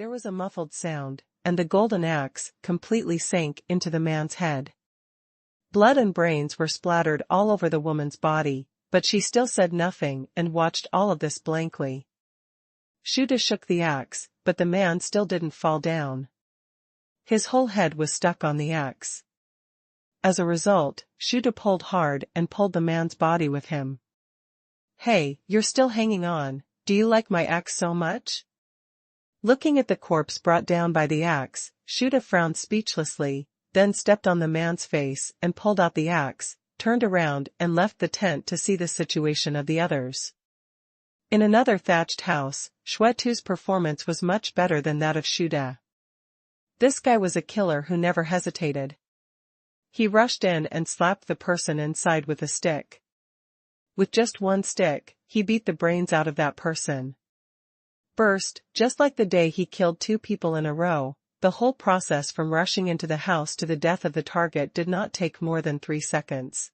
There was a muffled sound, and the golden axe completely sank into the man's head. Blood and brains were splattered all over the woman's body, but she still said nothing and watched all of this blankly. Shuda shook the axe, but the man still didn't fall down. His whole head was stuck on the axe. As a result, Shuda pulled hard and pulled the man's body with him. "Hey, you're still hanging on, do you like my axe so much?" Looking at the corpse brought down by the axe, Shuda frowned speechlessly, then stepped on the man's face and pulled out the axe, turned around and left the tent to see the situation of the others. In another thatched house, Shwetu's performance was much better than that of Shuda. This guy was a killer who never hesitated. He rushed in and slapped the person inside with a stick. With just one stick, he beat the brains out of that person. Burst, just like the day he killed 2 people in a row. The whole process from rushing into the house to the death of the target did not take more than 3 seconds.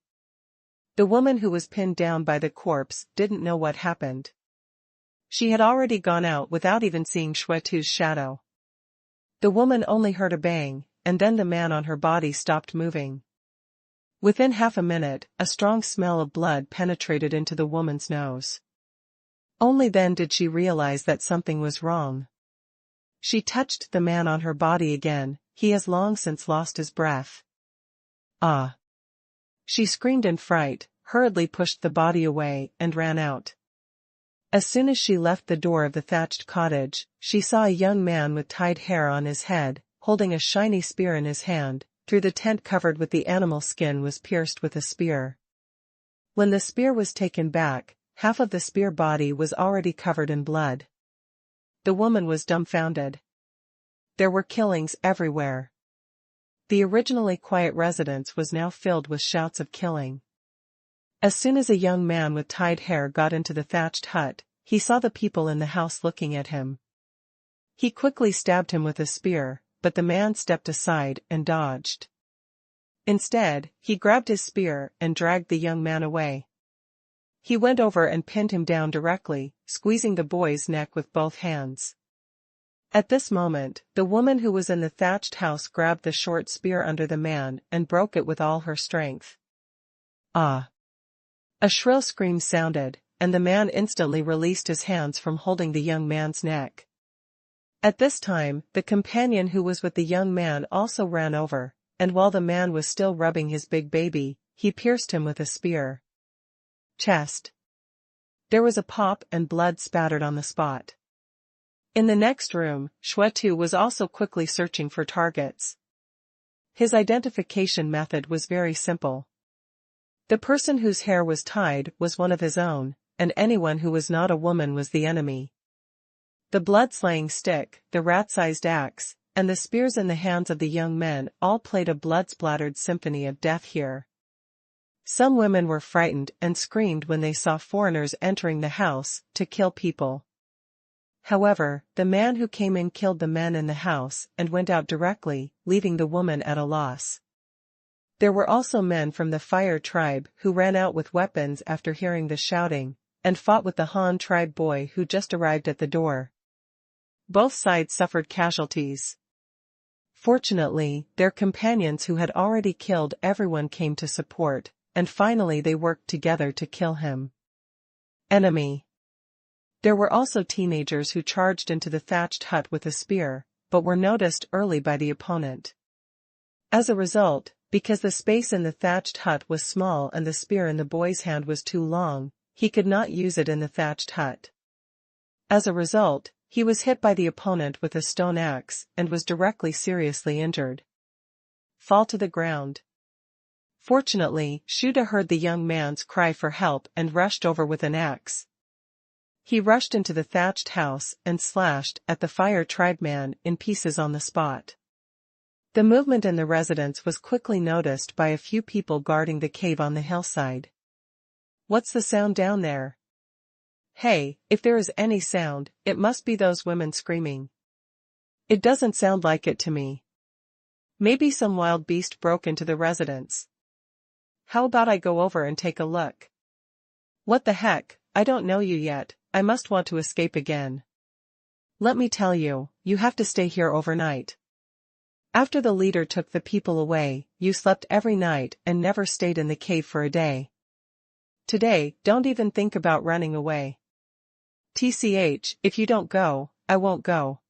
The woman who was pinned down by the corpse didn't know what happened. She had already gone out without even seeing Shwetu's shadow. The woman only heard a bang, and then the man on her body stopped moving. Within half a minute, a strong smell of blood penetrated into the woman's nose. Only then did she realize that something was wrong. She touched the man on her body again. He has long since lost his breath. "Ah!" She screamed in fright, hurriedly pushed the body away, and ran out. As soon as she left the door of the thatched cottage, she saw a young man with tied hair on his head, holding a shiny spear in his hand. Through the tent covered with the animal skin was pierced with a spear. When the spear was taken back, half of the spear body was already covered in blood. The woman was dumbfounded. There were killings everywhere. The originally quiet residence was now filled with shouts of killing. As soon as a young man with tied hair got into the thatched hut, he saw the people in the house looking at him. He quickly stabbed him with a spear, but the man stepped aside and dodged. Instead, he grabbed his spear and dragged the young man away. He went over and pinned him down directly, squeezing the boy's neck with both hands. At this moment, the woman who was in the thatched house grabbed the short spear under the man and broke it with all her strength. "Ah!" A shrill scream sounded, and the man instantly released his hands from holding the young man's neck. At this time, the companion who was with the young man also ran over, and while the man was still rubbing his big baby, he pierced him with a spear. Chest. There was a pop and blood spattered on the spot. In the next room, Shwetu was also quickly searching for targets. His identification method was very simple. The person whose hair was tied was one of his own, and anyone who was not a woman was the enemy. The blood-slaying stick, the rat-sized axe, and the spears in the hands of the young men all played a blood-splattered symphony of death here. Some women were frightened and screamed when they saw foreigners entering the house to kill people. However, the man who came in killed the men in the house and went out directly, leaving the woman at a loss. There were also men from the Fire tribe who ran out with weapons after hearing the shouting, and fought with the Han tribe boy who just arrived at the door. Both sides suffered casualties. Fortunately, their companions who had already killed everyone came to support, and finally they worked together to kill him. Enemy. There were also teenagers who charged into the thatched hut with a spear, but were noticed early by the opponent. As a result, because the space in the thatched hut was small and the spear in the boy's hand was too long, he could not use it in the thatched hut. As a result, he was hit by the opponent with a stone axe and was directly seriously injured. Fall to the ground. Fortunately, Shuda heard the young man's cry for help and rushed over with an axe. He rushed into the thatched house and slashed at the Fire tribe man in pieces on the spot. The movement in the residence was quickly noticed by a few people guarding the cave on the hillside. "What's the sound down there? Hey, if there is any sound, it must be those women screaming. It doesn't sound like it to me. Maybe some wild beast broke into the residence. How about I go over and take a look?" "What the heck, I don't know you yet, I must want to escape again." Let me tell you, you have to stay here overnight. After the leader took the people away, you slept every night and never stayed in the cave for a day. Today, don't even think about running away. TCH, if you don't go, I won't go.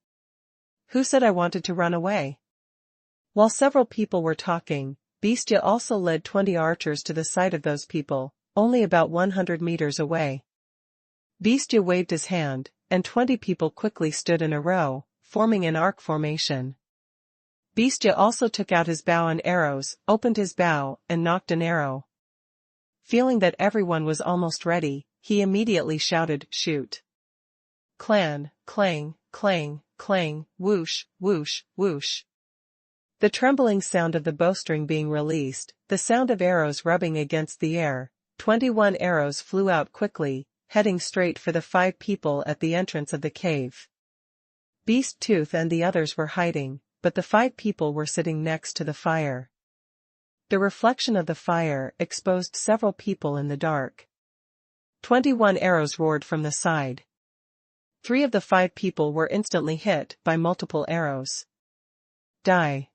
Who said I wanted to run away? While several people were talking, Bestia also led 20 archers to the side of those people, only about 100 meters away. Bestia waved his hand, and 20 people quickly stood in a row, forming an arc formation. Bestia also took out his bow and arrows, opened his bow, and nocked an arrow. Feeling that everyone was almost ready, he immediately shouted, "Shoot!" Clang, clang, clang, clang, whoosh, whoosh, whoosh. The trembling sound of the bowstring being released, the sound of arrows rubbing against the air, 21 arrows flew out quickly, heading straight for the 5 people at the entrance of the cave. Beast Tooth and the others were hiding, but the 5 people were sitting next to the fire. The reflection of the fire exposed several people in the dark. 21 arrows roared from the side. 3 of the 5 people were instantly hit by multiple arrows. Die.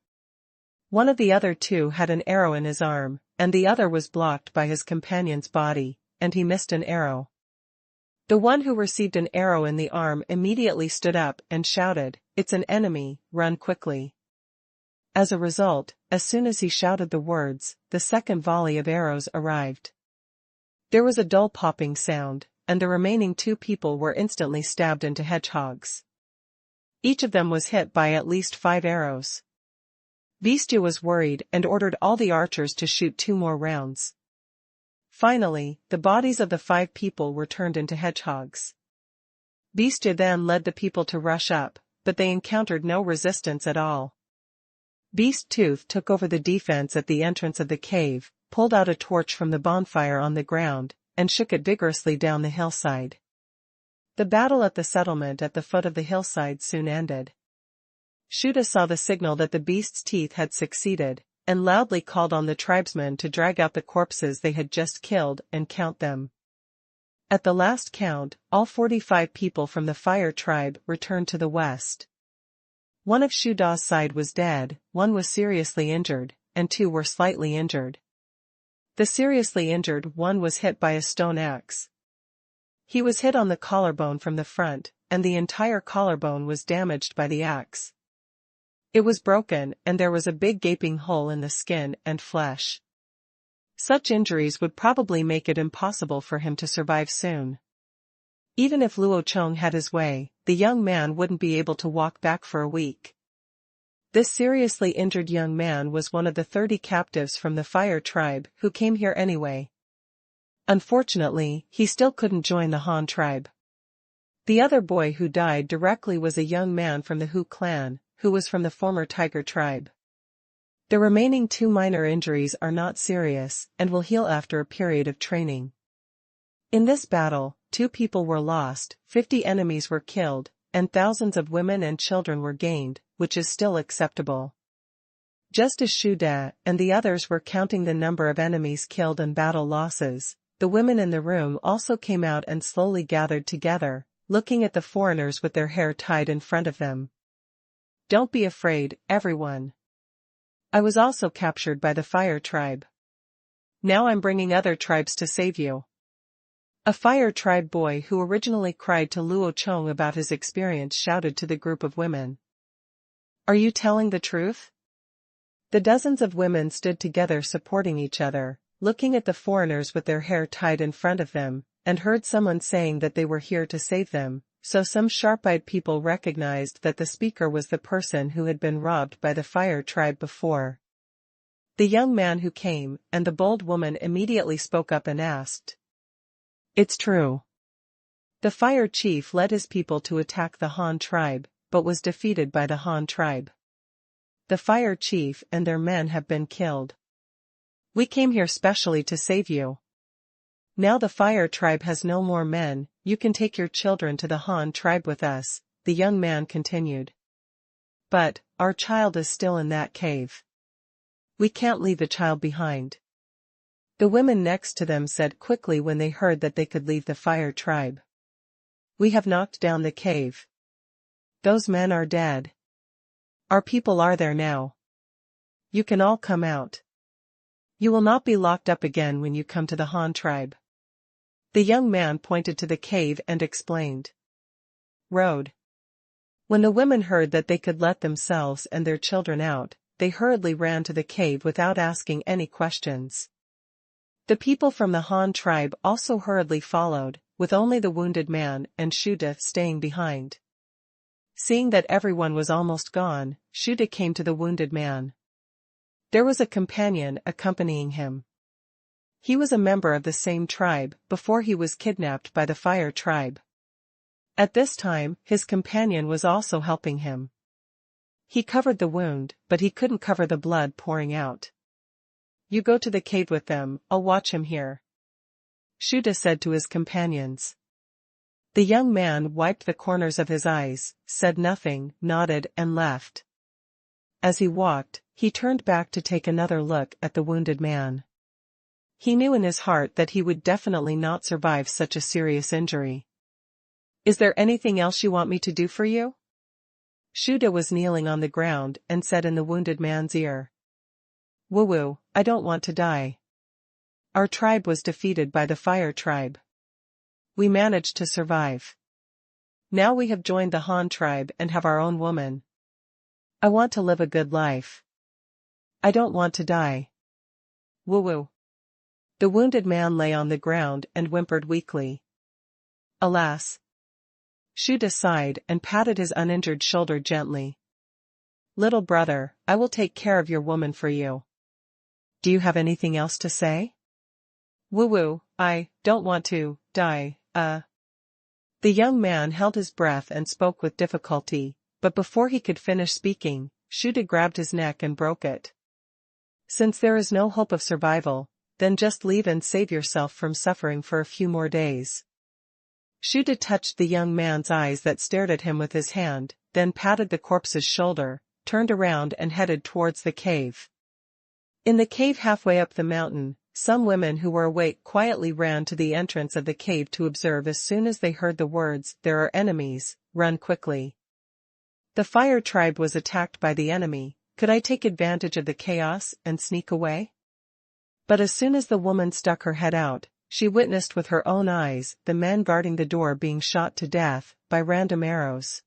One of the other 2 had an arrow in his arm, and the other was blocked by his companion's body, and he missed an arrow. The one who received an arrow in the arm immediately stood up and shouted, "It's an enemy, run quickly." As a result, as soon as he shouted the words, the second volley of arrows arrived. There was a dull popping sound, and the remaining 2 people were instantly stabbed into hedgehogs. Each of them was hit by at least 5 arrows. Bestia was worried and ordered all the archers to shoot 2 more rounds. Finally, the bodies of the 5 people were turned into hedgehogs. Bestia then led the people to rush up, but they encountered no resistance at all. Beast Tooth took over the defense at the entrance of the cave, pulled out a torch from the bonfire on the ground, and shook it vigorously down the hillside. The battle at the settlement at the foot of the hillside soon ended. Shuda saw the signal that the beast's teeth had succeeded, and loudly called on the tribesmen to drag out the corpses they had just killed and count them. At the last count, all 45 people from the fire tribe returned to the west. One of Shuda's side was dead, 1 was seriously injured, and 2 were slightly injured. The seriously injured one was hit by a stone axe. He was hit on the collarbone from the front, and the entire collarbone was damaged by the axe. It was broken, and there was a big gaping hole in the skin and flesh. Such injuries would probably make it impossible for him to survive soon. Even if Luo Chong had his way, the young man wouldn't be able to walk back for a week. This seriously injured young man was one of the 30 captives from the fire tribe who came here anyway. Unfortunately, he still couldn't join the Han tribe. The other boy who died directly was a young man from the Hu clan, who was from the former Tiger tribe. The remaining 2 minor injuries are not serious and will heal after a period of training. In this battle, 2 people were lost, 50 enemies were killed, and thousands of women and children were gained, which is still acceptable. Just as Shuda and the others were counting the number of enemies killed and battle losses, the women in the room also came out and slowly gathered together, looking at the foreigners with their hair tied in front of them. Don't be afraid, everyone. I was also captured by the fire tribe. Now I'm bringing other tribes to save you. A fire tribe boy who originally cried to Luo Chong about his experience shouted to the group of women. Are you telling the truth? The dozens of women stood together supporting each other, looking at the foreigners with their hair tied in front of them, and heard someone saying that they were here to save them, so some sharp-eyed people recognized that the speaker was the person who had been robbed by the fire tribe before. The young man who came, and the bold woman immediately spoke up and asked. It's true. The fire chief led his people to attack the Han tribe, but was defeated by the Han tribe. The fire chief and their men have been killed. We came here specially to save you. Now the fire tribe has no more men, you can take your children to the Han tribe with us, the young man continued. But, our child is still in that cave. We can't leave the child behind. The women next to them said quickly when they heard that they could leave the fire tribe. We have knocked down the cave. Those men are dead. Our people are there now. You can all come out. You will not be locked up again when you come to the Han tribe. The young man pointed to the cave and explained. Road. When the women heard that they could let themselves and their children out, they hurriedly ran to the cave without asking any questions. The people from the Han tribe also hurriedly followed, with only the wounded man and Shuda staying behind. Seeing that everyone was almost gone, Shuda came to the wounded man. There was a companion accompanying him. He was a member of the same tribe before he was kidnapped by the Fire tribe. At this time, his companion was also helping him. He covered the wound, but he couldn't cover the blood pouring out. You go to the cave with them, I'll watch him here. Shuda said to his companions. The young man wiped the corners of his eyes, said nothing, nodded and left. As he walked, he turned back to take another look at the wounded man. He knew in his heart that he would definitely not survive such a serious injury. Is there anything else you want me to do for you? Shuda was kneeling on the ground and said in the wounded man's ear. Woo-woo, I don't want to die. Our tribe was defeated by the Fire tribe. We managed to survive. Now we have joined the Han tribe and have our own woman. I want to live a good life. I don't want to die. Woo-woo. The wounded man lay on the ground and whimpered weakly. Alas. Shuda sighed and patted his uninjured shoulder gently. Little brother, I will take care of your woman for you. Do you have anything else to say? Woo-woo, I don't want to die, The young man held his breath and spoke with difficulty, but before he could finish speaking, Shuda grabbed his neck and broke it. Since there is no hope of survival, then just leave and save yourself from suffering for a few more days. Shuda touched the young man's eyes that stared at him with his hand, then patted the corpse's shoulder, turned around and headed towards the cave. In the cave halfway up the mountain, some women who were awake quietly ran to the entrance of the cave to observe. As soon as they heard the words, "There are enemies, run quickly." The Fire tribe was attacked by the enemy. Could I take advantage of the chaos and sneak away? But as soon as the woman stuck her head out, she witnessed with her own eyes the men guarding the door being shot to death by random arrows.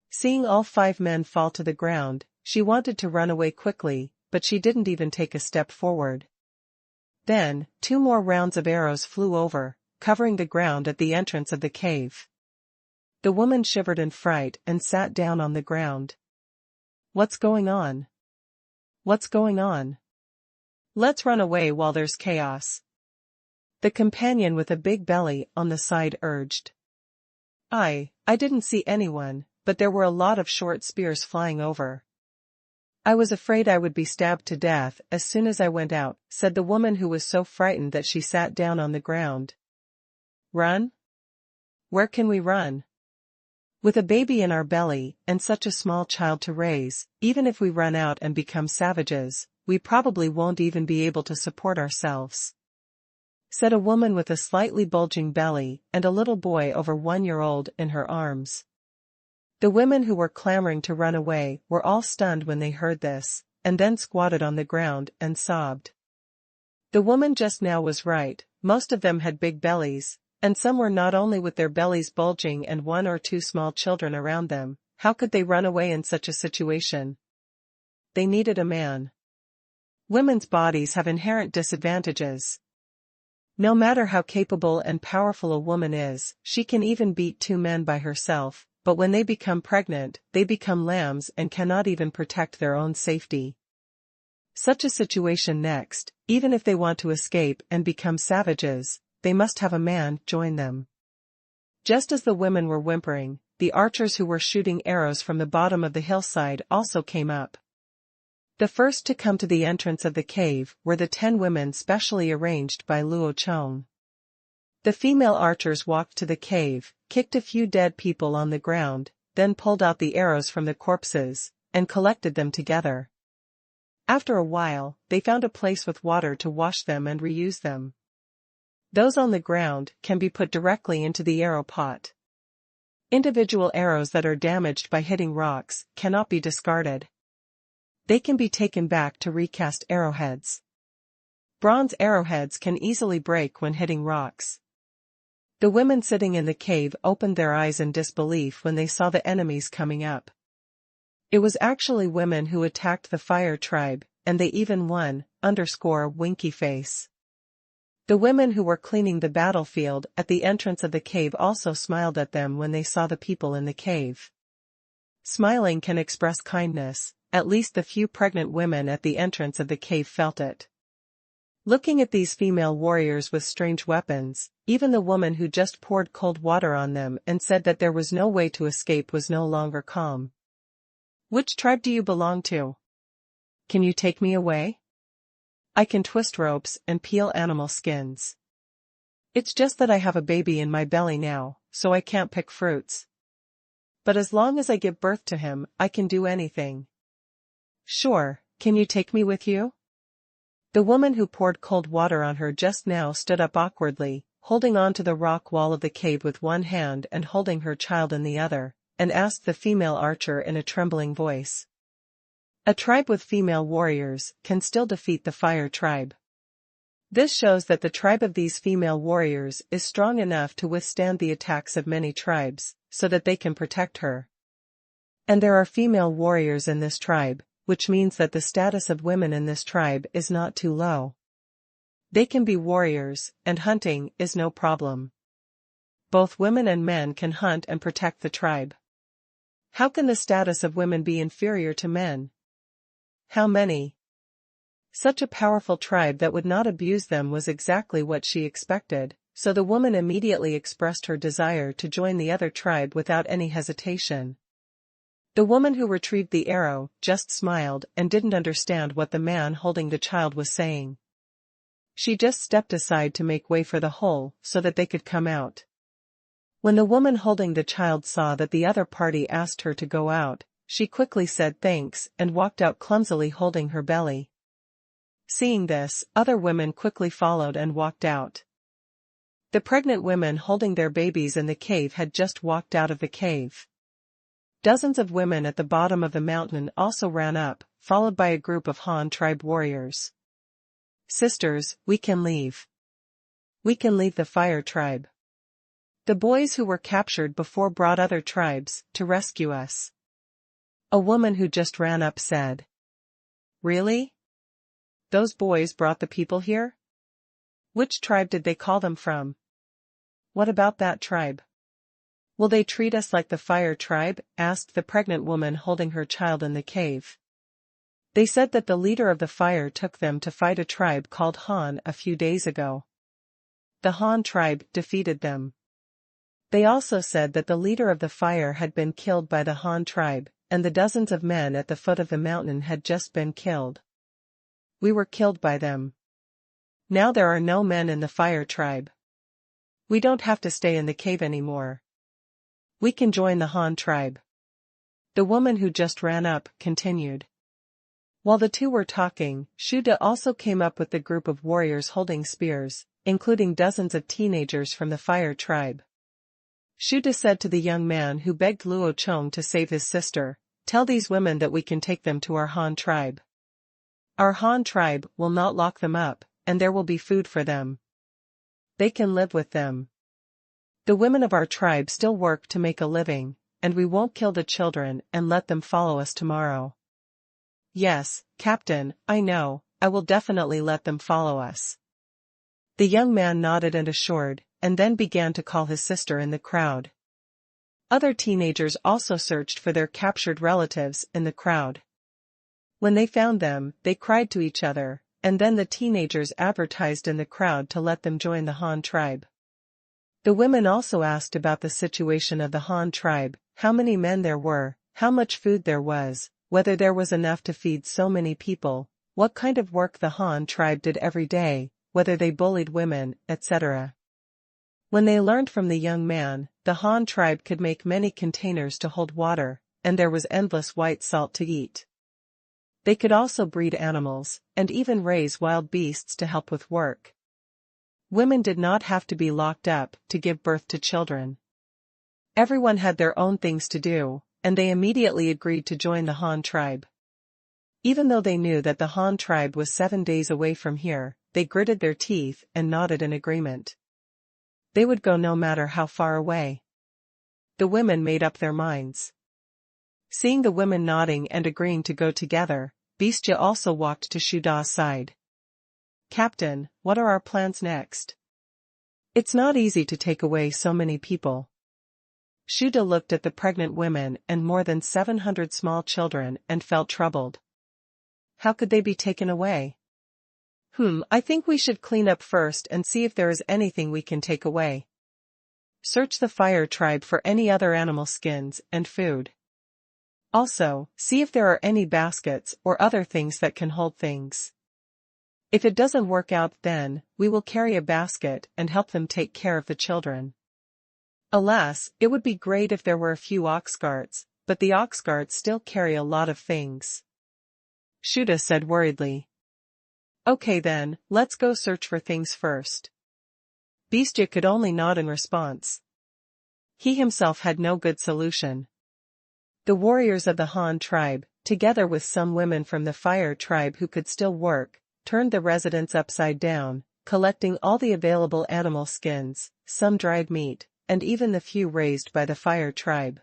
Seeing all 5 men fall to the ground, she wanted to run away quickly, but she didn't even take a step forward. Then, 2 more rounds of arrows flew over, covering the ground at the entrance of the cave. The woman shivered in fright and sat down on the ground. What's going on? What's going on? Let's run away while there's chaos. The companion with a big belly on the side urged. I didn't see anyone, but there were a lot of short spears flying over. I was afraid I would be stabbed to death as soon as I went out, said the woman, who was so frightened that she sat down on the ground. Run? Where can we run? With a baby in our belly and such a small child to raise, even if we run out and become savages, we probably won't even be able to support ourselves, said a woman with a slightly bulging belly and a little boy over 1 year old in her arms. The women who were clamoring to run away were all stunned when they heard this, and then squatted on the ground and sobbed. The woman just now was right, most of them had big bellies, and some were not only with their bellies bulging and 1 or 2 small children around them. How could they run away in such a situation? They needed a man. Women's bodies have inherent disadvantages. No matter how capable and powerful a woman is, she can even beat 2 men by herself. But when they become pregnant, they become lambs and cannot even protect their own safety. Such a situation next, even if they want to escape and become savages, they must have a man join them. Just as the women were whimpering, the archers who were shooting arrows from the bottom of the hillside also came up. The first to come to the entrance of the cave were the 10 women specially arranged by Luo Chong. The female archers walked to the cave, kicked a few dead people on the ground, then pulled out the arrows from the corpses, and collected them together. After a while, they found a place with water to wash them and reuse them. Those on the ground can be put directly into the arrow pot. Individual arrows that are damaged by hitting rocks cannot be discarded. They can be taken back to recast arrowheads. Bronze arrowheads can easily break when hitting rocks. The women sitting in the cave opened their eyes in disbelief when they saw the enemies coming up. It was actually women who attacked the fire tribe, and they even won, winky face. The women who were cleaning the battlefield at the entrance of the cave also smiled at them when they saw the people in the cave. Smiling can express kindness, at least the few pregnant women at the entrance of the cave felt it. Looking at these female warriors with strange weapons, even the woman who just poured cold water on them and said that there was no way to escape was no longer calm. Which tribe do you belong to? Can you take me away? I can twist ropes and peel animal skins. It's just that I have a baby in my belly now, so I can't pick fruits. But as long as I give birth to him, I can do anything. Sure, can you take me with you? The woman who poured cold water on her just now stood up awkwardly, holding on to the rock wall of the cave with one hand and holding her child in the other, and asked the female archer in a trembling voice. A tribe with female warriors can still defeat the fire tribe. This shows that the tribe of these female warriors is strong enough to withstand the attacks of many tribes, so that they can protect her. And there are female warriors in this tribe, which means that the status of women in this tribe is not too low. They can be warriors, and hunting is no problem. Both women and men can hunt and protect the tribe. How can the status of women be inferior to men? How many? Such a powerful tribe that would not abuse them was exactly what she expected, so the woman immediately expressed her desire to join the other tribe without any hesitation. The woman who retrieved the arrow just smiled and didn't understand what the man holding the child was saying. She just stepped aside to make way for the hole so that they could come out. When the woman holding the child saw that the other party asked her to go out, she quickly said thanks and walked out clumsily holding her belly. Seeing this, other women quickly followed and walked out. The pregnant women holding their babies in the cave had just walked out of the cave. Dozens of women at the bottom of the mountain also ran up, followed by a group of Han tribe warriors. Sisters, we can leave. We can leave the fire tribe. The boys who were captured before brought other tribes to rescue us. A woman who just ran up said. Really? Those boys brought the people here? Which tribe did they call them from? What about that tribe? Will they treat us like the fire tribe? Asked the pregnant woman holding her child in the cave. They said that the leader of the fire took them to fight a tribe called Han a few days ago. The Han tribe defeated them. They also said that the leader of the fire had been killed by the Han tribe, and the dozens of men at the foot of the mountain had just been killed. We were killed by them. Now there are no men in the fire tribe. We don't have to stay in the cave anymore. We can join the Han tribe. The woman who just ran up continued. While the two were talking, Shuda also came up with the group of warriors holding spears, including dozens of teenagers from the fire tribe. Shuda said to the young man who begged Luo Chong to save his sister, "Tell these women that we can take them to our Han tribe. Our Han tribe will not lock them up, and there will be food for them. They can live with them. The women of our tribe still work to make a living, and we won't kill the children and let them follow us tomorrow." "Yes, Captain, I know, I will definitely let them follow us." The young man nodded and assured, and then began to call his sister in the crowd. Other teenagers also searched for their captured relatives in the crowd. When they found them, they cried to each other, and then the teenagers advertised in the crowd to let them join the Han tribe. The women also asked about the situation of the Han tribe, how many men there were, how much food there was, whether there was enough to feed so many people, what kind of work the Han tribe did every day, whether they bullied women, etc. When they learned from the young man, the Han tribe could make many containers to hold water, and there was endless white salt to eat. They could also breed animals, and even raise wild beasts to help with work. Women did not have to be locked up to give birth to children. Everyone had their own things to do, and they immediately agreed to join the Han tribe. Even though they knew that the Han tribe was 7 days away from here, they gritted their teeth and nodded in agreement. They would go no matter how far away. The women made up their minds. Seeing the women nodding and agreeing to go together, Beastja also walked to Shuda's side. "Captain, what are our plans next? It's not easy to take away so many people." Shuda looked at the pregnant women and more than 700 small children and felt troubled. How could they be taken away? I think we should clean up first and see if there is anything we can take away. Search the fire tribe for any other animal skins and food. Also, see if there are any baskets or other things that can hold things. If it doesn't work out, then we will carry a basket and help them take care of the children. Alas, it would be great if there were a few ox carts, but the ox carts still carry a lot of things. Shuda said worriedly. "Okay then, let's go search for things first." Beastja could only nod in response. He himself had no good solution. The warriors of the Han tribe, together with some women from the fire tribe who could still work, turned the residence upside down, collecting all the available animal skins, some dried meat, and even the few raised by the fire tribe.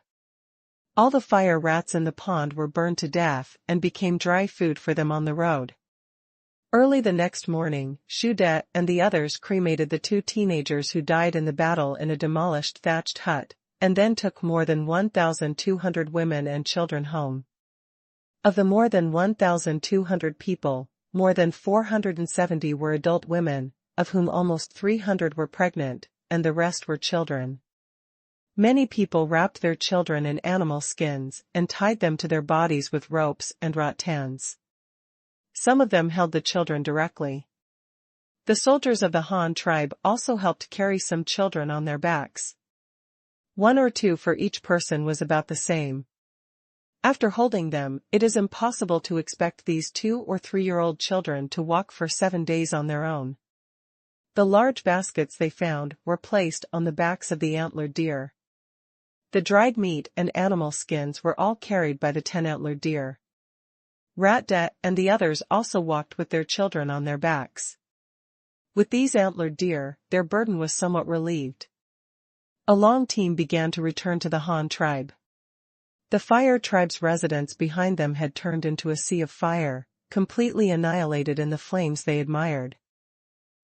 All the fire rats in the pond were burned to death and became dry food for them on the road. Early the next morning, Shuda and the others cremated the 2 teenagers who died in the battle in a demolished thatched hut, and then took more than 1,200 women and children home. Of the more than 1,200 people, more than 470 were adult women, of whom almost 300 were pregnant, and the rest were children. Many people wrapped their children in animal skins and tied them to their bodies with ropes and rattans. Some of them held the children directly. The soldiers of the Han tribe also helped carry some children on their backs. 1 or 2 for each person was about the same. After holding them, it is impossible to expect these 2 or 3-year-old children to walk for 7 days on their own. The large baskets they found were placed on the backs of the antlered deer. The dried meat and animal skins were all carried by the 10 antlered deer. Ratda and the others also walked with their children on their backs. With these antlered deer, their burden was somewhat relieved. A long team began to return to the Han tribe. The fire tribe's residents behind them had turned into a sea of fire, completely annihilated in the flames they admired.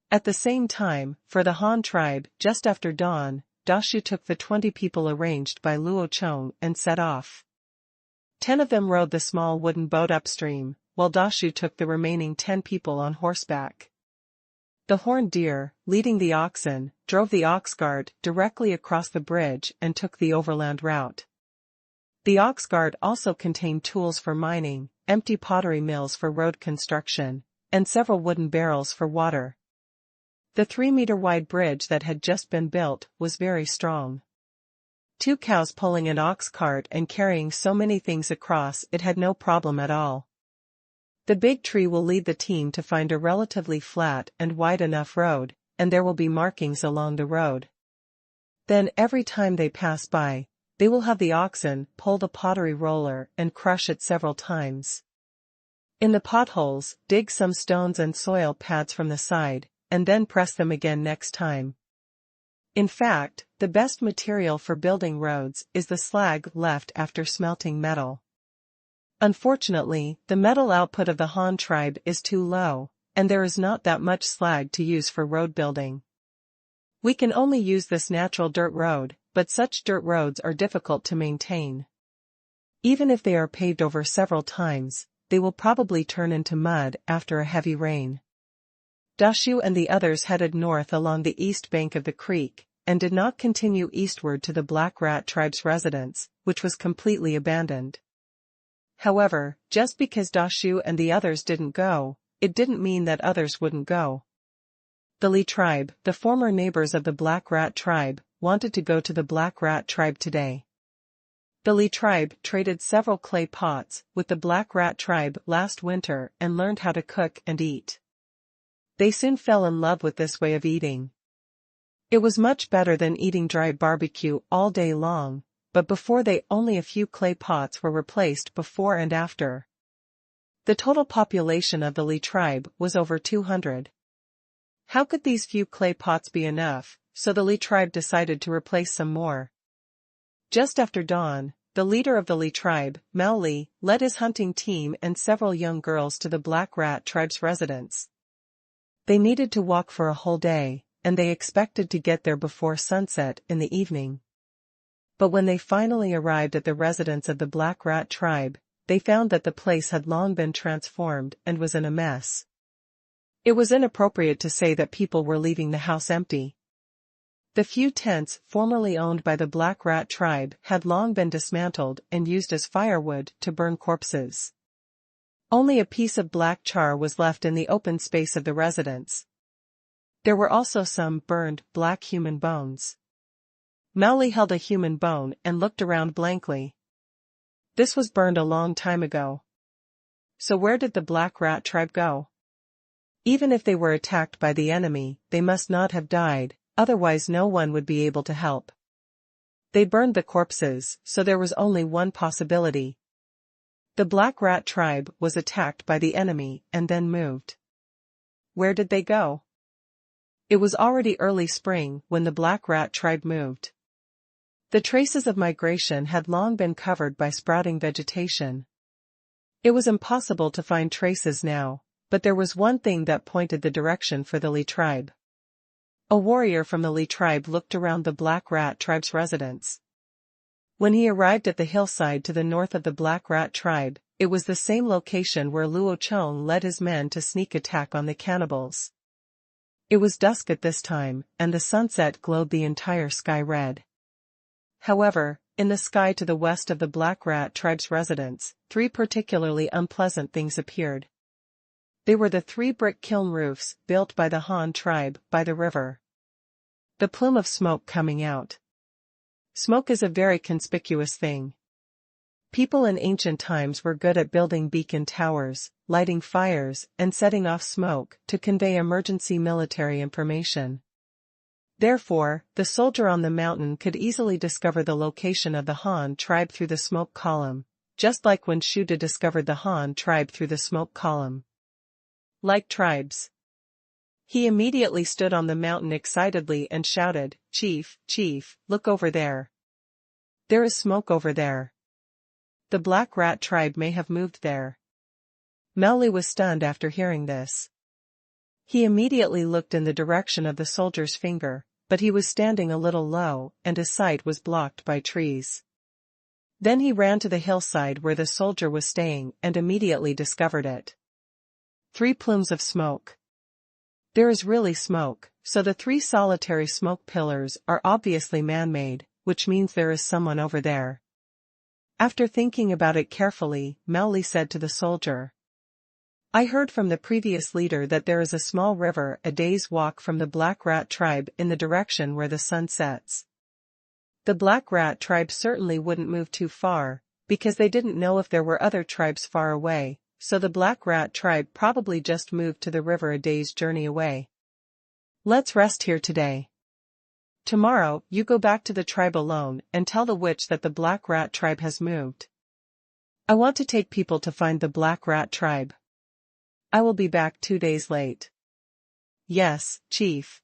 At the same time, for the Han tribe, just after dawn, Dashu took the 20 people arranged by Luo Chong and set off. 10 of them rowed the small wooden boat upstream, while Dashu took the remaining 10 people on horseback. The horned deer, leading the oxen, drove the ox cart directly across the bridge and took the overland route. The ox cart also contained tools for mining, empty pottery mills for road construction, and several wooden barrels for water. The 3-meter-wide bridge that had just been built was very strong. 2 cows pulling an ox cart and carrying so many things across it had no problem at all. The big tree will lead the team to find a relatively flat and wide enough road, and there will be markings along the road. Then every time they pass by, they will have the oxen pull the pottery roller and crush it several times. In the potholes, dig some stones and soil pads from the side, and then press them again next time. In fact, the best material for building roads is the slag left after smelting metal. Unfortunately, the metal output of the Han tribe is too low, and there is not that much slag to use for road building. We can only use this natural dirt road, but such dirt roads are difficult to maintain. Even if they are paved over several times, they will probably turn into mud after a heavy rain. Dashu and the others headed north along the east bank of the creek, and did not continue eastward to the Black Rat tribe's residence, which was completely abandoned. However, just because Dashu and the others didn't go, it didn't mean that others wouldn't go. The Li tribe, the former neighbors of the Black Rat tribe, wanted to go to the Black Rat tribe today. The Li tribe traded several clay pots with the Black Rat tribe last winter and learned how to cook and eat. They soon fell in love with this way of eating. It was much better than eating dry barbecue all day long, but before they only a few clay pots were replaced before and after. The total population of the Li tribe was over 200. How could these few clay pots be enough, so the Li tribe decided to replace some more. Just after dawn, the leader of the Li tribe, Mao Li, led his hunting team and several young girls to the Black Rat tribe's residence. They needed to walk for a whole day, and they expected to get there before sunset in the evening. But when they finally arrived at the residence of the Black Rat tribe, they found that the place had long been transformed and was in a mess. It was inappropriate to say that people were leaving the house empty. The few tents formerly owned by the Black Rat tribe had long been dismantled and used as firewood to burn corpses. Only a piece of black char was left in the open space of the residence. There were also some burned, black human bones. Mao Li held a human bone and looked around blankly. This was burned a long time ago. So where did the Black Rat tribe go? Even if they were attacked by the enemy, they must not have died, otherwise no one would be able to help. They burned the corpses, so there was only one possibility. The Black Rat tribe was attacked by the enemy and then moved. Where did they go? It was already early spring when the Black Rat tribe moved. The traces of migration had long been covered by sprouting vegetation. It was impossible to find traces now, but there was one thing that pointed the direction for the Li tribe. A warrior from the Li tribe looked around the Black Rat tribe's residence. When he arrived at the hillside to the north of the Black Rat tribe, it was the same location where Luo Chong led his men to sneak attack on the cannibals. It was dusk at this time, and the sunset glowed the entire sky red. However, in the sky to the west of the Black Rat tribe's residence, three particularly unpleasant things appeared. They were the three brick kiln roofs built by the Han tribe by the river. The plume of smoke coming out. Smoke is a very conspicuous thing. People in ancient times were good at building beacon towers, lighting fires, and setting off smoke to convey emergency military information. Therefore, the soldier on the mountain could easily discover the location of the Han tribe through the smoke column, just like when Shuda discovered the Han tribe through the smoke column. Like tribes. He immediately stood on the mountain excitedly and shouted, "Chief, Chief, look over there. There is smoke over there. The Black Rat tribe may have moved there." Mao Li was stunned after hearing this. He immediately looked in the direction of the soldier's finger, but he was standing a little low and his sight was blocked by trees. Then he ran to the hillside where the soldier was staying and immediately discovered it. 3 plumes of smoke. There is really smoke, so the 3 solitary smoke pillars are obviously man-made, which means there is someone over there. After thinking about it carefully, Mao Li said to the soldier, "I heard from the previous leader that there is a small river a day's walk from the Black Rat tribe in the direction where the sun sets. The Black Rat tribe certainly wouldn't move too far, because they didn't know if there were other tribes far away, so the Black Rat tribe probably just moved to the river a day's journey away. Let's rest here today. Tomorrow, you go back to the tribe alone and tell the witch that the Black Rat tribe has moved. I want to take people to find the Black Rat tribe. I will be back 2 days late." "Yes, Chief."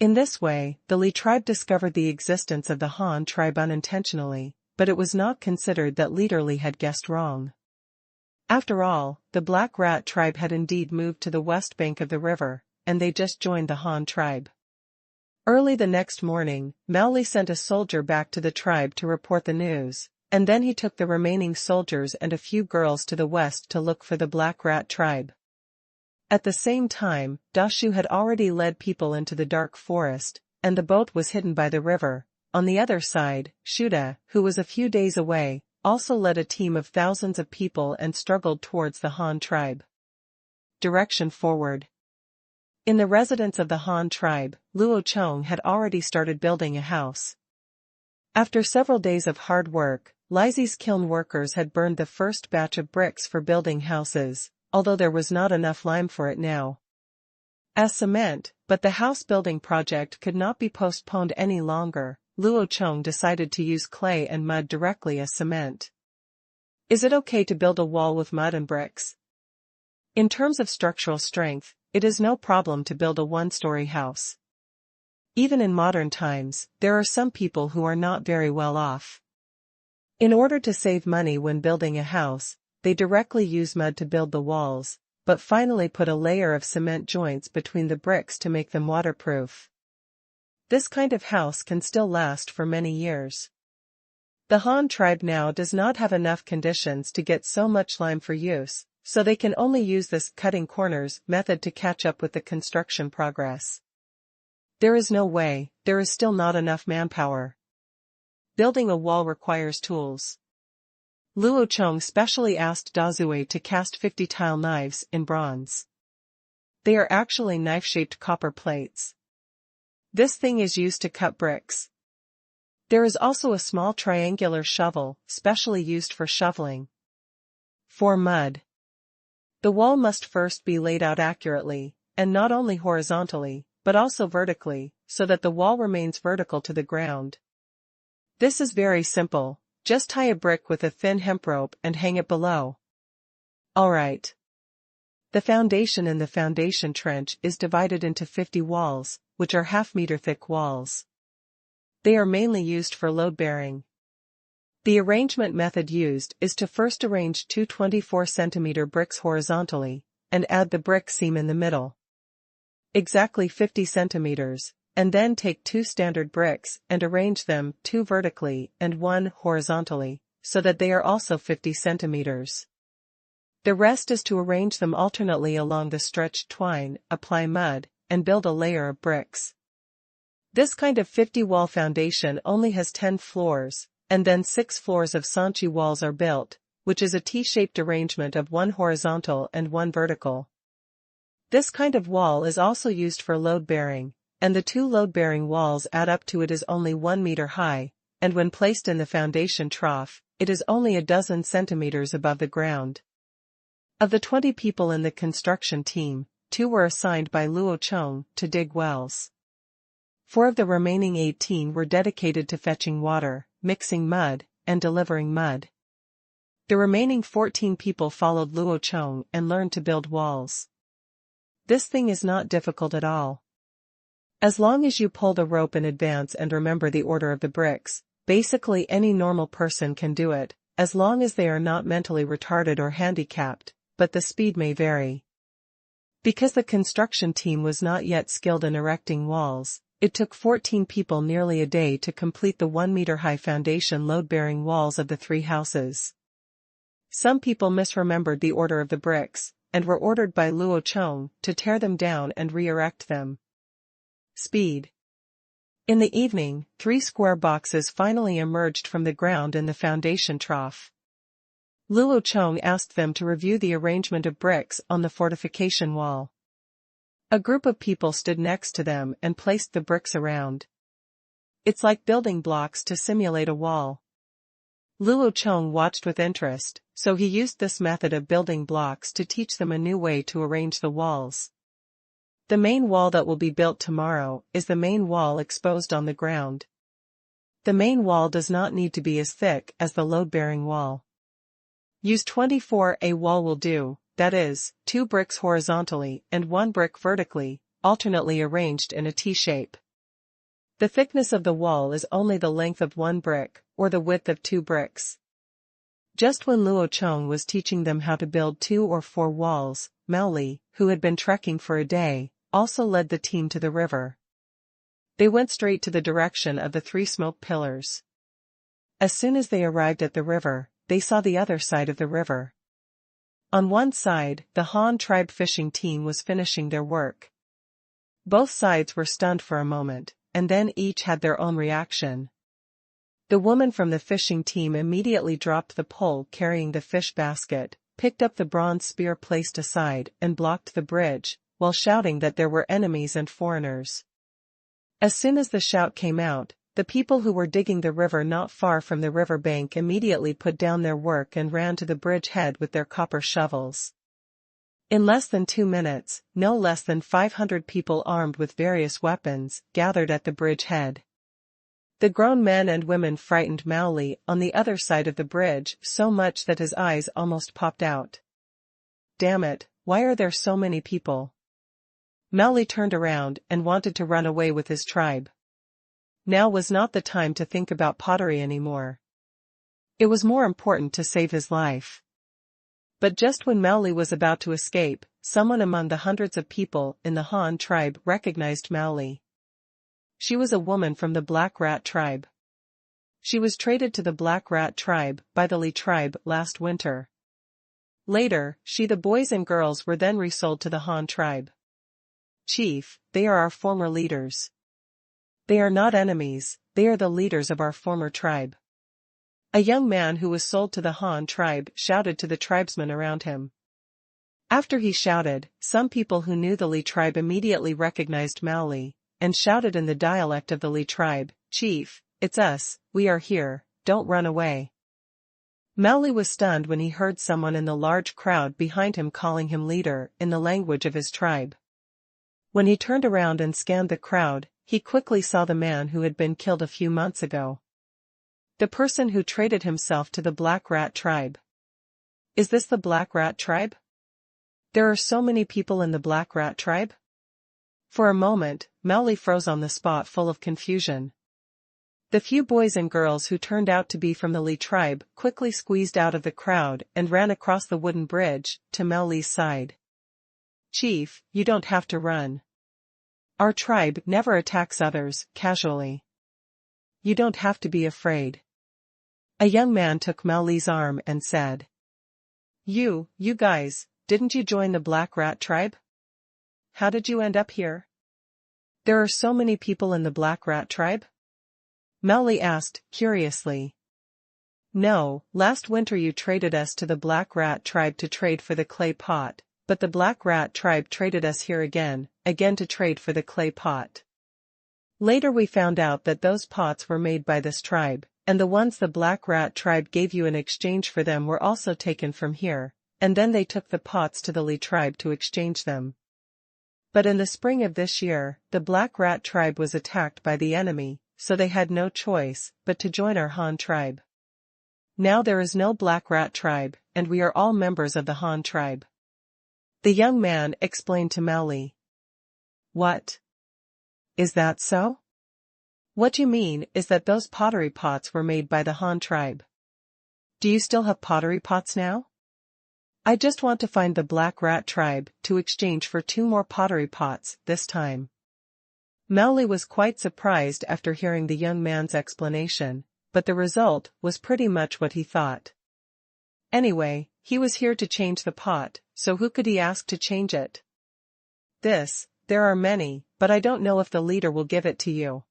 In this way, the Li tribe discovered the existence of the Han tribe unintentionally, but it was not considered that leader Li had guessed wrong. After all, the Black Rat tribe had indeed moved to the west bank of the river, and they just joined the Han tribe. Early the next morning, Mao Li sent a soldier back to the tribe to report the news, and then he took the remaining soldiers and a few girls to the west to look for the Black Rat tribe. At the same time, Dashu had already led people into the dark forest, and the boat was hidden by the river. On the other side, Shuda, who was a few days away, also led a team of thousands of people and struggled towards the Han tribe. Direction forward. In the residence of the Han tribe, Luo Chong had already started building a house. After several days of hard work, Lizzie's kiln workers had burned the first batch of bricks for building houses, although there was not enough lime for it now. as cement, but the house-building project could not be postponed any longer. Luo Chong decided to use clay and mud directly as cement. Is it okay to build a wall with mud and bricks? In terms of structural strength, it is no problem to build a one-story house. Even in modern times, there are some people who are not very well off. In order to save money when building a house, they directly use mud to build the walls, but finally put a layer of cement joints between the bricks to make them waterproof. This kind of house can still last for many years. The Han tribe now does not have enough conditions to get so much lime for use, so they can only use this cutting corners method to catch up with the construction progress. There is no way, there is still not enough manpower. Building a wall requires tools. Luo Chong specially asked Dazue to cast 50 tile knives in bronze. They are actually knife-shaped copper plates. This thing is used to cut bricks. There is also a small triangular shovel, specially used for shoveling. For mud. The wall must first be laid out accurately, and not only horizontally, but also vertically, so that the wall remains vertical to the ground. This is very simple, just tie a brick with a thin hemp rope and hang it below. Alright. The foundation in the foundation trench is divided into 50 walls, which are half-meter thick walls. They are mainly used for load-bearing. The arrangement method used is to first arrange two 24 cm bricks horizontally, and add the brick seam in the middle. Exactly 50 centimeters, and then take two standard bricks and arrange them, two vertically and one horizontally, so that they are also 50 centimeters. The rest is to arrange them alternately along the stretched twine, apply mud, and build a layer of bricks. This kind of 50-wall foundation only has 10 floors, and then 6 floors of sanchi walls are built, which is a T-shaped arrangement of one horizontal and one vertical. This kind of wall is also used for load-bearing, and the two load-bearing walls add up to it is only 1 meter high, and when placed in the foundation trough, it is only a dozen centimeters above the ground. Of the 20 people in the construction team, 2 were assigned by Luo Chong to dig wells. 4 of the remaining 18 were dedicated to fetching water, mixing mud, and delivering mud. The remaining 14 people followed Luo Chong and learned to build walls. This thing is not difficult at all. As long as you pull the rope in advance and remember the order of the bricks, basically any normal person can do it, as long as they are not mentally retarded or handicapped, but the speed may vary. Because the construction team was not yet skilled in erecting walls, it took 14 people nearly a day to complete the 1-meter-high foundation load-bearing walls of the 3 houses. Some people misremembered the order of the bricks, and were ordered by Luo Chong to tear them down and re-erect them. Speed. In the evening, 3 square boxes finally emerged from the ground in the foundation trough. Luo Chong asked them to review the arrangement of bricks on the fortification wall. A group of people stood next to them and placed the bricks around. It's like building blocks to simulate a wall. Luo Chong watched with interest, so he used this method of building blocks to teach them a new way to arrange the walls. The main wall that will be built tomorrow is the main wall exposed on the ground. The main wall does not need to be as thick as the load-bearing wall. Use 24A wall will do, that is, 2 bricks horizontally and 1 brick vertically, alternately arranged in a T-shape. The thickness of the wall is only the length of 1 brick, or the width of 2 bricks. Just when Luo Chong was teaching them how to build 2 or 4 walls, Mao Li, who had been trekking for a day, also led the team to the river. They went straight to the direction of the 3 smoke pillars. As soon as they arrived at the river, they saw the other side of the river. On one side, the Han tribe fishing team was finishing their work. Both sides were stunned for a moment, and then each had their own reaction. The woman from the fishing team immediately dropped the pole carrying the fish basket, picked up the bronze spear placed aside and blocked the bridge, while shouting that there were enemies and foreigners. As soon as the shout came out, the people who were digging the river not far from the river bank immediately put down their work and ran to the bridge head with their copper shovels. In less than 2 minutes, no less than 500 people armed with various weapons gathered at the bridge head. The grown men and women frightened Mowgli on the other side of the bridge so much that his eyes almost popped out. Damn it, why are there so many people? Mowgli turned around and wanted to run away with his tribe. Now was not the time to think about pottery anymore. It was more important to save his life. But just when Mowgli was about to escape, someone among the hundreds of people in the Han tribe recognized Mowgli. She was a woman from the Black Rat tribe. She was traded to the Black Rat tribe by the Li tribe last winter. Later, the boys and girls were then resold to the Han tribe. Chief, they are our former leaders. They are not enemies, they are the leaders of our former tribe. A young man who was sold to the Han tribe shouted to the tribesmen around him. After he shouted, some people who knew the Li tribe immediately recognized Mowgli, and shouted in the dialect of the Li tribe, "Chief, it's us, we are here, don't run away." Mowgli was stunned when he heard someone in the large crowd behind him calling him leader in the language of his tribe. When he turned around and scanned the crowd, he quickly saw the man who had been killed a few months ago. The person who traded himself to the Black Rat tribe. Is this the Black Rat tribe? There are so many people in the Black Rat tribe? For a moment, Mowgli froze on the spot full of confusion. The few boys and girls who turned out to be from the Li tribe quickly squeezed out of the crowd and ran across the wooden bridge to Mowgli's side. "Chief, you don't have to run. Our tribe never attacks others casually. You don't have to be afraid." A young man took Mowgli's arm and said, You guys, didn't you join the Black Rat tribe? How did you end up here? There are so many people in the Black Rat tribe? Mowgli asked, curiously. No, last winter you traded us to the Black Rat tribe to trade for the clay pot, but the Black Rat tribe traded us here again to trade for the clay pot. Later we found out that those pots were made by this tribe, and the ones the Black Rat tribe gave you in exchange for them were also taken from here, and then they took the pots to the Li tribe to exchange them. But in the spring of this year, the Black Rat tribe was attacked by the enemy, so they had no choice but to join our Han tribe. Now there is no Black Rat tribe, and we are all members of the Han tribe. The young man explained to Mowgli. What? Is that so? What you mean is that those pottery pots were made by the Han tribe. Do you still have pottery pots now? I just want to find the Black Rat tribe to exchange for 2 more pottery pots this time. Mowgli was quite surprised after hearing the young man's explanation, but the result was pretty much what he thought. Anyway, he was here to change the pot, so who could he ask to change it? There are many, but I don't know if the leader will give it to you.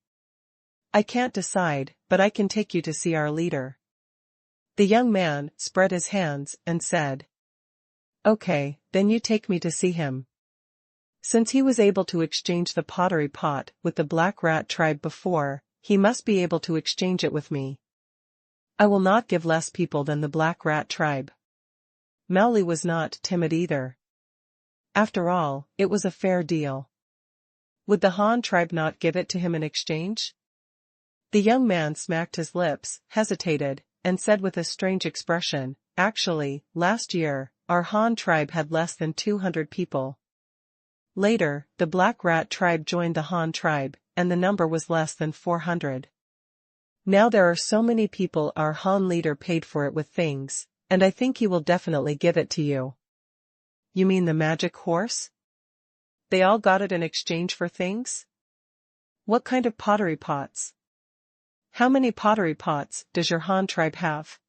I can't decide, but I can take you to see our leader. The young man spread his hands and said, Okay, then you take me to see him. Since he was able to exchange the pottery pot with the Black Rat tribe before, he must be able to exchange it with me. I will not give less people than the Black Rat tribe. Mowgli was not timid either. After all, it was a fair deal. Would the Han tribe not give it to him in exchange? The young man smacked his lips, hesitated, and said with a strange expression, Actually, last year, our Han tribe had less than 200 people. Later, the Black Rat tribe joined the Han tribe, and the number was less than 400. Now there are so many people, our Han leader paid for it with things, and I think he will definitely give it to you. You mean the magic horse? They all got it in exchange for things? What kind of pottery pots? How many pottery pots does your Han tribe have?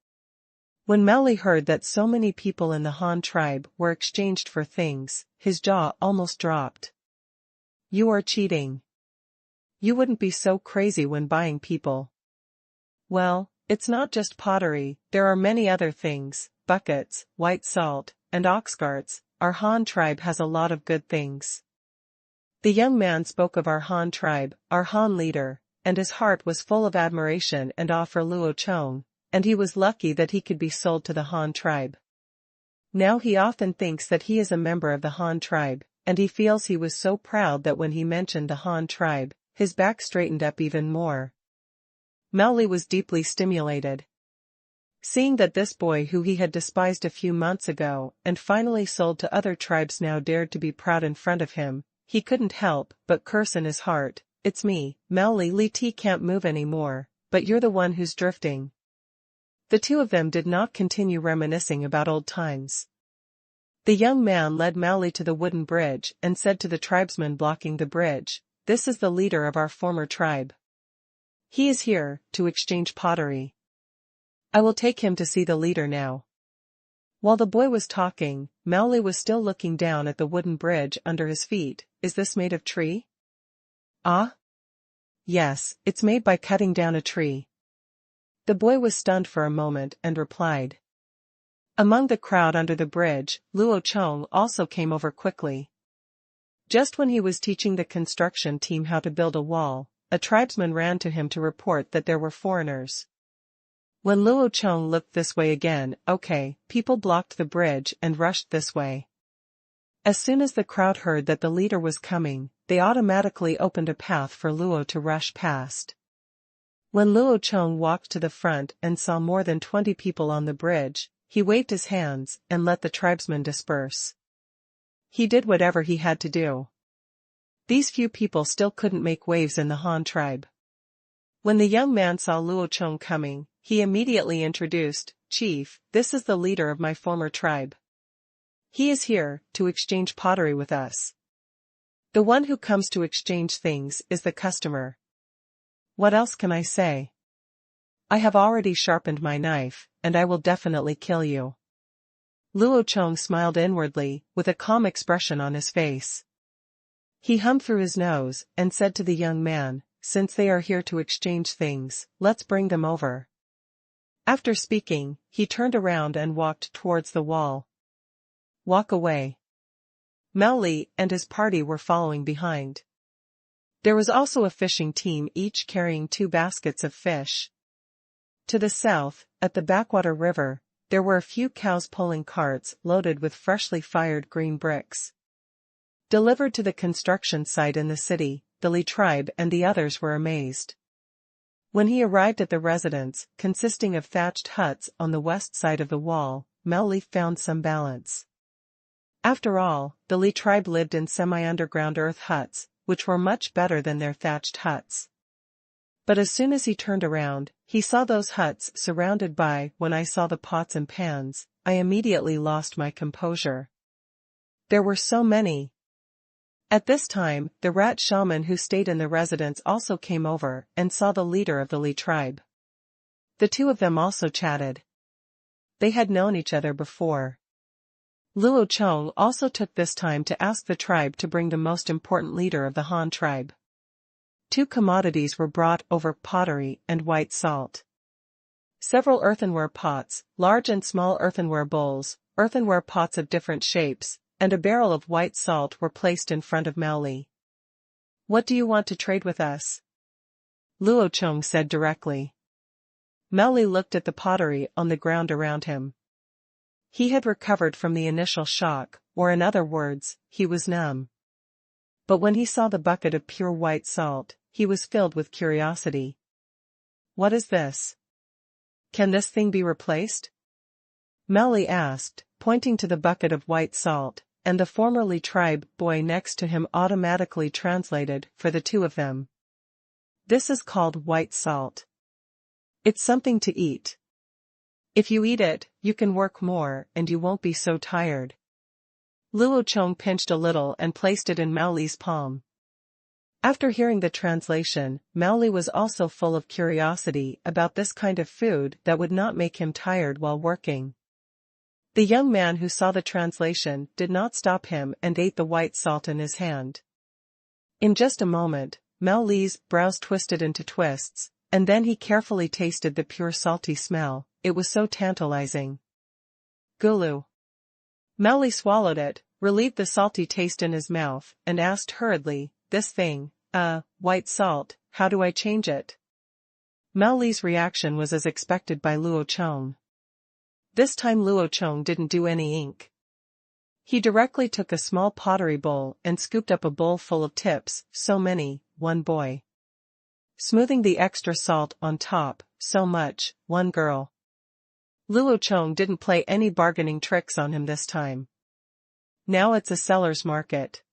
When Mowgli heard that so many people in the Han tribe were exchanged for things, his jaw almost dropped. You are cheating. You wouldn't be so crazy when buying people. Well, it's not just pottery, there are many other things, buckets, white salt, and ox carts. Our Han tribe has a lot of good things. The young man spoke of our Han tribe, our Han leader, and his heart was full of admiration and awe for Luo Chong, and he was lucky that he could be sold to the Han tribe. Now he often thinks that he is a member of the Han tribe, and he feels he was so proud that when he mentioned the Han tribe, his back straightened up even more. Mao Li was deeply stimulated. Seeing that this boy who he had despised a few months ago and finally sold to other tribes now dared to be proud in front of him, he couldn't help but curse in his heart, "It's me, Mao Li. Li Ti can't move anymore, but you're the one who's drifting." The two of them did not continue reminiscing about old times. The young man led Mao Li to the wooden bridge and said to the tribesman blocking the bridge, "This is the leader of our former tribe. He is here to exchange pottery. I will take him to see the leader now." While the boy was talking, Mao Li was still looking down at the wooden bridge under his feet. "Is this made of tree?" "Ah? Yes, it's made by cutting down a tree." The boy was stunned for a moment and replied. Among the crowd under the bridge, Luo Chong also came over quickly. Just when he was teaching the construction team how to build a wall, a tribesman ran to him to report that there were foreigners. When Luo Chong looked this way again, people blocked the bridge and rushed this way. As soon as the crowd heard that the leader was coming, they automatically opened a path for Luo to rush past. When Luo Chong walked to the front and saw more than 20 people on the bridge, he waved his hands and let the tribesmen disperse. He did whatever he had to do. These few people still couldn't make waves in the Han tribe. When the young man saw Luo Chong coming, he immediately introduced, "Chief, this is the leader of my former tribe. He is here to exchange pottery with us. The one who comes to exchange things is the customer. What else can I say? I have already sharpened my knife, and I will definitely kill you." Luo Chong smiled inwardly, with a calm expression on his face. He hummed through his nose and said to the young man, "Since they are here to exchange things, let's bring them over." After speaking, he turned around and walked towards the wall. "Walk away." Mao Li and his party were following behind. There was also a fishing team, each carrying 2 baskets of fish. To the south, at the backwater river, there were a few cows pulling carts loaded with freshly fired green bricks. Delivered to the construction site in the city, the Li tribe and the others were amazed. When he arrived at the residence, consisting of thatched huts on the west side of the wall, Mao Li found some balance. After all, the Li tribe lived in semi-underground earth huts, which were much better than their thatched huts. But as soon as he turned around, he saw those huts surrounded by. When I saw the pots and pans, I immediately lost my composure. There were so many. At this time, the rat shaman who stayed in the residence also came over and saw the leader of the Li tribe. The two of them also chatted. They had known each other before. Luo Chong also took this time to ask the tribe to bring the most important leader of the Han tribe. 2 commodities were brought over: pottery and white salt. Several earthenware pots, large and small earthenware bowls, earthenware pots of different shapes, and a barrel of white salt were placed in front of Mao Li. "What do you want to trade with us?" Luo Chong said directly. Mao Li looked at the pottery on the ground around him. He had recovered from the initial shock, or in other words, he was numb. But when he saw the bucket of pure white salt, he was filled with curiosity. "What is this? Can this thing be replaced?" Mao Li asked, pointing to the bucket of white salt, and the former Li tribe boy next to him automatically translated for the two of them. "This is called white salt. It's something to eat. If you eat it, you can work more and you won't be so tired." Luo Chong pinched a little and placed it in Mao Li's palm. After hearing the translation, Mao Li was also full of curiosity about this kind of food that would not make him tired while working. The young man who saw the translation did not stop him and ate the white salt in his hand. In just a moment, Mao Li's brows twisted into twists, and then he carefully tasted the pure salty smell. It was so tantalizing. "Gulu." Mao Li swallowed it, relieved the salty taste in his mouth, and asked hurriedly, "This thing, white salt, how do I change it?" Mao Li's reaction was as expected by Luo Chong. This time Luo Chong didn't do any ink. He directly took a small pottery bowl and scooped up a bowl full of tips, so many, one boy. Smoothing the extra salt on top, so much, one girl. Luo Chong didn't play any bargaining tricks on him this time. Now it's a seller's market.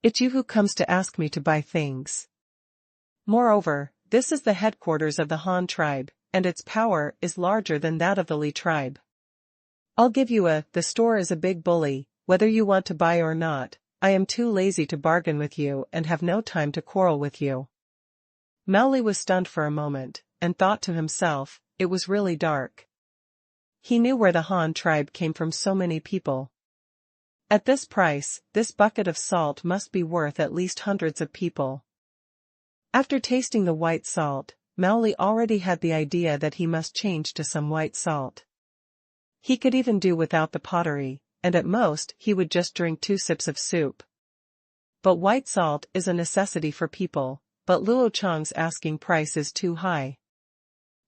It's you who comes to ask me to buy things. Moreover, this is the headquarters of the Han tribe, and its power is larger than that of the Li tribe. I'll give you the store is a big bully, whether you want to buy or not. I am too lazy to bargain with you and have no time to quarrel with you. Mao Li was stunned for a moment, and thought to himself, it was really dark. He knew where the Han tribe came from so many people. At this price, this bucket of salt must be worth at least hundreds of people. After tasting the white salt, Mao Li already had the idea that he must change to some white salt. He could even do without the pottery, and at most he would just drink 2 sips of soup. But white salt is a necessity for people, but Luo Chong's asking price is too high.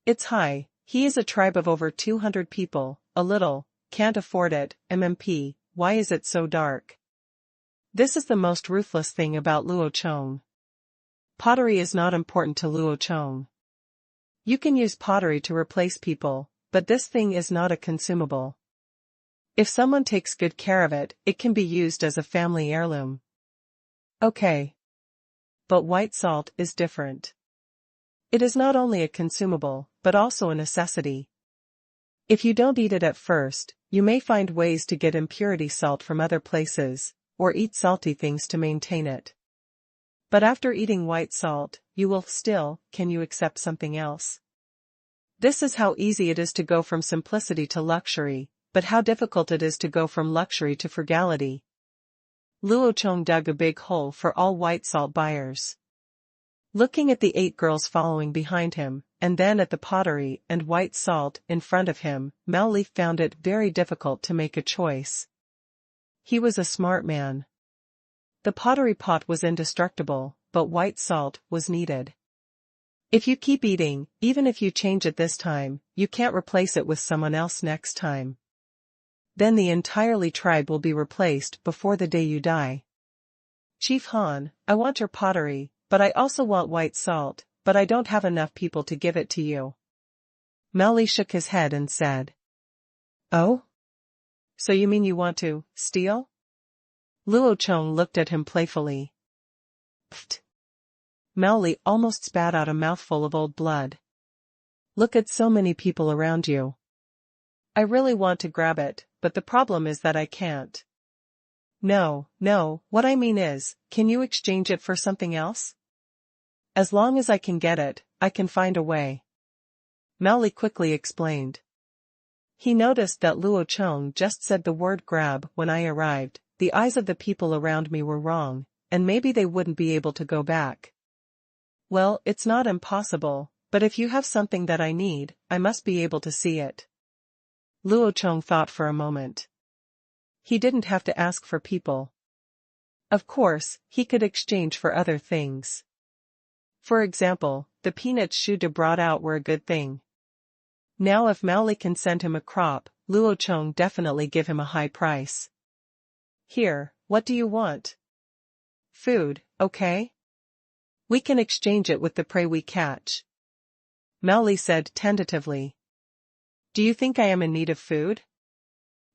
It's high, he is a tribe of over 200 people, a little, can't afford it, MMP, why is it so dark? This is the most ruthless thing about Luo Chong. Pottery is not important to Luo Chong. You can use pottery to replace people, but this thing is not a consumable. If someone takes good care of it, it can be used as a family heirloom. Okay. But white salt is different. It is not only a consumable, but also a necessity. If you don't eat it at first, you may find ways to get impurity salt from other places, or eat salty things to maintain it. But after eating white salt, you will still, can you accept something else? This is how easy it is to go from simplicity to luxury, but how difficult it is to go from luxury to frugality. Luo Chong dug a big hole for all white salt buyers. Looking at the 8 girls following behind him, and then at the pottery and white salt in front of him, Mao Li found it very difficult to make a choice. He was a smart man. The pottery pot was indestructible, but white salt was needed. If you keep eating, even if you change it this time, you can't replace it with someone else next time. Then the entire Li tribe will be replaced before the day you die. Chief Han, I want your pottery, but I also want white salt, but I don't have enough people to give it to you. Mao Li shook his head and said. Oh? So you mean you want to steal? Luo Chong looked at him playfully. Pfft. Mao Li almost spat out a mouthful of old blood. Look at so many people around you. I really want to grab it, but the problem is that I can't. No, what I mean is, can you exchange it for something else? As long as I can get it, I can find a way. Mao Li quickly explained. He noticed that Luo Chong just said the word grab when I arrived. The eyes of the people around me were wrong, and maybe they wouldn't be able to go back. Well, it's not impossible, but if you have something that I need, I must be able to see it. Luo Chong thought for a moment. He didn't have to ask for people. Of course, he could exchange for other things. For example, the peanuts Shuda brought out were a good thing. Now if Mao Li can send him a crop, Luo Chong definitely give him a high price. Here, what do you want? Food, okay? We can exchange it with the prey we catch. Mao Li said tentatively. Do you think I am in need of food?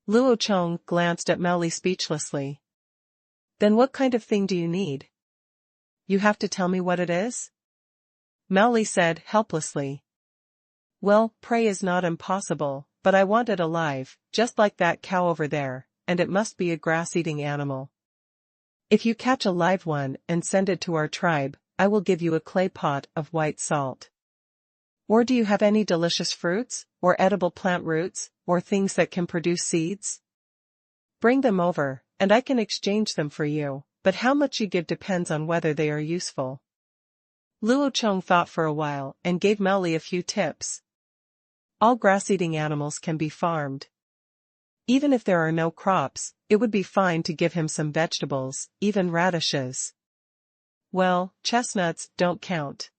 Luo Chong glanced at Mao Li speechlessly. Then what kind of thing do you need? You have to tell me what it is? Mao Li said helplessly. Well, prey is not impossible, but I want it alive, just like that cow over there, and it must be a grass-eating animal. If you catch a live one and send it to our tribe, I will give you a clay pot of white salt. Or do you have any delicious fruits, or edible plant roots, or things that can produce seeds? Bring them over, and I can exchange them for you, but how much you give depends on whether they are useful. Luo Chong thought for a while and gave Mao Li a few tips. All grass-eating animals can be farmed. Even if there are no crops, it would be fine to give him some vegetables, even radishes. Well, chestnuts don't count.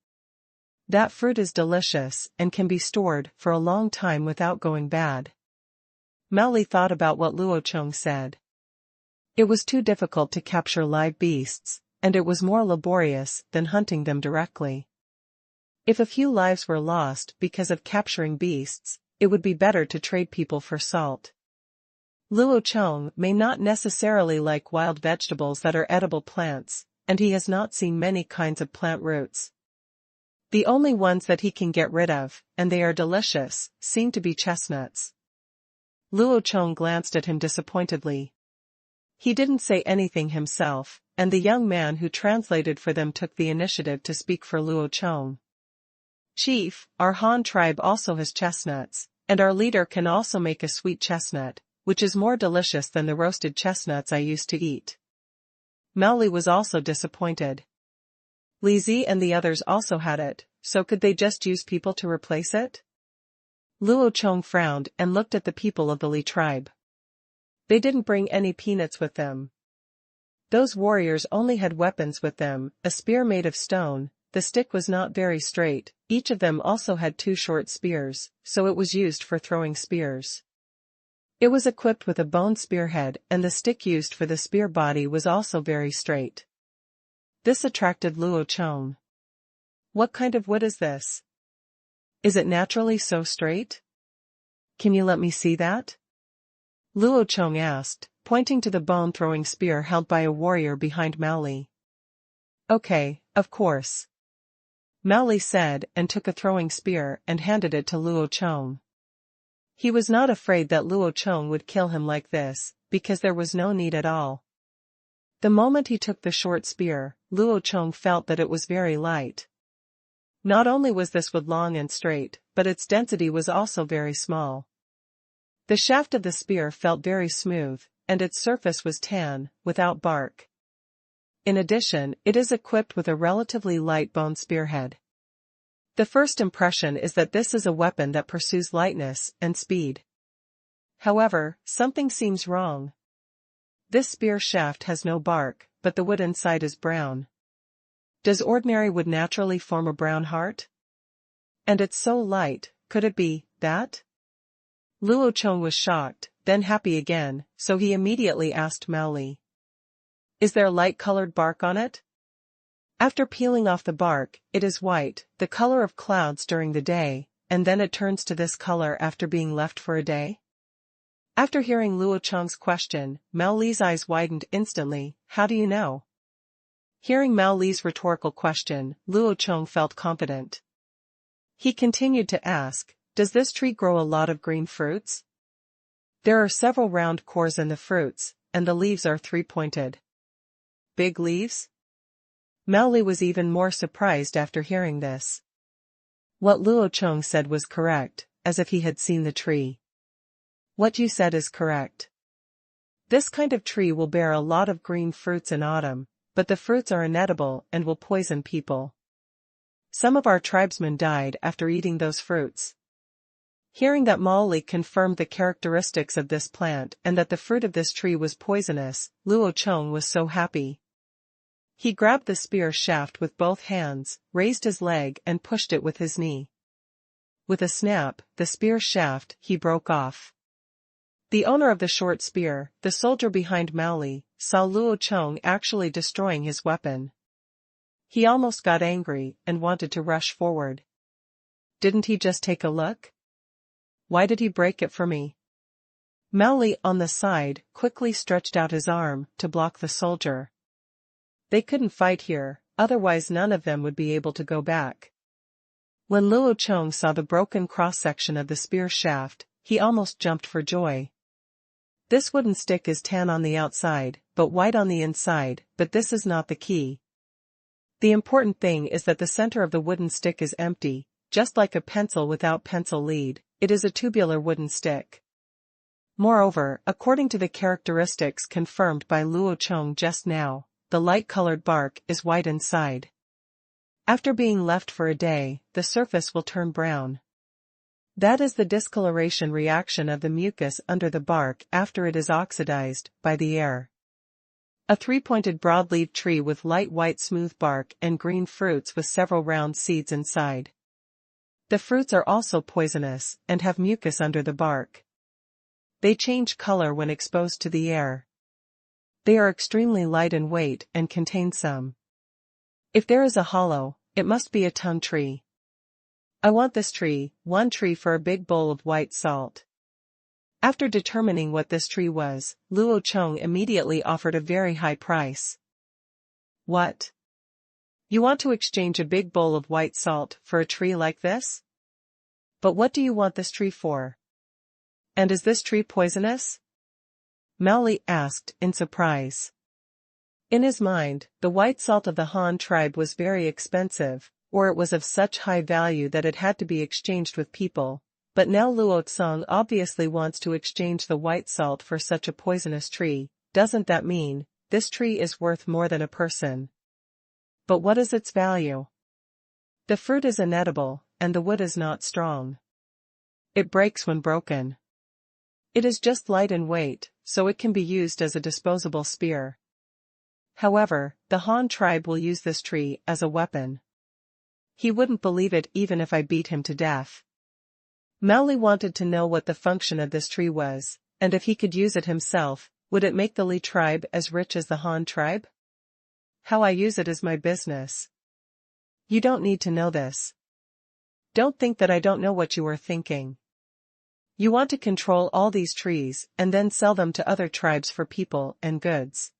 That fruit is delicious and can be stored for a long time without going bad. Mao Li thought about what Luo Chong said. It was too difficult to capture live beasts, and it was more laborious than hunting them directly. If a few lives were lost because of capturing beasts, it would be better to trade people for salt. Luo Chong may not necessarily like wild vegetables that are edible plants, and he has not seen many kinds of plant roots. The only ones that he can get rid of, and they are delicious, seem to be chestnuts. Luo Chong glanced at him disappointedly. He didn't say anything himself, and the young man who translated for them took the initiative to speak for Luo Chong. Chief, our Han tribe also has chestnuts, and our leader can also make a sweet chestnut, which is more delicious than the roasted chestnuts I used to eat. Mao Li was also disappointed. Li Zi and the others also had it, so could they just use people to replace it? Luo Chong frowned and looked at the people of the Li tribe. They didn't bring any peanuts with them. Those warriors only had weapons with them, a spear made of stone. The stick was not very straight, each of them also had 2 short spears, so it was used for throwing spears. It was equipped with a bone spearhead, and the stick used for the spear body was also very straight. This attracted Luo Chong. What kind of wood is this? Is it naturally so straight? Can you let me see that? Luo Chong asked, pointing to the bone-throwing spear held by a warrior behind Mao Li. Okay, of course. Mao Li said and took a throwing spear and handed it to Luo Chong. He was not afraid that Luo Chong would kill him like this, because there was no need at all. The moment he took the short spear, Luo Chong felt that it was very light. Not only was this wood long and straight, but its density was also very small. The shaft of the spear felt very smooth, and its surface was tan, without bark. In addition, it is equipped with a relatively light bone spearhead. The first impression is that this is a weapon that pursues lightness and speed. However, something seems wrong. This spear shaft has no bark, but the wood inside is brown. Does ordinary wood naturally form a brown heart? And it's so light, could it be that? Luo Chong was shocked, then happy again, so he immediately asked Mao Li. Is there light-colored bark on it? After peeling off the bark, it is white, the color of clouds during the day, and then it turns to this color after being left for a day? After hearing Luo Chong's question, Mao Li's eyes widened instantly. How do you know? Hearing Mao Li's rhetorical question, Luo Chong felt confident. He continued to ask, does this tree grow a lot of green fruits? There are several round cores in the fruits, and the leaves are 3-pointed. Big leaves? Mao Li was even more surprised after hearing this. What Luo Chong said was correct, as if he had seen the tree. What you said is correct. This kind of tree will bear a lot of green fruits in autumn, but the fruits are inedible and will poison people. Some of our tribesmen died after eating those fruits. Hearing that Mao Li confirmed the characteristics of this plant and that the fruit of this tree was poisonous, Luo Chong was so happy. He grabbed the spear shaft with both hands, raised his leg and pushed it with his knee. With a snap, the spear shaft he broke off. The owner of the short spear, the soldier behind Mao Li, saw Luo Chong actually destroying his weapon. He almost got angry and wanted to rush forward. Didn't he just take a look? Why did he break it for me? Mao Li, on the side, quickly stretched out his arm to block the soldier. They couldn't fight here, otherwise none of them would be able to go back. When Luo Chong saw the broken cross-section of the spear shaft, he almost jumped for joy. This wooden stick is tan on the outside, but white on the inside, but this is not the key. The important thing is that the center of the wooden stick is empty, just like a pencil without pencil lead. It is a tubular wooden stick. Moreover, according to the characteristics confirmed by Luo Chong just now, the light-colored bark is white inside. After being left for a day, the surface will turn brown. That is the discoloration reaction of the mucus under the bark after it is oxidized by the air. A 3-pointed broad-leaved tree with light white smooth bark and green fruits with several round seeds inside. The fruits are also poisonous and have mucus under the bark. They change color when exposed to the air. They are extremely light in weight and contain some. If there is a hollow, it must be a tongue tree. I want this tree, one tree for a big bowl of white salt. After determining what this tree was, Luo Chong immediately offered a very high price. What? You want to exchange a big bowl of white salt for a tree like this? But what do you want this tree for? And is this tree poisonous? Mao Li asked in surprise. In his mind, the white salt of the Han tribe was very expensive, or it was of such high value that it had to be exchanged with people, but now Luo Chong obviously wants to exchange the white salt for such a poisonous tree. Doesn't that mean this tree is worth more than a person? But what is its value? The fruit is inedible, and the wood is not strong. It breaks when broken. It is just light in weight, so it can be used as a disposable spear. However, the Han tribe will use this tree as a weapon. He wouldn't believe it even if I beat him to death. Mao Li wanted to know what the function of this tree was, and if he could use it himself, would it make the Li tribe as rich as the Han tribe? How I use it is my business. You don't need to know this. Don't think that I don't know what you are thinking. You want to control all these trees and then sell them to other tribes for people and goods.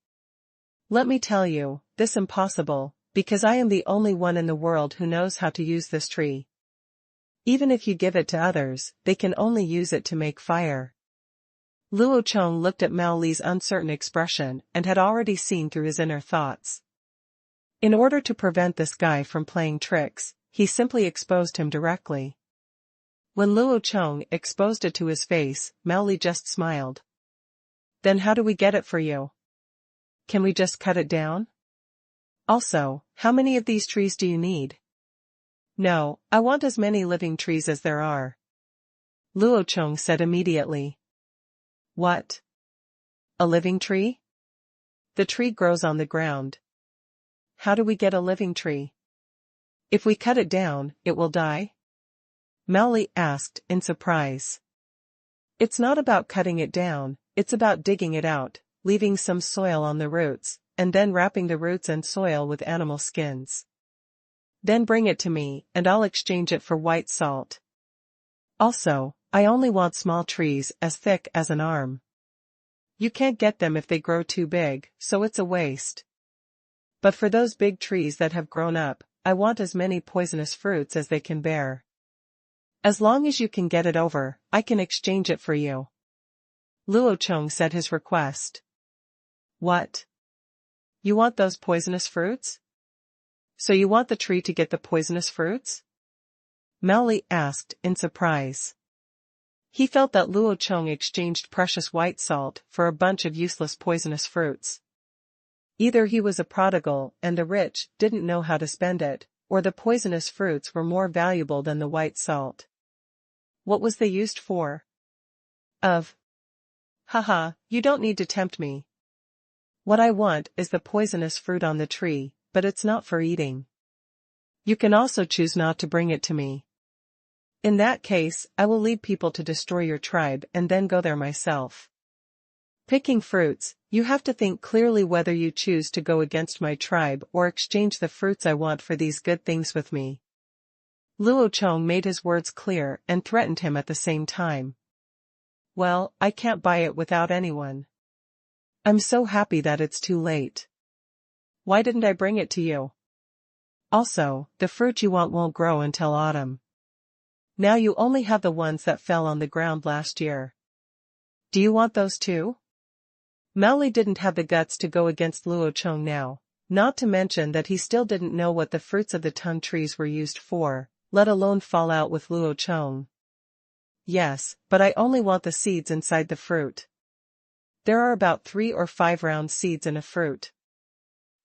Let me tell you, this is impossible, because I am the only one in the world who knows how to use this tree. Even if you give it to others, they can only use it to make fire. Luo Chong looked at Mao Li's uncertain expression and had already seen through his inner thoughts. In order to prevent this guy from playing tricks, he simply exposed him directly. When Luo Chong exposed it to his face, Mao Li just smiled. Then how do we get it for you? Can we just cut it down? Also, how many of these trees do you need? No, I want as many living trees as there are. Luo Chong said immediately. What? A living tree? The tree grows on the ground. How do we get a living tree? If we cut it down, it will die? Mao Li asked in surprise. It's not about cutting it down, it's about digging it out, leaving some soil on the roots, and then wrapping the roots and soil with animal skins. Then bring it to me, and I'll exchange it for white salt. Also, I only want small trees as thick as an arm. You can't get them if they grow too big, so it's a waste. But for those big trees that have grown up, I want as many poisonous fruits as they can bear. As long as you can get it over, I can exchange it for you. Luo Chong said his request. What? You want those poisonous fruits? So you want the tree to get the poisonous fruits? Mao Li asked in surprise. He felt that Luo Chong exchanged precious white salt for a bunch of useless poisonous fruits. Either he was a prodigal and the rich didn't know how to spend it, or the poisonous fruits were more valuable than the white salt. What was they used for? Haha, you don't need to tempt me. What I want is the poisonous fruit on the tree, but it's not for eating. You can also choose not to bring it to me. In that case, I will lead people to destroy your tribe and then go there myself. Picking fruits, you have to think clearly whether you choose to go against my tribe or exchange the fruits I want for these good things with me. Luo Chong made his words clear and threatened him at the same time. Well, I can't buy it without anyone. I'm so happy that it's too late. Why didn't I bring it to you? Also, the fruit you want won't grow until autumn. Now you only have the ones that fell on the ground last year. Do you want those too? Mao Li didn't have the guts to go against Luo Chong now, not to mention that he still didn't know what the fruits of the tongue trees were used for, let alone fall out with Luo Chong. Yes, but I only want the seeds inside the fruit. There are about 3 or 5 round seeds in a fruit.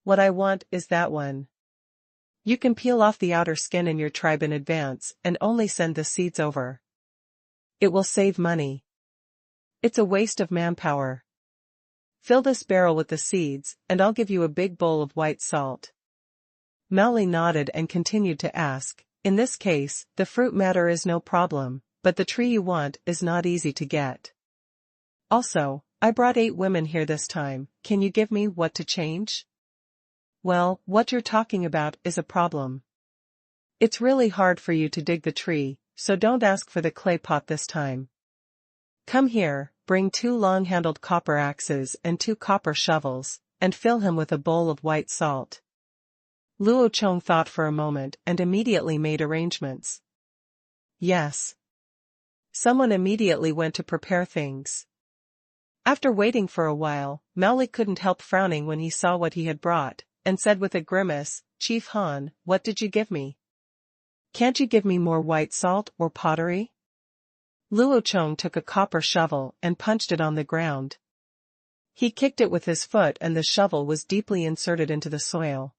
What I want is that one. You can peel off the outer skin in your tribe in advance and only send the seeds over. It will save money. It's a waste of manpower. Fill this barrel with the seeds, and I'll give you a big bowl of white salt. Mao Li nodded and continued to ask, in this case, the fruit matter is no problem, but the tree you want is not easy to get. Also, I brought 8 women here this time, can you give me what to change? Well, what you're talking about is a problem. It's really hard for you to dig the tree, so don't ask for the clay pot this time. Come here, bring 2 long-handled copper axes and 2 copper shovels, and fill him with a bowl of white salt. Luo Chong thought for a moment and immediately made arrangements. Yes. Someone immediately went to prepare things. After waiting for a while, Maoli couldn't help frowning when he saw what he had brought, and said with a grimace, "Chief Han, what did you give me? Can't you give me more white salt or pottery?" Luo Chong took a copper shovel and punched it on the ground. He kicked it with his foot and the shovel was deeply inserted into the soil.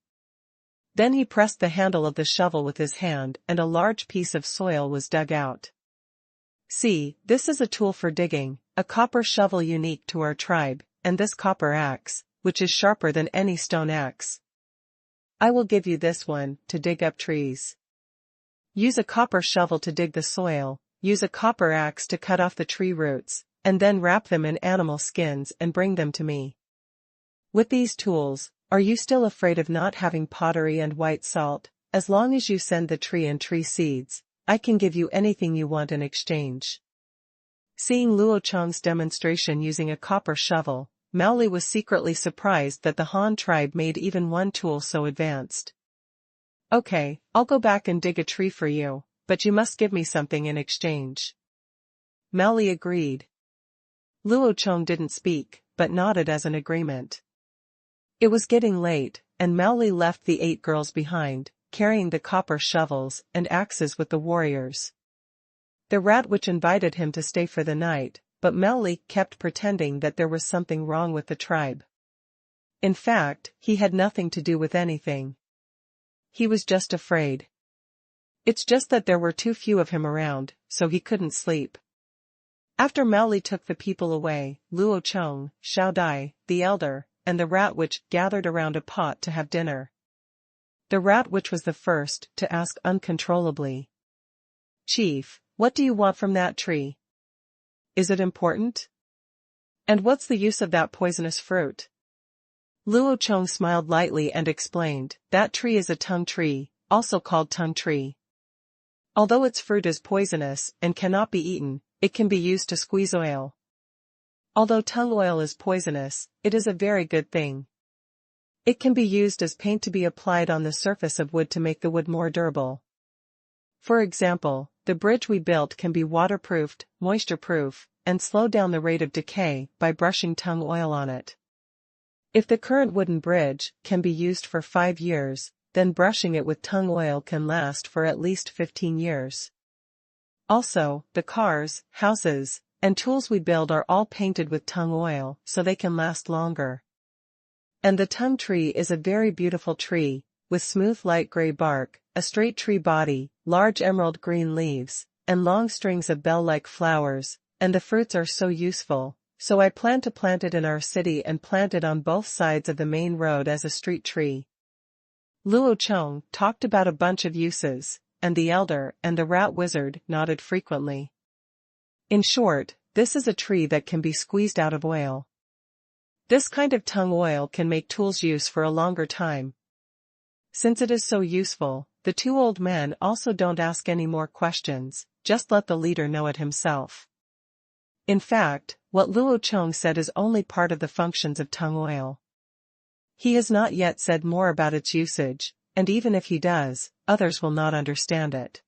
Then he pressed the handle of the shovel with his hand and a large piece of soil was dug out. See, this is a tool for digging, a copper shovel unique to our tribe, and this copper axe, which is sharper than any stone axe. I will give you this one, to dig up trees. Use a copper shovel to dig the soil, use a copper axe to cut off the tree roots, and then wrap them in animal skins and bring them to me. With these tools, are you still afraid of not having pottery and white salt? As long as you send the tree and tree seeds, I can give you anything you want in exchange. Seeing Luo Chong's demonstration using a copper shovel, Maoli was secretly surprised that the Han tribe made even one tool so advanced. Okay, I'll go back and dig a tree for you, but you must give me something in exchange. Maoli agreed. Luo Chong didn't speak, but nodded as an agreement. It was getting late, and Maoli left the 8 girls behind, carrying the copper shovels and axes with the warriors. The rat witch invited him to stay for the night, but Maoli kept pretending that there was something wrong with the tribe. In fact, he had nothing to do with anything. He was just afraid. It's just that there were too few of him around, so he couldn't sleep. After Maoli took the people away, Luo Chong, Xiao Dai, the elder, and the rat witch gathered around a pot to have dinner. The rat witch was the first to ask uncontrollably. "Chief, what do you want from that tree? Is it important? And what's the use of that poisonous fruit?" Luo Chong smiled lightly and explained, "That tree is a tongue tree, also called tongue tree. Although its fruit is poisonous and cannot be eaten, it can be used to squeeze oil. Although tongue oil is poisonous, it is a very good thing. It can be used as paint to be applied on the surface of wood to make the wood more durable. For example, the bridge we built can be waterproofed, moisture-proof, and slow down the rate of decay by brushing tongue oil on it. If the current wooden bridge can be used for 5 years, then brushing it with tongue oil can last for at least 15 years. Also, the cars, houses, and tools we build are all painted with tongue oil so they can last longer. And the tongue tree is a very beautiful tree, with smooth light gray bark, a straight tree body, large emerald green leaves, and long strings of bell-like flowers, and the fruits are so useful, so I plan to plant it in our city and plant it on both sides of the main road as a street tree." Luo Chong talked about a bunch of uses, and the elder and the rat wizard nodded frequently. In short, this is a tree that can be squeezed out of oil. This kind of tongue oil can make tools use for a longer time. Since it is so useful, the 2 old men also don't ask any more questions, just let the leader know it himself. In fact, what Luo Chong said is only part of the functions of tongue oil. He has not yet said more about its usage, and even if he does, others will not understand it.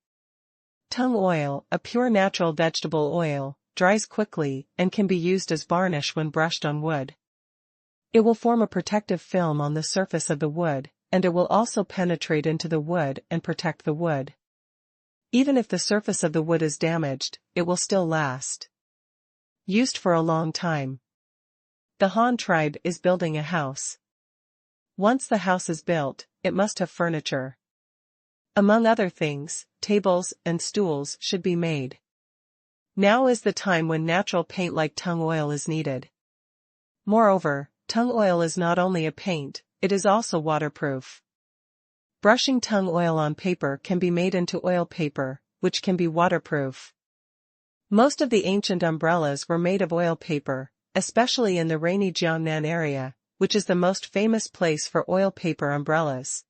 Tongue oil, a pure natural vegetable oil, dries quickly and can be used as varnish when brushed on wood. It will form a protective film on the surface of the wood, and it will also penetrate into the wood and protect the wood. Even if the surface of the wood is damaged, it will still last. Used for a long time. The Han tribe is building a house. Once the house is built, it must have furniture. Among other things, tables and stools should be made. Now is the time when natural paint like tongue oil is needed. Moreover, tongue oil is not only a paint, it is also waterproof. Brushing tongue oil on paper can be made into oil paper, which can be waterproof. Most of the ancient umbrellas were made of oil paper, especially in the rainy Jiangnan area, which is the most famous place for oil paper umbrellas.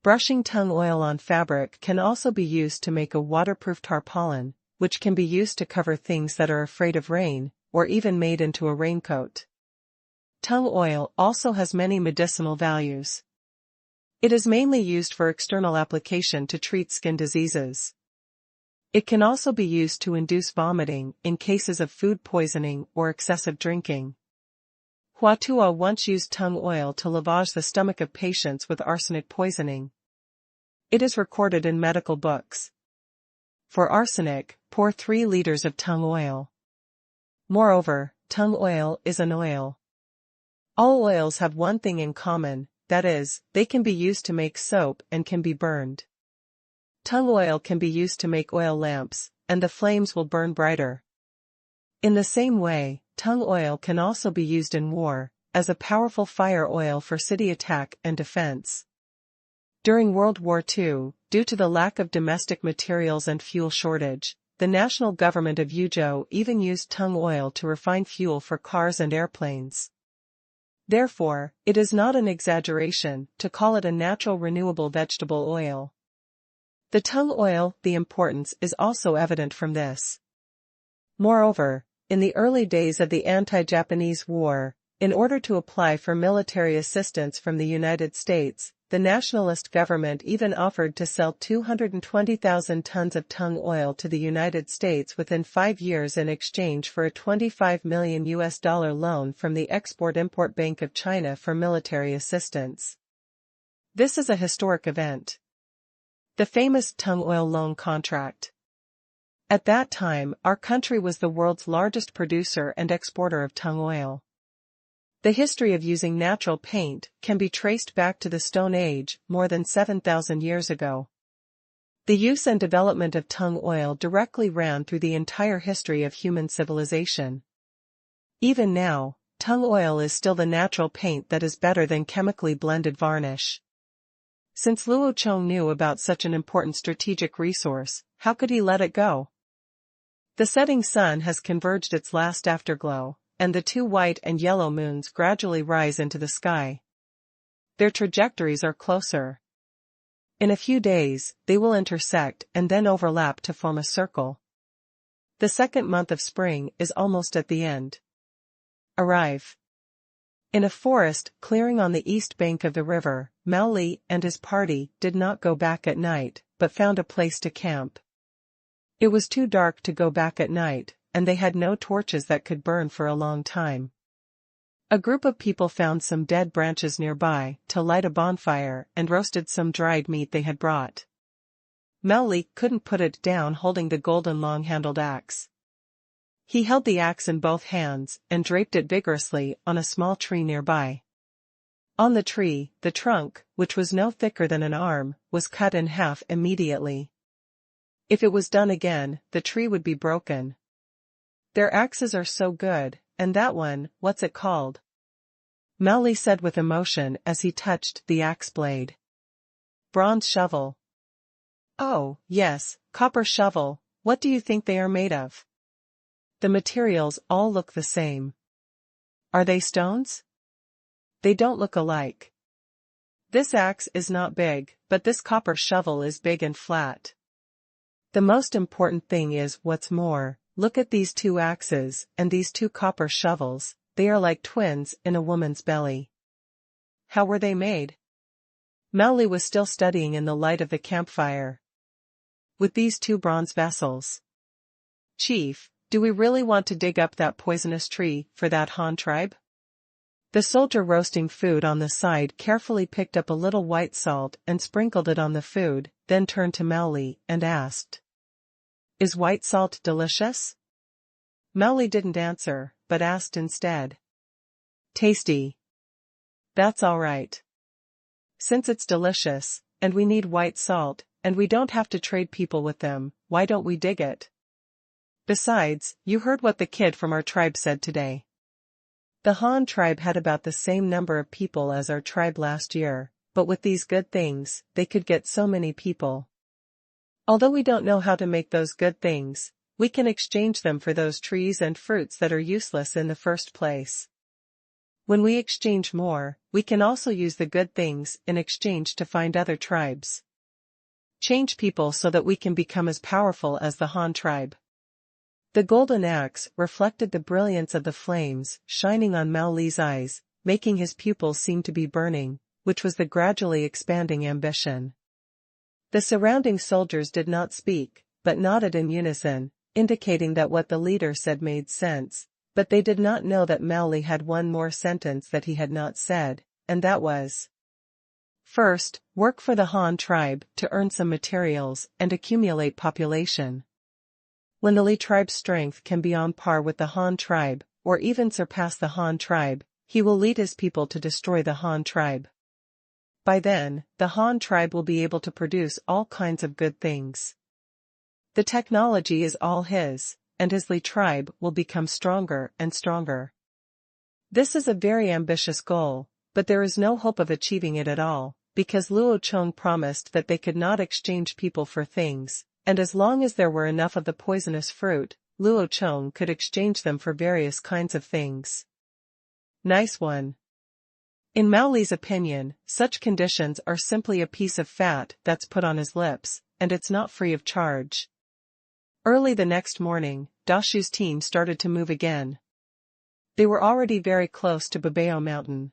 Brushing tung oil on fabric can also be used to make a waterproof tarpaulin, which can be used to cover things that are afraid of rain, or even made into a raincoat. Tung oil also has many medicinal values. It is mainly used for external application to treat skin diseases. It can also be used to induce vomiting in cases of food poisoning or excessive drinking. Huatua once used tung oil to lavage the stomach of patients with arsenic poisoning. It is recorded in medical books. For arsenic, pour 3 liters of tung oil. Moreover, tung oil is an oil. All oils have one thing in common, that is, they can be used to make soap and can be burned. Tung oil can be used to make oil lamps, and the flames will burn brighter. In the same way, tung oil can also be used in war, as a powerful fire oil for city attack and defense. During World War II, due to the lack of domestic materials and fuel shortage, the national government of Yuzhou even used tung oil to refine fuel for cars and airplanes. Therefore, it is not an exaggeration to call it a natural renewable vegetable oil. The tung oil, the importance is also evident from this. Moreover, in the early days of the anti-Japanese war, in order to apply for military assistance from the United States, the nationalist government even offered to sell 220,000 tons of tung oil to the United States within 5 years in exchange for a $25 million loan from the Export-Import Bank of China for military assistance. This is a historic event. The famous tung oil loan contract. At that time, our country was the world's largest producer and exporter of tung oil. The history of using natural paint can be traced back to the Stone Age, more than 7,000 years ago. The use and development of tung oil directly ran through the entire history of human civilization. Even now, tung oil is still the natural paint that is better than chemically blended varnish. Since Luo Chong knew about such an important strategic resource, how could he let it go? The setting sun has converged its last afterglow, and the 2 white and yellow moons gradually rise into the sky. Their trajectories are closer. In a few days, they will intersect and then overlap to form a circle. The second month of spring is almost at the end. Arrive. In a forest clearing on the east bank of the river, Mao Li and his party did not go back at night, but found a place to camp. It was too dark to go back at night, and they had no torches that could burn for a long time. A group of people found some dead branches nearby to light a bonfire and roasted some dried meat they had brought. Mao Li couldn't put it down holding the golden long-handled axe. He held the axe in both hands and draped it vigorously on a small tree nearby. On the tree, the trunk, which was no thicker than an arm, was cut in half immediately. If it was done again, the tree would be broken. Their axes are so good, and that one, what's it called? Mao Li said with emotion as he touched the axe blade. Bronze shovel. Oh, yes, copper shovel, what do you think they are made of? The materials all look the same. Are they stones? They don't look alike. This axe is not big, but this copper shovel is big and flat. The most important thing is what's more, look at these 2 axes and these 2 copper shovels, they are like twins in a woman's belly. How were they made? Mao Li was still studying in the light of the campfire. With these 2 bronze vessels. Chief, do we really want to dig up that poisonous tree for that Han tribe? The soldier roasting food on the side carefully picked up a little white salt and sprinkled it on the food, then turned to Mao Li and asked. Is white salt delicious? Mao Li didn't answer, but asked instead. Tasty. That's all right. Since it's delicious, and we need white salt, and we don't have to trade people with them, why don't we dig it? Besides, you heard what the kid from our tribe said today. The Han tribe had about the same number of people as our tribe last year, but with these good things, they could get so many people. Although we don't know how to make those good things, we can exchange them for those trees and fruits that are useless in the first place. When we exchange more, we can also use the good things in exchange to find other tribes. Change people so that we can become as powerful as the Han tribe. The golden axe reflected the brilliance of the flames shining on Mao Li's eyes, making his pupils seem to be burning, which was the gradually expanding ambition. The surrounding soldiers did not speak, but nodded in unison, indicating that what the leader said made sense, but they did not know that Mao Li had one more sentence that he had not said, and that was: first, work for the Han tribe to earn some materials and accumulate population. When the Li tribe's strength can be on par with the Han tribe, or even surpass the Han tribe, he will lead his people to destroy the Han tribe. By then, the Han tribe will be able to produce all kinds of good things. The technology is all his, and his Li tribe will become stronger and stronger. This is a very ambitious goal, but there is no hope of achieving it at all, because Luo Chong promised that they could not exchange people for things, and as long as there were enough of the poisonous fruit, Luo Chong could exchange them for various kinds of things. Nice one. In Mao Li's opinion, such conditions are simply a piece of fat that's put on his lips, and it's not free of charge. Early the next morning, Dashu's team started to move again. They were already very close to Babao Mountain.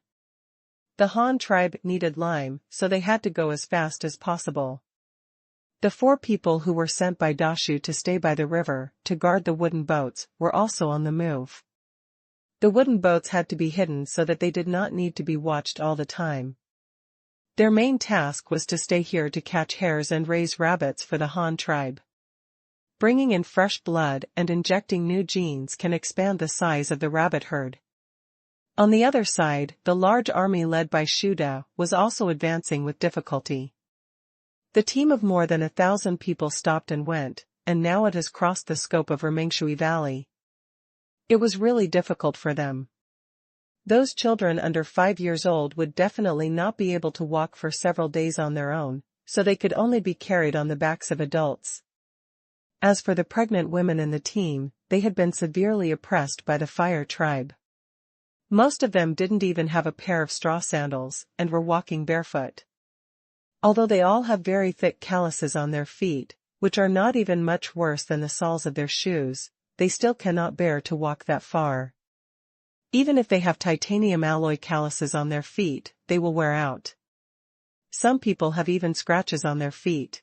The Han tribe needed lime, so they had to go as fast as possible. The 4 people who were sent by Dashu to stay by the river to guard the wooden boats were also on the move. The wooden boats had to be hidden so that they did not need to be watched all the time. Their main task was to stay here to catch hares and raise rabbits for the Han tribe. Bringing in fresh blood and injecting new genes can expand the size of the rabbit herd. On the other side, the large army led by Shuda was also advancing with difficulty. The team of more than 1,000 people stopped and went, and now it has crossed the scope of Ermengshui Valley. It was really difficult for them. Those children under 5 years old would definitely not be able to walk for several days on their own, so they could only be carried on the backs of adults. As for the pregnant women in the team, they had been severely oppressed by the Fire tribe. Most of them didn't even have a pair of straw sandals, and were walking barefoot. Although they all have very thick calluses on their feet, which are not even much worse than the soles of their shoes, they still cannot bear to walk that far. Even if they have titanium alloy calluses on their feet, they will wear out. Some people have even scratches on their feet.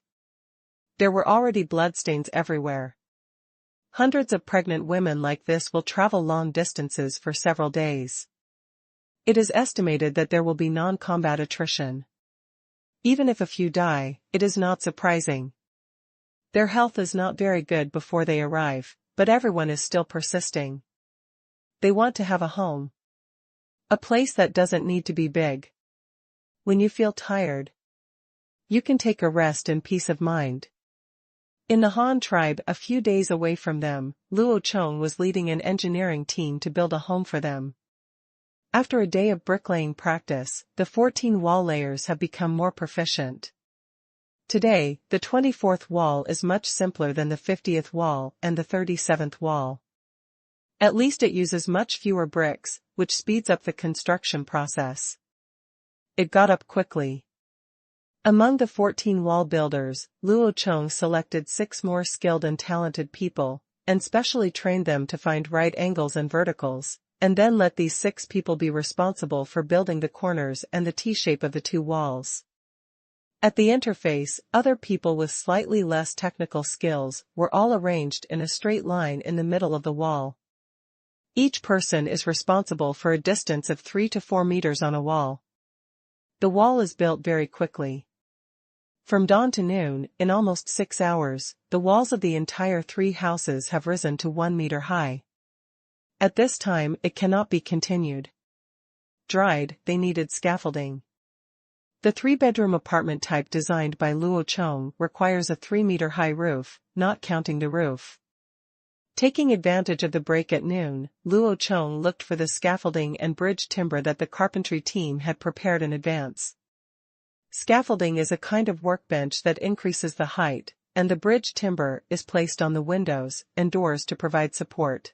There were already bloodstains everywhere. Hundreds of pregnant women like this will travel long distances for several days. It is estimated that there will be non-combat attrition. Even if a few die, it is not surprising. Their health is not very good before they arrive, but everyone is still persisting. They want to have a home. A place that doesn't need to be big. When you feel tired, you can take a rest in peace of mind. In the Han tribe a few days away from them, Luo Chong was leading an engineering team to build a home for them. After a day of bricklaying practice, the 14 wall layers have become more proficient. Today, the 24th wall is much simpler than the 50th wall and the 37th wall. At least it uses much fewer bricks, which speeds up the construction process. It got up quickly. Among the 14 wall builders, Luo Chong selected 6 more skilled and talented people, and specially trained them to find right angles and verticals, and then let these 6 people be responsible for building the corners and the T-shape of the 2 walls. At the interface, other people with slightly less technical skills were all arranged in a straight line in the middle of the wall. Each person is responsible for a distance of 3 to 4 meters on a wall. The wall is built very quickly. From dawn to noon, in almost 6 hours, the walls of the entire 3 houses have risen to 1 meter high. At this time it cannot be continued. Dried, they needed scaffolding. The 3-bedroom apartment type designed by Luo Chong requires a 3-meter-high roof, not counting the roof. Taking advantage of the break at noon, Luo Chong looked for the scaffolding and bridge timber that the carpentry team had prepared in advance. Scaffolding is a kind of workbench that increases the height, and the bridge timber is placed on the windows and doors to provide support.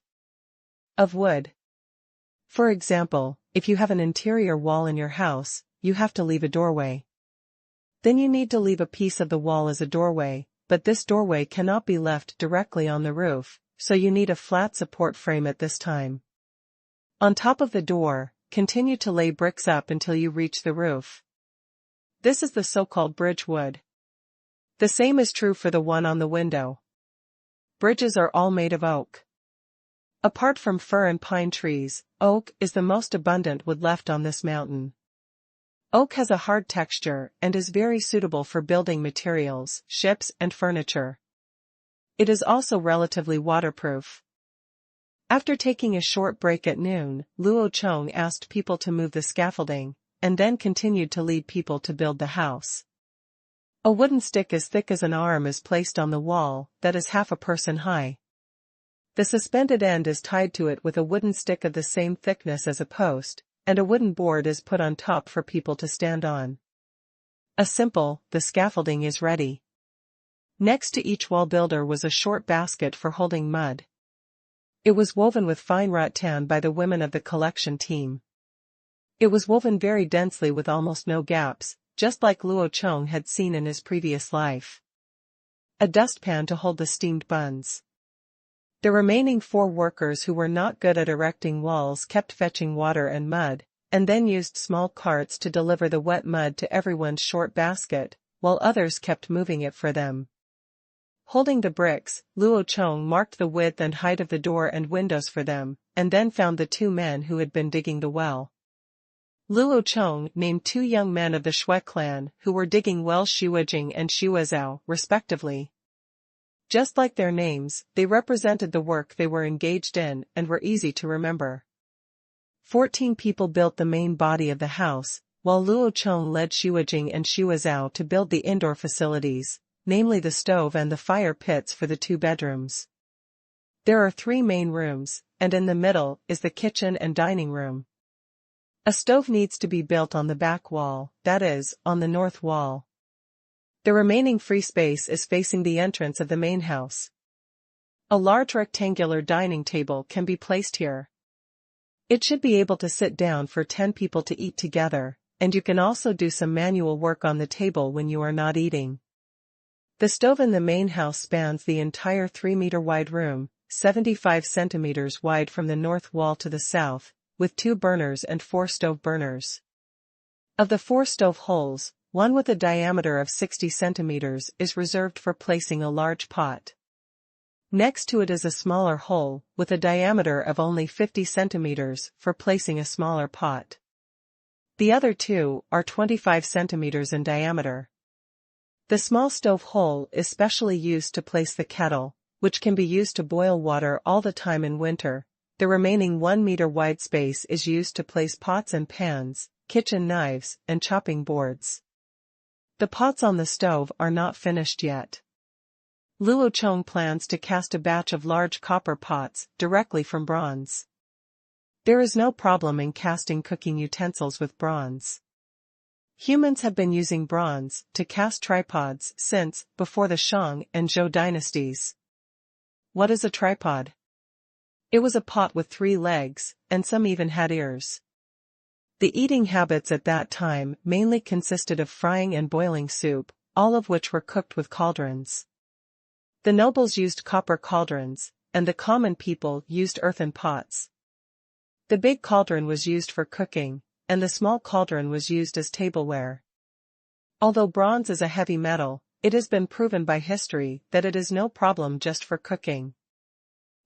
Of wood. For example, if you have an interior wall in your house, you have to leave a doorway. Then you need to leave a piece of the wall as a doorway, but this doorway cannot be left directly on the roof, so you need a flat support frame at this time. On top of the door, continue to lay bricks up until you reach the roof. This is the so-called bridge wood. The same is true for the one on the window. Bridges are all made of oak. Apart from fir and pine trees, oak is the most abundant wood left on this mountain. Oak has a hard texture and is very suitable for building materials, ships and furniture. It is also relatively waterproof. After taking a short break at noon, Luo Chong asked people to move the scaffolding, and then continued to lead people to build the house. A wooden stick as thick as an arm is placed on the wall, that is half a person high. The suspended end is tied to it with a wooden stick of the same thickness as a post, and a wooden board is put on top for people to stand on. The scaffolding is ready. Next to each wall builder was a short basket for holding mud. It was woven with fine rattan by the women of the collection team. It was woven very densely with almost no gaps, just like Luo Chong had seen in his previous life. A dustpan to hold the steamed buns. The remaining 4 workers who were not good at erecting walls kept fetching water and mud, and then used small carts to deliver the wet mud to everyone's short basket, while others kept moving it for them. Holding the bricks, Luo Chong marked the width and height of the door and windows for them, and then found the 2 men who had been digging the well. Luo Chong named 2 young men of the Shui clan who were digging wells Shiwejing and Shiwezhao, respectively. Just like their names, they represented the work they were engaged in and were easy to remember. 14 people built the main body of the house, while Luo Chong led Shiwejing and Shiwezhao to build the indoor facilities, namely the stove and the fire pits for the 2 bedrooms. There are 3 main rooms, and in the middle is the kitchen and dining room. A stove needs to be built on the back wall, that is, on the north wall. The remaining free space is facing the entrance of the main house. A large rectangular dining table can be placed here. It should be able to sit down for 10 people to eat together, and you can also do some manual work on the table when you are not eating. The stove in the main house spans the entire 3-meter wide room, 75 centimeters wide from the north wall to the south, with 2 burners and 4 stove burners. Of the 4 stove holes, one with a diameter of 60 centimeters is reserved for placing a large pot. Next to it is a smaller hole, with a diameter of only 50 centimeters, for placing a smaller pot. The other 2 are 25 centimeters in diameter. The small stove hole is specially used to place the kettle, which can be used to boil water all the time in winter. The remaining 1-meter wide space is used to place pots and pans, kitchen knives, and chopping boards. The pots on the stove are not finished yet. Luo Chong plans to cast a batch of large copper pots directly from bronze. There is no problem in casting cooking utensils with bronze. Humans have been using bronze to cast tripods since before the Shang and Zhou dynasties. What is a tripod? It was a pot with 3 legs, and some even had ears. The eating habits at that time mainly consisted of frying and boiling soup, all of which were cooked with cauldrons. The nobles used copper cauldrons, and the common people used earthen pots. The big cauldron was used for cooking, and the small cauldron was used as tableware. Although bronze is a heavy metal, it has been proven by history that it is no problem just for cooking.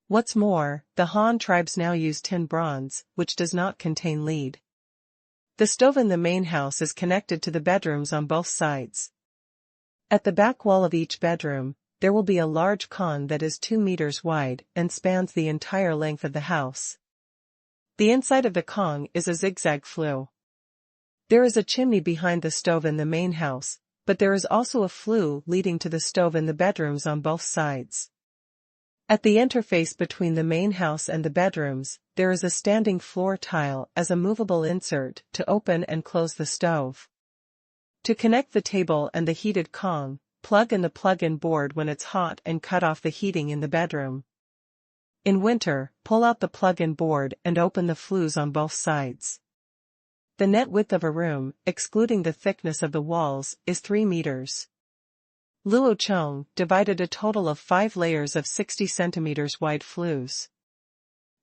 What's more, the Han tribes now use tin bronze, which does not contain lead. The stove in the main house is connected to the bedrooms on both sides. At the back wall of each bedroom, there will be a large con that is 2 meters wide and spans the entire length of the house. The inside of the Kong is a zigzag flue. There is a chimney behind the stove in the main house, but there is also a flue leading to the stove in the bedrooms on both sides. At the interface between the main house and the bedrooms, there is a standing floor tile as a movable insert to open and close the stove. To connect the table and the heated Kong, plug in the plug-in board when it's hot and cut off the heating in the bedroom. In winter, pull out the plug-in board and open the flues on both sides. The net width of a room, excluding the thickness of the walls, is 3 meters. Luo Chong divided a total of 5 layers of 60 centimeters wide flues.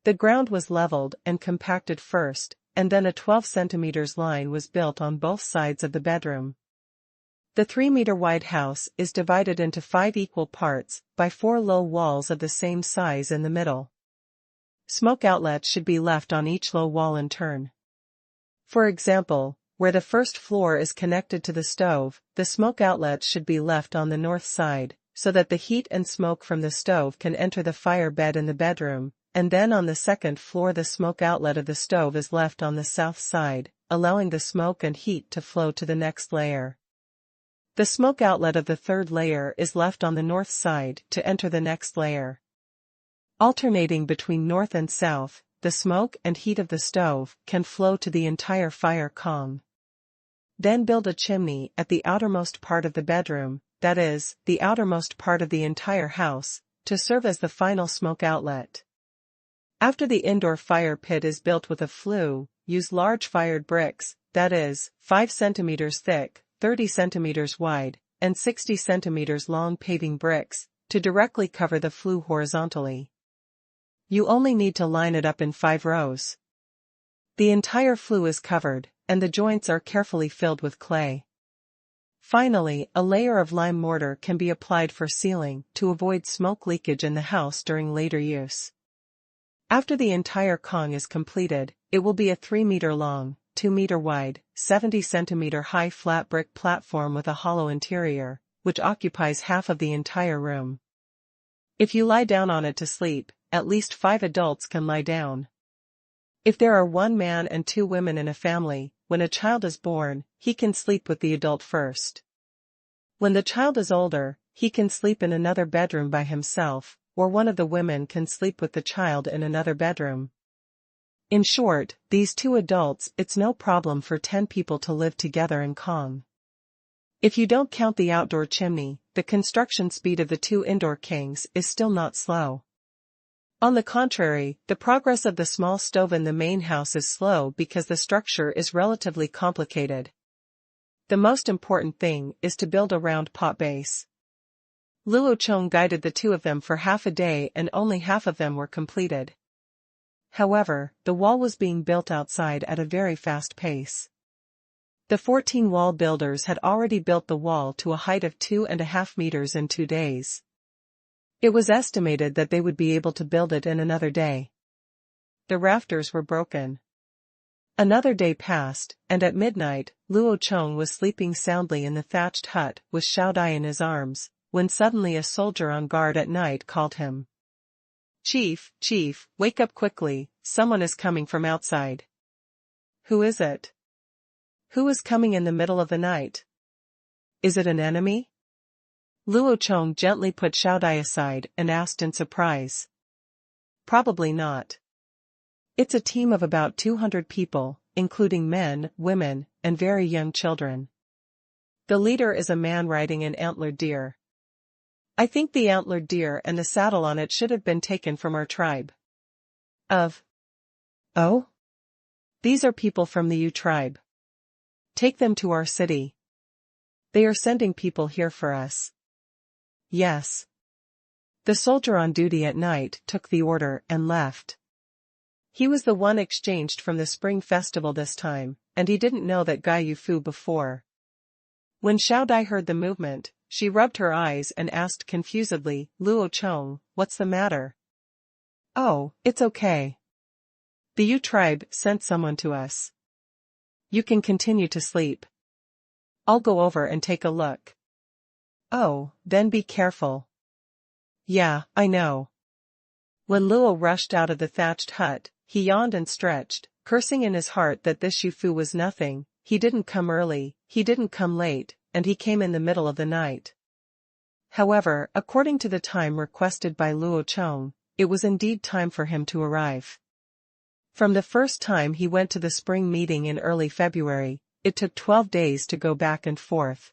The ground was leveled and compacted first, and then a 12 centimeters line was built on both sides of the bedroom. The 3-meter wide house is divided into 5 equal parts by 4 low walls of the same size in the middle. Smoke outlets should be left on each low wall in turn. For example, where the first floor is connected to the stove, the smoke outlets should be left on the north side, so that the heat and smoke from the stove can enter the fire bed in the bedroom, and then on the second floor the smoke outlet of the stove is left on the south side, allowing the smoke and heat to flow to the next layer. The smoke outlet of the third layer is left on the north side to enter the next layer. Alternating between north and south, the smoke and heat of the stove can flow to the entire fire Kong. Then build a chimney at the outermost part of the bedroom, that is, the outermost part of the entire house, to serve as the final smoke outlet. After the indoor fire pit is built with a flue, use large fired bricks, that is, 5 centimeters thick, 30 centimeters wide, and 60 centimeters long paving bricks, to directly cover the flue horizontally. You only need to line it up in 5 rows. The entire flue is covered, and the joints are carefully filled with clay. Finally, a layer of lime mortar can be applied for sealing to avoid smoke leakage in the house during later use. After the entire Kong is completed, it will be a 3-meter long, 2-meter wide, 70 centimeter high flat brick platform with a hollow interior, which occupies half of the entire room. If you lie down on it to sleep, at least 5 adults can lie down. If there are 1 man and 2 women in a family, when a child is born, he can sleep with the adult first. When the child is older, he can sleep in another bedroom by himself, or one of the women can sleep with the child in another bedroom. In short, these 2 adults, it's no problem for 10 people to live together in Kong. If you don't count the outdoor chimney, the construction speed of the 2 indoor kings is still not slow. On the contrary, the progress of the small stove in the main house is slow because the structure is relatively complicated. The most important thing is to build a round pot base. Luo Chong guided the 2 of them for half a day and only half of them were completed. However, the wall was being built outside at a very fast pace. The 14 wall builders had already built the wall to a height of 2.5 meters in 2 days. It was estimated that they would be able to build it in another day. The rafters were broken. Another day passed, and at midnight, Luo Chong was sleeping soundly in the thatched hut with Xiaodai in his arms, when suddenly a soldier on guard at night called him. "Chief, wake up quickly, someone is coming from outside." "Who is it? Who is coming in the middle of the night? Is it an enemy?" Luo Chong gently put Xiaodai aside and asked in surprise. "Probably not. It's a team of about 200 people, including men, women, and very young children. The leader is a man riding an antlered deer. I think the antlered deer and the saddle on it should have been taken from our tribe." "Oh? These are people from the Yu tribe. Take them to our city. They are sending people here for us." "Yes." The soldier on duty at night took the order and left. He was the one exchanged from the spring festival this time, and he didn't know that Gai Yufu before. When Xiaodai heard the movement, she rubbed her eyes and asked confusedly, "Luo Chong, what's the matter?" "Oh, it's okay. The Yu tribe sent someone to us. You can continue to sleep. I'll go over and take a look." "Oh, then be careful." "Yeah, I know." When Luo rushed out of the thatched hut, he yawned and stretched, cursing in his heart that this Yufu was nothing. He didn't come early, he didn't come late, and he came in the middle of the night. However, according to the time requested by Luo Chong, it was indeed time for him to arrive. From the first time he went to the spring meeting in early February, it took 12 days to go back and forth.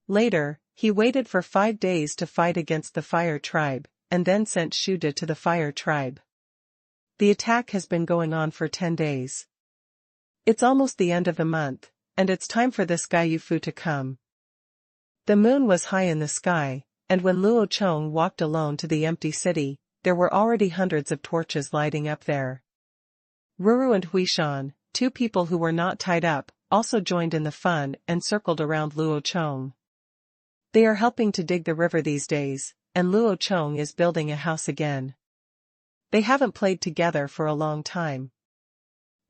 Later, He waited for 5 days to fight against the fire tribe, and then sent Shuda to the fire tribe. The attack has been going on for 10 days. It's almost the end of the month, and it's time for this guy Yufu to come. The moon was high in the sky, and when Luo Chong walked alone to the empty city, there were already hundreds of torches lighting up there. Ruru and Huishan, 2 people who were not tied up, also joined in the fun and circled around Luo Chong. They are helping to dig the river these days, and Luo Chong is building a house again. They haven't played together for a long time.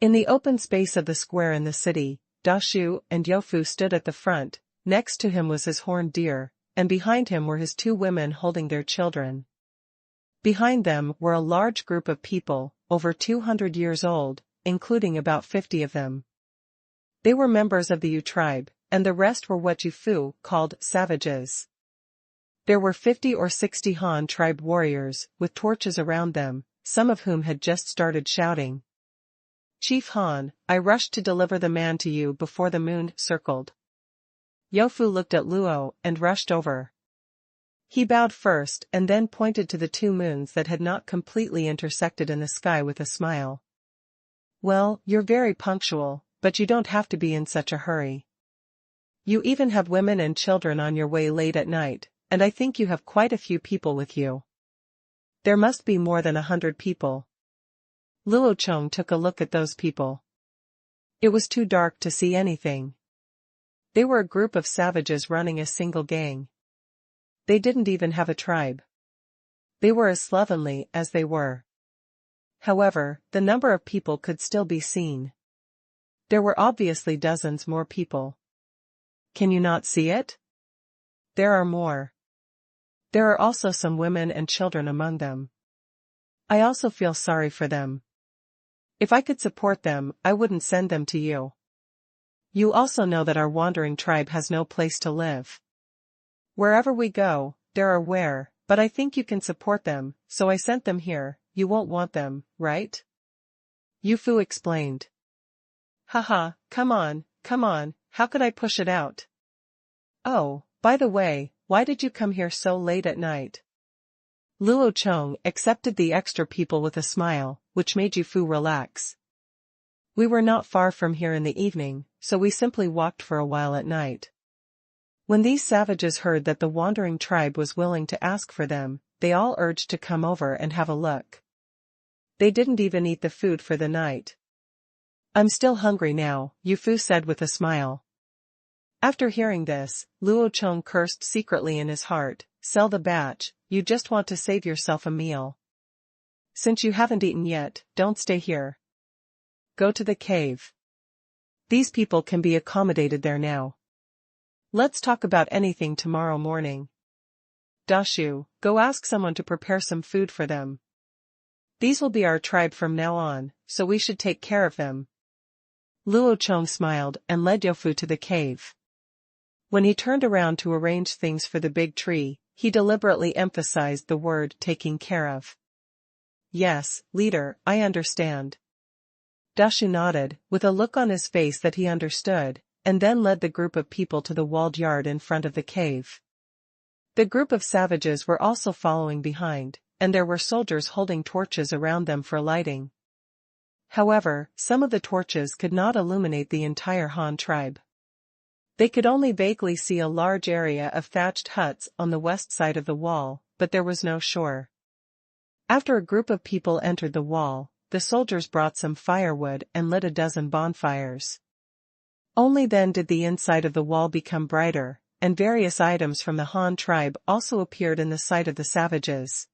In the open space of the square in the city, Dashu and Yofu stood at the front. Next to him was his horned deer, and behind him were his 2 women holding their children. Behind them were a large group of people, over 200 years old, including about 50 of them. They were members of the Yu tribe, and the rest were what Yufu called savages. There were 50 or 60 Han tribe warriors, with torches around them, some of whom had just started shouting. Chief Han, I rushed to deliver the man to you before the moon circled. Yofu looked at Luo and rushed over. He bowed first and then pointed to the 2 moons that had not completely intersected in the sky with a smile. Well, you're very punctual, but you don't have to be in such a hurry. You even have women and children on your way late at night, and I think you have quite a few people with you. There must be more than 100 people. Luo Chong took a look at those people. It was too dark to see anything. They were a group of savages running a single gang. They didn't even have a tribe. They were as slovenly as they were. However, the number of people could still be seen. There were obviously dozens more people. Can you not see it? There are more. There are also some women and children among them. I also feel sorry for them. If I could support them, I wouldn't send them to you. You also know that our wandering tribe has no place to live. Wherever we go, there are where, but I think you can support them, so I sent them here. You won't want them, right? Yufu explained. Haha, come on, how could I push it out? Oh, by the way, why did you come here so late at night? Luo Chong accepted the extra people with a smile, which made Yufu relax. We were not far from here in the evening, so we simply walked for a while at night. When these savages heard that the wandering tribe was willing to ask for them, they all urged to come over and have a look. They didn't even eat the food for the night. I'm still hungry now, Yufu said with a smile. After hearing this, Luo Chong cursed secretly in his heart, sell the batch, you just want to save yourself a meal. Since you haven't eaten yet, don't stay here. Go to the cave. These people can be accommodated there now. Let's talk about anything tomorrow morning. Dashu, go ask someone to prepare some food for them. These will be our tribe from now on, so we should take care of them. Luo Chong smiled and led Yofu to the cave. When he turned around to arrange things for the big tree, he deliberately emphasized the word taking care of. Yes, leader, I understand. Dashu nodded, with a look on his face that he understood, and then led the group of people to the walled yard in front of the cave. The group of savages were also following behind, and there were soldiers holding torches around them for lighting. However, some of the torches could not illuminate the entire Han tribe. They could only vaguely see a large area of thatched huts on the west side of the wall, but there was no shore. After a group of people entered the wall, the soldiers brought some firewood and lit a dozen bonfires. Only then did the inside of the wall become brighter, and various items from the Han tribe also appeared in the sight of the savages.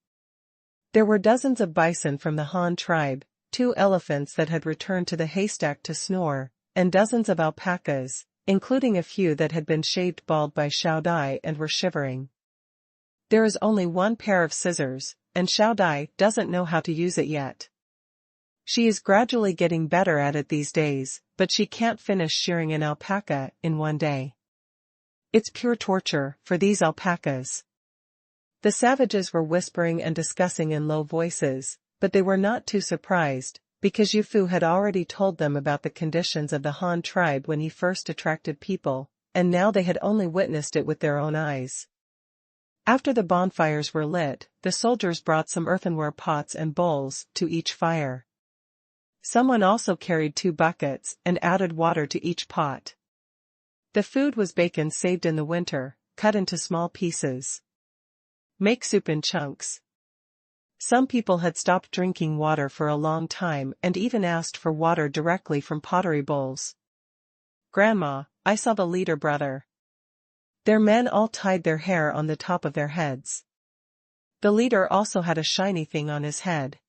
There were dozens of bison from the Han tribe, 2 elephants that had returned to the haystack to snore, and dozens of alpacas, including a few that had been shaved bald by Xiao Dai and were shivering. There is only 1 pair of scissors, and Xiao Dai doesn't know how to use it yet. She is gradually getting better at it these days, but she can't finish shearing an alpaca in 1 day. It's pure torture for these alpacas. The savages were whispering and discussing in low voices, but they were not too surprised, because Yufu had already told them about the conditions of the Han tribe when he first attracted people, and now they had only witnessed it with their own eyes. After the bonfires were lit, the soldiers brought some earthenware pots and bowls to each fire. Someone also carried 2 buckets and added water to each pot. The food was bacon saved in the winter, cut into small pieces. Make soup in chunks. Some people had stopped drinking water for a long time and even asked for water directly from pottery bowls. Grandma, I saw the leader brother. Their men all tied their hair on the top of their heads. The leader also had a shiny thing on his head.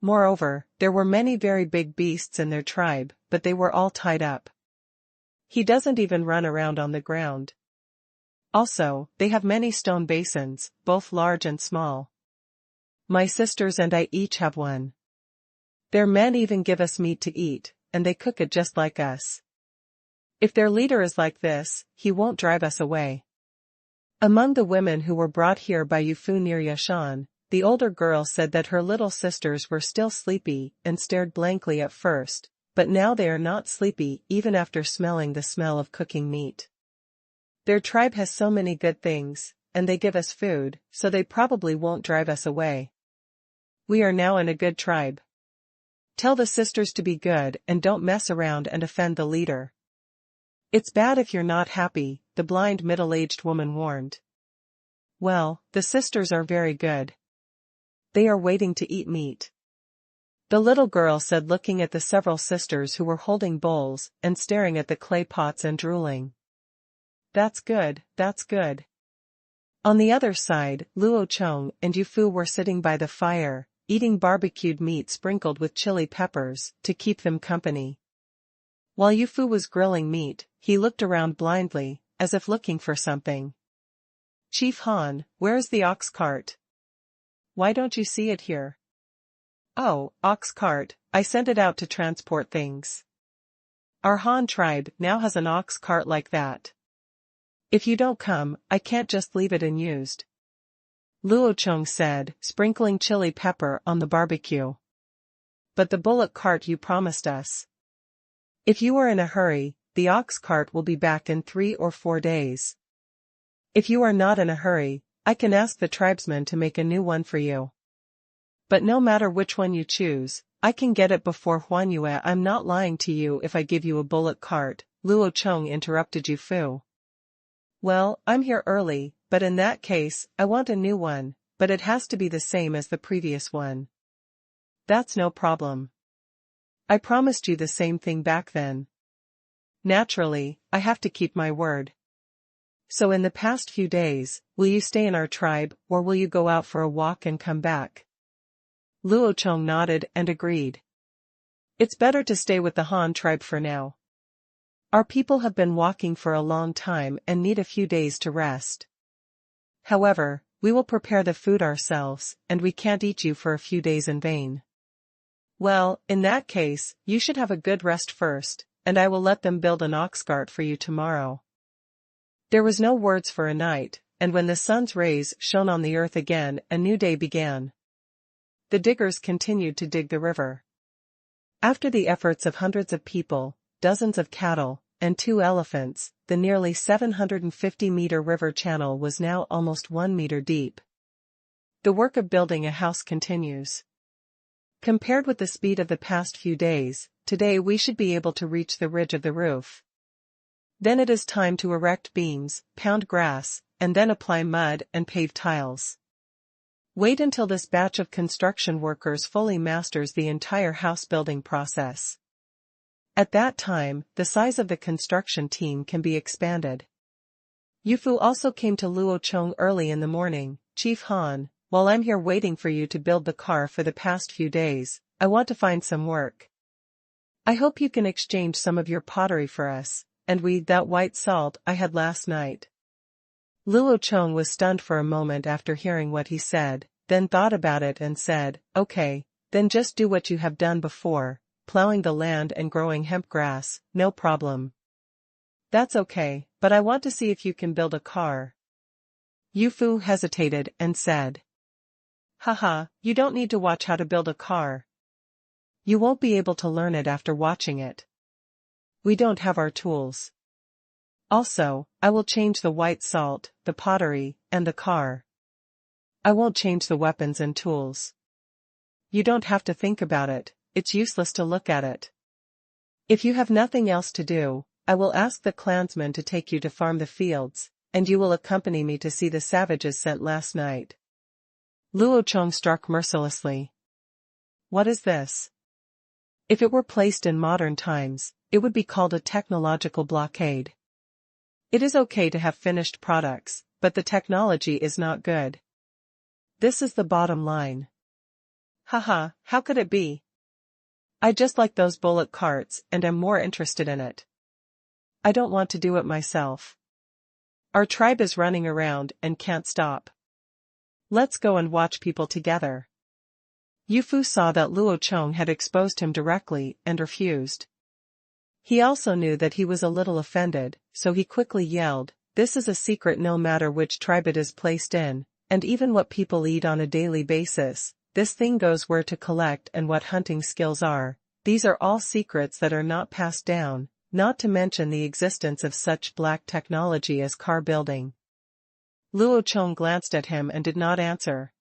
Moreover, there were many very big beasts in their tribe, but they were all tied up. He doesn't even run around on the ground. Also, they have many stone basins, both large and small. My sisters and I each have one. Their men even give us meat to eat, and they cook it just like us. If their leader is like this, he won't drive us away. Among the women who were brought here by Yufu near Yashan, the older girl said that her little sisters were still sleepy and stared blankly at first, but now they are not sleepy even after smelling the smell of cooking meat. Their tribe has so many good things, and they give us food, so they probably won't drive us away. We are now in a good tribe. Tell the sisters to be good and don't mess around and offend the leader. It's bad if you're not happy, the blind middle-aged woman warned. Well, the sisters are very good. They are waiting to eat meat. The little girl said, looking at the several sisters who were holding bowls and staring at the clay pots and drooling. That's good, that's good. On the other side, Luo Chong and Yufu were sitting by the fire, eating barbecued meat sprinkled with chili peppers to keep them company. While Yufu was grilling meat, he looked around blindly, as if looking for something. Chief Han, where's the ox cart? Why don't you see it here? Oh, ox cart, I sent it out to transport things. Our Han tribe now has an ox cart like that. If you don't come, I can't just leave it unused. Luo Chong said, sprinkling chili pepper on the barbecue. But the bullock cart you promised us. If you are in a hurry, the ox cart will be back in 3 or 4 days. If you are not in a hurry, I can ask the tribesmen to make a new one for you. But no matter which one you choose, I can get it before Huanyue. I'm not lying to you if I give you a bullock cart, Luo Chong interrupted Yufu. Well, I'm here early, but in that case, I want a new one, but it has to be the same as the previous one. That's no problem. I promised you the same thing back then. Naturally, I have to keep my word. So in the past few days, will you stay in our tribe, or will you go out for a walk and come back? Luo Chong nodded and agreed. It's better to stay with the Han tribe for now. Our people have been walking for a long time and need a few days to rest. However, we will prepare the food ourselves, and we can't eat you for a few days in vain. Well, in that case, you should have a good rest first, and I will let them build an ox cart for you tomorrow. There was no words for a night, and when the sun's rays shone on the earth again, a new day began. The diggers continued to dig the river. After the efforts of hundreds of people, dozens of cattle, and 2 elephants, the nearly 750-meter river channel was now almost 1 meter deep. The work of building a house continues. Compared with the speed of the past few days, today we should be able to reach the ridge of the roof. Then it is time to erect beams, pound grass, and then apply mud and pave tiles. Wait until this batch of construction workers fully masters the entire house building process. At that time, the size of the construction team can be expanded. Yufu also came to Luo Chong early in the morning. Chief Han, while I'm here waiting for you to build the car for the past few days, I want to find some work. I hope you can exchange some of your pottery for us, and that white salt I had last night. Luo Chong was stunned for a moment after hearing what he said, then thought about it and said, okay, then just do what you have done before, plowing the land and growing hemp grass, no problem. That's okay, but I want to see if you can build a car. Yufu hesitated and said. Haha, you don't need to watch how to build a car. You won't be able to learn it after watching it. We don't have our tools. Also, I will change the white salt, the pottery, and the car. I won't change the weapons and tools. You don't have to think about it, it's useless to look at it. If you have nothing else to do, I will ask the clansmen to take you to farm the fields, and you will accompany me to see the savages sent last night. Luo Chong struck mercilessly. What is this? If it were placed in modern times, it would be called a technological blockade. It is okay to have finished products, but the technology is not good. This is the bottom line. Haha, how could it be? I just like those bullock carts and am more interested in it. I don't want to do it myself. Our tribe is running around and can't stop. Let's go and watch people together. Yu Fu saw that Luo Chong had exposed him directly and refused. He also knew that he was a little offended, so he quickly yelled, "This is a secret no matter which tribe it is placed in, and even what people eat on a daily basis. This thing goes where to collect and what hunting skills are. These are all secrets that are not passed down, not to mention the existence of such black technology as car building." Luo Chong glanced at him and did not answer.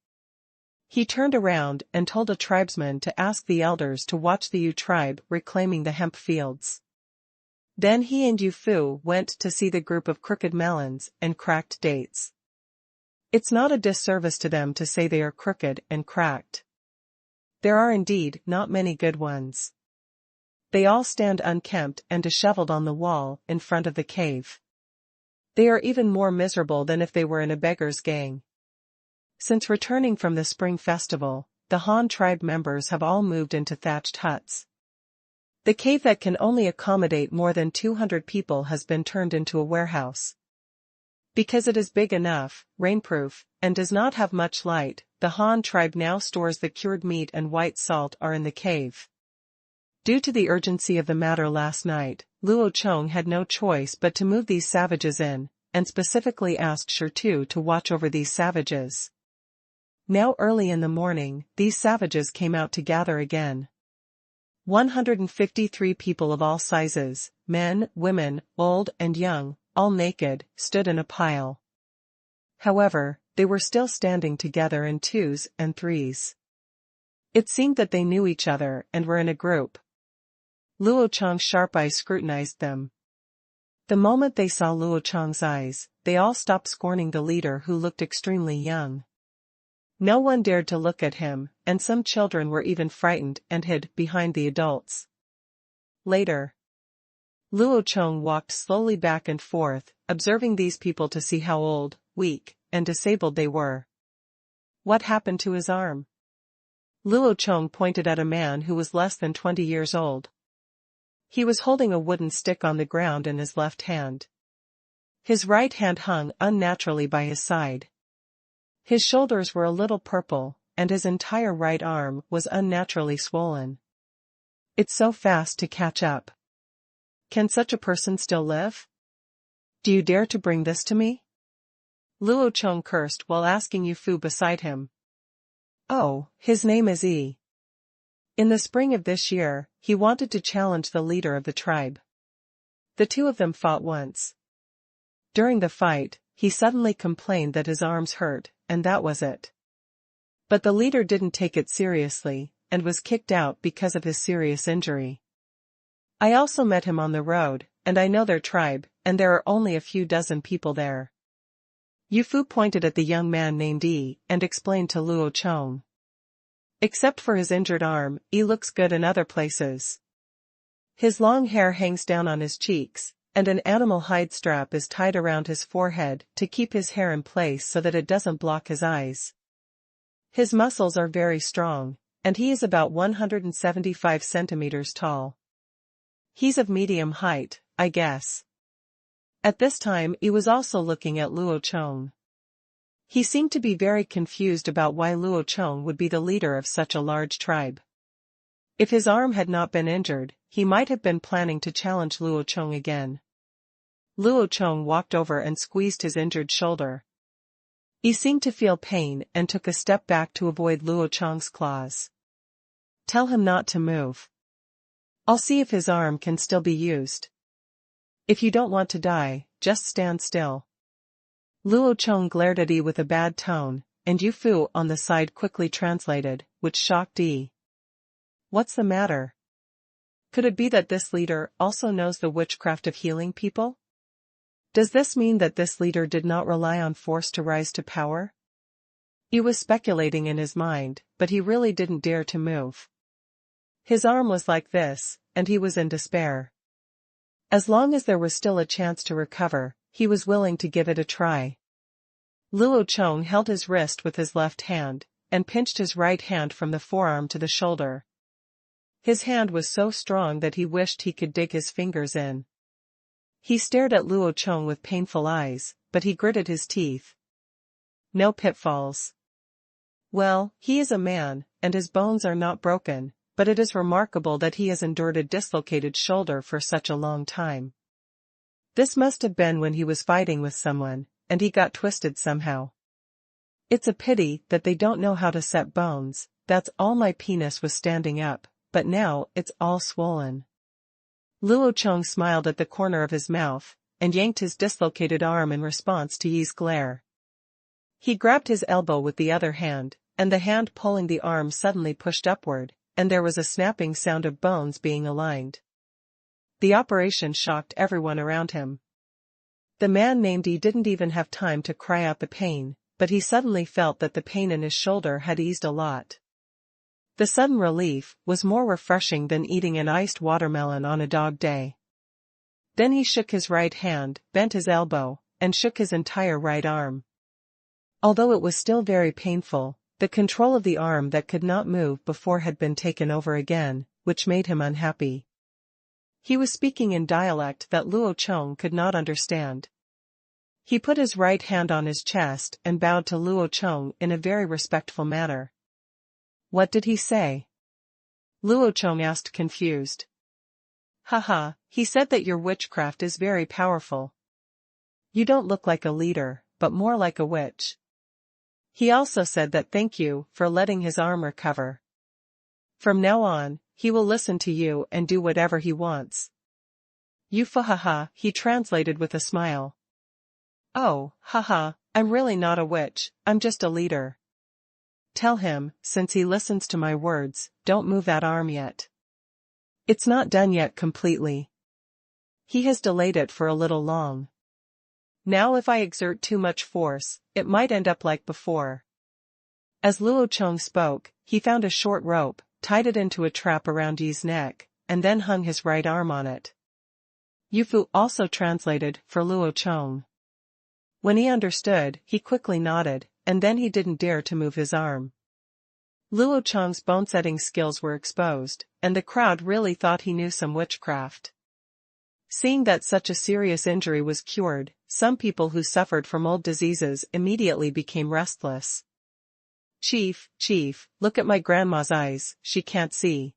He turned around and told a tribesman to ask the elders to watch the Yu tribe reclaiming the hemp fields. Then he and Yu Fu went to see the group of crooked melons and cracked dates. It's not a disservice to them to say they are crooked and cracked. There are indeed not many good ones. They all stand unkempt and disheveled on the wall in front of the cave. They are even more miserable than if they were in a beggar's gang. Since returning from the spring festival, the Han tribe members have all moved into thatched huts. The cave that can only accommodate more than 200 people has been turned into a warehouse. Because it is big enough, rainproof, and does not have much light, the Han tribe now stores the cured meat and white salt are in the cave. Due to the urgency of the matter last night, Luo Chong had no choice but to move these savages in, and specifically asked Shirtu to watch over these savages. Now early in the morning, these savages came out to gather again. 153 people of all sizes, men, women, old and young, all naked, stood in a pile. However, they were still standing together in twos and threes. It seemed that they knew each other and were in a group. Luo Chong's sharp eyes scrutinized them. The moment they saw Luo Chong's eyes, they all stopped scorning the leader who looked extremely young. No one dared to look at him, and some children were even frightened and hid behind the adults. Later, Luo Chong walked slowly back and forth, observing these people to see how old, weak, and disabled they were. What happened to his arm? Luo Chong pointed at a man who was less than 20 years old. He was holding a wooden stick on the ground in his left hand. His right hand hung unnaturally by his side. His shoulders were a little purple, and his entire right arm was unnaturally swollen. It's so fast to catch up. Can such a person still live? Do you dare to bring this to me? Luo Chong cursed while asking Yu Fu beside him. Oh, his name is Yi. In the spring of this year, he wanted to challenge the leader of the tribe. The two of them fought once. During the fight, he suddenly complained that his arms hurt, and that was it. But the leader didn't take it seriously, and was kicked out because of his serious injury. I also met him on the road, and I know their tribe, and there are only a few dozen people there. Yu Fu pointed at the young man named Yi, and explained to Luo Chong. Except for his injured arm, Yi looks good in other places. His long hair hangs down on his cheeks, and an animal hide strap is tied around his forehead to keep his hair in place so that it doesn't block his eyes. His muscles are very strong, and he is about 175 centimeters tall. He's of medium height, I guess. At this time he was also looking at Luo Chong. He seemed to be very confused about why Luo Chong would be the leader of such a large tribe. If his arm had not been injured, he might have been planning to challenge Luo Chong again. Luo Chong walked over and squeezed his injured shoulder. He seemed to feel pain and took a step back to avoid Luo Chong's claws. Tell him not to move. I'll see if his arm can still be used. If you don't want to die, just stand still. Luo Chong glared at Yi with a bad tone, and Yu Fu on the side quickly translated, which shocked Yi. What's the matter? Could it be that this leader also knows the witchcraft of healing people? Does this mean that this leader did not rely on force to rise to power? He was speculating in his mind, but he really didn't dare to move. His arm was like this, and he was in despair. As long as there was still a chance to recover, he was willing to give it a try. Luo Chong held his wrist with his left hand, and pinched his right hand from the forearm to the shoulder. His hand was so strong that he wished he could dig his fingers in. He stared at Luo Chong with painful eyes, but he gritted his teeth. No pitfalls. Well, he is a man, and his bones are not broken, but it is remarkable that he has endured a dislocated shoulder for such a long time. This must have been when he was fighting with someone, and he got twisted somehow. It's a pity that they don't know how to set bones. That's all. My penis was standing up, but now it's all swollen. Luo Chong smiled at the corner of his mouth, and yanked his dislocated arm in response to Yi's glare. He grabbed his elbow with the other hand, and the hand pulling the arm suddenly pushed upward, and there was a snapping sound of bones being aligned. The operation shocked everyone around him. The man named Yi didn't even have time to cry out the pain, but he suddenly felt that the pain in his shoulder had eased a lot. The sudden relief was more refreshing than eating an iced watermelon on a dog day. Then he shook his right hand, bent his elbow, and shook his entire right arm. Although it was still very painful, the control of the arm that could not move before had been taken over again, which made him unhappy. He was speaking in dialect that Luo Chong could not understand. He put his right hand on his chest and bowed to Luo Chong in a very respectful manner. What did he say? Luo Chong asked, confused. Haha, he said that your witchcraft is very powerful. You don't look like a leader, but more like a witch. He also said that thank you for letting his arm recover. From now on, he will listen to you and do whatever he wants. Yufa haha, he translated with a smile. Oh, haha, I'm really not a witch, I'm just a leader. Tell him, since he listens to my words, don't move that arm yet. It's not done yet completely. He has delayed it for a little long. Now if I exert too much force, it might end up like before. As Luo Chong spoke, he found a short rope, tied it into a trap around Yi's neck, and then hung his right arm on it. Yufu also translated for Luo Chong. When he understood, he quickly nodded, and then he didn't dare to move his arm. Luo Chong's bone-setting skills were exposed, and the crowd really thought he knew some witchcraft. Seeing that such a serious injury was cured, some people who suffered from old diseases immediately became restless. Chief, look at my grandma's eyes, she can't see.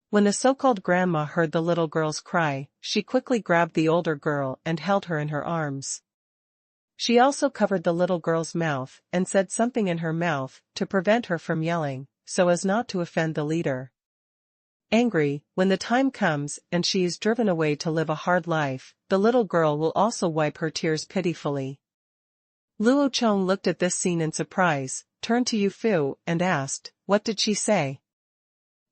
When the so-called grandma heard the little girl's cry, she quickly grabbed the older girl and held her in her arms. She also covered the little girl's mouth and said something in her mouth to prevent her from yelling, so as not to offend the leader. Angry, when the time comes and she is driven away to live a hard life, the little girl will also wipe her tears pitifully. Luo Chong looked at this scene in surprise, turned to Yu Fu and asked, what did she say?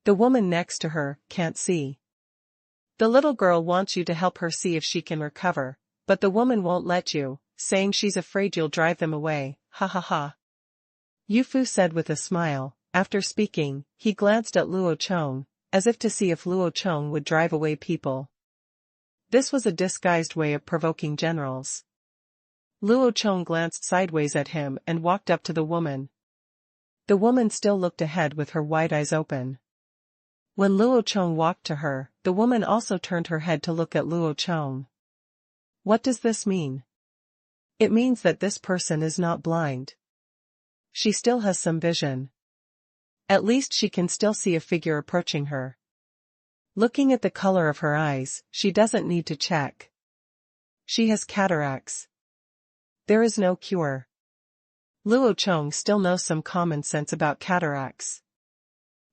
The woman next to her can't see. The little girl wants you to help her see if she can recover, but the woman won't let you, saying she's afraid you'll drive them away, ha ha ha. Yu Fu said with a smile. After speaking, he glanced at Luo Chong, as if to see if Luo Chong would drive away people. This was a disguised way of provoking generals. Luo Chong glanced sideways at him and walked up to the woman. The woman still looked ahead with her wide eyes open. When Luo Chong walked to her, the woman also turned her head to look at Luo Chong. What does this mean? It means that this person is not blind. She still has some vision. At least she can still see a figure approaching her. Looking at the color of her eyes, she doesn't need to check. She has cataracts. There is no cure. Luo Chong still knows some common sense about cataracts.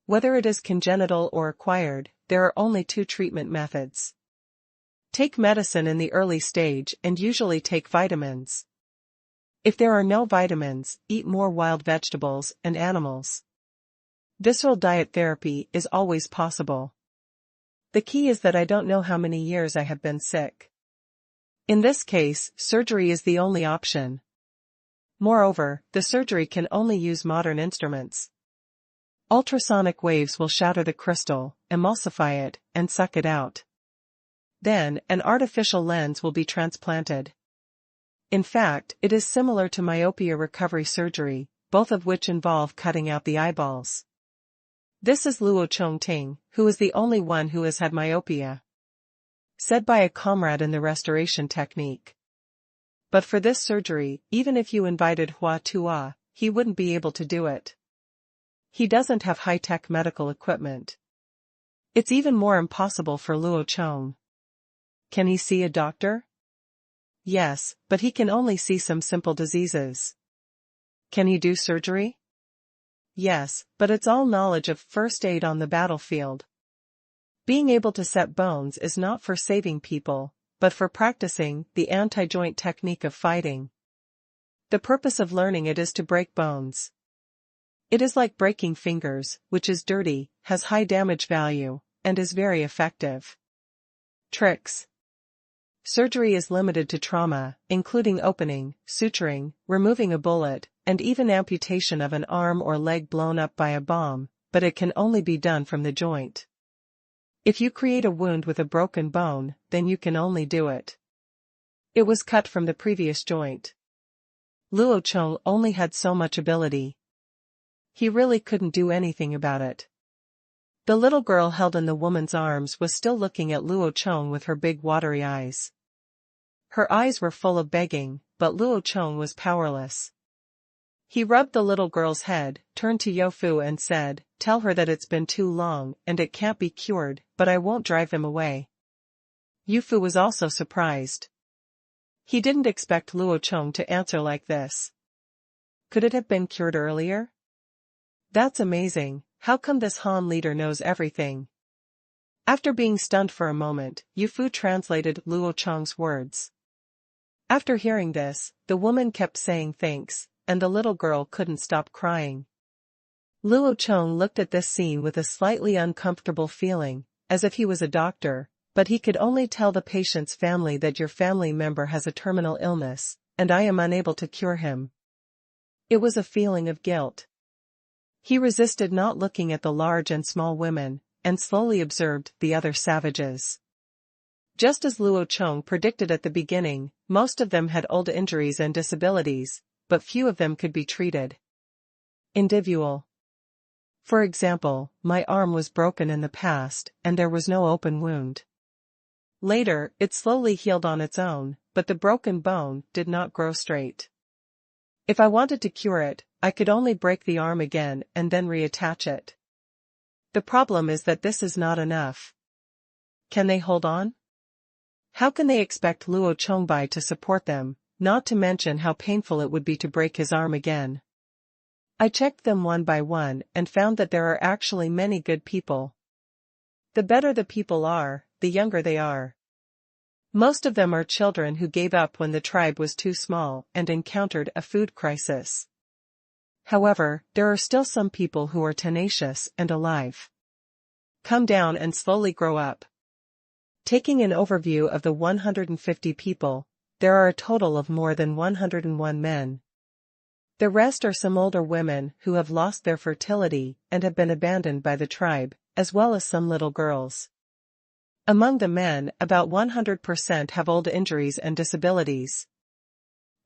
Whether it is congenital or acquired, there are only two treatment methods. Take medicine in the early stage and usually take vitamins. If there are no vitamins, eat more wild vegetables and animals. Visceral diet therapy is always possible. The key is that I don't know how many years I have been sick. In this case, surgery is the only option. Moreover, the surgery can only use modern instruments. Ultrasonic waves will shatter the crystal, emulsify it, and suck it out. Then, an artificial lens will be transplanted. In fact, it is similar to myopia recovery surgery, both of which involve cutting out the eyeballs. This is Luo Chong, who is the only one who has had myopia. Said by a comrade in the restoration technique. But for this surgery, even if you invited Hua Tua, he wouldn't be able to do it. He doesn't have high-tech medical equipment. It's even more impossible for Luo Chong. Can he see a doctor? Yes, but he can only see some simple diseases. Can he do surgery? Yes, but it's all knowledge of first aid on the battlefield. Being able to set bones is not for saving people, but for practicing the anti-joint technique of fighting. The purpose of learning it is to break bones. It is like breaking fingers, which is dirty, has high damage value, and is very effective. Tricks. Surgery is limited to trauma, including opening, suturing, removing a bullet, and even amputation of an arm or leg blown up by a bomb, but it can only be done from the joint. If you create a wound with a broken bone, then you can only do it. It was cut from the previous joint. Luo Chong only had so much ability. He really couldn't do anything about it. The little girl held in the woman's arms was still looking at Luo Chong with her big watery eyes. Her eyes were full of begging, but Luo Chong was powerless. He rubbed the little girl's head, turned to Youfu and said, "Tell her that it's been too long and it can't be cured, but I won't drive him away." Youfu was also surprised. He didn't expect Luo Chong to answer like this. Could it have been cured earlier? That's amazing. How come this Han leader knows everything? After being stunned for a moment, Youfu translated Luo Chong's words. After hearing this, the woman kept saying thanks, and the little girl couldn't stop crying. Luo Chong looked at this scene with a slightly uncomfortable feeling, as if he was a doctor, but he could only tell the patient's family that your family member has a terminal illness, and I am unable to cure him. It was a feeling of guilt. He resisted not looking at the large and small women, and slowly observed the other savages. Just as Luo Chong predicted at the beginning, most of them had old injuries and disabilities, but few of them could be treated. Individual. For example, my arm was broken in the past, and there was no open wound. Later, it slowly healed on its own, but the broken bone did not grow straight. If I wanted to cure it, I could only break the arm again and then reattach it. The problem is that this is not enough. Can they hold on? How can they expect Luo Chongbai to support them, not to mention how painful it would be to break his arm again? I checked them one by one and found that there are actually many good people. The better the people are, the younger they are. Most of them are children who gave up when the tribe was too small and encountered a food crisis. However, there are still some people who are tenacious and alive. Come down and slowly grow up. Taking an overview of the 150 people, there are a total of more than 101 men. The rest are some older women who have lost their fertility and have been abandoned by the tribe, as well as some little girls. Among the men, about 100% have old injuries and disabilities.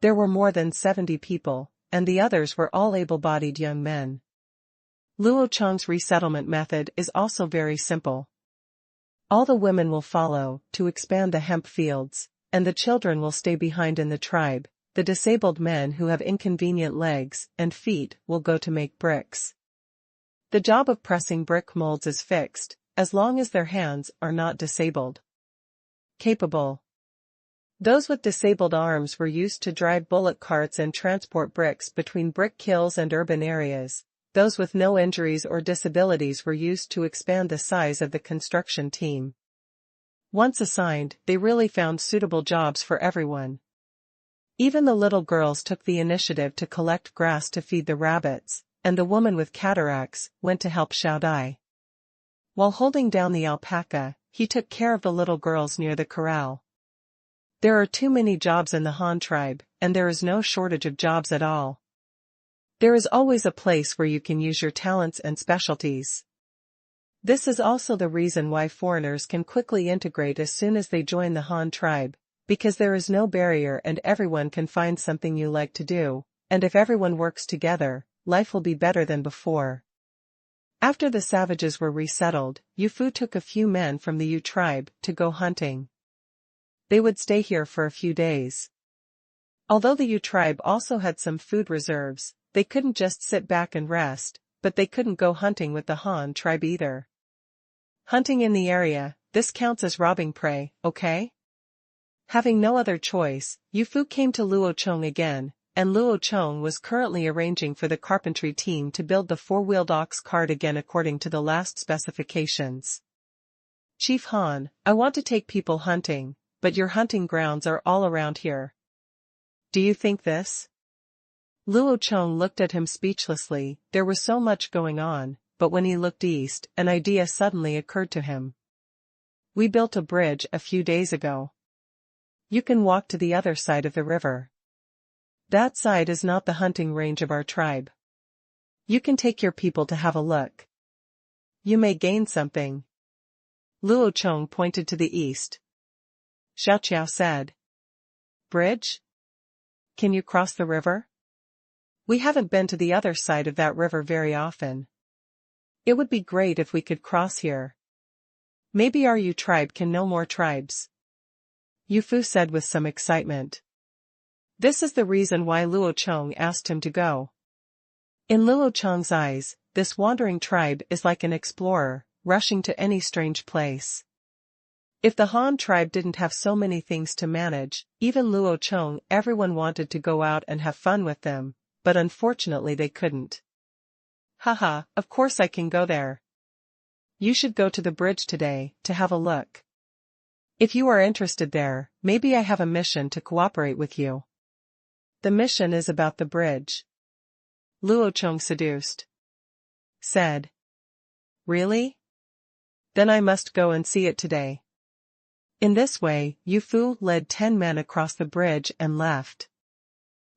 There were more than 70 people, and the others were all able-bodied young men. Luo Chong's resettlement method is also very simple. All the women will follow to expand the hemp fields, and the children will stay behind in the tribe. The disabled men who have inconvenient legs and feet will go to make bricks. The job of pressing brick molds is fixed, as long as their hands are not disabled. Capable. Those with disabled arms were used to drive bullock carts and transport bricks between brick kilns and urban areas. Those with no injuries or disabilities were used to expand the size of the construction team. Once assigned, they really found suitable jobs for everyone. Even the little girls took the initiative to collect grass to feed the rabbits, and the woman with cataracts went to help Xiaodai. While holding down the alpaca, he took care of the little girls near the corral. There are too many jobs in the Han tribe, and there is no shortage of jobs at all. There is always a place where you can use your talents and specialties. This is also the reason why foreigners can quickly integrate as soon as they join the Han tribe, because there is no barrier and everyone can find something you like to do, and if everyone works together, life will be better than before. After the savages were resettled, Yu Fu took a few men from the Yu tribe to go hunting. They would stay here for a few days. Although the Yu tribe also had some food reserves, they couldn't just sit back and rest, but they couldn't go hunting with the Han tribe either. Hunting in the area, this counts as robbing prey, okay? Having no other choice, Yu Fu came to Luo Chong again, and Luo Chong was currently arranging for the carpentry team to build the four-wheeled ox cart again according to the last specifications. Chief Han, I want to take people hunting, but your hunting grounds are all around here. Do you think this? Luo Chong looked at him speechlessly. There was so much going on, but when he looked east, an idea suddenly occurred to him. We built a bridge a few days ago. You can walk to the other side of the river. That side is not the hunting range of our tribe. You can take your people to have a look. You may gain something. Luo Chong pointed to the east. Xiao Qiao said. Bridge? Can you cross the river? We haven't been to the other side of that river very often. It would be great if we could cross here. Maybe our Yu tribe can know more tribes. Yu Fu said with some excitement. This is the reason why Luo Chong asked him to go. In Luo Chong's eyes, this wandering tribe is like an explorer, rushing to any strange place. If the Han tribe didn't have so many things to manage, even Luo Chong, everyone wanted to go out and have fun with them, but unfortunately they couldn't. Haha, of course I can go there. You should go to the bridge today, to have a look. If you are interested there, maybe I have a mission to cooperate with you. The mission is about the bridge. Luo Chong said. Really? Then I must go and see it today. In this way, Yu Fu led 10 men across the bridge and left.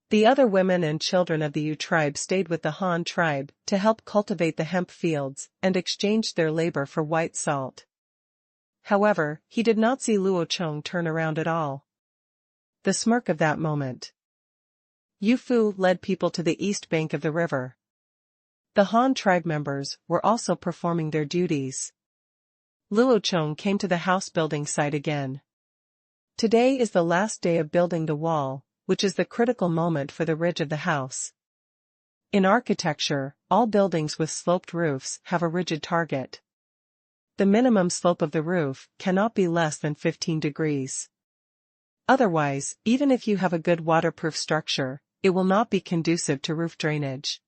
The other women and children of the Yu tribe stayed with the Han tribe to help cultivate the hemp fields and exchanged their labor for white salt. However, he did not see Luo Chong turn around at all. The smirk of that moment. Yu Fu led people to the east bank of the river. The Han tribe members were also performing their duties. Luo Chong came to the house building site again. Today is the last day of building the wall, which is the critical moment for the ridge of the house. In architecture, all buildings with sloped roofs have a rigid target. The minimum slope of the roof cannot be less than 15 degrees. Otherwise, even if you have a good waterproof structure, it will not be conducive to roof drainage.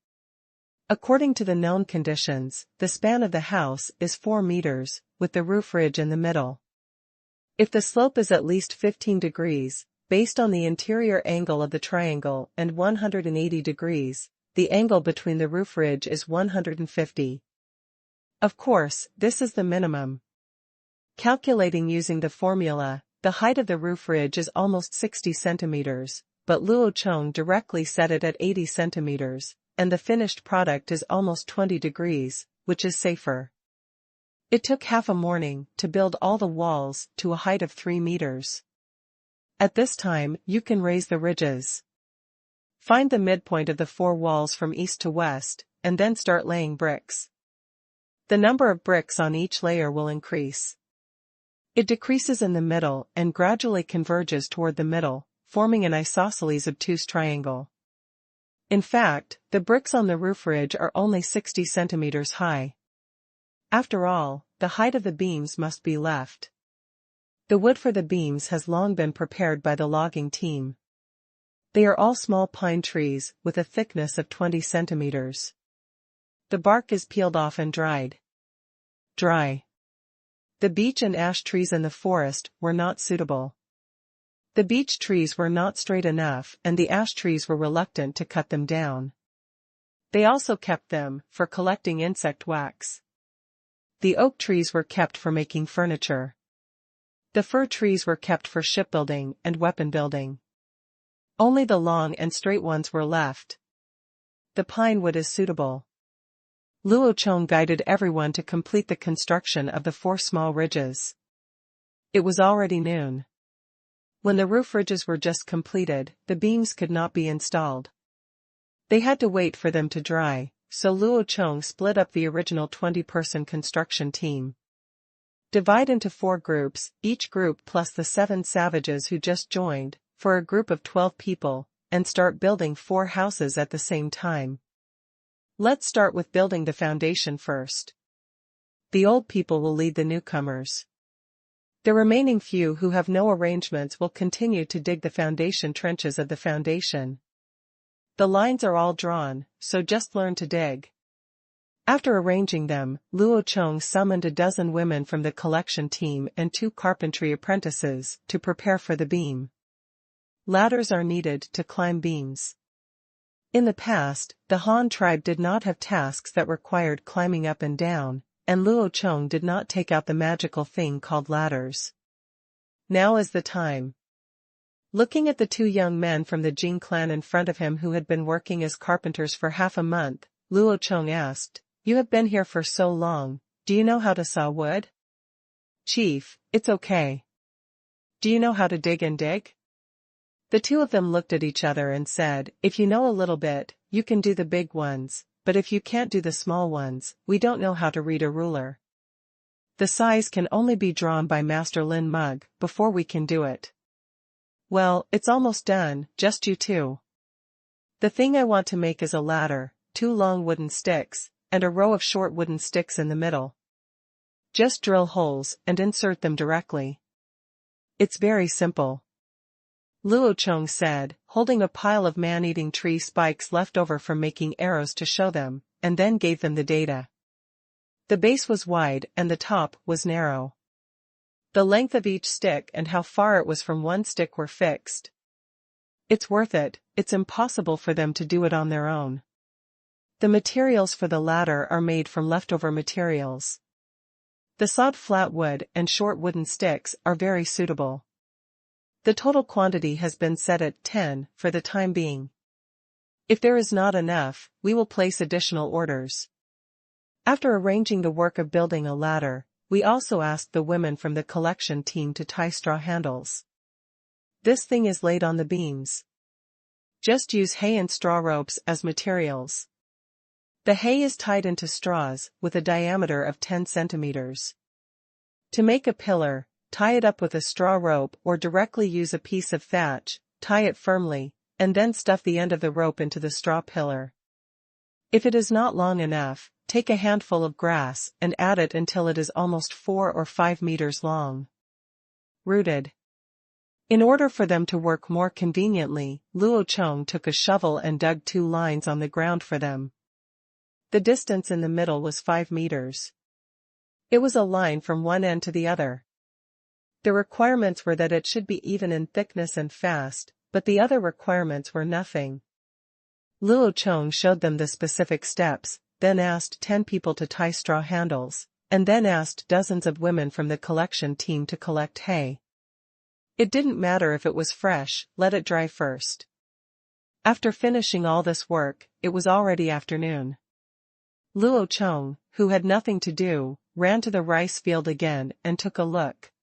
According to the known conditions, the span of the house is 4 meters, with the roof ridge in the middle. If the slope is at least 15 degrees, based on the interior angle of the triangle and 180 degrees, the angle between the roof ridge is 150. Of course, this is the minimum. Calculating using the formula, the height of the roof ridge is almost 60 centimeters, but Luo Chong directly set it at 80 centimeters, and the finished product is almost 20 degrees, which is safer. It took half a morning to build all the walls to a height of 3 meters. At this time, you can raise the ridges. Find the midpoint of the 4 walls from east to west, and then start laying bricks. The number of bricks on each layer will increase. It decreases in the middle and gradually converges toward the middle, forming an isosceles obtuse triangle. In fact, the bricks on the roof ridge are only 60 centimeters high. After all, the height of the beams must be left. The wood for the beams has long been prepared by the logging team. They are all small pine trees with a thickness of 20 centimeters. The bark is peeled off and dried. Dry. The beech and ash trees in the forest were not suitable. The beech trees were not straight enough and the ash trees were reluctant to cut them down. They also kept them for collecting insect wax. The oak trees were kept for making furniture. The fir trees were kept for shipbuilding and weapon building. Only the long and straight ones were left. The pine wood is suitable. Luo Chong guided everyone to complete the construction of the 4 small ridges. It was already noon. When the roof ridges were just completed, the beams could not be installed. They had to wait for them to dry, so Luo Chong split up the original 20-person construction team. Divide into 4 groups, each group plus the 7 savages who just joined, for a group of 12 people, and start building 4 houses at the same time. Let's start with building the foundation first. The old people will lead the newcomers. The remaining few who have no arrangements will continue to dig the foundation trenches of the foundation. The lines are all drawn, so just learn to dig. After arranging them, Luo Chong summoned a dozen women from the collection team and 2 carpentry apprentices to prepare for the beam. Ladders are needed to climb beams. In the past, the Han tribe did not have tasks that required climbing up and down, and Luo Chong did not take out the magical thing called ladders. Now is the time. Looking at the 2 young men from the Jing clan in front of him who had been working as carpenters for half a month, Luo Chong asked, "You have been here for so long, do you know how to saw wood?" "Chief, it's okay." "Do you know how to dig and dig?" The 2 of them looked at each other and said, "If you know a little bit, you can do the big ones, but if you can't do the small ones, we don't know how to read a ruler. The size can only be drawn by Master Lin Mug before we can do it." "Well, it's almost done, just you 2. The thing I want to make is a ladder, 2 long wooden sticks, and a row of short wooden sticks in the middle. Just drill holes and insert them directly. It's very simple," Luo Chong said, holding a pile of man-eating tree spikes left over from making arrows to show them, and then gave them the data. The base was wide and the top was narrow. The length of each stick and how far it was from one stick were fixed. It's worth it, it's impossible for them to do it on their own. The materials for the ladder are made from leftover materials. The sawed flat wood and short wooden sticks are very suitable. The total quantity has been set at 10 for the time being. If there is not enough, we will place additional orders. After arranging the work of building a ladder, we also asked the women from the collection team to tie straw handles. This thing is laid on the beams. Just use hay and straw ropes as materials. The hay is tied into straws with a diameter of 10 centimeters. To make a pillar, tie it up with a straw rope or directly use a piece of thatch, tie it firmly, and then stuff the end of the rope into the straw pillar. If it is not long enough, take a handful of grass and add it until it is almost 4 or 5 meters long. Rooted. In order for them to work more conveniently, Luo Chong took a shovel and dug 2 lines on the ground for them. The distance in the middle was 5 meters. It was a line from one end to the other. The requirements were that it should be even in thickness and fast, but the other requirements were nothing. Luo Chong showed them the specific steps, then asked 10 people to tie straw handles, and then asked dozens of women from the collection team to collect hay. It didn't matter if it was fresh, let it dry first. After finishing all this work, it was already afternoon. Luo Chong, who had nothing to do, ran to the rice field again and took a look.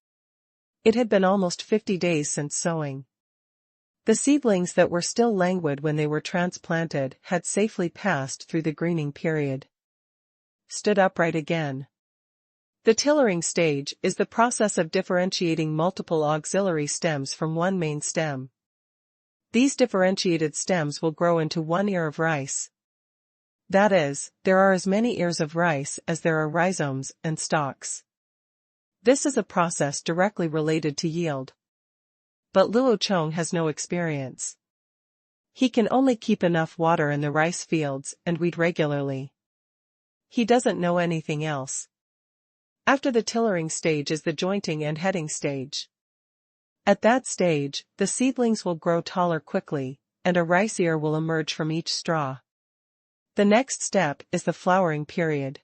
It had been almost 50 days since sowing. The seedlings that were still languid when they were transplanted had safely passed through the greening period. Stood upright again. The tillering stage is the process of differentiating multiple auxiliary stems from one main stem. These differentiated stems will grow into one ear of rice. That is, there are as many ears of rice as there are rhizomes and stalks. This is a process directly related to yield. But Luo Chong has no experience. He can only keep enough water in the rice fields and weed regularly. He doesn't know anything else. After the tillering stage is the jointing and heading stage. At that stage, the seedlings will grow taller quickly, and a rice ear will emerge from each straw. The next step is the flowering period.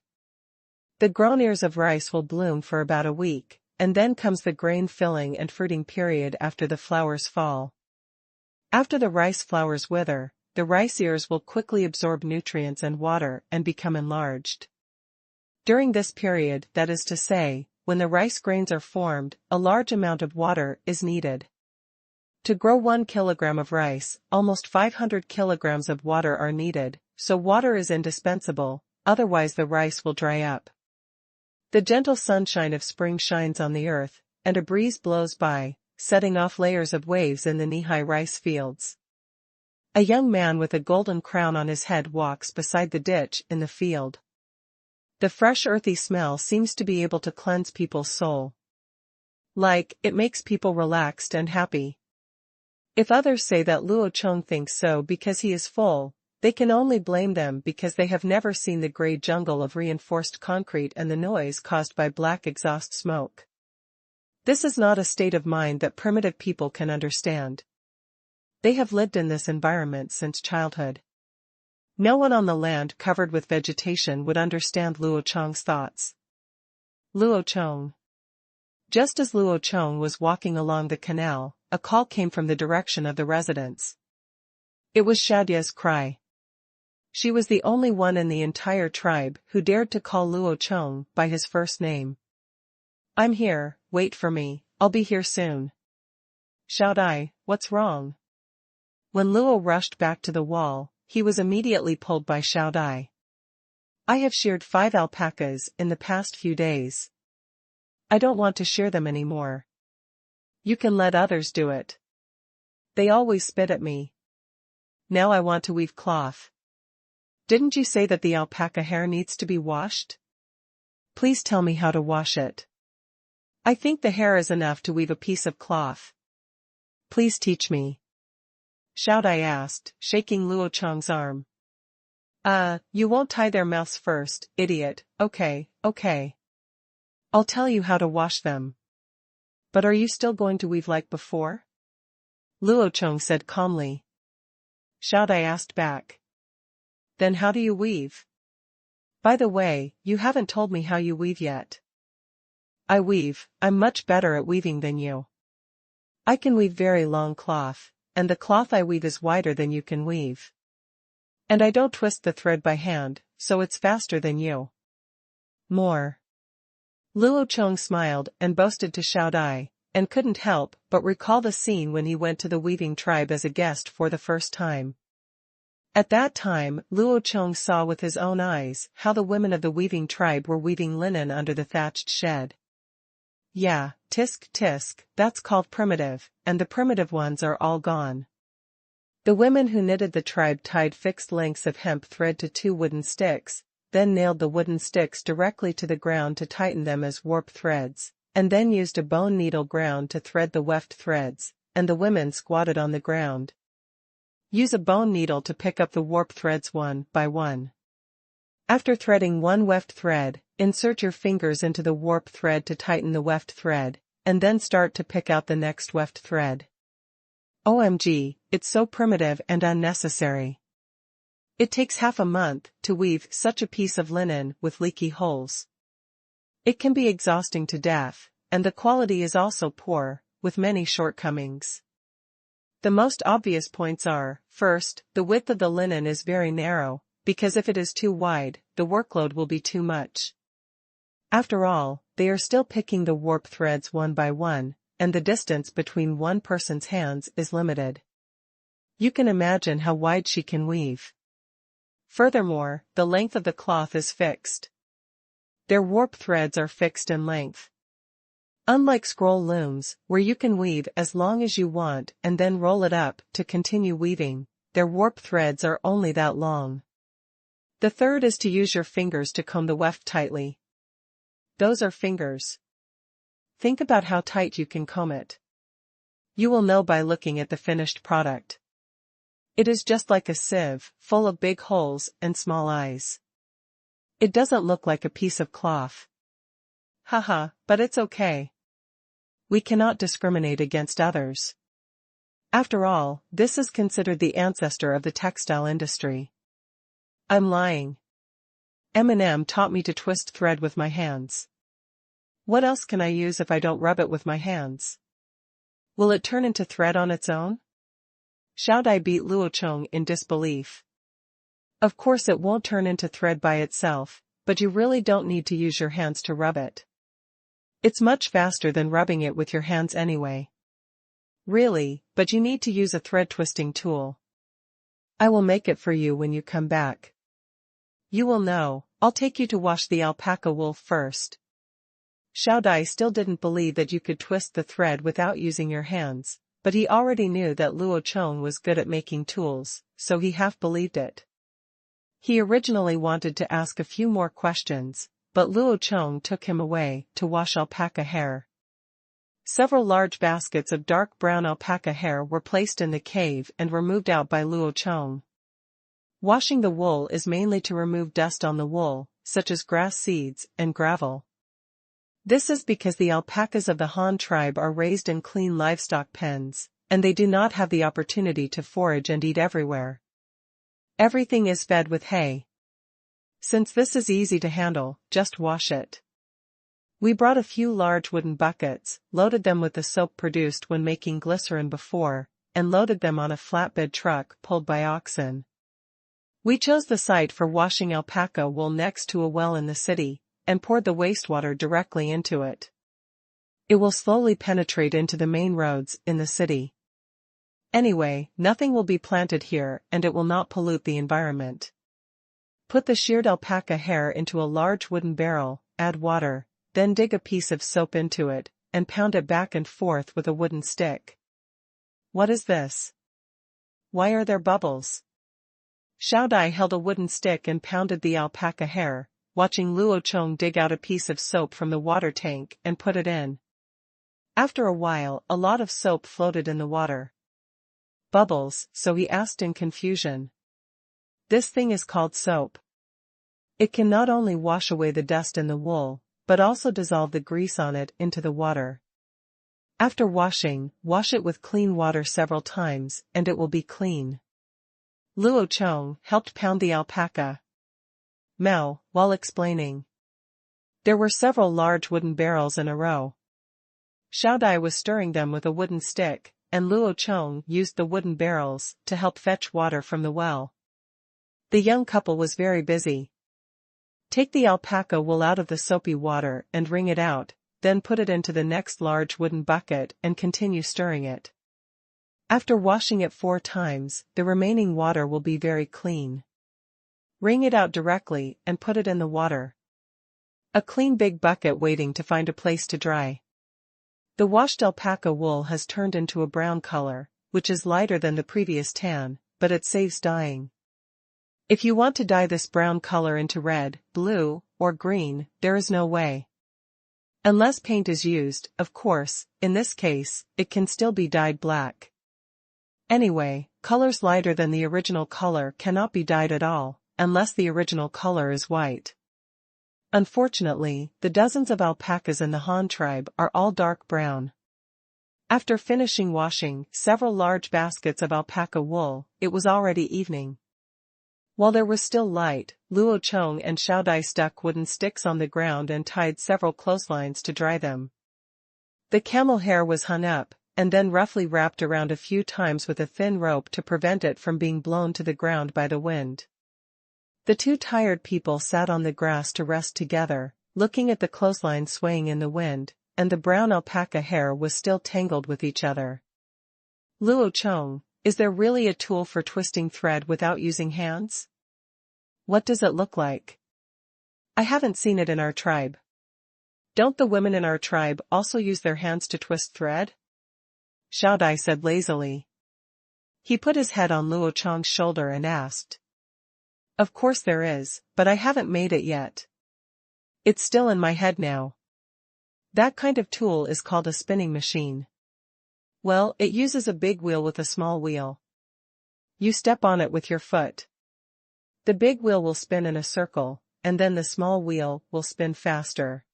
The grown ears of rice will bloom for about a week, and then comes the grain filling and fruiting period after the flowers fall. After the rice flowers wither, the rice ears will quickly absorb nutrients and water and become enlarged. During this period, that is to say, when the rice grains are formed, a large amount of water is needed. To grow 1 kilogram of rice, almost 500 kilograms of water are needed, so water is indispensable, otherwise the rice will dry up. The gentle sunshine of spring shines on the earth, and a breeze blows by, setting off layers of waves in the knee-high rice fields. A young man with a golden crown on his head walks beside the ditch in the field. The fresh earthy smell seems to be able to cleanse people's soul. It makes people relaxed and happy. If others say that Luo Chong thinks so because he is full, they can only blame them because they have never seen the grey jungle of reinforced concrete and the noise caused by black exhaust smoke. This is not a state of mind that primitive people can understand. They have lived in this environment since childhood. No one on the land covered with vegetation would understand Luo Chong's thoughts. Luo Chong. Just as Luo Chong was walking along the canal, a call came from the direction of the residence. It was Shadia's cry. She was the only one in the entire tribe who dared to call Luo Chong by his first name. "I'm here, wait for me, I'll be here soon." "Xiaodai, what's wrong?" When Luo rushed back to the wall, he was immediately pulled by Xiaodai. "I have sheared 5 alpacas in the past few days. I don't want to shear them anymore. You can let others do it. They always spit at me. Now I want to weave cloth. Didn't you say that the alpaca hair needs to be washed? Please tell me how to wash it. I think the hair is enough to weave a piece of cloth. Please teach me." Xiaodai asked, shaking Luo Chong's arm. You won't tie their mouths first, idiot, okay. I'll tell you how to wash them. But are you still going to weave like before?" Luo Chong said calmly. Xiaodai asked back. "Then how do you weave? By the way, you haven't told me how you weave yet." "I weave, I'm much better at weaving than you. I can weave very long cloth, and the cloth I weave is wider than you can weave. And I don't twist the thread by hand, so it's faster than you. More." Luo Chong smiled and boasted to Xiaodai, and couldn't help but recall the scene when he went to the weaving tribe as a guest for the first time. At that time, Luo Chong saw with his own eyes how the women of the weaving tribe were weaving linen under the thatched shed. Yeah, tisk, that's called primitive, and the primitive ones are all gone. The women who knitted the tribe tied fixed lengths of hemp thread to 2 wooden sticks, then nailed the wooden sticks directly to the ground to tighten them as warp threads, and then used a bone needle ground to thread the weft threads, and the women squatted on the ground. Use a bone needle to pick up the warp threads one by one. After threading one weft thread, insert your fingers into the warp thread to tighten the weft thread, and then start to pick out the next weft thread. OMG, it's so primitive and unnecessary. It takes half a month to weave such a piece of linen with leaky holes. It can be exhausting to death, and the quality is also poor, with many shortcomings. The most obvious points are, first, the width of the linen is very narrow, because if it is too wide, the workload will be too much. After all, they are still picking the warp threads one by one, and the distance between one person's hands is limited. You can imagine how wide she can weave. Furthermore, the length of the cloth is fixed. Their warp threads are fixed in length. Unlike scroll looms, where you can weave as long as you want and then roll it up to continue weaving, their warp threads are only that long. The third is to use your fingers to comb the weft tightly. Those are fingers. Think about how tight you can comb it. You will know by looking at the finished product. It is just like a sieve, full of big holes and small eyes. It doesn't look like a piece of cloth. Haha, but it's okay. We cannot discriminate against others. After all, this is considered the ancestor of the textile industry. I'm lying. Eminem taught me to twist thread with my hands. What else can I use if I don't rub it with my hands? Will it turn into thread on its own? Xiaodai beat Luo Chong in disbelief. Of course it won't turn into thread by itself, but you really don't need to use your hands to rub it. It's much faster than rubbing it with your hands anyway. Really, but you need to use a thread twisting tool. I will make it for you when you come back. You will know. I'll take you to wash the alpaca wool first. Xiaodai still didn't believe that you could twist the thread without using your hands, but he already knew that Luo Chong was good at making tools, so he half believed it. He originally wanted to ask a few more questions, but Luo Chong took him away to wash alpaca hair. Several large baskets of dark brown alpaca hair were placed in the cave and were moved out by Luo Chong. Washing the wool is mainly to remove dust on the wool, such as grass seeds and gravel. This is because the alpacas of the Han tribe are raised in clean livestock pens, and they do not have the opportunity to forage and eat everywhere. Everything is fed with hay. Since this is easy to handle, just wash it. We brought a few large wooden buckets, loaded them with the soap produced when making glycerin before, and loaded them on a flatbed truck pulled by oxen. We chose the site for washing alpaca wool next to a well in the city, and poured the wastewater directly into it. It will slowly penetrate into the main roads in the city. Anyway, nothing will be planted here and it will not pollute the environment. Put the sheared alpaca hair into a large wooden barrel, add water, then dig a piece of soap into it, and pound it back and forth with a wooden stick. What is this? Why are there bubbles? Xiaodai held a wooden stick and pounded the alpaca hair, watching Luo Chong dig out a piece of soap from the water tank and put it in. After a while, a lot of soap floated in the water. Bubbles, so he asked in confusion. This thing is called soap. It can not only wash away the dust in the wool, but also dissolve the grease on it into the water. After washing, wash it with clean water several times, and it will be clean. Luo Chong helped pound the alpaca. Mao, while explaining. There were several large wooden barrels in a row. Xiaodai was stirring them with a wooden stick, and Luo Chong used the wooden barrels to help fetch water from the well. The young couple was very busy. Take the alpaca wool out of the soapy water and wring it out, then put it into the next large wooden bucket and continue stirring it. After washing it 4 times, the remaining water will be very clean. Wring it out directly and put it in the water. A clean big bucket waiting to find a place to dry. The washed alpaca wool has turned into a brown color, which is lighter than the previous tan, but it saves dyeing. If you want to dye this brown color into red, blue, or green, there is no way. Unless paint is used, of course, in this case, it can still be dyed black. Anyway, colors lighter than the original color cannot be dyed at all, unless the original color is white. Unfortunately, the dozens of alpacas in the Han tribe are all dark brown. After finishing washing several large baskets of alpaca wool, it was already evening. While there was still light, Luo Chong and Xiaodai stuck wooden sticks on the ground and tied several clotheslines to dry them. The camel hair was hung up, and then roughly wrapped around a few times with a thin rope to prevent it from being blown to the ground by the wind. The 2 tired people sat on the grass to rest together, looking at the clothesline swaying in the wind, and the brown alpaca hair was still tangled with each other. Luo Chong, is there really a tool for twisting thread without using hands? What does it look like? I haven't seen it in our tribe. Don't the women in our tribe also use their hands to twist thread? Xiaodai said lazily. He put his head on Luo Chong's shoulder and asked. Of course there is, but I haven't made it yet. It's still in my head now. That kind of tool is called a spinning machine. Well, it uses a big wheel with a small wheel. You step on it with your foot. The big wheel will spin in a circle, and then the small wheel will spin faster.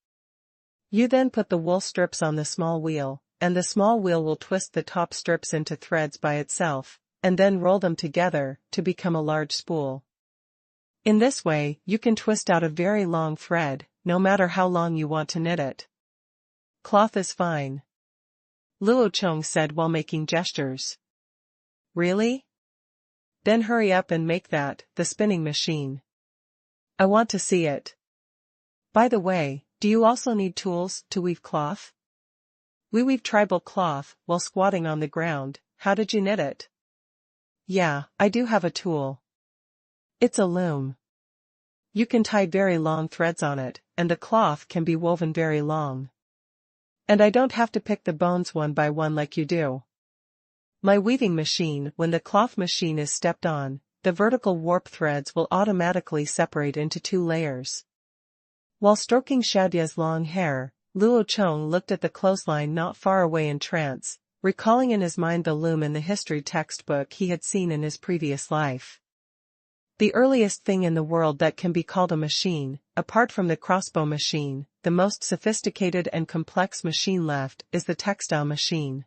You then put the wool strips on the small wheel, and the small wheel will twist the top strips into threads by itself, and then roll them together to become a large spool. In this way, you can twist out a very long thread, no matter how long you want to knit it. Cloth is fine, Luo Chong said while making gestures. Really? Then hurry up and make that, the spinning machine. I want to see it. By the way, do you also need tools to weave cloth? We weave tribal cloth while squatting on the ground. How did you knit it? Yeah, I do have a tool. It's a loom. You can tie very long threads on it, and the cloth can be woven very long. And I don't have to pick the bones one by one like you do. My weaving machine, when the cloth machine is stepped on, the vertical warp threads will automatically separate into 2 layers. While stroking Xiaodia's long hair, Luo Chong looked at the clothesline not far away in trance, recalling in his mind the loom in the history textbook he had seen in his previous life. The earliest thing in the world that can be called a machine, apart from the crossbow machine, the most sophisticated and complex machine left, is the textile machine.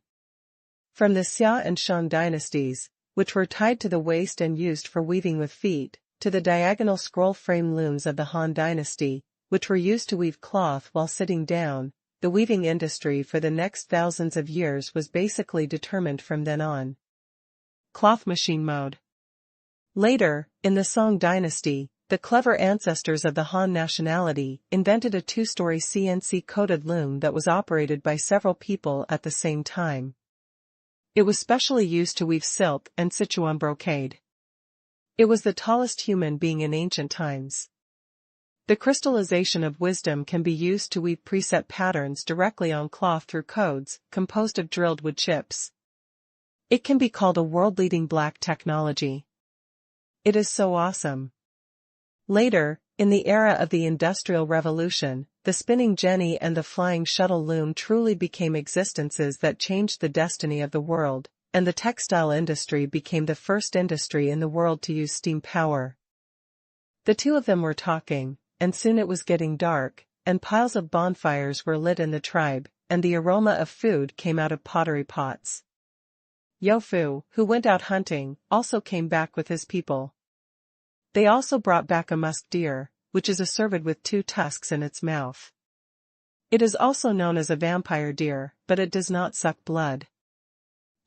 From the Xia and Shang dynasties, which were tied to the waist and used for weaving with feet, to the diagonal scroll frame looms of the Han dynasty, which were used to weave cloth while sitting down, the weaving industry for the next thousands of years was basically determined from then on. Cloth machine mode. Later, in the Song dynasty, the clever ancestors of the Han nationality invented a 2-story CNC-coated loom that was operated by several people at the same time. It was specially used to weave silk and Sichuan brocade. It was the tallest human being in ancient times. The crystallization of wisdom can be used to weave preset patterns directly on cloth through codes composed of drilled wood chips. It can be called a world-leading black technology. It is so awesome. Later, in the era of the Industrial Revolution, the spinning jenny and the flying shuttle loom truly became existences that changed the destiny of the world, and the textile industry became the first industry in the world to use steam power. The two of them were talking, and soon it was getting dark, and piles of bonfires were lit in the tribe, and the aroma of food came out of pottery pots. Yofu, who went out hunting, also came back with his people. They also brought back a musk deer, which is a cervid with 2 tusks in its mouth. It is also known as a vampire deer, but it does not suck blood.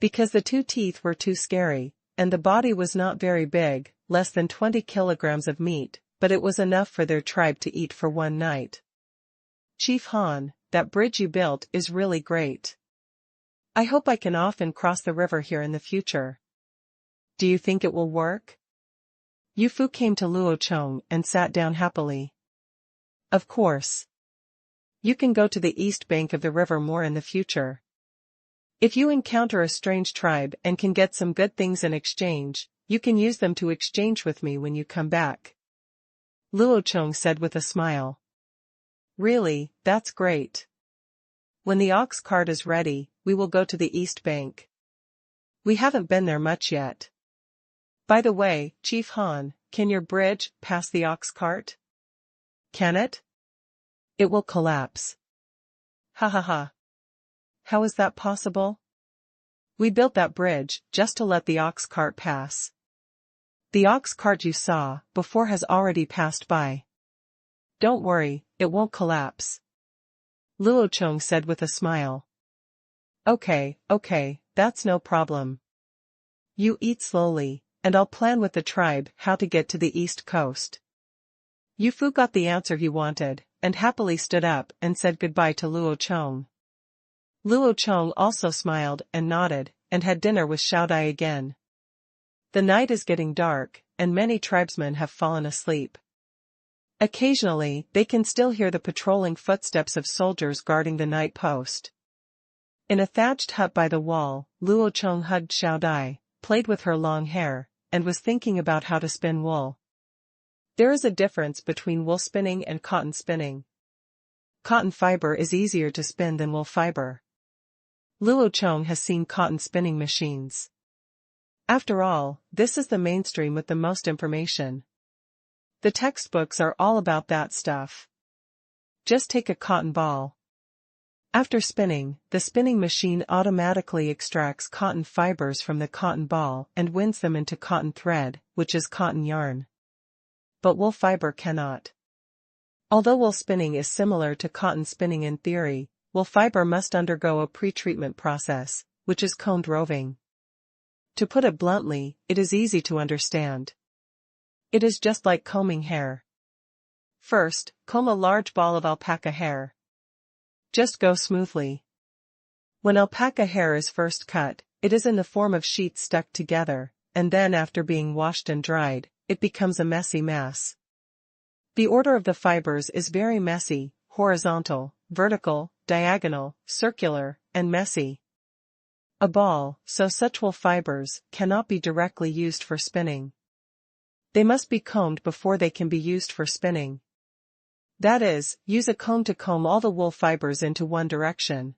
Because the 2 teeth were too scary, and the body was not very big, less than 20 kilograms of meat, but it was enough for their tribe to eat for one night. Chief Han, that bridge you built is really great. I hope I can often cross the river here in the future. Do you think it will work? Yufu came to Luo Chong and sat down happily. Of course. You can go to the east bank of the river more in the future. If you encounter a strange tribe and can get some good things in exchange, you can use them to exchange with me when you come back. Luo Chong said with a smile. Really, that's great. When the ox cart is ready, we will go to the east bank. We haven't been there much yet. By the way, Chief Han, can your bridge pass the ox cart? Can it? It will collapse. Ha ha ha. How is that possible? We built that bridge just to let the ox cart pass. The ox cart you saw before has already passed by. Don't worry, it won't collapse. Luo Chong said with a smile. Okay, that's no problem. You eat slowly, and I'll plan with the tribe how to get to the east coast. Yufu got the answer he wanted, and happily stood up and said goodbye to Luo Chong. Luo Chong also smiled and nodded, and had dinner with Xiaodai again. The night is getting dark, and many tribesmen have fallen asleep. Occasionally, they can still hear the patrolling footsteps of soldiers guarding the night post. In a thatched hut by the wall, Luo Chong hugged Xiaodai, played with her long hair, and was thinking about how to spin wool. There is a difference between wool spinning and cotton spinning. Cotton fiber is easier to spin than wool fiber. Luo Chong has seen cotton spinning machines. After all, this is the mainstream with the most information. The textbooks are all about that stuff. Just take a cotton ball. After spinning, the spinning machine automatically extracts cotton fibers from the cotton ball and winds them into cotton thread, which is cotton yarn. But wool fiber cannot. Although wool spinning is similar to cotton spinning in theory, wool fiber must undergo a pre-treatment process, which is combed roving. To put it bluntly, it is easy to understand. It is just like combing hair. First, comb a large ball of alpaca hair. Just go smoothly. When alpaca hair is first cut, it is in the form of sheets stuck together, and then after being washed and dried, it becomes a messy mass. The order of the fibers is very messy, horizontal, vertical, diagonal, circular, and messy. A ball, so such wool fibers, cannot be directly used for spinning. They must be combed before they can be used for spinning. That is, use a comb to comb all the wool fibers into one direction.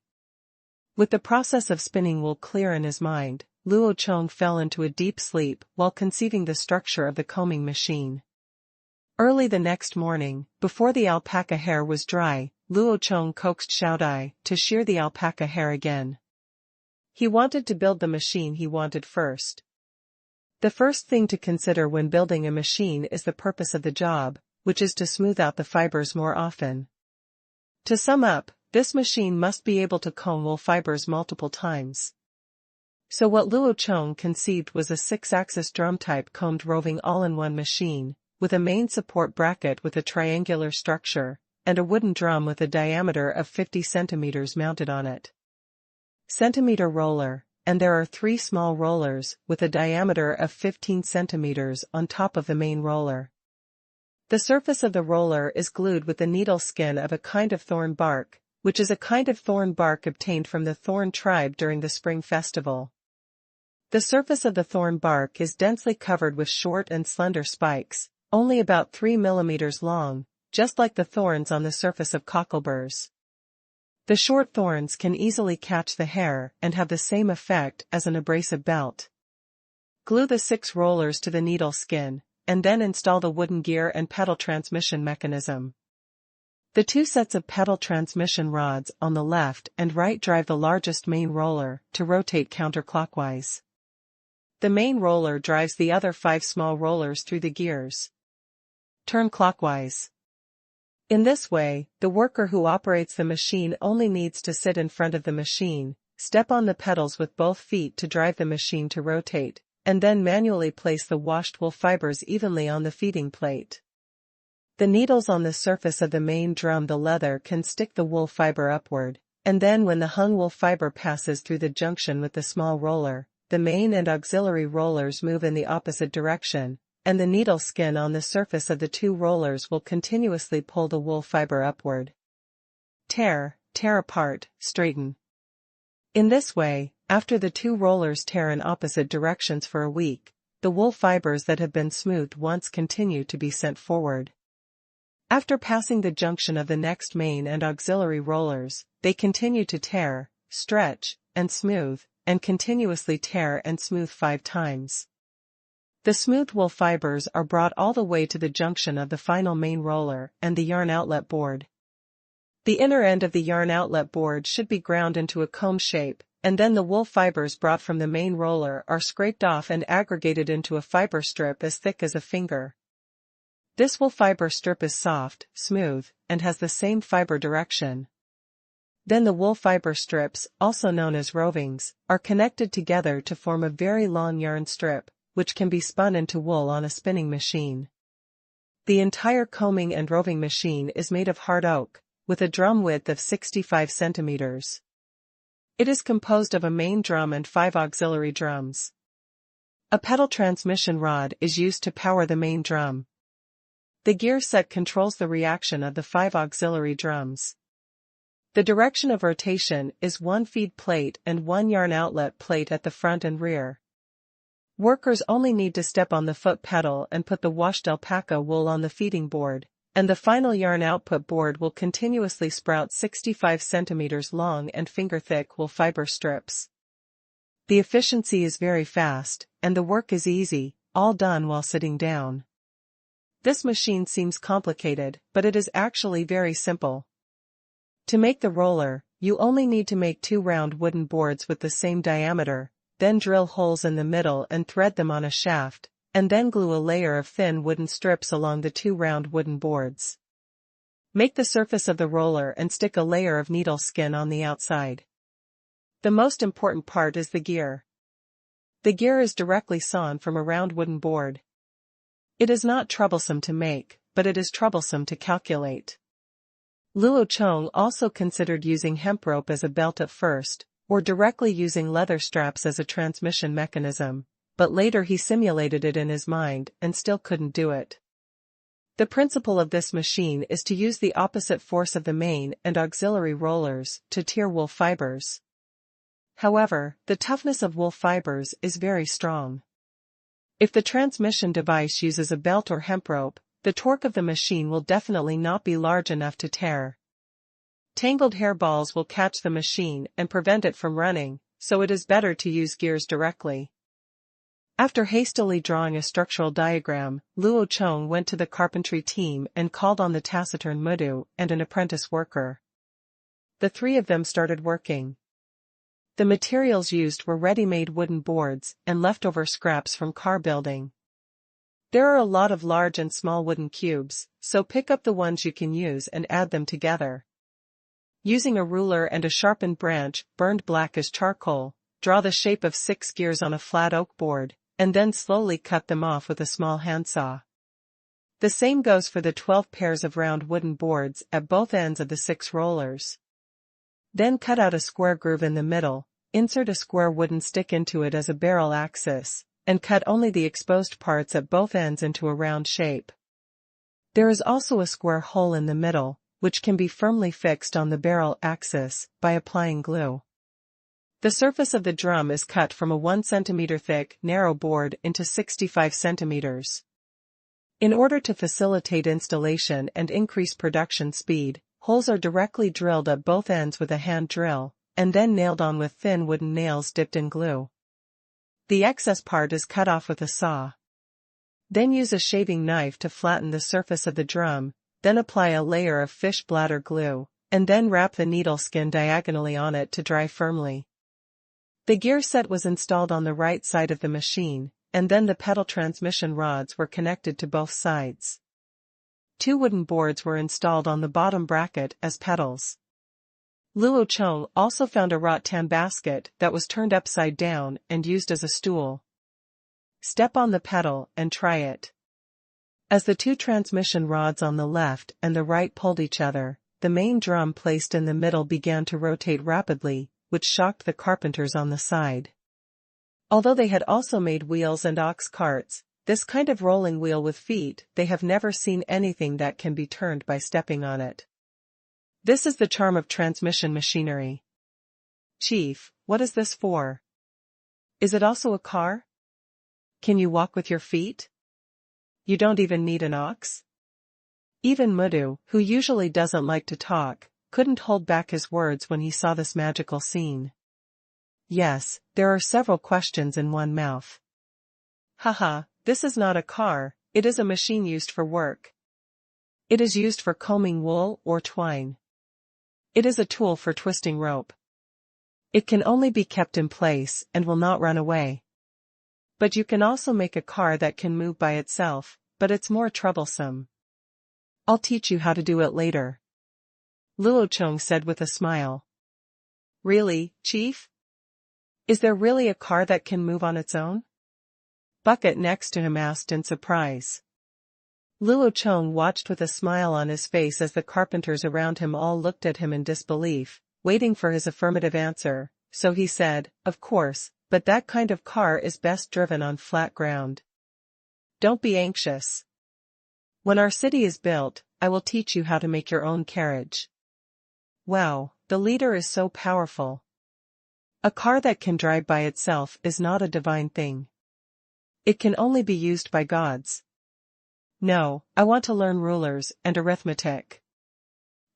With the process of spinning wool clear in his mind, Luo Chong fell into a deep sleep while conceiving the structure of the combing machine. Early the next morning, before the alpaca hair was dry, Luo Chong coaxed Xiaodai to shear the alpaca hair again. He wanted to build the machine he wanted first. The first thing to consider when building a machine is the purpose of the job, which is to smooth out the fibers more often. To sum up, this machine must be able to comb wool fibers multiple times. So what Luo Chong conceived was a 6-axis drum-type combed roving all-in-one machine, with a main support bracket with a triangular structure, and a wooden drum with a diameter of 50 centimeters mounted on it. Centimeter roller, and there are 3 small rollers with a diameter of 15 centimeters on top of the main roller. The surface of the roller is glued with the needle skin of a kind of thorn bark, which is a kind of thorn bark obtained from the thorn tribe during the spring festival. The surface of the thorn bark is densely covered with short and slender spikes, only about 3 millimeters long, just like the thorns on the surface of cockleburs. The short thorns can easily catch the hair and have the same effect as an abrasive belt. Glue the 6 rollers to the needle skin, and then install the wooden gear and pedal transmission mechanism. The 2 sets of pedal transmission rods on the left and right drive the largest main roller to rotate counterclockwise. The main roller drives the other 5 small rollers through the gears. Turn clockwise. In this way, the worker who operates the machine only needs to sit in front of the machine, step on the pedals with both feet to drive the machine to rotate, and then manually place the washed wool fibers evenly on the feeding plate. The needles on the surface of the main drum, the leather, can stick the wool fiber upward, and then when the hung wool fiber passes through the junction with the small roller, the main and auxiliary rollers move in the opposite direction, and the needle skin on the surface of the 2 rollers will continuously pull the wool fiber upward. Tear apart, straighten. In this way, after the 2 rollers tear in opposite directions for a week, the wool fibers that have been smoothed once continue to be sent forward. After passing the junction of the next main and auxiliary rollers, they continue to tear, stretch, and smooth, and continuously tear and smooth 5 times. The smooth wool fibers are brought all the way to the junction of the final main roller and the yarn outlet board. The inner end of the yarn outlet board should be ground into a comb shape, and then the wool fibers brought from the main roller are scraped off and aggregated into a fiber strip as thick as a finger. This wool fiber strip is soft, smooth, and has the same fiber direction. Then the wool fiber strips, also known as rovings, are connected together to form a very long yarn strip, which can be spun into wool on a spinning machine. The entire combing and roving machine is made of hard oak, with a drum width of 65 centimeters. It is composed of a main drum and 5 auxiliary drums. A pedal transmission rod is used to power the main drum. The gear set controls the reaction of the 5 auxiliary drums. The direction of rotation is 1 feed plate and 1 yarn outlet plate at the front and rear. Workers only need to step on the foot pedal and put the washed alpaca wool on the feeding board, and the final yarn output board will continuously sprout 65 centimeters long and finger-thick wool fiber strips. The efficiency is very fast, and the work is easy, all done while sitting down. This machine seems complicated, but it is actually very simple. To make the roller, You only need to make 2 round wooden boards with the same diameter, then drill holes in the middle and thread them on a shaft, and then glue a layer of thin wooden strips along the 2 round wooden boards. Make the surface of the roller and stick a layer of needle skin on the outside. The most important part is the gear. The gear is directly sawn from a round wooden board. It is not troublesome to make, but it is troublesome to calculate. Luo Chong also considered using hemp rope as a belt at first, or directly using leather straps as a transmission mechanism, but later he simulated it in his mind and still couldn't do it. The principle of this machine is to use the opposite force of the main and auxiliary rollers to tear wool fibers. However, the toughness of wool fibers is very strong. If the transmission device uses a belt or hemp rope, the torque of the machine will definitely not be large enough to tear. Tangled hairballs will catch the machine and prevent it from running, so it is better to use gears directly. After hastily drawing a structural diagram, Luo Chong went to the carpentry team and called on the taciturn Mudu and an apprentice worker. The 3 of them started working. The materials used were ready-made wooden boards and leftover scraps from car building. There are a lot of large and small wooden cubes, so pick up the ones you can use and add them together. Using a ruler and a sharpened branch burned black as charcoal, draw the shape of 6 gears on a flat oak board, and then slowly cut them off with a small handsaw. The same goes for the 12 pairs of round wooden boards at both ends of the 6 rollers. Then cut out a square groove in the middle, insert a square wooden stick into it as a barrel axis, and cut only the exposed parts at both ends into a round shape. There is also a square hole in the middle, which can be firmly fixed on the barrel axis by applying glue. The surface of the drum is cut from a 1 cm thick, narrow board into 65 cm. In order to facilitate installation and increase production speed, holes are directly drilled at both ends with a hand drill, and then nailed on with thin wooden nails dipped in glue. The excess part is cut off with a saw. Then use a shaving knife to flatten the surface of the drum, then apply a layer of fish bladder glue, and then wrap the needle skin diagonally on it to dry firmly. The gear set was installed on the right side of the machine, and then the pedal transmission rods were connected to both sides. 2 wooden boards were installed on the bottom bracket as pedals. Luo Chong also found a rattan basket that was turned upside down and used as a stool. Step on the pedal and try it. As the 2 transmission rods on the left and the right pulled each other, the main drum placed in the middle began to rotate rapidly, which shocked the carpenters on the side. Although they had also made wheels and ox carts, this kind of rolling wheel with feet, they have never seen anything that can be turned by stepping on it. This is the charm of transmission machinery. Chief, what is this for? Is it also a car? Can you walk with your feet? You don't even need an ox? Even Mudu, who usually doesn't like to talk, couldn't hold back his words when he saw this magical scene. Yes, there are several questions in one mouth. Haha, this is not a car, it is a machine used for work. It is used for combing wool or twine. It is a tool for twisting rope. It can only be kept in place and will not run away. But you can also make a car that can move by itself, but it's more troublesome. I'll teach you how to do it later. Luo Chong said with a smile. Really, Chief? Is there really a car that can move on its own? Bucket next to him asked in surprise. Luo Chong watched with a smile on his face as the carpenters around him all looked at him in disbelief, waiting for his affirmative answer, so he said, of course, but that kind of car is best driven on flat ground. Don't be anxious. When our city is built, I will teach you how to make your own carriage. Wow, the leader is so powerful. A car that can drive by itself is not a divine thing. It can only be used by gods. No, I want to learn rulers and arithmetic.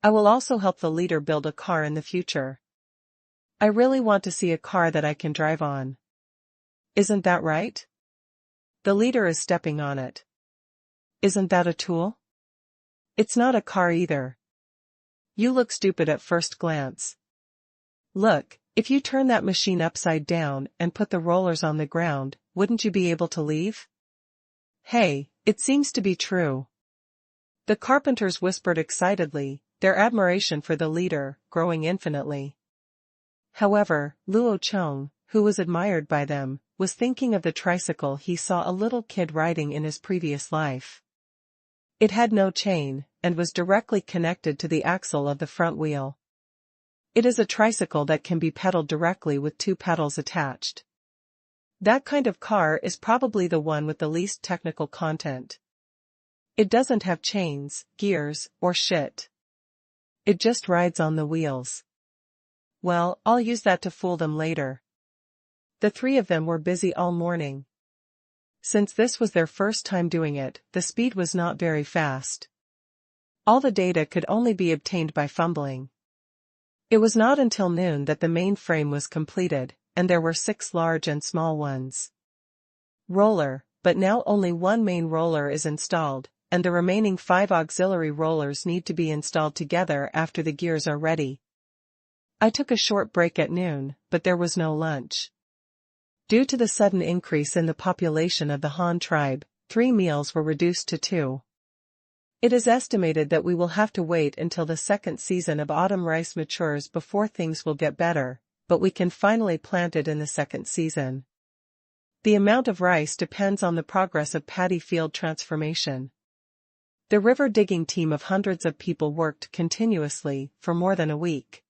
I will also help the leader build a car in the future. I really want to see a car that I can drive on. Isn't that right? The leader is stepping on it. Isn't that a tool? It's not a car either. You look stupid at first glance. Look, if you turn that machine upside down and put the rollers on the ground, wouldn't you be able to leave? Hey, it seems to be true. The carpenters whispered excitedly, their admiration for the leader growing infinitely. However, Luo Chong, who was admired by them, was thinking of the tricycle he saw a little kid riding in his previous life. It had no chain, and was directly connected to the axle of the front wheel. It is a tricycle that can be pedaled directly with two pedals attached. That kind of car is probably the one with the least technical content. It doesn't have chains, gears, or shit. It just rides on the wheels. Well, I'll use that to fool them later. The three of them were busy all morning. Since this was their first time doing it, the speed was not very fast. All the data could only be obtained by fumbling. It was not until noon that the main frame was completed, and there were 6 large and small ones. Roller, but now only one main roller is installed, and the remaining 5 auxiliary rollers need to be installed together after the gears are ready. I took a short break at noon, but there was no lunch. Due to the sudden increase in the population of the Han tribe, 3 meals were reduced to 2. It is estimated that we will have to wait until the second season of autumn rice matures before things will get better, but we can finally plant it in the second season. The amount of rice depends on the progress of paddy field transformation. The river digging team of hundreds of people worked continuously for more than a week.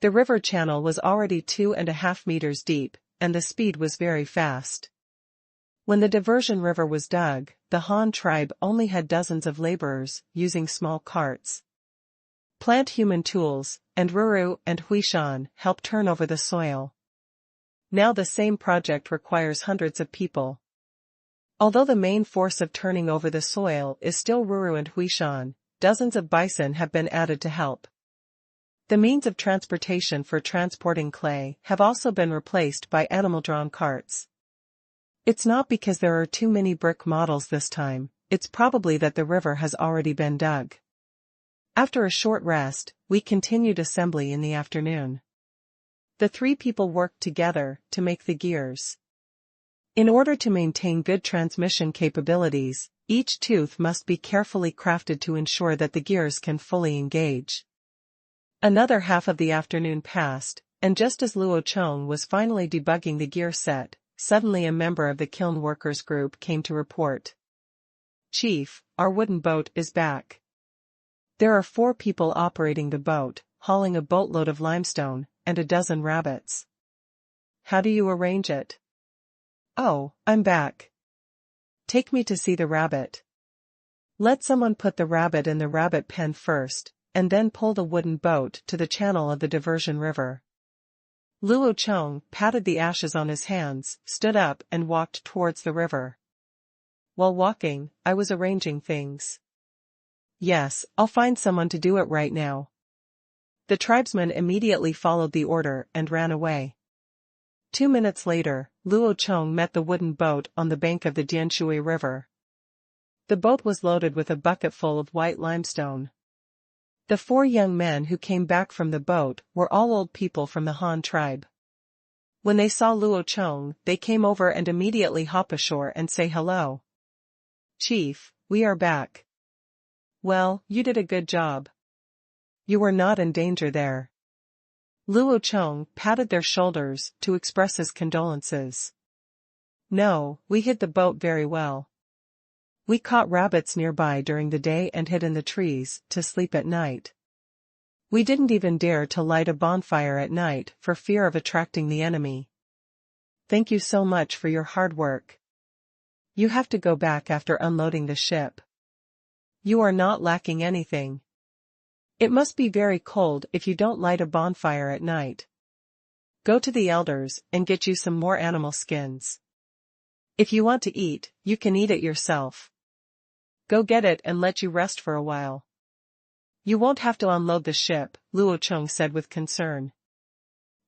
The river channel was already 2.5 meters deep, and the speed was very fast. When the diversion river was dug, the Han tribe only had dozens of laborers, using small carts. Plant human tools, and Ruru and Huishan helped turn over the soil. Now the same project requires hundreds of people. Although the main force of turning over the soil is still Ruru and Huishan, dozens of bison have been added to help. The means of transportation for transporting clay have also been replaced by animal-drawn carts. It's not because there are too many brick models this time, it's probably that the river has already been dug. After a short rest, we continued assembly in the afternoon. The 3 people worked together to make the gears. In order to maintain good transmission capabilities, each tooth must be carefully crafted to ensure that the gears can fully engage. Another half of the afternoon passed, and just as Luo Chong was finally debugging the gear set, suddenly a member of the kiln workers group came to report. "Chief, our wooden boat is back. There are 4 people operating the boat, hauling a boatload of limestone, and a dozen rabbits. How do you arrange it?" "Oh, I'm back. Take me to see the rabbit. Let someone put the rabbit in the rabbit pen first, and then pull the wooden boat to the channel of the diversion river." Luo Chong patted the ashes on his hands, stood up and walked towards the river. While walking, I was arranging things. "Yes, I'll find someone to do it right now." The tribesman immediately followed the order and ran away. 2 minutes later, Luo Chong met the wooden boat on the bank of the Jianshui River. The boat was loaded with a bucket full of white limestone. The 4 young men who came back from the boat were all old people from the Han tribe. When they saw Luo Chong, they came over and immediately hop ashore and say hello. "Chief, we are back." "Well, you did a good job. You were not in danger there." Luo Chong patted their shoulders to express his condolences. "No, we hid the boat very well. We caught rabbits nearby during the day and hid in the trees to sleep at night. We didn't even dare to light a bonfire at night for fear of attracting the enemy. Thank you so much for your hard work. You have to go back after unloading the ship. You are not lacking anything. It must be very cold if you don't light a bonfire at night. Go to the elders and get you some more animal skins. If you want to eat, you can eat it yourself. Go get it and let you rest for a while. You won't have to unload the ship," Luo Chong said with concern.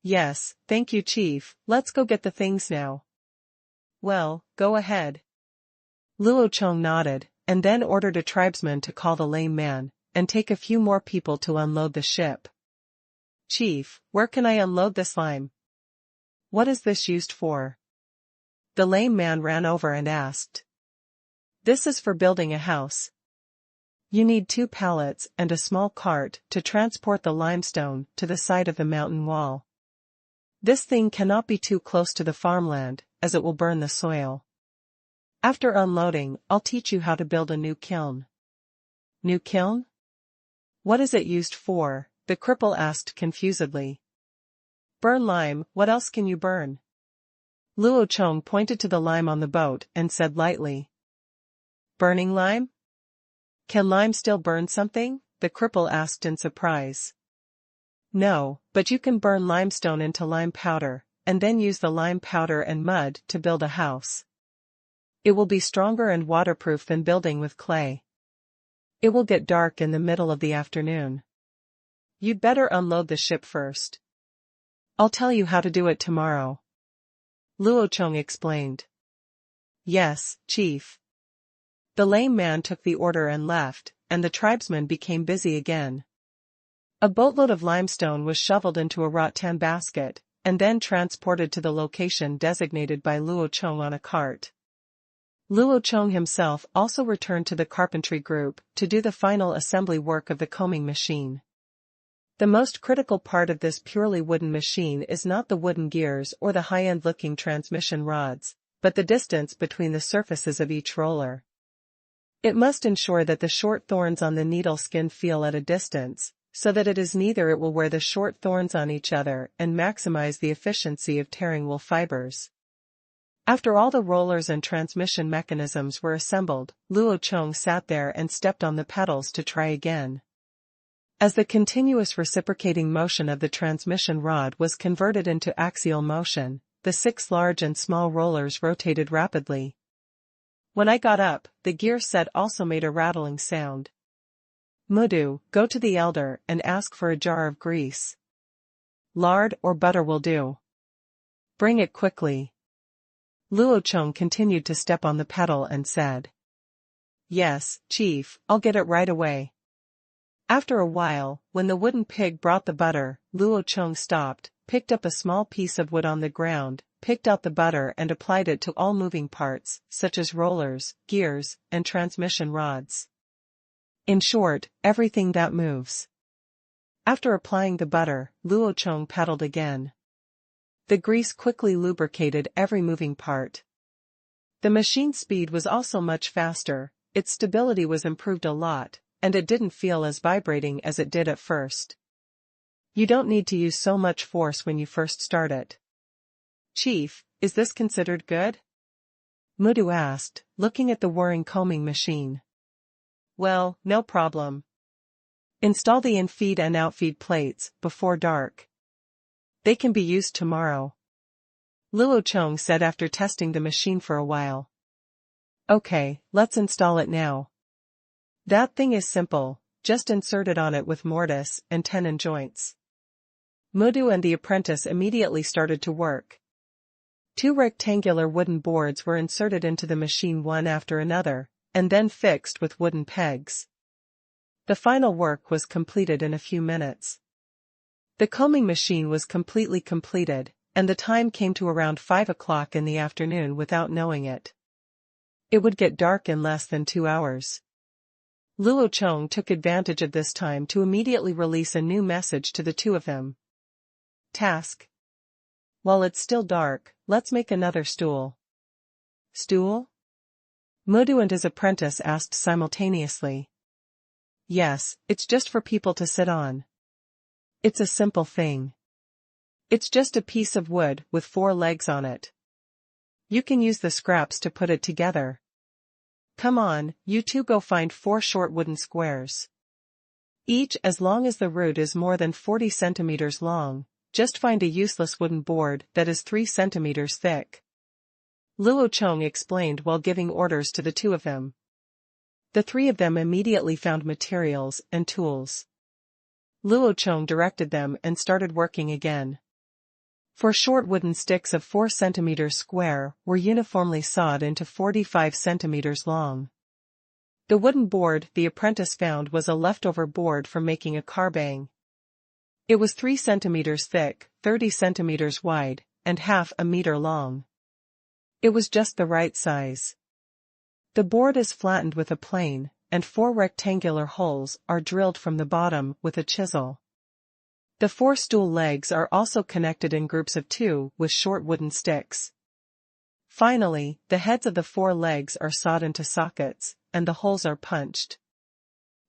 "Yes, thank you, Chief, let's go get the things now." "Well, go ahead." Luo Chong nodded, and then ordered a tribesman to call the lame man, and take a few more people to unload the ship. Chief, where can I unload this lime? What is this used for? The lame man ran over and asked. This is for building a house. You need 2 pallets and a small cart to transport the limestone to the side of the mountain wall. This thing cannot be too close to the farmland, as it will burn the soil. After unloading, I'll teach you how to build a new kiln. New kiln? What is it used for? The cripple asked confusedly. Burn lime, what else can you burn? Luo Chong pointed to the lime on the boat and said lightly. Burning lime? Can lime still burn something? The cripple asked in surprise. No, but you can burn limestone into lime powder, and then use the lime powder and mud to build a house. It will be stronger and waterproof than building with clay. It will get dark in the middle of the afternoon. You'd better unload the ship first. I'll tell you how to do it tomorrow. Luo Chong explained. Yes, Chief. The lame man took the order and left, and the tribesmen became busy again. A boatload of limestone was shoveled into a rattan basket, and then transported to the location designated by Luo Chong on a cart. Luo Chong himself also returned to the carpentry group to do the final assembly work of the combing machine. The most critical part of this purely wooden machine is not the wooden gears or the high-end looking transmission rods, but the distance between the surfaces of each roller. It must ensure that the short thorns on the needle skin feel at a distance, so that it is neither. It will wear the short thorns on each other and maximize the efficiency of tearing wool fibers. After all the rollers and transmission mechanisms were assembled, Luo Chong sat there and stepped on the pedals to try again. As the continuous reciprocating motion of the transmission rod was converted into axial motion, the 6 large and small rollers rotated rapidly. When I got up, the gear set also made a rattling sound. Mudu, go to the elder and ask for a jar of grease. Lard or butter will do. Bring it quickly. Luo Chong continued to step on the pedal and said. Yes, Chief, I'll get it right away. After a while, when the wooden pig brought the butter, Luo Chong stopped, picked up a small piece of wood on the ground, picked out the butter and applied it to all moving parts, such as rollers, gears, and transmission rods. In short, everything that moves. After applying the butter, Luo Chong pedaled again. The grease quickly lubricated every moving part. The machine's speed was also much faster, its stability was improved a lot, and it didn't feel as vibrating as it did at first. You don't need to use so much force when you first start it. Chief, is this considered good? Mudu asked, looking at the whirring combing machine. Well, no problem. Install the in-feed and out-feed plates before dark. They can be used tomorrow. Luo Chong said after testing the machine for a while. Okay, let's install it now. That thing is simple, just insert it on it with mortise and tenon joints. Mudu and the apprentice immediately started to work. 2 rectangular wooden boards were inserted into the machine one after another, and then fixed with wooden pegs. The final work was completed in a few minutes. The combing machine was completely completed, and the time came to around 5 o'clock in the afternoon without knowing it. It would get dark in less than 2 hours. Luo Chong took advantage of this time to immediately release a new message to the 2 of them. Task. While it's still dark, let's make another stool. Stool? Mudu and his apprentice asked simultaneously. Yes, it's just for people to sit on. It's a simple thing. It's just a piece of wood with 4 legs on it. You can use the scraps to put it together. Come on, you 2 go find 4 short wooden squares. Each as long as the root is more than 40 centimeters long, just find a useless wooden board that is 3 centimeters thick. Luo Chong explained while giving orders to the 2 of them. The 3 of them immediately found materials and tools. Luo Chong directed them and started working again. 4 short wooden sticks of 4 centimeters square were uniformly sawed into 45 centimeters long. The wooden board the apprentice found was a leftover board from making a carbang. It was 3 centimeters thick, 30 centimeters wide, and half a meter long. It was just the right size. The board is flattened with a plane, and 4 rectangular holes are drilled from the bottom with a chisel. The 4 stool legs are also connected in groups of 2 with short wooden sticks. Finally, the heads of the 4 legs are sawed into sockets, and the holes are punched.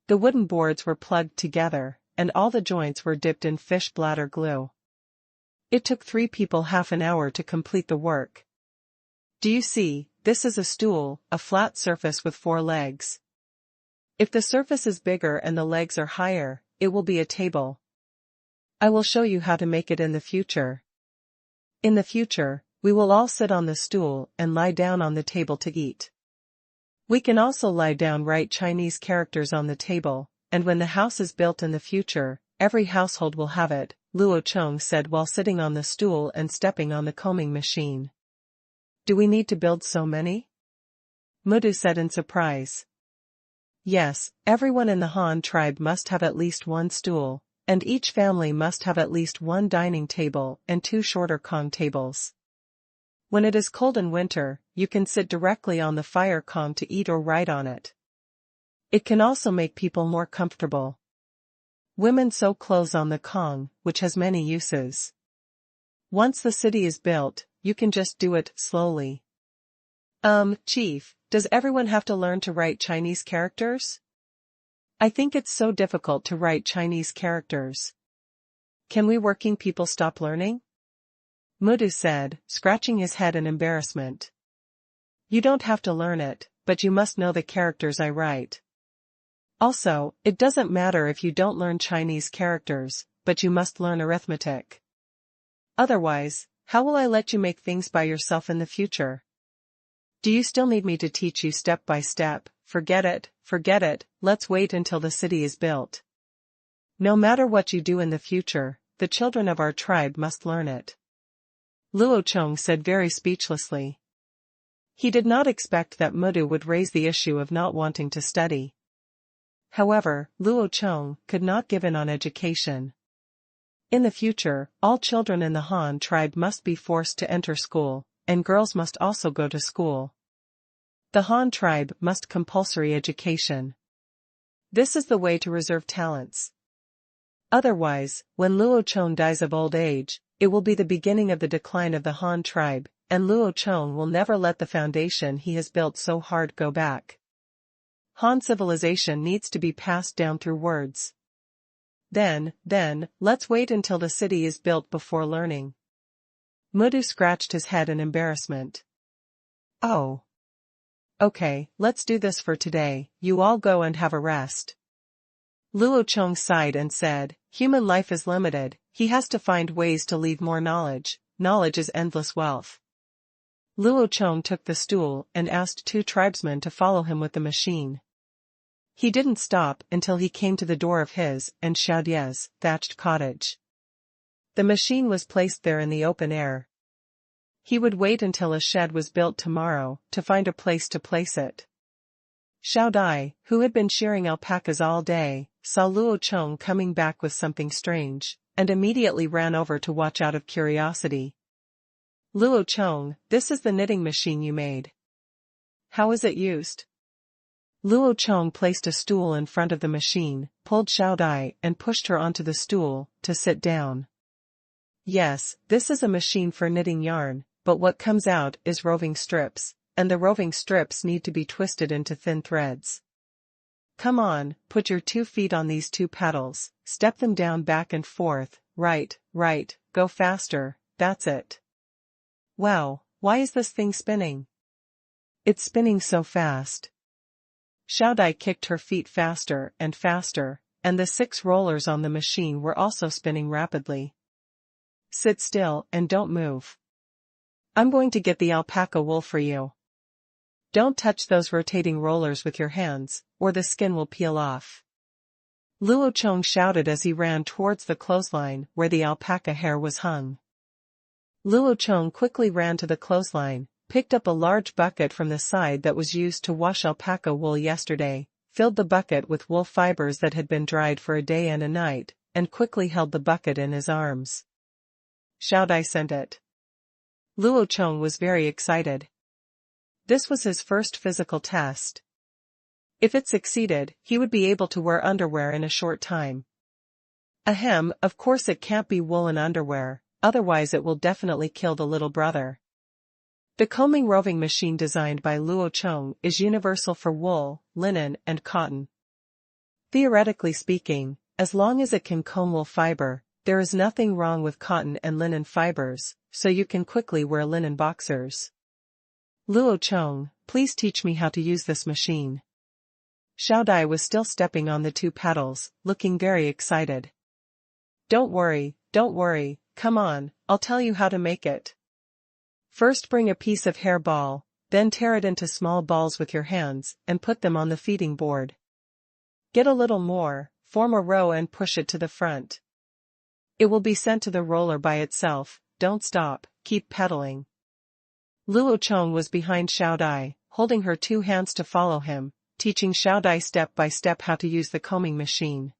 The wooden boards were plugged together, and all the joints were dipped in fish bladder glue. It took 3 people half an hour to complete the work. Do you see, this is a stool, a flat surface with 4 legs. If the surface is bigger and the legs are higher, it will be a table. I will show you how to make it in the future. In the future, we will all sit on the stool and lie down on the table to eat. We can also lie down, write Chinese characters on the table, and when the house is built in the future, every household will have it, Luo Chong said while sitting on the stool and stepping on the combing machine. Do we need to build so many? Mudu said in surprise. Yes, everyone in the Han tribe must have at least 1 stool, and each family must have at least 1 dining table and 2 shorter Kong tables. When it is cold in winter, you can sit directly on the fire Kong to eat or write on it. It can also make people more comfortable. Women sew clothes on the Kong, which has many uses. Once the city is built, you can just do it slowly. Chief, does everyone have to learn to write Chinese characters? I think it's so difficult to write Chinese characters. Can we working people stop learning? Mudu said, scratching his head in embarrassment. You don't have to learn it, but you must know the characters I write. Also, it doesn't matter if you don't learn Chinese characters, but you must learn arithmetic. Otherwise, how will I let you make things by yourself in the future? Do you still need me to teach you step by step? Forget it, let's wait until the city is built. No matter what you do in the future, the children of our tribe must learn it. Luo Chong said very speechlessly. He did not expect that Mudu would raise the issue of not wanting to study. However, Luo Chong could not give in on education. In the future, all children in the Han tribe must be forced to enter school, and girls must also go to school. The Han tribe must compulsory education. This is the way to reserve talents. Otherwise, when Luo Chong dies of old age, it will be the beginning of the decline of the Han tribe, and Luo Chong will never let the foundation he has built so hard go back. Han civilization needs to be passed down through words. Then, let's wait until the city is built before learning. Mudu scratched his head in embarrassment. Oh. Okay, let's do this for today, you all go and have a rest. Luo Chong sighed and said, human life is limited, he has to find ways to leave more knowledge, knowledge is endless wealth. Luo Chong took the stool and asked 2 tribesmen to follow him with the machine. He didn't stop until he came to the door of his and Xiaodia's thatched cottage. The machine was placed there in the open air. He would wait until a shed was built tomorrow to find a place to place it. Xiaodai, who had been shearing alpacas all day, saw Luo Chong coming back with something strange, and immediately ran over to watch out of curiosity. Luo Chong, this is the knitting machine you made. How is it used? Luo Chong placed a stool in front of the machine, pulled Xiaodai and pushed her onto the stool to sit down. Yes, this is a machine for knitting yarn, but what comes out is roving strips, and the roving strips need to be twisted into thin threads. Come on, put your 2 feet on these 2 paddles, step them down back and forth, right, go faster, that's it. Wow, why is this thing spinning? It's spinning so fast. Xiaodai kicked her feet faster, and the 6 rollers on the machine were also spinning rapidly. Sit still and don't move. I'm going to get the alpaca wool for you. Don't touch those rotating rollers with your hands, or the skin will peel off. Luo Chong shouted as he ran towards the clothesline where the alpaca hair was hung. Luo Chong quickly ran to the clothesline, picked up a large bucket from the side that was used to wash alpaca wool yesterday, filled the bucket with wool fibers that had been dried for a day and a night, and quickly held the bucket in his arms. Xiao Dai sent it. Luo Chong was very excited. This was his first physical test. If it succeeded, he would be able to wear underwear in a short time. Ahem, of course it can't be woolen underwear, otherwise it will definitely kill the little brother. The combing roving machine designed by Luo Chong is universal for wool, linen, and cotton. Theoretically speaking, as long as it can comb wool fiber, there is nothing wrong with cotton and linen fibers, so you can quickly wear linen boxers. Luo Chong, please teach me how to use this machine. Xiao Dai was still stepping on the two pedals, looking very excited. Don't worry, come on, I'll tell you how to make it. First bring a piece of hair ball, then tear it into small balls with your hands and put them on the feeding board. Get a little more, form a row and push it to the front. It will be sent to the roller by itself, don't stop, keep pedaling. Luo Chong was behind Xiao Dai, holding her two hands to follow him, teaching Xiao Dai step by step how to use the combing machine.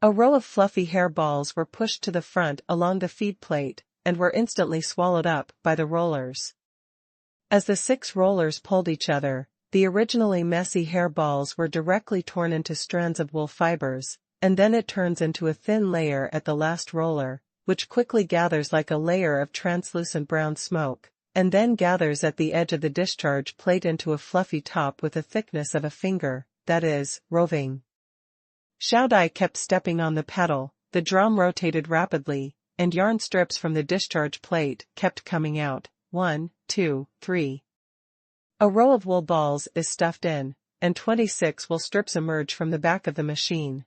A row of fluffy hair balls were pushed to the front along the feed plate, and were instantly swallowed up by the rollers. As the 6 rollers pulled each other, the originally messy hair balls were directly torn into strands of wool fibers, and then it turns into a thin layer at the last roller, which quickly gathers like a layer of translucent brown smoke, and then gathers at the edge of the discharge plate into a fluffy top with a thickness of a finger, that is, roving. Xiao Dai kept stepping on the pedal, the drum rotated rapidly, and yarn strips from the discharge plate kept coming out, 1, 2, 3. A row of wool balls is stuffed in, and 26 wool strips emerge from the back of the machine.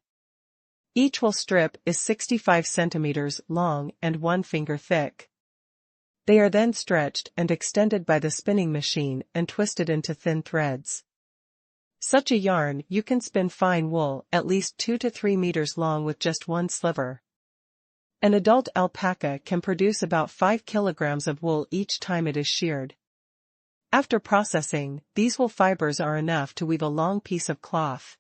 Each wool strip is 65 centimeters long and 1 finger thick. They are then stretched and extended by the spinning machine and twisted into thin threads. Such a yarn you can spin fine wool at least 2 to 3 meters long with just one sliver. An adult alpaca can produce about 5 kilograms of wool each time it is sheared. After processing, these wool fibers are enough to weave a long piece of cloth.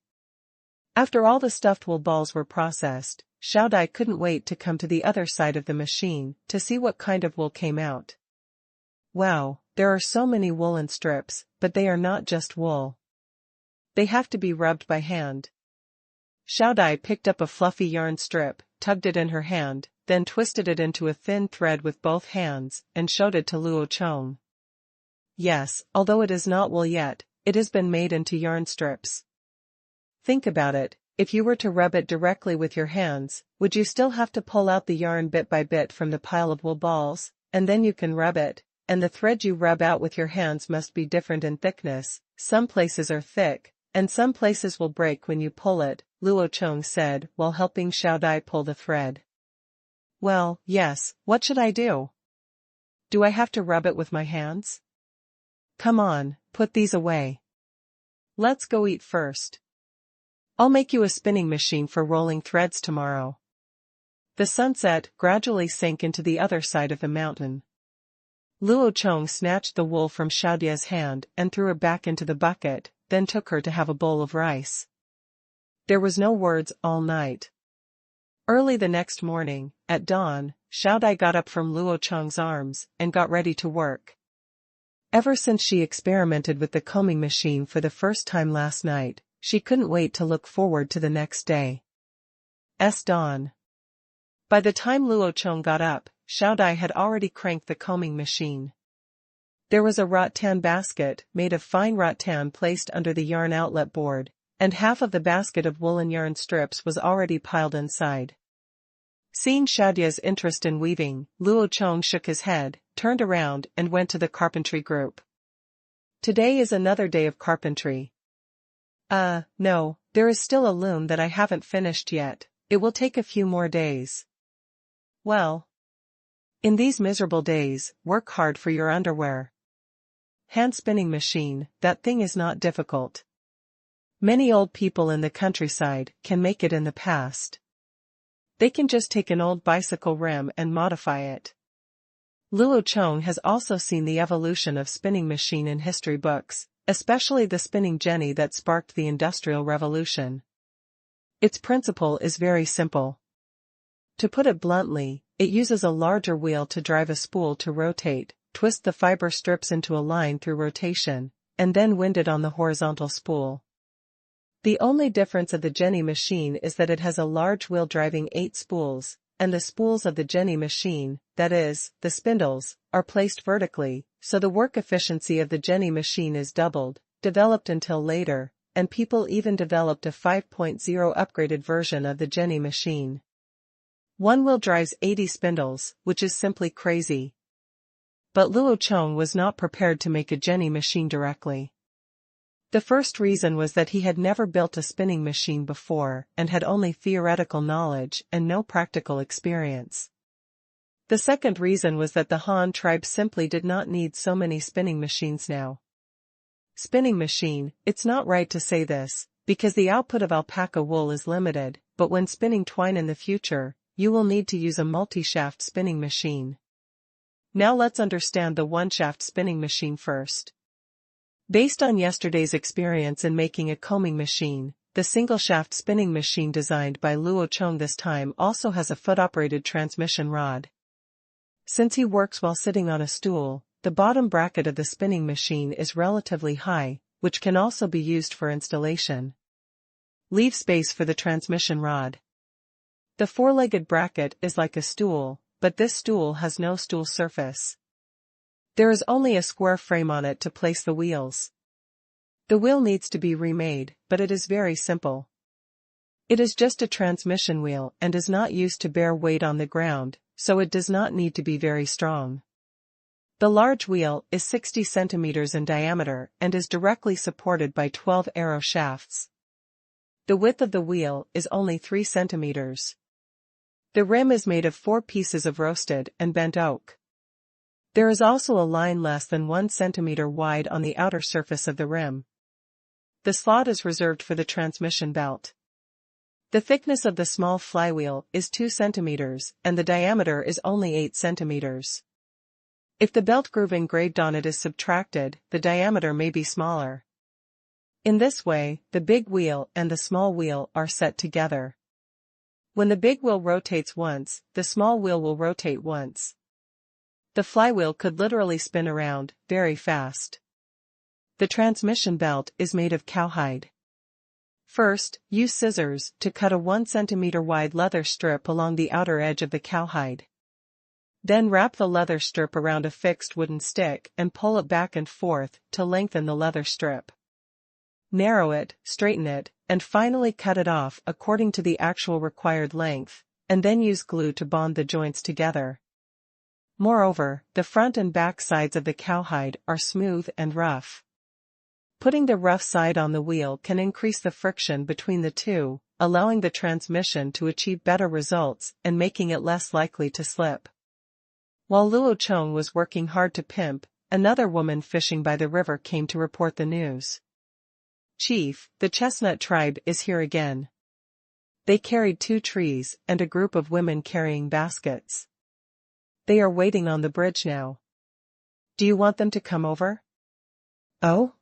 After all the stuffed wool balls were processed, Xiao Dai couldn't wait to come to the other side of the machine to see what kind of wool came out. Wow, there are so many woolen strips, but they are not just wool. They have to be rubbed by hand. Xiao Dai picked up a fluffy yarn strip, tugged it in her hand, then twisted it into a thin thread with both hands, and showed it to Luo Chong. Yes, although it is not wool yet, it has been made into yarn strips. Think about it, if you were to rub it directly with your hands, would you still have to pull out the yarn bit by bit from the pile of wool balls, and then you can rub it, and the thread you rub out with your hands must be different in thickness, some places are thick, and some places will break when you pull it, Luo Chong said while helping Xiao Dai pull the thread. Well, yes, what should I do? Do I have to rub it with my hands? Come on, put these away. Let's go eat first. I'll make you a spinning machine for rolling threads tomorrow. The sunset gradually sank into the other side of the mountain. Luo Chong snatched the wool from Xiao Dai's hand and threw it back into the bucket, then took her to have a bowl of rice. There was no words all night. Early the next morning, at dawn, Xiao Dai got up from Luo Chong's arms and got ready to work. Ever since she experimented with the combing machine for the first time last night, she couldn't wait to look forward to the next day. Dawn. By the time Luo Chong got up, Xiao Dai had already cranked the combing machine. There was a rattan basket made of fine rattan placed under the yarn outlet board, and half of the basket of woolen yarn strips was already piled inside. Seeing Xiao Dai's interest in weaving, Luo Chong shook his head, turned around and went to the carpentry group. Today is another day of carpentry. No, there is still a loom that I haven't finished yet, it will take a few more days. Well. In these miserable days, work hard for your underwear. Hand spinning machine, that thing is not difficult. Many old people in the countryside can make it in the past. They can just take an old bicycle rim and modify it. Luo Chong has also seen the evolution of spinning machine in history books, especially the spinning jenny that sparked the Industrial Revolution. Its principle is very simple. To put it bluntly, it uses a larger wheel to drive a spool to rotate, twist the fiber strips into a line through rotation, and then wind it on the horizontal spool. The only difference of the Jenny machine is that it has a large wheel driving 8 spools, and the spools of the Jenny machine, that is, the spindles, are placed vertically, so the work efficiency of the Jenny machine is doubled, developed until later, and people even developed a 5.0 upgraded version of the Jenny machine. One wheel drives 80 spindles, which is simply crazy. But Luo Chong was not prepared to make a Jenny machine directly. The first reason was that he had never built a spinning machine before and had only theoretical knowledge and no practical experience. The second reason was that the Han tribe simply did not need so many spinning machines now. Spinning machine, it's not right to say this, because the output of alpaca wool is limited, but when spinning twine in the future, you will need to use a multi-shaft spinning machine. Now let's understand the one-shaft spinning machine first. Based on yesterday's experience in making a combing machine, the single-shaft spinning machine designed by Luo Chong this time also has a foot-operated transmission rod. Since he works while sitting on a stool, the bottom bracket of the spinning machine is relatively high, which can also be used for installation. Leave space for the transmission rod. The four-legged bracket is like a stool, but this stool has no stool surface. There is only a square frame on it to place the wheels. The wheel needs to be remade, but it is very simple. It is just a transmission wheel and is not used to bear weight on the ground, so it does not need to be very strong. The large wheel is 60 centimeters in diameter and is directly supported by 12 arrow shafts. The width of the wheel is only 3 centimeters. The rim is made of 4 pieces of roasted and bent oak. There is also a line less than 1 centimeter wide on the outer surface of the rim. The slot is reserved for the transmission belt. The thickness of the small flywheel is 2 centimeters and the diameter is only 8 centimeters. If the belt groove engraved on it is subtracted, the diameter may be smaller. In this way, the big wheel and the small wheel are set together. When the big wheel rotates once, the small wheel will rotate once. The flywheel could literally spin around, very fast. The transmission belt is made of cowhide. First, use scissors to cut a 1 centimeter wide leather strip along the outer edge of the cowhide. Then wrap the leather strip around a fixed wooden stick and pull it back and forth to lengthen the leather strip. Narrow it, straighten it, and finally cut it off according to the actual required length, and then use glue to bond the joints together. Moreover, the front and back sides of the cowhide are smooth and rough. Putting the rough side on the wheel can increase the friction between the two, allowing the transmission to achieve better results and making it less likely to slip. While Luo Chong was working hard to pimp, another woman fishing by the river came to report the news. "Chief, the chestnut tribe is here again." They carried 2 trees and a group of women carrying baskets. They are waiting on the bridge now. Do you want them to come over? Oh?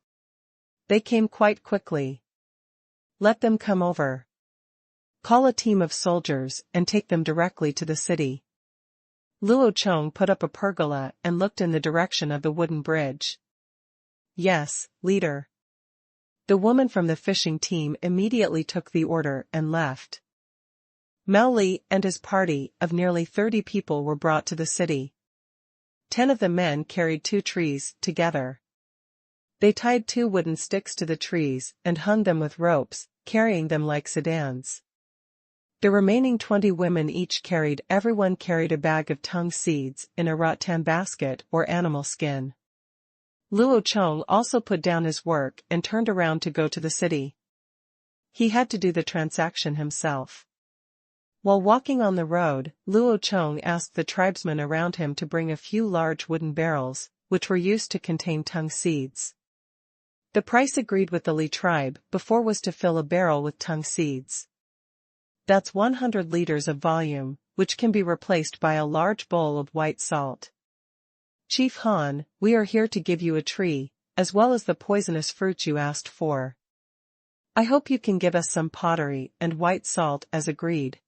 They came quite quickly. Let them come over. Call a team of soldiers and take them directly to the city. Luo Chong put up a pergola and looked in the direction of the wooden bridge. Yes, leader. The woman from the fishing team immediately took the order and left. Mao Li and his party of nearly 30 people were brought to the city. 10 of the men carried 2 trees together. They tied 2 wooden sticks to the trees and hung them with ropes, carrying them like sedans. The remaining 20 women everyone carried a bag of tung seeds in a rattan basket or animal skin. Luo Chong also put down his work and turned around to go to the city. He had to do the transaction himself. While walking on the road, Luo Chong asked the tribesmen around him to bring a few large wooden barrels, which were used to contain tung seeds. The price agreed with the Li tribe before was to fill a barrel with tung seeds. That's 100 liters of volume, which can be replaced by a large bowl of white salt. Chief Han, we are here to give you a tree, as well as the poisonous fruit you asked for. I hope you can give us some pottery and white salt as agreed.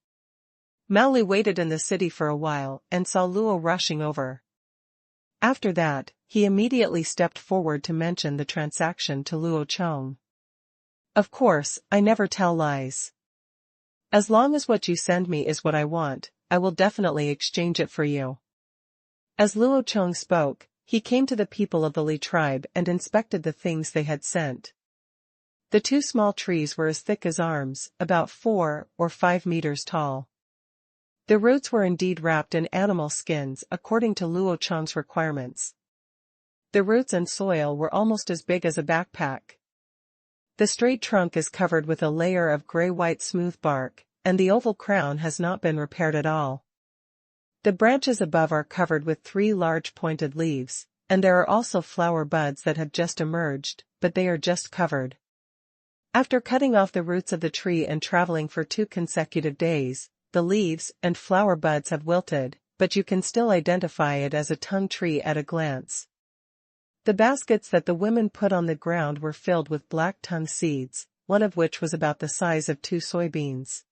Mao waited in the city for a while and saw Luo rushing over. After that, he immediately stepped forward to mention the transaction to Luo Chong. Of course, I never tell lies. As long as what you send me is what I want, I will definitely exchange it for you. As Luo Chong spoke, he came to the people of the Li tribe and inspected the things they had sent. The 2 small trees were as thick as arms, about 4 or 5 meters tall. The roots were indeed wrapped in animal skins according to Luo Chong's requirements. The roots and soil were almost as big as a backpack. The straight trunk is covered with a layer of gray-white smooth bark, and the oval crown has not been repaired at all. The branches above are covered with 3 large pointed leaves, and there are also flower buds that have just emerged, but they are just covered. After cutting off the roots of the tree and traveling for 2 consecutive days, the leaves and flower buds have wilted, but you can still identify it as a tung tree at a glance. The baskets that the women put on the ground were filled with black tung seeds, one of which was about the size of 2 soybeans.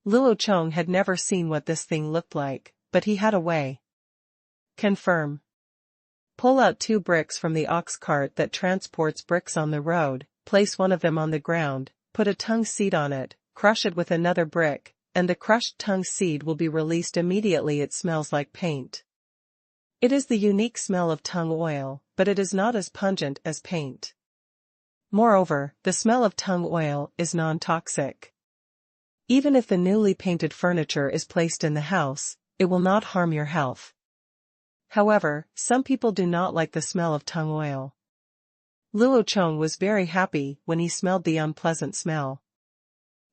Luo Chong had never seen what this thing looked like, but he had a way. Confirm. Pull out 2 bricks from the ox cart that transports bricks on the road, place one of them on the ground, put a tung seed on it, crush it with another brick, and the crushed tung seed will be released immediately. It smells like paint. It is the unique smell of tung oil, but it is not as pungent as paint. Moreover, the smell of tung oil is non-toxic. Even if the newly painted furniture is placed in the house, it will not harm your health. However, some people do not like the smell of tung oil. Luo Chong was very happy when he smelled the unpleasant smell.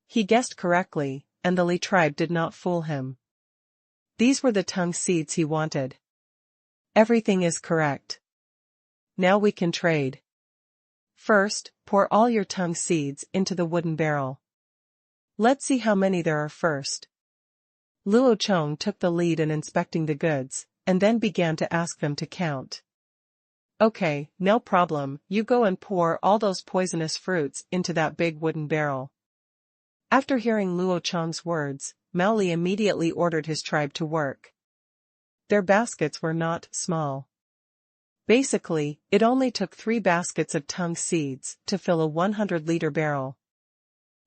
He guessed correctly, and the Li tribe did not fool him. These were the tung seeds he wanted. Everything is correct. Now we can trade. First, pour all your tung seeds into the wooden barrel. Let's see how many there are first. Luo Chong took the lead in inspecting the goods, and then began to ask them to count. Okay, no problem, you go and pour all those poisonous fruits into that big wooden barrel. After hearing Luo Chong's words, Mao Li immediately ordered his tribe to work. Their baskets were not small. Basically, it only took 3 baskets of tung seeds to fill a 100-liter barrel.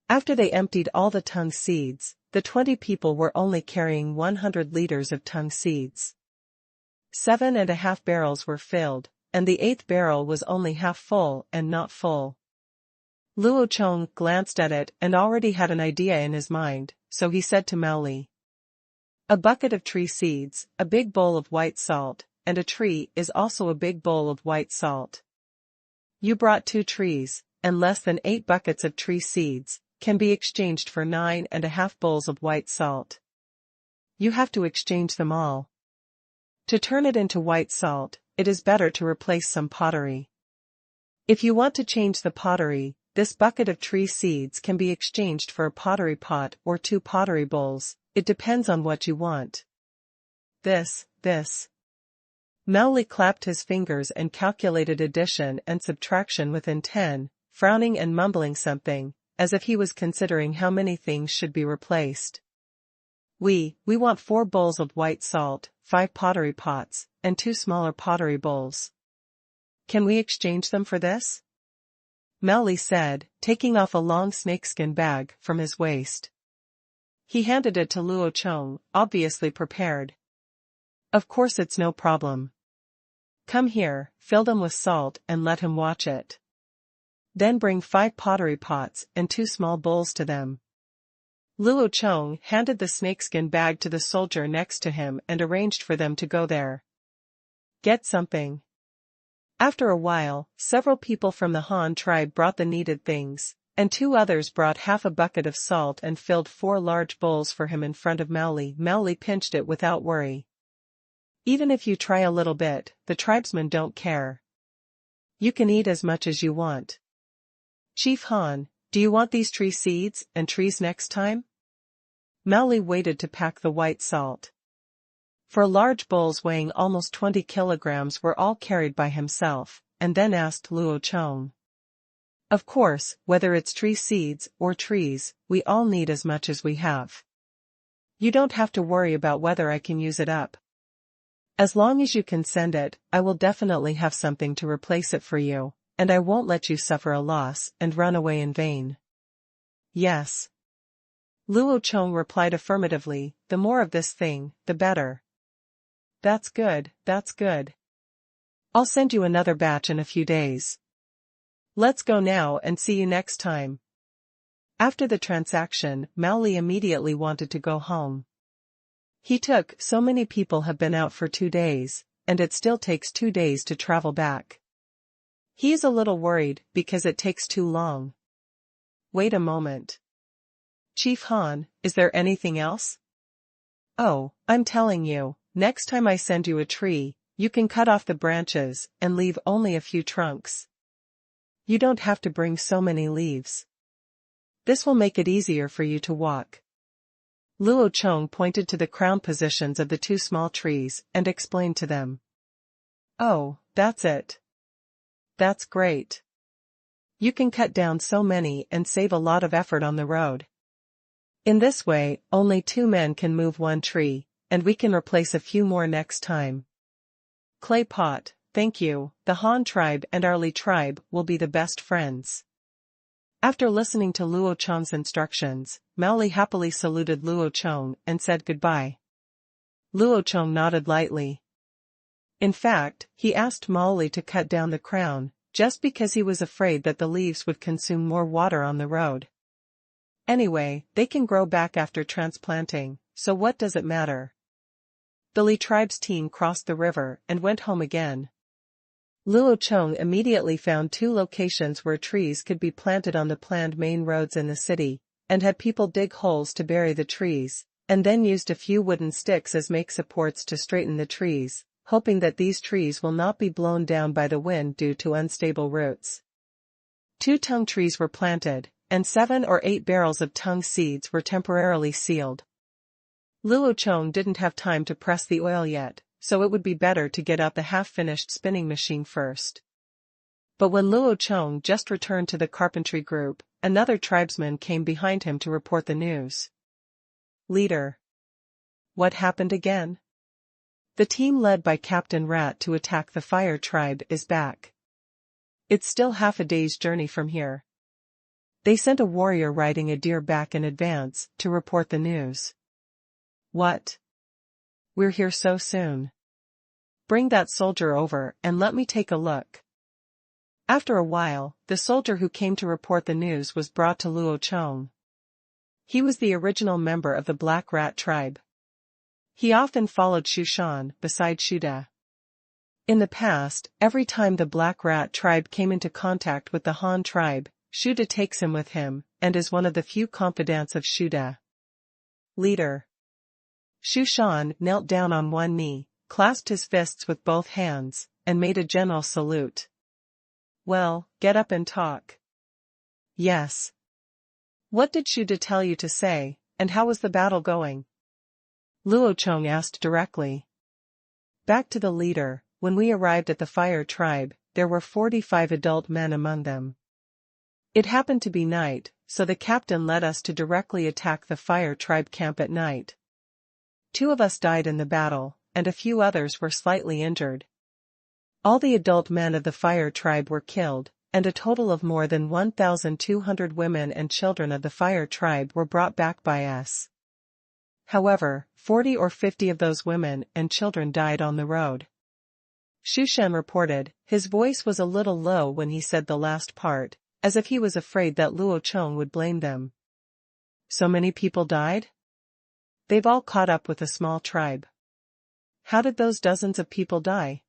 After they emptied all the tung seeds, the 20 people were only carrying 100 liters of tung seeds. 7.5 barrels were filled, and the 8th barrel was only half full and not full. Luo Chong glanced at it and already had an idea in his mind, so he said to Mao Li, "A bucket of tree seeds, a big bowl of white salt, and a tree is also a big bowl of white salt. You brought 2 trees, and less than 8 buckets of tree seeds can be exchanged for 9.5 bowls of white salt. You have to exchange them all. To turn it into white salt, it is better to replace some pottery. If you want to change the pottery, this bucket of tree seeds can be exchanged for a pottery pot or 2 pottery bowls, it depends on what you want." This. Mao Li clapped his fingers and calculated addition and subtraction within 10, frowning and mumbling something, as if he was considering how many things should be replaced. We want 4 bowls of white salt, 5 pottery pots, and 2 smaller pottery bowls. Can we exchange them for this?" Mao Li said, taking off a long snakeskin bag from his waist. He handed it to Luo Chong, obviously prepared. "Of course, it's no problem. Come here, fill them with salt and let him watch it. Then bring 5 pottery pots and 2 small bowls to them." Luo Chong handed the snakeskin bag to the soldier next to him and arranged for them to go there. Get something. After a while, several people from the Han tribe brought the needed things, and 2 others brought half a bucket of salt and filled 4 large bowls for him in front of Mao Li. Mao Li pinched it without worry. Even if you try a little bit, the tribesmen don't care. You can eat as much as you want. Chief Han, do you want these tree seeds and trees next time? Mao Li waited to pack the white salt. 4 large bowls weighing almost 20 kilograms were all carried by himself, and then asked Luo Chong. Of course, whether it's tree seeds or trees, we all need as much as we have. You don't have to worry about whether I can use it up. As long as you can send it, I will definitely have something to replace it for you, and I won't let you suffer a loss and run away in vain. Yes. Luo Chong replied affirmatively, the more of this thing, the better. That's good, that's good. I'll send you another batch in a few days. Let's go now and see you next time. After the transaction, Mao Li immediately wanted to go home. So many people have been out for 2 days, and it still takes 2 days to travel back. He's a little worried because it takes too long. Wait a moment. Chief Han, is there anything else? Oh, I'm telling you, next time I send you a tree, you can cut off the branches and leave only a few trunks. You don't have to bring so many leaves. This will make it easier for you to walk. Luo Chong pointed to the crown positions of the 2 small trees and explained to them. Oh, that's it. That's great. You can cut down so many and save a lot of effort on the road. In this way, only 2 men can move 1 tree, and we can replace a few more next time. Clay pot, thank you, the Han tribe and our Li tribe will be the best friends. After listening to Luo Chong's instructions, Mao Li happily saluted Luo Chong and said goodbye. Luo Chong nodded lightly. In fact, he asked Mao Li to cut down the crown, just because he was afraid that the leaves would consume more water on the road. Anyway, they can grow back after transplanting, so what does it matter? The Li tribe's team crossed the river and went home again. Luo Chong immediately found 2 locations where trees could be planted on the planned main roads in the city, and had people dig holes to bury the trees, and then used a few wooden sticks as make supports to straighten the trees, hoping that these trees will not be blown down by the wind due to unstable roots. 2 tung trees were planted, and 7 or 8 barrels of tung seeds were temporarily sealed. Luo Chong didn't have time to press the oil yet, so it would be better to get out the half-finished spinning machine first. But when Luo Chong just returned to the carpentry group, another tribesman came behind him to report the news. Leader. What happened again? The team led by Captain Rat to attack the Fire tribe is back. It's still half a day's journey from here. They sent a warrior riding a deer back in advance to report the news. What? We're here so soon. Bring that soldier over and let me take a look. After a while, the soldier who came to report the news was brought to Luo Chong. He was the original member of the Black Rat tribe. He often followed Shushan beside Shuda. In the past, every time the Black Rat tribe came into contact with the Han tribe, Shuda takes him with him, and is one of the few confidants of Shuda. Leader. Shushan knelt down on one knee, clasped his fists with both hands, and made a general salute. Well, get up and talk. Yes. What did Shuda tell you to say, and how was the battle going? Luo Chong asked directly. Back to the leader, when we arrived at the Fire tribe, there were 45 adult men among them. It happened to be night, so the captain led us to directly attack the Fire tribe camp at night. 2 of us died in the battle, and a few others were slightly injured. All the adult men of the Fire tribe were killed, and a total of more than 1,200 women and children of the Fire tribe were brought back by us. However, 40 or 50 of those women and children died on the road. Shushan reported, his voice was a little low when he said the last part, as if he was afraid that Luo Chong would blame them. So many people died? They've all caught up with a small tribe. How did those dozens of people die?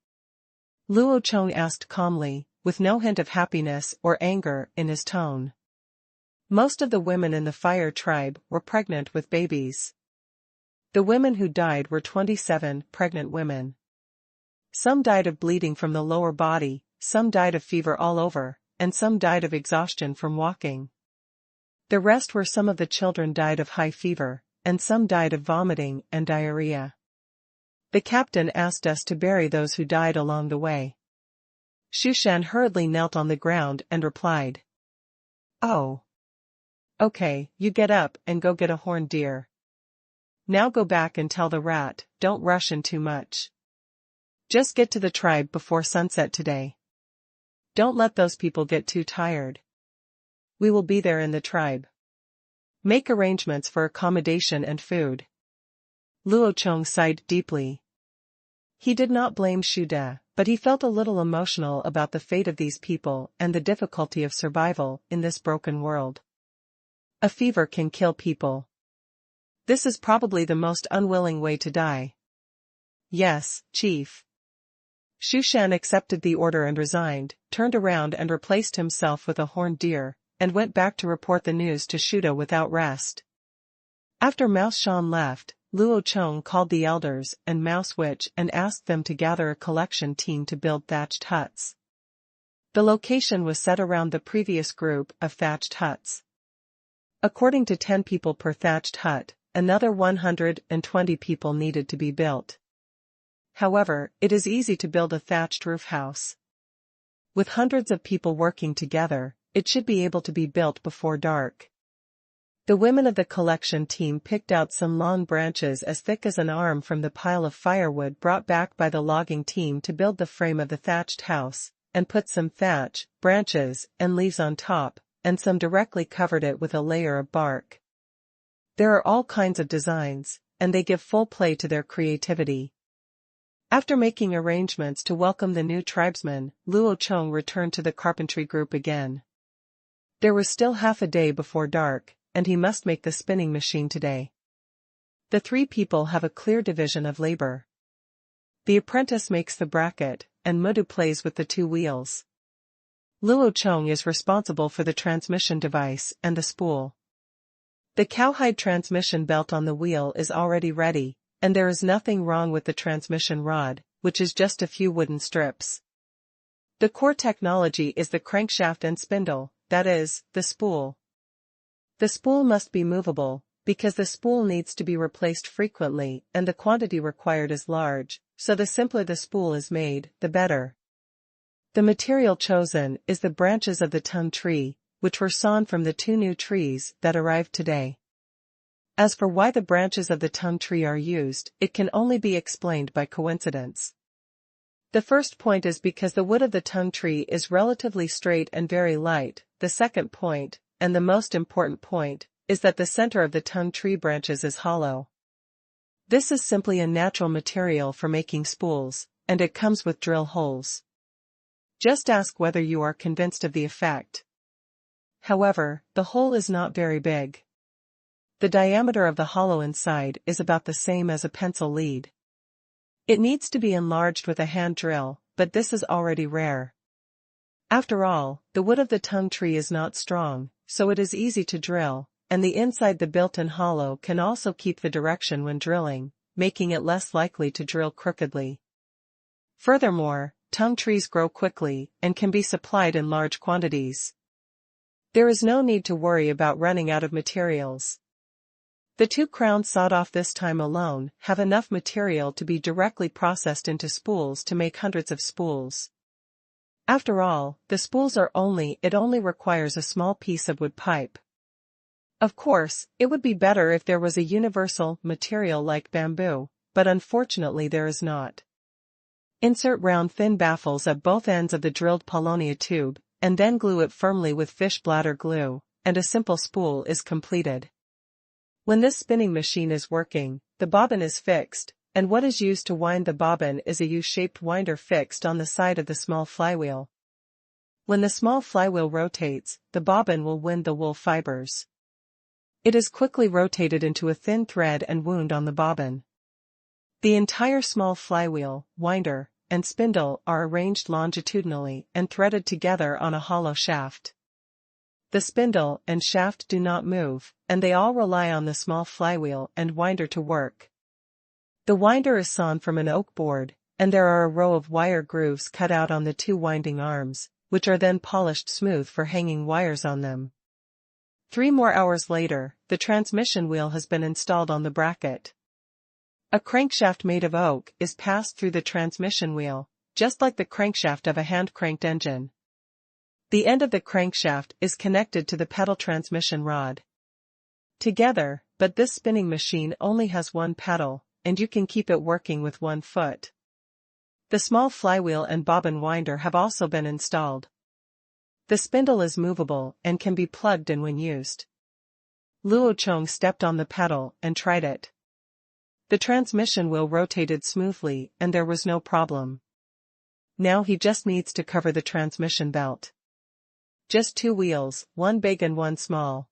Luo Chong asked calmly, with no hint of happiness or anger in his tone. Most of the women in the Fire tribe were pregnant with babies. The women who died were 27 pregnant women. Some died of bleeding from the lower body, some died of fever all over, and some died of exhaustion from walking. The rest were some of the children died of high fever, and some died of vomiting and diarrhea. The captain asked us to bury those who died along the way. Shushan hurriedly knelt on the ground and replied. Oh. Okay, you get up and go get a horned deer. Now go back and tell the rat, don't rush in too much. Just get to the tribe before sunset today. Don't let those people get too tired. We will be there in the tribe. Make arrangements for accommodation and food. Luo Chong sighed deeply. He did not blame Xu De, but he felt a little emotional about the fate of these people and the difficulty of survival in this broken world. A fever can kill people. This is probably the most unwilling way to die. Yes, Chief. Xu Shan accepted the order and resigned, turned around and replaced himself with a horned deer, and went back to report the news to Xu De without rest. After Mouse Shan left, Luo Chong called the elders and Mouse Witch and asked them to gather a collection team to build thatched huts. The location was set around the previous group of thatched huts. According to 10 people per thatched hut, another 120 people needed to be built. However, it is easy to build a thatched roof house. With hundreds of people working together, it should be able to be built before dark. The women of the collection team picked out some long branches as thick as an arm from the pile of firewood brought back by the logging team to build the frame of the thatched house, and put some thatch, branches, and leaves on top, and some directly covered it with a layer of bark. There are all kinds of designs, and they give full play to their creativity. After making arrangements to welcome the new tribesmen, Luo Chong returned to the carpentry group again. There was still half a day before dark, and he must make the spinning machine today. The 3 people have a clear division of labor. The apprentice makes the bracket, and Mudu plays with the 2 wheels. Luo Chong is responsible for the transmission device and the spool. The cowhide transmission belt on the wheel is already ready, and there is nothing wrong with the transmission rod, which is just a few wooden strips. The core technology is the crankshaft and spindle, that is, the spool. The spool must be movable, because the spool needs to be replaced frequently and the quantity required is large, so the simpler the spool is made, the better. The material chosen is the branches of the tung tree, which were sawn from the 2 new trees that arrived today. As for why the branches of the tung tree are used, it can only be explained by coincidence. The first point is because the wood of the tung tree is relatively straight and very light. The second point, and the most important point, is that the center of the tung tree branches is hollow. This is simply a natural material for making spools, and it comes with drill holes. Just ask whether you are convinced of the effect. However, the hole is not very big. The diameter of the hollow inside is about the same as a pencil lead. It needs to be enlarged with a hand drill, but this is already rare. After all, the wood of the tung tree is not strong, so it is easy to drill, and the inside the built-in hollow can also keep the direction when drilling, making it less likely to drill crookedly. Furthermore, tung trees grow quickly and can be supplied in large quantities. There is no need to worry about running out of materials. The 2 crowns sawed off this time alone have enough material to be directly processed into spools to make hundreds of spools. After all, the spools it only requires a small piece of wood pipe. Of course, it would be better if there was a universal material like bamboo, but unfortunately there is not. Insert round thin baffles at both ends of the drilled Polonia tube, and then glue it firmly with fish bladder glue, and a simple spool is completed. When this spinning machine is working, the bobbin is fixed, and what is used to wind the bobbin is a U-shaped winder fixed on the side of the small flywheel. When the small flywheel rotates, the bobbin will wind the wool fibers. It is quickly rotated into a thin thread and wound on the bobbin. The entire small flywheel, winder, and spindle are arranged longitudinally and threaded together on a hollow shaft. The spindle and shaft do not move, and they all rely on the small flywheel and winder to work. The winder is sawn from an oak board, and there are a row of wire grooves cut out on the 2 winding arms, which are then polished smooth for hanging wires on them. 3 more hours later, the transmission wheel has been installed on the bracket. A crankshaft made of oak is passed through the transmission wheel, just like the crankshaft of a hand-cranked engine. The end of the crankshaft is connected to the pedal transmission rod. Together, but this spinning machine only has one pedal, and you can keep it working with one foot. The small flywheel and bobbin winder have also been installed. The spindle is movable and can be plugged in when used. Luo Chong stepped on the pedal and tried it. The transmission wheel rotated smoothly and there was no problem. Now he just needs to cover the transmission belt. Just 2 wheels, one big and one small.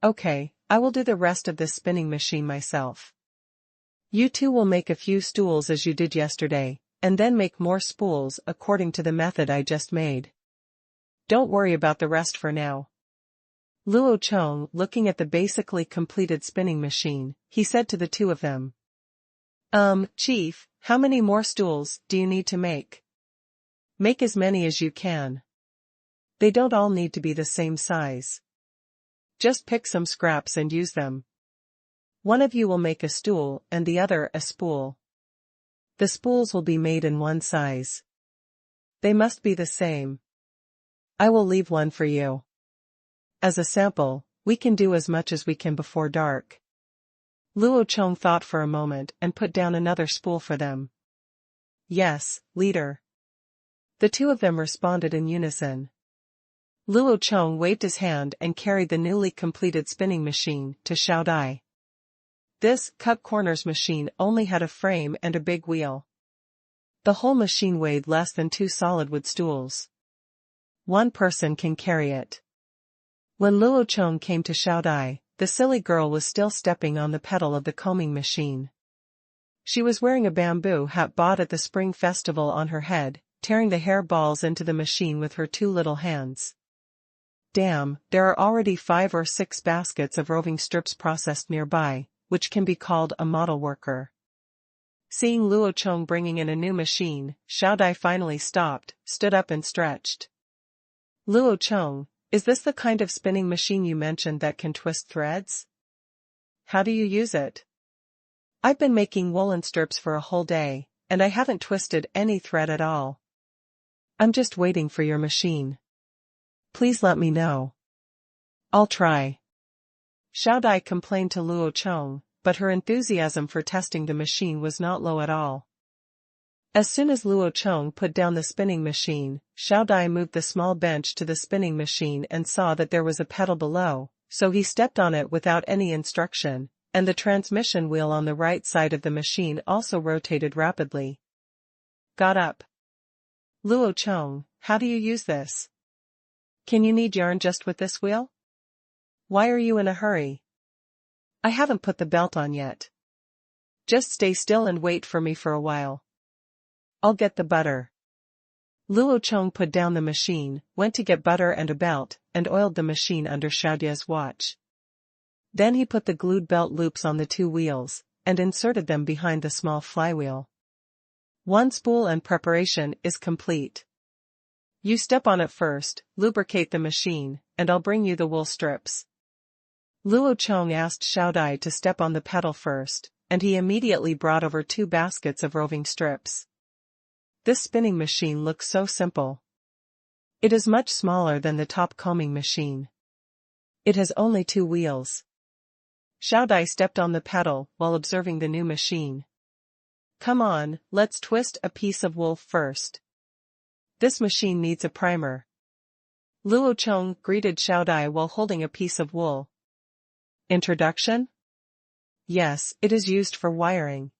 Okay, I will do the rest of this spinning machine myself. You two will make a few stools as you did yesterday, and then make more spools according to the method I just made. Don't worry about the rest for now. Luo Chong, looking at the basically completed spinning machine, he said to the two of them. Chief, how many more stools do you need to make? Make as many as you can. They don't all need to be the same size. Just pick some scraps and use them. One of you will make a stool and the other a spool. The spools will be made in one size. They must be the same. I will leave one for you. As a sample, we can do as much as we can before dark. Luo Chong thought for a moment and put down another spool for them. Yes, leader. The two of them responded in unison. Luo Chong waved his hand and carried the newly completed spinning machine to Xiao Dai. This cut corners machine only had a frame and a big wheel. The whole machine weighed less than 2 solid wood stools. One person can carry it. When Luo Chong came to Xiao Dai, the silly girl was still stepping on the pedal of the combing machine. She was wearing a bamboo hat bought at the Spring Festival on her head, tearing the hair balls into the machine with her 2 little hands. Damn, there are already 5 or 6 baskets of roving strips processed nearby, which can be called a model worker. Seeing Luo Chong bringing in a new machine, Xiao Dai finally stopped, stood up and stretched. Luo Chong, is this the kind of spinning machine you mentioned that can twist threads? How do you use it? I've been making woolen strips for a whole day, and I haven't twisted any thread at all. I'm just waiting for your machine. Please let me know. I'll try. Xiao Dai complained to Luo Chong, but her enthusiasm for testing the machine was not low at all. As soon as Luo Chong put down the spinning machine, Xiao Dai moved the small bench to the spinning machine and saw that there was a pedal below, so he stepped on it without any instruction, and the transmission wheel on the right side of the machine also rotated rapidly. Got up. Luo Chong, how do you use this? Can you knead yarn just with this wheel? Why are you in a hurry? I haven't put the belt on yet. Just stay still and wait for me for a while. I'll get the butter. Luo Chong put down the machine, went to get butter and a belt, and oiled the machine under Xiaodia's watch. Then he put the glued belt loops on the 2 wheels, and inserted them behind the small flywheel. One spool and preparation is complete. You step on it first, lubricate the machine, and I'll bring you the wool strips. Luo Chong asked Xiao Dai to step on the pedal first, and he immediately brought over 2 baskets of roving strips. This spinning machine looks so simple. It is much smaller than the top combing machine. It has only 2 wheels. Xiao Dai stepped on the pedal while observing the new machine. Come on, let's twist a piece of wool first. This machine needs a primer. Luo Chong greeted Xiao Dai while holding a piece of wool. Introduction? Yes, it is used for wiring.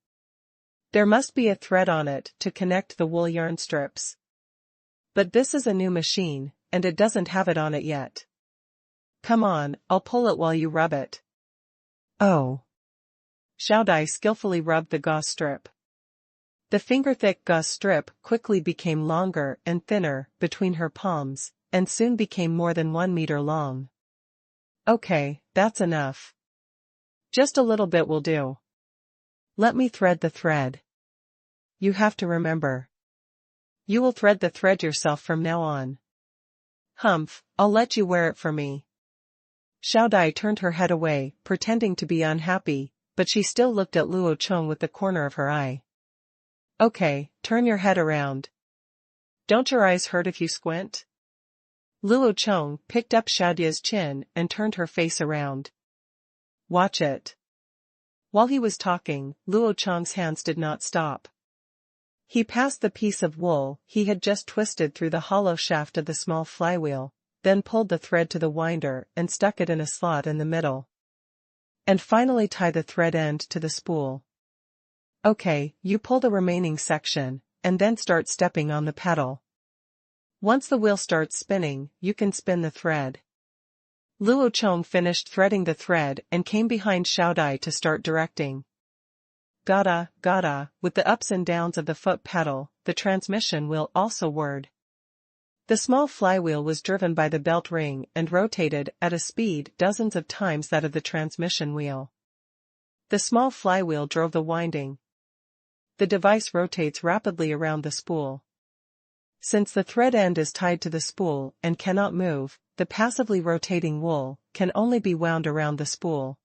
There must be a thread on it to connect the wool yarn strips. But this is a new machine, and it doesn't have it on it yet. Come on, I'll pull it while you rub it. Oh. Xiao Dai skillfully rubbed the gauze strip. The finger-thick gauze strip quickly became longer and thinner between her palms, and soon became more than 1 meter long. Okay, that's enough. Just a little bit will do. Let me thread the thread. You have to remember. You will thread the thread yourself from now on. Humph, I'll let you wear it for me. Xiao Dai turned her head away, pretending to be unhappy, but she still looked at Luo Chong with the corner of her eye. Okay, turn your head around. Don't your eyes hurt if you squint? Luo Chong picked up Xiaodia's chin and turned her face around. Watch it. While he was talking, Luo Chong's hands did not stop. He passed the piece of wool he had just twisted through the hollow shaft of the small flywheel, then pulled the thread to the winder and stuck it in a slot in the middle. And finally tie the thread end to the spool. Okay, you pull the remaining section, and then start stepping on the pedal. Once the wheel starts spinning, you can spin the thread. Luo Chong finished threading the thread and came behind Xiaodai to start directing. Gada, gada, with the ups and downs of the foot pedal, the transmission wheel also whirred. The small flywheel was driven by the belt ring and rotated at a speed dozens of times that of the transmission wheel. The small flywheel drove the winding. The device rotates rapidly around the spool. Since the thread end is tied to the spool and cannot move, the passively rotating wool can only be wound around the spool.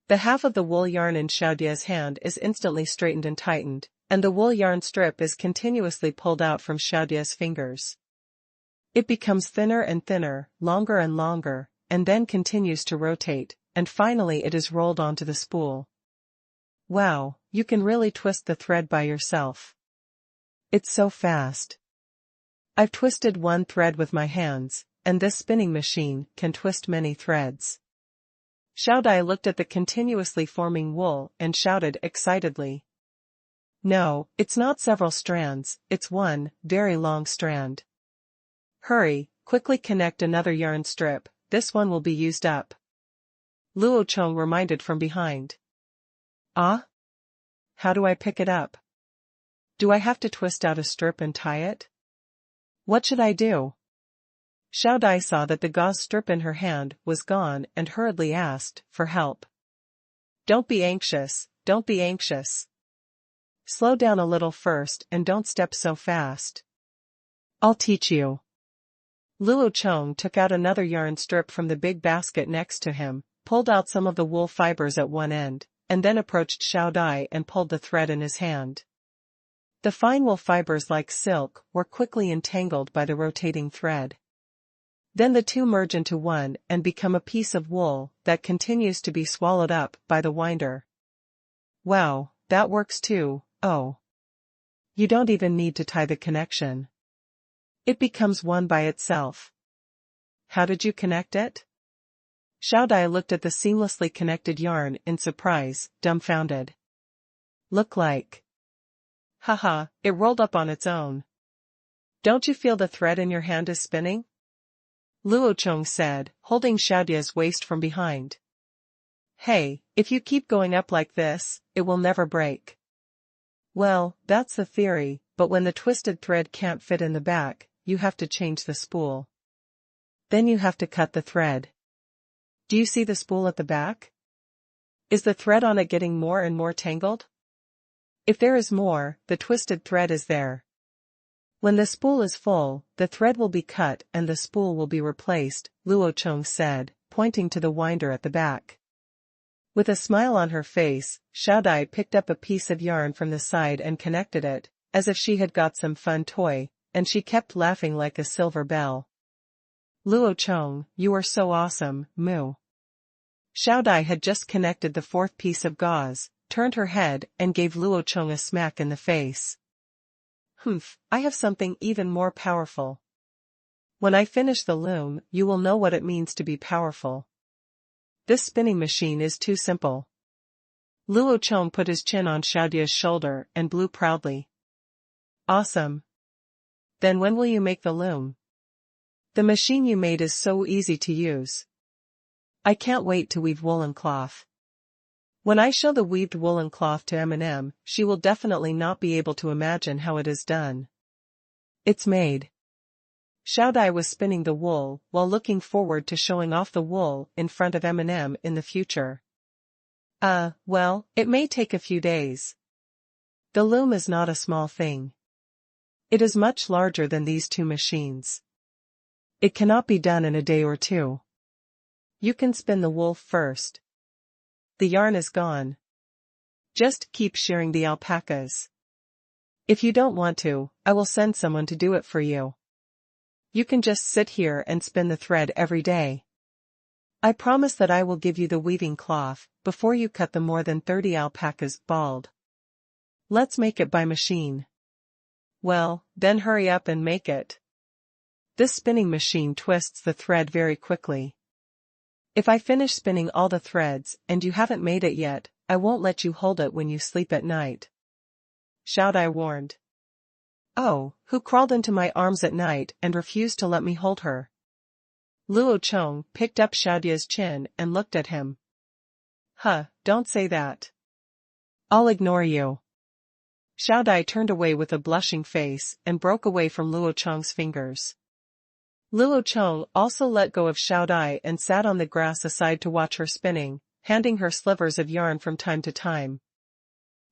The half of the wool yarn in Xiaodia's hand is instantly straightened and tightened, and the wool yarn strip is continuously pulled out from Xiaodia's fingers. It becomes thinner and thinner, longer and longer, and then continues to rotate, and finally it is rolled onto the spool. Wow, you can really twist the thread by yourself. It's so fast. I've twisted one thread with my hands, and this spinning machine can twist many threads. Xiaodai looked at the continuously forming wool and shouted excitedly. No, it's not several strands, it's one, very long strand. Hurry, quickly connect another yarn strip, this one will be used up. Luo Chong reminded from behind. Ah? How do I pick it up? Do I have to twist out a strip and tie it? What should I do? Xiaodai saw that the gauze strip in her hand was gone and hurriedly asked for help. Don't be anxious, don't be anxious. Slow down a little first and don't step so fast. I'll teach you. Luo Chong took out another yarn strip from the big basket next to him, pulled out some of the wool fibers at one end, and then approached Xiaodai and pulled the thread in his hand. The fine wool fibers like silk were quickly entangled by the rotating thread. Then the two merge into one and become a piece of wool that continues to be swallowed up by the winder. Wow, that works too, oh. You don't even need to tie the connection. It becomes one by itself. How did you connect it? Xiaodai looked at the seamlessly connected yarn in surprise, dumbfounded. Look like. Haha, it rolled up on its own. Don't you feel the thread in your hand is spinning? Luo Chong said, holding Xiaodia's waist from behind. Hey, if you keep going up like this, it will never break. Well, that's the theory, but when the twisted thread can't fit in the back, you have to change the spool. Then you have to cut the thread. Do you see the spool at the back? Is the thread on it getting more and more tangled? If there is more, the twisted thread is there. When the spool is full, the thread will be cut and the spool will be replaced, Luo Chong said, pointing to the winder at the back. With a smile on her face, Xiaodai picked up a piece of yarn from the side and connected it, as if she had got some fun toy, and she kept laughing like a silver bell. Luo Chong, you are so awesome, moo. Xiaodai had just connected the fourth piece of gauze, turned her head and gave Luo Chong a smack in the face. Humph, I have something even more powerful. When I finish the loom, you will know what it means to be powerful. This spinning machine is too simple. Luo Chong put his chin on Xiaodia's shoulder and blew proudly. Awesome. Then when will you make the loom? The machine you made is so easy to use. I can't wait to weave woolen cloth. When I show the weaved woolen cloth to M&M, she will definitely not be able to imagine how it is done. It's made. Xiaodai was spinning the wool while looking forward to showing off the wool in front of M&M in the future. Well, it may take a few days. The loom is not a small thing. It is much larger than these two machines. It cannot be done in a day or two. You can spin the wool first. The yarn is gone. Just keep shearing the alpacas. If you don't want to, I will send someone to do it for you. You can just sit here and spin the thread every day. I promise that I will give you the weaving cloth, before you cut the more than 30 alpacas bald. Let's make it by machine. Well, then hurry up and make it. This spinning machine twists the thread very quickly. If I finish spinning all the threads and you haven't made it yet, I won't let you hold it when you sleep at night. Xiaodai warned. Oh, who crawled into my arms at night and refused to let me hold her? Luo Chong picked up Xiaodai's chin and looked at him. Huh, don't say that. I'll ignore you. Xiaodai turned away with a blushing face and broke away from Luo Chong's fingers. Luo Chong also let go of Xiaodai and sat on the grass aside to watch her spinning, handing her slivers of yarn from time to time.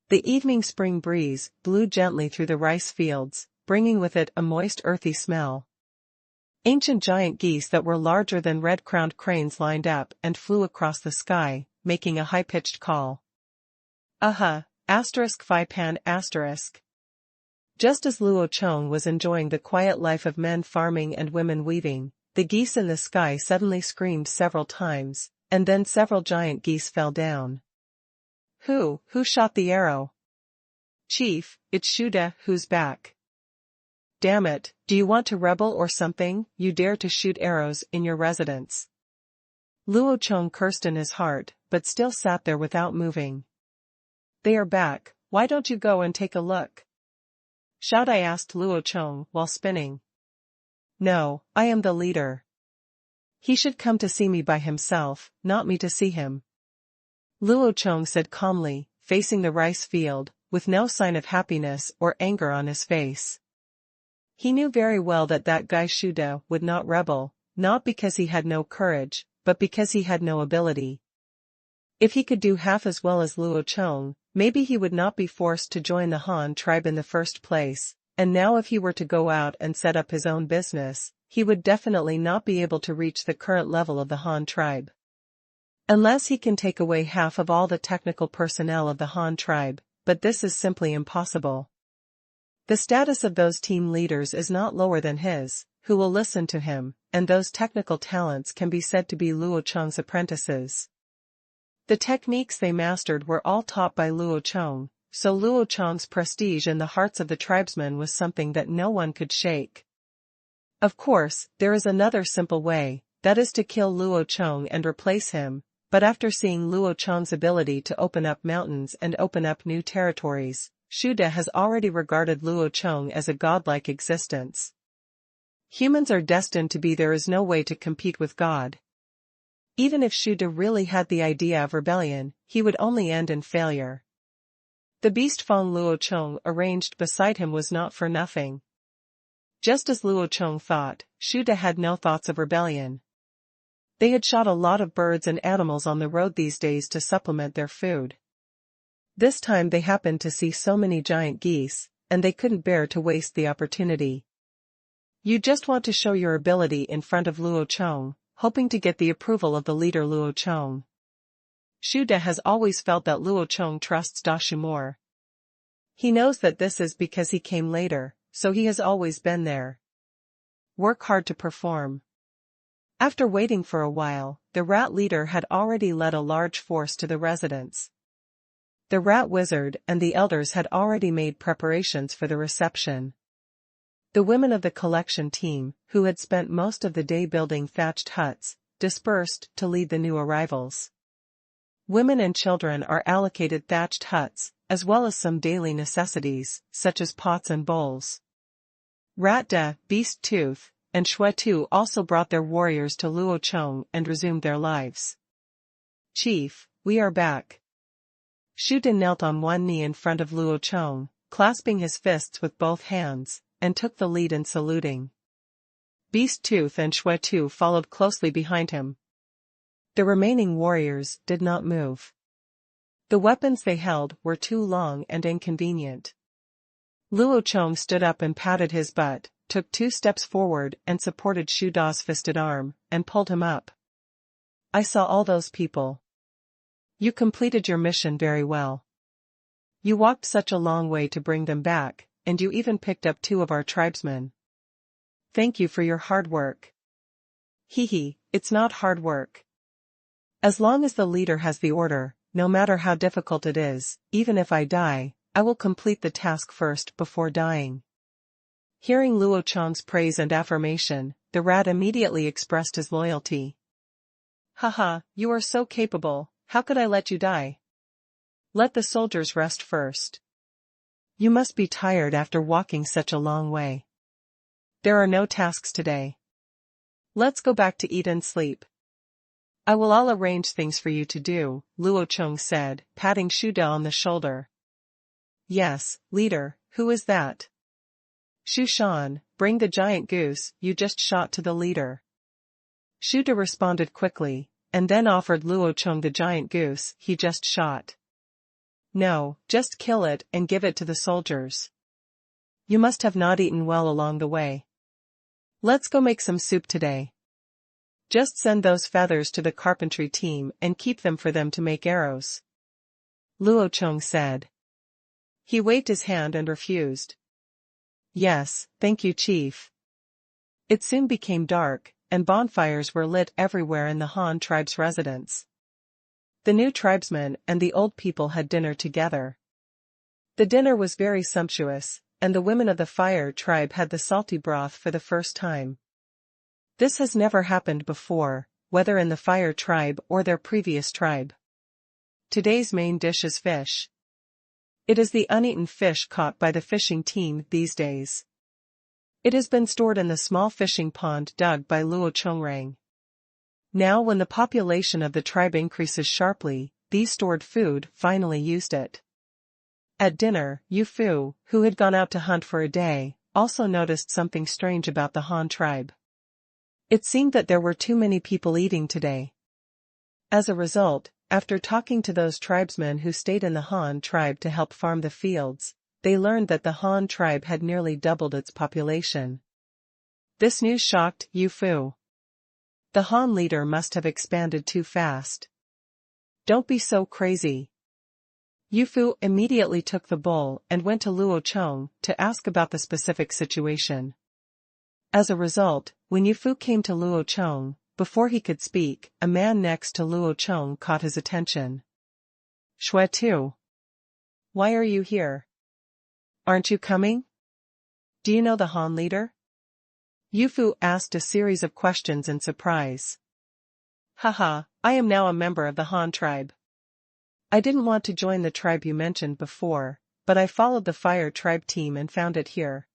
The evening spring breeze blew gently through the rice fields, bringing with it a moist earthy smell. Ancient giant geese that were larger than red-crowned cranes lined up and flew across the sky, making a high-pitched call. Phi pan asterisk. Just as Luo Chong was enjoying the quiet life of men farming and women weaving, the geese in the sky suddenly screamed several times, and then several giant geese fell down. Who shot the arrow? Chief, it's Shuda who's back. Damn it, do you want to rebel or something? You dare to shoot arrows in your residence. Luo Chong cursed in his heart, but still sat there without moving. They are back, why don't you go and take a look? Xiaodai asked Luo Chong while spinning. No, I am the leader. He should come to see me by himself, not me to see him. Luo Chong said calmly, facing the rice field, with no sign of happiness or anger on his face. He knew very well that guy Shuda would not rebel, not because he had no courage, but because he had no ability. If he could do half as well as Luo Chong, maybe he would not be forced to join the Han tribe in the first place, and now if he were to go out and set up his own business, he would definitely not be able to reach the current level of the Han tribe. Unless he can take away half of all the technical personnel of the Han tribe, but this is simply impossible. The status of those team leaders is not lower than his, who will listen to him, and those technical talents can be said to be Luo Chong's apprentices. The techniques they mastered were all taught by Luo Chong, so Luo Chong's prestige in the hearts of the tribesmen was something that no one could shake. Of course, there is another simple way, that is to kill Luo Chong and replace him, but after seeing Luo Chong's ability to open up mountains and open up new territories, Shuda has already regarded Luo Chong as a godlike existence. Humans are destined to be. There is no way to compete with God. Even if Shuda really had the idea of rebellion, he would only end in failure. The beast Fang Luo Chong arranged beside him was not for nothing. Just as Luo Chong thought, Shuda had no thoughts of rebellion. They had shot a lot of birds and animals on the road these days to supplement their food. This time they happened to see so many giant geese, and they couldn't bear to waste the opportunity. You just want to show your ability in front of Luo Chong, hoping to get the approval of the leader Luo Chong. Shuda has always felt that Luo Chong trusts Dashu more. He knows that this is because he came later, so he has always been there. Work hard to perform. After waiting for a while, the rat leader had already led a large force to the residence. The rat wizard and the elders had already made preparations for the reception. The women of the collection team, who had spent most of the day building thatched huts, dispersed to lead the new arrivals. Women and children are allocated thatched huts, as well as some daily necessities, such as pots and bowls. Rat-da, Beast Tooth, and Shui-Tu also brought their warriors to Luo Chong and resumed their lives. Chief, we are back. Shuda knelt on one knee in front of Luo Chong, clasping his fists with both hands, and took the lead in saluting. Beast Tooth and Shui-Tu followed closely behind him. The remaining warriors did not move. The weapons they held were too long and inconvenient. Luo Chong stood up and patted his butt, took 2 steps forward and supported Shuda's fisted arm, and pulled him up. I saw all those people. You completed your mission very well. You walked such a long way to bring them back, and you even picked up 2 of our tribesmen. Thank you for your hard work. It's not hard work. As long as the leader has the order, no matter how difficult it is, even if I die, I will complete the task first before dying. Hearing Luo Chong's praise and affirmation, the rat immediately expressed his loyalty. Haha, you are so capable, how could I let you die? Let the soldiers rest first. You must be tired after walking such a long way. There are no tasks today. Let's go back to eat and sleep. I will all arrange things for you to do, Luo Chong said, patting Shuda on the shoulder. Yes, leader, who is that? Shu Shan, bring the giant goose you just shot to the leader. Shuda responded quickly, and then offered Luo Chong the giant goose he just shot. No, just kill it and give it to the soldiers. You must have not eaten well along the way. Let's go make some soup today. Just send those feathers to the carpentry team and keep them for them to make arrows. Luo Chong said. He waved his hand and refused. Yes, thank you, Chief. It soon became dark, and bonfires were lit everywhere in the Han tribe's residence. The new tribesmen and the old people had dinner together. The dinner was very sumptuous, and the women of the fire tribe had the salty broth for the first time. This has never happened before, whether in the fire tribe or their previous tribe. Today's main dish is fish. It is the uneaten fish caught by the fishing team these days. It has been stored in the small fishing pond dug by Luo Chongrang. Now when the population of the tribe increases sharply, these stored food finally used it. At dinner, Yu Fu, who had gone out to hunt for a day, also noticed something strange about the Han tribe. It seemed that there were too many people eating today. As a result, after talking to those tribesmen who stayed in the Han tribe to help farm the fields, they learned that the Han tribe had nearly doubled its population. This news shocked Yu Fu. The Han leader must have expanded too fast. Don't be so crazy. Yu Fu immediately took the bowl and went to Luo Chong to ask about the specific situation. As a result, when Yu Fu came to Luo Chong, before he could speak, a man next to Luo Chong caught his attention. Shui Tu. Why are you here? Aren't you coming? Do you know the Han leader? Yu Fu asked a series of questions in surprise. Haha, I am now a member of the Han tribe. I didn't want to join the tribe you mentioned before, but I followed the fire tribe team and found it here.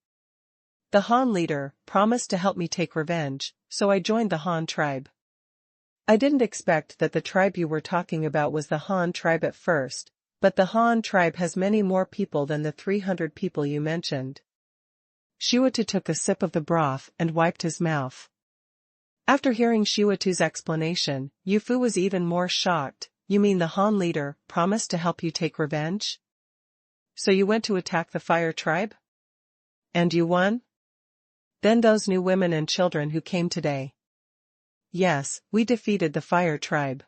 The Han leader promised to help me take revenge, so I joined the Han tribe. I didn't expect that the tribe you were talking about was the Han tribe at first, but the Han tribe has many more people than the 300 people you mentioned. Shiwatu took a sip of the broth and wiped his mouth. After hearing Shiwatu's explanation, Yu Fu was even more shocked. You mean the Han leader promised to help you take revenge? So you went to attack the fire tribe? And you won? Then those new women and children who came today. Yes, we defeated the fire tribe.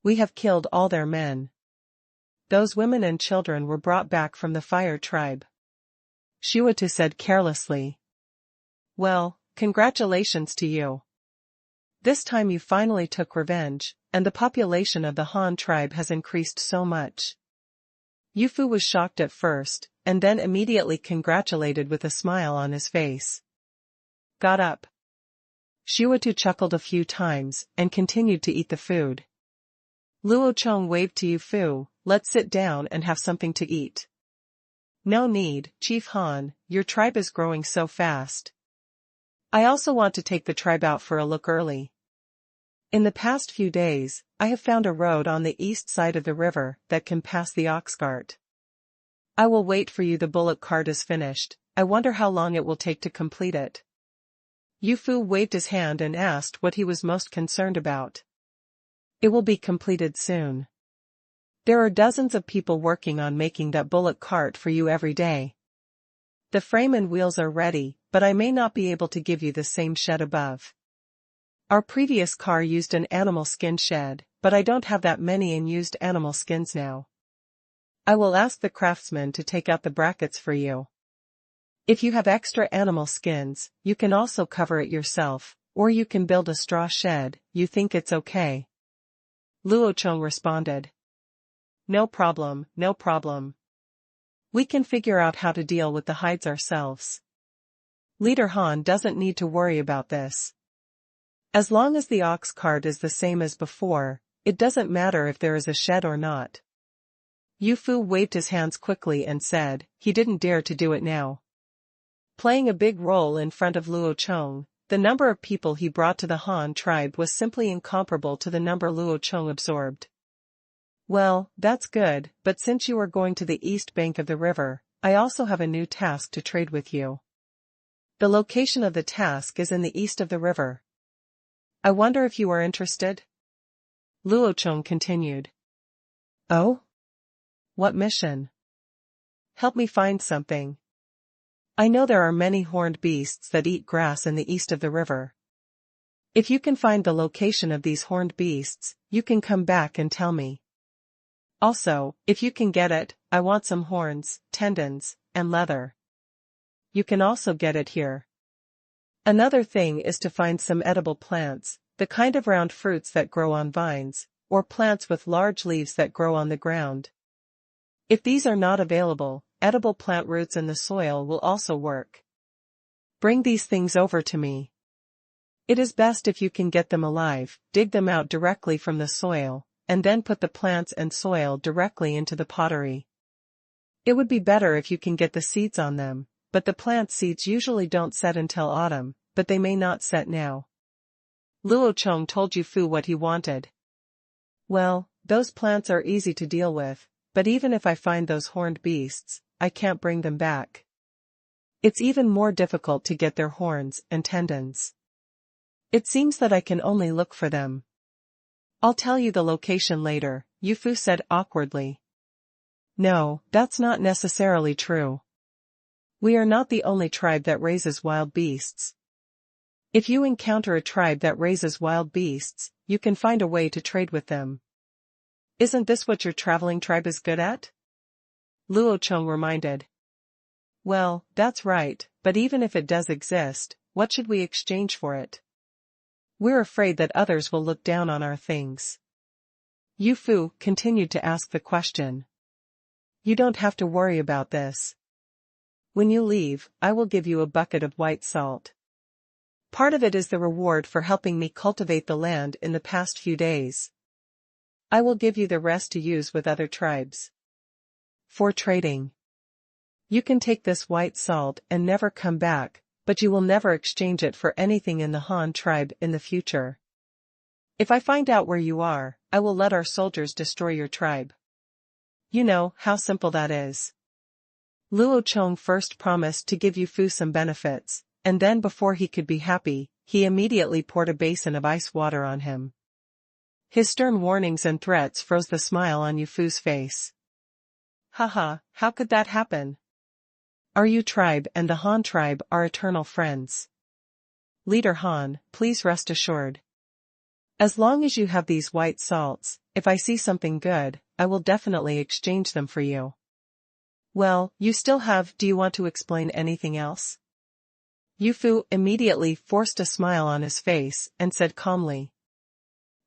We have killed all their men. Those women and children were brought back from the fire tribe. Shiwatu said carelessly. Well, congratulations to you. This time you finally took revenge, and the population of the Han tribe has increased so much. Yu Fu was shocked at first, and then immediately congratulated with a smile on his face. Got up. Shiwatu chuckled a few times, and continued to eat the food. Luo Chong waved to Yu Fu, let's sit down and have something to eat. No need, Chief Han, your tribe is growing so fast. I also want to take the tribe out for a look early. In the past few days, I have found a road on the east side of the river that can pass the ox cart. I will wait for you. The bullock cart is finished. I wonder how long it will take to complete it. Yu Fu waved his hand and asked what he was most concerned about. It will be completed soon. There are dozens of people working on making that bullock cart for you every day. The frame and wheels are ready, but I may not be able to give you the same shed above. Our previous car used an animal skin shed, but I don't have that many unused animal skins now. I will ask the craftsman to take out the brackets for you. If you have extra animal skins, you can also cover it yourself, or you can build a straw shed. You think it's okay? Luo Chong responded. No problem, no problem. We can figure out how to deal with the hides ourselves. Leader Han doesn't need to worry about this. As long as the ox cart is the same as before, it doesn't matter if there is a shed or not. Yu Fu waved his hands quickly and said he didn't dare to do it now. Playing a big role in front of Luo Chong, the number of people he brought to the Han tribe was simply incomparable to the number Luo Chong absorbed. Well, that's good, but since you are going to the east bank of the river, I also have a new task to trade with you. The location of the task is in the east of the river. I wonder if you are interested? Luo Chong continued. Oh? What mission? Help me find something. I know there are many horned beasts that eat grass in the east of the river. If you can find the location of these horned beasts, you can come back and tell me. Also, if you can get it, I want some horns, tendons, and leather. You can also get it here. Another thing is to find some edible plants, the kind of round fruits that grow on vines, or plants with large leaves that grow on the ground. If these are not available, edible plant roots in the soil will also work. Bring these things over to me. It is best if you can get them alive, dig them out directly from the soil, and then put the plants and soil directly into the pottery. It would be better if you can get the seeds on them, but the plant seeds usually don't set until autumn, but they may not set now. Luo Chong told Yu Fu what he wanted. Well, those plants are easy to deal with, but even if I find those horned beasts, I can't bring them back. It's even more difficult to get their horns and tendons. It seems that I can only look for them. I'll tell you the location later, Yu Fu said awkwardly. No, that's not necessarily true. We are not the only tribe that raises wild beasts. If you encounter a tribe that raises wild beasts, you can find a way to trade with them. Isn't this what your traveling tribe is good at? Luo Chong reminded. Well, that's right, but even if it does exist, what should we exchange for it? We're afraid that others will look down on our things. Yu Fu continued to ask the question. You don't have to worry about this. When you leave, I will give you a bucket of white salt. Part of it is the reward for helping me cultivate the land in the past few days. I will give you the rest to use with other tribes. For trading. You can take this white salt and never come back, but you will never exchange it for anything in the Han tribe in the future. If I find out where you are, I will let our soldiers destroy your tribe. You know how simple that is. Luo Chong first promised to give Yu Fu some benefits, and then before he could be happy, he immediately poured a basin of ice water on him. His stern warnings and threats froze the smile on Yu Fu's face. Haha, how could that happen? Our Yu tribe and the Han tribe are eternal friends. Leader Han, please rest assured. As long as you have these white salts, if I see something good, I will definitely exchange them for you. Well, you still have. Do you want to explain anything else? Yu Fu immediately forced a smile on his face and said calmly.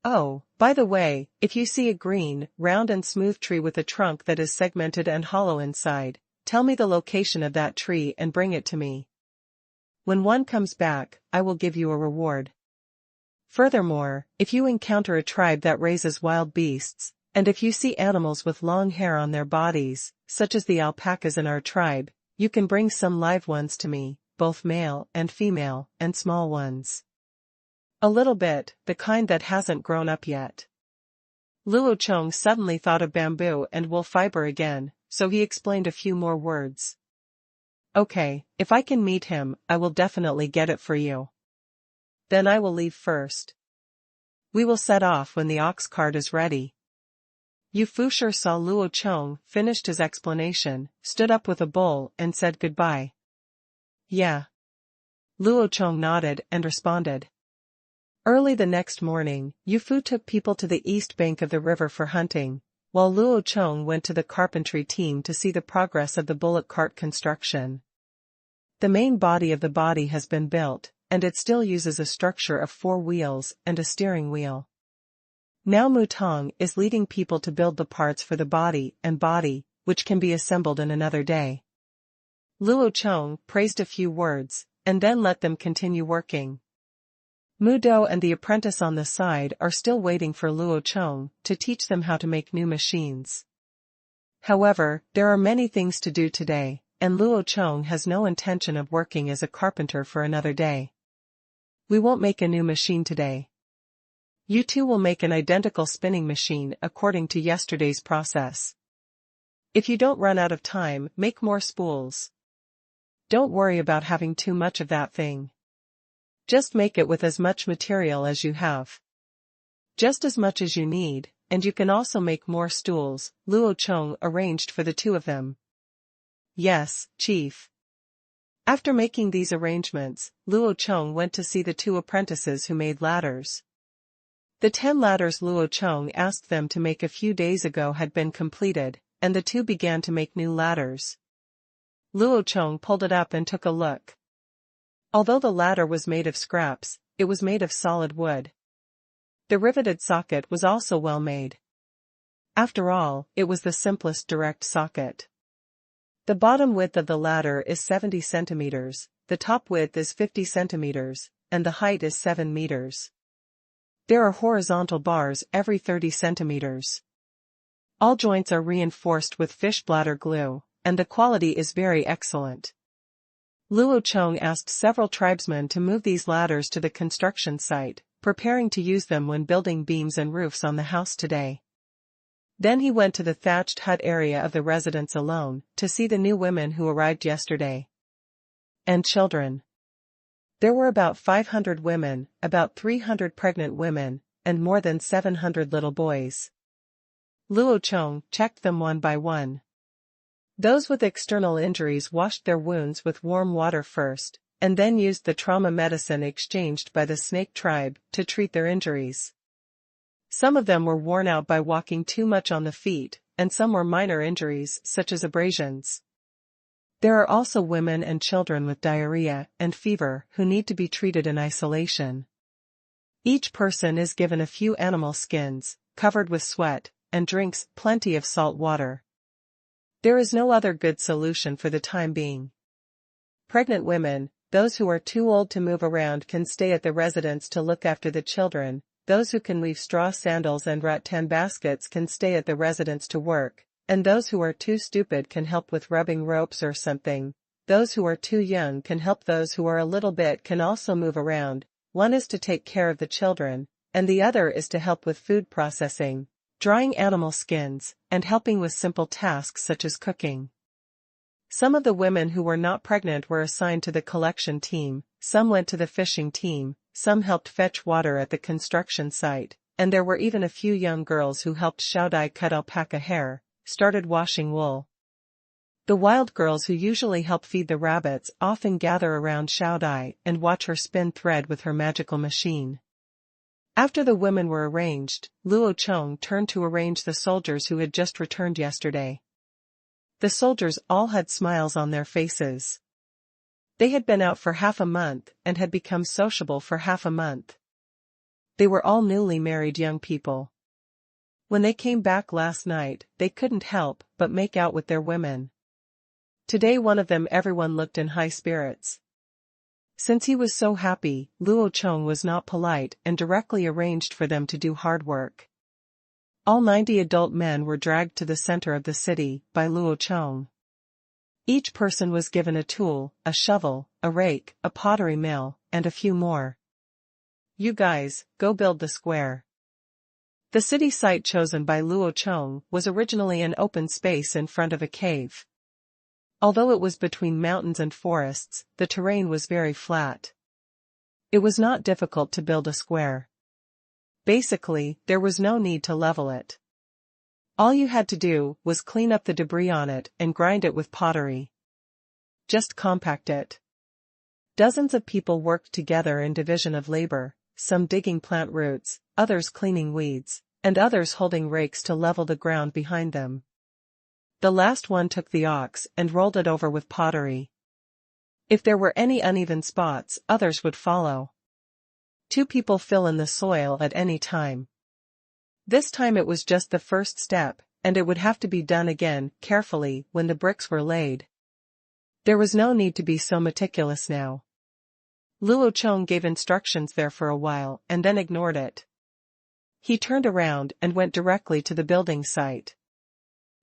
Oh, by the way, if you see a green, round and smooth tree with a trunk that is segmented and hollow inside, tell me the location of that tree and bring it to me. When one comes back, I will give you a reward. Furthermore, if you encounter a tribe that raises wild beasts, and if you see animals with long hair on their bodies, such as the alpacas in our tribe, you can bring some live ones to me, both male and female, and small ones. A little bit, the kind that hasn't grown up yet. Luo Chong suddenly thought of bamboo and wool fiber again, so he explained a few more words. Okay, if I can meet him, I will definitely get it for you. Then I will leave first. We will set off when the ox cart is ready. Yu Fu sure saw Luo Chong finished his explanation, stood up with a bowl and said goodbye. Yeah. Luo Chong nodded and responded. Early the next morning, Yu Fu took people to the east bank of the river for hunting, while Luo Chong went to the carpentry team to see the progress of the bullock cart construction. The main body of the body has been built, and it still uses a structure of 4 wheels and a steering wheel. Now Mu Tong is leading people to build the parts for the body, which can be assembled in another day. Luo Chong praised a few words, and then let them continue working. Mu Do and the apprentice on the side are still waiting for Luo Chong to teach them how to make new machines. However, there are many things to do today, and Luo Chong has no intention of working as a carpenter for another day. We won't make a new machine today. You two will make an identical spinning machine according to yesterday's process. If you don't run out of time, make more spools. Don't worry about having too much of that thing. Just make it with as much material as you have. Just as much as you need, and you can also make more stools, Luo Chong arranged for the two of them. Yes, Chief. After making these arrangements, Luo Chong went to see the two apprentices who made ladders. The 10 ladders Luo Chong asked them to make a few days ago had been completed, and the two began to make new ladders. Luo Chong pulled it up and took a look. Although the ladder was made of scraps, it was made of solid wood. The riveted socket was also well made. After all, it was the simplest direct socket. The bottom width of the ladder is 70 centimeters, the top width is 50 centimeters, and the height is 7 meters. There are horizontal bars every 30 centimeters. All joints are reinforced with fish bladder glue, and the quality is very excellent. Luo Chong asked several tribesmen to move these ladders to the construction site, preparing to use them when building beams and roofs on the house today. Then he went to the thatched hut area of the residence alone, to see the new women who arrived yesterday. And children. There were about 500 women, about 300 pregnant women, and more than 700 little boys. Luo Chong checked them one by one. Those with external injuries washed their wounds with warm water first, and then used the trauma medicine exchanged by the snake tribe to treat their injuries. Some of them were worn out by walking too much on the feet, and some were minor injuries such as abrasions. There are also women and children with diarrhea and fever who need to be treated in isolation. Each person is given a few animal skins, covered with sweat, and drinks plenty of salt water. There is no other good solution for the time being. Pregnant women, those who are too old to move around, can stay at the residence to look after the children. Those who can weave straw sandals and rattan baskets can stay at the residence to work, and those who are too stupid can help with rubbing ropes or something. Those who are too young can help. Those who are a little bit can also move around. One is to take care of the children, and the other is to help with food processing, drying animal skins, and helping with simple tasks such as cooking. Some of the women who were not pregnant were assigned to the collection team, some went to the fishing team, some helped fetch water at the construction site, and there were even a few young girls who helped Xiaodai cut alpaca hair, started washing wool. The wild girls who usually help feed the rabbits often gather around Xiaodai and watch her spin thread with her magical machine. After the women were arranged, Luo Chong turned to arrange the soldiers who had just returned yesterday. The soldiers all had smiles on their faces. They had been out for half a month and had become sociable for half a month. They were all newly married young people. When they came back last night, they couldn't help but make out with their women. Today everyone looked in high spirits. Since he was so happy, Luo Chong was not polite and directly arranged for them to do hard work. All 90 adult men were dragged to the center of the city by Luo Chong. Each person was given a tool, a shovel, a rake, a pottery mill, and a few more. You guys, go build the square. The city site chosen by Luo Chong was originally an open space in front of a cave. Although it was between mountains and forests, the terrain was very flat. It was not difficult to build a square. Basically, there was no need to level it. All you had to do was clean up the debris on it and grind it with pottery. Just compact it. Dozens of people worked together in division of labor, some digging plant roots, others cleaning weeds, and others holding rakes to level the ground behind them. The last one took the ox and rolled it over with pottery. If there were any uneven spots, others would follow. 2 people fill in the soil at any time. This time it was just the first step, and it would have to be done again, carefully, when the bricks were laid. There was no need to be so meticulous now. Luo Chong gave instructions there for a while and then ignored it. He turned around and went directly to the building site.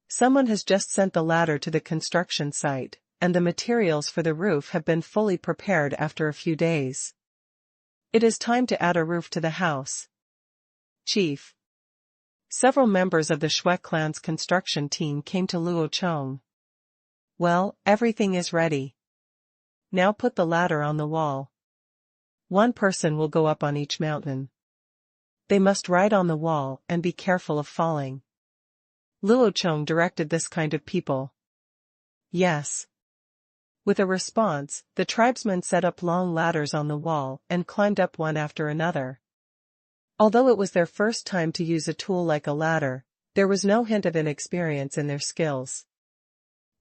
Someone has just sent the ladder to the construction site, and the materials for the roof have been fully prepared after a few days. It is time to add a roof to the house. Chief. Several members of the Shui clan's construction team came to Luo Chong. Well, everything is ready. Now put the ladder on the wall. One person will go up on each mountain. They must ride on the wall and be careful of falling. Luo Chong directed this kind of people. Yes. With a response, the tribesmen set up long ladders on the wall and climbed up one after another. Although it was their first time to use a tool like a ladder, there was no hint of inexperience in their skills.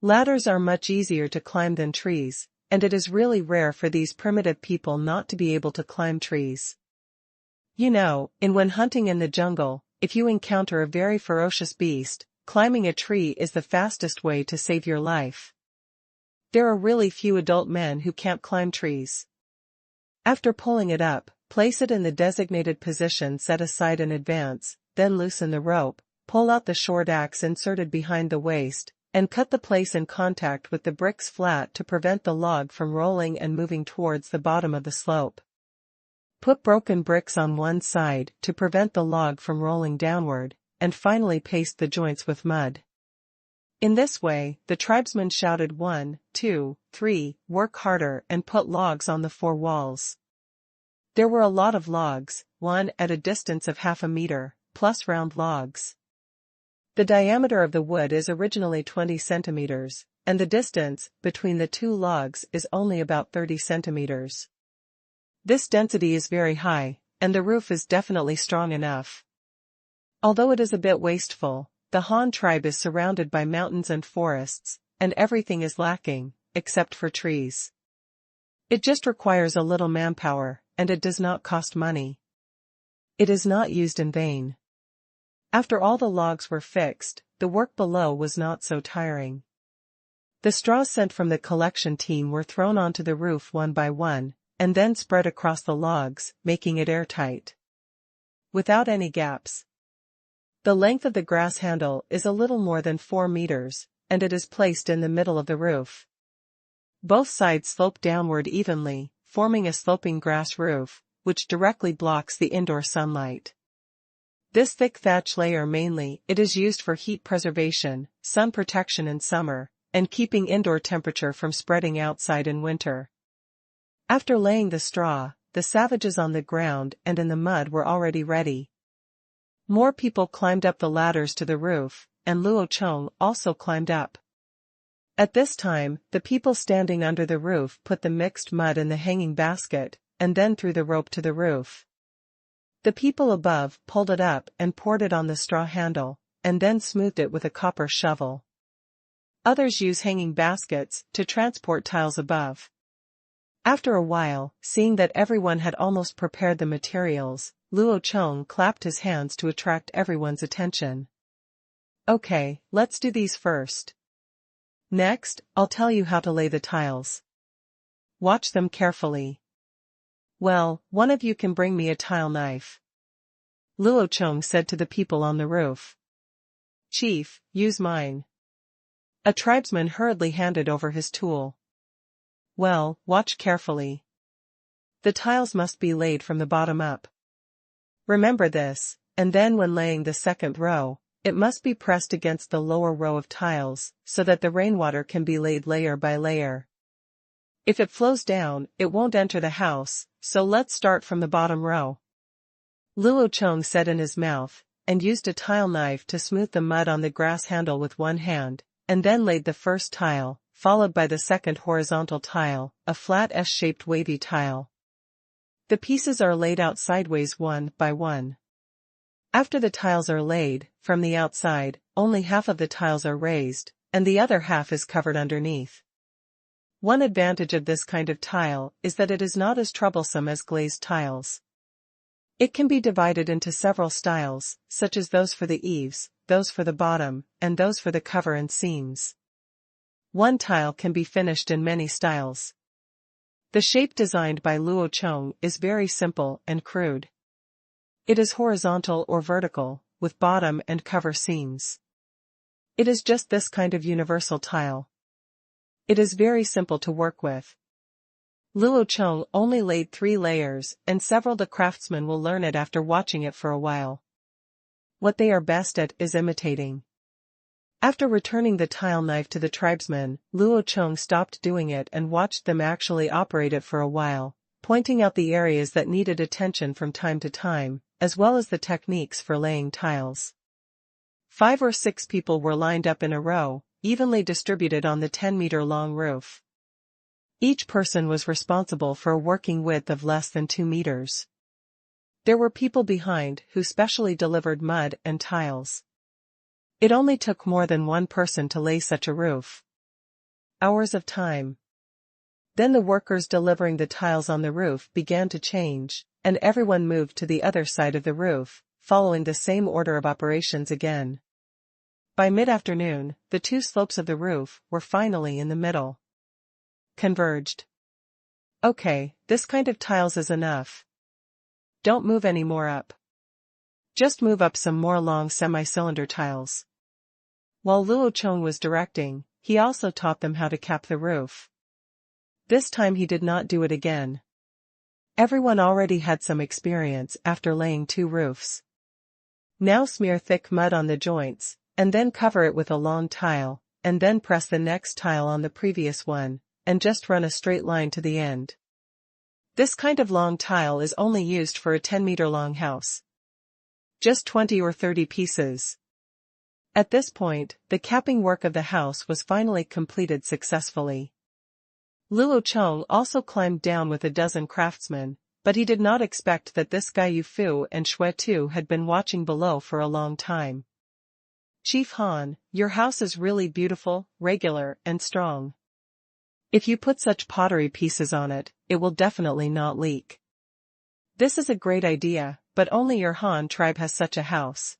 Ladders are much easier to climb than trees, and it is really rare for these primitive people not to be able to climb trees. You know, when hunting in the jungle, if you encounter a very ferocious beast, climbing a tree is the fastest way to save your life. There are really few adult men who can't climb trees. After pulling it up, place it in the designated position set aside in advance, then loosen the rope, pull out the short axe inserted behind the waist, and cut the place in contact with the bricks flat to prevent the log from rolling and moving towards the bottom of the slope. Put broken bricks on one side to prevent the log from rolling downward, and finally paste the joints with mud. In this way, the tribesmen shouted 1, 2, 3, work harder and put logs on the 4 walls. There were a lot of logs, one at a distance of half a meter, plus round logs. The diameter of the wood is originally 20 centimeters, and the distance between the 2 logs is only about 30 centimeters. This density is very high, and the roof is definitely strong enough. Although it is a bit wasteful, the Han tribe is surrounded by mountains and forests, and everything is lacking, except for trees. It just requires a little manpower, and it does not cost money. It is not used in vain. After all the logs were fixed, the work below was not so tiring. The straws sent from the collection team were thrown onto the roof one by one, and then spread across the logs, making it airtight. Without any gaps. The length of the grass handle is a little more than 4 meters, and it is placed in the middle of the roof. Both sides slope downward evenly, forming a sloping grass roof, which directly blocks the indoor sunlight. This thick thatch layer mainly it is used for heat preservation, sun protection in summer, and keeping indoor temperature from spreading outside in winter. After laying the straw, the savages on the ground and in the mud were already ready. More people climbed up the ladders to the roof, and Luo Chong also climbed up. At this time, the people standing under the roof put the mixed mud in the hanging basket, and then threw the rope to the roof. The people above pulled it up and poured it on the straw handle, and then smoothed it with a copper shovel. Others use hanging baskets to transport tiles above. After a while, seeing that everyone had almost prepared the materials, Luo Chong clapped his hands to attract everyone's attention. Okay, let's do these first. Next, I'll tell you how to lay the tiles. Watch them carefully. Well, one of you can bring me a tile knife. Luo Chong said to the people on the roof. Chief, use mine. A tribesman hurriedly handed over his tool. Well, watch carefully. The tiles must be laid from the bottom up. Remember this, and then when laying the second row, it must be pressed against the lower row of tiles, so that the rainwater can be laid layer by layer. If it flows down, it won't enter the house, so let's start from the bottom row. Luo Chong said in his mouth, and used a tile knife to smooth the mud on the grass handle with one hand, and then laid the first tile, followed by the second horizontal tile, a flat S-shaped wavy tile. The pieces are laid out sideways one by one. After the tiles are laid, from the outside, only half of the tiles are raised, and the other half is covered underneath. One advantage of this kind of tile is that it is not as troublesome as glazed tiles. It can be divided into several styles, such as those for the eaves, those for the bottom, and those for the cover and seams. One tile can be finished in many styles. The shape designed by Luo Chong is very simple and crude. It is horizontal or vertical, with bottom and cover seams. It is just this kind of universal tile. It is very simple to work with. Luo Chong only laid 3 layers, and several the craftsmen will learn it after watching it for a while. What they are best at is imitating. After returning the tile knife to the tribesmen, Luo Chong stopped doing it and watched them actually operate it for a while, pointing out the areas that needed attention from time to time, as well as the techniques for laying tiles. 5 or 6 people were lined up in a row, evenly distributed on the 10-meter-long roof. Each person was responsible for a working width of less than 2 meters. There were people behind who specially delivered mud and tiles. It only took more than one person to lay such a roof. Hours of time. Then the workers delivering the tiles on the roof began to change, and everyone moved to the other side of the roof, following the same order of operations again. By mid-afternoon, the 2 slopes of the roof were finally in the middle. Converged. Okay, this kind of tiles is enough. Don't move any more up. Just move up some more long semi-cylinder tiles. While Luo Chong was directing, he also taught them how to cap the roof. This time he did not do it again. Everyone already had some experience after laying 2 roofs. Now smear thick mud on the joints, and then cover it with a long tile, and then press the next tile on the previous one, and just run a straight line to the end. This kind of long tile is only used for a 10-meter-long house. Just 20 or 30 pieces. At this point, the capping work of the house was finally completed successfully. Luo Chong also climbed down with a dozen craftsmen, but he did not expect that this guy Yu Fu and Shui Tu had been watching below for a long time. Chief Han, your house is really beautiful, regular, and strong. If you put such pottery pieces on it, it will definitely not leak. This is a great idea, but only your Han tribe has such a house.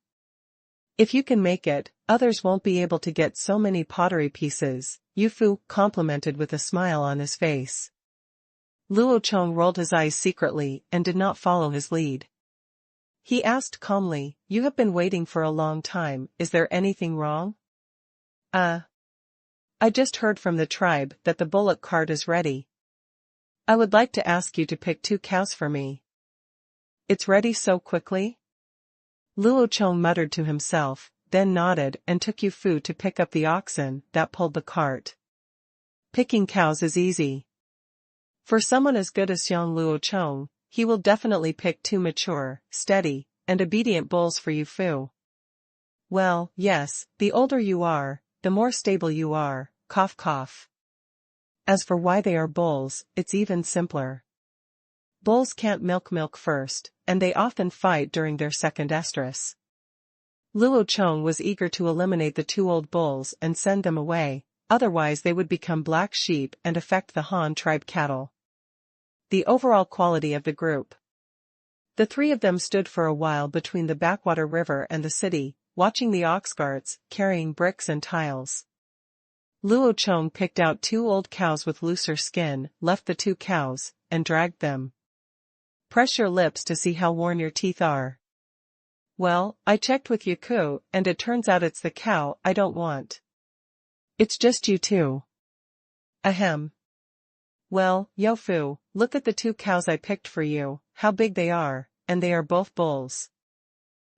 If you can make it, others won't be able to get so many pottery pieces, Yu Fu complimented with a smile on his face. Luo Chong rolled his eyes secretly and did not follow his lead. He asked calmly, "You have been waiting for a long time, is there anything wrong?" I just heard from the tribe that the bullock cart is ready. I would like to ask you to pick 2 cows for me." "It's ready so quickly?" Luo Chong muttered to himself, then nodded and took Yu Fu to pick up the oxen that pulled the cart. Picking cows is easy. For someone as good as young Luo Chong, he will definitely pick 2 mature, steady, and obedient bulls for Yu Fu. Well, yes, the older you are, the more stable you are, cough cough. As for why they are bulls, it's even simpler. Bulls can't milk first, and they often fight during their second estrus. Luo Chong was eager to eliminate the 2 old bulls and send them away, otherwise they would become black sheep and affect the Han tribe cattle. The overall quality of the group. The 3 of them stood for a while between the backwater river and the city, watching the ox carts, carrying bricks and tiles. Luo Chong picked out 2 old cows with looser skin, left the 2 cows, and dragged them. Press your lips to see how worn your teeth are. Well, I checked with Yaku, and it turns out it's the cow I don't want. It's just you 2. Ahem. Well, Yo Fu, look at the 2 cows I picked for you, how big they are, and they are both bulls.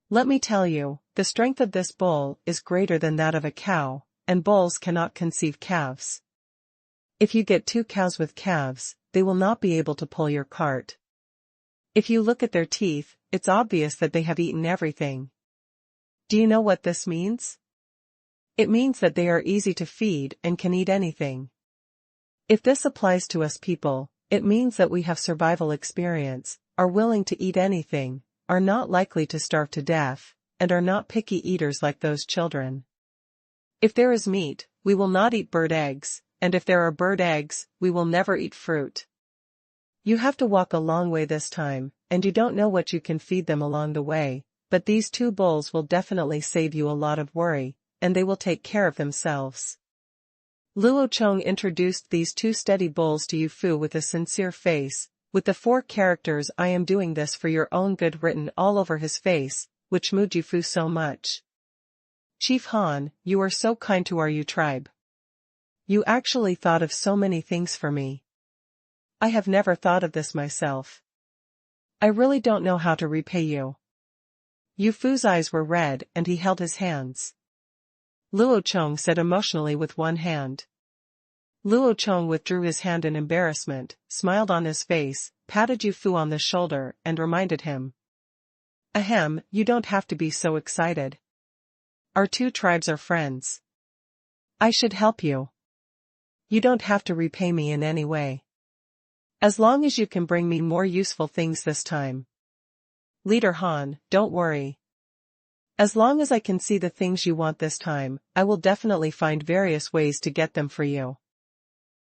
Let me tell you, the strength of this bull is greater than that of a cow, and bulls cannot conceive calves. If you get 2 cows with calves, they will not be able to pull your cart. If you look at their teeth, it's obvious that they have eaten everything. Do you know what this means? It means that they are easy to feed and can eat anything. If this applies to us people, it means that we have survival experience, are willing to eat anything, are not likely to starve to death, and are not picky eaters like those children. If there is meat, we will not eat bird eggs, and if there are bird eggs, we will never eat fruit. You have to walk a long way this time, and you don't know what you can feed them along the way, but these two bulls will definitely save you a lot of worry, and they will take care of themselves. Luo Chong introduced these two steady bulls to Yu Fu with a sincere face, with the 4 characters "I am doing this for your own good" written all over his face, which moved Yu Fu so much. "Chief Han, you are so kind to our Yu tribe. You actually thought of so many things for me. I have never thought of this myself. I really don't know how to repay you." Yu Fu's eyes were red and he held his hands. Luo Chong said emotionally with one hand. Luo Chong withdrew his hand in embarrassment, smiled on his face, patted Yu Fu on the shoulder, and reminded him. "Ahem, you don't have to be so excited. Our 2 tribes are friends. I should help you. You don't have to repay me in any way. As long as you can bring me more useful things this time. Leader Han, don't worry. As long as I can see the things you want this time, I will definitely find various ways to get them for you.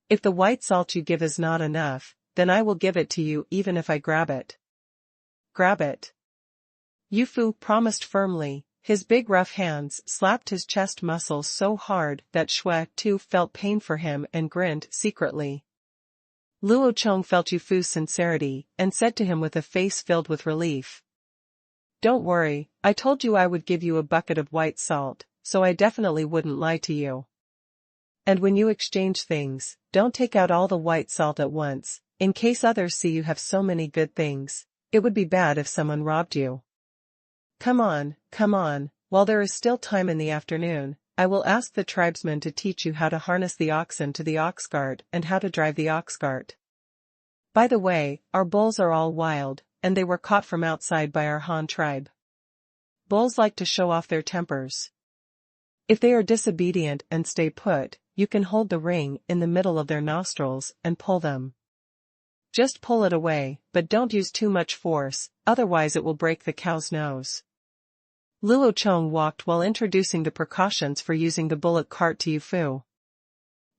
If the white salt you give is not enough, then I will give it to you even if I grab it." "Grab it?" Yu Fu promised firmly. His big rough hands slapped his chest muscles so hard that Shui too felt pain for him and grinned secretly. Luo Chong felt Yu Fu's sincerity, and said to him with a face filled with relief. "Don't worry, I told you I would give you a bucket of white salt, so I definitely wouldn't lie to you. And when you exchange things, don't take out all the white salt at once, in case others see you have so many good things. It would be bad if someone robbed you. Come on, while there is still time in the afternoon, I will ask the tribesmen to teach you how to harness the oxen to the ox cart and how to drive the ox cart. By the way, our bulls are all wild, and they were caught from outside by our Han tribe. Bulls like to show off their tempers. If they are disobedient and stay put, you can hold the ring in the middle of their nostrils and pull them. Just pull it away, but don't use too much force, otherwise it will break the cow's nose." Luo Chong walked while introducing the precautions for using the bullock cart to Yu Fu.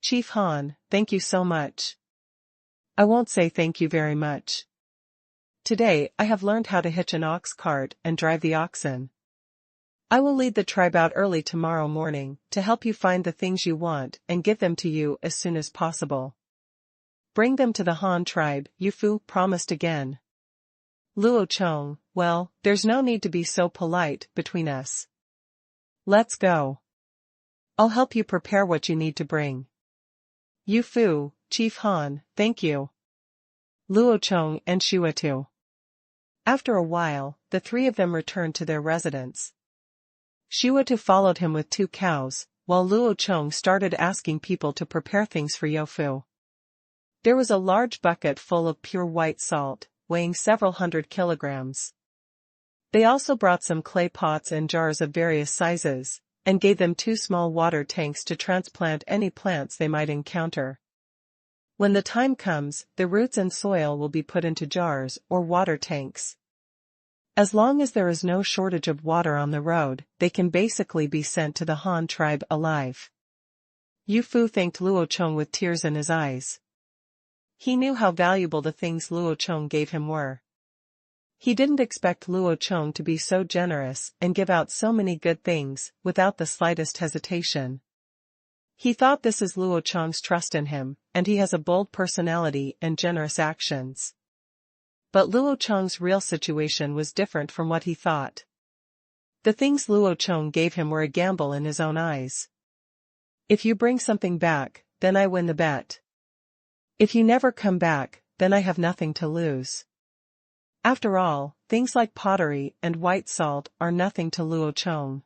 "Chief Han, thank you so much." "I won't say thank you very much. Today I have learned how to hitch an ox cart and drive the oxen. I will lead the tribe out early tomorrow morning to help you find the things you want and give them to you as soon as possible. Bring them to the Han tribe," Yu Fu promised again. Luo Chong, "Well, there's no need to be so polite between us. Let's go. I'll help you prepare what you need to bring." Yu Fu, "Chief Han, thank you." Luo Chong and Shua too. After a while, the 3 of them returned to their residence. Shuatu followed him with 2 cows, while Luo Chong started asking people to prepare things for Yu Fu. There was a large bucket full of pure white salt, weighing several hundred kilograms. They also brought some clay pots and jars of various sizes, and gave them 2 small water tanks to transplant any plants they might encounter. When the time comes, the roots and soil will be put into jars or water tanks. As long as there is no shortage of water on the road, they can basically be sent to the Han tribe alive. Yu Fu thanked Luo Chong with tears in his eyes. He knew how valuable the things Luo Chong gave him were. He didn't expect Luo Chong to be so generous and give out so many good things without the slightest hesitation. He thought this is Luo Chong's trust in him, and he has a bold personality and generous actions. But Luo Chong's real situation was different from what he thought. The things Luo Chong gave him were a gamble in his own eyes. If you bring something back, then I win the bet. If you never come back, then I have nothing to lose. After all, things like pottery and white salt are nothing to Luo Chong.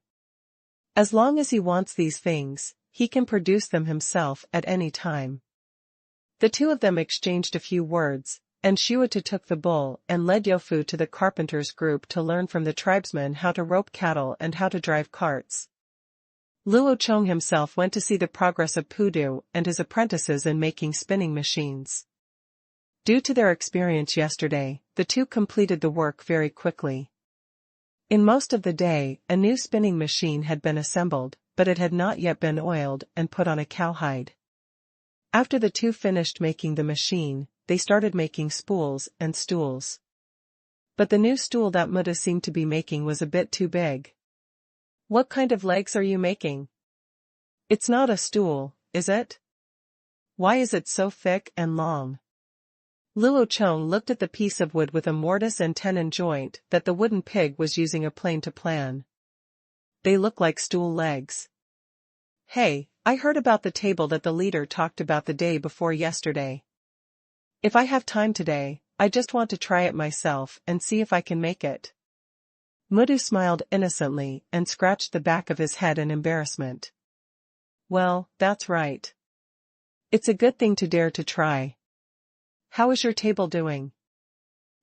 As long as he wants these things, he can produce them himself at any time. The 2 of them exchanged a few words, and Shuatu took the bull and led Yu Fu to the carpenters group to learn from the tribesmen how to rope cattle and how to drive carts. Luo Chong himself went to see the progress of Pudu and his apprentices in making spinning machines. Due to their experience yesterday, the 2 completed the work very quickly. In most of the day, a new spinning machine had been assembled, but it had not yet been oiled and put on a cowhide. After the 2 finished making the machine, they started making spools and stools. But the new stool that Muda seemed to be making was a bit too big. What kind of legs are you making? It's not a stool, is it? Why is it so thick and long? Luo Chong looked at the piece of wood with a mortise and tenon joint that the wooden pig was using a plane to plan. They look like stool legs. Hey, I heard about the table that the leader talked about the day before yesterday. If I have time today, I just want to try it myself and see if I can make it. Mudu smiled innocently and scratched the back of his head in embarrassment. Well, that's right. It's a good thing to dare to try. How is your table doing?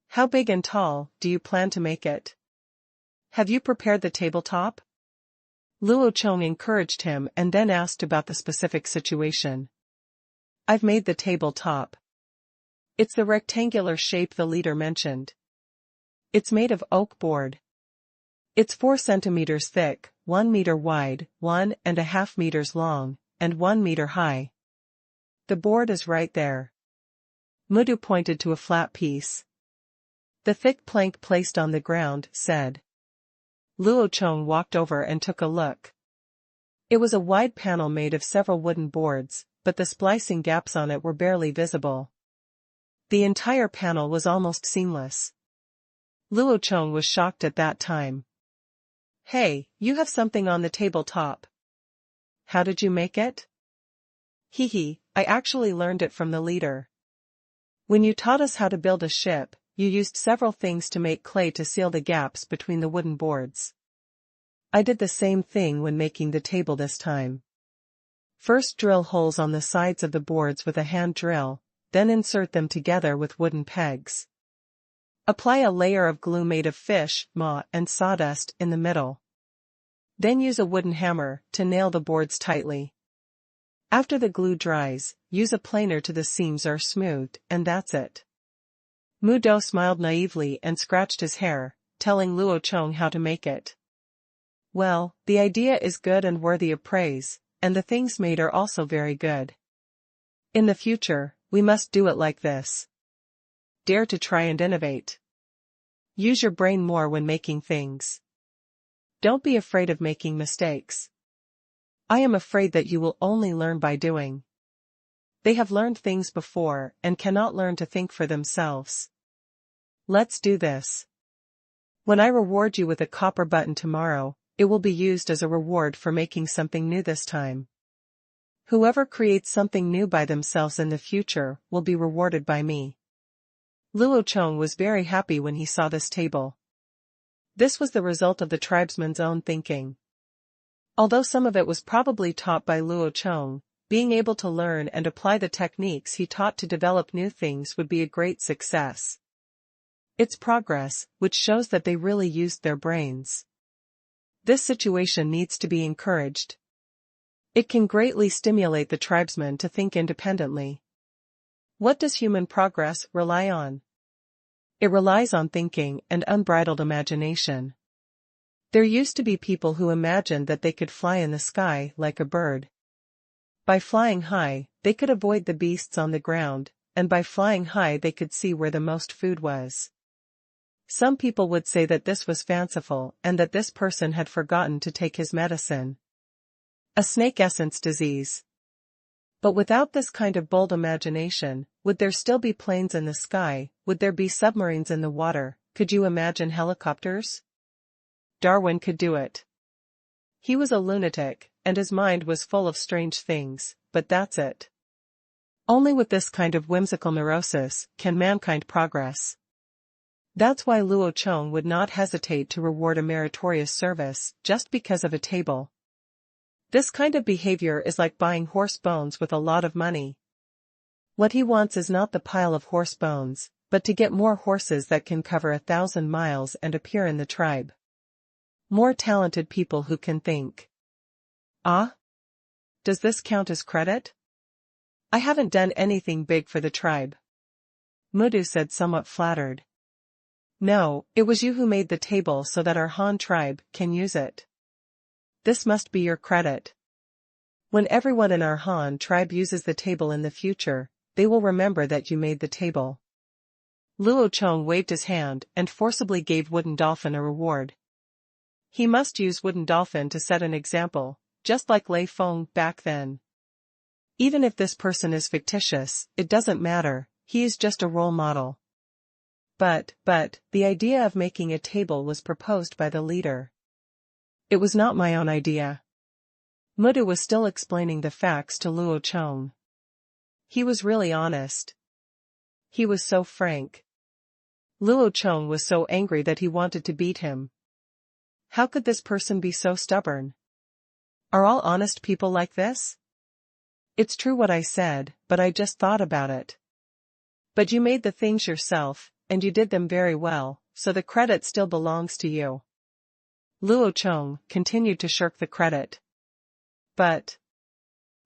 How big and tall do you plan to make it? Have you prepared the tabletop? Luo Chong encouraged him and then asked about the specific situation. I've made the tabletop. It's the rectangular shape the leader mentioned. It's made of oak board. It's 4 centimeters thick, 1 meter wide, 1.5 meters long, and 1 meter high. The board is right there. Mudu pointed to a flat piece. The thick plank placed on the ground said. Luo Chong walked over and took a look. It was a wide panel made of several wooden boards, but the splicing gaps on it were barely visible. The entire panel was almost seamless. Luo Chong was shocked at that time. Hey, you have something on the tabletop. How did you make it? Hee, I actually learned it from the leader. When you taught us how to build a ship, you used several things to make clay to seal the gaps between the wooden boards. I did the same thing when making the table this time. First drill holes on the sides of the boards with a hand drill, then insert them together with wooden pegs. Apply a layer of glue made of fish, ma, and sawdust in the middle. Then use a wooden hammer to nail the boards tightly. After the glue dries, use a planer to the seams are smoothed, and that's it. Mudo smiled naively and scratched his hair, telling Luo Chong how to make it. Well, the idea is good and worthy of praise, and the things made are also very good. In the future, we must do it like this. Dare to try and innovate. Use your brain more when making things. Don't be afraid of making mistakes. I am afraid that you will only learn by doing. They have learned things before and cannot learn to think for themselves. Let's do this. When I reward you with a copper button tomorrow, it will be used as a reward for making something new this time. Whoever creates something new by themselves in the future will be rewarded by me. Luo Chong was very happy when he saw this table. This was the result of the tribesman's own thinking. Although some of it was probably taught by Luo Chong, being able to learn and apply the techniques he taught to develop new things would be a great success. It's progress, which shows that they really used their brains. This situation needs to be encouraged. It can greatly stimulate the tribesmen to think independently. What does human progress rely on? It relies on thinking and unbridled imagination. There used to be people who imagined that they could fly in the sky like a bird. By flying high, they could avoid the beasts on the ground, and by flying high they could see where the most food was. Some people would say that this was fanciful and that this person had forgotten to take his medicine. A snake essence disease. But without this kind of bold imagination, would there still be planes in the sky? Would there be submarines in the water? Could you imagine helicopters? Darwin could do it. He was a lunatic, and his mind was full of strange things, but that's it. Only with this kind of whimsical neurosis can mankind progress. That's why Luo Chong would not hesitate to reward a meritorious service just because of a table. This kind of behavior is like buying horse bones with a lot of money. What he wants is not the pile of horse bones, but to get more horses that can cover 1,000 miles and appear in the tribe. More talented people who can think. Ah? Does this count as credit? I haven't done anything big for the tribe. Mudu said, somewhat flattered. No, it was you who made the table so that our Han tribe can use it. This must be your credit. When everyone in our Han tribe uses the table in the future, they will remember that you made the table. Luo Chong waved his hand and forcibly gave Wooden Dolphin a reward. He must use Wooden Dolphin to set an example, just like Lei Feng back then. Even if this person is fictitious, it doesn't matter, he is just a role model. But, the idea of making a table was proposed by the leader. It was not my own idea. Mudu was still explaining the facts to Luo Chong. He was really honest. He was so frank. Luo Chong was so angry that he wanted to beat him. How could this person be so stubborn? Are all honest people like this? It's true what I said, but I just thought about it. But you made the things yourself, and you did them very well, so the credit still belongs to you. Luo Chong continued to shirk the credit. But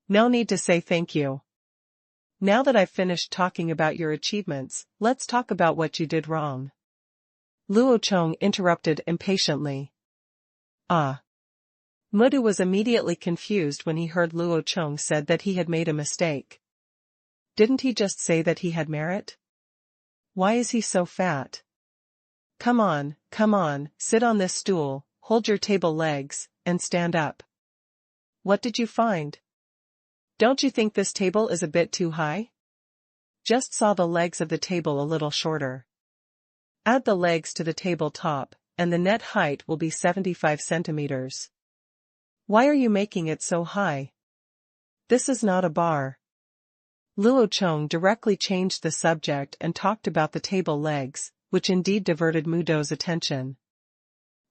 no need to say thank you. Now that I've finished talking about your achievements, let's talk about what you did wrong. Luo Chong interrupted impatiently. Mudu was immediately confused when he heard Luo Chong said that he had made a mistake. Didn't he just say that he had merit? Why is he so fat? Come on, sit on this stool, hold your table legs, and stand up. What did you find? Don't you think this table is a bit too high? Just saw the legs of the table a little shorter. Add the legs to the table top, and the net height will be 75 centimeters. Why are you making it so high? This is not a bar. Luo Chong directly changed the subject and talked about the table legs, which indeed diverted Mudo's attention.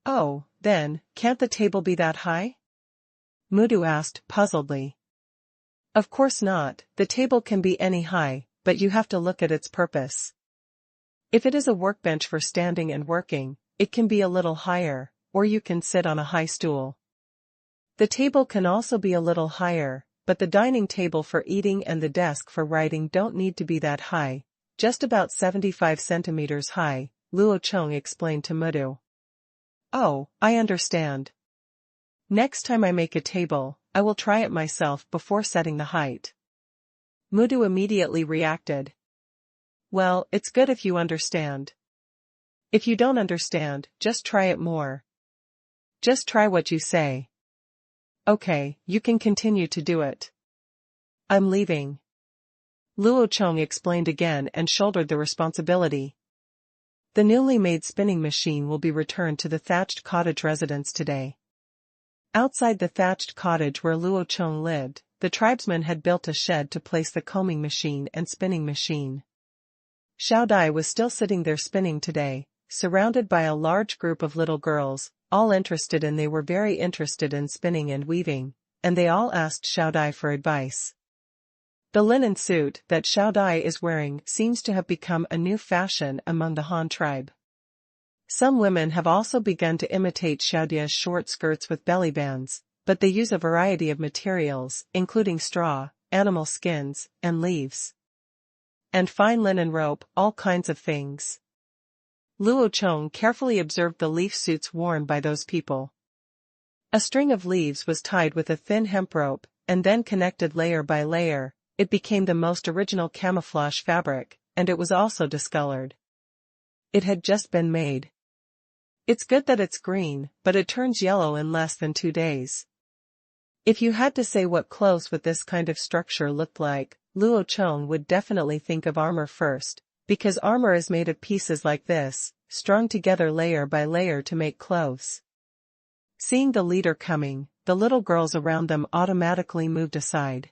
Oh, then, can't the table be that high? Mudu asked puzzledly. Of course not, the table can be any high, but you have to look at its purpose. If it is a workbench for standing and working, it can be a little higher, or you can sit on a high stool. The table can also be a little higher, but the dining table for eating and the desk for writing don't need to be that high, just about 75 centimeters high, Luo Chong explained to Mudu. Oh, I understand. Next time I make a table, I will try it myself before setting the height. Mudu immediately reacted. Well, it's good if you understand. If you don't understand, just try it more. Just try what you say. Okay, you can continue to do it. I'm leaving. Luo Chong explained again and shouldered the responsibility. The newly made spinning machine will be returned to the thatched cottage residence today. Outside the thatched cottage where Luo Chong lived, the tribesmen had built a shed to place the combing machine and spinning machine. Xiao Dai was still sitting there spinning today, surrounded by a large group of little girls, all interested, and they were very interested in spinning and weaving, and they all asked Xiao Dai for advice. The linen suit that Xiao Dai is wearing seems to have become a new fashion among the Han tribe. Some women have also begun to imitate Xiao Dai's short skirts with belly bands, but they use a variety of materials, including straw, animal skins, and leaves. And fine linen rope, all kinds of things. Luo Chong carefully observed the leaf suits worn by those people. A string of leaves was tied with a thin hemp rope, and then connected layer by layer. It became the most original camouflage fabric, and it was also discolored. It had just been made. It's good that it's green, but it turns yellow in less than 2 days. If you had to say what clothes with this kind of structure looked like, Luo Chong would definitely think of armor first, because armor is made of pieces like this, strung together layer by layer to make clothes. Seeing the leader coming, the little girls around them automatically moved aside.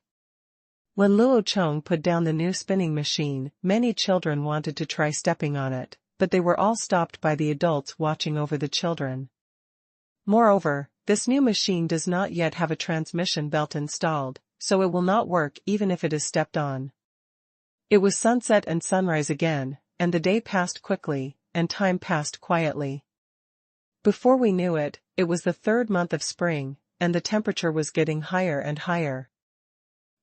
When Luo Chong put down the new spinning machine, many children wanted to try stepping on it, but they were all stopped by the adults watching over the children. Moreover, this new machine does not yet have a transmission belt installed, so it will not work even if it is stepped on. It was sunset and sunrise again, and the day passed quickly, and time passed quietly. Before we knew it, it was the 3rd month of spring, and the temperature was getting higher and higher.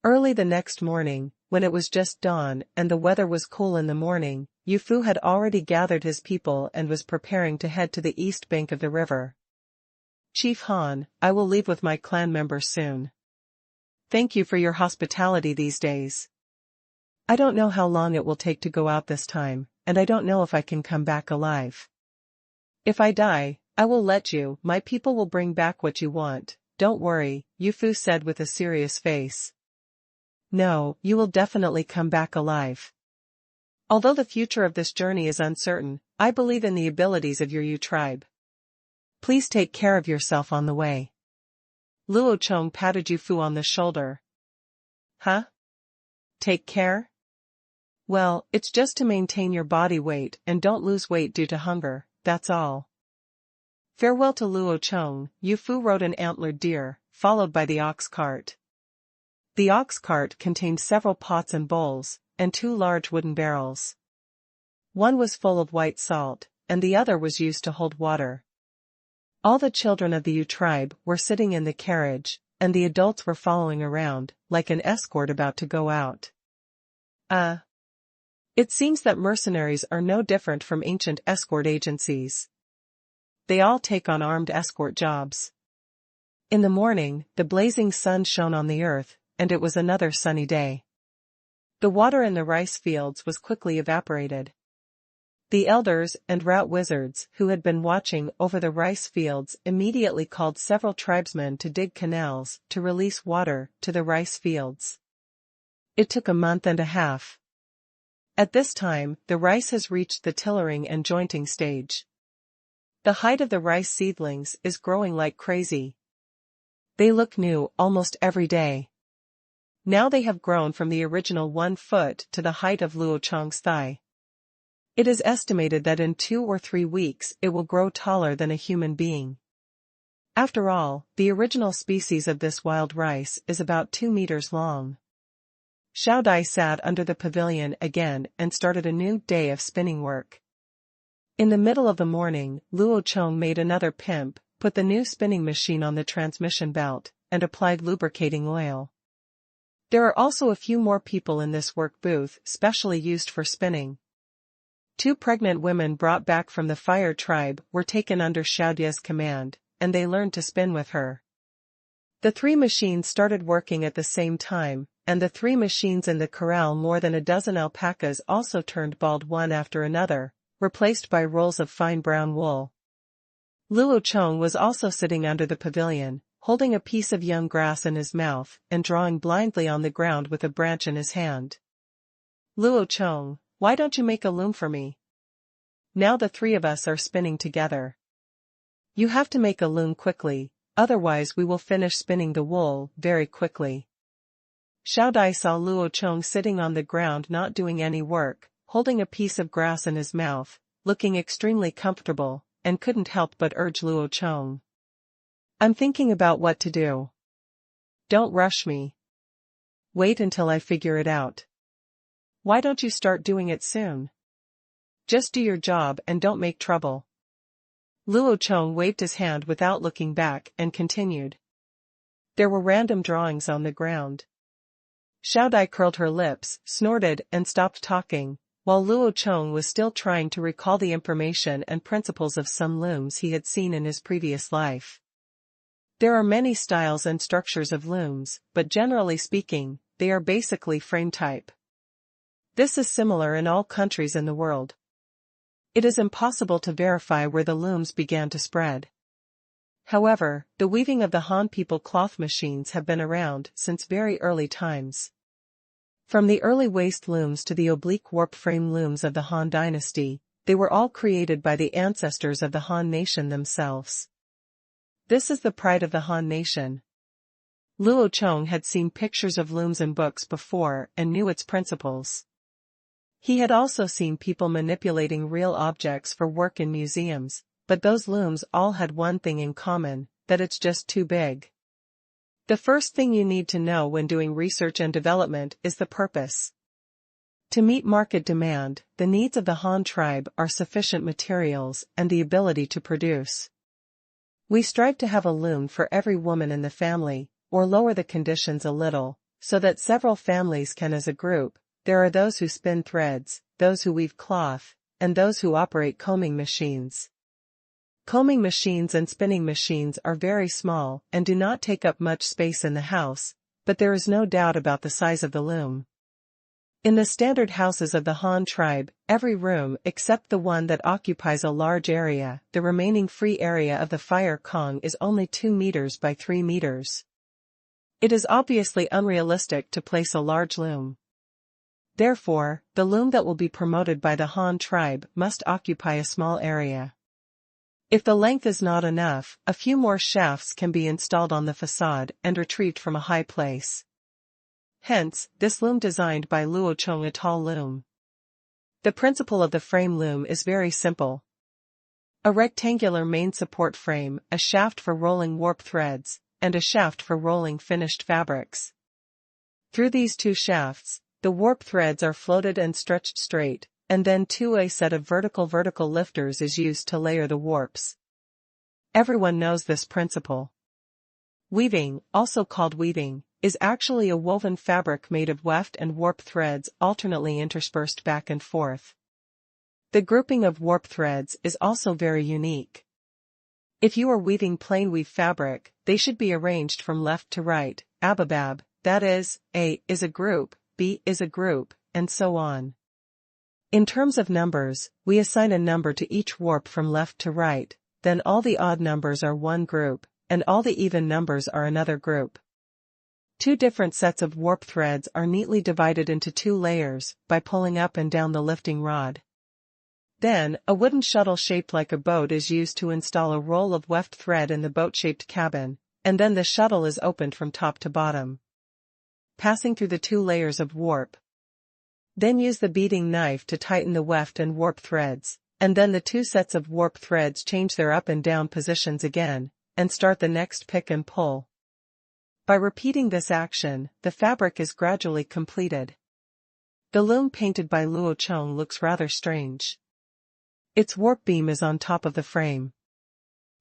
Early the next morning, when it was just dawn and the weather was cool in the morning, Yu Fu had already gathered his people and was preparing to head to the east bank of the river. Chief Han, I will leave with my clan members soon. Thank you for your hospitality these days. I don't know how long it will take to go out this time, and I don't know if I can come back alive. If I die, I will let you. My people will bring back what you want. Don't worry, Yu Fu said with a serious face. No, you will definitely come back alive. Although the future of this journey is uncertain, I believe in the abilities of your Yu tribe. Please take care of yourself on the way. Luo Chong patted Yu Fu on the shoulder. Huh? Take care? Well, it's just to maintain your body weight and don't lose weight due to hunger, that's all. Farewell to Luo Chong. Yu Fu rode an antlered deer, followed by the ox cart. The ox cart contained several pots and bowls, and 2 large wooden barrels. One was full of white salt, and the other was used to hold water. All the children of the Yu tribe were sitting in the carriage, and the adults were following around, like an escort about to go out. It seems that mercenaries are no different from ancient escort agencies. They all take on armed escort jobs. In the morning, the blazing sun shone on the earth, and it was another sunny day. The water in the rice fields was quickly evaporated. The elders and route wizards who had been watching over the rice fields immediately called several tribesmen to dig canals to release water to the rice fields. It took a month and a half. At this time, the rice has reached the tillering and jointing stage. The height of the rice seedlings is growing like crazy. They look new almost every day. Now they have grown from the original 1 foot to the height of Luo Chong's thigh. It is estimated that in 2 or 3 weeks it will grow taller than a human being. After all, the original species of this wild rice is about 2 meters long. Xiao Dai sat under the pavilion again and started a new day of spinning work. In the middle of the morning, Luo Chong made another pimp, put the new spinning machine on the transmission belt, and applied lubricating oil. There are also a few more people in this work booth, specially used for spinning. 2 pregnant women brought back from the fire tribe were taken under Xiao Dai's command, and they learned to spin with her. The 3 machines started working at the same time, and the 3 machines in the corral more than a dozen alpacas also turned bald one after another, replaced by rolls of fine brown wool. Luo Chong was also sitting under the pavilion, holding a piece of young grass in his mouth and drawing blindly on the ground with a branch in his hand. Luo Chong, why don't you make a loom for me? Now the 3 of us are spinning together. You have to make a loom quickly, otherwise we will finish spinning the wool very quickly. Xiao Dai saw Luo Chong sitting on the ground not doing any work, holding a piece of grass in his mouth, looking extremely comfortable, and couldn't help but urge Luo Chong. I'm thinking about what to do. Don't rush me. Wait until I figure it out. Why don't you start doing it soon? Just do your job and don't make trouble. Luo Chong waved his hand without looking back and continued. There were random drawings on the ground. Xiao Dai curled her lips, snorted and stopped talking, while Luo Chong was still trying to recall the information and principles of some looms he had seen in his previous life. There are many styles and structures of looms, but generally speaking, they are basically frame type. This is similar in all countries in the world. It is impossible to verify where the looms began to spread. However, the weaving of the Han people cloth machines have been around since very early times. From the early waist looms to the oblique warp frame looms of the Han dynasty, they were all created by the ancestors of the Han nation themselves. This is the pride of the Han nation. Luo Chong had seen pictures of looms in books before and knew its principles. He had also seen people manipulating real objects for work in museums, but those looms all had one thing in common, that it's just too big. The first thing you need to know when doing research and development is the purpose. To meet market demand, the needs of the Han tribe are sufficient materials and the ability to produce. We strive to have a loom for every woman in the family, or lower the conditions a little, so that several families can as a group. There are those who spin threads, those who weave cloth, and those who operate combing machines. Combing machines and spinning machines are very small and do not take up much space in the house, but there is no doubt about the size of the loom. In the standard houses of the Han tribe, every room except the one that occupies a large area, the remaining free area of the fire Kong is only 2 meters by 3 meters. It is obviously unrealistic to place a large loom. Therefore, the loom that will be promoted by the Han tribe must occupy a small area. If the length is not enough, a few more shafts can be installed on the facade and retrieved from a high place. Hence, this loom designed by Luo Chong a tall loom. The principle of the frame loom is very simple. A rectangular main support frame, a shaft for rolling warp threads, and a shaft for rolling finished fabrics. Through these two shafts, the warp threads are floated and stretched straight, and then a set of vertical lifters is used to layer the warps. Everyone knows this principle. Weaving, also called weaving, is actually a woven fabric made of weft and warp threads alternately interspersed back and forth. The grouping of warp threads is also very unique. If you are weaving plain weave fabric, they should be arranged from left to right, ababab, that is, A is a group, B is a group, and so on. In terms of numbers, we assign a number to each warp from left to right, then all the odd numbers are one group, and all the even numbers are another group. Two different sets of warp threads are neatly divided into 2 layers by pulling up and down the lifting rod. Then, a wooden shuttle shaped like a boat is used to install a roll of weft thread in the boat-shaped cabin, and then the shuttle is opened from top to bottom, passing through the 2 layers of warp. Then use the beading knife to tighten the weft and warp threads, and then the 2 sets of warp threads change their up and down positions again, and start the next pick and pull. By repeating this action, the fabric is gradually completed. The loom painted by Luo Chong looks rather strange. Its warp beam is on top of the frame.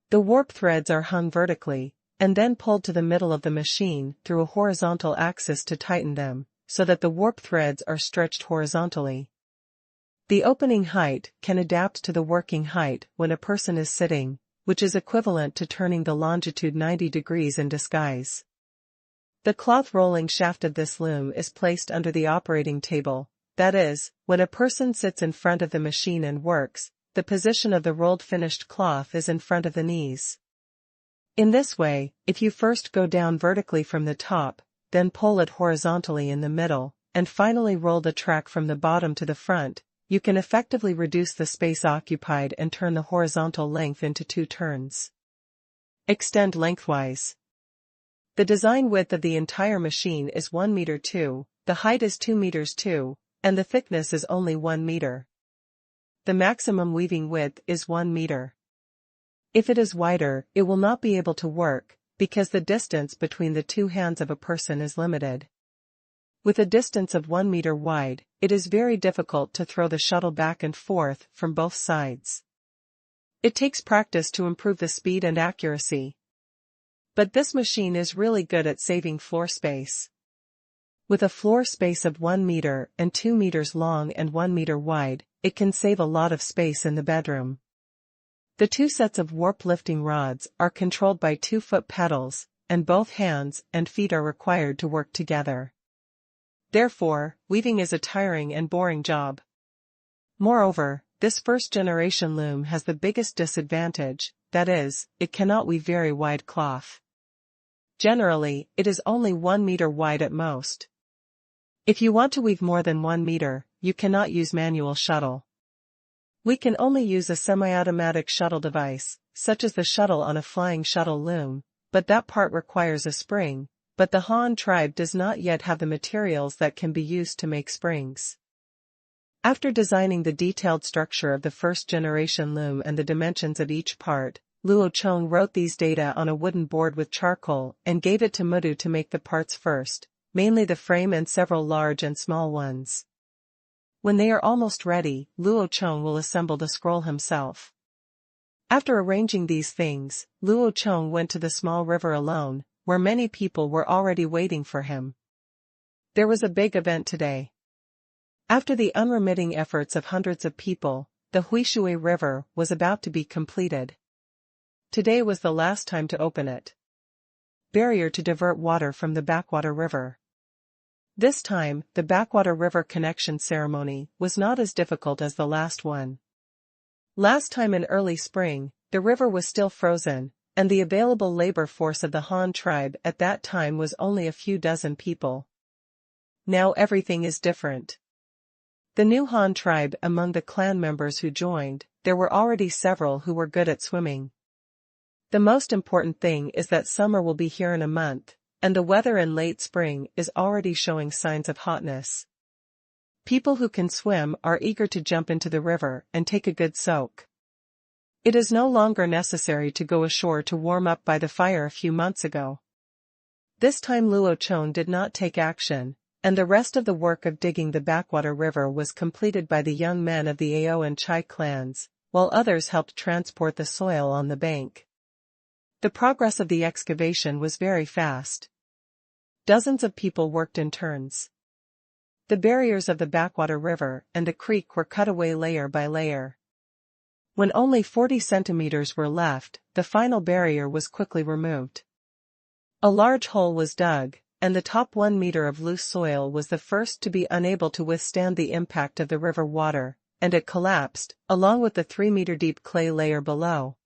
The warp threads are hung vertically, and then pulled to the middle of the machine through a horizontal axis to tighten them, so that the warp threads are stretched horizontally. The opening height can adapt to the working height when a person is sitting, which is equivalent to turning the longitude 90 degrees in disguise. The cloth rolling shaft of this loom is placed under the operating table, that is, when a person sits in front of the machine and works, the position of the rolled finished cloth is in front of the knees. In this way, if you first go down vertically from the top, then pull it horizontally in the middle, and finally roll the track from the bottom to the front, you can effectively reduce the space occupied and turn the horizontal length into 2 turns. Extend lengthwise. The design width of the entire machine is 1 meter 2, the height is 2 meters 2, and the thickness is only 1 meter. The maximum weaving width is 1 meter. If it is wider, it will not be able to work, because the distance between the 2 hands of a person is limited. With a distance of 1 meter wide, it is very difficult to throw the shuttle back and forth from both sides. It takes practice to improve the speed and accuracy. But this machine is really good at saving floor space. With a floor space of 1 meter and 2 meters long and 1 meter wide, it can save a lot of space in the bedroom. The 2 sets of warp lifting rods are controlled by 2 foot pedals, and both hands and feet are required to work together. Therefore, weaving is a tiring and boring job. Moreover, this first-generation loom has the biggest disadvantage, that is, it cannot weave very wide cloth. Generally, it is only 1 meter wide at most. If you want to weave more than 1 meter, you cannot use manual shuttle. We can only use a semi-automatic shuttle device, such as the shuttle on a flying shuttle loom, but that part requires a spring, but the Han tribe does not yet have the materials that can be used to make springs. After designing the detailed structure of the first-generation loom and the dimensions of each part, Luo Chong wrote these data on a wooden board with charcoal and gave it to Mudu to make the parts first, mainly the frame and several large and small ones. When they are almost ready, Luo Chong will assemble the scroll himself. After arranging these things, Luo Chong went to the small river alone, where many people were already waiting for him. There was a big event today. After the unremitting efforts of hundreds of people, the Huishui River was about to be completed. Today was the last time to open it. Barrier to divert water from the backwater river. This time, the backwater river connection ceremony was not as difficult as the last one. Last time in early spring, the river was still frozen, and the available labor force of the Han tribe at that time was only a few dozen people. Now everything is different. The new Han tribe, among the clan members who joined, there were already several who were good at swimming. The most important thing is that summer will be here in a month, and the weather in late spring is already showing signs of hotness. People who can swim are eager to jump into the river and take a good soak. It is no longer necessary to go ashore to warm up by the fire a few months ago. This time Luo Chong did not take action, and the rest of the work of digging the backwater river was completed by the young men of the Ao and Chai clans, while others helped transport the soil on the bank. The progress of the excavation was very fast. Dozens of people worked in turns. The barriers of the backwater river and the creek were cut away layer by layer. When only 40 centimeters were left, the final barrier was quickly removed. A large hole was dug, and the top 1 meter of loose soil was the first to be unable to withstand the impact of the river water, and it collapsed, along with the 3-meter-deep clay layer below.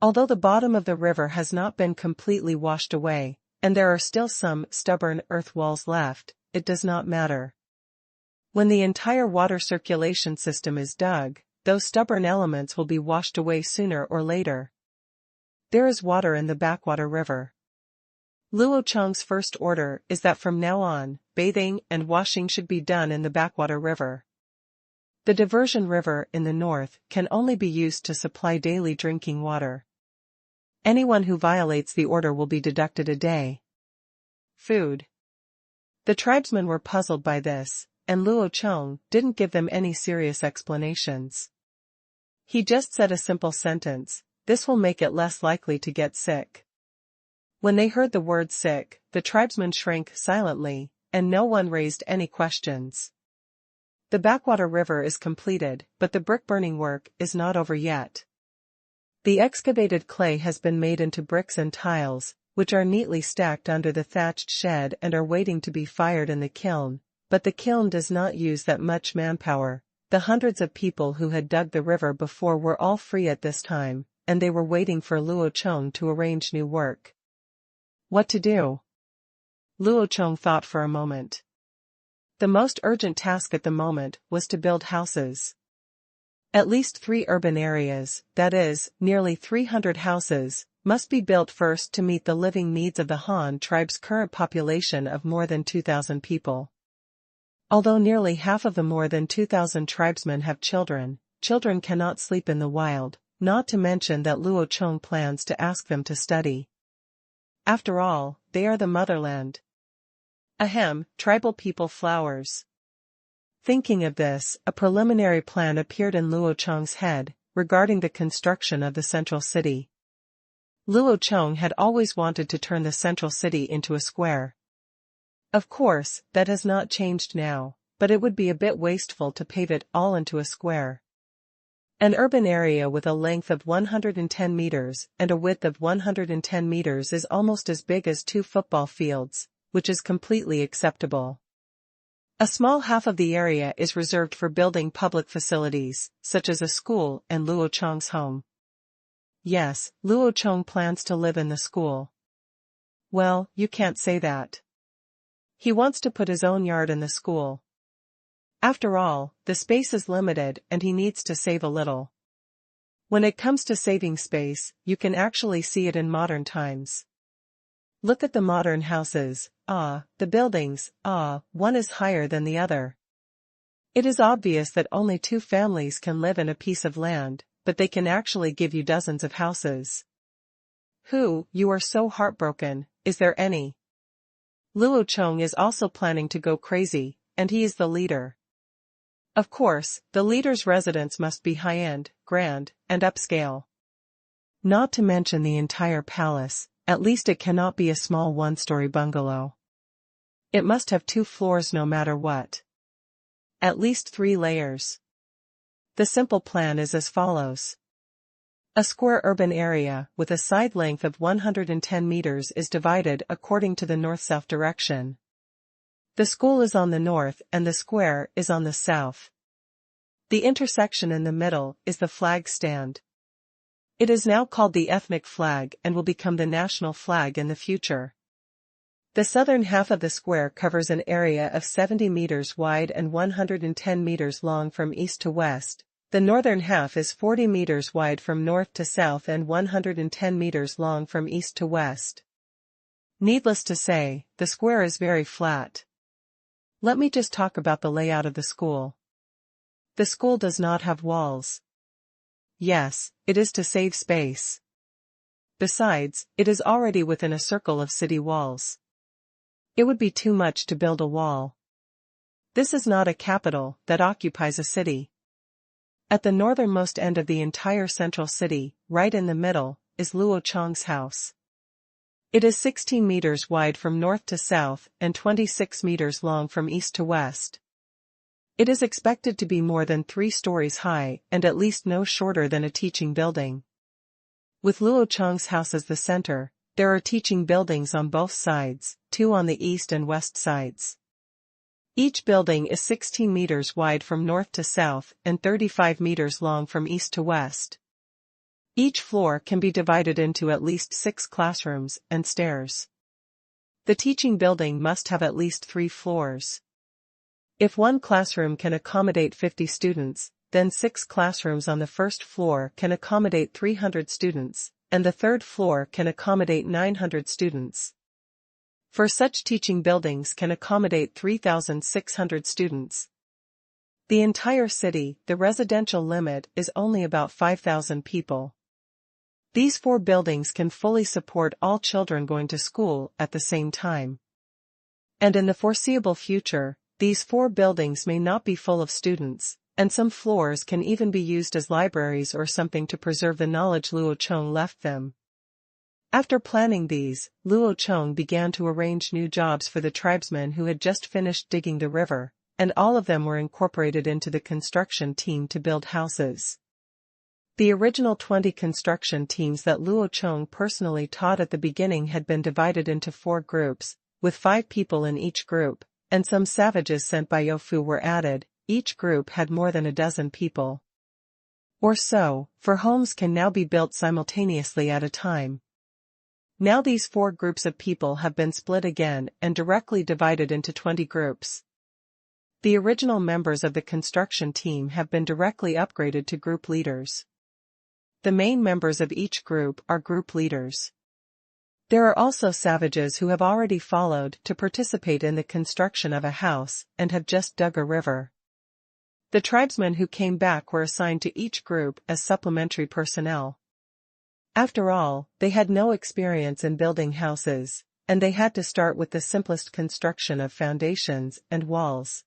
Although the bottom of the river has not been completely washed away, and there are still some stubborn earth walls left, it does not matter. When the entire water circulation system is dug, those stubborn elements will be washed away sooner or later. There is water in the backwater river. Luo Chong's first order is that from now on, bathing and washing should be done in the backwater river. The diversion river in the north can only be used to supply daily drinking water. Anyone who violates the order will be deducted a day. Food. The tribesmen were puzzled by this, and Luo Chong didn't give them any serious explanations. He just said a simple sentence, "This will make it less likely to get sick." When they heard the word sick, the tribesmen shrank silently, and no one raised any questions. The backwater river is completed, but the brick-burning work is not over yet. The excavated clay has been made into bricks and tiles, which are neatly stacked under the thatched shed and are waiting to be fired in the kiln, but the kiln does not use that much manpower. The hundreds of people who had dug the river before were all free at this time, and they were waiting for Luo Chong to arrange new work. What to do? Luo Chong thought for a moment. The most urgent task at the moment was to build houses. At least 3 urban areas, that is, nearly 300 houses, must be built first to meet the living needs of the Han tribe's current population of more than 2,000 people. Although nearly half of the more than 2,000 tribesmen have children, children cannot sleep in the wild, not to mention that Luo Chong plans to ask them to study. After all, they are the motherland. Ahem, tribal people flowers. Thinking of this, a preliminary plan appeared in Luo Chong's head, regarding the construction of the central city. Luo Chong had always wanted to turn the central city into a square. Of course, that has not changed now, but it would be a bit wasteful to pave it all into a square. An urban area with a length of 110 meters and a width of 110 meters is almost as big as 2 football fields, which is completely acceptable. A small half of the area is reserved for building public facilities, such as a school and Luo Chong's home. Yes, Luo Chong plans to live in the school. Well, you can't say that. He wants to put his own yard in the school. After all, the space is limited and he needs to save a little. When it comes to saving space, you can actually see it in modern times. Look at the modern houses, the buildings, one is higher than the other. It is obvious that only 2 families can live in a piece of land, but they can actually give you dozens of houses. You are so heartbroken, is there any? Luo Chong is also planning to go crazy, and he is the leader. Of course, the leader's residence must be high-end, grand, and upscale. Not to mention the entire palace. At least it cannot be a small 1-story bungalow. It must have 2 floors no matter what. At least 3 layers. The simple plan is as follows. A square urban area with a side length of 110 meters is divided according to the north-south direction. The school is on the north and the square is on the south. The intersection in the middle is the flag stand. It is now called the ethnic flag and will become the national flag in the future. The southern half of the square covers an area of 70 meters wide and 110 meters long from east to west. The northern half is 40 meters wide from north to south and 110 meters long from east to west. Needless to say, the square is very flat. Let me just talk about the layout of the school. The school does not have walls. Yes, it is to save space. Besides, it is already within a circle of city walls. It would be too much to build a wall. This is not a capital that occupies a city. At the northernmost end of the entire central city, right in the middle, is Luo Chong's house. It is 16 meters wide from north to south and 26 meters long from east to west. It is expected to be more than 3 stories high and at least no shorter than a teaching building. With Luo Chong's house as the center, there are teaching buildings on both sides, 2 on the east and west sides. Each building is 16 meters wide from north to south and 35 meters long from east to west. Each floor can be divided into at least 6 classrooms and stairs. The teaching building must have at least 3 floors. If one classroom can accommodate 50 students, then 6 classrooms on the first floor can accommodate 300 students, and the third floor can accommodate 900 students. For such teaching buildings can accommodate 3,600 students. The entire city, the residential limit is only about 5,000 people. These 4 buildings can fully support all children going to school at the same time. And in the foreseeable future, these 4 buildings may not be full of students, and some floors can even be used as libraries or something to preserve the knowledge Luo Chong left them. After planning these, Luo Chong began to arrange new jobs for the tribesmen who had just finished digging the river, and all of them were incorporated into the construction team to build houses. The original 20 construction teams that Luo Chong personally taught at the beginning had been divided into 4 groups, with 5 people in each group, and some savages sent by Yofu were added. Each group had more than a dozen people. Or so, for homes can now be built simultaneously at a time. Now these 4 groups of people have been split again and directly divided into 20 groups. The original members of the construction team have been directly upgraded to group leaders. The main members of each group are group leaders. There are also savages who have already followed to participate in the construction of a house and have just dug a river. The tribesmen who came back were assigned to each group as supplementary personnel. After all, they had no experience in building houses, and they had to start with the simplest construction of foundations and walls.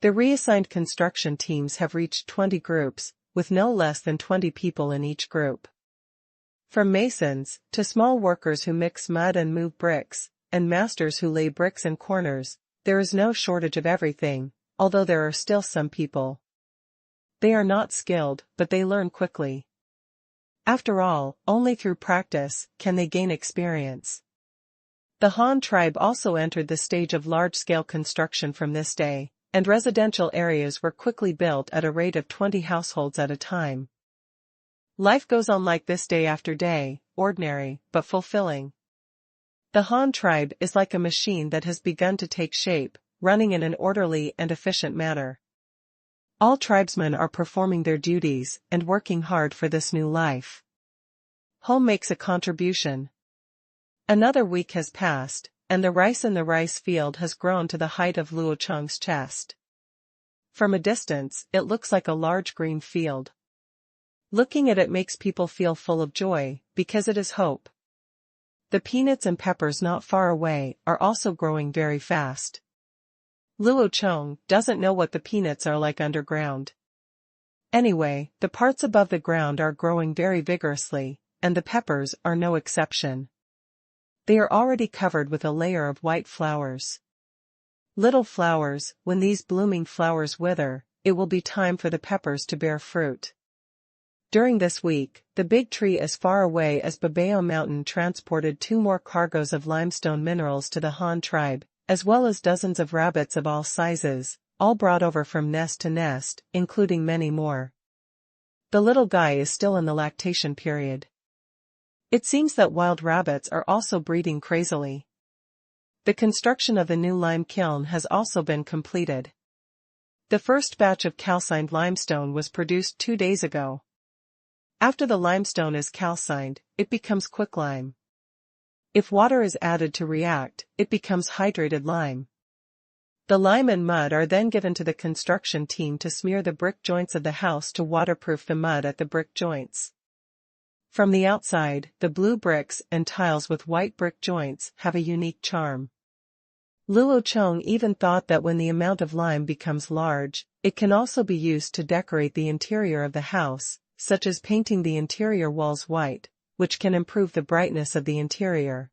The reassigned construction teams have reached 20 groups, with no less than 20 people in each group. From masons, to small workers who mix mud and move bricks, and masters who lay bricks in corners, there is no shortage of everything, although there are still some people. They are not skilled, but they learn quickly. After all, only through practice can they gain experience. The Han tribe also entered the stage of large-scale construction from this day, and residential areas were quickly built at a rate of 20 households at a time. Life goes on like this day after day, ordinary, but fulfilling. The Han tribe is like a machine that has begun to take shape, running in an orderly and efficient manner. All tribesmen are performing their duties and working hard for this new life. Home makes a contribution. Another week has passed, and the rice in the rice field has grown to the height of Luo Chong's chest. From a distance, it looks like a large green field. Looking at it makes people feel full of joy, because it is hope. The peanuts and peppers not far away are also growing very fast. Luo Chong doesn't know what the peanuts are like underground. Anyway, the parts above the ground are growing very vigorously, and the peppers are no exception. They are already covered with a layer of white flowers. Little flowers, when these blooming flowers wither, it will be time for the peppers to bear fruit. During this week, the big tree as far away as Babao Mountain transported 2 more cargoes of limestone minerals to the Han tribe, as well as dozens of rabbits of all sizes, all brought over from nest to nest, including many more. The little guy is still in the lactation period. It seems that wild rabbits are also breeding crazily. The construction of the new lime kiln has also been completed. The first batch of calcined limestone was produced 2 days ago. After the limestone is calcined, it becomes quicklime. If water is added to react, it becomes hydrated lime. The lime and mud are then given to the construction team to smear the brick joints of the house to waterproof the mud at the brick joints. From the outside, the blue bricks and tiles with white brick joints have a unique charm. Luo Chong even thought that when the amount of lime becomes large, it can also be used to decorate the interior of the house, such as painting the interior walls white, which can improve the brightness of the interior.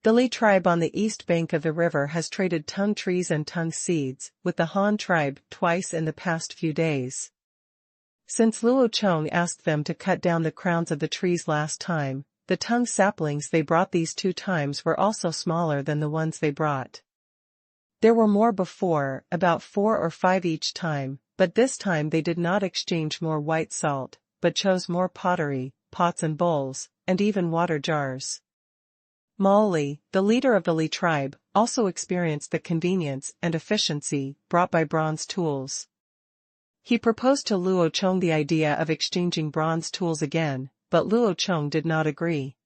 The Li tribe on the east bank of the river has traded tung trees and tung seeds with the Han tribe twice in the past few days. Since Luo Chong asked them to cut down the crowns of the trees last time, the tung saplings they brought these 2 times were also smaller than the ones they brought. There were more before, about 4 or 5 each time, but this time they did not exchange more white salt, but chose more pottery, pots and bowls, and even water jars. Li, the leader of the Li tribe, also experienced the convenience and efficiency brought by bronze tools. He proposed to Luo Chong the idea of exchanging bronze tools again, but Luo Chong did not agree.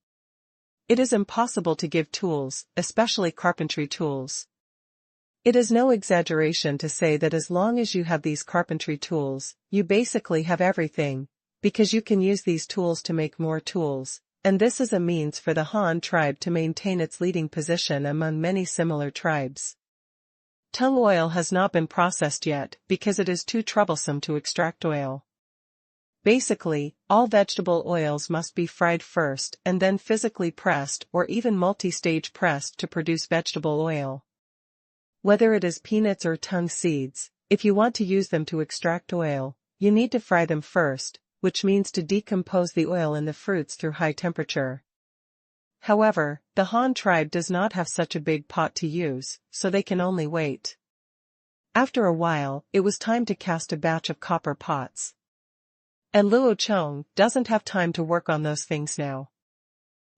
It is impossible to give tools, especially carpentry tools. It is no exaggeration to say that as long as you have these carpentry tools, you basically have everything, because you can use these tools to make more tools, and this is a means for the Han tribe to maintain its leading position among many similar tribes. Tung oil has not been processed yet because it is too troublesome to extract oil. Basically, all vegetable oils must be fried first and then physically pressed or even multi-stage pressed to produce vegetable oil. Whether it is peanuts or tung seeds, if you want to use them to extract oil, you need to fry them first, which means to decompose the oil in the fruits through high temperature. However, the Han tribe does not have such a big pot to use, so they can only wait. After a while, it was time to cast a batch of copper pots. And Luo Chong doesn't have time to work on those things now.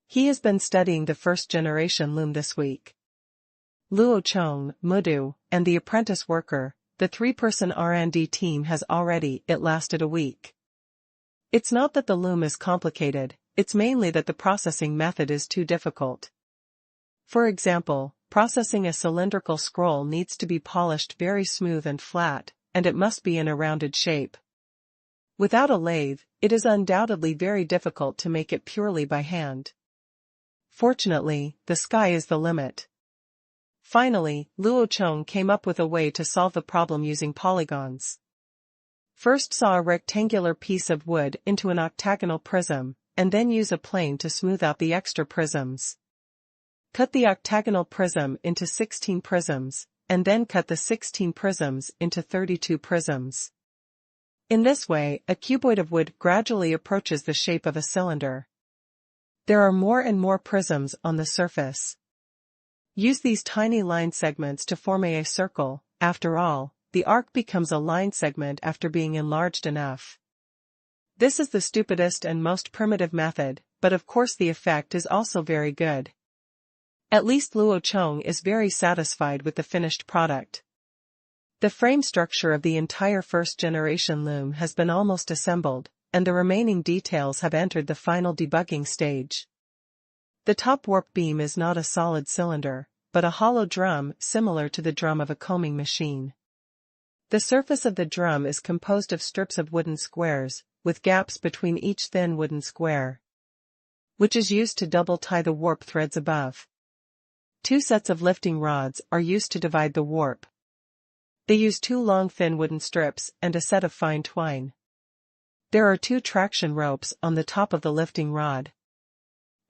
He has been studying the first-generation loom this week. Luo Chong, Mudu, and the apprentice worker, the 3-person R&D team has already, it lasted a week. It's not that the loom is complicated, it's mainly that the processing method is too difficult. For example, processing a cylindrical scroll needs to be polished very smooth and flat, and it must be in a rounded shape. Without a lathe, it is undoubtedly very difficult to make it purely by hand. Fortunately, the sky is the limit. Finally, Luo Chong came up with a way to solve the problem using polygons. First saw a rectangular piece of wood into an octagonal prism, and then use a plane to smooth out the extra prisms. Cut the octagonal prism into 16 prisms, and then cut the 16 prisms into 32 prisms. In this way, a cuboid of wood gradually approaches the shape of a cylinder. There are more and more prisms on the surface. Use these tiny line segments to form a circle. After all, the arc becomes a line segment after being enlarged enough. This is the stupidest and most primitive method, but of course the effect is also very good. At least Luo Chong is very satisfied with the finished product. The frame structure of the entire first-generation loom has been almost assembled, and the remaining details have entered the final debugging stage. The top warp beam is not a solid cylinder, but a hollow drum similar to the drum of a combing machine. The surface of the drum is composed of strips of wooden squares, with gaps between each thin wooden square, which is used to double tie the warp threads above. 2 sets of lifting rods are used to divide the warp. They use 2 long thin wooden strips and a set of fine twine. There are 2 traction ropes on the top of the lifting rod.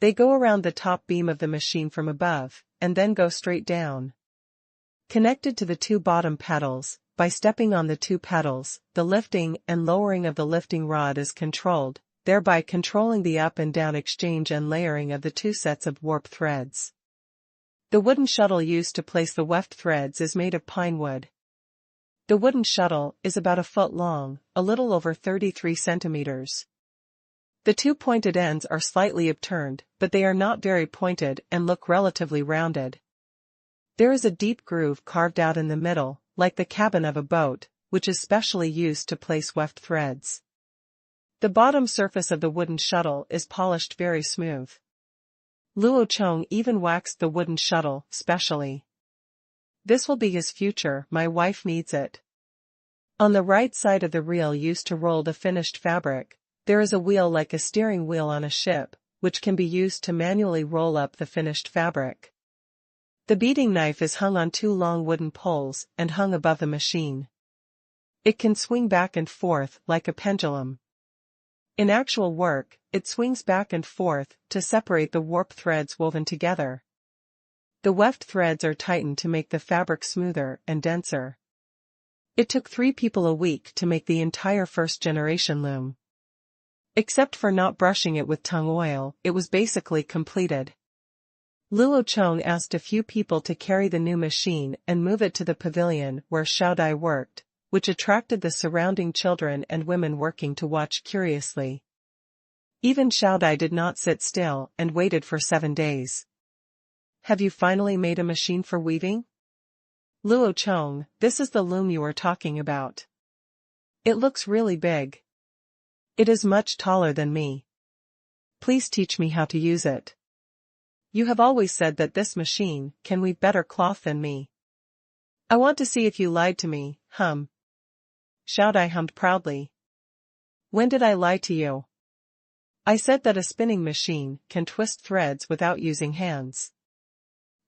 They go around the top beam of the machine from above, and then go straight down. Connected to the 2 bottom pedals, by stepping on the 2 pedals, the lifting and lowering of the lifting rod is controlled, thereby controlling the up and down exchange and layering of the 2 sets of warp threads. The wooden shuttle used to place the weft threads is made of pine wood. The wooden shuttle is about a foot long, a little over 33 centimeters. The two pointed ends are slightly upturned, but they are not very pointed and look relatively rounded. There is a deep groove carved out in the middle, like the cabin of a boat, which is specially used to place weft threads. The bottom surface of the wooden shuttle is polished very smooth. Luo Chong even waxed the wooden shuttle, specially. This will be his future, my wife needs it. On the right side of the reel used to roll the finished fabric, there is a wheel like a steering wheel on a ship, which can be used to manually roll up the finished fabric. The beating knife is hung on two long wooden poles and hung above the machine. It can swing back and forth like a pendulum. In actual work, it swings back and forth to separate the warp threads woven together. The weft threads are tightened to make the fabric smoother and denser. It took 3 people a week to make the entire first-generation loom. Except for not brushing it with tung oil, it was basically completed. Luo Chong asked a few people to carry the new machine and move it to the pavilion where Xiaodai worked, which attracted the surrounding children and women working to watch curiously. Even Xiaodai did not sit still and waited for 7 days. Have you finally made a machine for weaving? Luo Chong, this is the loom you are talking about. It looks really big. It is much taller than me. Please teach me how to use it. You have always said that this machine can weave better cloth than me. I want to see if you lied to me, Xiaodai hummed proudly. When did I lie to you? I said that a spinning machine can twist threads without using hands.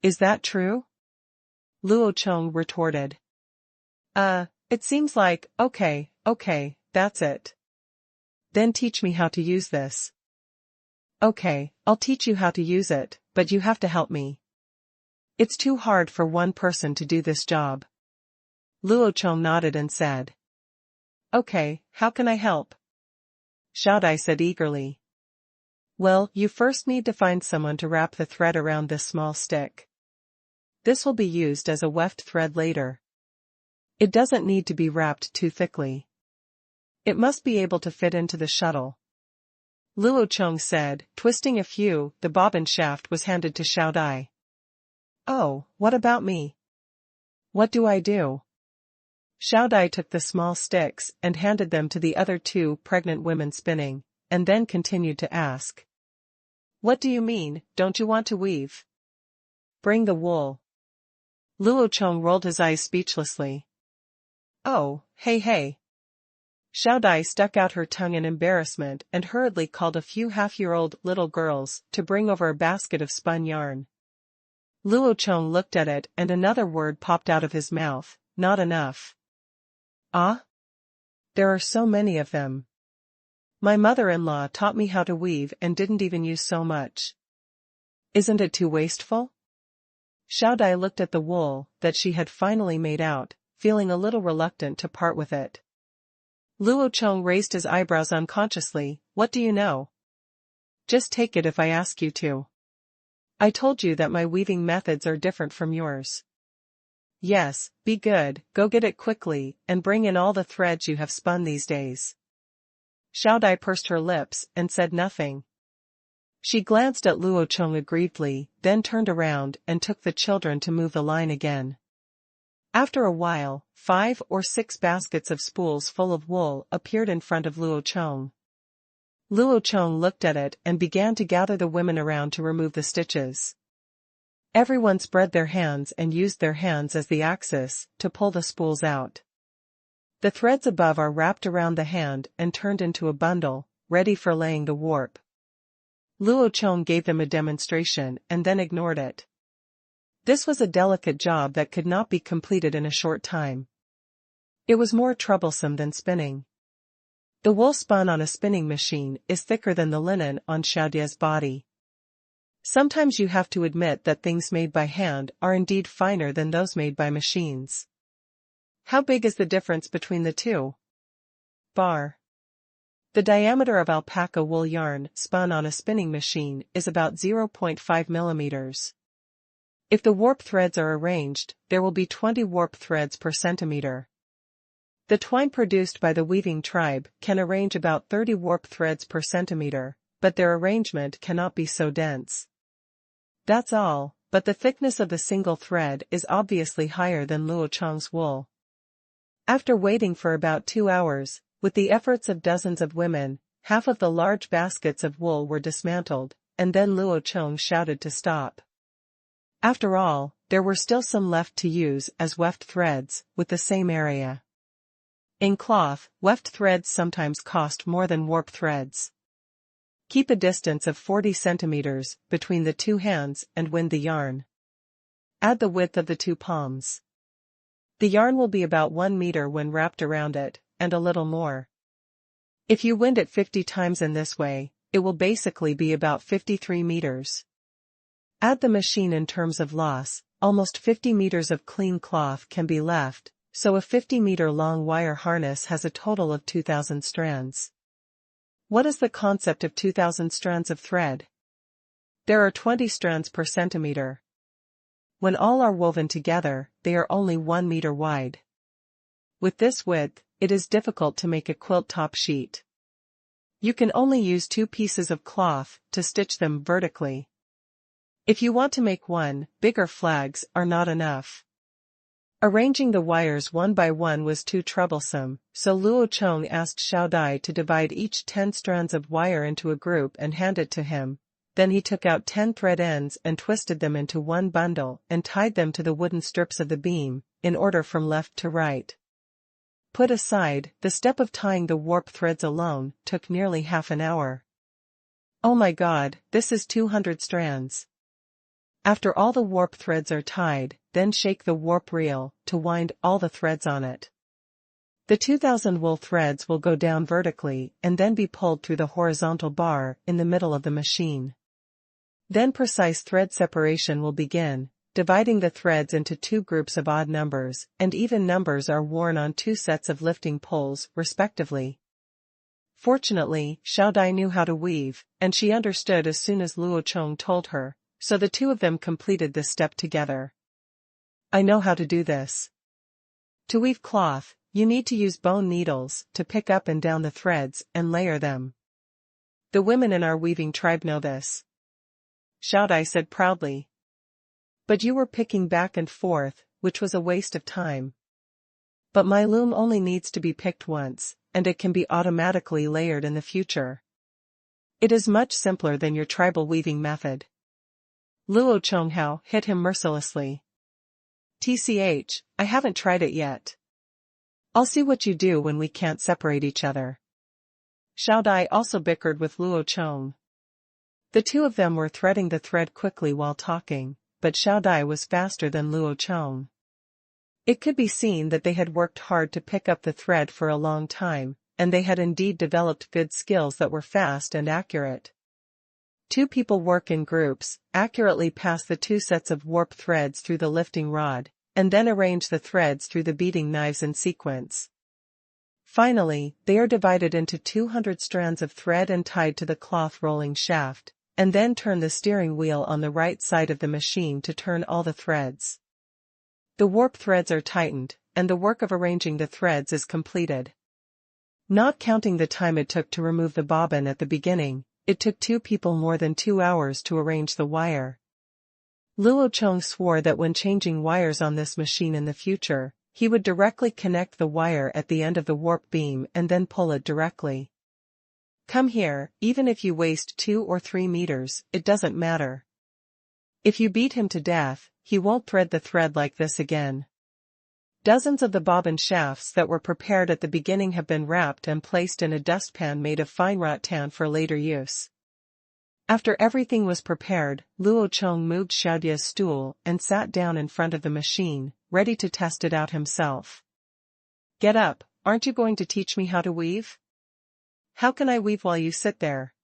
Is that true? Luo Chong retorted. It seems like, okay, that's it. Then teach me how to use this. Okay, I'll teach you how to use it, but you have to help me. It's too hard for one person to do this job. Luo Chong nodded and said. Okay, how can I help? Xiaodai said eagerly. Well, you first need to find someone to wrap the thread around this small stick. This will be used as a weft thread later. It doesn't need to be wrapped too thickly. It must be able to fit into the shuttle. Luo Chong said, twisting a few. The bobbin shaft was handed to Xiaodai. Oh, what about me? What do I do? Xiaodai took the small sticks and handed them to the other 2 pregnant women spinning, and then continued to ask. What do you mean, don't you want to weave? Bring the wool. Luo Chong rolled his eyes speechlessly. Oh, hey. Xiaodai stuck out her tongue in embarrassment and hurriedly called a few half-year-old little girls to bring over a basket of spun yarn. Luo Chong looked at it and another word popped out of his mouth, not enough. Ah? There are so many of them. My mother-in-law taught me how to weave and didn't even use so much. Isn't it too wasteful? Xiaodai looked at the wool that she had finally made out, feeling a little reluctant to part with it. Luo Chong raised his eyebrows unconsciously. What do you know? Just take it if I ask you to. I told you that my weaving methods are different from yours. Yes, be good, go get it quickly, and bring in all the threads you have spun these days. Xiaodai pursed her lips and said nothing. She glanced at Luo Chong aggrievedly, then turned around and took the children to move the line again. After a while, 5 or 6 baskets of spools full of wool appeared in front of Luo Chong. Luo Chong looked at it and began to gather the women around to remove the stitches. Everyone spread their hands and used their hands as the axis to pull the spools out. The threads above are wrapped around the hand and turned into a bundle, ready for laying the warp. Luo Chong gave them a demonstration and then ignored it. This was a delicate job that could not be completed in a short time. It was more troublesome than spinning. The wool spun on a spinning machine is thicker than the linen on Xiaodai's body. Sometimes you have to admit that things made by hand are indeed finer than those made by machines. How big is the difference between the two? Bar. The diameter of alpaca wool yarn spun on a spinning machine is about 0.5 millimeters. If the warp threads are arranged, there will be 20 warp threads per centimeter. The twine produced by the weaving tribe can arrange about 30 warp threads per centimeter, but their arrangement cannot be so dense. That's all, but the thickness of the single thread is obviously higher than Luo Chong's wool. After waiting for about 2 hours, with the efforts of dozens of women, half of the large baskets of wool were dismantled, and then Luo Chong shouted to stop. After all, there were still some left to use as weft threads, with the same area. In cloth, weft threads sometimes cost more than warp threads. Keep a distance of 40 centimeters between the two hands and wind the yarn. Add the width of the two palms. The yarn will be about 1 meter when wrapped around it, and a little more. If you wind it 50 times in this way, it will basically be about 53 meters. Add the machine in terms of loss, almost 50 meters of clean cloth can be left, so a 50-meter-long wire harness has a total of 2,000 strands. What is the concept of 2,000 strands of thread? There are 20 strands per centimeter. When all are woven together, they are only 1 meter wide. With this width, it is difficult to make a quilt top sheet. You can only use 2 pieces of cloth to stitch them vertically. If you want to make one, bigger flags are not enough. Arranging the wires one by one was too troublesome, so Luo Chong asked Xiao Dai to divide each 10 strands of wire into a group and hand it to him. Then he took out 10 thread ends and twisted them into one bundle and tied them to the wooden strips of the beam, in order from left to right. Put aside, the step of tying the warp threads alone took nearly half an hour. Oh my God, this is 200 strands. After all the warp threads are tied, then shake the warp reel to wind all the threads on it. The 2,000 wool threads will go down vertically and then be pulled through the horizontal bar in the middle of the machine. Then precise thread separation will begin, dividing the threads into 2 groups of odd numbers, and even numbers are worn on 2 sets of lifting poles, respectively. Fortunately, Xiao Dai knew how to weave, and she understood as soon as Luo Chong told her, so the two of them completed this step together. I know how to do this. To weave cloth, you need to use bone needles to pick up and down the threads and layer them. The women in our weaving tribe know this. Xiao Dai said proudly. But you were picking back and forth, which was a waste of time. But my loom only needs to be picked once, and it can be automatically layered in the future. It is much simpler than your tribal weaving method. Luo Chonghao hit him mercilessly. TCH, I haven't tried it yet. I'll see what you do when we can't separate each other. Xiao Dai also bickered with Luo Chong. The two of them were threading the thread quickly while talking, but Xiao Dai was faster than Luo Chong. It could be seen that they had worked hard to pick up the thread for a long time, and they had indeed developed good skills that were fast and accurate. 2 people work in groups, accurately pass the 2 sets of warp threads through the lifting rod, and then arrange the threads through the beating knives in sequence. Finally, they are divided into 200 strands of thread and tied to the cloth rolling shaft, and then turn the steering wheel on the right side of the machine to turn all the threads. The warp threads are tightened, and the work of arranging the threads is completed. Not counting the time it took to remove the bobbin at the beginning, it took 2 people more than 2 hours to arrange the wire. Luo Chong swore that when changing wires on this machine in the future, he would directly connect the wire at the end of the warp beam and then pull it directly. Come here, even if you waste 2 or 3 meters, it doesn't matter. If you beat him to death, he won't thread the thread like this again. Dozens of the bobbin shafts that were prepared at the beginning have been wrapped and placed in a dustpan made of fine rattan for later use. After everything was prepared, Luo Chong moved Xiaodia's stool and sat down in front of the machine, ready to test it out himself. Get up, aren't you going to teach me how to weave? How can I weave while you sit there?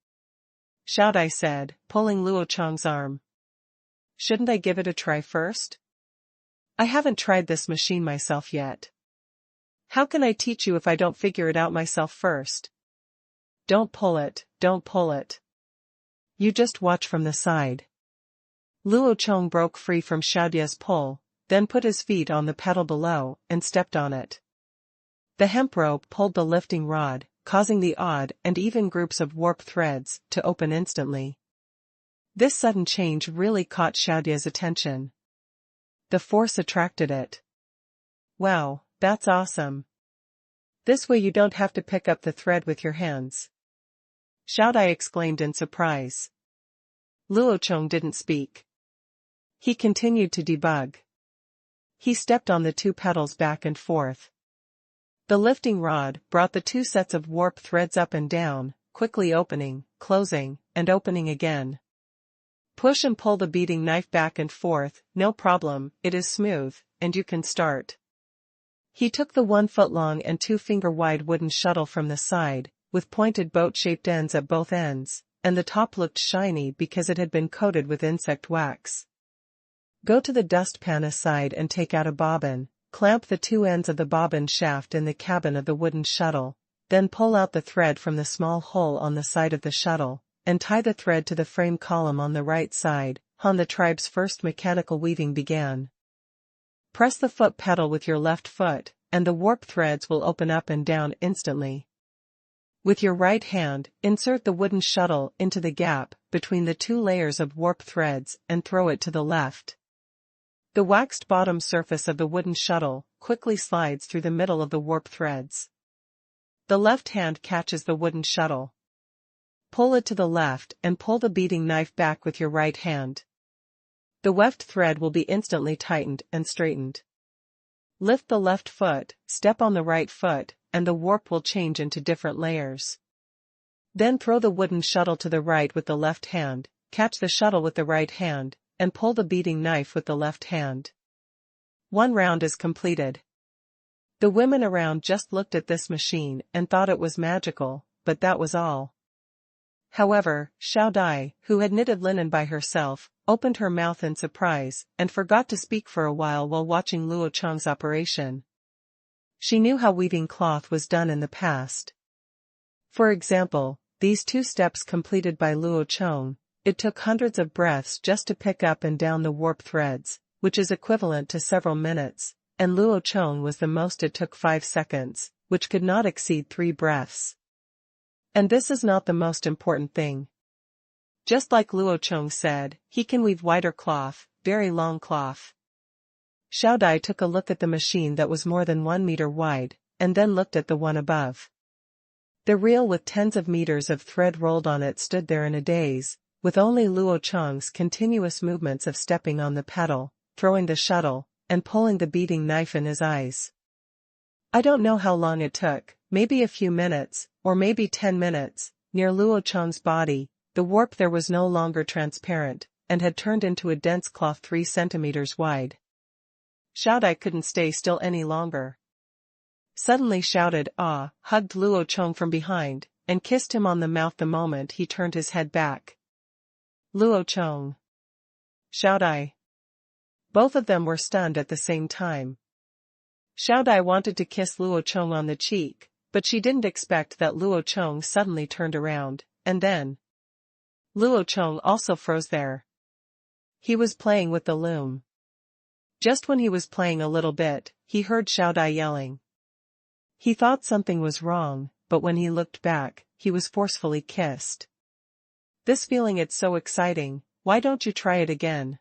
Xiao Dai said, pulling Luo Chong's arm. Shouldn't I give it a try first? I haven't tried this machine myself yet. How can I teach you if I don't figure it out myself first? Don't pull it, don't pull it. You just watch from the side. Luo Chong broke free from Xiaodia's pull, then put his feet on the pedal below and stepped on it. The hemp rope pulled the lifting rod, causing the odd and even groups of warp threads to open instantly. This sudden change really caught Xiaodia's attention. The force attracted it. Wow, that's awesome. This way you don't have to pick up the thread with your hands. Xiaodai exclaimed in surprise. Luo Chong didn't speak. He continued to debug. He stepped on the two pedals back and forth. The lifting rod brought the two sets of warp threads up and down, quickly opening, closing, and opening again. Push and pull the beading knife back and forth, no problem, it is smooth, and you can start. He took the 1-foot-long and 2-finger-wide wooden shuttle from the side, with pointed boat-shaped ends at both ends, and the top looked shiny because it had been coated with insect wax. Go to the dustpan aside and take out a bobbin, clamp the two ends of the bobbin shaft in the cabin of the wooden shuttle, then pull out the thread from the small hole on the side of the shuttle, and tie the thread to the frame column on the right side. Han the tribe's first mechanical weaving began. Press the foot pedal with your left foot, and the warp threads will open up and down instantly. With your right hand, insert the wooden shuttle into the gap between the two layers of warp threads and throw it to the left. The waxed bottom surface of the wooden shuttle quickly slides through the middle of the warp threads. The left hand catches the wooden shuttle. Pull it to the left and pull the beading knife back with your right hand. The weft thread will be instantly tightened and straightened. Lift the left foot, step on the right foot, and the warp will change into different layers. Then throw the wooden shuttle to the right with the left hand, catch the shuttle with the right hand, and pull the beading knife with the left hand. One round is completed. The women around just looked at this machine and thought it was magical, but that was all. However, Xiaodai, who had knitted linen by herself, opened her mouth in surprise and forgot to speak for a while watching Luo Chong's operation. She knew how weaving cloth was done in the past. For example, these two steps completed by Luo Chong, it took hundreds of breaths just to pick up and down the warp threads, which is equivalent to several minutes, and Luo Chong was the most it took 5 seconds, which could not exceed 3 breaths. And this is not the most important thing. Just like Luo Chong said, he can weave wider cloth, very long cloth. Xiaodai took a look at the machine that was more than 1 meter wide, and then looked at the one above. The reel with tens of meters of thread rolled on it stood there in a daze, with only Luo Chong's continuous movements of stepping on the pedal, throwing the shuttle, and pulling the beading knife in his eyes. I don't know how long it took, maybe a few minutes, or maybe 10 minutes. Near Luo Chong's body, the warp there was no longer transparent, and had turned into a dense cloth 3 centimeters wide. Xiaodai couldn't stay still any longer. Suddenly shouted "Ah!", hugged Luo Chong from behind, and kissed him on the mouth the moment he turned his head back. Luo Chong. Xiaodai. Both of them were stunned at the same time. Xiaodai wanted to kiss Luo Chong on the cheek, but she didn't expect that Luo Chong suddenly turned around, and then Luo Chong also froze there. He was playing with the loom. Just when he was playing a little bit, he heard Xiaodai yelling. He thought something was wrong, but when he looked back, he was forcefully kissed. This feeling, it's so exciting, why don't you try it again?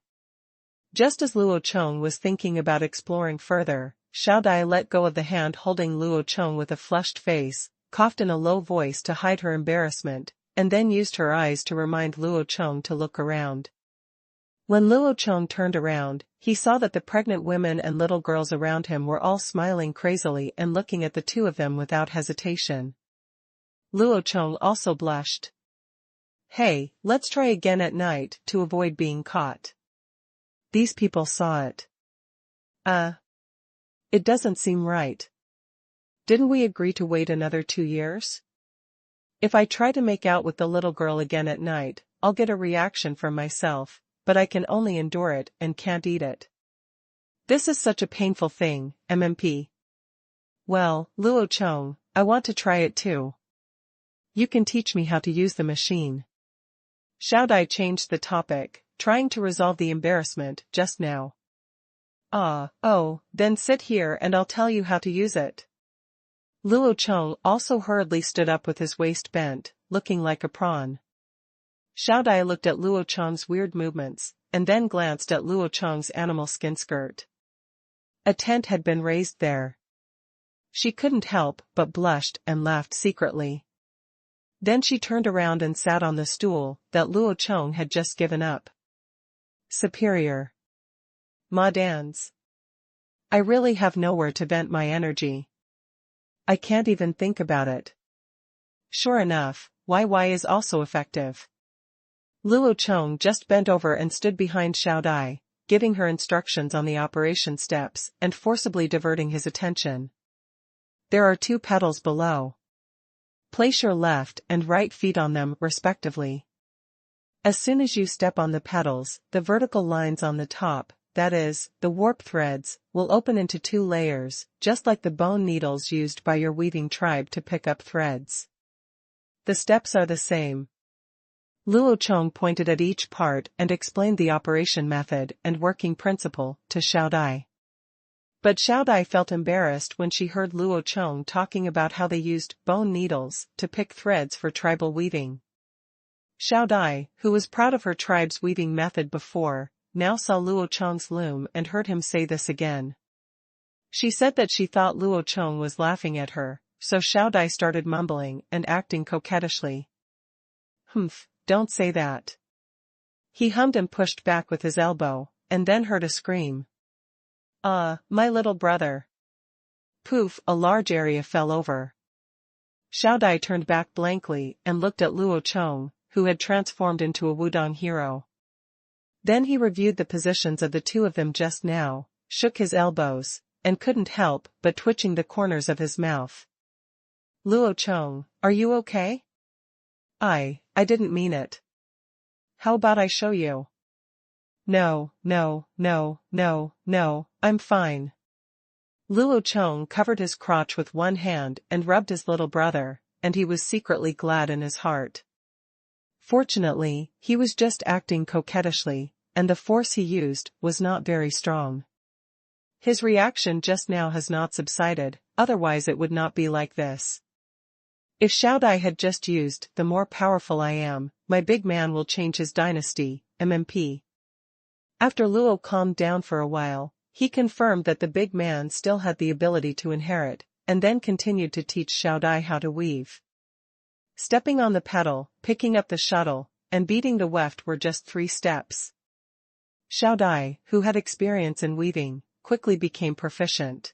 Just as Luo Chong was thinking about exploring further, Xiaodai let go of the hand holding Luo Chong with a flushed face, coughed in a low voice to hide her embarrassment, and then used her eyes to remind Luo Chong to look around. When Luo Chong turned around, he saw that the pregnant women and little girls around him were all smiling crazily and looking at the two of them without hesitation. Luo Chong also blushed. Hey, let's try again at night to avoid being caught. These people saw it. It doesn't seem right. Didn't we agree to wait another 2 years? If I try to make out with the little girl again at night, I'll get a reaction from myself, but I can only endure it and can't eat it. This is such a painful thing, MMP. Well, Luo Chong, I want to try it too. You can teach me how to use the machine. Xiaodai changed the topic, trying to resolve the embarrassment just now. Oh, then sit here and I'll tell you how to use it. Luo Chong also hurriedly stood up with his waist bent, looking like a prawn. Xiao Dai looked at Luo Chong's weird movements, and then glanced at Luo Chong's animal skin skirt. A tent had been raised there. She couldn't help but blushed and laughed secretly. Then she turned around and sat on the stool that Luo Chong had just given up. Superior. Ma Dans. I really have nowhere to vent my energy. I can't even think about it. Sure enough, YY is also effective. Luo Chong just bent over and stood behind Xiao Dai, giving her instructions on the operation steps and forcibly diverting his attention. There are 2 pedals below. Place your left and right feet on them respectively. As soon as you step on the pedals, the vertical lines on the top, that is, the warp threads, will open into 2 layers, just like the bone needles used by your weaving tribe to pick up threads. The steps are the same. Luo Chong pointed at each part and explained the operation method and working principle to Xiao Dai. But Xiao Dai felt embarrassed when she heard Luo Chong talking about how they used bone needles to pick threads for tribal weaving. Xiao Dai, who was proud of her tribe's weaving method before, now saw Luo Chong's loom and heard him say this again. She said that she thought Luo Chong was laughing at her, so Xiao Dai started mumbling and acting coquettishly. Humph, don't say that. He hummed and pushed back with his elbow, and then heard a scream. My little brother. Poof, a large area fell over. Xiao Dai turned back blankly and looked at Luo Chong, who had transformed into a Wudong hero. Then he reviewed the positions of the 2 of them just now, shook his elbows, and couldn't help but twitching the corners of his mouth. Luo Chong, are you okay? I didn't mean it. How about I show you? No, I'm fine. Luo Chong covered his crotch with one hand and rubbed his little brother, and he was secretly glad in his heart. Fortunately, he was just acting coquettishly, and the force he used was not very strong. His reaction just now has not subsided, otherwise it would not be like this. If Xiao Dai had just used the more powerful I am, my big man will change his dynasty, MMP. After Luo calmed down for a while, he confirmed that the big man still had the ability to inherit, and then continued to teach Xiao Dai how to weave. Stepping on the pedal, picking up the shuttle, and beating the weft were just 3 steps. Xiao Dai, who had experience in weaving, quickly became proficient.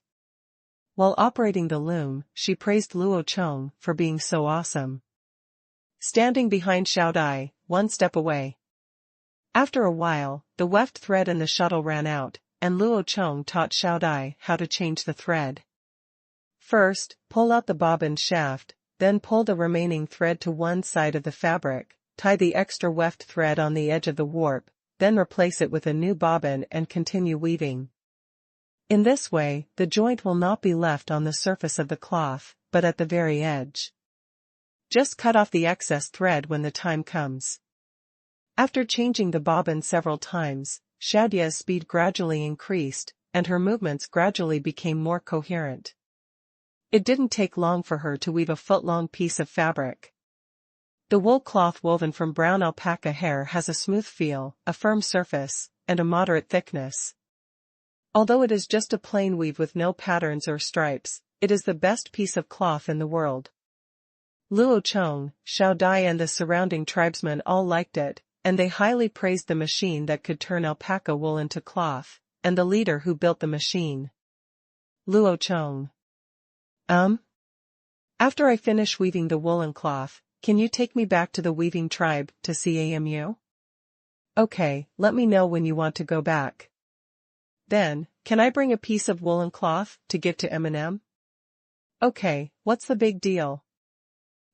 While operating the loom, she praised Luo Chong for being so awesome. Standing behind Xiao Dai, 1 step away. After a while, the weft thread in the shuttle ran out, and Luo Chong taught Xiao Dai how to change the thread. First, pull out the bobbin shaft, then pull the remaining thread to one side of the fabric, tie the extra weft thread on the edge of the warp, then replace it with a new bobbin and continue weaving. In this way, the joint will not be left on the surface of the cloth, but at the very edge. Just cut off the excess thread when the time comes. After changing the bobbin several times, Xiaodia's speed gradually increased, and her movements gradually became more coherent. It didn't take long for her to weave a foot-long piece of fabric. The wool cloth woven from brown alpaca hair has a smooth feel, a firm surface, and a moderate thickness. Although it is just a plain weave with no patterns or stripes, it is the best piece of cloth in the world. Luo Chong, Xiao Dai and the surrounding tribesmen all liked it, and they highly praised the machine that could turn alpaca wool into cloth, and the leader who built the machine. Luo Chong. After I finish weaving the woolen cloth, can you take me back to the weaving tribe to see AMU? Okay, let me know when you want to go back. Then, can I bring a piece of woolen cloth to give to Eminem? Okay, what's the big deal?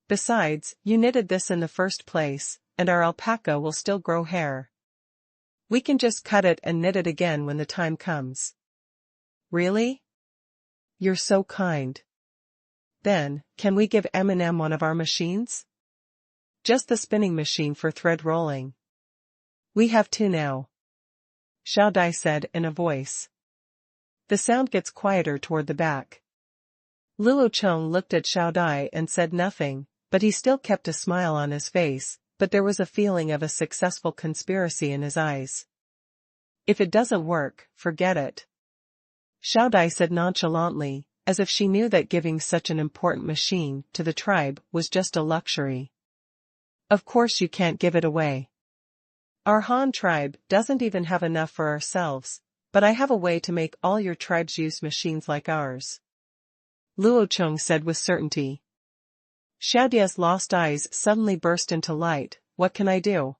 Besides, you knitted this in the first place, and our alpaca will still grow hair. We can just cut it and knit it again when the time comes. Really? You're so kind. Then, can we give Eminem one of our machines? Just the spinning machine for thread rolling. We have two now, Xiao Dai said in a voice. The sound gets quieter toward the back. Luo Chong looked at Xiao Dai and said nothing, but he still kept a smile on his face, but there was a feeling of a successful conspiracy in his eyes. If it doesn't work, forget it, Xiao Dai said nonchalantly, as if she knew that giving such an important machine to the tribe was just a luxury. Of course you can't give it away. Our Han tribe doesn't even have enough for ourselves, but I have a way to make all your tribes use machines like ours, Luo Chong said with certainty. Xiao Dai's lost eyes suddenly burst into light. What can I do?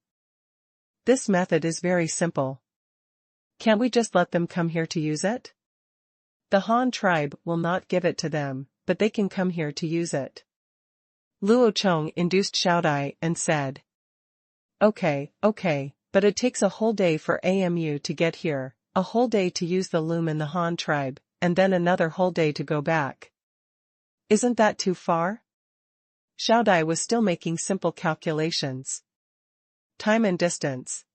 This method is very simple. Can't we just let them come here to use it? The Han tribe will not give it to them, but they can come here to use it. Luo Chong induced Xiao Dai and said. Okay, but it takes a whole day for AMU to get here, a whole day to use the loom in the Han tribe, and then another whole day to go back. Isn't that too far? Xiao Dai was still making simple calculations. Time and distance.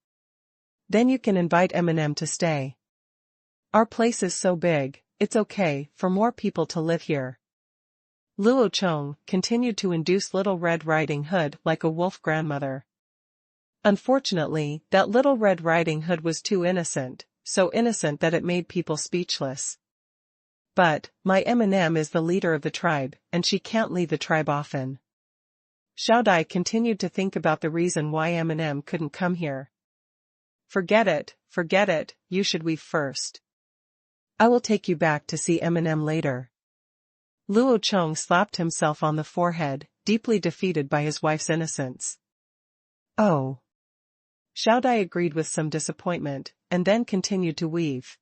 Then you can invite Eminem to stay. Our place is so big, it's okay for more people to live here. Luo Chong continued to induce Little Red Riding Hood like a wolf grandmother. Unfortunately, that Little Red Riding Hood was too innocent, so innocent that it made people speechless. But, my Eminem is the leader of the tribe, and she can't leave the tribe often. Xiao Dai continued to think about the reason why Eminem couldn't come here. Forget it, you should leave first. I will take you back to see Eminem later. Luo Chong slapped himself on the forehead, deeply defeated by his wife's innocence. Oh. Xiao Dai agreed with some disappointment, and then continued to weave.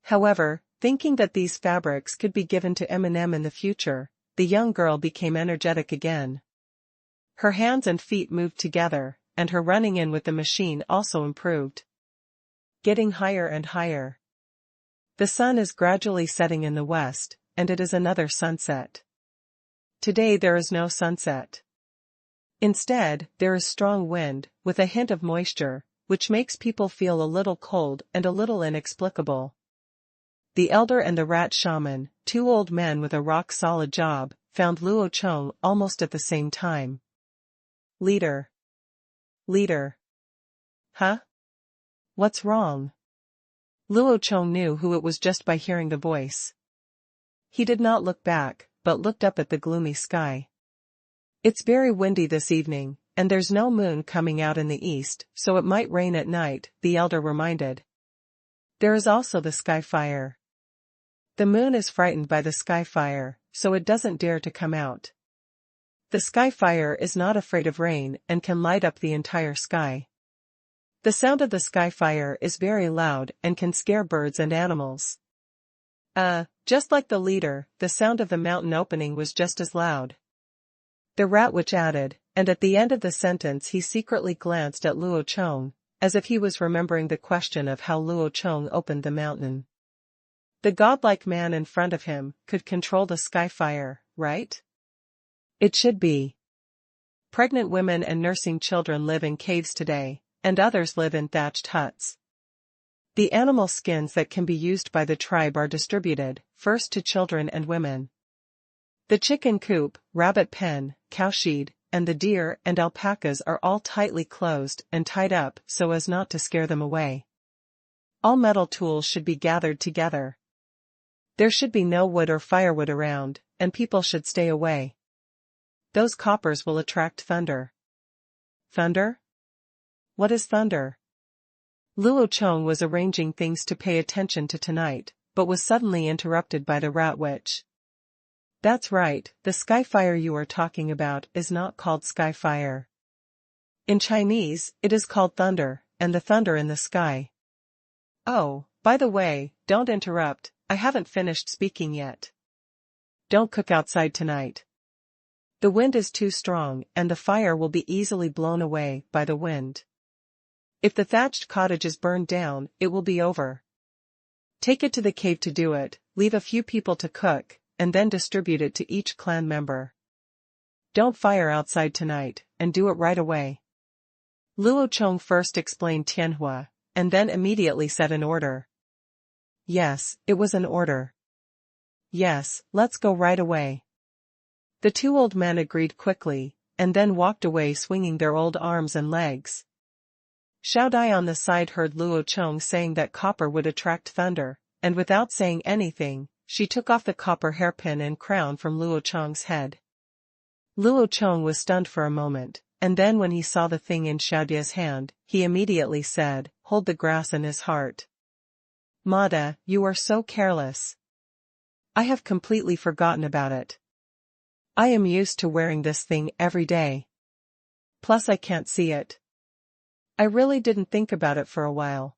However, thinking that these fabrics could be given to Eminem in the future, the young girl became energetic again. Her hands and feet moved together, and her running in with the machine also improved. Getting higher and higher. The sun is gradually setting in the west, and it is another sunset. Today there is no sunset. Instead, there is strong wind, with a hint of moisture, which makes people feel a little cold and a little inexplicable. The elder and the rat shaman, two old men with a rock-solid job, found Luo Chong almost at the same time. Leader. Huh? What's wrong? Luo Chong knew who it was just by hearing the voice. He did not look back, but looked up at the gloomy sky. It's very windy this evening, and there's no moon coming out in the east, so it might rain at night, the elder reminded. There is also the sky fire. The moon is frightened by the sky fire, so it doesn't dare to come out. The sky fire is not afraid of rain and can light up the entire sky. The sound of the sky fire is very loud and can scare birds and animals. Just like the leader, the sound of the mountain opening was just as loud. The rat witch added, and at the end of the sentence he secretly glanced at Luo Chong, as if he was remembering the question of how Luo Chong opened the mountain. The godlike man in front of him could control the sky fire, right? It should be. Pregnant women and nursing children live in caves today, and others live in thatched huts. The animal skins that can be used by the tribe are distributed, first to children and women. The chicken coop, rabbit pen, cow shed, and the deer and alpacas are all tightly closed and tied up so as not to scare them away. All metal tools should be gathered together. There should be no wood or firewood around, and people should stay away. Those coppers will attract thunder. Thunder? What is thunder? Luo Chong was arranging things to pay attention to tonight, but was suddenly interrupted by the rat witch. That's right, the sky fire you are talking about is not called sky fire. In Chinese, it is called thunder, and the thunder in the sky. Oh, by the way, don't interrupt, I haven't finished speaking yet. Don't cook outside tonight. The wind is too strong and the fire will be easily blown away by the wind. If the thatched cottage is burned down, it will be over. Take it to the cave to do it, leave a few people to cook, and then distribute it to each clan member. Don't fire outside tonight, and do it right away. Luo Chong first explained Tianhua, and then immediately said an order. Yes, it was an order. Yes, let's go right away. The two old men agreed quickly, and then walked away swinging their old arms and legs. Xiao Dai on the side heard Luo Chong saying that copper would attract thunder, and without saying anything, she took off the copper hairpin and crown from Luo Chong's head. Luo Chong was stunned for a moment, and then when he saw the thing in Xiao Dai's hand, he immediately said, "Hold the grass," in his heart. "Mada, you are so careless. I have completely forgotten about it. I am used to wearing this thing every day. Plus I can't see it. I really didn't think about it for a while."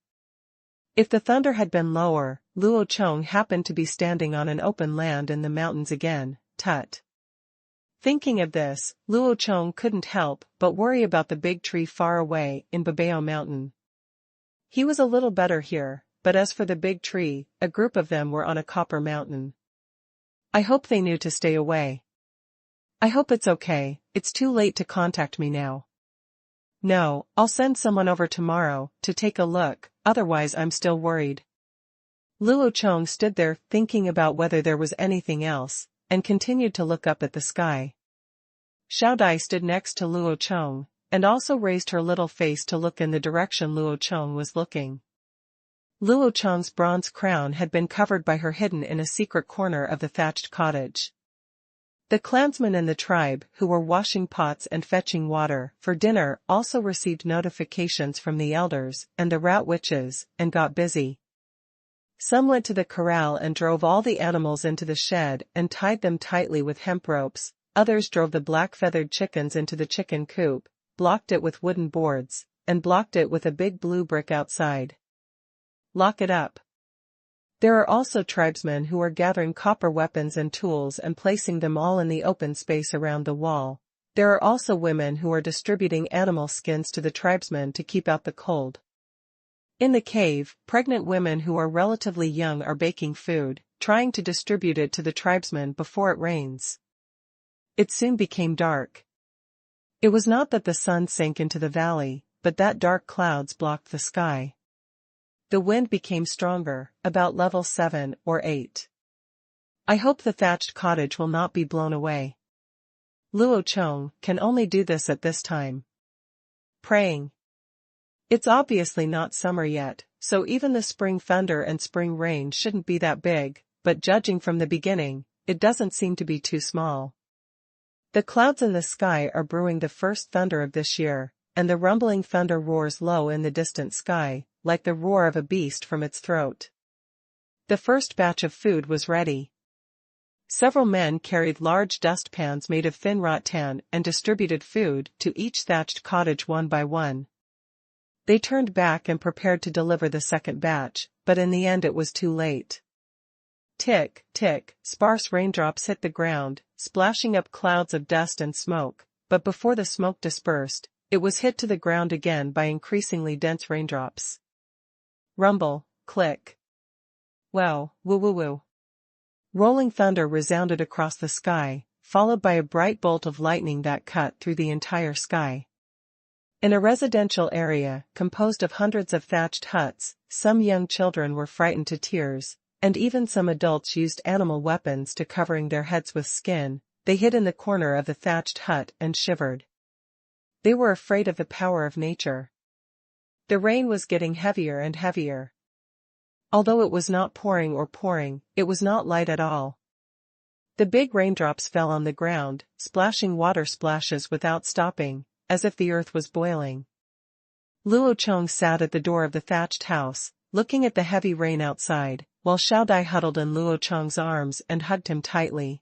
If the thunder had been lower, Luo Chong happened to be standing on an open land in the mountains again, tut. Thinking of this, Luo Chong couldn't help but worry about the big tree far away in Babao Mountain. He was a little better here, but as for the big tree, a group of them were on a copper mountain. I hope they knew to stay away. I hope it's okay, it's too late to contact me now. No, I'll send someone over tomorrow to take a look, otherwise I'm still worried. Luo Chong stood there thinking about whether there was anything else, and continued to look up at the sky. Xiao Dai stood next to Luo Chong, and also raised her little face to look in the direction Luo Chong was looking. Luo Chong's bronze crown had been covered by her hidden in a secret corner of the thatched cottage. The clansmen in the tribe who were washing pots and fetching water for dinner also received notifications from the elders and the rat witches, and got busy. Some went to the corral and drove all the animals into the shed and tied them tightly with hemp ropes, others drove the black-feathered chickens into the chicken coop, blocked it with wooden boards, and blocked it with a big blue brick outside. Lock it up. There are also tribesmen who are gathering copper weapons and tools and placing them all in the open space around the wall. There are also women who are distributing animal skins to the tribesmen to keep out the cold. In the cave, pregnant women who are relatively young are baking food, trying to distribute it to the tribesmen before it rains. It soon became dark. It was not that the sun sank into the valley, but that dark clouds blocked the sky. The wind became stronger, about level 7 or 8. I hope the thatched cottage will not be blown away. Luo Chong can only do this at this time. Praying. It's obviously not summer yet, so even the spring thunder and spring rain shouldn't be that big, but judging from the beginning, it doesn't seem to be too small. The clouds in the sky are brewing the first thunder of this year, and the rumbling thunder roars low in the distant sky, like the roar of a beast from its throat. The first batch of food was ready. Several men carried large dustpans made of thin rattan and distributed food to each thatched cottage one by one. They turned back and prepared to deliver the second batch, but in the end it was too late. Tick, tick, sparse raindrops hit the ground, splashing up clouds of dust and smoke, but before the smoke dispersed, it was hit to the ground again by increasingly dense raindrops. Rumble, click. Wow, woo woo woo. Rolling thunder resounded across the sky, followed by a bright bolt of lightning that cut through the entire sky. In a residential area, composed of hundreds of thatched huts, some young children were frightened to tears, and even some adults used animal weapons to covering their heads with skin. They hid in the corner of the thatched hut and shivered. They were afraid of the power of nature. The rain was getting heavier and heavier. Although it was not pouring, it was not light at all. The big raindrops fell on the ground, splashing water splashes without stopping, as if the earth was boiling. Luo Chong sat at the door of the thatched house, looking at the heavy rain outside, while Xiao Dai huddled in Luo Chong's arms and hugged him tightly.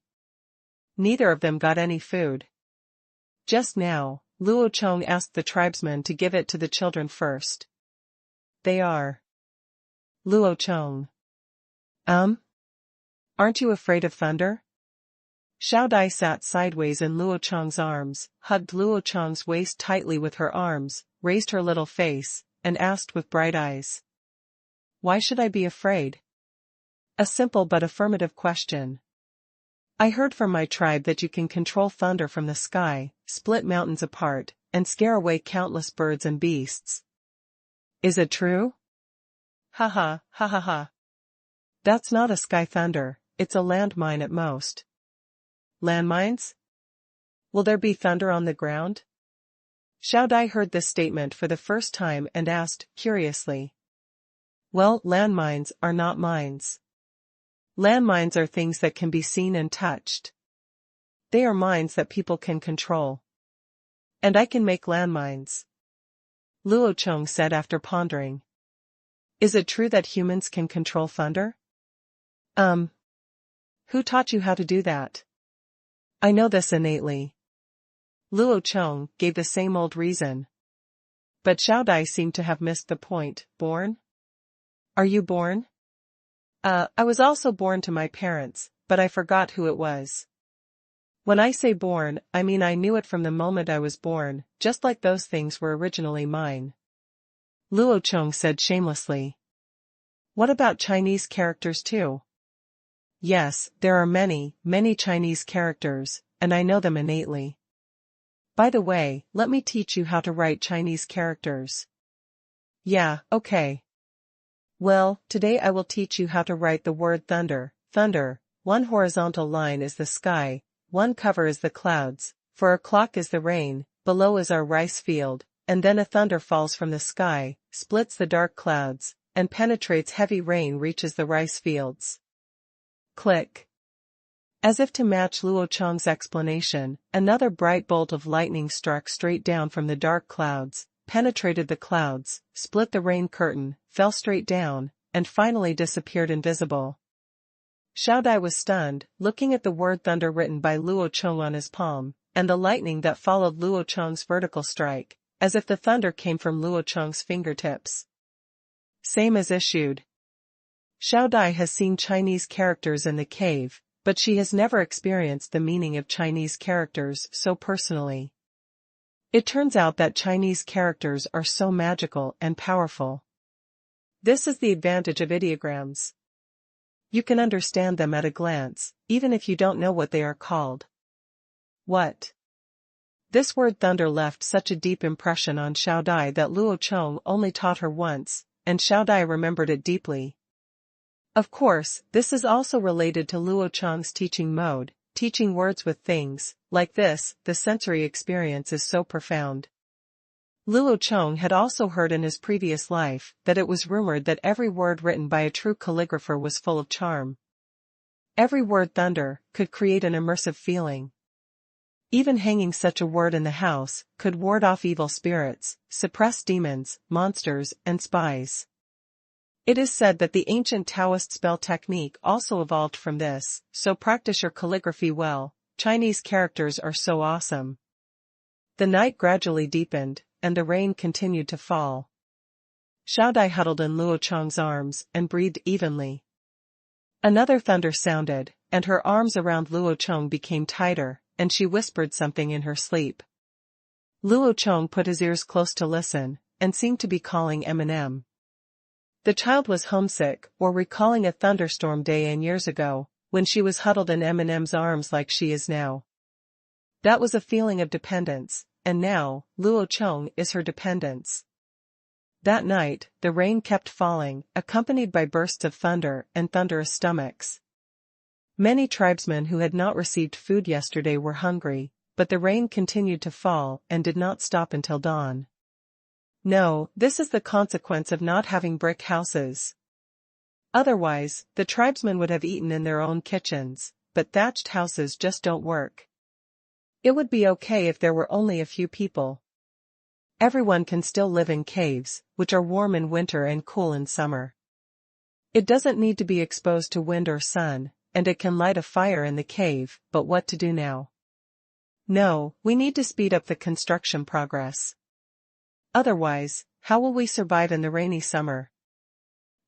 Neither of them got any food. Just now, Luo Chong asked the tribesmen to give it to the children first. They are. Luo Chong. Aren't you afraid of thunder? Xiao Dai sat sideways in Luo Chong's arms, hugged Luo Chong's waist tightly with her arms, raised her little face, and asked with bright eyes. Why should I be afraid? A simple but affirmative question. I heard from my tribe that you can control thunder from the sky, split mountains apart, and scare away countless birds and beasts. Is it true? Ha ha, ha ha ha. That's not a sky thunder, it's a landmine at most. Landmines? Will there be thunder on the ground? Xiao Dai heard this statement for the first time and asked, curiously. Well, landmines are not mines. Landmines are things that can be seen and touched. They are mines that people can control. And I can make landmines. Luo Chong said after pondering. Is it true that humans can control thunder? Who taught you how to do that? I know this innately. Luo Chong gave the same old reason. But Xiao Dai seemed to have missed the point. Born? Are you born? I was also born to my parents, but I forgot who it was. When I say born, I mean I knew it from the moment I was born, just like those things were originally mine. Luo Chong said shamelessly. What about Chinese characters too? Yes, there are many, many Chinese characters, and I know them innately. By the way, let me teach you how to write Chinese characters. Yeah, okay. Well, today I will teach you how to write the word thunder. Thunder, one horizontal line is the sky, one cover is the clouds, for our clock is the rain, below is our rice field, and then a thunder falls from the sky, splits the dark clouds, and penetrates heavy rain reaches the rice fields. Click. As if to match Luo Chong's explanation, another bright bolt of lightning struck straight down from the dark clouds, penetrated the clouds, split the rain curtain, fell straight down, and finally disappeared invisible. Xiao Dai was stunned, looking at the word thunder written by Luo Chong on his palm, and the lightning that followed Luo Chong's vertical strike, as if the thunder came from Luo Chong's fingertips. Same as issued. Xiao Dai has seen Chinese characters in the cave, but she has never experienced the meaning of Chinese characters so personally. It turns out that Chinese characters are so magical and powerful. This is the advantage of ideograms. You can understand them at a glance, even if you don't know what they are called. What? This word thunder left such a deep impression on Xiao Dai that Luo Chong only taught her once, and Xiao Dai remembered it deeply. Of course, this is also related to Luo Chong's teaching mode, teaching words with things, like this, the sensory experience is so profound. Luo Chong had also heard in his previous life that it was rumored that every word written by a true calligrapher was full of charm. Every word thunder could create an immersive feeling. Even hanging such a word in the house could ward off evil spirits, suppress demons, monsters, and spies. It is said that the ancient Taoist spell technique also evolved from this, so practice your calligraphy well. Chinese characters are so awesome. The night gradually deepened, and the rain continued to fall. Xiao Dai huddled in Luo Chong's arms and breathed evenly. Another thunder sounded, and her arms around Luo Chong became tighter, and she whispered something in her sleep. Luo Chong put his ears close to listen, and seemed to be calling Eminem. The child was homesick, or recalling a thunderstorm day and years ago, when she was huddled in Eminem's arms like she is now. That was a feeling of dependence, and now, Luo Chong is her dependence. That night, the rain kept falling, accompanied by bursts of thunder and thunderous stomachs. Many tribesmen who had not received food yesterday were hungry, but the rain continued to fall and did not stop until dawn. No, this is the consequence of not having brick houses. Otherwise, the tribesmen would have eaten in their own kitchens, but thatched houses just don't work. It would be okay if there were only a few people. Everyone can still live in caves, which are warm in winter and cool in summer. It doesn't need to be exposed to wind or sun, and it can light a fire in the cave, but what to do now? No, we need to speed up the construction progress. Otherwise, how will we survive in the rainy summer?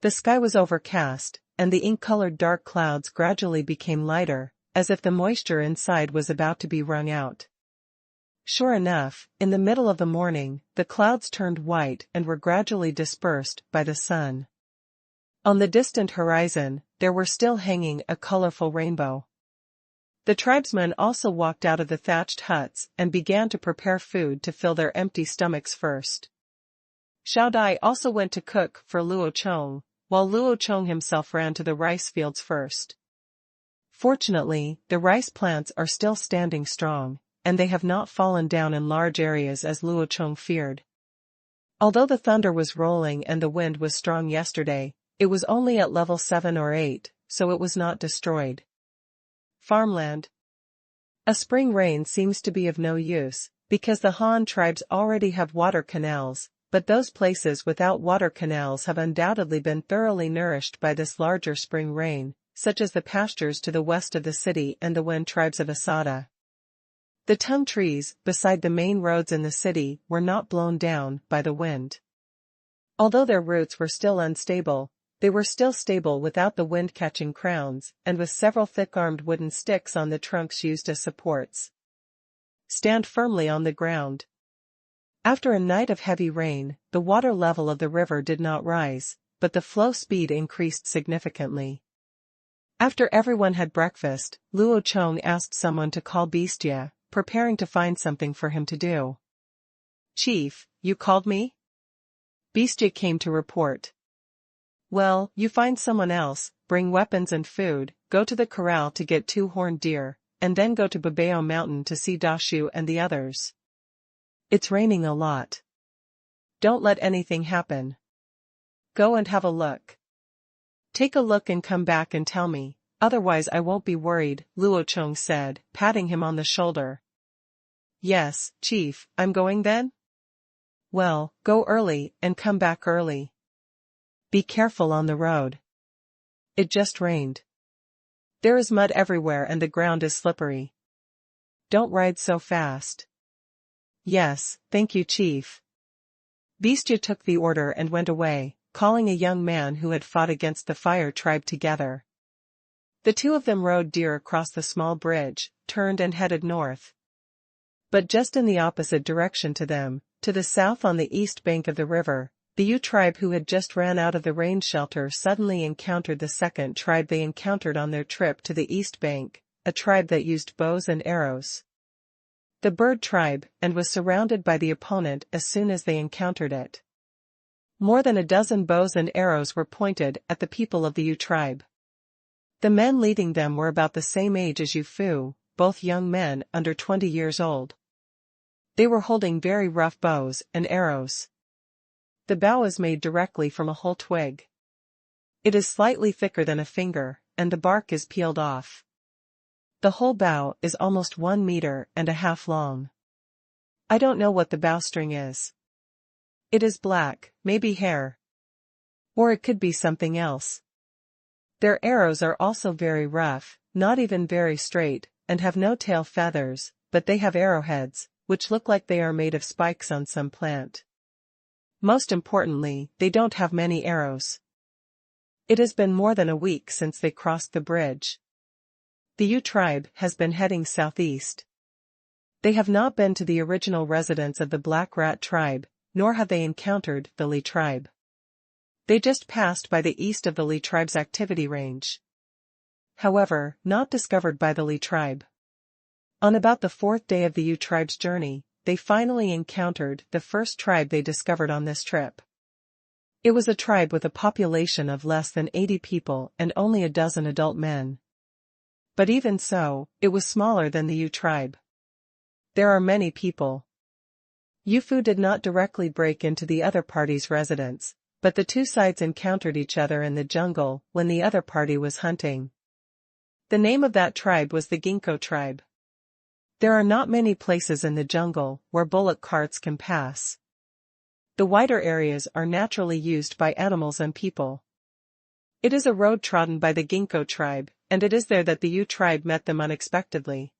The sky was overcast, and the ink-colored dark clouds gradually became lighter, as if the moisture inside was about to be wrung out. Sure enough, in the middle of the morning, the clouds turned white and were gradually dispersed by the sun. On the distant horizon, there were still hanging a colorful rainbow. The tribesmen also walked out of the thatched huts and began to prepare food to fill their empty stomachs first. Xiao Dai also went to cook for Luo Chong, while Luo Chong himself ran to the rice fields first. Fortunately, the rice plants are still standing strong, and they have not fallen down in large areas as Luo Chong feared. Although the thunder was rolling and the wind was strong yesterday, it was only at level 7 or 8, so it was not destroyed. Farmland. A spring rain seems to be of no use, because the Han tribes already have water canals, but those places without water canals have undoubtedly been thoroughly nourished by this larger spring rain, such as the pastures to the west of the city and the Wen tribes of Asada. The tung trees beside the main roads in the city were not blown down by the wind. Although their roots were still unstable, they were still stable without the wind-catching crowns and with several thick-armed wooden sticks on the trunks used as supports. Stand firmly on the ground. After a night of heavy rain, the water level of the river did not rise, but the flow speed increased significantly. After everyone had breakfast, Luo Chong asked someone to call Bestia, preparing to find something for him to do. "Chief, you called me?" Bestia came to report. "Well, you find someone else, bring weapons and food, go to the corral to get 2 horned deer, and then go to Babao Mountain to see Dashu and the others. It's raining a lot. Don't let anything happen. Go and have a look. Take a look and come back and tell me, otherwise I won't be worried," Luo Chong said, patting him on the shoulder. "Yes, Chief, I'm going then?" "Well, go early and come back early. Be careful on the road. It just rained. There is mud everywhere and the ground is slippery. Don't ride so fast." "Yes, thank you, Chief." Bestia took the order and went away, calling a young man who had fought against the fire tribe together. The two of them rode deer across the small bridge, turned and headed north. But just in the opposite direction to them, to the south on the east bank of the river, the Yu tribe who had just ran out of the rain shelter suddenly encountered the second tribe they encountered on their trip to the east bank, a tribe that used bows and arrows. The bird tribe, and was surrounded by the opponent as soon as they encountered it. More than a dozen bows and arrows were pointed at the people of the Yu tribe. The men leading them were about the same age as Yu Fu, both young men under 20 years old. They were holding very rough bows and arrows. The bow is made directly from a whole twig. It is slightly thicker than a finger, and the bark is peeled off. The whole bow is almost 1.5 meters long. I don't know what the bowstring is. It is black, maybe hair. Or it could be something else. Their arrows are also very rough, not even very straight, and have no tail feathers, but they have arrowheads, which look like they are made of spikes on some plant. Most importantly, they don't have many arrows. It has been more than a week since they crossed the bridge. The Yu tribe has been heading southeast. They have not been to the original residence of the Black Rat tribe, nor have they encountered the Li tribe. They just passed by the east of the Li tribe's activity range. However, not discovered by the Li tribe. On about the 4th day of the Yu tribe's journey, they finally encountered the first tribe they discovered on this trip. It was a tribe with a population of less than 80 people and only a dozen adult men. But even so, it was smaller than the Yu tribe. There are many people. Yu Fu did not directly break into the other party's residence, but the two sides encountered each other in the jungle when the other party was hunting. The name of that tribe was the Ginkgo tribe. There are not many places in the jungle where bullock carts can pass. The wider areas are naturally used by animals and people. It is a road trodden by the Ginkgo tribe, and it is there that the Yu tribe met them unexpectedly.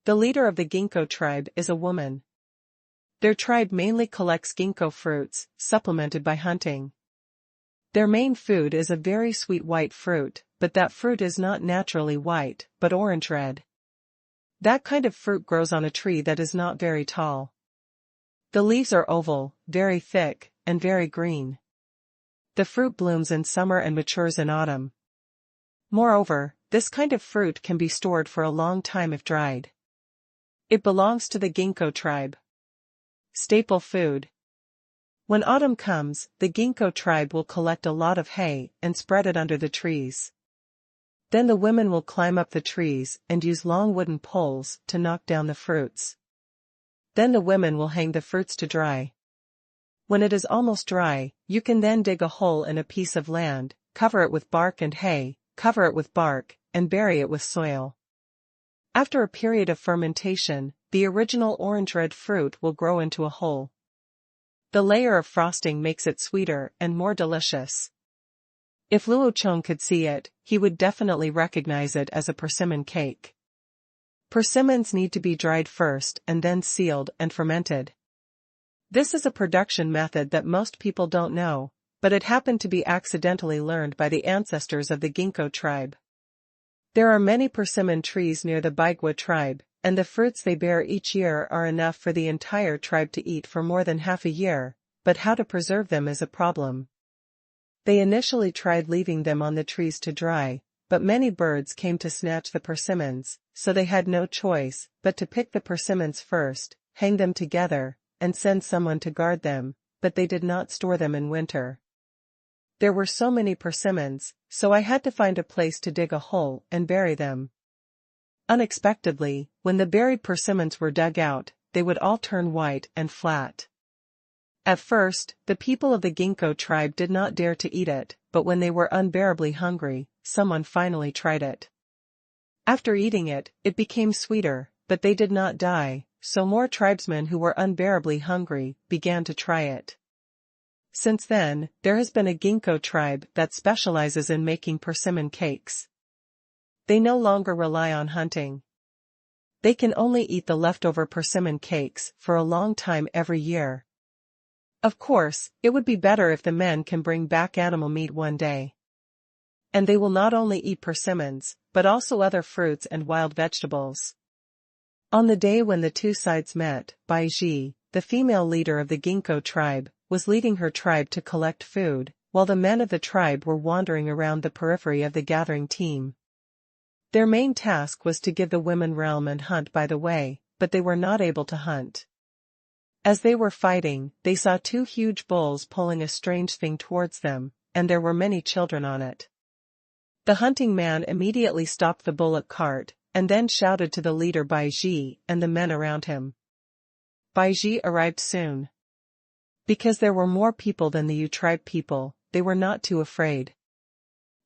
The leader of the Ginkgo tribe is a woman. Their tribe mainly collects ginkgo fruits, supplemented by hunting. Their main food is a very sweet white fruit, but that fruit is not naturally white, but orange-red. That kind of fruit grows on a tree that is not very tall. The leaves are oval, very thick, and very green. The fruit blooms in summer and matures in autumn. Moreover, this kind of fruit can be stored for a long time if dried. It belongs to the ginkgo tribe. Staple food. When autumn comes, the ginkgo tribe will collect a lot of hay and spread it under the trees. Then the women will climb up the trees and use long wooden poles to knock down the fruits. Then the women will hang the fruits to dry. When it is almost dry, you can then dig a hole in a piece of land, cover it with bark and hay, cover it with bark, and bury it with soil. After a period of fermentation, the original orange-red fruit will grow into a hole. The layer of frosting makes it sweeter and more delicious. If Luo Chong could see it, he would definitely recognize it as a persimmon cake. Persimmons need to be dried first and then sealed and fermented. This is a production method that most people don't know, but it happened to be accidentally learned by the ancestors of the ginkgo tribe. There are many persimmon trees near the Baigwa tribe, and the fruits they bear each year are enough for the entire tribe to eat for more than half a year, but how to preserve them is a problem. They initially tried leaving them on the trees to dry, but many birds came to snatch the persimmons, so they had no choice but to pick the persimmons first, hang them together, and send someone to guard them, but they did not store them in winter. There were so many persimmons, so I had to find a place to dig a hole and bury them. Unexpectedly, when the buried persimmons were dug out, they would all turn white and flat. At first, the people of the ginkgo tribe did not dare to eat it, but when they were unbearably hungry, someone finally tried it. After eating it, it became sweeter, but they did not die, so more tribesmen who were unbearably hungry began to try it. Since then, there has been a ginkgo tribe that specializes in making persimmon cakes. They no longer rely on hunting. They can only eat the leftover persimmon cakes for a long time every year. Of course, it would be better if the men can bring back animal meat one day. And they will not only eat persimmons, but also other fruits and wild vegetables. On the day when the two sides met, Bai Ji, the female leader of the ginkgo tribe, was leading her tribe to collect food, while the men of the tribe were wandering around the periphery of the gathering team. Their main task was to give the women realm and hunt by the way, but they were not able to hunt. As they were fighting, they saw two huge bulls pulling a strange thing towards them, and there were many children on it. The hunting man immediately stopped the bullock cart, and then shouted to the leader Bai Ji and the men around him. Bai Ji arrived soon. Because there were more people than the Yu tribe people, they were not too afraid.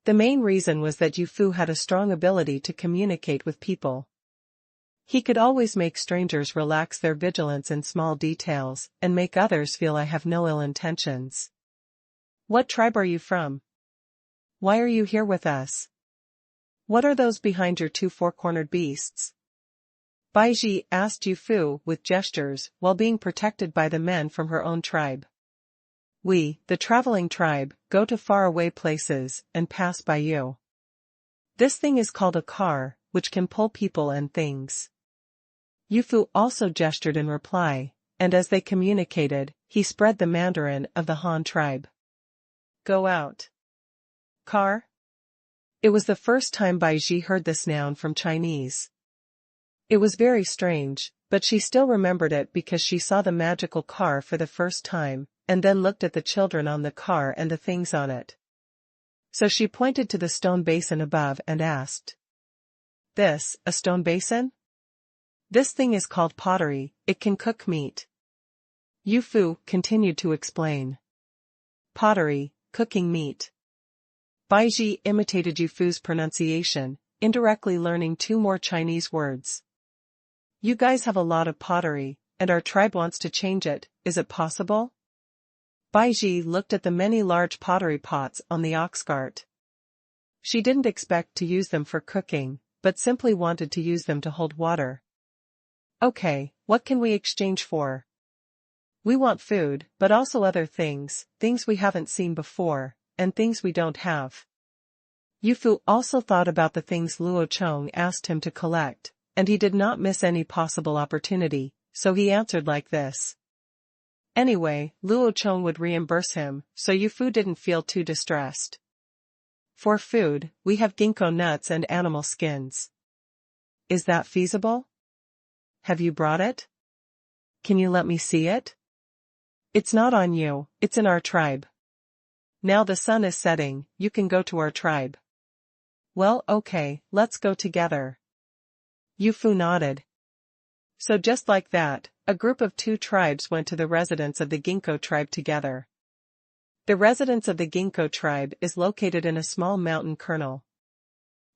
The main reason was that Yu Fu had a strong ability to communicate with people. He could always make strangers relax their vigilance in small details, and make others feel I have no ill intentions. What tribe are you from? Why are you here with us? What are those behind your two four-cornered beasts? Bai Ji asked Yu Fu with gestures while being protected by the men from her own tribe. We, the traveling tribe, go to faraway places and pass by you. This thing is called a car, which can pull people and things. Yu Fu also gestured in reply, and as they communicated, he spread the Mandarin of the Han tribe. Go out. Car? It was the first time Bai Ji heard this noun from Chinese. It was very strange, but she still remembered it because she saw the magical car for the first time, and then looked at the children on the car and the things on it. So she pointed to the stone basin above and asked. This, a stone basin? This thing is called pottery, it can cook meat. Yu Fu continued to explain. Pottery, cooking meat. Bai Ji imitated Yu Fu's pronunciation, indirectly learning two more Chinese words. You guys have a lot of pottery, and our tribe wants to change it, is it possible? Bai Ji looked at the many large pottery pots on the ox cart. She didn't expect to use them for cooking, but simply wanted to use them to hold water. Okay, what can we exchange for? We want food, but also other things we haven't seen before, and things we don't have. Yu Fu also thought about the things Luo Chong asked him to collect, and he did not miss any possible opportunity, so he answered like this. Anyway, Luo Chong would reimburse him, so Yu Fu didn't feel too distressed. For food, we have ginkgo nuts and animal skins. Is that feasible? Have you brought it? Can you let me see it? It's not on you, it's in our tribe. Now the sun is setting, you can go to our tribe. Well, okay, let's go together. Yu Fu nodded. So just like that, a group of 2 tribes went to the residence of the Ginkgo tribe together. The residence of the Ginkgo tribe is located in a small mountain kernel.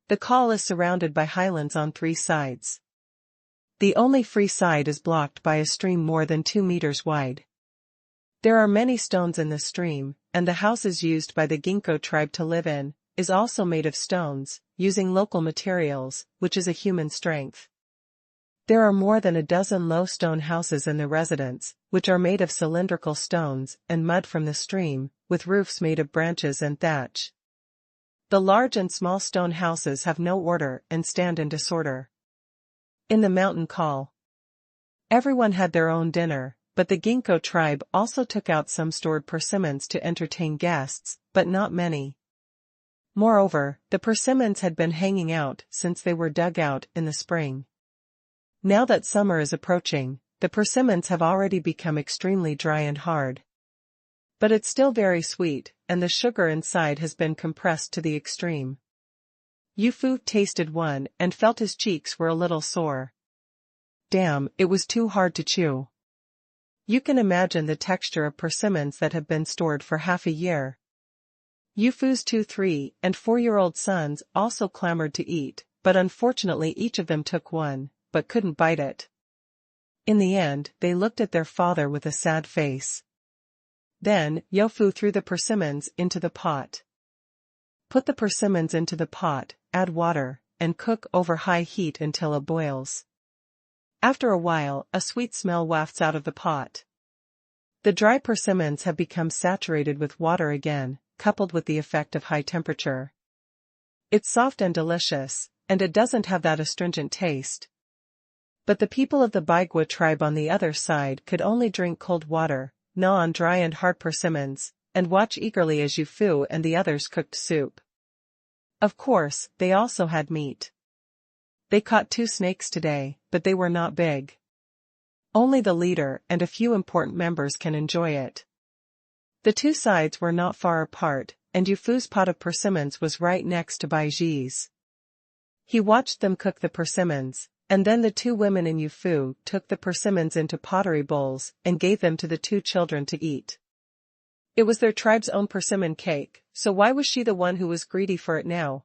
The col is surrounded by highlands on 3 sides. The only free side is blocked by a stream more than 2 meters wide. There are many stones in the stream, and the houses used by the Ginkgo tribe to live in is also made of stones, using local materials, which is a human strength. There are more than a dozen low stone houses in the residence, which are made of cylindrical stones and mud from the stream, with roofs made of branches and thatch. The large and small stone houses have no order and stand in disorder. In the mountain call, everyone had their own dinner, but the Ginkgo tribe also took out some stored persimmons to entertain guests, but not many. Moreover, the persimmons had been hanging out since they were dug out in the spring. Now that summer is approaching, the persimmons have already become extremely dry and hard. But it's still very sweet, and the sugar inside has been compressed to the extreme. Yu Fu tasted one and felt his cheeks were a little sore. Damn, it was too hard to chew. You can imagine the texture of persimmons that have been stored for half a year. Yu Fu's 2, 3, and 4-year-old sons also clamored to eat, but unfortunately each of them took one, but couldn't bite it. In the end, they looked at their father with a sad face. Then, Yu Fu threw the persimmons into the pot. Put the persimmons into the pot, add water, and cook over high heat until it boils. After a while, a sweet smell wafts out of the pot. The dry persimmons have become saturated with water again, coupled with the effect of high temperature. It's soft and delicious, and it doesn't have that astringent taste. But the people of the Baigwa tribe on the other side could only drink cold water, gnaw on dry and hard persimmons, and watch eagerly as Yu Fu and the others cooked soup. Of course, they also had meat. They caught 2 snakes today, but they were not big. Only the leader and a few important members can enjoy it. The 2 sides were not far apart, and Yu Fu's pot of persimmons was right next to Bai Ji's. He watched them cook the persimmons, and then the 2 women and Yu Fu took the persimmons into pottery bowls and gave them to the 2 children to eat. It was their tribe's own persimmon cake, so why was she the one who was greedy for it now?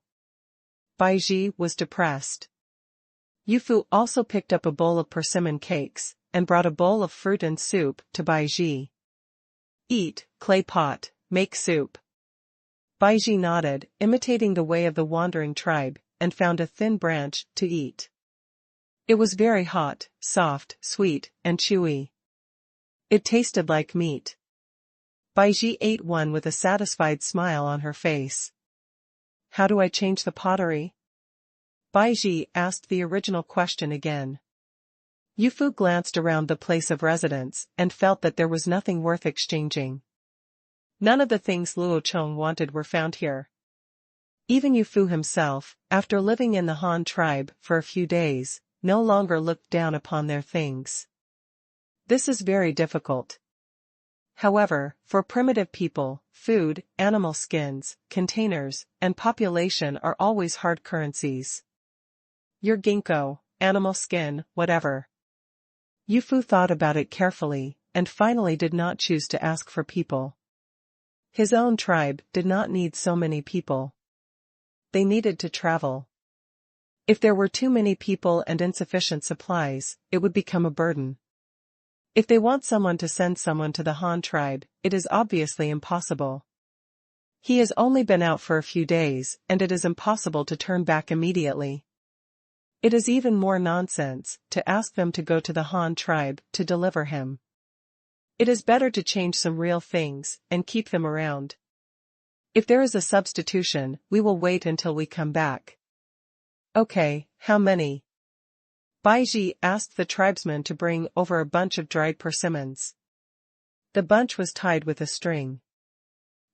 Bai Ji was depressed. Yu Fu also picked up a bowl of persimmon cakes, and brought a bowl of fruit and soup to Bai Ji. Eat, clay pot, make soup. Bai Ji nodded, imitating the way of the wandering tribe, and found a thin branch to eat. It was very hot, soft, sweet, and chewy. It tasted like meat. Bai Ji ate one with a satisfied smile on her face. How do I change the pottery? Bai Ji asked the original question again. Yu Fu glanced around the place of residence and felt that there was nothing worth exchanging. None of the things Luo Chong wanted were found here. Even Yu Fu himself, after living in the Han tribe for a few days, no longer looked down upon their things. This is very difficult. However, for primitive people, food, animal skins, containers, and population are always hard currencies. Your ginkgo, animal skin, whatever. Yu Fu thought about it carefully, and finally did not choose to ask for people. His own tribe did not need so many people. They needed to travel. If there were too many people and insufficient supplies, it would become a burden. If they want someone to send someone to the Han tribe, it is obviously impossible. He has only been out for a few days, and it is impossible to turn back immediately. It is even more nonsense to ask them to go to the Han tribe to deliver him. It is better to change some real things and keep them around. If there is a substitution, we will wait until we come back. Okay, how many? Bai Ji asked the tribesman to bring over a bunch of dried persimmons. The bunch was tied with a string.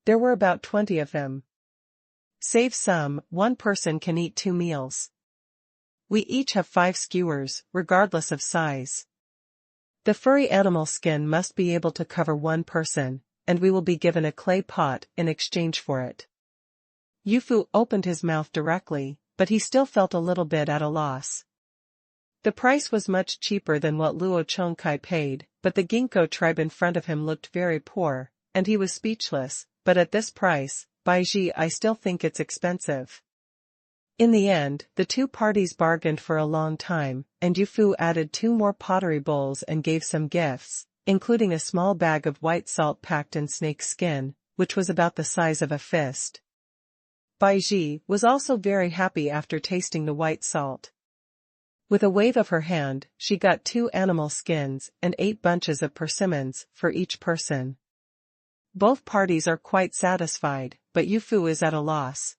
There were about 20 of them. Save some, one person can eat 2 meals. We each have 5 skewers, regardless of size. The furry animal skin must be able to cover one person, and we will be given a clay pot in exchange for it. Yufu opened his mouth directly, but he still felt a little bit at a loss. The price was much cheaper than what Luo Chong paid, but the Ginkgo tribe in front of him looked very poor, and he was speechless. But at this price, Baiji, I still think it's expensive. In the end, the two parties bargained for a long time, and Yufu added 2 more pottery bowls and gave some gifts, including a small bag of white salt packed in snake skin, which was about the size of a fist. Baiji was also very happy after tasting the white salt. With a wave of her hand, she got 2 animal skins and 8 bunches of persimmons for each person. Both parties are quite satisfied, but Yufu is at a loss.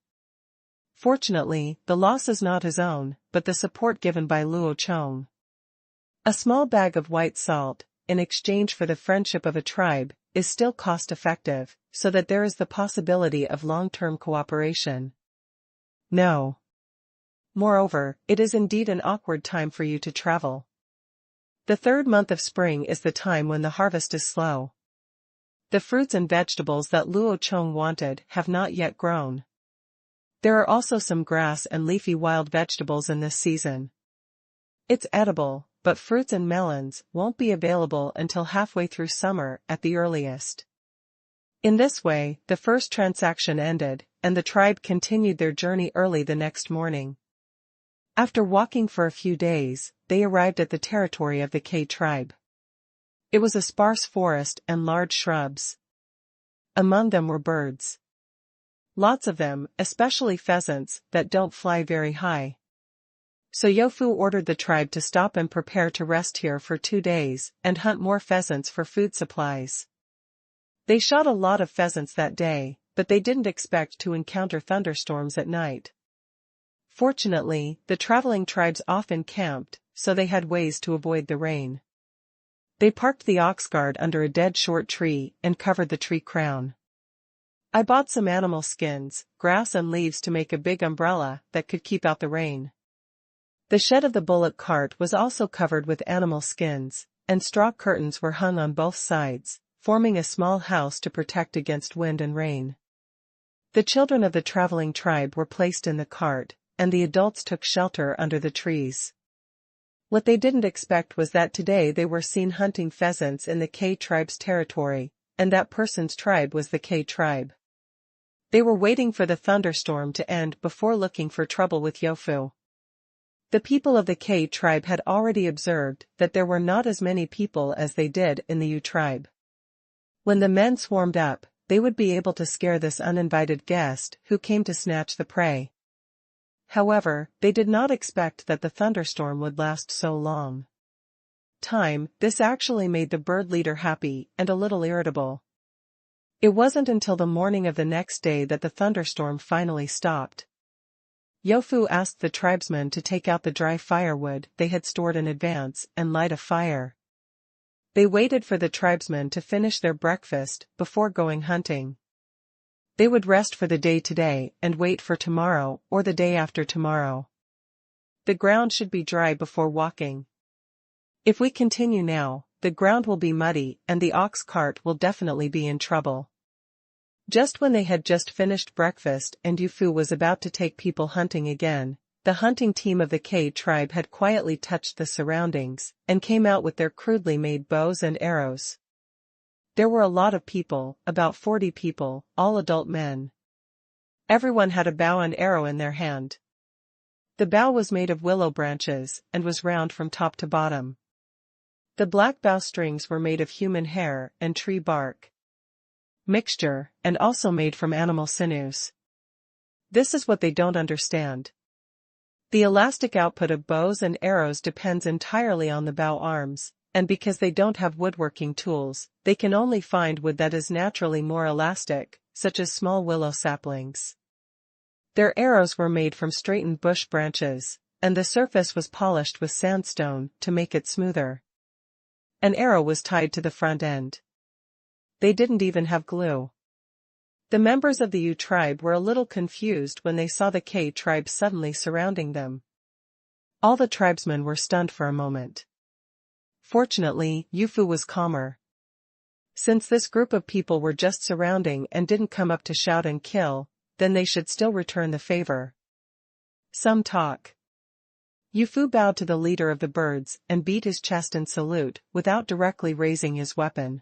Fortunately, the loss is not his own, but the support given by Luo Chong. A small bag of white salt, in exchange for the friendship of a tribe, is still cost-effective, so that there is the possibility of long-term cooperation. No. Moreover, it is indeed an awkward time for you to travel. The 3rd month of spring is the time when the harvest is slow. The fruits and vegetables that Luo Chong wanted have not yet grown. There are also some grass and leafy wild vegetables in this season. It's edible, but fruits and melons won't be available until halfway through summer at the earliest. In this way, the first transaction ended, and the tribe continued their journey early the next morning. After walking for a few days, they arrived at the territory of the K tribe. It was a sparse forest and large shrubs. Among them were birds. Lots of them, especially pheasants, that don't fly very high. So Yofu ordered the tribe to stop and prepare to rest here for 2 days, and hunt more pheasants for food supplies. They shot a lot of pheasants that day, but they didn't expect to encounter thunderstorms at night. Fortunately, the traveling tribes often camped, so they had ways to avoid the rain. They parked the ox cart under a dead short tree and covered the tree crown. I bought some animal skins, grass and leaves to make a big umbrella that could keep out the rain. The shed of the bullock cart was also covered with animal skins, and straw curtains were hung on both sides, forming a small house to protect against wind and rain. The children of the traveling tribe were placed in the cart, and the adults took shelter under the trees. What they didn't expect was that today they were seen hunting pheasants in the K tribe's territory, and that person's tribe was the K tribe. They were waiting for the thunderstorm to end before looking for trouble with Yofu. The people of the K tribe had already observed that there were not as many people as they did in the U tribe. When the men swarmed up, they would be able to scare this uninvited guest who came to snatch the prey. However, they did not expect that the thunderstorm would last so long. This actually made the bird leader happy and a little irritable. It wasn't until the morning of the next day that the thunderstorm finally stopped. Yofu asked the tribesmen to take out the dry firewood they had stored in advance and light a fire. They waited for the tribesmen to finish their breakfast before going hunting. They would rest for the day today and wait for tomorrow or the day after tomorrow. The ground should be dry before walking. If we continue now, the ground will be muddy and the ox cart will definitely be in trouble. Just when they had just finished breakfast and Yufu was about to take people hunting again, the hunting team of the K tribe had quietly touched the surroundings and came out with their crudely made bows and arrows. There were a lot of people, about 40 people, all adult men. Everyone had a bow and arrow in their hand. The bow was made of willow branches and was round from top to bottom. The black bow strings were made of human hair and tree bark mixture, and also made from animal sinews. This is what they don't understand. The elastic output of bows and arrows depends entirely on the bow arms, and because they don't have woodworking tools, they can only find wood that is naturally more elastic, such as small willow saplings. Their arrows were made from straightened bush branches, and the surface was polished with sandstone to make it smoother. An arrow was tied to the front end. They didn't even have glue. The members of the Yu tribe were a little confused when they saw the K tribe suddenly surrounding them. All the tribesmen were stunned for a moment. Fortunately, Yufu was calmer. Since this group of people were just surrounding and didn't come up to shout and kill, then they should still return the favor. Some talk. Yufu bowed to the leader of the birds and beat his chest in salute without directly raising his weapon.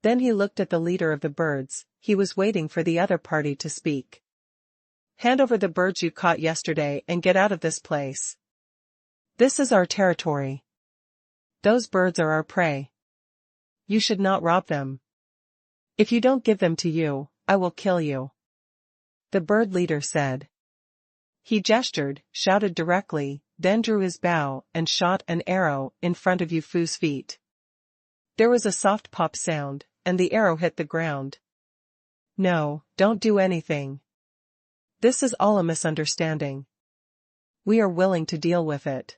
Then he looked at the leader of the birds. He was waiting for the other party to speak. Hand over the birds you caught yesterday and get out of this place. This is our territory. Those birds are our prey. You should not rob them. If you don't give them to you, I will kill you. The bird leader said. He gestured, shouted directly, then drew his bow and shot an arrow in front of Yufu's feet. There was a soft pop sound, and the arrow hit the ground. No, don't do anything. This is all a misunderstanding. We are willing to deal with it.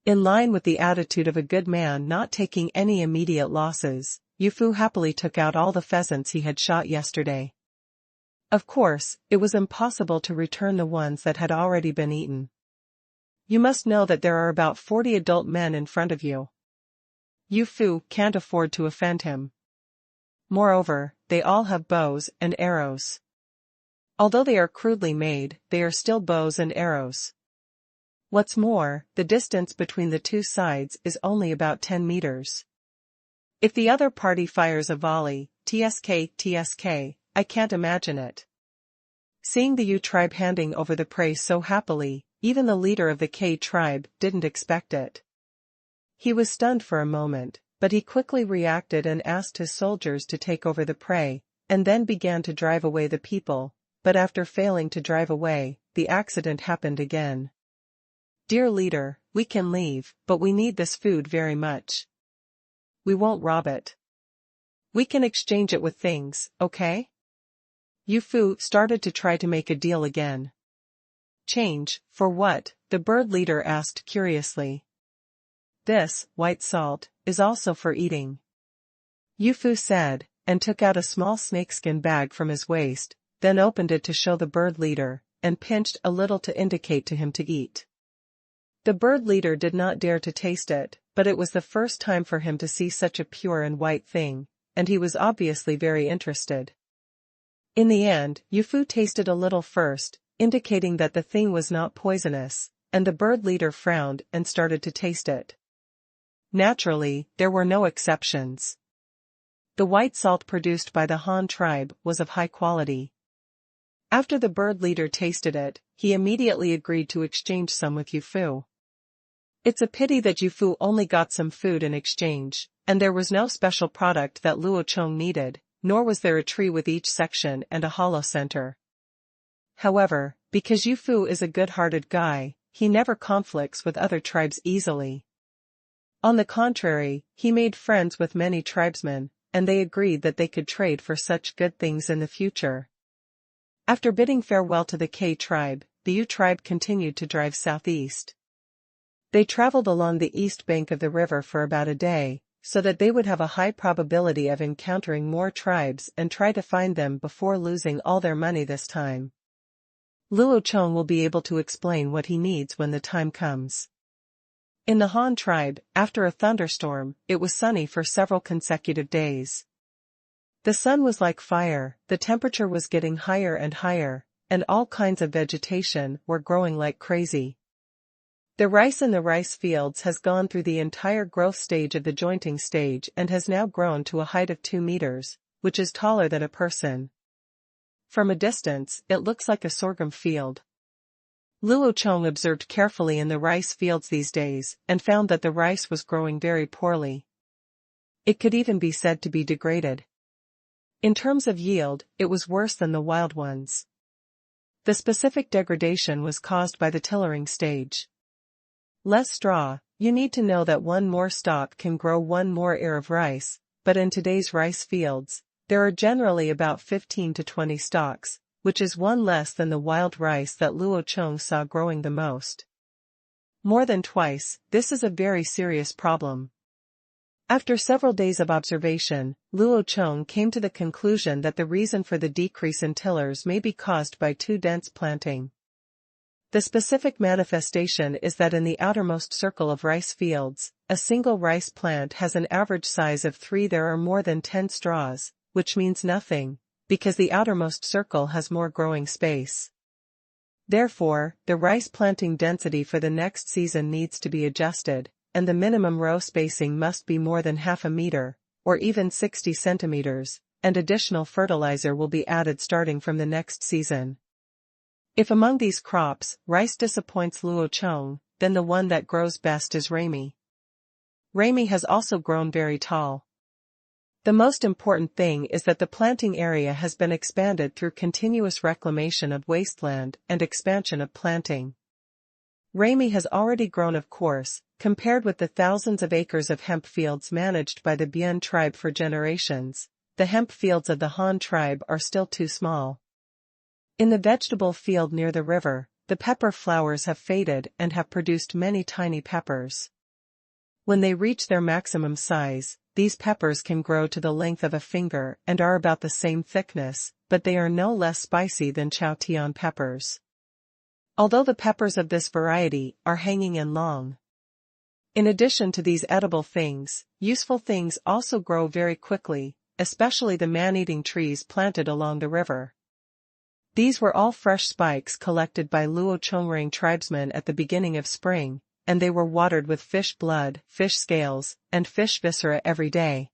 In line with the attitude of a good man not taking any immediate losses, Yufu happily took out all the pheasants he had shot yesterday. Of course, it was impossible to return the ones that had already been eaten. You must know that there are about 40 adult men in front of you. Yufu can't afford to offend him. Moreover, they all have bows and arrows. Although they are crudely made, they are still bows and arrows. What's more, the distance between the two sides is only about 10 meters. If the other party fires a volley, tsk, I can't imagine it. Seeing the Yu tribe handing over the prey so happily, even the leader of the K tribe didn't expect it. He was stunned for a moment, but he quickly reacted and asked his soldiers to take over the prey, and then began to drive away the people, but after failing to drive away, the accident happened again. Dear leader, we can leave, but we need this food very much. We won't rob it. We can exchange it with things, okay? Yufu started to try to make a deal again. Change, for what? The bird leader asked curiously. This, white salt, is also for eating. Yufu said, and took out a small snakeskin bag from his waist, then opened it to show the bird leader, and pinched a little to indicate to him to eat. The bird leader did not dare to taste it, but it was the first time for him to see such a pure and white thing, and he was obviously very interested. In the end, Yufu tasted a little first, indicating that the thing was not poisonous, and the bird leader frowned and started to taste it. Naturally, there were no exceptions. The white salt produced by the Han tribe was of high quality. After the bird leader tasted it, he immediately agreed to exchange some with Yufu. It's a pity that Yufu only got some food in exchange, and there was no special product that Luo Chong needed, nor was there a tree with each section and a hollow center. However, because Yufu is a good-hearted guy, he never conflicts with other tribes easily. On the contrary, he made friends with many tribesmen, and they agreed that they could trade for such good things in the future. After bidding farewell to the K tribe, the Yu tribe continued to drive southeast. They traveled along the east bank of the river for about a day, so that they would have a high probability of encountering more tribes and try to find them before losing all their money this time. Luo Chong will be able to explain what he needs when the time comes. In the Han tribe, after a thunderstorm, it was sunny for several consecutive days. The sun was like fire, the temperature was getting higher and higher, and all kinds of vegetation were growing like crazy. The rice in the rice fields has gone through the entire growth stage of the jointing stage and has now grown to a height of 2 meters, which is taller than a person. From a distance, it looks like a sorghum field. Luo Chong observed carefully in the rice fields these days and found that the rice was growing very poorly. It could even be said to be degraded. In terms of yield, it was worse than the wild ones. The specific degradation was caused by the tillering stage. Less straw, you need to know that one more stalk can grow one more ear of rice, but in today's rice fields, there are generally about 15 to 20 stalks, which is one less than the wild rice that Luo Chong saw growing the most. More than twice, this is a very serious problem. After several days of observation, Luo Chong came to the conclusion that the reason for the decrease in tillers may be caused by too dense planting. The specific manifestation is that in the outermost circle of rice fields, a single rice plant has an average size of 3. There are more than 10 straws, which means nothing, because the outermost circle has more growing space. Therefore, the rice planting density for the next season needs to be adjusted, and the minimum row spacing must be more than half a meter, or even 60 centimeters, and additional fertilizer will be added starting from the next season. If among these crops, rice disappoints Luo Chong, then the one that grows best is rami. Rami has also grown very tall. The most important thing is that the planting area has been expanded through continuous reclamation of wasteland and expansion of planting. Rami has already grown, of course, compared with the thousands of acres of hemp fields managed by the Bian tribe for generations. The hemp fields of the Han tribe are still too small. In the vegetable field near the river, the pepper flowers have faded and have produced many tiny peppers. When they reach their maximum size, these peppers can grow to the length of a finger and are about the same thickness, but they are no less spicy than Chow Tian peppers. Although the peppers of this variety are hanging and long. In addition to these edible things, useful things also grow very quickly, especially the man-eating trees planted along the river. These were all fresh spikes collected by Luo Chongrang tribesmen at the beginning of spring, and they were watered with fish blood, fish scales, and fish viscera every day.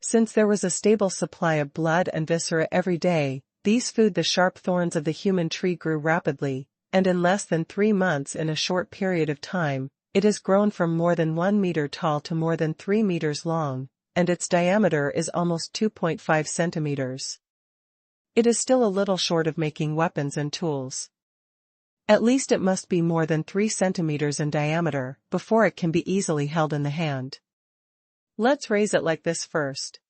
Since there was a stable supply of blood and viscera every day, these food the sharp thorns of the human tree grew rapidly, and in less than 3 months, in a short period of time, it has grown from more than 1 meter tall to more than 3 meters long, and its diameter is almost 2.5 centimeters. It is still a little short of making weapons and tools. At least it must be more than 3 centimeters in diameter before it can be easily held in the hand. Let's raise it like this first.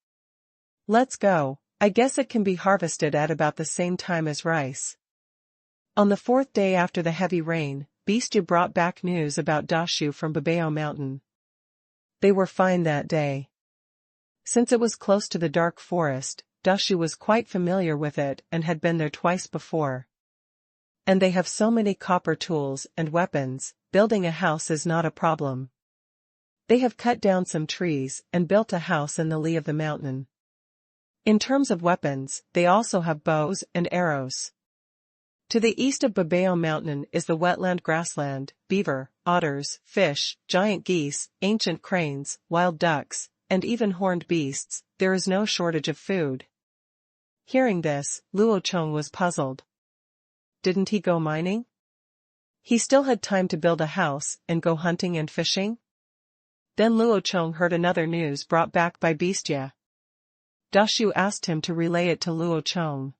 Let's go. I guess it can be harvested at about the same time as rice. On the 4th day after the heavy rain, Beastu brought back news about Dashu from Babao Mountain. They were fine that day. Since it was close to the dark forest, Dashu was quite familiar with it and had been there twice before. And they have so many copper tools and weapons, building a house is not a problem. They have cut down some trees and built a house in the lee of the mountain. In terms of weapons, they also have bows and arrows. To the east of Babao Mountain is the wetland grassland, beaver, otters, fish, giant geese, ancient cranes, wild ducks, and even horned beasts. There is no shortage of food. Hearing this, Luo Chong was puzzled. Didn't he go mining? He still had time to build a house and go hunting and fishing? Then Luo Chong heard another news brought back by Beastia. Dashu asked him to relay it to Luo Chong.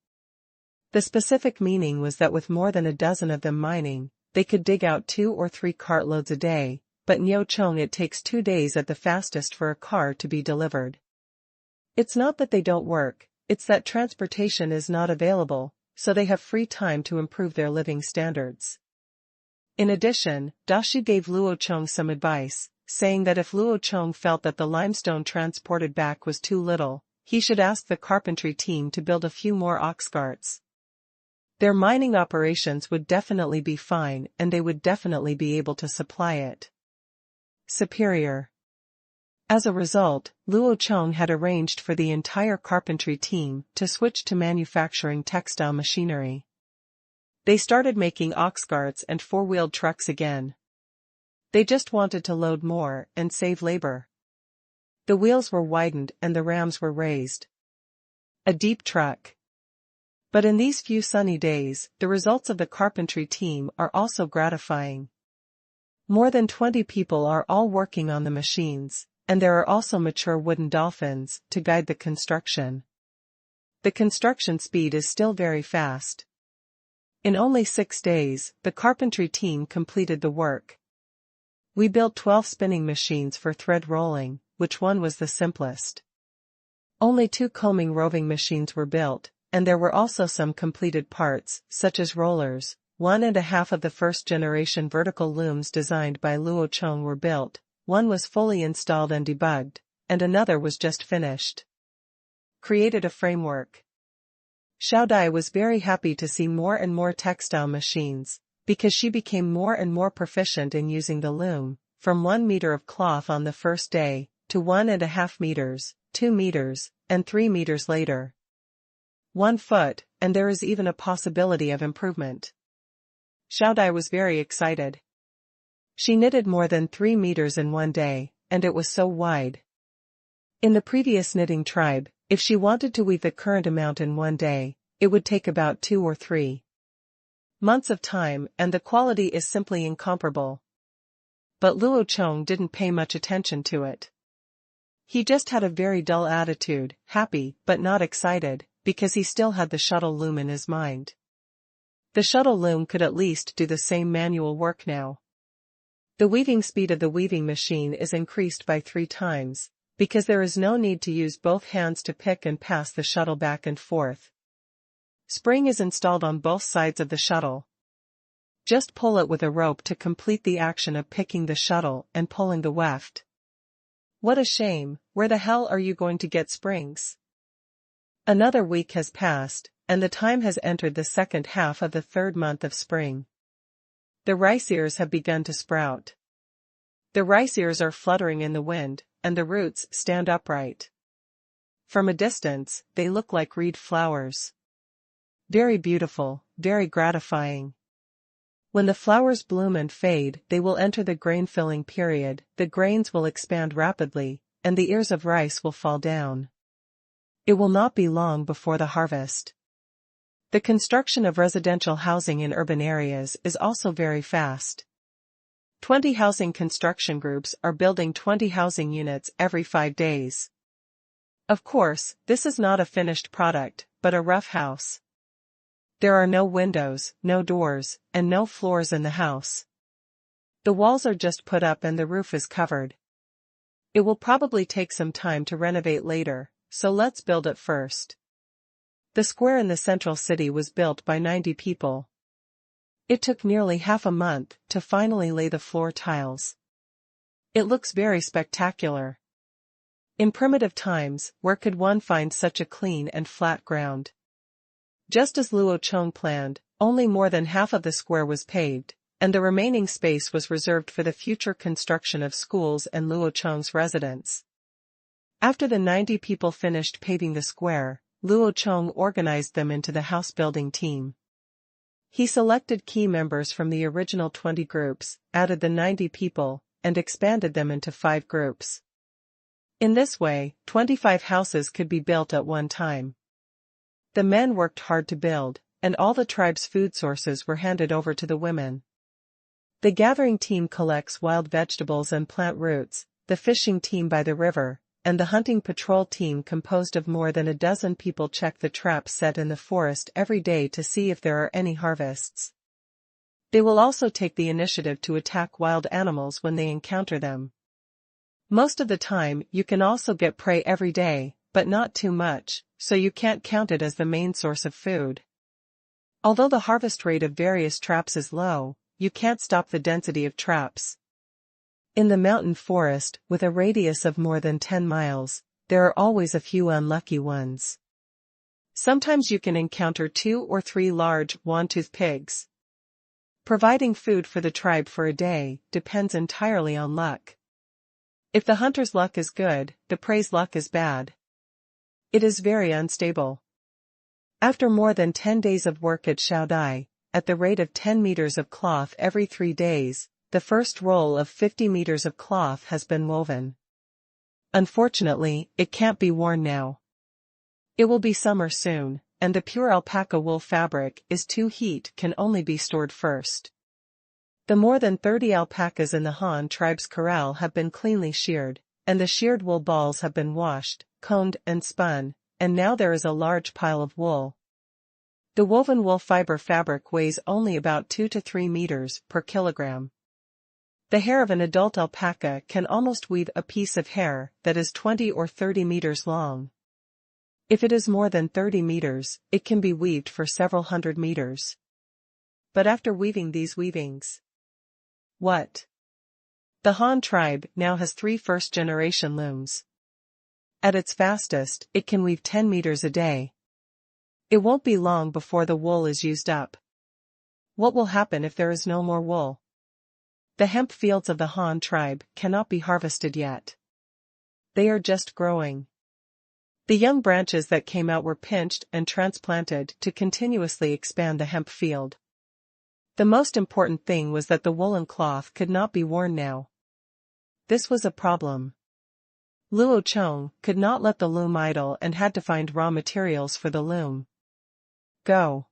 The specific meaning was that with more than a dozen of them mining, they could dig out 2 or 3 cartloads a day, but in Luo Chong it takes 2 days at the fastest for a car to be delivered. It's not that they don't work, it's that transportation is not available, so they have free time to improve their living standards. In addition, Dashu gave Luo Chong some advice, saying that if Luo Chong felt that the limestone transported back was too little, he should ask the carpentry team to build a few more ox carts. Their mining operations would definitely be fine and they would definitely be able to supply it. Superior. As a result, Luo Chong had arranged for the entire carpentry team to switch to manufacturing textile machinery. They started making ox carts and 4-wheeled trucks again. They just wanted to load more and save labor. The wheels were widened and the rams were raised. A deep truck. But in these few sunny days, the results of the carpentry team are also gratifying. More than 20 people are all working on the machines, and there are also mature wooden dolphins to guide the construction. The construction speed is still very fast. In only 6 days, the carpentry team completed the work. We built 12 spinning machines for thread rolling, which one was the simplest. Only 2 combing roving machines were built, and there were also some completed parts, such as rollers. 1.5 of the first-generation vertical looms designed by Luo Chong were built, one was fully installed and debugged, and another was just finished. Created a framework. Xiao Dai was very happy to see more and more textile machines, because she became more and more proficient in using the loom, from 1 meter of cloth on the first day, to 1.5 meters, 2 meters, and 3 meters later. 1 foot, and there is even a possibility of improvement. Xiao Dai was very excited. She knitted more than 3 meters in one day, and it was so wide. In the previous knitting tribe, if she wanted to weave the current amount in one day, it would take about 2 or 3 months of time, and the quality is simply incomparable. But Luo Chong didn't pay much attention to it. He just had a very dull attitude, happy but not excited, because he still had the shuttle loom in his mind. The shuttle loom could at least do the same manual work now. The weaving speed of the weaving machine is increased by 3 times, because there is no need to use both hands to pick and pass the shuttle back and forth. Spring is installed on both sides of the shuttle. Just pull it with a rope to complete the action of picking the shuttle and pulling the weft. What a shame, where the hell are you going to get springs? Another week has passed, and the time has entered the second half of the 3rd month of spring. The rice ears have begun to sprout. The rice ears are fluttering in the wind, and the roots stand upright. From a distance, they look like reed flowers. Very beautiful, very gratifying. When the flowers bloom and fade, they will enter the grain-filling period, the grains will expand rapidly, and the ears of rice will fall down. It will not be long before the harvest. The construction of residential housing in urban areas is also very fast. 20 housing construction groups are building 20 housing units every 5 days. Of course, this is not a finished product, but a rough house. There are no windows, no doors, and no floors in the house. The walls are just put up and the roof is covered. It will probably take some time to renovate later, so let's build it first. The square in the central city was built by 90 people. It took nearly half a month to finally lay the floor tiles. It looks very spectacular. In primitive times, where could one find such a clean and flat ground? Just as Luo Chong planned, only more than half of the square was paved, and the remaining space was reserved for the future construction of schools and Luo Chong's residence. After the 90 people finished paving the square, Luo Chong organized them into the house-building team. He selected key members from the original 20 groups, added the 90 people, and expanded them into 5 groups. In this way, 25 houses could be built at one time. The men worked hard to build, and all the tribe's food sources were handed over to the women. The gathering team collects wild vegetables and plant roots, the fishing team by the river, and the hunting patrol team composed of more than a dozen people check the traps set in the forest every day to see if there are any harvests. They will also take the initiative to attack wild animals when they encounter them. Most of the time, you can also get prey every day, but not too much, so you can't count it as the main source of food. Although the harvest rate of various traps is low, you can't stop the density of traps. In the mountain forest, with a radius of more than 10 miles, there are always a few unlucky ones. Sometimes you can encounter 2 or 3 large, one-toothed pigs. Providing food for the tribe for a day depends entirely on luck. If the hunter's luck is good, the prey's luck is bad. It is very unstable. After more than 10 days of work at Xiao Dai, at the rate of 10 meters of cloth every 3 days, the first roll of 50 meters of cloth has been woven. Unfortunately, it can't be worn now. It will be summer soon, and the pure alpaca wool fabric is too heat can only be stored first. The more than 30 alpacas in the Han tribe's corral have been cleanly sheared, and the sheared wool balls have been washed, combed and spun, and now there is a large pile of wool. The woven wool fiber fabric weighs only about 2 to 3 meters per kilogram. The hair of an adult alpaca can almost weave a piece of hair that is 20 or 30 meters long. If it is more than 30 meters, it can be weaved for several hundred meters. But after weaving these weavings, what? The Han tribe now has 3 first-generation looms. At its fastest, it can weave 10 meters a day. It won't be long before the wool is used up. What will happen if there is no more wool? The hemp fields of the Han tribe cannot be harvested yet. They are just growing. The young branches that came out were pinched and transplanted to continuously expand the hemp field. The most important thing was that the woolen cloth could not be worn now. This was a problem. Luo Chong could not let the loom idle and had to find raw materials for the loom. Go.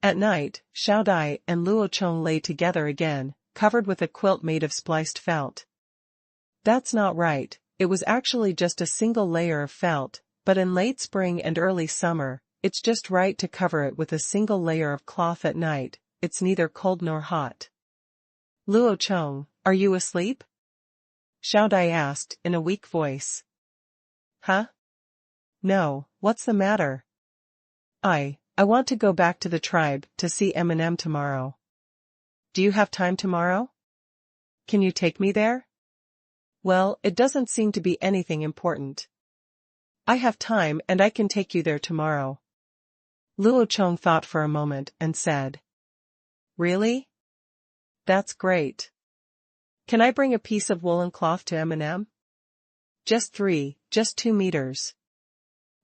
At night, Xiao Dai and Luo Chong lay together again, covered with a quilt made of spliced felt. That's not right, it was actually just a single layer of felt, but in late spring and early summer, it's just right to cover it with a single layer of cloth at night, it's neither cold nor hot. Luo Chong, are you asleep? Xiao Dai asked in a weak voice. Huh? No, what's the matter? I want to go back to the tribe to see Eminem tomorrow. Do you have time tomorrow? Can you take me there? Well, it doesn't seem to be anything important. I have time and I can take you there tomorrow. Luo Chong thought for a moment and said. Really? That's great. Can I bring a piece of woolen cloth to Eminem? Just 2 meters.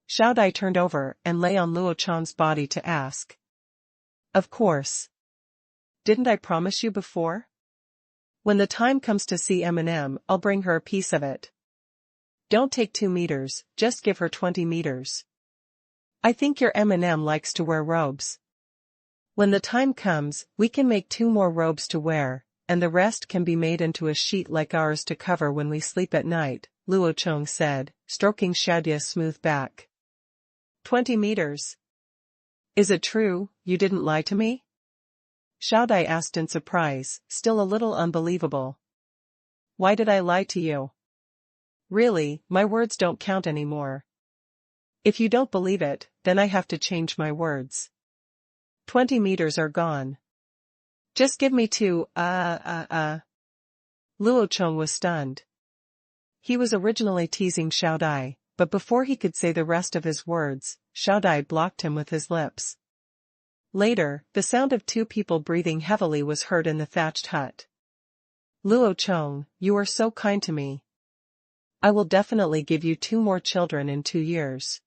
Xiao Dai turned over and lay on Luo Chong's body to ask. Of course. Didn't I promise you before? When the time comes to see Eminem, I'll bring her a piece of it. Don't take 2 meters, just give her 20 meters. I think your Eminem likes to wear robes. When the time comes, we can make 2 more robes to wear, and the rest can be made into a sheet like ours to cover when we sleep at night, Luo Chong said, stroking Xiaodia's smooth back. 20 meters. Is it true, you didn't lie to me? Xiao Dai asked in surprise, still a little unbelievable. Why did I lie to you? Really, my words don't count anymore. If you don't believe it, then I have to change my words. 20 meters are gone. Just give me 2, Luo Chong was stunned. He was originally teasing Xiao Dai, but before he could say the rest of his words, Xiao Dai blocked him with his lips. Later, the sound of 2 people breathing heavily was heard in the thatched hut. Luo Chong, you are so kind to me. I will definitely give you 2 more children in 2 years.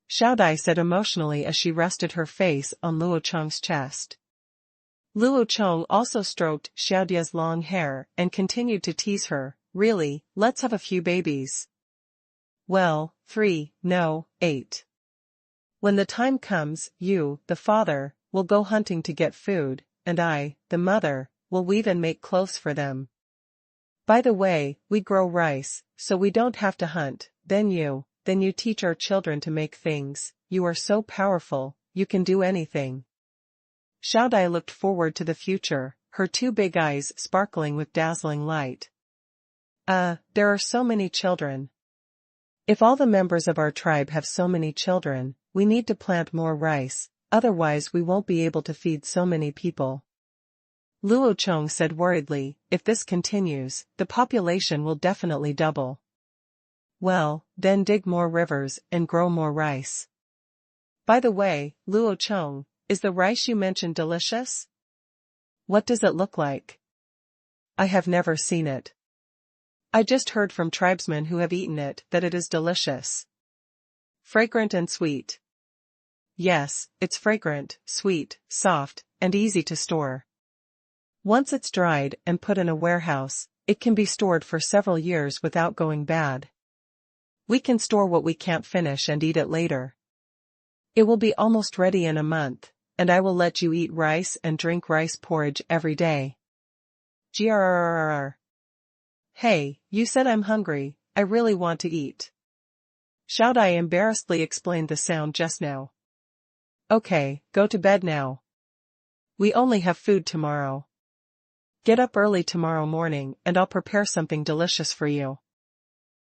Xiao Dai said emotionally as she rested her face on Luo Chong's chest. Luo Chong also stroked Xiaodia's long hair and continued to tease her, really, let's have a few babies. Well, 3, no, 8. When the time comes, you, the father, will go hunting to get food, and I, the mother, will weave and make clothes for them. By the way, we grow rice, so we don't have to hunt, then you teach our children to make things, you are so powerful, you can do anything. Xiao Dai looked forward to the future, her 2 big eyes sparkling with dazzling light. There are so many children. If all the members of our tribe have so many children, we need to plant more rice, otherwise we won't be able to feed so many people. Luo Chong said worriedly, if this continues, the population will definitely double. Well, then dig more rivers and grow more rice. By the way, Luo Chong, is the rice you mentioned delicious? What does it look like? I have never seen it. I just heard from tribesmen who have eaten it that it is delicious. Fragrant and sweet. Yes, it's fragrant, sweet, soft, and easy to store. Once it's dried and put in a warehouse, it can be stored for several years without going bad. We can store what we can't finish and eat it later. It will be almost ready in a month, and I will let you eat rice and drink rice porridge every day. Grrrr. Hey, you said I'm hungry, I really want to eat. Xiao Dai embarrassedly explained the sound just now. Okay, go to bed now. We only have food tomorrow. Get up early tomorrow morning and I'll prepare something delicious for you.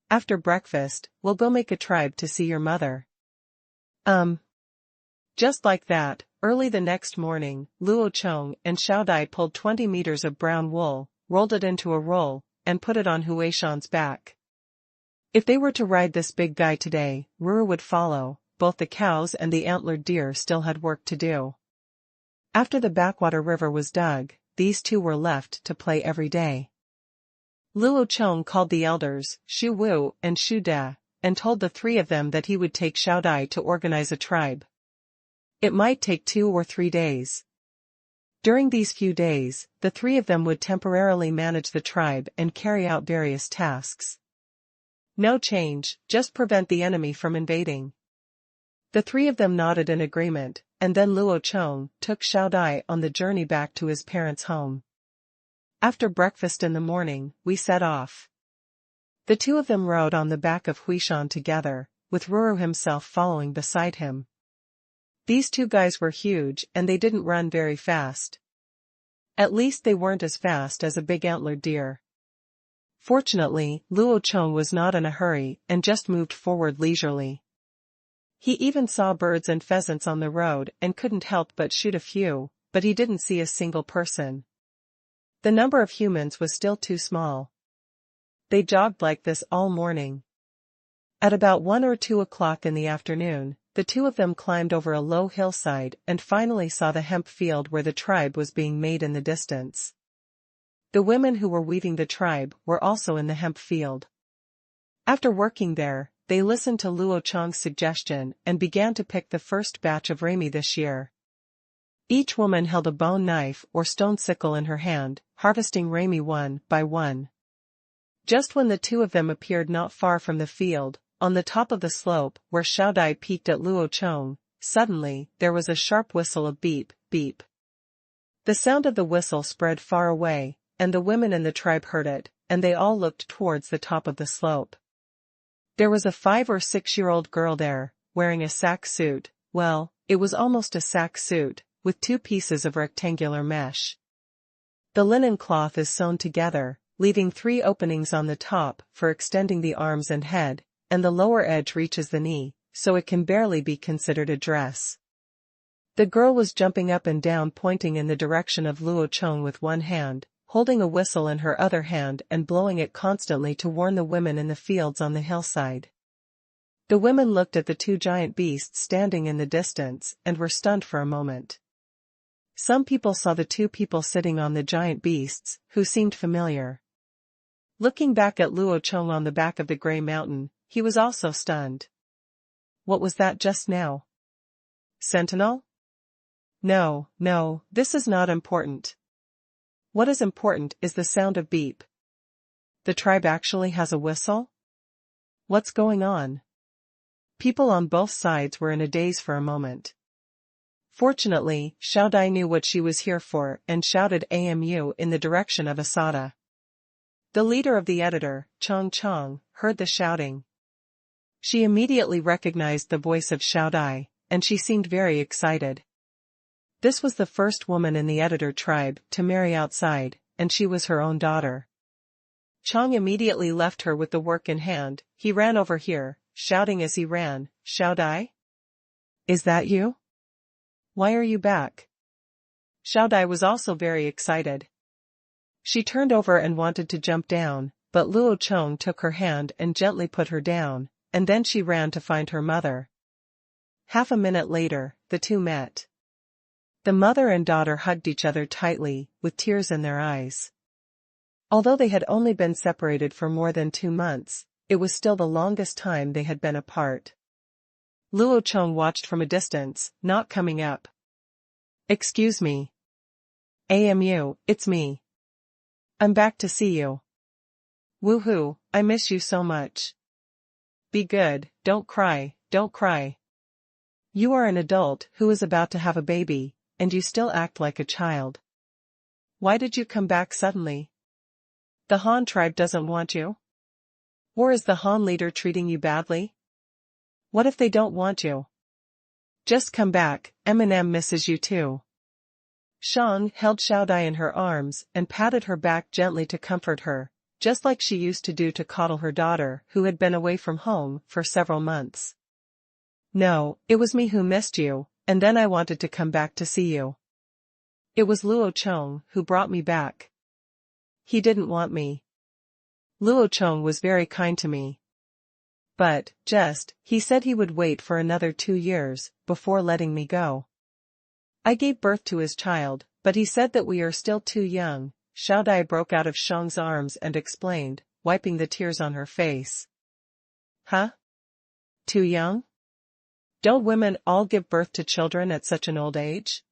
After breakfast, we'll go make a tribe to see your mother. Just like that, early the next morning, Luo Chong and Xiao Dai pulled 20 meters of brown wool, rolled it into a roll, and put it on Huishan's back. If they were to ride this big guy today, Ruru would follow. Both the cows and the antlered deer still had work to do. After the backwater river was dug, these two were left to play every day. Luo Chong called the elders, Shu Wu and Shu Da, and told the three of them that he would take Xiao Dai to organize a tribe. It might take 2 or 3 days. During these few days, the three of them would temporarily manage the tribe and carry out various tasks. No change, just prevent the enemy from invading. The three of them nodded in agreement, and then Luo Chong took Xiao Dai on the journey back to his parents' home. After breakfast in the morning, we set off. The two of them rode on the back of Huishan together, with Ruru himself following beside him. These two guys were huge and they didn't run very fast. At least they weren't as fast as a big antlered deer. Fortunately, Luo Chong was not in a hurry and just moved forward leisurely. He even saw birds and pheasants on the road and couldn't help but shoot a few, but he didn't see a single person. The number of humans was still too small. They jogged like this all morning. At about 1 or 2 o'clock in the afternoon, the two of them climbed over a low hillside and finally saw the hemp field where the tribe was being made in the distance. The women who were weaving the tribe were also in the hemp field. After working there, they listened to Luo Chong's suggestion and began to pick the first batch of rami this year. Each woman held a bone knife or stone sickle in her hand, harvesting rami one by one. Just when the two of them appeared not far from the field, on the top of the slope where Xiao Dai peeked at Luo Chong, suddenly there was a sharp whistle of beep, beep. The sound of the whistle spread far away, and the women in the tribe heard it, and they all looked towards the top of the slope. There was a 5 or 6-year-old girl there, wearing a sack suit. Well, it was almost a sack suit, with 2 pieces of rectangular mesh. The linen cloth is sewn together, leaving 3 openings on the top for extending the arms and head, and the lower edge reaches the knee, so it can barely be considered a dress. The girl was jumping up and down, pointing in the direction of Luo Chong with one hand, holding a whistle in her other hand and blowing it constantly to warn the women in the fields on the hillside. The women looked at the 2 giant beasts standing in the distance and were stunned for a moment. Some people saw the 2 people sitting on the giant beasts, who seemed familiar. Looking back at Luo Chong on the back of the gray mountain, he was also stunned. What was that just now? Sentinel? No, this is not important. What is important is the sound of beep. The tribe actually has a whistle? What's going on? People on both sides were in a daze for a moment. Fortunately, Xiao Dai knew what she was here for and shouted AMU in the direction of Asada. The leader of the editor, Chong, heard the shouting. She immediately recognized the voice of Xiao Dai, and she seemed very excited. This was the first woman in the editor tribe to marry outside, and she was her own daughter. Chong immediately left her with the work in hand. He ran over here, shouting as he ran, Xiao Dai? Is that you? Why are you back? Xiao Dai was also very excited. She turned over and wanted to jump down, but Luo Chong took her hand and gently put her down, and then she ran to find her mother. Half a minute later, the two met. The mother and daughter hugged each other tightly, with tears in their eyes. Although they had only been separated for more than 2 months, it was still the longest time they had been apart. Luo Chong watched from a distance, not coming up. Excuse me. AMU, it's me. I'm back to see you. Woohoo, I miss you so much. Be good, don't cry. You are an adult who is about to have a baby, and you still act like a child. Why did you come back suddenly? The Han tribe doesn't want you? Or is the Han leader treating you badly? What if they don't want you? Just come back, Eminem misses you too. Shang held Xiao Dai in her arms and patted her back gently to comfort her, just like she used to do to coddle her daughter who had been away from home for several months. No, it was me who missed you, and then I wanted to come back to see you. It was Luo Chong who brought me back. he didn't want me. Luo Chong was very kind to me. But, he said he would wait for another 2 years, before letting me go. I gave birth to his child, but he said that we are still too young. Xiao Dai broke out of Shang's arms and explained, wiping the tears on her face. Huh? Too young? Don't women all give birth to children at such an old age?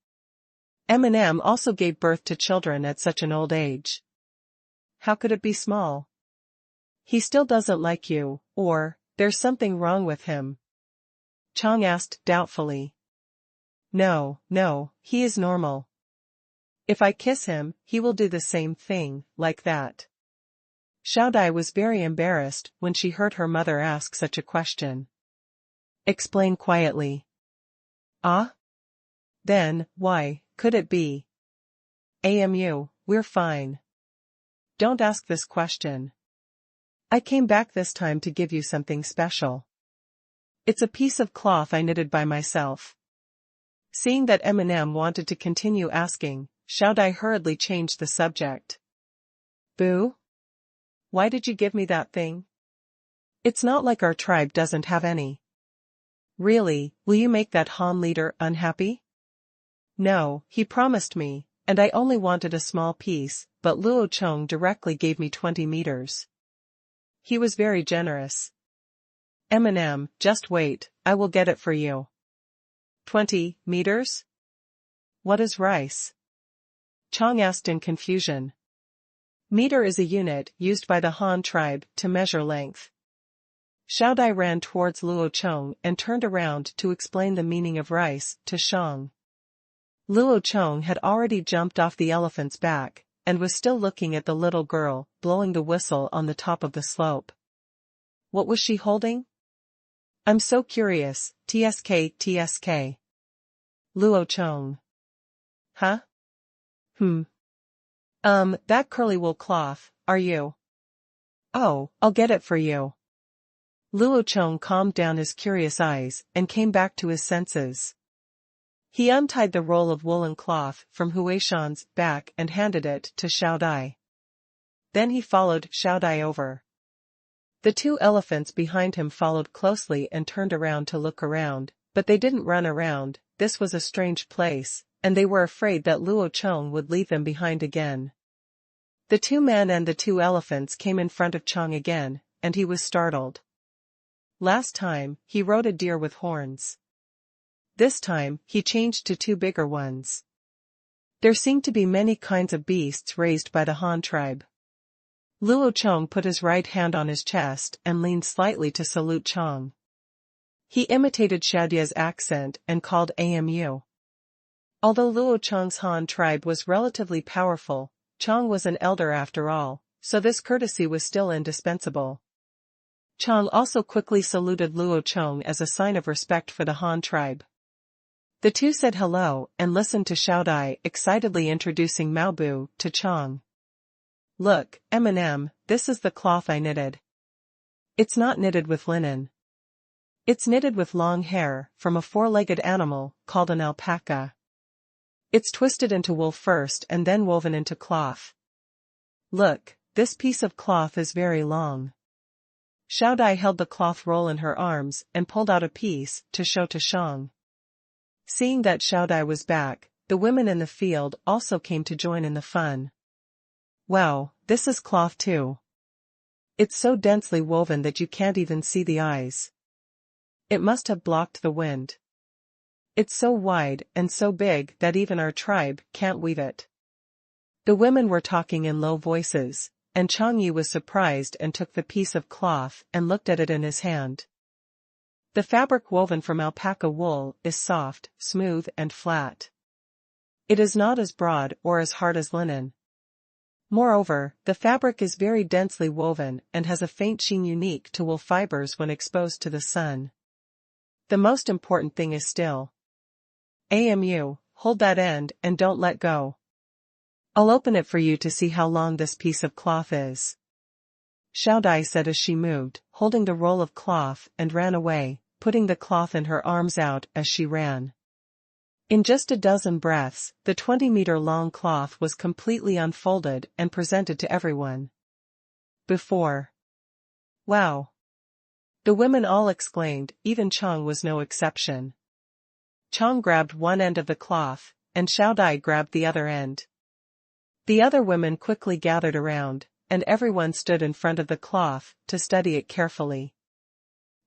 Eminem also gave birth to children at such an old age. How could it be small? He still doesn't like you, or, there's something wrong with him? Chong asked doubtfully. No, he is normal. If I kiss him, he will do the same thing, like that. Xiao Dai was very embarrassed when she heard her mother ask such a question. Explain quietly. Ah? Then, why could it be? Amu, we're fine. Don't ask this question. I came back this time to give you something special. It's a piece of cloth I knitted by myself. Seeing that Eminem wanted to continue asking, Xiao Dai hurriedly changed the subject. Boo? Why did you give me that thing? It's not like our tribe doesn't have any. Really, will you make that Han leader unhappy? No, he promised me, and I only wanted a small piece, but Luo Chong directly gave me 20 meters. He was very generous. Eminem, just wait, I will get it for you. 20 meters? What is rice? Chong asked in confusion. Meter is a unit used by the Han tribe to measure length. Xiao Dai ran towards Luo Chong and turned around to explain the meaning of rice to Shang. Luo Chong had already jumped off the elephant's back, and was still looking at the little girl, blowing the whistle on the top of the slope. What was she holding? I'm so curious, tsk. Luo Chong. Huh? That curly wool cloth, are you? Oh, I'll get it for you. Luo Chong calmed down his curious eyes and came back to his senses. He untied the roll of woolen cloth from Huishan's back and handed it to Xiao Dai. Then he followed Xiao Dai over. The 2 elephants behind him followed closely and turned around to look around, but they didn't run around. This was a strange place, and they were afraid that Luo Chong would leave them behind again. The 2 men and the 2 elephants came in front of Chong again, and he was startled. Last time, he rode a deer with horns. This time, he changed to 2 bigger ones. There seemed to be many kinds of beasts raised by the Han tribe. Luo Chong put his right hand on his chest and leaned slightly to salute Chong. He imitated Xiaodia's accent and called Amu. Although Luo Chong's Han tribe was relatively powerful, Chong was an elder after all, so this courtesy was still indispensable. Chong also quickly saluted Luo Chong as a sign of respect for the Han tribe. The 2 said hello and listened to Xiao Dai excitedly introducing Maobu to Chong. Look, Eminem, this is the cloth I knitted. It's not knitted with linen. It's knitted with long hair from a 4-legged animal called an alpaca. It's twisted into wool first and then woven into cloth. Look, this piece of cloth is very long. Xiao Dai held the cloth roll in her arms and pulled out a piece to show to Shang. Seeing that Xiao Dai was back, the women in the field also came to join in the fun. Wow, this is cloth too. It's so densely woven that you can't even see the eyes. It must have blocked the wind. It's so wide and so big that even our tribe can't weave it. The women were talking in low voices, and Changyi was surprised and took the piece of cloth and looked at it in his hand. The fabric woven from alpaca wool is soft, smooth and flat. It is not as broad or as hard as linen. Moreover, the fabric is very densely woven and has a faint sheen unique to wool fibers when exposed to the sun. The most important thing is still. Amu, hold that end and don't let go. I'll open it for you to see how long this piece of cloth is. Xiao Dai said as she moved, holding the roll of cloth and ran away, putting the cloth in her arms out as she ran. In just a dozen breaths, the 20-meter-long cloth was completely unfolded and presented to everyone. Before. Wow! The women all exclaimed, even Chong was no exception. Chong grabbed one end of the cloth, and Xiao Dai grabbed the other end. The other women quickly gathered around, and everyone stood in front of the cloth to study it carefully.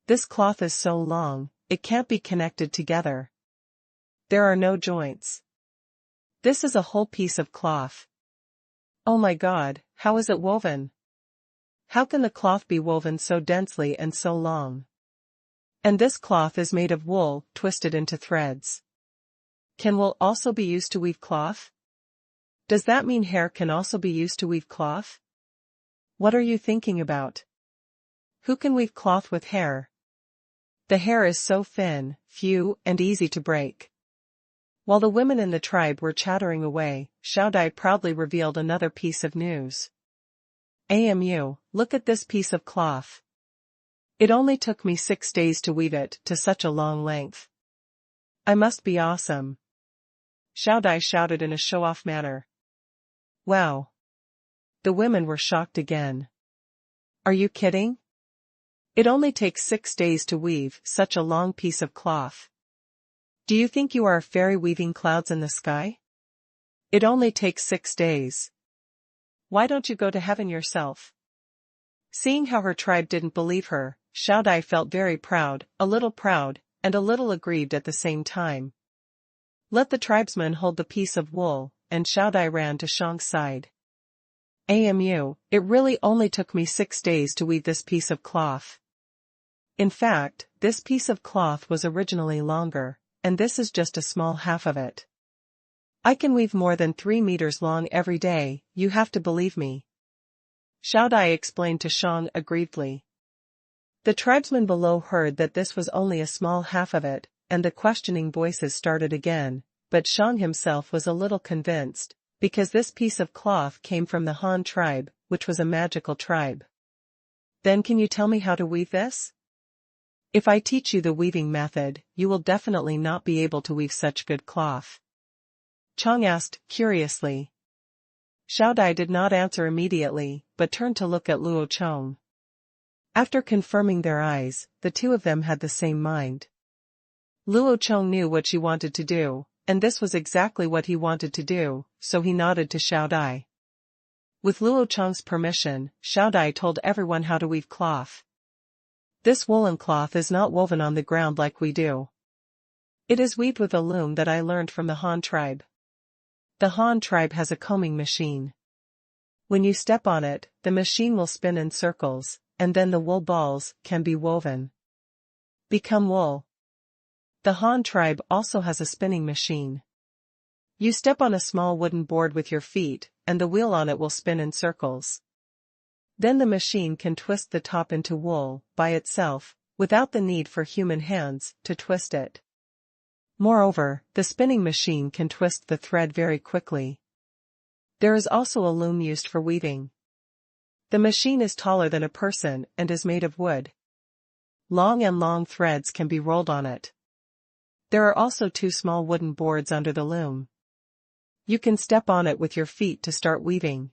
This cloth is so long, it can't be connected together. There are no joints. This is a whole piece of cloth. Oh my God, how is it woven? How can the cloth be woven so densely and so long? And this cloth is made of wool, twisted into threads. Can wool also be used to weave cloth? Does that mean hair can also be used to weave cloth? What are you thinking about? Who can weave cloth with hair? The hair is so thin, few, and easy to break. While the women in the tribe were chattering away, Xiao Dai proudly revealed another piece of news. Amu, look at this piece of cloth. It only took me 6 days to weave it to such a long length. I must be awesome. Xiao Dai shouted in a show-off manner. Wow. The women were shocked again. Are you kidding? It only takes 6 days to weave such a long piece of cloth. Do you think you are a fairy weaving clouds in the sky? It only takes 6 days. Why don't you go to heaven yourself? Seeing how her tribe didn't believe her, Xiao Dai felt very proud, and a little aggrieved at the same time. Let the tribesmen hold the piece of wool, and Xiao Dai ran to Shang's side. Amu, it really only took me 6 days to weave this piece of cloth. In fact, this piece of cloth was originally longer, and this is just a small half of it. I can weave more than 3 meters long every day, you have to believe me. Xiao Dai explained to Shang aggrievedly. The tribesmen below heard that this was only a small half of it, and the questioning voices started again, but Shang himself was a little convinced, because this piece of cloth came from the Han tribe, which was a magical tribe. Then can you tell me how to weave this? If I teach you the weaving method, you will definitely not be able to weave such good cloth. Chong asked, curiously. Xiao Dai did not answer immediately, but turned to look at Luo Chong. After confirming their eyes, the two of them had the same mind. Luo Chong knew what she wanted to do, and this was exactly what he wanted to do, so he nodded to Xiao Dai. With Luo Chong's permission, Xiao Dai told everyone how to weave cloth. This woolen cloth is not woven on the ground like we do. It is weaved with a loom that I learned from the Han tribe. The Han tribe has a combing machine. When you step on it, the machine will spin in circles, and then the wool balls can be woven. Become wool. The Han tribe also has a spinning machine. You step on a small wooden board with your feet, and the wheel on it will spin in circles. Then the machine can twist the top into wool by itself, without the need for human hands to twist it. Moreover, the spinning machine can twist the thread very quickly. There is also a loom used for weaving. The machine is taller than a person and is made of wood. Long threads can be rolled on it. There are also 2 small wooden boards under the loom. You can step on it with your feet to start weaving.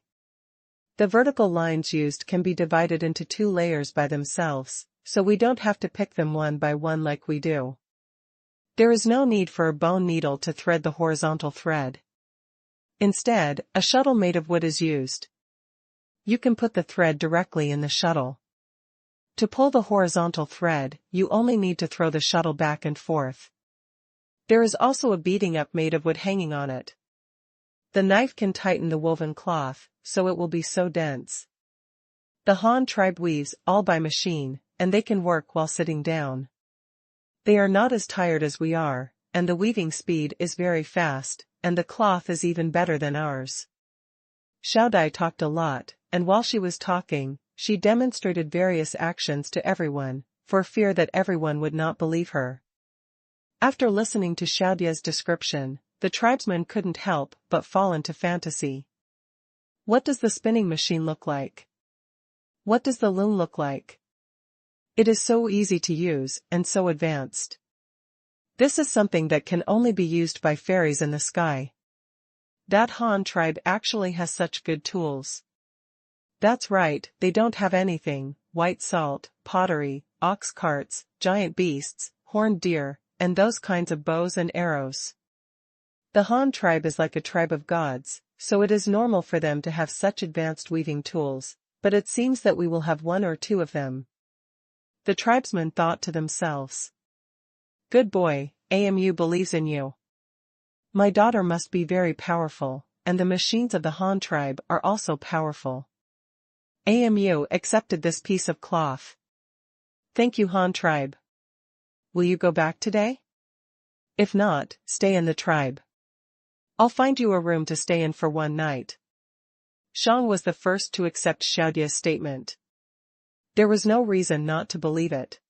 The vertical lines used can be divided into 2 layers by themselves, so we don't have to pick them one by one like we do. There is no need for a bone needle to thread the horizontal thread. Instead, a shuttle made of wood is used. You can put the thread directly in the shuttle. To pull the horizontal thread, you only need to throw the shuttle back and forth. There is also a beading up made of wood hanging on it. The knife can tighten the woven cloth, so it will be so dense. The Han tribe weaves all by machine, and they can work while sitting down. They are not as tired as we are, and the weaving speed is very fast, and the cloth is even better than ours. Xiao Dai talked a lot, and while she was talking, she demonstrated various actions to everyone, for fear that everyone would not believe her. After listening to Xiao Dai's description, the tribesmen couldn't help but fall into fantasy. What does the spinning machine look like? What does the loom look like? It is so easy to use and so advanced. This is something that can only be used by fairies in the sky. That Han tribe actually has such good tools. That's right, they don't have anything: white salt, pottery, ox carts, giant beasts, horned deer, and those kinds of bows and arrows. The Han tribe is like a tribe of gods, so it is normal for them to have such advanced weaving tools, but it seems that we will have one or two of them. The tribesmen thought to themselves. Good boy, Amu believes in you. My daughter must be very powerful, and the machines of the Han tribe are also powerful. Amu accepted this piece of cloth. Thank you, Han tribe. Will you go back today? If not, stay in the tribe. I'll find you a room to stay in for one night. Shang was the first to accept Xiaodia's statement. There was no reason not to believe it.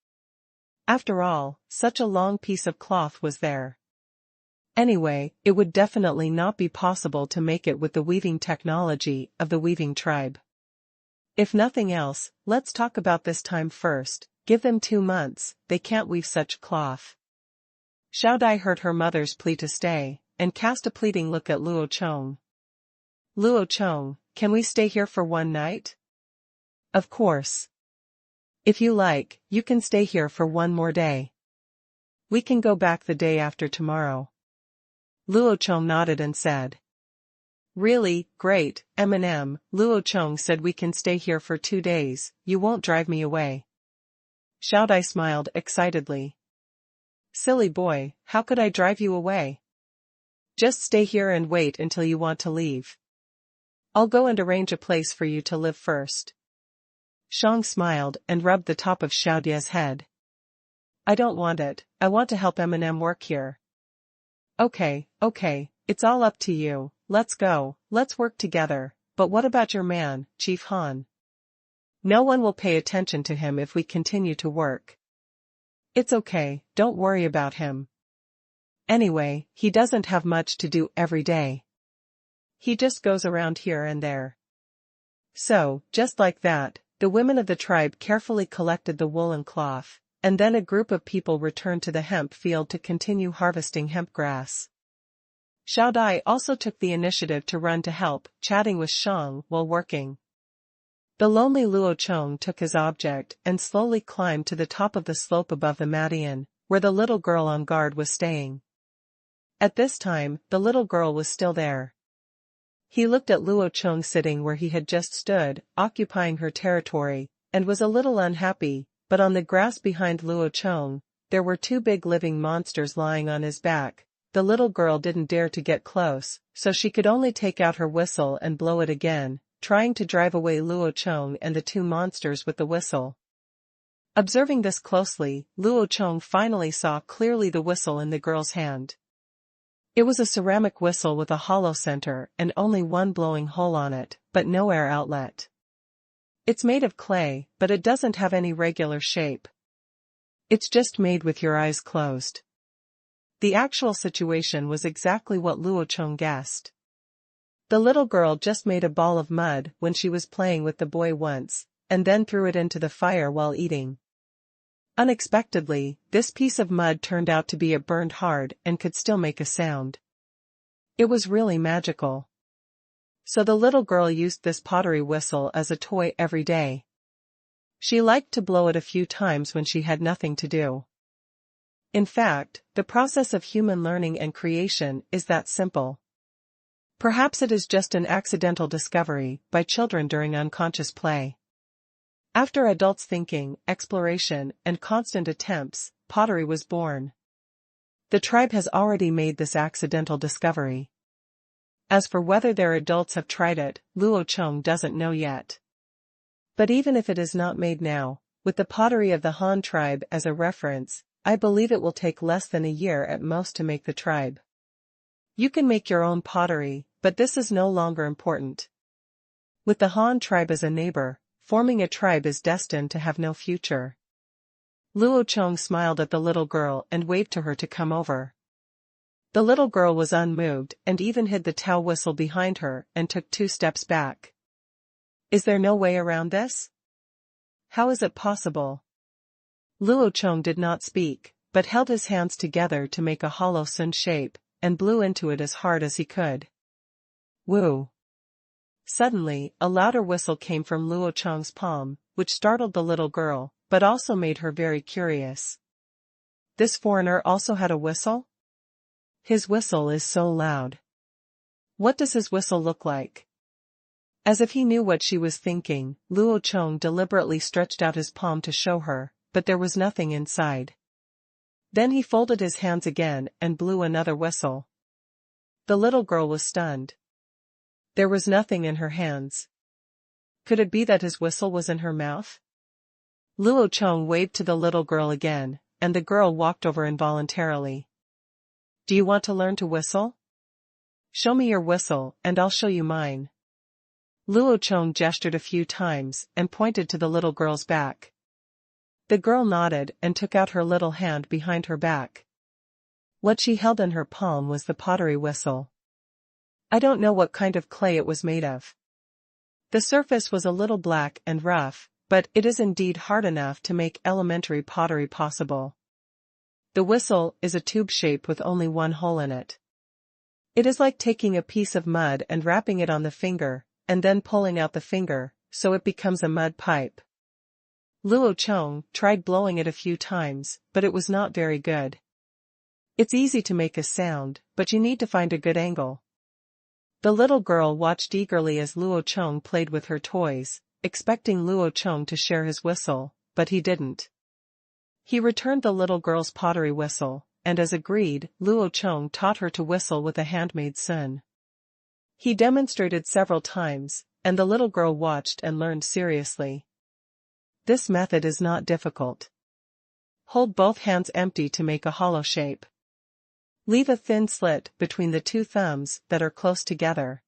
After all, such a long piece of cloth was there. Anyway, it would definitely not be possible to make it with the weaving technology of the weaving tribe. If nothing else, let's talk about this time first. Give them 2 months, they can't weave such cloth. Xiaodai heard her mother's plea to stay, and cast a pleading look at Luo Chong. Luo Chong, can we stay here for one night? Of course. If you like, you can stay here for one more day. We can go back the day after tomorrow. Luo Chong nodded and said. Really, great, Eminem. Luo Chong said we can stay here for 2 days, you won't drive me away. Xiaodai smiled excitedly. Silly boy, how could I drive you away? Just stay here and wait until you want to leave. I'll go and arrange a place for you to live first. Shang smiled and rubbed the top of Xiaodia's head. I don't want it, I want to help Eminem work here. Okay, it's all up to you, let's go, let's work together, but what about your man, Chief Han? No one will pay attention to him if we continue to work. It's okay, don't worry about him. Anyway, he doesn't have much to do every day. He just goes around here and there. So, just like that, the women of the tribe carefully collected the wool and cloth, and then a group of people returned to the hemp field to continue harvesting hemp grass. Xiaodai also took the initiative to run to help, chatting with Shang while working. The lonely Luo Chong took his object and slowly climbed to the top of the slope above the Madian, where the little girl on guard was staying. At this time, the little girl was still there. He looked at Luo Chong sitting where he had just stood, occupying her territory, and was a little unhappy, but on the grass behind Luo Chong, there were 2 big living monsters lying on his back. The little girl didn't dare to get close, so she could only take out her whistle and blow it again, trying to drive away Luo Chong and the 2 monsters with the whistle. Observing this closely, Luo Chong finally saw clearly the whistle in the girl's hand. It was a ceramic whistle with a hollow center and only one blowing hole on it, but no air outlet. It's made of clay, but it doesn't have any regular shape. It's just made with your eyes closed. The actual situation was exactly what Luo Chong guessed. The little girl just made a ball of mud when she was playing with the boy once, and then threw it into the fire while eating. Unexpectedly, this piece of mud turned out to be burned hard and could still make a sound. It was really magical. So the little girl used this pottery whistle as a toy every day. She liked to blow it a few times when she had nothing to do. In fact, the process of human learning and creation is that simple. Perhaps it is just an accidental discovery by children during unconscious play. After adults' thinking, exploration, and constant attempts, pottery was born. The tribe has already made this accidental discovery. As for whether their adults have tried it, Luo Chong doesn't know yet. But even if it is not made now, with the pottery of the Han tribe as a reference, I believe it will take less than a year at most to make the tribe. You can make your own pottery, but this is no longer important. With the Han tribe as a neighbor, forming a tribe is destined to have no future. Luo Chong smiled at the little girl and waved to her to come over. The little girl was unmoved and even hid the Tao whistle behind her and took 2 steps back. Is there no way around this? How is it possible? Luo Chong did not speak, but held his hands together to make a hollow sun shape, and blew into it as hard as he could. Woo! Suddenly, a louder whistle came from Luo Chong's palm, which startled the little girl, but also made her very curious. This foreigner also had a whistle? His whistle is so loud. What does his whistle look like? As if he knew what she was thinking, Luo Chong deliberately stretched out his palm to show her, but there was nothing inside. Then he folded his hands again and blew another whistle. The little girl was stunned. There was nothing in her hands. Could it be that his whistle was in her mouth? Luo Chong waved to the little girl again, and the girl walked over involuntarily. Do you want to learn to whistle? Show me your whistle, and I'll show you mine. Luo Chong gestured a few times and pointed to the little girl's back. The girl nodded and took out her little hand behind her back. What she held in her palm was the pottery whistle. I don't know what kind of clay it was made of. The surface was a little black and rough, but it is indeed hard enough to make elementary pottery possible. The whistle is a tube shape with only one hole in it. It is like taking a piece of mud and wrapping it on the finger, and then pulling out the finger, so it becomes a mud pipe. Luo Chong tried blowing it a few times, but it was not very good. It's easy to make a sound, but you need to find a good angle. The little girl watched eagerly as Luo Chong played with her toys, expecting Luo Chong to share his whistle, but he didn't. He returned the little girl's pottery whistle, and as agreed, Luo Chong taught her to whistle with a handmade sun. He demonstrated several times, and the little girl watched and learned seriously. This method is not difficult. Hold both hands empty to make a hollow shape. Leave a thin slit between the two thumbs that are close together.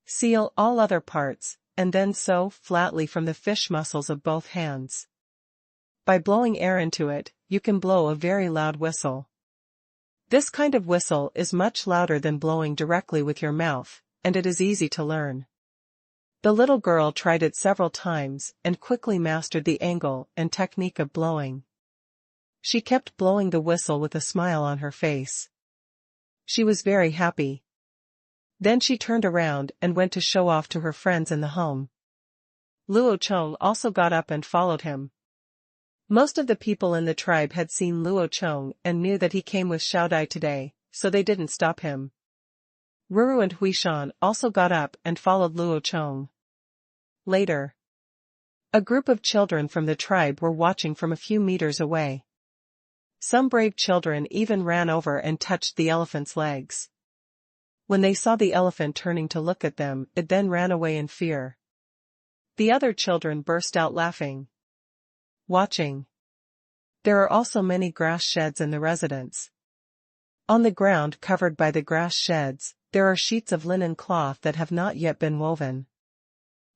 Seal all other parts, and then sew flatly from the fish muscles of both hands. By blowing air into it, you can blow a very loud whistle. This kind of whistle is much louder than blowing directly with your mouth, and it is easy to learn. The little girl tried it several times and quickly mastered the angle and technique of blowing. She kept blowing the whistle with a smile on her face. She was very happy. Then she turned around and went to show off to her friends in the home. Luo Chong also got up and followed him. Most of the people in the tribe had seen Luo Chong and knew that he came with Xiaodai today, so they didn't stop him. Ruru and Huishan also got up and followed Luo Chong. Later, a group of children from the tribe were watching from a few meters away. Some brave children even ran over and touched the elephant's legs. When they saw the elephant turning to look at them, it then ran away in fear. The other children burst out laughing. Watching. There are also many grass sheds in the residence. On the ground covered by the grass sheds, there are sheets of linen cloth that have not yet been woven.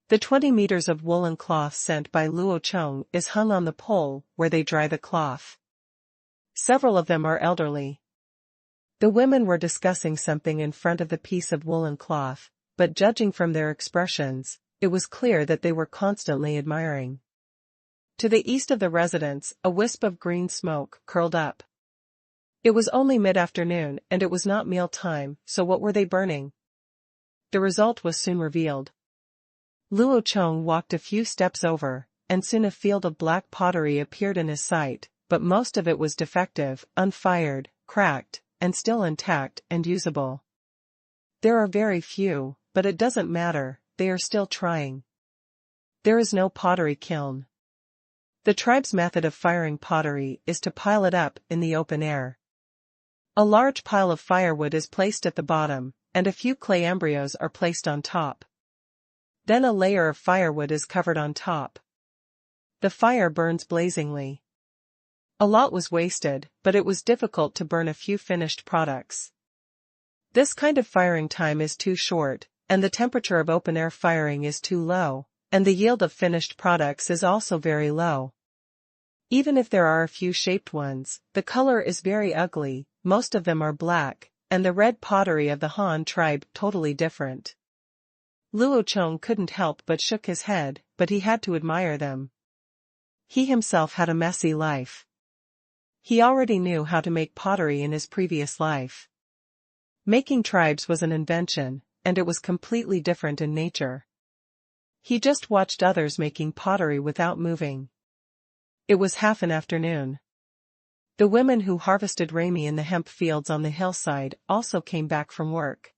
The 20 meters of woolen cloth sent by Luo Chong is hung on the pole where they dry the cloth. Several of them are elderly. The women were discussing something in front of the piece of woolen cloth, but judging from their expressions, it was clear that they were constantly admiring. To the east of the residence, a wisp of green smoke curled up. It was only mid-afternoon and it was not meal time, so what were they burning? The result was soon revealed. Luo Chong walked a few steps over, and soon a field of black pottery appeared in his sight, but most of it was defective, unfired, cracked, and still intact and usable. There are very few, but it doesn't matter, they are still trying. There is no pottery kiln. The tribe's method of firing pottery is to pile it up in the open air. A large pile of firewood is placed at the bottom, and a few clay embryos are placed on top. Then a layer of firewood is covered on top. The fire burns blazingly. A lot was wasted, but it was difficult to burn a few finished products. This kind of firing time is too short, and the temperature of open-air firing is too low, and the yield of finished products is also very low. Even if there are a few shaped ones, the color is very ugly, most of them are black, and the red pottery of the Han tribe totally different. Luo Chong couldn't help but shook his head, but he had to admire them. He himself had a messy life. He already knew how to make pottery in his previous life. Making tribes was an invention, and it was completely different in nature. He just watched others making pottery without moving. It was half an afternoon. The women who harvested rami in the hemp fields on the hillside also came back from work.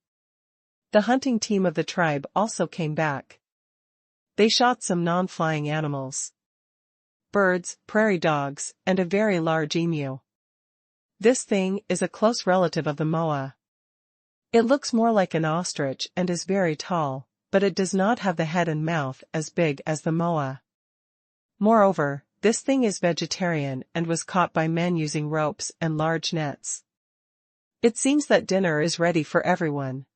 The hunting team of the tribe also came back. They shot some non-flying animals. Birds, prairie dogs, and a very large emu. This thing is a close relative of the moa. It looks more like an ostrich and is very tall, but it does not have the head and mouth as big as the moa. Moreover, this thing is vegetarian and was caught by men using ropes and large nets. It seems that dinner is ready for everyone.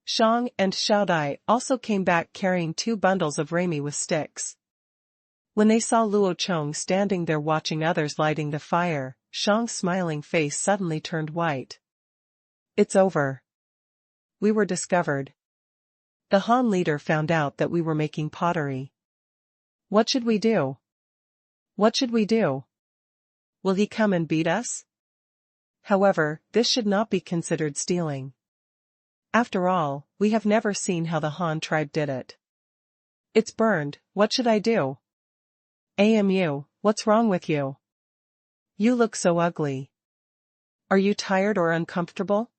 Chong and Xiaodai also came back carrying 2 bundles of rami with sticks. When they saw Luo Chong standing there watching others lighting the fire, Chong's smiling face suddenly turned white. It's over. We were discovered. The Han leader found out that we were making pottery. What should we do? What should we do? Will he come and beat us? However, this should not be considered stealing. After all, we have never seen how the Han tribe did it. It's burned, what should I do? Amu, what's wrong with you? You look so ugly. Are you tired or uncomfortable?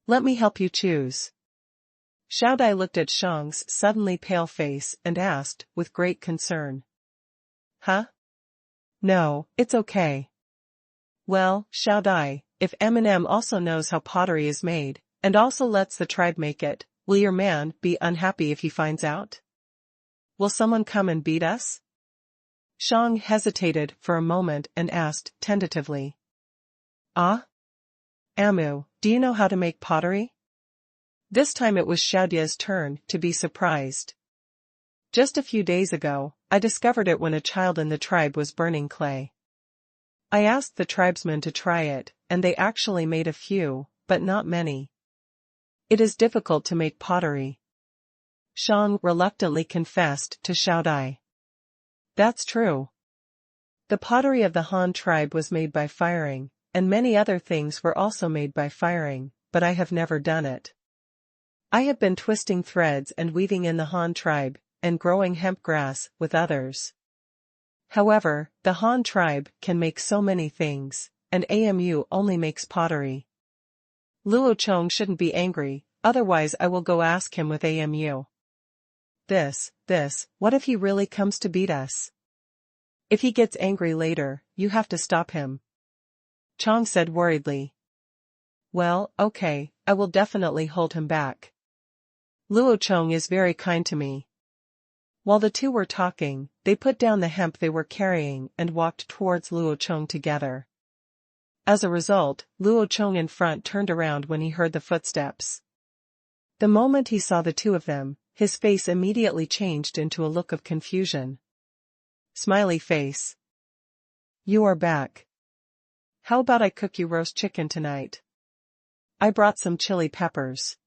Let me help you choose. Xiaodai looked at Chong's suddenly pale face and asked, with great concern. Huh? No, it's okay. Well, Xiaodai, if Eminem also knows how pottery is made, and also lets the tribe make it, will your man be unhappy if he finds out? Will someone come and beat us? Chong hesitated for a moment and asked tentatively. Ah? Amu, do you know how to make pottery? This time it was Xiaodia's turn to be surprised. Just a few days ago, I discovered it when a child in the tribe was burning clay. I asked the tribesmen to try it, and they actually made a few, but not many. It is difficult to make pottery. Chong reluctantly confessed to Xiaodai. That's true. The pottery of the Han tribe was made by firing, and many other things were also made by firing, but I have never done it. I have been twisting threads and weaving in the Han tribe, and growing hemp grass with others. However, the Han tribe can make so many things, and Amu only makes pottery. Luo Chong shouldn't be angry, otherwise I will go ask him with Amu. What if he really comes to beat us? If he gets angry later, you have to stop him. Chong said worriedly. Well, okay, I will definitely hold him back. Luo Chong is very kind to me. While the two were talking, they put down the hemp they were carrying and walked towards Luo Chong together. As a result, Luo Chong in front turned around when he heard the footsteps. The moment he saw the two of them, his face immediately changed into a look of confusion. Smiley face. You are back. How about I cook you roast chicken tonight? I brought some chili peppers.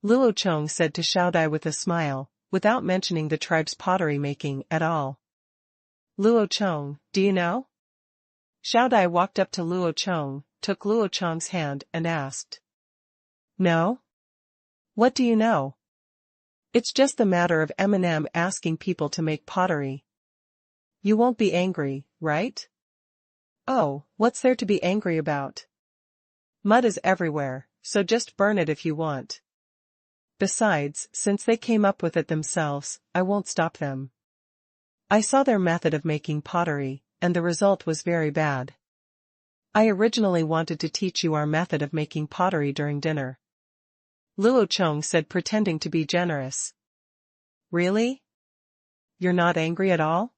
Luo Chong said to Xiaodai with a smile, without mentioning the tribe's pottery making at all. Luo Chong, do you know? Xiaodai walked up to Luo Chong, took Luo Chong's hand and asked. No? What do you know? It's just the matter of Eminem asking people to make pottery. You won't be angry, right? Oh, what's there to be angry about? Mud is everywhere, so just burn it if you want. Besides, since they came up with it themselves, I won't stop them. I saw their method of making pottery, and the result was very bad. I originally wanted to teach you our method of making pottery during dinner. Luo Chong said, pretending to be generous. Really? You're not angry at all?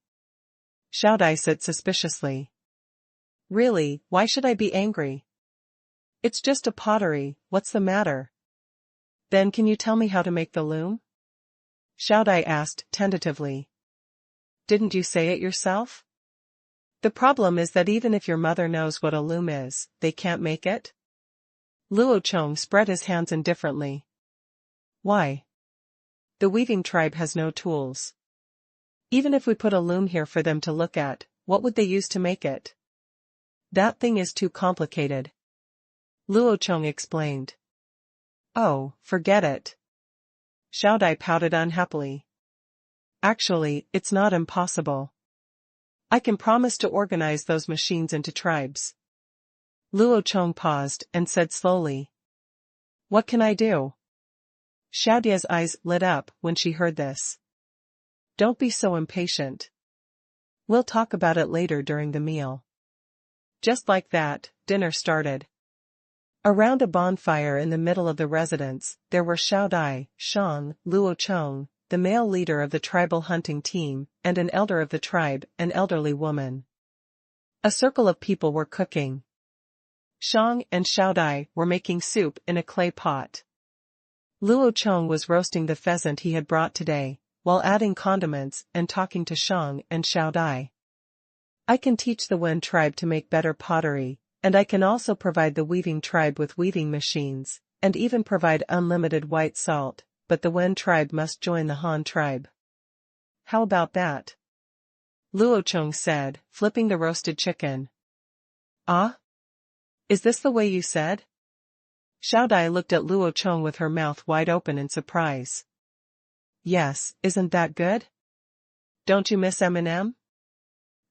Xiaodai said suspiciously. Really, why should I be angry? It's just a pottery, what's the matter? Then can you tell me how to make the loom? Xiaodai asked tentatively. Didn't you say it yourself? The problem is that even if your mother knows what a loom is, they can't make it? Luo Chong spread his hands indifferently. Why? The weaving tribe has no tools. Even if we put a loom here for them to look at, what would they use to make it? That thing is too complicated. Luo Chong explained. Oh, forget it. Xiao Dai pouted unhappily. Actually, it's not impossible. I can promise to organize those machines into tribes. Luo Chong paused and said slowly. What can I do? Xiao Dai's eyes lit up when she heard this. Don't be so impatient. We'll talk about it later during the meal. Just like that, dinner started. Around a bonfire in the middle of the residence, there were Xiao Dai, Shang, Luo Chong, the male leader of the tribal hunting team, and an elder of the tribe, an elderly woman. A circle of people were cooking. Shang and Xiao Dai were making soup in a clay pot. Luo Chong was roasting the pheasant he had brought today, while adding condiments and talking to Shang and Xiao Dai. I can teach the Wen tribe to make better pottery, and I can also provide the weaving tribe with weaving machines, and even provide unlimited white salt, but the Wen tribe must join the Han tribe. How about that? Luo Chong said, flipping the roasted chicken. Ah? Is this the way you said? Xiao Dai looked at Luo Chong with her mouth wide open in surprise. Yes, isn't that good? Don't you miss M&M?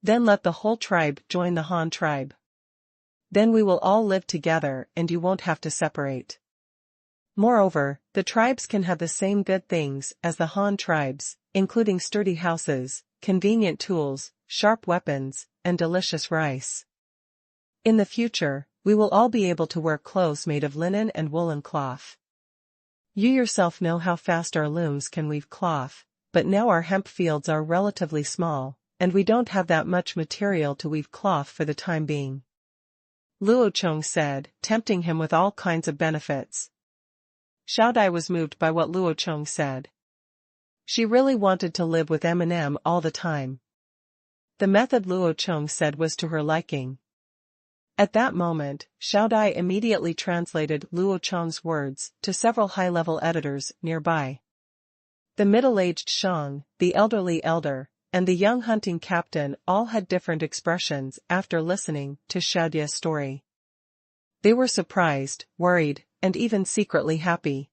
Then let the whole tribe join the Han tribe. Then we will all live together and you won't have to separate. Moreover, the tribes can have the same good things as the Han tribes, including sturdy houses, convenient tools, sharp weapons, and delicious rice. In the future, we will all be able to wear clothes made of linen and woolen cloth. You yourself know how fast our looms can weave cloth, but now our hemp fields are relatively small, and we don't have that much material to weave cloth for the time being. Luo Chong said, tempting him with all kinds of benefits. Xiao Dai was moved by what Luo Chong said. She really wanted to live with M&M all the time. The method Luo Chong said was to her liking. At that moment, Xiao Dai immediately translated Luo Chong's words to several high-level editors nearby. The middle-aged Shang, the elderly elder, and the young hunting captain all had different expressions after listening to Xiao Dai's story. They were surprised, worried, and even secretly happy.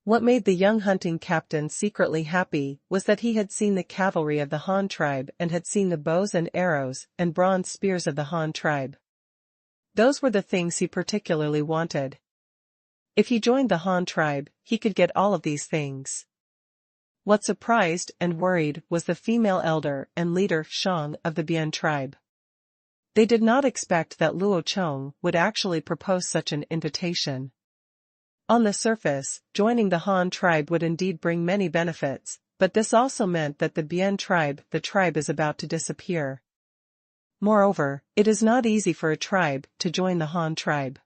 What made the young hunting captain secretly happy was that he had seen the cavalry of the Han tribe and had seen the bows and arrows and bronze spears of the Han tribe. Those were the things he particularly wanted. If he joined the Han tribe, he could get all of these things. What surprised and worried was the female elder and leader Shang of the Bian tribe. They did not expect that Luo Chong would actually propose such an invitation. On the surface, joining the Han tribe would indeed bring many benefits, but this also meant that the Bian tribe, the tribe is about to disappear. Moreover, it is not easy for a tribe to join the Han tribe.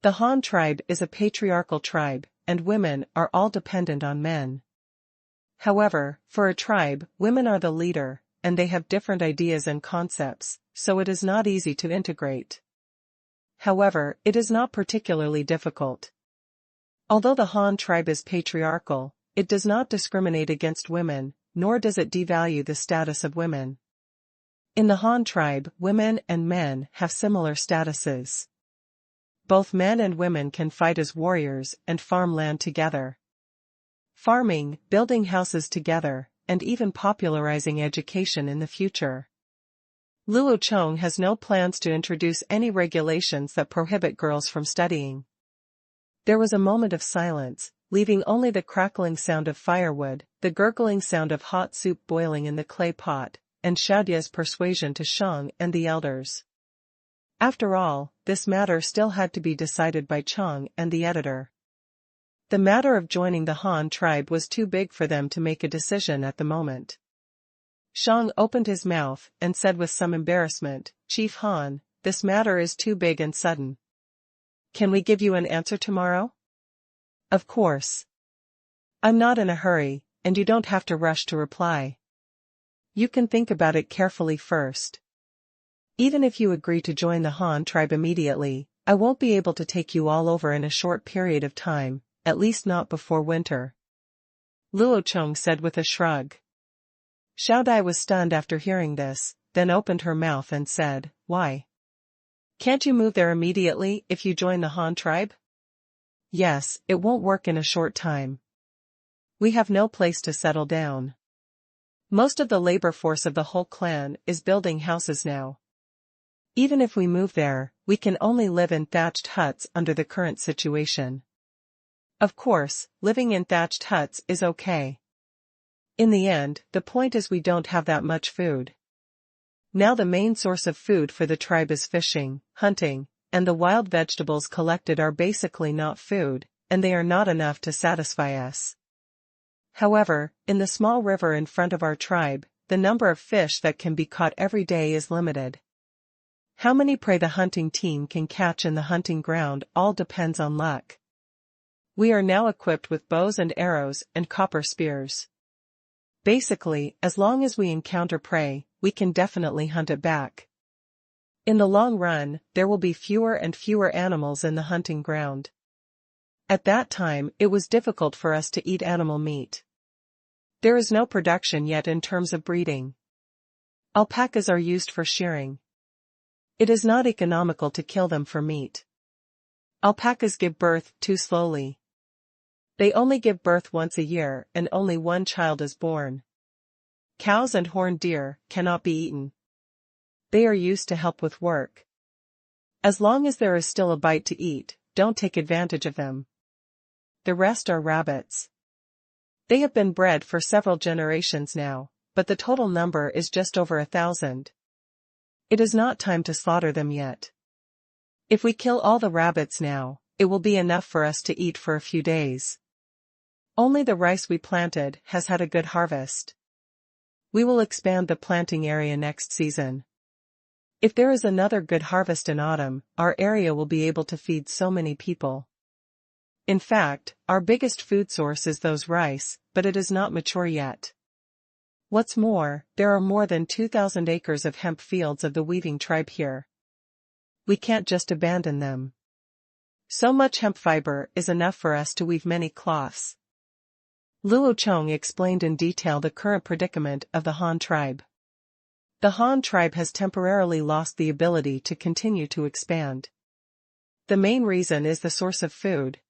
The Han tribe is a patriarchal tribe, and women are all dependent on men. However, for a tribe, women are the leader, and they have different ideas and concepts, so it is not easy to integrate. However, it is not particularly difficult. Although the Han tribe is patriarchal, it does not discriminate against women, nor does it devalue the status of women. In the Han tribe, women and men have similar statuses. Both men and women can fight as warriors and farm land together. Farming, building houses together, and even popularizing education in the future. Luo Chong has no plans to introduce any regulations that prohibit girls from studying. There was a moment of silence, leaving only the crackling sound of firewood, the gurgling sound of hot soup boiling in the clay pot, and Xiao Dai's persuasion to Shang and the elders. After all, this matter still had to be decided by Chang and the editor. The matter of joining the Han tribe was too big for them to make a decision at the moment. Shang opened his mouth and said with some embarrassment, "Chief Han, this matter is too big and sudden. Can we give you an answer tomorrow?" "Of course. I'm not in a hurry, and you don't have to rush to reply. You can think about it carefully first. Even if you agree to join the Han tribe immediately, I won't be able to take you all over in a short period of time, at least not before winter," Luo Chong said with a shrug. Xiao Dai was stunned after hearing this, then opened her mouth and said, "Why?" Can't you move there immediately if you join the Han tribe? Yes, it won't work in a short time. We have no place to settle down. Most of the labor force of the whole clan is building houses now. Even if we move there, we can only live in thatched huts under the current situation. Of course, living in thatched huts is okay. In the end, the point is we don't have that much food. Now the main source of food for the tribe is fishing, hunting, and the wild vegetables collected are basically not food, and they are not enough to satisfy us. However, in the small river in front of our tribe, the number of fish that can be caught every day is limited. How many prey the hunting team can catch in the hunting ground all depends on luck. We are now equipped with bows and arrows and copper spears. Basically, as long as we encounter prey, we can definitely hunt it back. In the long run, there will be fewer and fewer animals in the hunting ground. At that time, it was difficult for us to eat animal meat. There is no production yet in terms of breeding. Alpacas are used for shearing. It is not economical to kill them for meat. Alpacas give birth too slowly. They only give birth once a year and only one child is born. Cows and horned deer cannot be eaten. They are used to help with work. As long as there is still a bite to eat, don't take advantage of them. The rest are rabbits. They have been bred for several generations now, but the total number is just over 1,000. It is not time to slaughter them yet. If we kill all the rabbits now, it will be enough for us to eat for a few days. Only the rice we planted has had a good harvest. We will expand the planting area next season. If there is another good harvest in autumn, our area will be able to feed so many people. In fact, our biggest food source is those rice, but it is not mature yet. What's more, there are more than 2,000 acres of hemp fields of the weaving tribe here. We can't just abandon them. So much hemp fiber is enough for us to weave many cloths. Luo Chong explained in detail the current predicament of the Han tribe. The Han tribe has temporarily lost the ability to continue to expand. The main reason is the source of food.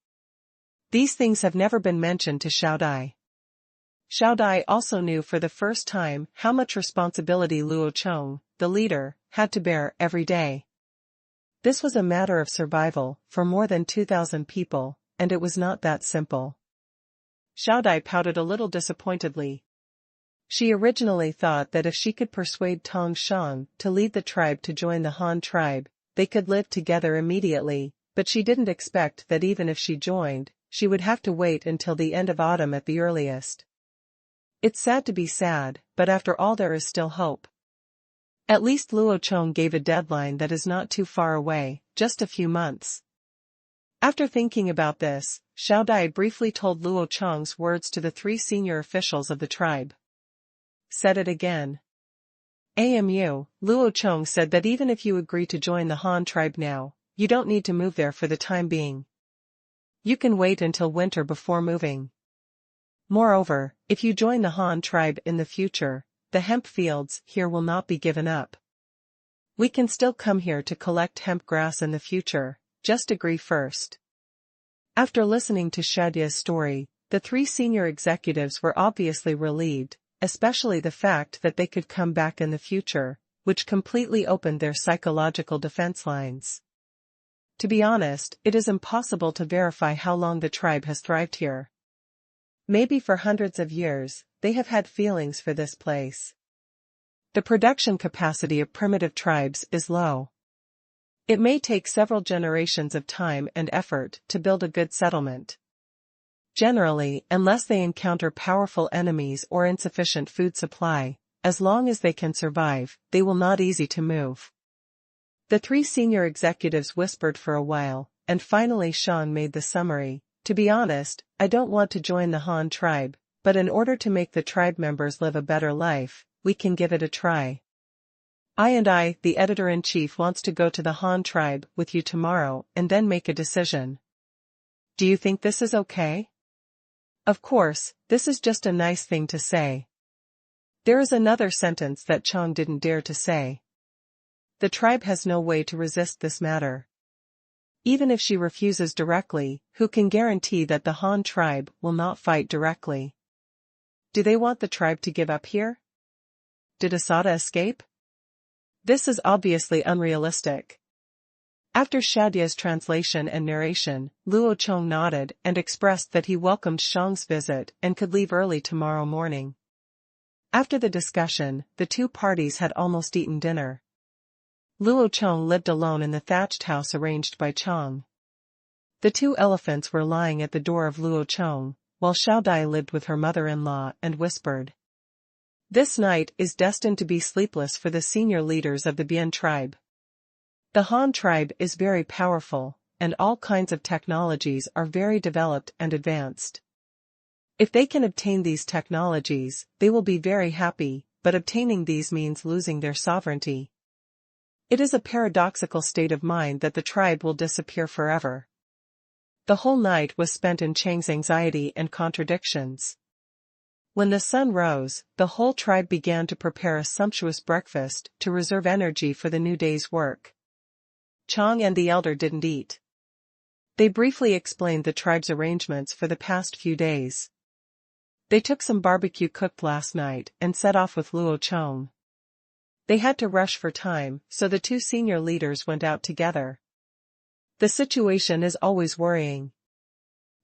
These things have never been mentioned to Xiao Dai. Xiao Dai also knew for the first time how much responsibility Luo Chong, the leader, had to bear every day. This was a matter of survival for more than 2,000 people, and it was not that simple. Xiao Dai pouted a little disappointedly. She originally thought that if she could persuade Tong Shan to lead the tribe to join the Han tribe, they could live together immediately, but she didn't expect that even if she joined, she would have to wait until the end of autumn at the earliest. It's sad to be sad, but after all there is still hope. At least Luo Chong gave a deadline that is not too far away, just a few months. After thinking about this, Xiao Dai briefly told Luo Chong's words to the 3 senior officials of the tribe. Said it again. AMU, Luo Chong said that even if you agree to join the Han tribe now, you don't need to move there for the time being. You can wait until winter before moving. Moreover, if you join the Han tribe in the future, the hemp fields here will not be given up. We can still come here to collect hemp grass in the future, just agree first. After listening to Shadia's story, the 3 senior executives were obviously relieved, especially the fact that they could come back in the future, which completely opened their psychological defense lines. To be honest, it is impossible to verify how long the tribe has thrived here. Maybe for hundreds of years, they have had feelings for this place. The production capacity of primitive tribes is low. It may take several generations of time and effort to build a good settlement. Generally, unless they encounter powerful enemies or insufficient food supply, as long as they can survive, they will not easy to move. The 3 senior executives whispered for a while, and finally Shan made the summary. To be honest, I don't want to join the Han tribe, but in order to make the tribe members live a better life, we can give it a try. I, the editor-in-chief, wants to go to the Han tribe with you tomorrow and then make a decision. Do you think this is okay? Of course, this is just a nice thing to say. There is another sentence that Chong didn't dare to say. The tribe has no way to resist this matter. Even if she refuses directly, who can guarantee that the Han tribe will not fight directly? Do they want the tribe to give up here? Did Asada escape? This is obviously unrealistic. After Shadia's translation and narration, Luo Chong nodded and expressed that he welcomed Shang's visit and could leave early tomorrow morning. After the discussion, the two parties had almost eaten dinner. Luo Chong lived alone in the thatched house arranged by Chong. The two elephants were lying at the door of Luo Chong, while Xiaodai lived with her mother-in-law and whispered. This night is destined to be sleepless for the senior leaders of the Bian tribe. The Han tribe is very powerful, and all kinds of technologies are very developed and advanced. If they can obtain these technologies, they will be very happy, but obtaining these means losing their sovereignty. It is a paradoxical state of mind that the tribe will disappear forever. The whole night was spent in Chang's anxiety and contradictions. When the sun rose, the whole tribe began to prepare a sumptuous breakfast to reserve energy for the new day's work. Chong and the elder didn't eat. They briefly explained the tribe's arrangements for the past few days. They took some barbecue cooked last night and set off with Luo Chong. They had to rush for time, so the two senior leaders went out together. The situation is always worrying.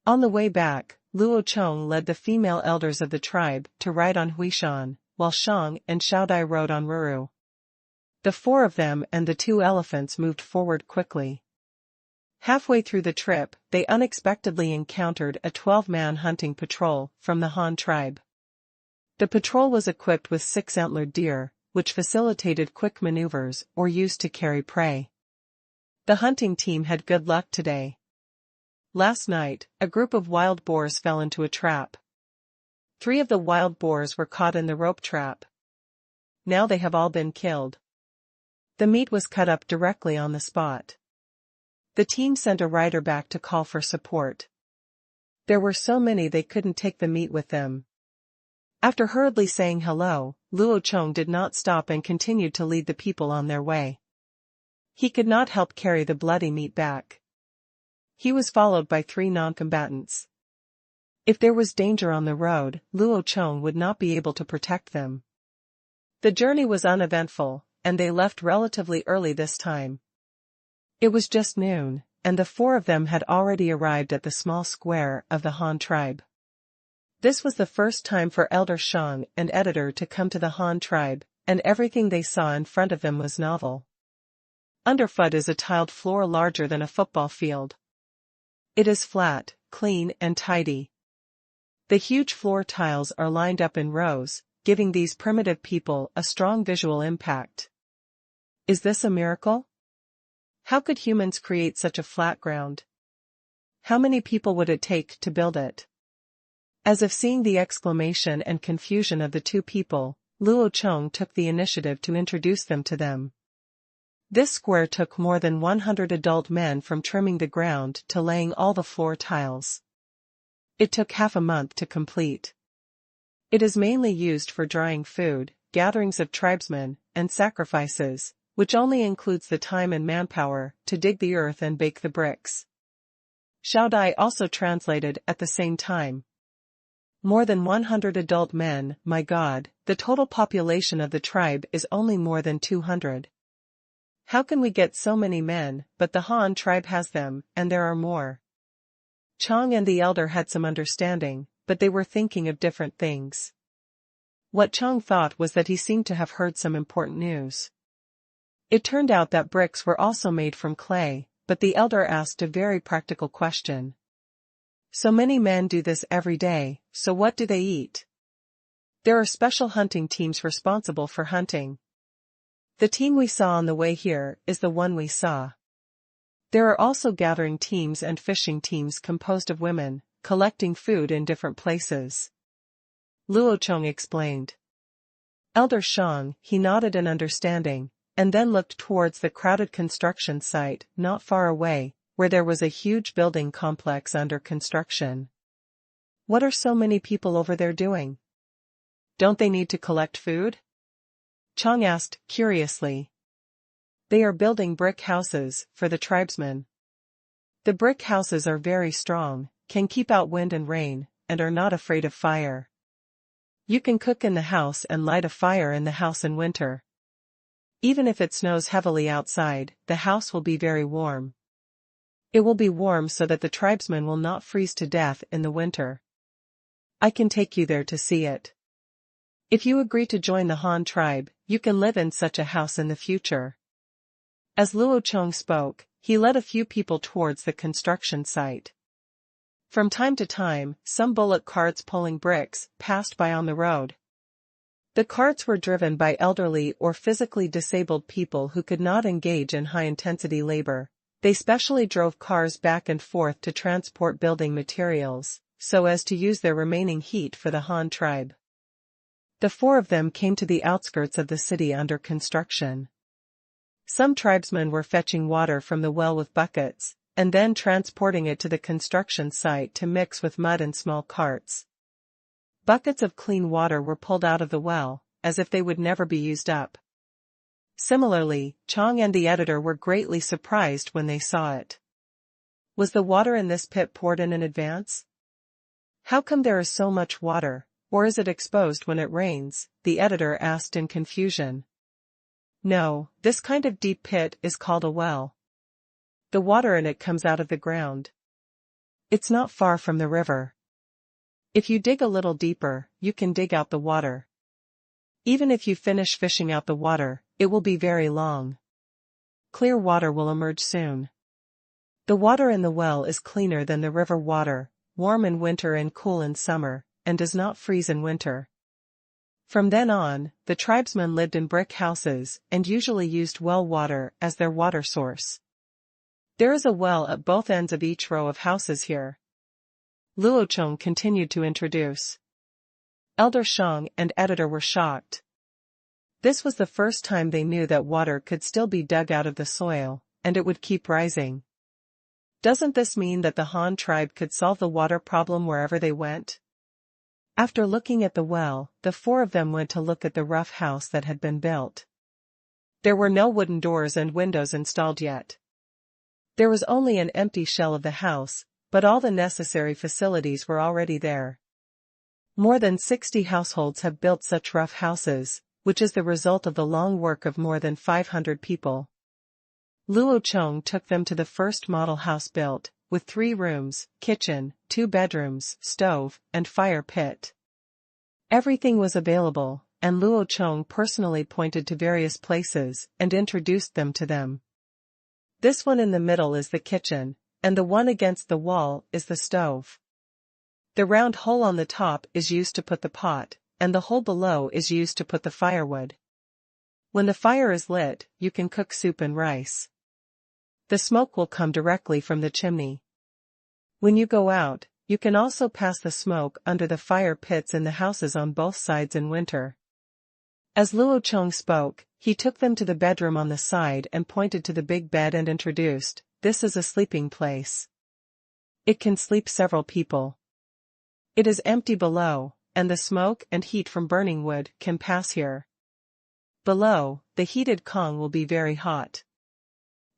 On the way back, Luo Chong led the female elders of the tribe to ride on Huishan, while Shang and Xiaodai rode on Ruru. The four of them and the two elephants moved forward quickly. Halfway through the trip, they unexpectedly encountered a 12-man hunting patrol from the Han tribe. The patrol was equipped with 6 antlered deer, which facilitated quick maneuvers or used to carry prey. The hunting team had good luck today. Last night, a group of wild boars fell into a trap. 3 of the wild boars were caught in the rope trap. Now they have all been killed. The meat was cut up directly on the spot. The team sent a rider back to call for support. There were so many they couldn't take the meat with them. After hurriedly saying hello, Luo Chong did not stop and continued to lead the people on their way. He could not help carry the bloody meat back. He was followed by 3 non-combatants. If there was danger on the road, Luo Chong would not be able to protect them. The journey was uneventful, and they left relatively early this time. It was just noon, and the 4 of them had already arrived at the small square of the Han tribe. This was the first time for Elder Shang and Editor to come to the Han tribe, and everything they saw in front of them was novel. Underfoot is a tiled floor larger than a football field. It is flat, clean and tidy. The huge floor tiles are lined up in rows, giving these primitive people a strong visual impact. Is this a miracle? How could humans create such a flat ground? How many people would it take to build it? As if seeing the exclamation and confusion of the two people, Luo Chong took the initiative to introduce them to them. This square took more than 100 adult men from trimming the ground to laying all the floor tiles. It took half a month to complete. It is mainly used for drying food, gatherings of tribesmen, and sacrifices, which only includes the time and manpower to dig the earth and bake the bricks. Xiaodai also translated at the same time. More than 100 adult men, my God, the total population of the tribe is only more than 200. How can we get so many men? But the Han tribe has them, and there are more. Chong and the elder had some understanding, but they were thinking of different things. What Chong thought was that he seemed to have heard some important news. It turned out that bricks were also made from clay, but the elder asked a very practical question. So many men do this every day, so what do they eat? There are special hunting teams responsible for hunting. The team we saw on the way here is the one we saw. There are also gathering teams and fishing teams composed of women, collecting food in different places. Luo Chong explained. Elder Shang, he nodded in understanding, and then looked towards the crowded construction site not far away, where there was a huge building complex under construction. What are so many people over there doing? Don't they need to collect food? Chong asked, curiously. They are building brick houses for the tribesmen. The brick houses are very strong, can keep out wind and rain, and are not afraid of fire. You can cook in the house and light a fire in the house in winter. Even if it snows heavily outside, the house will be very warm. It will be warm so that the tribesmen will not freeze to death in the winter. I can take you there to see it. If you agree to join the Han tribe, you can live in such a house in the future. As Luo Chong spoke, he led a few people towards the construction site. From time to time, some bullock carts pulling bricks passed by on the road. The carts were driven by elderly or physically disabled people who could not engage in high-intensity labor. They specially drove cars back and forth to transport building materials, so as to use their remaining heat for the Han tribe. The four of them came to the outskirts of the city under construction. Some tribesmen were fetching water from the well with buckets, and then transporting it to the construction site to mix with mud in small carts. Buckets of clean water were pulled out of the well, as if they would never be used up. Similarly, Chong and the editor were greatly surprised when they saw it. Was the water in this pit poured in advance? How come there is so much water, or is it exposed when it rains? The editor asked in confusion. No, this kind of deep pit is called a well. The water in it comes out of the ground. It's not far from the river. If you dig a little deeper, you can dig out the water. Even if you finish fishing out the water, it will be very long. Clear water will emerge soon. The water in the well is cleaner than the river water, warm in winter and cool in summer, and does not freeze in winter. From then on, the tribesmen lived in brick houses and usually used well water as their water source. There is a well at both ends of each row of houses here. Luo Chong continued to introduce. Elder Shang and editor were shocked. This was the first time they knew that water could still be dug out of the soil, and it would keep rising. Doesn't this mean that the Han tribe could solve the water problem wherever they went? After looking at the well, the four of them went to look at the rough house that had been built. There were no wooden doors and windows installed yet. There was only an empty shell of the house, but all the necessary facilities were already there. More than 60 households have built such rough houses, which is the result of the long work of more than 500 people. Luo Chong took them to the first model house built, with 3 rooms, kitchen, 2 bedrooms, stove, and fire pit. Everything was available, and Luo Chong personally pointed to various places and introduced them to them. This one in the middle is the kitchen, and the one against the wall is the stove. The round hole on the top is used to put the pot, and the hole below is used to put the firewood. When the fire is lit, you can cook soup and rice. The smoke will come directly from the chimney. When you go out, you can also pass the smoke under the fire pits in the houses on both sides in winter. As Luo Chong spoke, he took them to the bedroom on the side and pointed to the big bed and introduced, "This is a sleeping place. It can sleep several people. It is empty below, and the smoke and heat from burning wood can pass here. Below, the heated Kong will be very hot.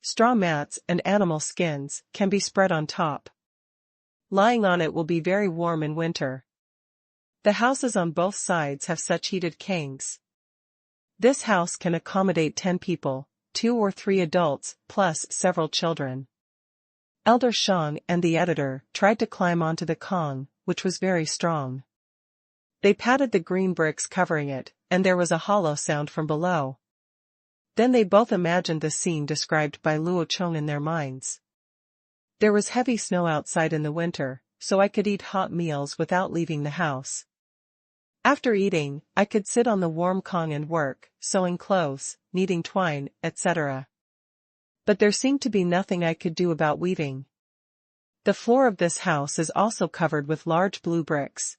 Straw mats and animal skins can be spread on top. Lying on it will be very warm in winter. The houses on both sides have such heated kangs. This house can accommodate 10 people, 2 or 3 adults, plus several children." Elder Shang and the editor tried to climb onto the Kong, which was very strong. They patted the green bricks covering it, and there was a hollow sound from below. Then they both imagined the scene described by Luo Chong in their minds. There was heavy snow outside in the winter, so I could eat hot meals without leaving the house. After eating, I could sit on the warm Kong and work, sewing clothes, kneading twine, etc. But there seemed to be nothing I could do about weaving. The floor of this house is also covered with large blue bricks.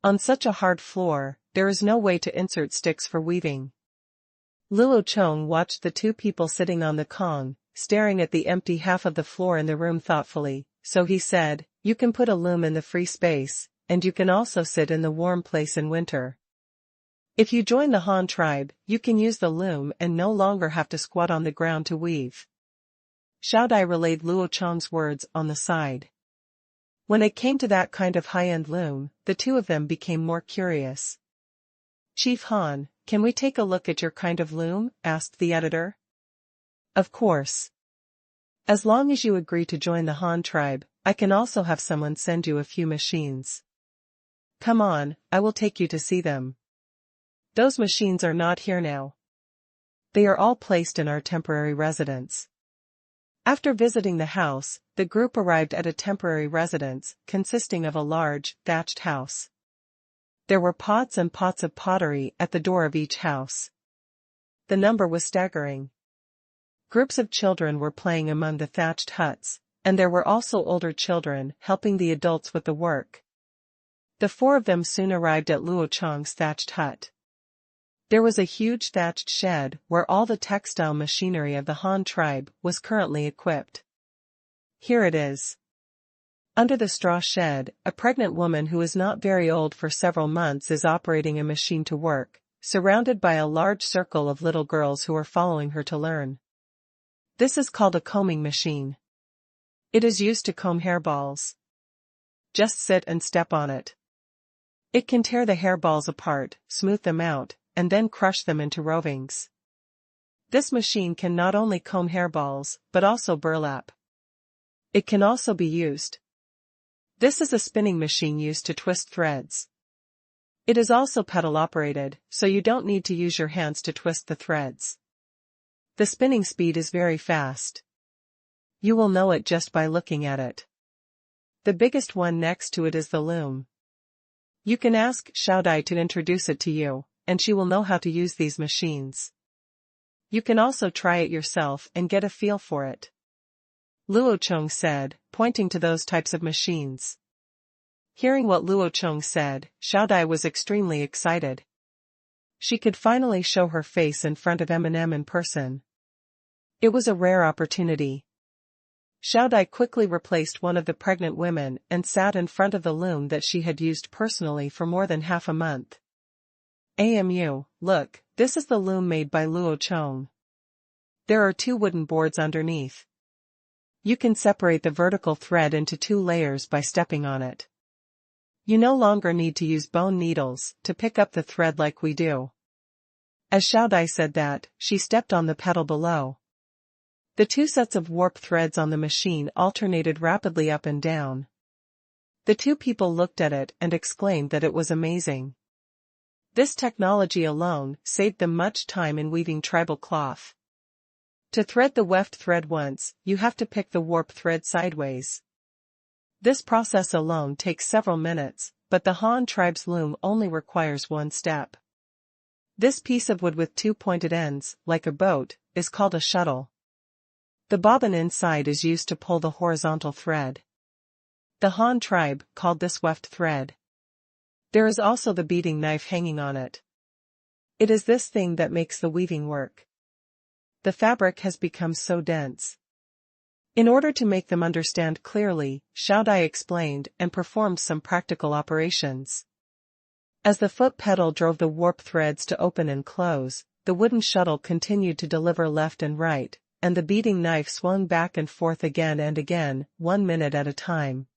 On such a hard floor, there is no way to insert sticks for weaving. Luo Chong watched the 2 people sitting on the Kong, staring at the empty half of the floor in the room thoughtfully, so he said, "You can put a loom in the free space, and you can also sit in the warm place in winter." If you join the Han tribe, you can use the loom and no longer have to squat on the ground to weave. Xiao Dai relayed Luo Chong's words on the side. When it came to that kind of high-end loom, the two of them became more curious. Chief Han, can we take a look at your kind of loom? Asked the editor. Of course. As long as you agree to join the Han tribe, I can also have someone send you a few machines. Come on, I will take you to see them. Those machines are not here now. They are all placed in our temporary residence. After visiting the house, the group arrived at a temporary residence, consisting of a large, thatched house. There were pots and pots of pottery at the door of each house. The number was staggering. Groups of children were playing among the thatched huts, and there were also older children helping the adults with the work. The four of them soon arrived at Luo Chong's thatched hut. There was a huge thatched shed where all the textile machinery of the Han tribe was currently equipped. Here it is. Under the straw shed, a pregnant woman who is not very old for several months is operating a machine to work, surrounded by a large circle of little girls who are following her to learn. This is called a combing machine. It is used to comb hairballs. Just sit and step on it. It can tear the hairballs apart, smooth them out, and then crush them into rovings. This machine can not only comb hairballs, but also burlap. It can also be used. This is a spinning machine used to twist threads. It is also pedal-operated, so you don't need to use your hands to twist the threads. The spinning speed is very fast. You will know it just by looking at it. The biggest one next to it is the loom. You can ask Xiao Dai to introduce it to you, and she will know how to use these machines. You can also try it yourself and get a feel for it. Luo Chong said, pointing to those types of machines. Hearing what Luo Chong said, Xiao Dai was extremely excited. She could finally show her face in front of Eminem in person. It was a rare opportunity. Xiao Dai quickly replaced one of the pregnant women and sat in front of the loom that she had used personally for more than half a month. Amu, look, this is the loom made by Luo Chong. There are 2 wooden boards underneath. You can separate the vertical thread into 2 layers by stepping on it. You no longer need to use bone needles to pick up the thread like we do. As Xiao Dai said that, she stepped on the pedal below. The 2 sets of warp threads on the machine alternated rapidly up and down. The 2 people looked at it and exclaimed that it was amazing. This technology alone saved them much time in weaving tribal cloth. To thread the weft thread once, you have to pick the warp thread sideways. This process alone takes several minutes, but the Han tribe's loom only requires 1 step. This piece of wood with 2 pointed ends, like a boat, is called a shuttle. The bobbin inside is used to pull the horizontal thread. The Han tribe called this weft thread. There is also the beading knife hanging on it. It is this thing that makes the weaving work. The fabric has become so dense. In order to make them understand clearly, Xiao Dai explained and performed some practical operations. As the foot pedal drove the warp threads to open and close, the wooden shuttle continued to deliver left and right, and the beading knife swung back and forth again and again, 1 minute at a time.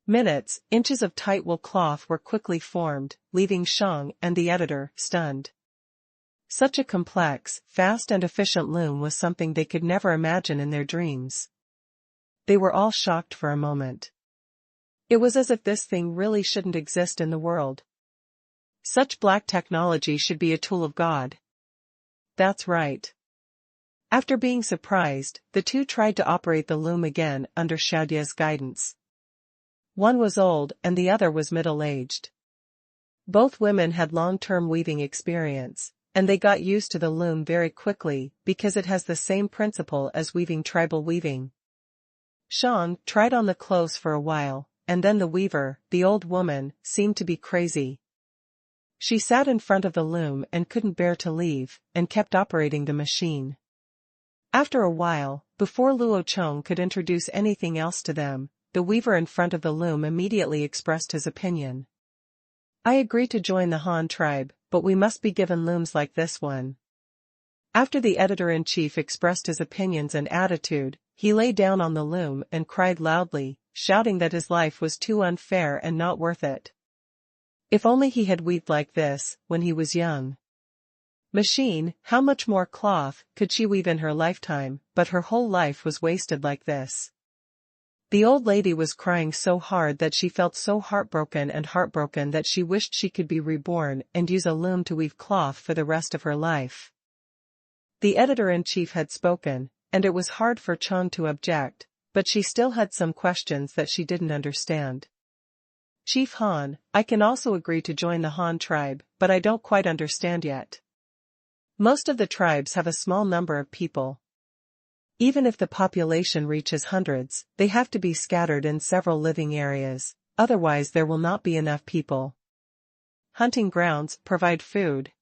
Minutes, inches of tight wool cloth were quickly formed, leaving Shang and the editor stunned. Such a complex, fast and efficient loom was something they could never imagine in their dreams. They were all shocked for a moment. It was as if this thing really shouldn't exist in the world. Such black technology should be a tool of God. That's right. After being surprised, the 2 tried to operate the loom again under Xiao Dai's guidance. One was old and the other was middle-aged. Both women had long-term weaving experience, and they got used to the loom very quickly because it has the same principle as weaving tribal weaving. Shang tried on the clothes for a while, and then the weaver, the old woman, seemed to be crazy. She sat in front of the loom and couldn't bear to leave, and kept operating the machine. After a while, before Luo Chong could introduce anything else to them, the weaver in front of the loom immediately expressed his opinion. I agree to join the Han tribe, but we must be given looms like this one. After the editor-in-chief expressed his opinions and attitude, he lay down on the loom and cried loudly, shouting that his life was too unfair and not worth it. If only he had weaved like this when he was young. Machine, how much more cloth could she weave in her lifetime, but her whole life was wasted like this. The old lady was crying so hard that she felt so heartbroken that she wished she could be reborn and use a loom to weave cloth for the rest of her life. The editor-in-chief had spoken, and it was hard for Chong to object, but she still had some questions that she didn't understand. Chief Han, I can also agree to join the Han tribe, but I don't quite understand yet. Most of the tribes have a small number of people. Even if the population reaches hundreds, they have to be scattered in several living areas, otherwise there will not be enough people. Hunting grounds provide food.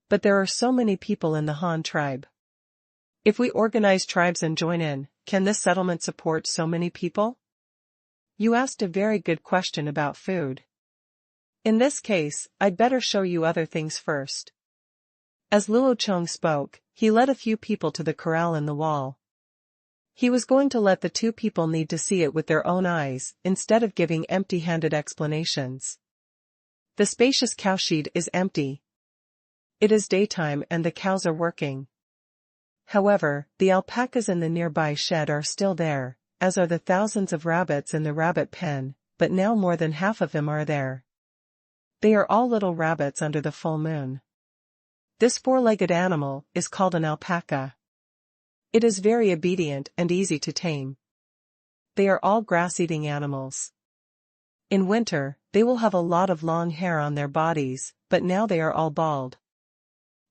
But there are so many people in the Han tribe. If we organize tribes and join in, can this settlement support so many people? You asked a very good question about food. In this case, I'd better show you other things first. As Luo Chong spoke, he led a few people to the corral in the wall. He was going to let the two people need to see it with their own eyes, instead of giving empty-handed explanations. The spacious cowshed is empty. It is daytime and the cows are working. However, the alpacas in the nearby shed are still there, as are the thousands of rabbits in the rabbit pen, but now more than half of them are there. They are all little rabbits under the full moon. This four-legged animal is called an alpaca. It is very obedient and easy to tame. They are all grass-eating animals. In winter, they will have a lot of long hair on their bodies, but now they are all bald.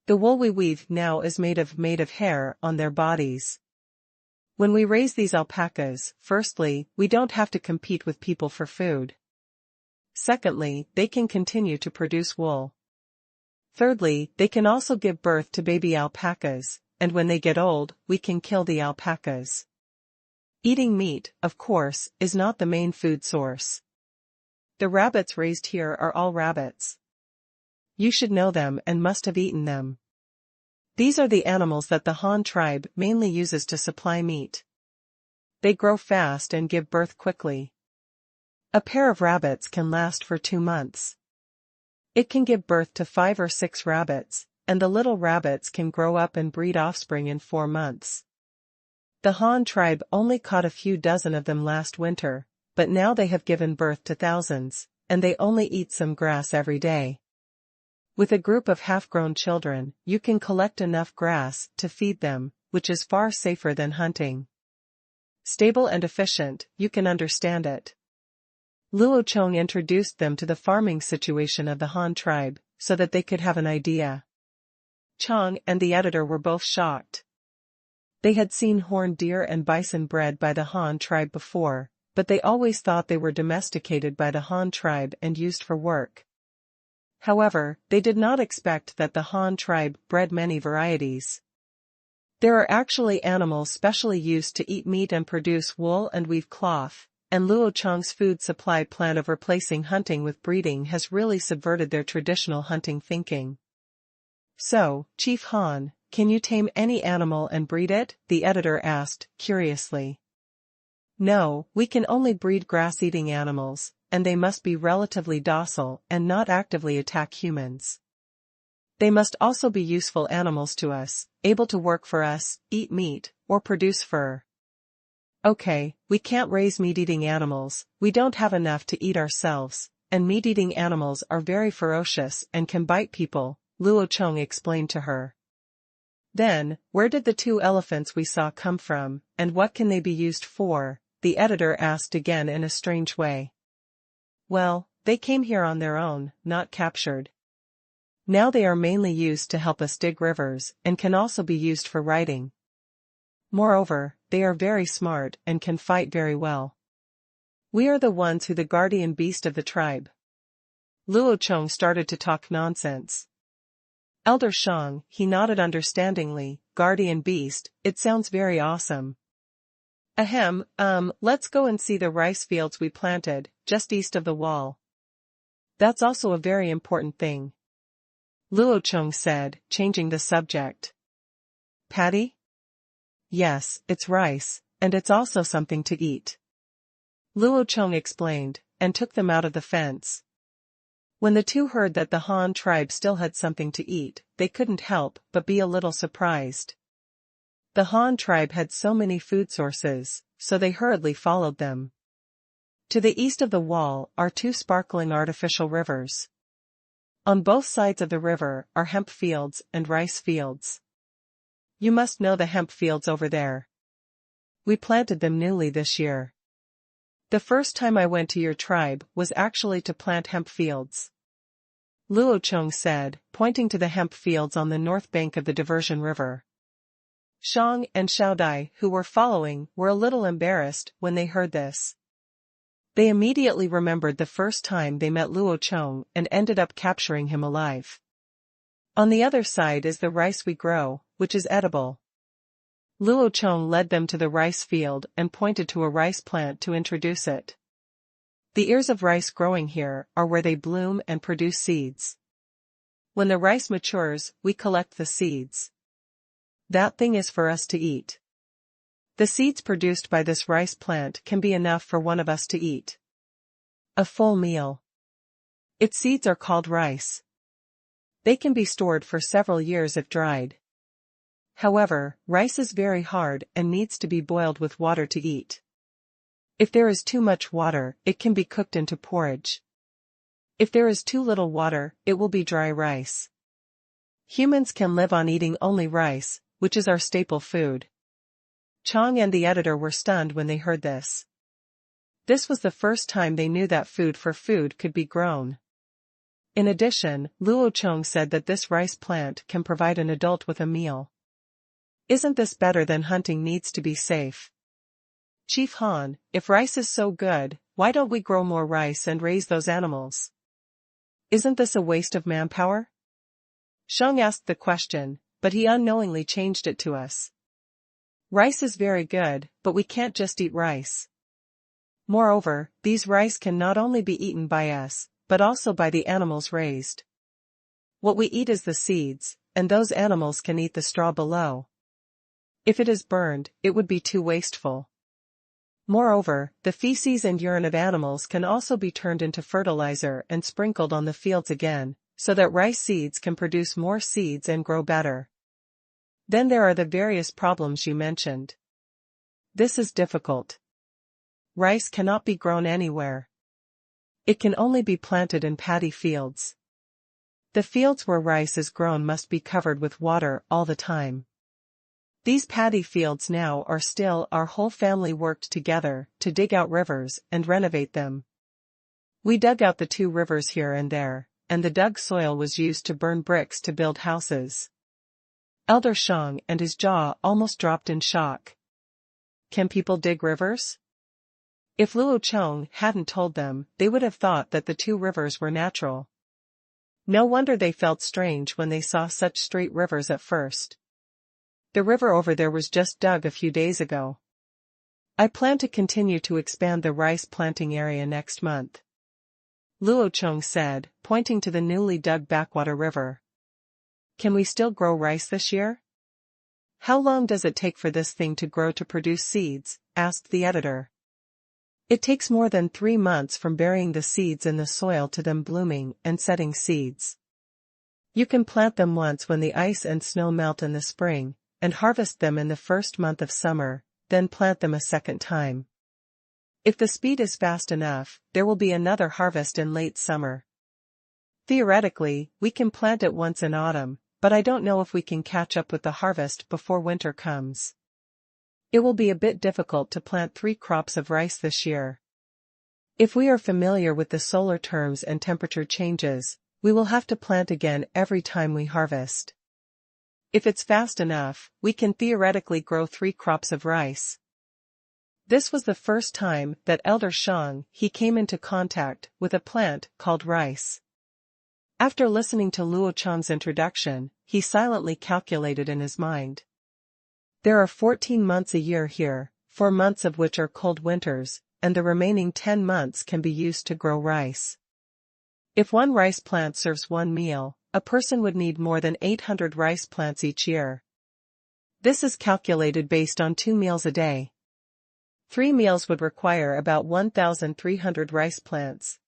The wool we weave now is made of hair on their bodies. When we raise these alpacas, firstly, we don't have to compete with people for food. Secondly, they can continue to produce wool. Thirdly, they can also give birth to baby alpacas, and when they get old, we can kill the alpacas. Eating meat, of course, is not the main food source. The rabbits raised here are all rabbits. You should know them and must have eaten them. These are the animals that the Han tribe mainly uses to supply meat. They grow fast and give birth quickly. A pair of rabbits can last for 2 months. It can give birth to 5 or 6 rabbits, and the little rabbits can grow up and breed offspring in 4 months. The Han tribe only caught a few dozen of them last winter, but now they have given birth to thousands, and they only eat some grass every day. With a group of half-grown children, you can collect enough grass to feed them, which is far safer than hunting. Stable and efficient, you can understand it. Luo Chong introduced them to the farming situation of the Han tribe, so that they could have an idea. Chong and the editor were both shocked. They had seen horned deer and bison bred by the Han tribe before, but they always thought they were domesticated by the Han tribe and used for work. However, they did not expect that the Han tribe bred many varieties. There are actually animals specially used to eat meat and produce wool and weave cloth, and Luo Chong's food supply plan of replacing hunting with breeding has really subverted their traditional hunting thinking. So, Chief Han, can you tame any animal and breed it? The editor asked, curiously. No, we can only breed grass-eating animals, and they must be relatively docile and not actively attack humans. They must also be useful animals to us, able to work for us, eat meat, or produce fur. Okay, we can't raise meat-eating animals, we don't have enough to eat ourselves, and meat-eating animals are very ferocious and can bite people, Luo Chong explained to her. Then, where did the 2 elephants we saw come from, and what can they be used for? The editor asked again in a strange way. Well, they came here on their own, not captured. Now they are mainly used to help us dig rivers, and can also be used for riding. Moreover, they are very smart and can fight very well. We are the ones who the guardian beast of the tribe. Luo Chong started to talk nonsense. Elder Shang, he nodded understandingly, guardian beast, it sounds very awesome. Ahem, let's go and see the rice fields we planted, just east of the wall. That's also a very important thing. Luo Chong said, changing the subject. Paddy? Yes, it's rice, and it's also something to eat. Luo Chong explained, and took them out of the fence. When the two heard that the Han tribe still had something to eat, they couldn't help but be a little surprised. The Han tribe had so many food sources, so they hurriedly followed them. To the east of the wall are two sparkling artificial rivers. On both sides of the river are hemp fields and rice fields. You must know the hemp fields over there. We planted them newly this year. The first time I went to your tribe was actually to plant hemp fields. Luo Chong said, pointing to the hemp fields on the north bank of the Diversion River. Shang and Xiaodai, who were following, were a little embarrassed when they heard this. They immediately remembered the first time they met Luo Chong and ended up capturing him alive. On the other side is the rice we grow, which is edible. Luo Chong led them to the rice field and pointed to a rice plant to introduce it. The ears of rice growing here are where they bloom and produce seeds. When the rice matures, we collect the seeds. That thing is for us to eat. The seeds produced by this rice plant can be enough for one of us to eat. A full meal. Its seeds are called rice. They can be stored for several years if dried. However, rice is very hard and needs to be boiled with water to eat. If there is too much water, it can be cooked into porridge. If there is too little water, it will be dry rice. Humans can live on eating only rice, which is our staple food. Chong and the editor were stunned when they heard this. This was the first time they knew that food for food could be grown. In addition, Luo Chong said that this rice plant can provide an adult with a meal. Isn't this better than hunting needs to be safe? Chief Han, if rice is so good, why don't we grow more rice and raise those animals? Isn't this a waste of manpower? Shang asked the question, but he unknowingly changed it to us. Rice is very good, but we can't just eat rice. Moreover, these rice can not only be eaten by us, but also by the animals raised. What we eat is the seeds, and those animals can eat the straw below. If it is burned, it would be too wasteful. Moreover, the feces and urine of animals can also be turned into fertilizer and sprinkled on the fields again, so that rice seeds can produce more seeds and grow better. Then there are the various problems you mentioned. This is difficult. Rice cannot be grown anywhere. It can only be planted in paddy fields. The fields where rice is grown must be covered with water all the time. These paddy fields now are still our whole family worked together to dig out rivers and renovate them. We dug out the 2 rivers here and there, and the dug soil was used to burn bricks to build houses. Elder Shang and his jaw almost dropped in shock. Can people dig rivers? If Luo Chong hadn't told them, they would have thought that the 2 rivers were natural. No wonder they felt strange when they saw such straight rivers at first. The river over there was just dug a few days ago. I plan to continue to expand the rice planting area next month. Luo Chong said, pointing to the newly dug backwater river. Can we still grow rice this year? How long does it take for this thing to grow to produce seeds? Asked the editor. It takes more than 3 months from burying the seeds in the soil to them blooming and setting seeds. You can plant them once when the ice and snow melt in the spring, and harvest them in the first month of summer, then plant them a second time. If the speed is fast enough, there will be another harvest in late summer. Theoretically, we can plant it once in autumn, but I don't know if we can catch up with the harvest before winter comes. It will be a bit difficult to plant 3 crops of rice this year. If we are familiar with the solar terms and temperature changes, we will have to plant again every time we harvest. If it's fast enough, we can theoretically grow 3 crops of rice. This was the first time that Elder Shang came into contact with a plant called rice. After listening to Luo Chong's introduction, he silently calculated in his mind. There are 14 months a year here, 4 months of which are cold winters, and the remaining 10 months can be used to grow rice. If one rice plant serves 1 meal, a person would need more than 800 rice plants each year. This is calculated based on 2 meals a day. 3 meals would require about 1,300 rice plants.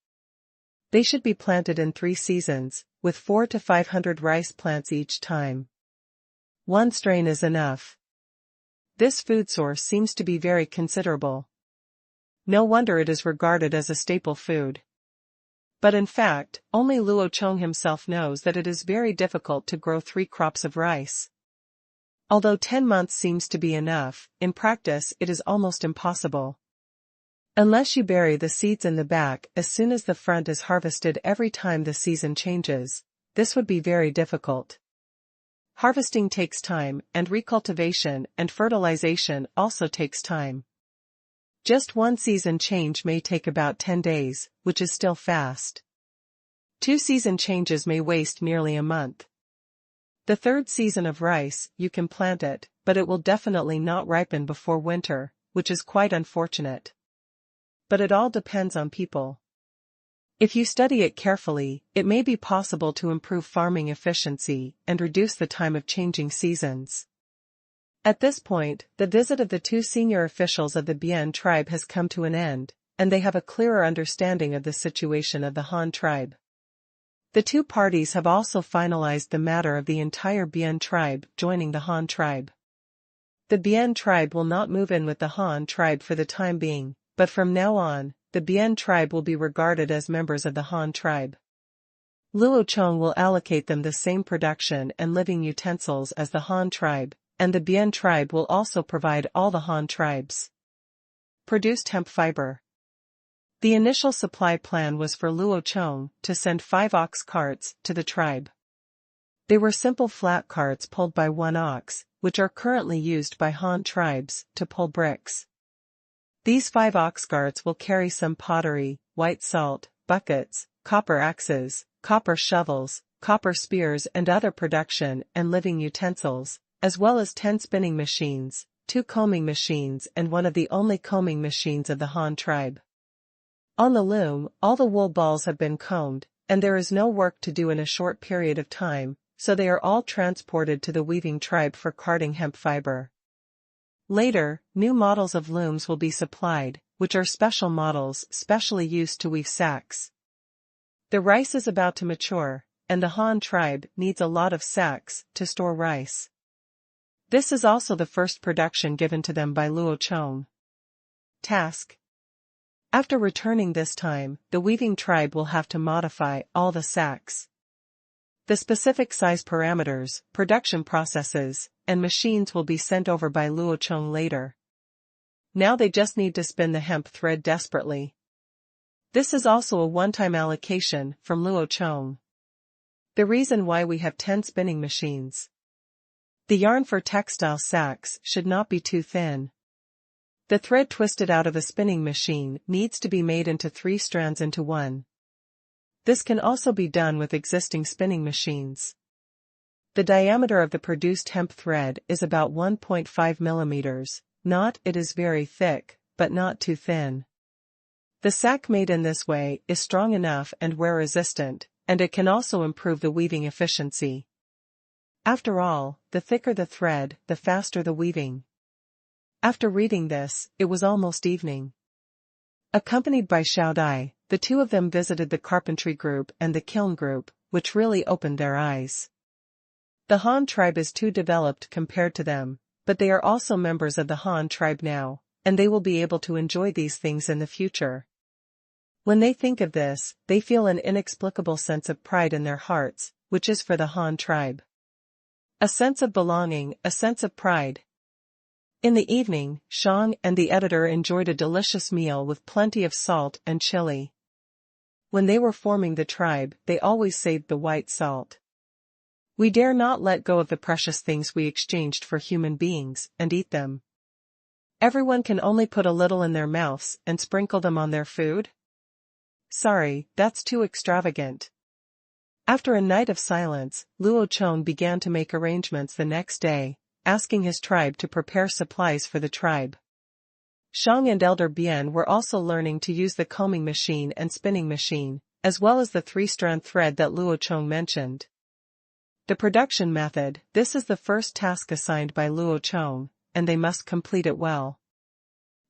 They should be planted in 3 seasons, with 400 to 500 rice plants each time. 1 strain is enough. This food source seems to be very considerable. No wonder it is regarded as a staple food. But in fact, only Luo Chong himself knows that it is very difficult to grow 3 crops of rice. Although 10 months seems to be enough, in practice it is almost impossible. Unless you bury the seeds in the back as soon as the front is harvested every time the season changes, this would be very difficult. Harvesting takes time, and recultivation and fertilization also takes time. Just 1 season change may take about 10 days, which is still fast. 2 season changes may waste nearly a month. The 3rd season of rice, you can plant it, but it will definitely not ripen before winter, which is quite unfortunate. But it all depends on people. If you study it carefully, it may be possible to improve farming efficiency and reduce the time of changing seasons. At this point, the visit of the 2 senior officials of the Bian tribe has come to an end, and they have a clearer understanding of the situation of the Han tribe. The 2 parties have also finalized the matter of the entire Bian tribe joining the Han tribe. The Bian tribe will not move in with the Han tribe for the time being, but from now on, the Bian tribe will be regarded as members of the Han tribe. Luo Chong will allocate them the same production and living utensils as the Han tribe, and the Bian tribe will also provide all the Han tribes. Produced hemp fiber. The initial supply plan was for Luo Chong to send 5 ox carts to the tribe. They were simple flat carts pulled by 1 ox, which are currently used by Han tribes to pull bricks. These 5 ox carts will carry some pottery, white salt, buckets, copper axes, copper shovels, copper spears and other production and living utensils, as well as 10 spinning machines, 2 combing machines and one of the only combing machines of the Han tribe. On the loom, all the wool balls have been combed, and there is no work to do in a short period of time, so they are all transported to the weaving tribe for carding hemp fiber. Later, new models of looms will be supplied, which are special models specially used to weave sacks. The rice is about to mature, and the Han tribe needs a lot of sacks to store rice. This is also the first production given to them by Luo Chong. Task. After returning this time, the weaving tribe will have to modify all the sacks. The specific size parameters, production processes, and machines will be sent over by Luo Chong later. Now they just need to spin the hemp thread desperately. This is also a one-time allocation from Luo Chong. The reason why we have 10 spinning machines. The yarn for textile sacks should not be too thin. The thread twisted out of a spinning machine needs to be made into 3 strands into one. This can also be done with existing spinning machines. The diameter of the produced hemp thread is about 1.5 millimeters, it is very thick, but not too thin. The sack made in this way is strong enough and wear-resistant, and it can also improve the weaving efficiency. After all, the thicker the thread, the faster the weaving. After reading this, it was almost evening. Accompanied by Xiao Dai, the 2 of them visited the carpentry group and the kiln group, which really opened their eyes. The Han tribe is too developed compared to them, but they are also members of the Han tribe now, and they will be able to enjoy these things in the future. When they think of this, they feel an inexplicable sense of pride in their hearts, which is for the Han tribe. A sense of belonging, a sense of pride. In the evening, Shang and the editor enjoyed a delicious meal with plenty of salt and chili. When they were forming the tribe, they always saved the white salt. We dare not let go of the precious things we exchanged for human beings and eat them. Everyone can only put a little in their mouths and sprinkle them on their food? Sorry, that's too extravagant. After a night of silence, Luo Chong began to make arrangements the next day, asking his tribe to prepare supplies for the tribe. Shang and Elder Bian were also learning to use the combing machine and spinning machine, as well as the 3-strand thread that Luo Chong mentioned. The production method. This is the first task assigned by Luo Chong, and they must complete it well.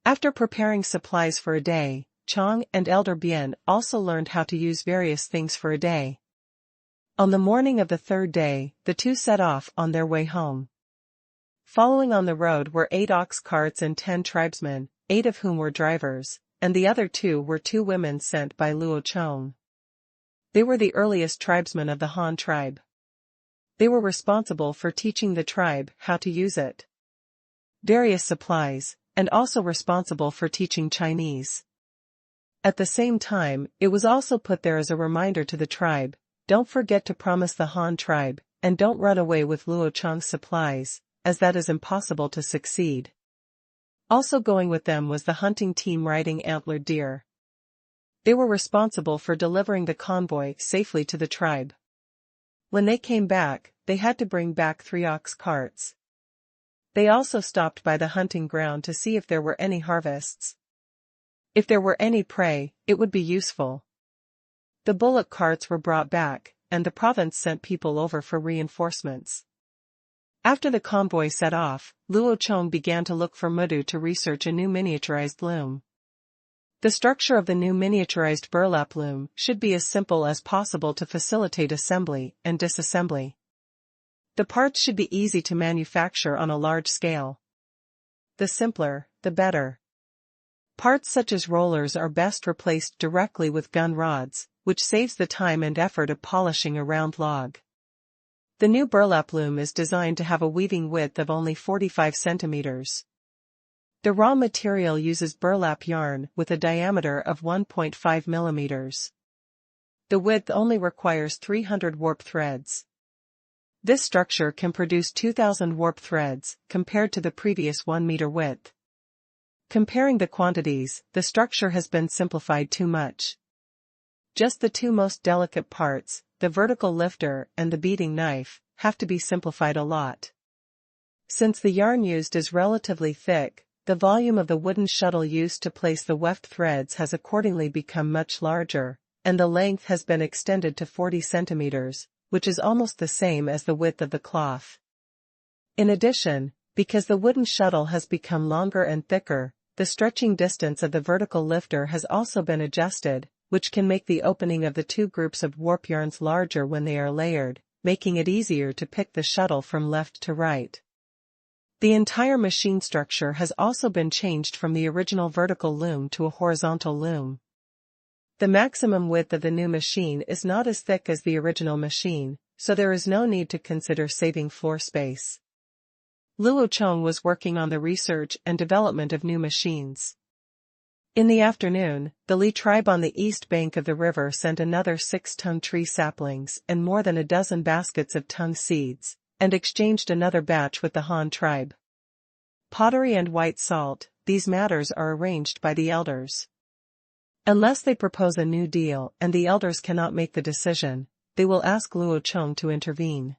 After preparing supplies for a day, Chong and Elder Bien also learned how to use various things for a day. On the morning of the third day, the two set off on their way home. Following on the road were 8 ox carts and 10 tribesmen, 8 of whom were drivers, and the other 2 were 2 women sent by Luo Chong. They were the earliest tribesmen of the Han tribe. They were responsible for teaching the tribe how to use it. Various supplies, and also responsible for teaching Chinese. At the same time, it was also put there as a reminder to the tribe, don't forget to promise the Han tribe, and don't run away with Luo Chong's supplies, as that is impossible to succeed. Also going with them was the hunting team riding antlered deer. They were responsible for delivering the convoy safely to the tribe. When they came back, they had to bring back 3 ox carts. They also stopped by the hunting ground to see if there were any harvests. If there were any prey, it would be useful. The bullock carts were brought back, and the province sent people over for reinforcements. After the convoy set off, Luo Chong began to look for Mudu to research a new miniaturized loom. The structure of the new miniaturized burlap loom should be as simple as possible to facilitate assembly and disassembly. The parts should be easy to manufacture on a large scale. The simpler, the better. Parts such as rollers are best replaced directly with gun rods, which saves the time and effort of polishing a round log. The new burlap loom is designed to have a weaving width of only 45 centimeters. The raw material uses burlap yarn with a diameter of 1.5 millimeters. The width only requires 300 warp threads. This structure can produce 2,000 warp threads, compared to the previous 1 meter width. Comparing the quantities, the structure has been simplified too much. Just the 2 most delicate parts, the vertical lifter and the beating knife, have to be simplified a lot. Since the yarn used is relatively thick, the volume of the wooden shuttle used to place the weft threads has accordingly become much larger, and the length has been extended to 40 centimeters, which is almost the same as the width of the cloth. In addition, because the wooden shuttle has become longer and thicker, the stretching distance of the vertical lifter has also been adjusted, which can make the opening of the 2 groups of warp yarns larger when they are layered, making it easier to pick the shuttle from left to right. The entire machine structure has also been changed from the original vertical loom to a horizontal loom. The maximum width of the new machine is not as thick as the original machine, so there is no need to consider saving floor space. Luo Chong was working on the research and development of new machines. In the afternoon, the Li tribe on the east bank of the river sent another 6 tung tree saplings and more than a dozen baskets of tung seeds, and exchanged another batch with the Han tribe. Pottery and white salt, these matters are arranged by the elders. Unless they propose a new deal and the elders cannot make the decision, they will ask Luo Chong to intervene.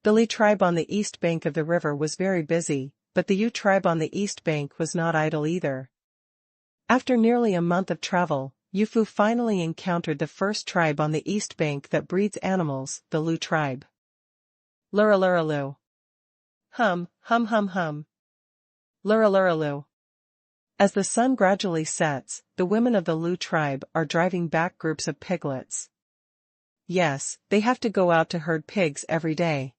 The Li tribe on the east bank of the river was very busy, but the Yu tribe on the east bank was not idle either. After nearly a month of travel, Yufu finally encountered the first tribe on the east bank that breeds animals, the Lu tribe. Lura lura lu. Hum, hum hum hum. Lura lura lu. As the sun gradually sets, the women of the Lu tribe are driving back groups of piglets. Yes, they have to go out to herd pigs every day.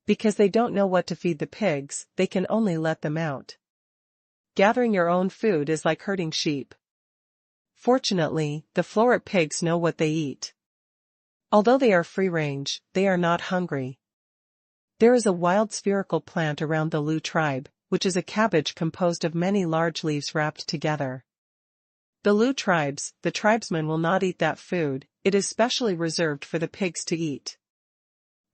Because they don't know what to feed the pigs, they can only let them out. Gathering your own food is like herding sheep. Fortunately, the floret pigs know what they eat. Although they are free-range, they are not hungry. There is a wild spherical plant around the Lu tribe, which is a cabbage composed of many large leaves wrapped together. The Lu tribes, the tribesmen will not eat that food, it is specially reserved for the pigs to eat.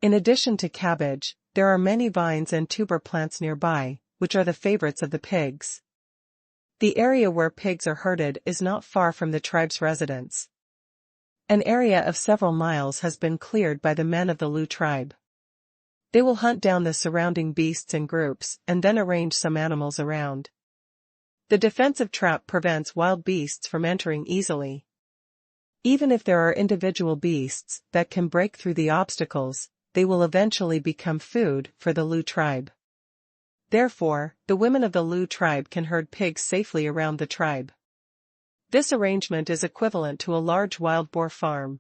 In addition to cabbage, there are many vines and tuber plants nearby, which are the favorites of the pigs. The area where pigs are herded is not far from the tribe's residence. An area of several miles has been cleared by the men of the Lu tribe. They will hunt down the surrounding beasts in groups and then arrange some animals around. The defensive trap prevents wild beasts from entering easily. Even if there are individual beasts that can break through the obstacles, they will eventually become food for the Luo tribe. Therefore, the women of the Luo tribe can herd pigs safely around the tribe. This arrangement is equivalent to a large wild boar farm.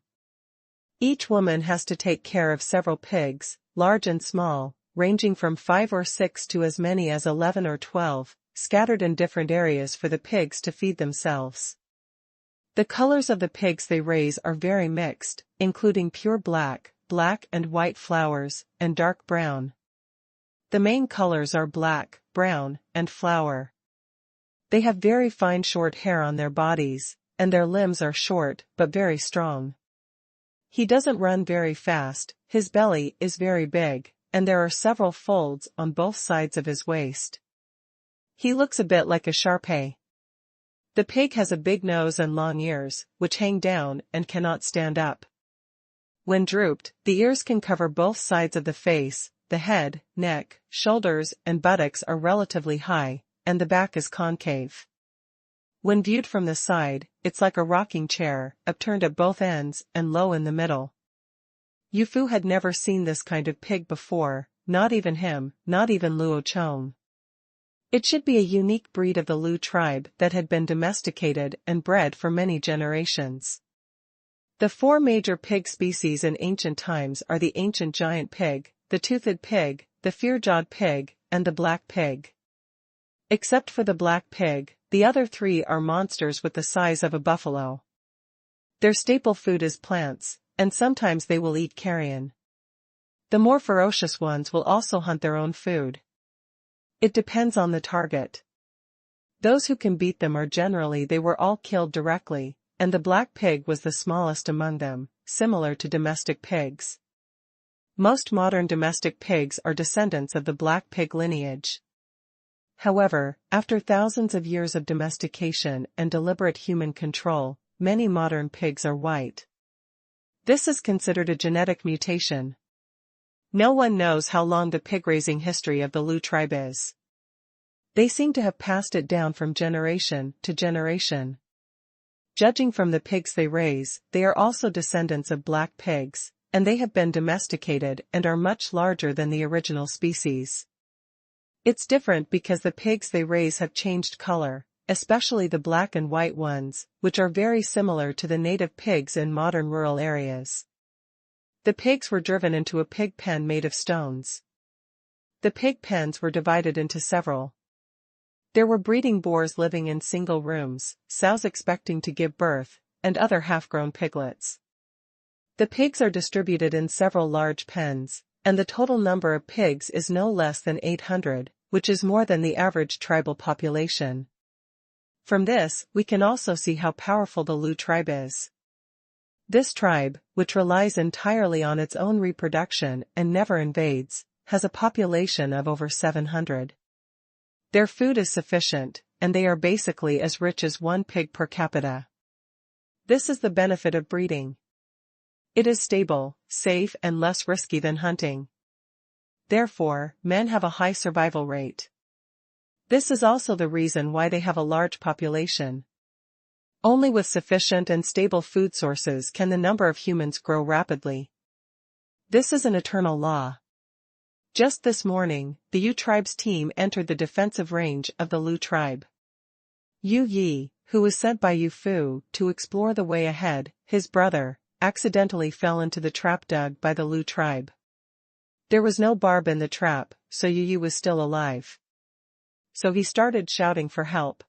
Each woman has to take care of several pigs, large and small, ranging from 5 or 6 to as many as 11 or 12, scattered in different areas for the pigs to feed themselves. The colors of the pigs they raise are very mixed, including pure black, black and white flowers, and dark brown. The main colors are black, brown, and flower. They have very fine short hair on their bodies, and their limbs are short but very strong. He doesn't run very fast, his belly is very big, and there are several folds on both sides of his waist. He looks a bit like a Shar-Pei. The pig has a big nose and long ears, which hang down and cannot stand up. When drooped, the ears can cover both sides of the face, the head, neck, shoulders, and buttocks are relatively high, and the back is concave. When viewed from the side, it's like a rocking chair, upturned at both ends and low in the middle. Yu Fu had never seen this kind of pig before, not even him, not even Luo Chong. It should be a unique breed of the Luo tribe that had been domesticated and bred for many generations. The 4 major pig species in ancient times are the ancient giant pig, the toothed pig, the fear-jawed pig, and the black pig. Except for the black pig, the other 3 are monsters with the size of a buffalo. Their staple food is plants, and sometimes they will eat carrion. The more ferocious ones will also hunt their own food. It depends on the target. Those who can beat them are generally they were all killed directly, and the black pig was the smallest among them, similar to domestic pigs. Most modern domestic pigs are descendants of the black pig lineage. However, after thousands of years of domestication and deliberate human control, many modern pigs are white. This is considered a genetic mutation. No one knows how long the pig-raising history of the Luo tribe is. They seem to have passed it down from generation to generation. Judging from the pigs they raise, they are also descendants of black pigs, and they have been domesticated and are much larger than the original species. It's different because the pigs they raise have changed color, especially the black and white ones, which are very similar to the native pigs in modern rural areas. The pigs were driven into a pig pen made of stones. The pig pens were divided into several. There were breeding boars living in single rooms, sows expecting to give birth, and other half-grown piglets. The pigs are distributed in several large pens, and the total number of pigs is no less than 800, which is more than the average tribal population. From this, we can also see how powerful the Luo tribe is. This tribe, which relies entirely on its own reproduction and never invades, has a population of over 700. Their food is sufficient, and they are basically as rich as 1 pig per capita. This is the benefit of breeding. It is stable, safe and less risky than hunting. Therefore, men have a high survival rate. This is also the reason why they have a large population. Only with sufficient and stable food sources can the number of humans grow rapidly. This is an eternal law. Just this morning, the Yu tribe's team entered the defensive range of the Luo tribe. Yu Yi, who was sent by Yu Fu to explore the way ahead, his brother, accidentally fell into the trap dug by the Luo tribe. There was no barb in the trap, so Yu Yi was still alive. So he started shouting for help.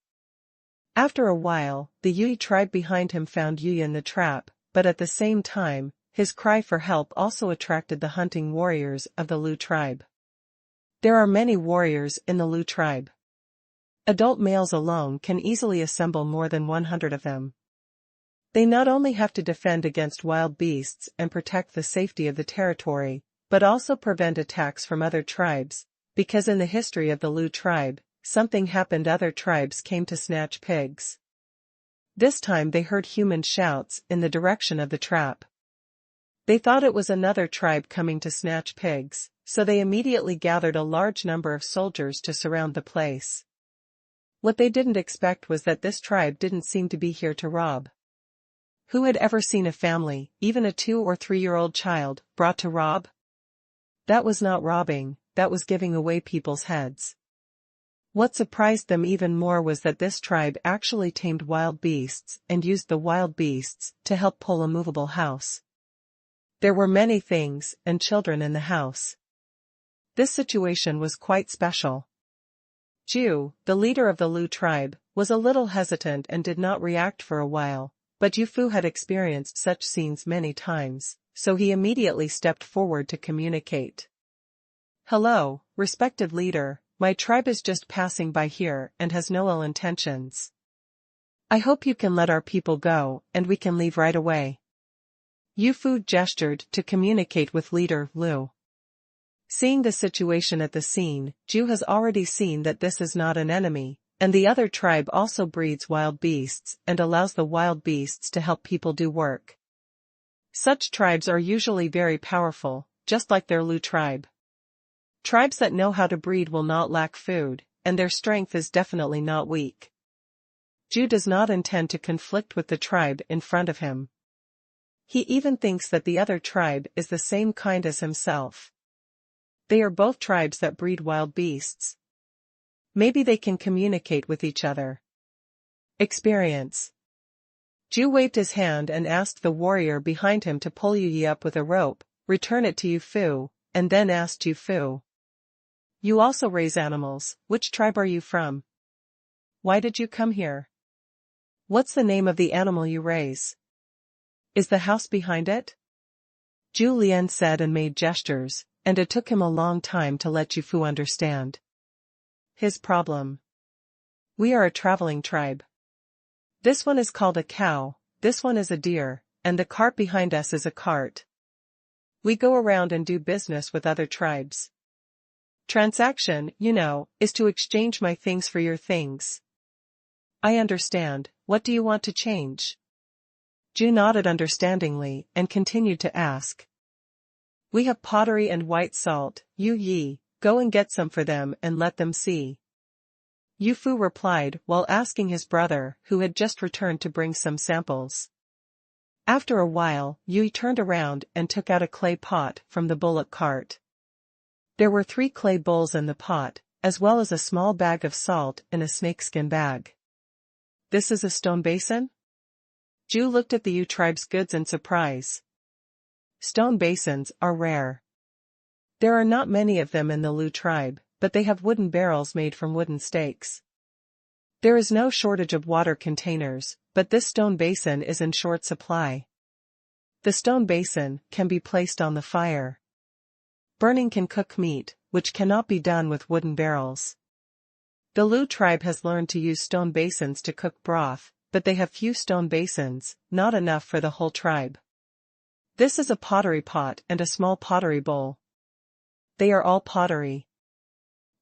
After a while, the Yu tribe behind him found Yu in the trap, but at the same time, his cry for help also attracted the hunting warriors of the Luo tribe. There are many warriors in the Luo tribe. Adult males alone can easily assemble more than 100 of them. They not only have to defend against wild beasts and protect the safety of the territory, but also prevent attacks from other tribes, because in the history of the Luo tribe, something happened. Other tribes came to snatch pigs. This time they heard human shouts in the direction of the trap. They thought it was another tribe coming to snatch pigs, so they immediately gathered a large number of soldiers to surround the place. What they didn't expect was that this tribe didn't seem to be here to rob. Who had ever seen a family, even a 2- or 3-year-old child, brought to rob? That was not robbing, that was giving away people's heads. What surprised them even more was that this tribe actually tamed wild beasts and used the wild beasts to help pull a movable house. There were many things and children in the house. This situation was quite special. Ju, the leader of the Luo tribe, was a little hesitant and did not react for a while, but Yufu had experienced such scenes many times, so he immediately stepped forward to communicate. "Hello, respected leader, my tribe is just passing by here and has no ill intentions. I hope you can let our people go and we can leave right away." Yufu gestured to communicate with leader Luo. Seeing the situation at the scene, Ju has already seen that this is not an enemy, and the other tribe also breeds wild beasts and allows the wild beasts to help people do work. Such tribes are usually very powerful, just like their Luo tribe. Tribes that know how to breed will not lack food, and their strength is definitely not weak. Ju does not intend to conflict with the tribe in front of him. He even thinks that the other tribe is the same kind as himself. They are both tribes that breed wild beasts. Maybe they can communicate with each other. Experience. Ju waved his hand and asked the warrior behind him to pull Yi up with a rope, return it to Yufu, and then asked Yufu. "You also raise animals, which tribe are you from? Why did you come here? What's the name of the animal you raise? Is the house behind it?" Ju Lian said and made gestures, and it took him a long time to let Yufu understand his problem. "We are a traveling tribe. This one is called a cow, this one is a deer, and the cart behind us is a cart. We go around and do business with other tribes. Transaction, is to exchange my things for your things." "I understand, what do you want to change?" Ju nodded understandingly and continued to ask. "We have pottery and white salt, Yi, go and get some for them and let them see." Yufu replied while asking his brother, who had just returned, to bring some samples. After a while, Yi turned around and took out a clay pot from the bullock cart. There were 3 clay bowls in the pot, as well as a small bag of salt in a snakeskin bag. "This is a stone basin?" Ju looked at the Yu tribe's goods in surprise. Stone basins are rare. There are not many of them in the Luo tribe, but they have wooden barrels made from wooden stakes. There is no shortage of water containers, but this stone basin is in short supply. The stone basin can be placed on the fire. Burning can cook meat, which cannot be done with wooden barrels. The Luo tribe has learned to use stone basins to cook broth, but they have few stone basins, not enough for the whole tribe. This is a pottery pot and a small pottery bowl. They are all pottery.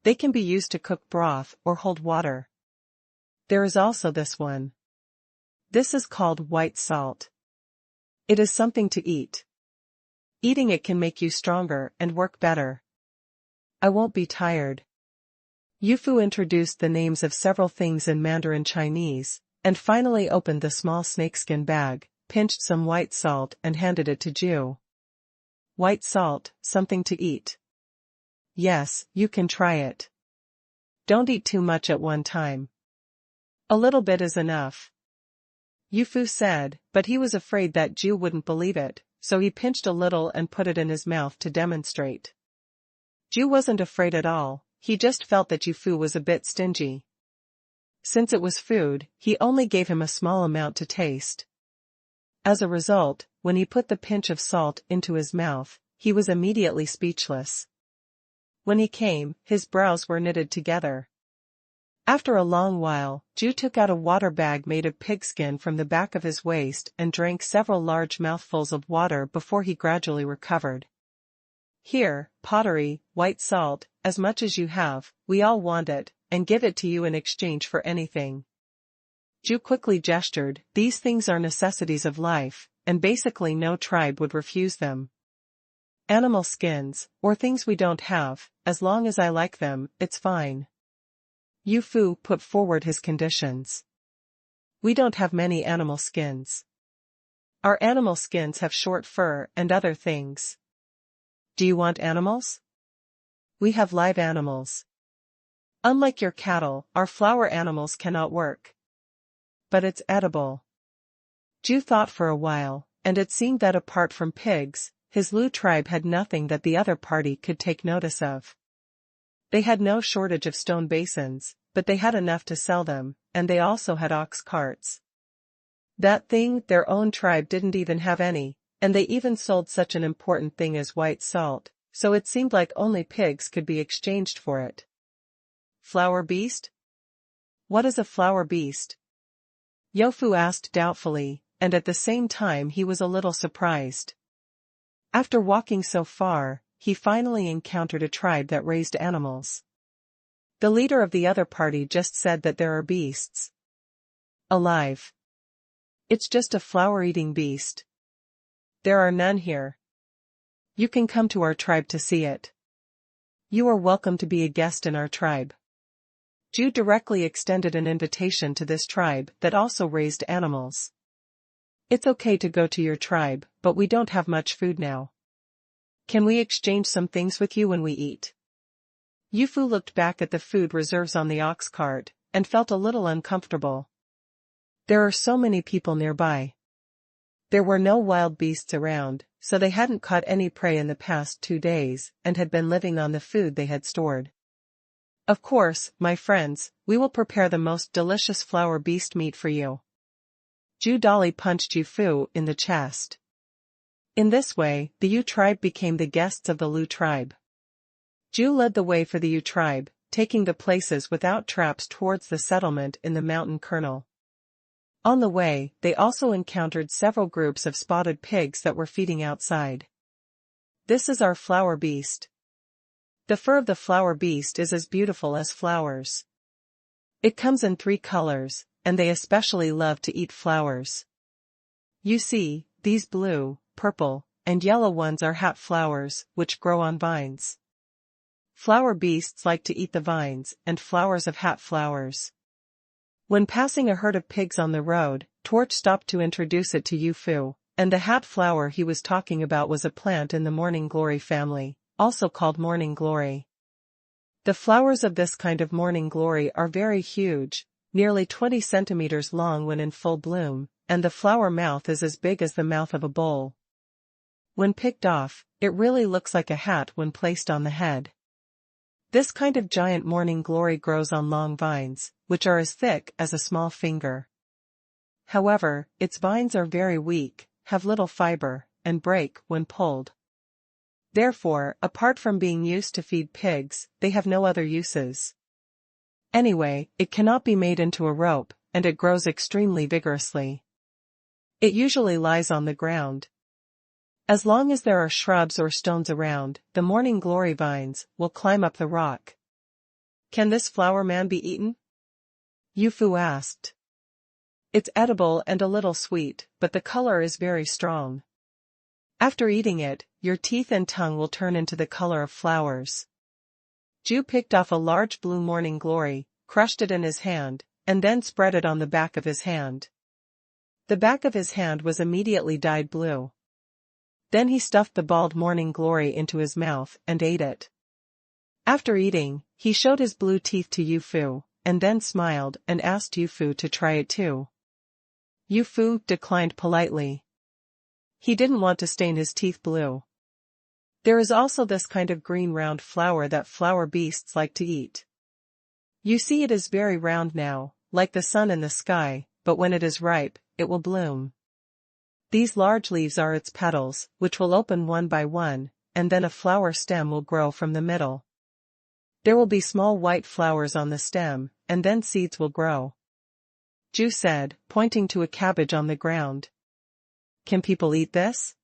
They can be used to cook broth or hold water. There is also this one. This is called white salt. It is something to eat. Eating it can make you stronger and work better. I won't be tired. Yufu introduced the names of several things in Mandarin Chinese, and finally opened the small snakeskin bag, pinched some white salt and handed it to Ju. "White salt, something to eat. Yes, you can try it. Don't eat too much at one time. A little bit is enough." Yufu said, but he was afraid that Ju wouldn't believe it, so he pinched a little and put it in his mouth to demonstrate. Ju wasn't afraid at all, he just felt that Yufu was a bit stingy. Since it was food, he only gave him a small amount to taste. As a result, when he put the pinch of salt into his mouth, he was immediately speechless. When he came, his brows were knitted together. After a long while, Ju took out a water bag made of pigskin from the back of his waist and drank several large mouthfuls of water before he gradually recovered. "Here, pottery, white salt, as much as you have, we all want it, and give it to you in exchange for anything." Ju quickly gestured, these things are necessities of life, and basically no tribe would refuse them. "Animal skins, or things we don't have, as long as I like them, it's fine." Yufu put forward his conditions. "We don't have many animal skins. Our animal skins have short fur and other things. Do you want animals? We have live animals. Unlike your cattle, our flower animals cannot work. But it's edible. Ju thought for a while, and it seemed that apart from pigs, his Luo tribe had nothing that the other party could take notice of. They had no shortage of stone basins, but they had enough to sell them, and they also had ox carts. That thing, their own tribe didn't even have any, and they even sold such an important thing as white salt, so it seemed like only pigs could be exchanged for it. Flower beast? What is a flower beast? Yofu asked doubtfully, and at the same time he was a little surprised. After walking so far, he finally encountered a tribe that raised animals. The leader of the other party just said that there are beasts. Alive. It's just a flower-eating beast. There are none here. You can come to our tribe to see it. You are welcome to be a guest in our tribe. Ju directly extended an invitation to this tribe that also raised animals. It's okay to go to your tribe, but we don't have much food now. Can we exchange some things with you when we eat? Yufu looked back at the food reserves on the ox cart, and felt a little uncomfortable. There are so many people nearby. There were no wild beasts around, so they hadn't caught any prey in the past 2 days, and had been living on the food they had stored. Of course, my friends, we will prepare the most delicious flower beast meat for you. Ju Dolly punched Yufu in the chest. In this way, the Yu tribe became the guests of the Luo tribe. Ju led the way for the Yu tribe, taking the places without traps towards the settlement in the mountain kernel. On the way, they also encountered several groups of spotted pigs that were feeding outside. This is our flower beast. The fur of the flower beast is as beautiful as flowers. It comes in 3 colors, and they especially love to eat flowers. You see, these blue, purple, and yellow ones are hat flowers, which grow on vines. Flower beasts like to eat the vines and flowers of hat flowers. When passing a herd of pigs on the road, Torch stopped to introduce it to Yufu, and the hat flower he was talking about was a plant in the morning glory family, also called morning glory. The flowers of this kind of morning glory are very huge, nearly 20 centimeters long when in full bloom, and the flower mouth is as big as the mouth of a bowl. When picked off, it really looks like a hat when placed on the head. This kind of giant morning glory grows on long vines, which are as thick as a small finger. However, its vines are very weak, have little fiber, and break when pulled. Therefore, apart from being used to feed pigs, they have no other uses. Anyway, it cannot be made into a rope, and it grows extremely vigorously. It usually lies on the ground. As long as there are shrubs or stones around, the morning glory vines will climb up the rock. Can this flower man be eaten? Yufu asked. It's edible and a little sweet, but the color is very strong. After eating it, your teeth and tongue will turn into the color of flowers. Ju picked off a large blue morning glory, crushed it in his hand, and then spread it on the back of his hand. The back of his hand was immediately dyed blue. Then he stuffed the bald morning glory into his mouth and ate it. After eating, he showed his blue teeth to Yufu, and then smiled and asked Yufu to try it too. Yufu declined politely. He didn't want to stain his teeth blue. There is also this kind of green round flower that flower beasts like to eat. You see, it is very round now, like the sun in the sky, but when it is ripe, it will bloom. These large leaves are its petals, which will open one by one, and then a flower stem will grow from the middle. There will be small white flowers on the stem, and then seeds will grow. Ju said, pointing to a cabbage on the ground. Can people eat this?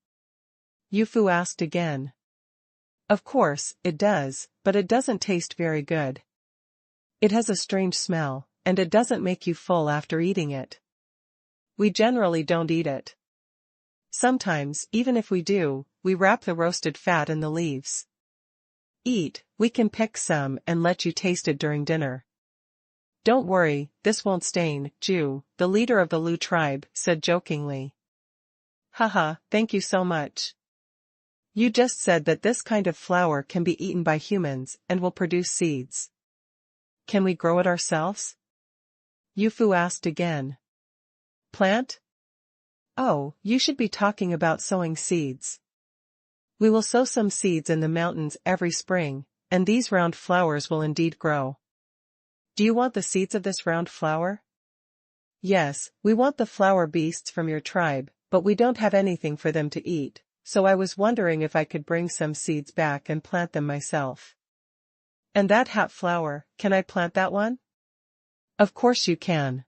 Yufu asked again. Of course, it does, but it doesn't taste very good. It has a strange smell, and it doesn't make you full after eating it. We generally don't eat it. Sometimes, even if we do, we wrap the roasted fat in the leaves. Eat, we can pick some and let you taste it during dinner. Don't worry, this won't stain, Ju, the leader of the Luo tribe, said jokingly. Haha, thank you so much. You just said that this kind of flower can be eaten by humans and will produce seeds. Can we grow it ourselves? Yu Fu asked again. Plant? Oh, you should be talking about sowing seeds. We will sow some seeds in the mountains every spring, and these round flowers will indeed grow. Do you want the seeds of this round flower? Yes, we want the flower beasts from your tribe, but we don't have anything for them to eat, so I was wondering if I could bring some seeds back and plant them myself. And that hat flower, can I plant that one? Of course you can.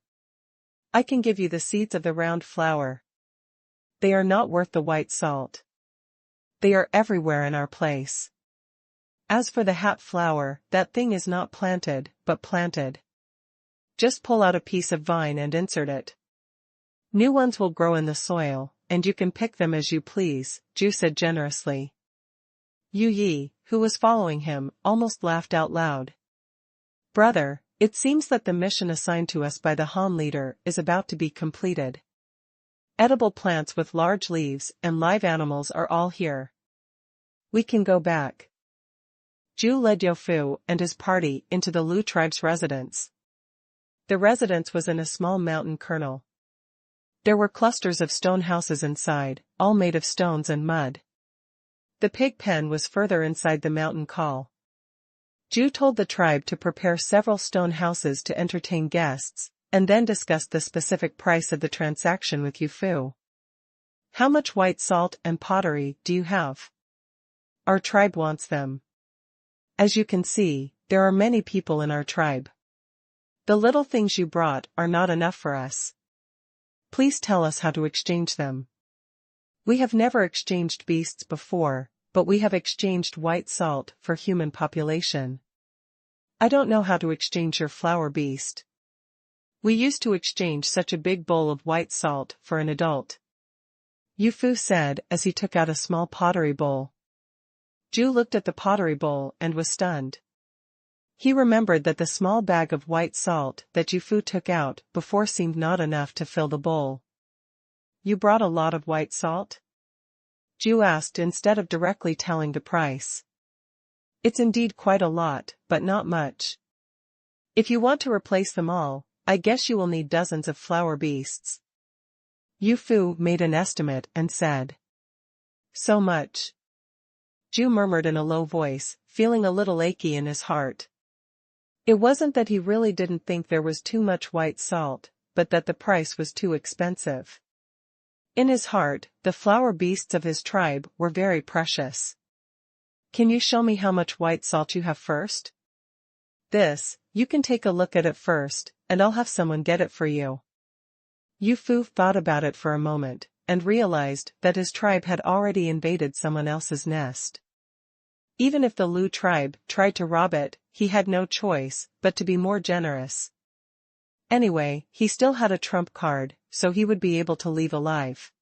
I can give you the seeds of the round flower. They are not worth the white salt. They are everywhere in our place. As for the hat flower, that thing is not planted, but planted. Just pull out a piece of vine and insert it. New ones will grow in the soil, and you can pick them as you please, Ju said generously. Yu Yi, who was following him, almost laughed out loud. Brother, it seems that the mission assigned to us by the Han leader is about to be completed. Edible plants with large leaves and live animals are all here. We can go back. Ju led Yu Fu and his party into the Lu tribe's residence. The residence was in a small mountain kernel. There were clusters of stone houses inside, all made of stones and mud. The pig pen was further inside the mountain call. Ju told the tribe to prepare several stone houses to entertain guests, and then discussed the specific price of the transaction with Yu Fu. How much white salt and pottery do you have? Our tribe wants them. As you can see, there are many people in our tribe. The little things you brought are not enough for us. Please tell us how to exchange them. We have never exchanged beasts before, but we have exchanged white salt for human population. I don't know how to exchange your flower beast. We used to exchange such a big bowl of white salt for an adult. Yu Fu said as he took out a small pottery bowl. Ju looked at the pottery bowl and was stunned. He remembered that the small bag of white salt that Yu Fu took out before seemed not enough to fill the bowl. You brought a lot of white salt? Ju asked instead of directly telling the price. It's indeed quite a lot, but not much. If you want to replace them all, I guess you will need dozens of flower beasts. Yu Fu made an estimate and said. So much. Ju murmured in a low voice, feeling a little achy in his heart. It wasn't that he really didn't think there was too much white salt, but that the price was too expensive. In his heart, the flower beasts of his tribe were very precious. Can you show me how much white salt you have first? This, you can take a look at it first, and I'll have someone get it for you. Yu Fu thought about it for a moment, and realized that his tribe had already invaded someone else's nest. Even if the Lu tribe tried to rob it, he had no choice but to be more generous. Anyway, he still had a trump card, so he would be able to leave alive.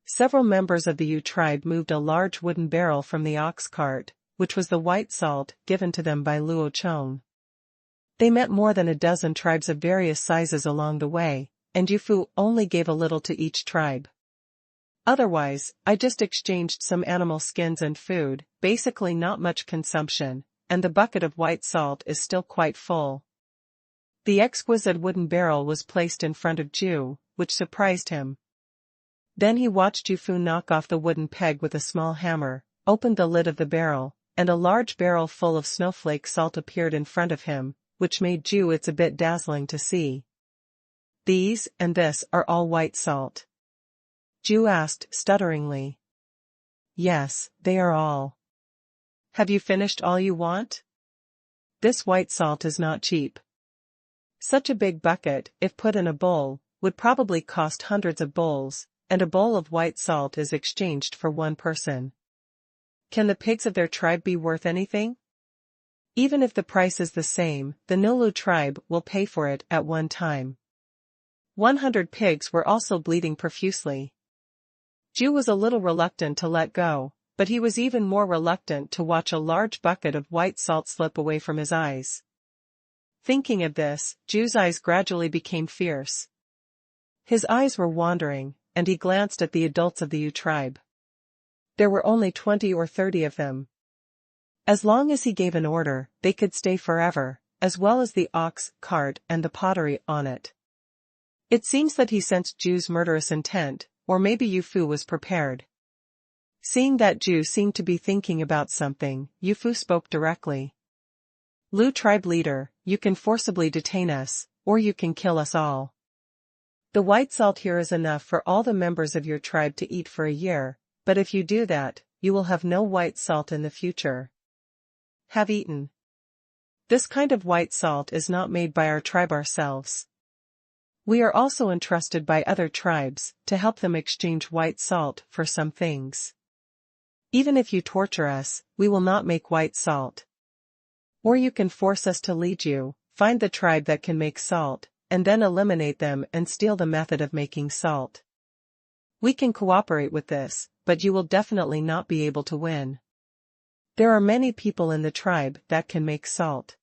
Several members of the Yu tribe moved a large wooden barrel from the ox cart, which was the white salt given to them by Luo Chong. They met more than a dozen tribes of various sizes along the way, and Yu Fu only gave a little to each tribe. Otherwise, I just exchanged some animal skins and food, basically not much consumption, and the bucket of white salt is still quite full. The exquisite wooden barrel was placed in front of Ju, which surprised him. Then he watched Yu Fu knock off the wooden peg with a small hammer, opened the lid of the barrel, and a large barrel full of snowflake salt appeared in front of him, which made Ju it's a bit dazzling to see. These and this are all white salt? Ju asked stutteringly. Yes, they are all. Have you finished all you want? This white salt is not cheap. Such a big bucket, if put in a bowl, would probably cost hundreds of bowls, and a bowl of white salt is exchanged for one person. Can the pigs of their tribe be worth anything? Even if the price is the same, the Nulu tribe will pay for it at one time. 100 pigs were also bleeding profusely. Ju was a little reluctant to let go, but he was even more reluctant to watch a large bucket of white salt slip away from his eyes. Thinking of this, Ju's eyes gradually became fierce. His eyes were wandering, and he glanced at the adults of the Yu tribe. There were only 20 or 30 of them. As long as he gave an order, they could stay forever, as well as the ox, cart, and the pottery on it. It seems that he sensed Zhu's murderous intent, or maybe Yu Fu was prepared. Seeing that Zhu seemed to be thinking about something, Yu Fu spoke directly. Lu tribe leader, you can forcibly detain us, or you can kill us all. The white salt here is enough for all the members of your tribe to eat for a year, but if you do that, you will have no white salt in the future. Have eaten. This kind of white salt is not made by our tribe ourselves. We are also entrusted by other tribes to help them exchange white salt for some things. Even if you torture us, we will not make white salt. Or you can force us to lead you, find the tribe that can make salt, and then eliminate them and steal the method of making salt. We can cooperate with this, but you will definitely not be able to win. There are many people in the tribe that can make salt.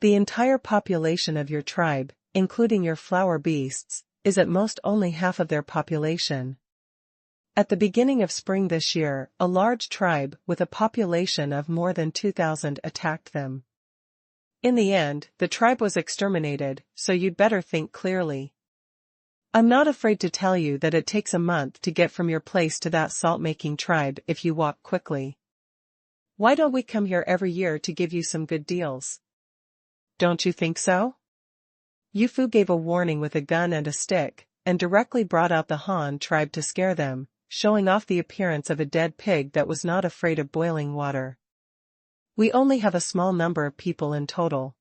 The entire population of your tribe, including your flower beasts, is at most only half of their population. At the beginning of spring this year, a large tribe with a population of more than 2,000 attacked them. In the end, the tribe was exterminated, so you'd better think clearly. I'm not afraid to tell you that it takes a month to get from your place to that salt-making tribe if you walk quickly. Why don't we come here every year to give you some good deals? Don't you think so? Yu Fu gave a warning with a gun and a stick, and directly brought out the Han tribe to scare them, showing off the appearance of a dead pig that was not afraid of boiling water. We only have a small number of people in total.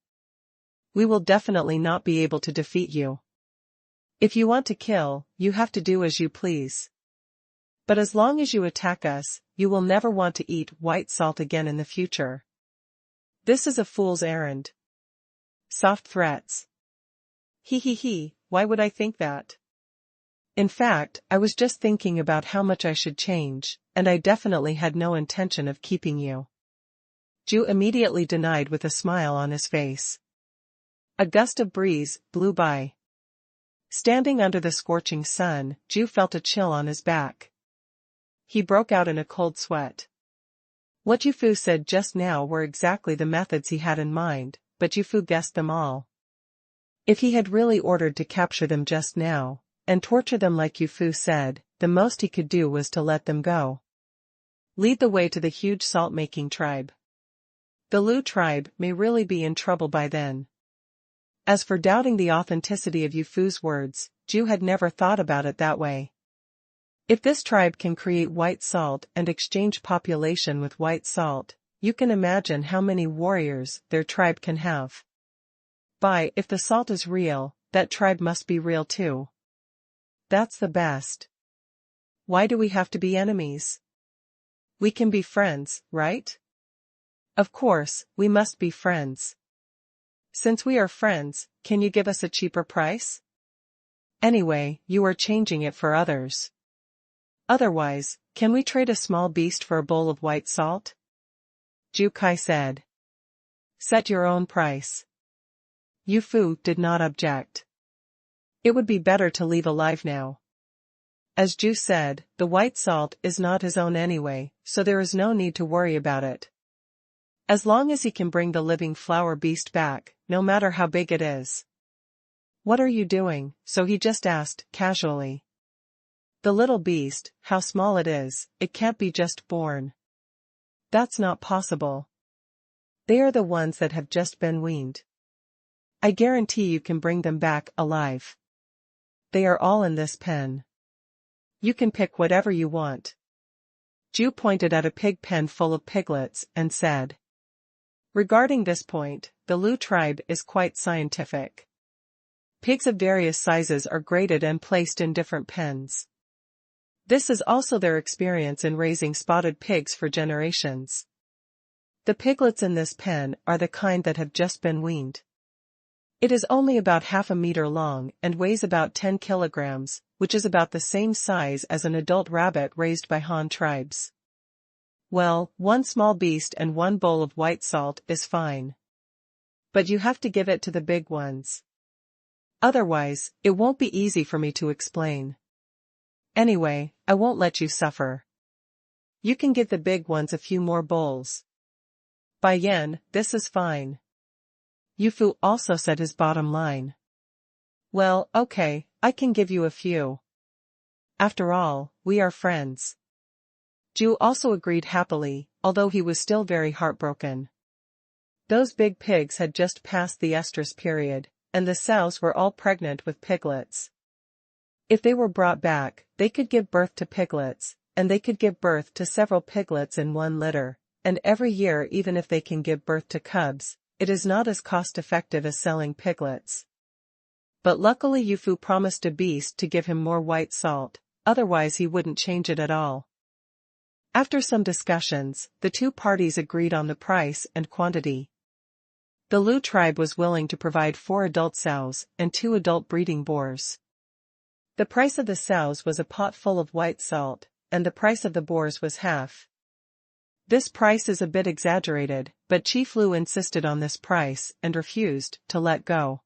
We will definitely not be able to defeat you. If you want to kill, you have to do as you please. But as long as you attack us, you will never want to eat white salt again in the future. This is a fool's errand. Soft threats. He, why would I think that? In fact, I was just thinking about how much I should change, and I definitely had no intention of keeping you. Zhu immediately denied with a smile on his face. A gust of breeze blew by. Standing under the scorching sun, Zhu felt a chill on his back. He broke out in a cold sweat. What Yu Fu said just now were exactly the methods he had in mind, but Yu Fu guessed them all. If he had really ordered to capture them just now, and torture them like Yu Fu said, the most he could do was to let them go. Lead the way to the huge salt-making tribe. The Lu tribe may really be in trouble by then. As for doubting the authenticity of Yu Fu's words, Zhu had never thought about it that way. If this tribe can create white salt and exchange population with white salt, you can imagine how many warriors their tribe can have. If the salt is real, that tribe must be real too. That's the best. Why do we have to be enemies? We can be friends, right? Of course, we must be friends. Since we are friends, can you give us a cheaper price? Anyway, you are changing it for others. Otherwise, can we trade a small beast for a bowl of white salt? Zhu Kai said. Set your own price. Yu Fu did not object. It would be better to leave alive now. As Zhu said, the white salt is not his own anyway, so there is no need to worry about it. As long as he can bring the living flower beast back, no matter how big it is. What are you doing? So he just asked, casually. The little beast, how small it is, it can't be just born. That's not possible. They are the ones that have just been weaned. I guarantee you can bring them back alive. They are all in this pen. You can pick whatever you want. Zhu pointed at a pig pen full of piglets and said. Regarding this point, the Lu tribe is quite scientific. Pigs of various sizes are graded and placed in different pens. This is also their experience in raising spotted pigs for generations. The piglets in this pen are the kind that have just been weaned. It is only about half a meter long and weighs about 10 kilograms, which is about the same size as an adult rabbit raised by Han tribes. Well, one small beast and one bowl of white salt is fine. But you have to give it to the big ones. Otherwise, it won't be easy for me to explain. Anyway, I won't let you suffer. You can give the big ones a few more bowls. By yen, this is fine. Yu Fu also said his bottom line. Well, okay, I can give you a few. After all, we are friends. Ju also agreed happily, although he was still very heartbroken. Those big pigs had just passed the estrus period, and the sows were all pregnant with piglets. If they were brought back, they could give birth to piglets, and they could give birth to several piglets in one litter, and every year even if they can give birth to cubs, it is not as cost-effective as selling piglets. But luckily Yu Fu promised a beast to give him more white salt, otherwise he wouldn't change it at all. After some discussions, the two parties agreed on the price and quantity. The Luo tribe was willing to provide 4 adult sows and 2 adult breeding boars. The price of the sows was a pot full of white salt, and the price of the boars was half. This price is a bit exaggerated, but Chief Luo insisted on this price and refused to let go.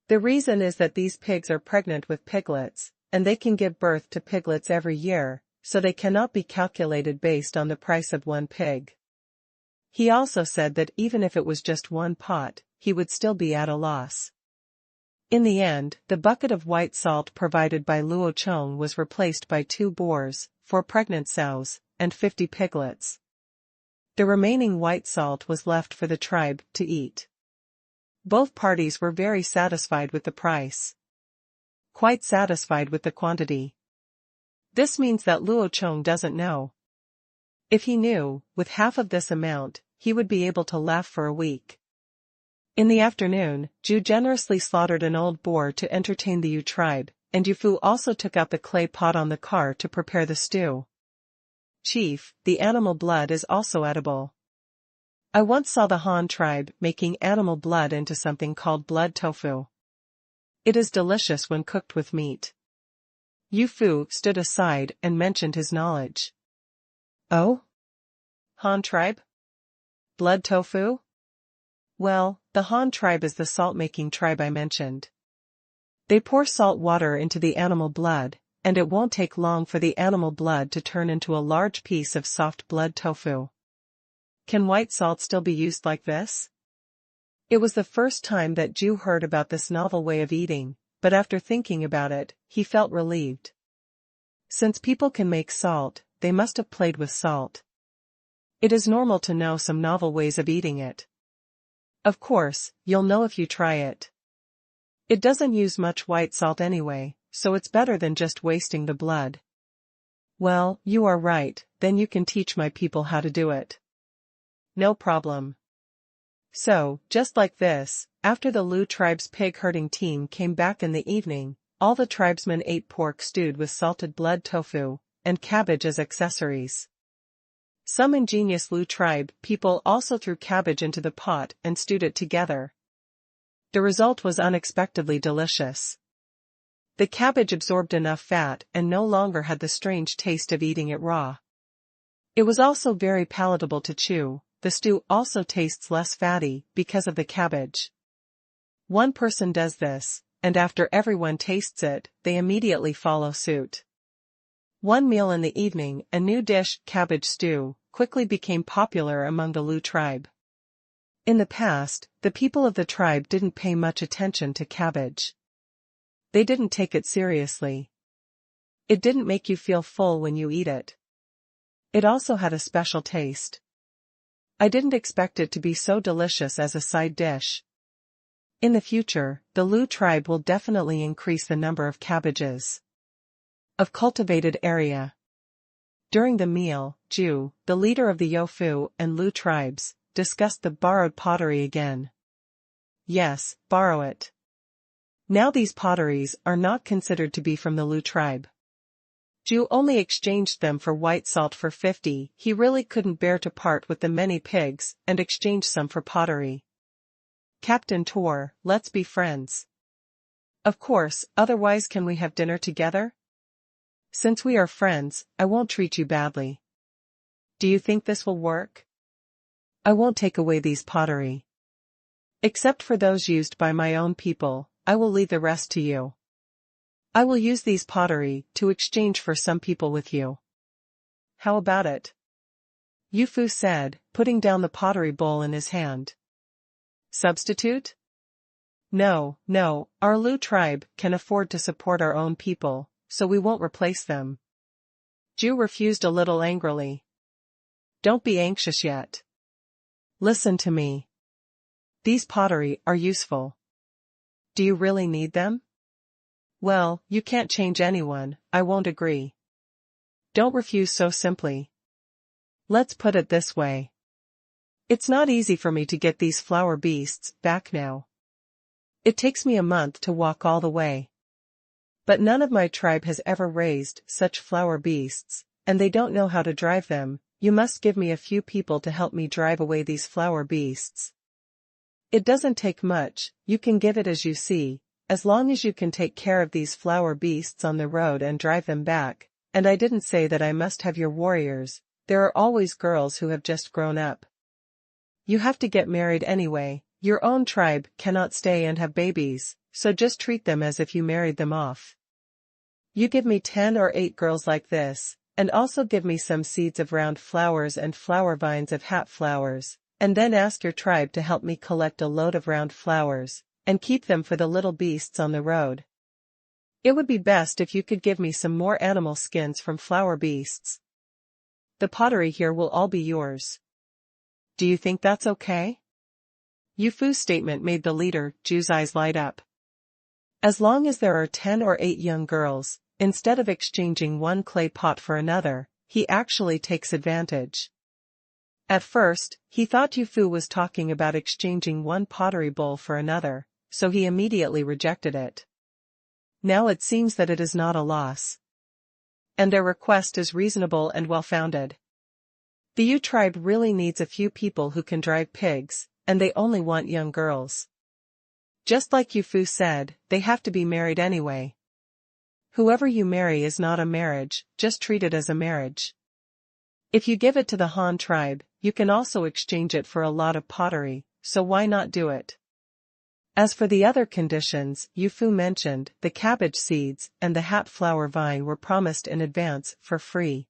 The reason is that these pigs are pregnant with piglets, and they can give birth to piglets every year, so they cannot be calculated based on the price of one pig. He also said that even if it was just one pot, he would still be at a loss. In the end, the bucket of white salt provided by Luo Chong was replaced by 2 boars, 4 pregnant sows, and 50 piglets. The remaining white salt was left for the tribe to eat. Both parties were very satisfied with the price. Quite satisfied with the quantity. This means that Luo Chong doesn't know. If he knew, with half of this amount, he would be able to laugh for a week. In the afternoon, Ju generously slaughtered an old boar to entertain the Yu tribe, and Yu Fu also took out the clay pot on the car to prepare the stew. Chief, the animal blood is also edible. I once saw the Han tribe making animal blood into something called blood tofu. It is delicious when cooked with meat. Yu Fu stood aside and mentioned his knowledge. Oh? Han tribe? Blood tofu? Well, the Han tribe is the salt-making tribe I mentioned. They pour salt water into the animal blood, and it won't take long for the animal blood to turn into a large piece of soft blood tofu. Can white salt still be used like this? It was the first time that Ju heard about this novel way of eating, but after thinking about it, he felt relieved. Since people can make salt, they must have played with salt. It is normal to know some novel ways of eating it. Of course, you'll know if you try it. It doesn't use much white salt anyway, so it's better than just wasting the blood. Well, you are right, then you can teach my people how to do it. No problem. So, just like this, after the Luo tribe's pig herding team came back in the evening, all the tribesmen ate pork stewed with salted blood tofu, and cabbage as accessories. Some ingenious Luo tribe people also threw cabbage into the pot and stewed it together. The result was unexpectedly delicious. The cabbage absorbed enough fat and no longer had the strange taste of eating it raw. It was also very palatable to chew. The stew also tastes less fatty because of the cabbage. One person does this, and after everyone tastes it, they immediately follow suit. One meal in the evening, a new dish, cabbage stew, quickly became popular among the Luo tribe. In the past, the people of the tribe didn't pay much attention to cabbage. They didn't take it seriously. It didn't make you feel full when you eat it. It also had a special taste. I didn't expect it to be so delicious as a side dish. In the future, the Luo tribe will definitely increase the number of cabbages. Of cultivated area. During the meal, Ju, the leader of the Yofu and Luo tribes, discussed the borrowed pottery again. Yes, borrow it. Now these potteries are not considered to be from the Luo tribe. Ju only exchanged them for white salt for 50, he really couldn't bear to part with the many pigs, and exchanged some for pottery. Captain Tor, let's be friends. Of course, otherwise can we have dinner together? Since we are friends, I won't treat you badly. Do you think this will work? I won't take away these pottery. Except for those used by my own people, I will leave the rest to you. I will use these pottery to exchange for some people with you. how about it? Yu Fu said, putting down the pottery bowl in his hand. Substitute? No, our Luo tribe can afford to support our own people, so we won't replace them. Ju refused a little angrily. Don't be anxious yet. Listen to me. These pottery are useful. Do you really need them? Well, you can't change anyone, I won't agree. Don't refuse so simply. Let's put it this way. It's not easy for me to get these flower beasts back now. It takes me a month to walk all the way. But none of my tribe has ever raised such flower beasts, and they don't know how to drive them. You must give me a few people to help me drive away these flower beasts. It doesn't take much, you can give it as you see, as long as you can take care of these flower beasts on the road and drive them back, and I didn't say that I must have your warriors, there are always girls who have just grown up. You have to get married anyway, your own tribe cannot stay and have babies, so just treat them as if you married them off. You give me 10 or 8 girls like this, and also give me some seeds of round flowers and flower vines of hat flowers, and then ask your tribe to help me collect a load of round flowers, and keep them for the little beasts on the road. It would be best if you could give me some more animal skins from flower beasts. The pottery here will all be yours. Do you think that's okay? Yu Fu's statement made the leader, Ju's eyes light up. As long as there are 10 or 8 young girls, instead of exchanging one clay pot for another, he actually takes advantage. At first, he thought Yu Fu was talking about exchanging one pottery bowl for another, so he immediately rejected it. Now it seems that it is not a loss. And their request is reasonable and well-founded. The Yu tribe really needs a few people who can drive pigs, and they only want young girls. Just like Yu Fu said, they have to be married anyway. Whoever you marry is not a marriage, just treat it as a marriage. If you give it to the Han tribe, you can also exchange it for a lot of pottery, so why not do it? As for the other conditions Yu Fu mentioned, the cabbage seeds and the hat flower vine were promised in advance for free.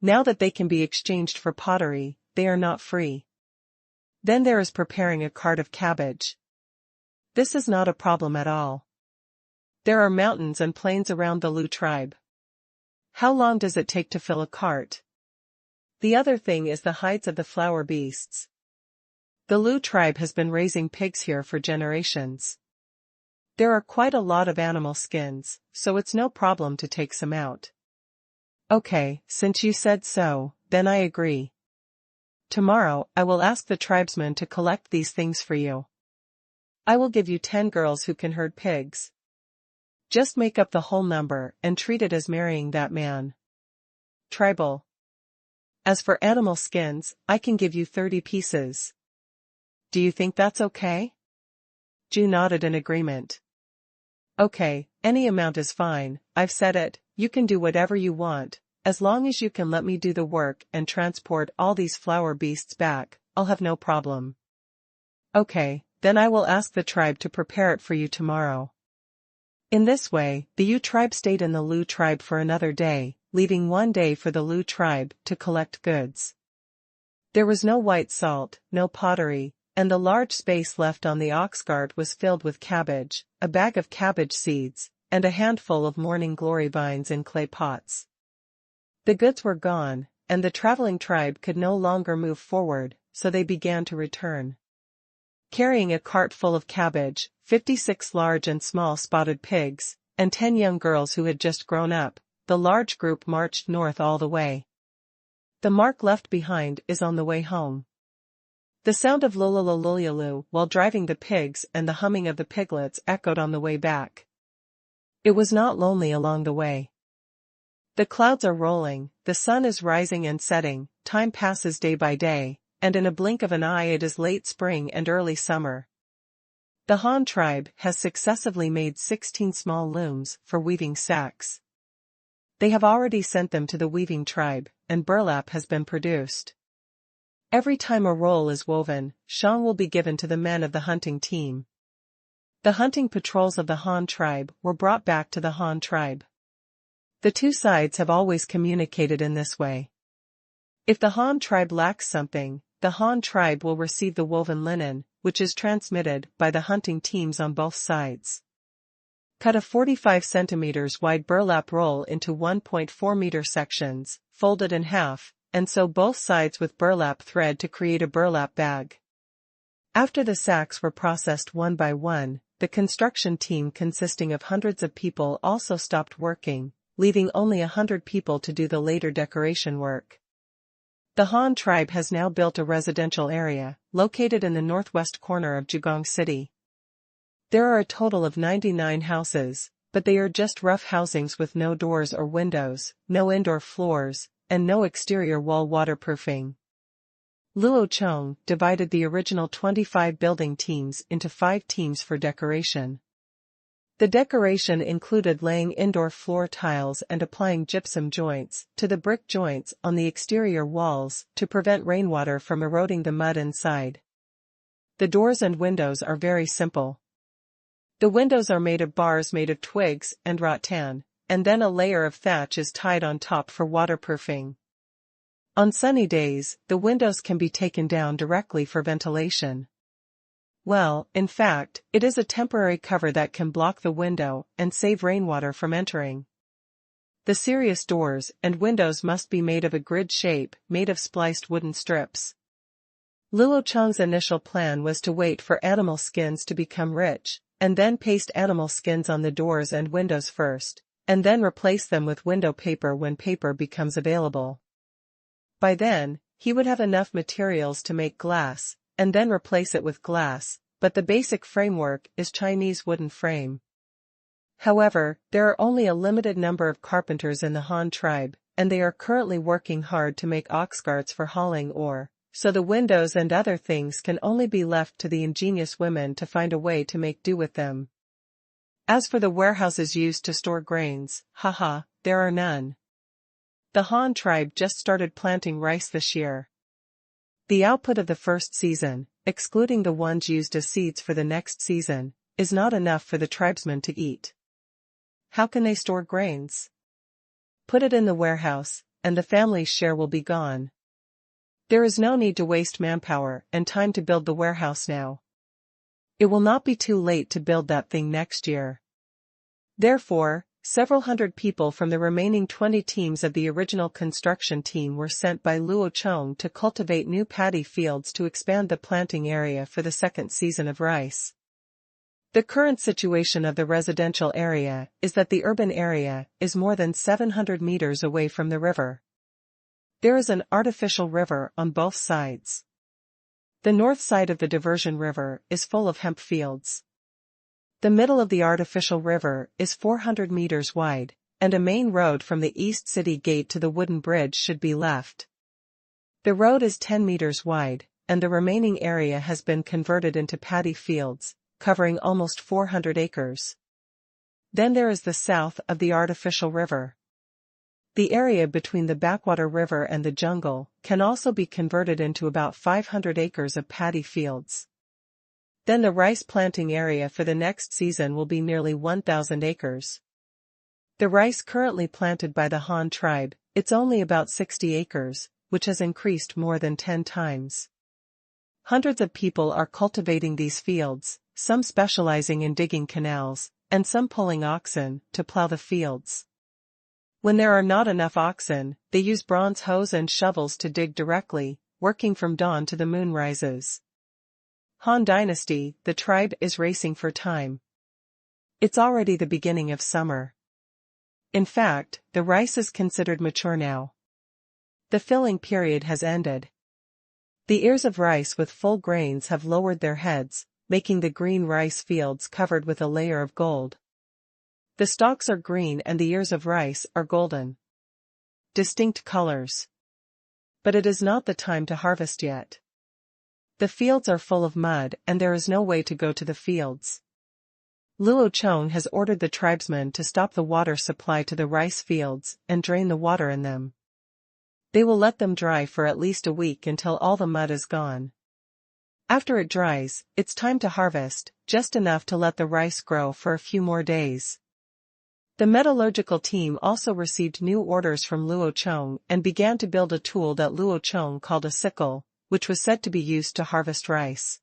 Now that they can be exchanged for pottery, they are not free. Then there is preparing a cart of cabbage. This is not a problem at all. There are mountains and plains around the Luo tribe. How long does it take to fill a cart? The other thing is the hides of the flower beasts. The Luo tribe has been raising pigs here for generations. There are quite a lot of animal skins, so it's no problem to take some out. Okay, since you said so, then I agree. Tomorrow, I will ask the tribesmen to collect these things for you. I will give you 10 girls who can herd pigs. Just make up the whole number and treat it as marrying that man. Tribal. As for animal skins, I can give you 30 pieces. Do you think that's okay? Ju nodded in agreement. Okay, any amount is fine, I've said it, you can do whatever you want, as long as you can let me do the work and transport all these flower beasts back, I'll have no problem. Okay, then I will ask the tribe to prepare it for you tomorrow. In this way, the Yu tribe stayed in the Luo tribe for another day, leaving one day for the Luo tribe to collect goods. There was no white salt, no pottery, and the large space left on the ox cart was filled with cabbage, a bag of cabbage seeds, and a handful of morning glory vines in clay pots. The goods were gone, and the traveling tribe could no longer move forward, so they began to return. Carrying a cart full of cabbage, 56 large and small spotted pigs, and 10 young girls who had just grown up, the large group marched north all the way. The mark left behind is on the way home. The sound of lolololololu while driving the pigs and the humming of the piglets echoed on the way back. It was not lonely along the way. The clouds are rolling, the sun is rising and setting, time passes day by day, and in a blink of an eye it is late spring and early summer. The Han tribe has successively made 16 small looms for weaving sacks. They have already sent them to the weaving tribe, and burlap has been produced. Every time a roll is woven, shang will be given to the men of the hunting team. The hunting patrols of the Han tribe were brought back to the Han tribe. The two sides have always communicated in this way. If the Han tribe lacks something, the Han tribe will receive the woven linen, which is transmitted by the hunting teams on both sides. Cut a 45 cm wide burlap roll into 1.4 meter sections, fold it in half, and sew both sides with burlap thread to create a burlap bag. After the sacks were processed one by one, the construction team consisting of hundreds of people also stopped working, leaving only 100 people to do the later decoration work. The Han tribe has now built a residential area, located in the northwest corner of Jugong City. There are a total of 99 houses, but they are just rough housings with no doors or windows, no indoor floors, and no exterior wall waterproofing. Luo Chong divided the original 25 building teams into 5 teams for decoration. The decoration included laying indoor floor tiles and applying gypsum joints to the brick joints on the exterior walls to prevent rainwater from eroding the mud inside. The doors and windows are very simple. The windows are made of bars made of twigs and rattan, and then a layer of thatch is tied on top for waterproofing. On sunny days, the windows can be taken down directly for ventilation. Well, in fact, it is a temporary cover that can block the window and save rainwater from entering. The serious doors and windows must be made of a grid shape made of spliced wooden strips. Luo Chong's initial plan was to wait for animal skins to become rich, and then paste animal skins on the doors and windows first, and then replace them with window paper when paper becomes available. By then, he would have enough materials to make glass, and then replace it with glass, but the basic framework is Chinese wooden frame. However, there are only a limited number of carpenters in the Han tribe, and they are currently working hard to make ox carts for hauling ore, so the windows and other things can only be left to the ingenious women to find a way to make do with them. As for the warehouses used to store grains, there are none. The Han tribe just started planting rice this year. The output of the first season, excluding the ones used as seeds for the next season, is not enough for the tribesmen to eat. How can they store grains? Put it in the warehouse, and the family's share will be gone. There is no need to waste manpower and time to build the warehouse now. It will not be too late to build that thing next year. Therefore, several hundred people from the remaining 20 teams of the original construction team were sent by Luo Chong to cultivate new paddy fields to expand the planting area for the second season of rice. The current situation of the residential area is that the urban area is more than 700 meters away from the river. There is an artificial river on both sides. The north side of the diversion river is full of hemp fields. The middle of the artificial river is 400 meters wide, and a main road from the East City Gate to the wooden bridge should be left. The road is 10 meters wide, and the remaining area has been converted into paddy fields, covering almost 400 acres. Then there is the south of the artificial river. The area between the backwater river and the jungle can also be converted into about 500 acres of paddy fields. Then the rice planting area for the next season will be nearly 1,000 acres. The rice currently planted by the Han tribe, it's only about 60 acres, which has increased more than 10 times. Hundreds of people are cultivating these fields, some specializing in digging canals, and some pulling oxen to plow the fields. When there are not enough oxen, they use bronze hoes and shovels to dig directly, working from dawn to the moon rises. Han Dynasty, the tribe is racing for time. It's already the beginning of summer. In fact, the rice is considered mature now. The filling period has ended. The ears of rice with full grains have lowered their heads, making the green rice fields covered with a layer of gold. The stalks are green and the ears of rice are golden. Distinct colors. But it is not the time to harvest yet. The fields are full of mud and there is no way to go to the fields. Luo Chong has ordered the tribesmen to stop the water supply to the rice fields and drain the water in them. They will let them dry for at least a week until all the mud is gone. After it dries, it's time to harvest, just enough to let the rice grow for a few more days. The metallurgical team also received new orders from Luo Chong and began to build a tool that Luo Chong called a sickle, which was said to be used to harvest rice.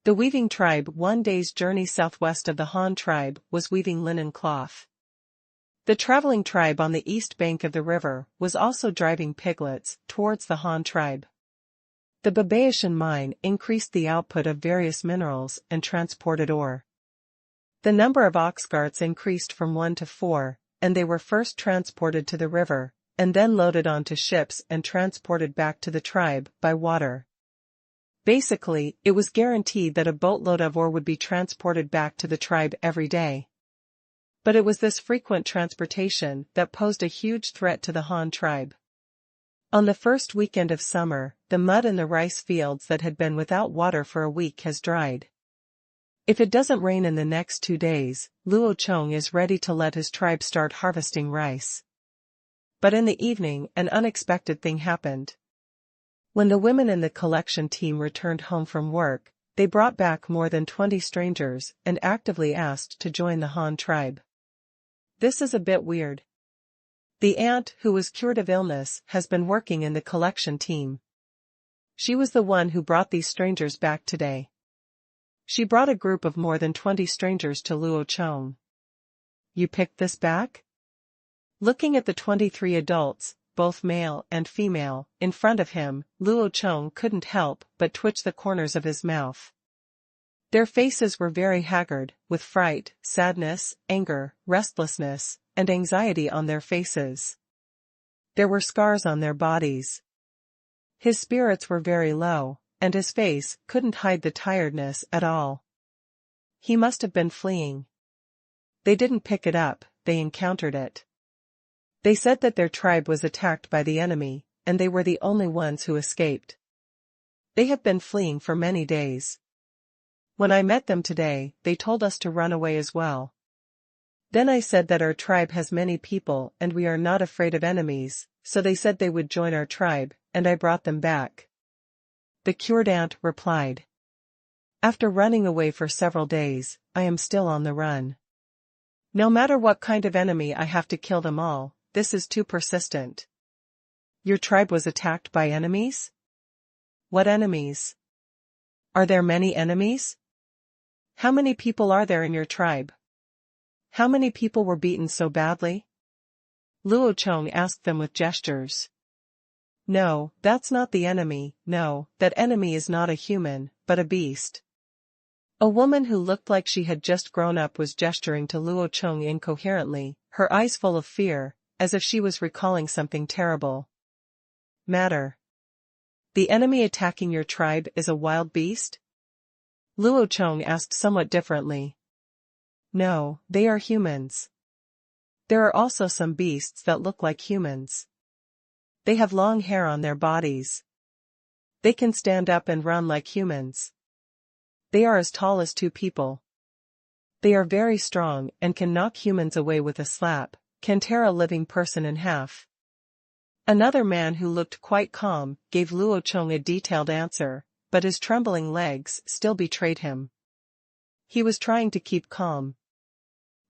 The weaving tribe, one day's journey southwest of the Han tribe, was weaving linen cloth. The traveling tribe on the east bank of the river was also driving piglets towards the Han tribe. The Babaishan mine increased the output of various minerals and transported ore. The number of ox carts increased from 1 to 4, and they were first transported to the river, and then loaded onto ships and transported back to the tribe by water. Basically, it was guaranteed that a boatload of ore would be transported back to the tribe every day. But it was this frequent transportation that posed a huge threat to the Han tribe. On the first weekend of summer, the mud in the rice fields that had been without water for a week has dried. If it doesn't rain in the next 2 days, Luo Chong is ready to let his tribe start harvesting rice. But in the evening, an unexpected thing happened. When the women in the collection team returned home from work, they brought back more than 20 strangers and actively asked to join the Han tribe. This is a bit weird. The aunt, who was cured of illness, has been working in the collection team. She was the one who brought these strangers back today. She brought a group of more than 20 strangers to Luo Chong. You picked this back? Looking at the 23 adults, both male and female, in front of him, Luo Chong couldn't help but twitch the corners of his mouth. Their faces were very haggard, with fright, sadness, anger, restlessness, and anxiety on their faces. There were scars on their bodies. His spirits were very low, and his face couldn't hide the tiredness at all. He must have been fleeing. They didn't pick it up, they encountered it. They said that their tribe was attacked by the enemy, and they were the only ones who escaped. They have been fleeing for many days. When I met them today, they told us to run away as well. Then I said that our tribe has many people and we are not afraid of enemies, so they said they would join our tribe, and I brought them back. The cured aunt replied. After running away for several days, I am still on the run. No matter what kind of enemy I have to kill them all, this is too persistent. Your tribe was attacked by enemies? What enemies? Are there many enemies? How many people are there in your tribe? How many people were beaten so badly? Luo Chong asked them with gestures. No, that's not the enemy, no, that enemy is not a human, but a beast. A woman who looked like she had just grown up was gesturing to Luo Chong incoherently, her eyes full of fear, as if she was recalling something terrible. Matter. The enemy attacking your tribe is a wild beast? Luo Chong asked somewhat differently. No, they are humans. There are also some beasts that look like humans. They have long hair on their bodies. They can stand up and run like humans. They are as tall as 2 people. They are very strong and can knock humans away with a slap, can tear a living person in half. Another man who looked quite calm gave Luo Chong a detailed answer, but his trembling legs still betrayed him. He was trying to keep calm.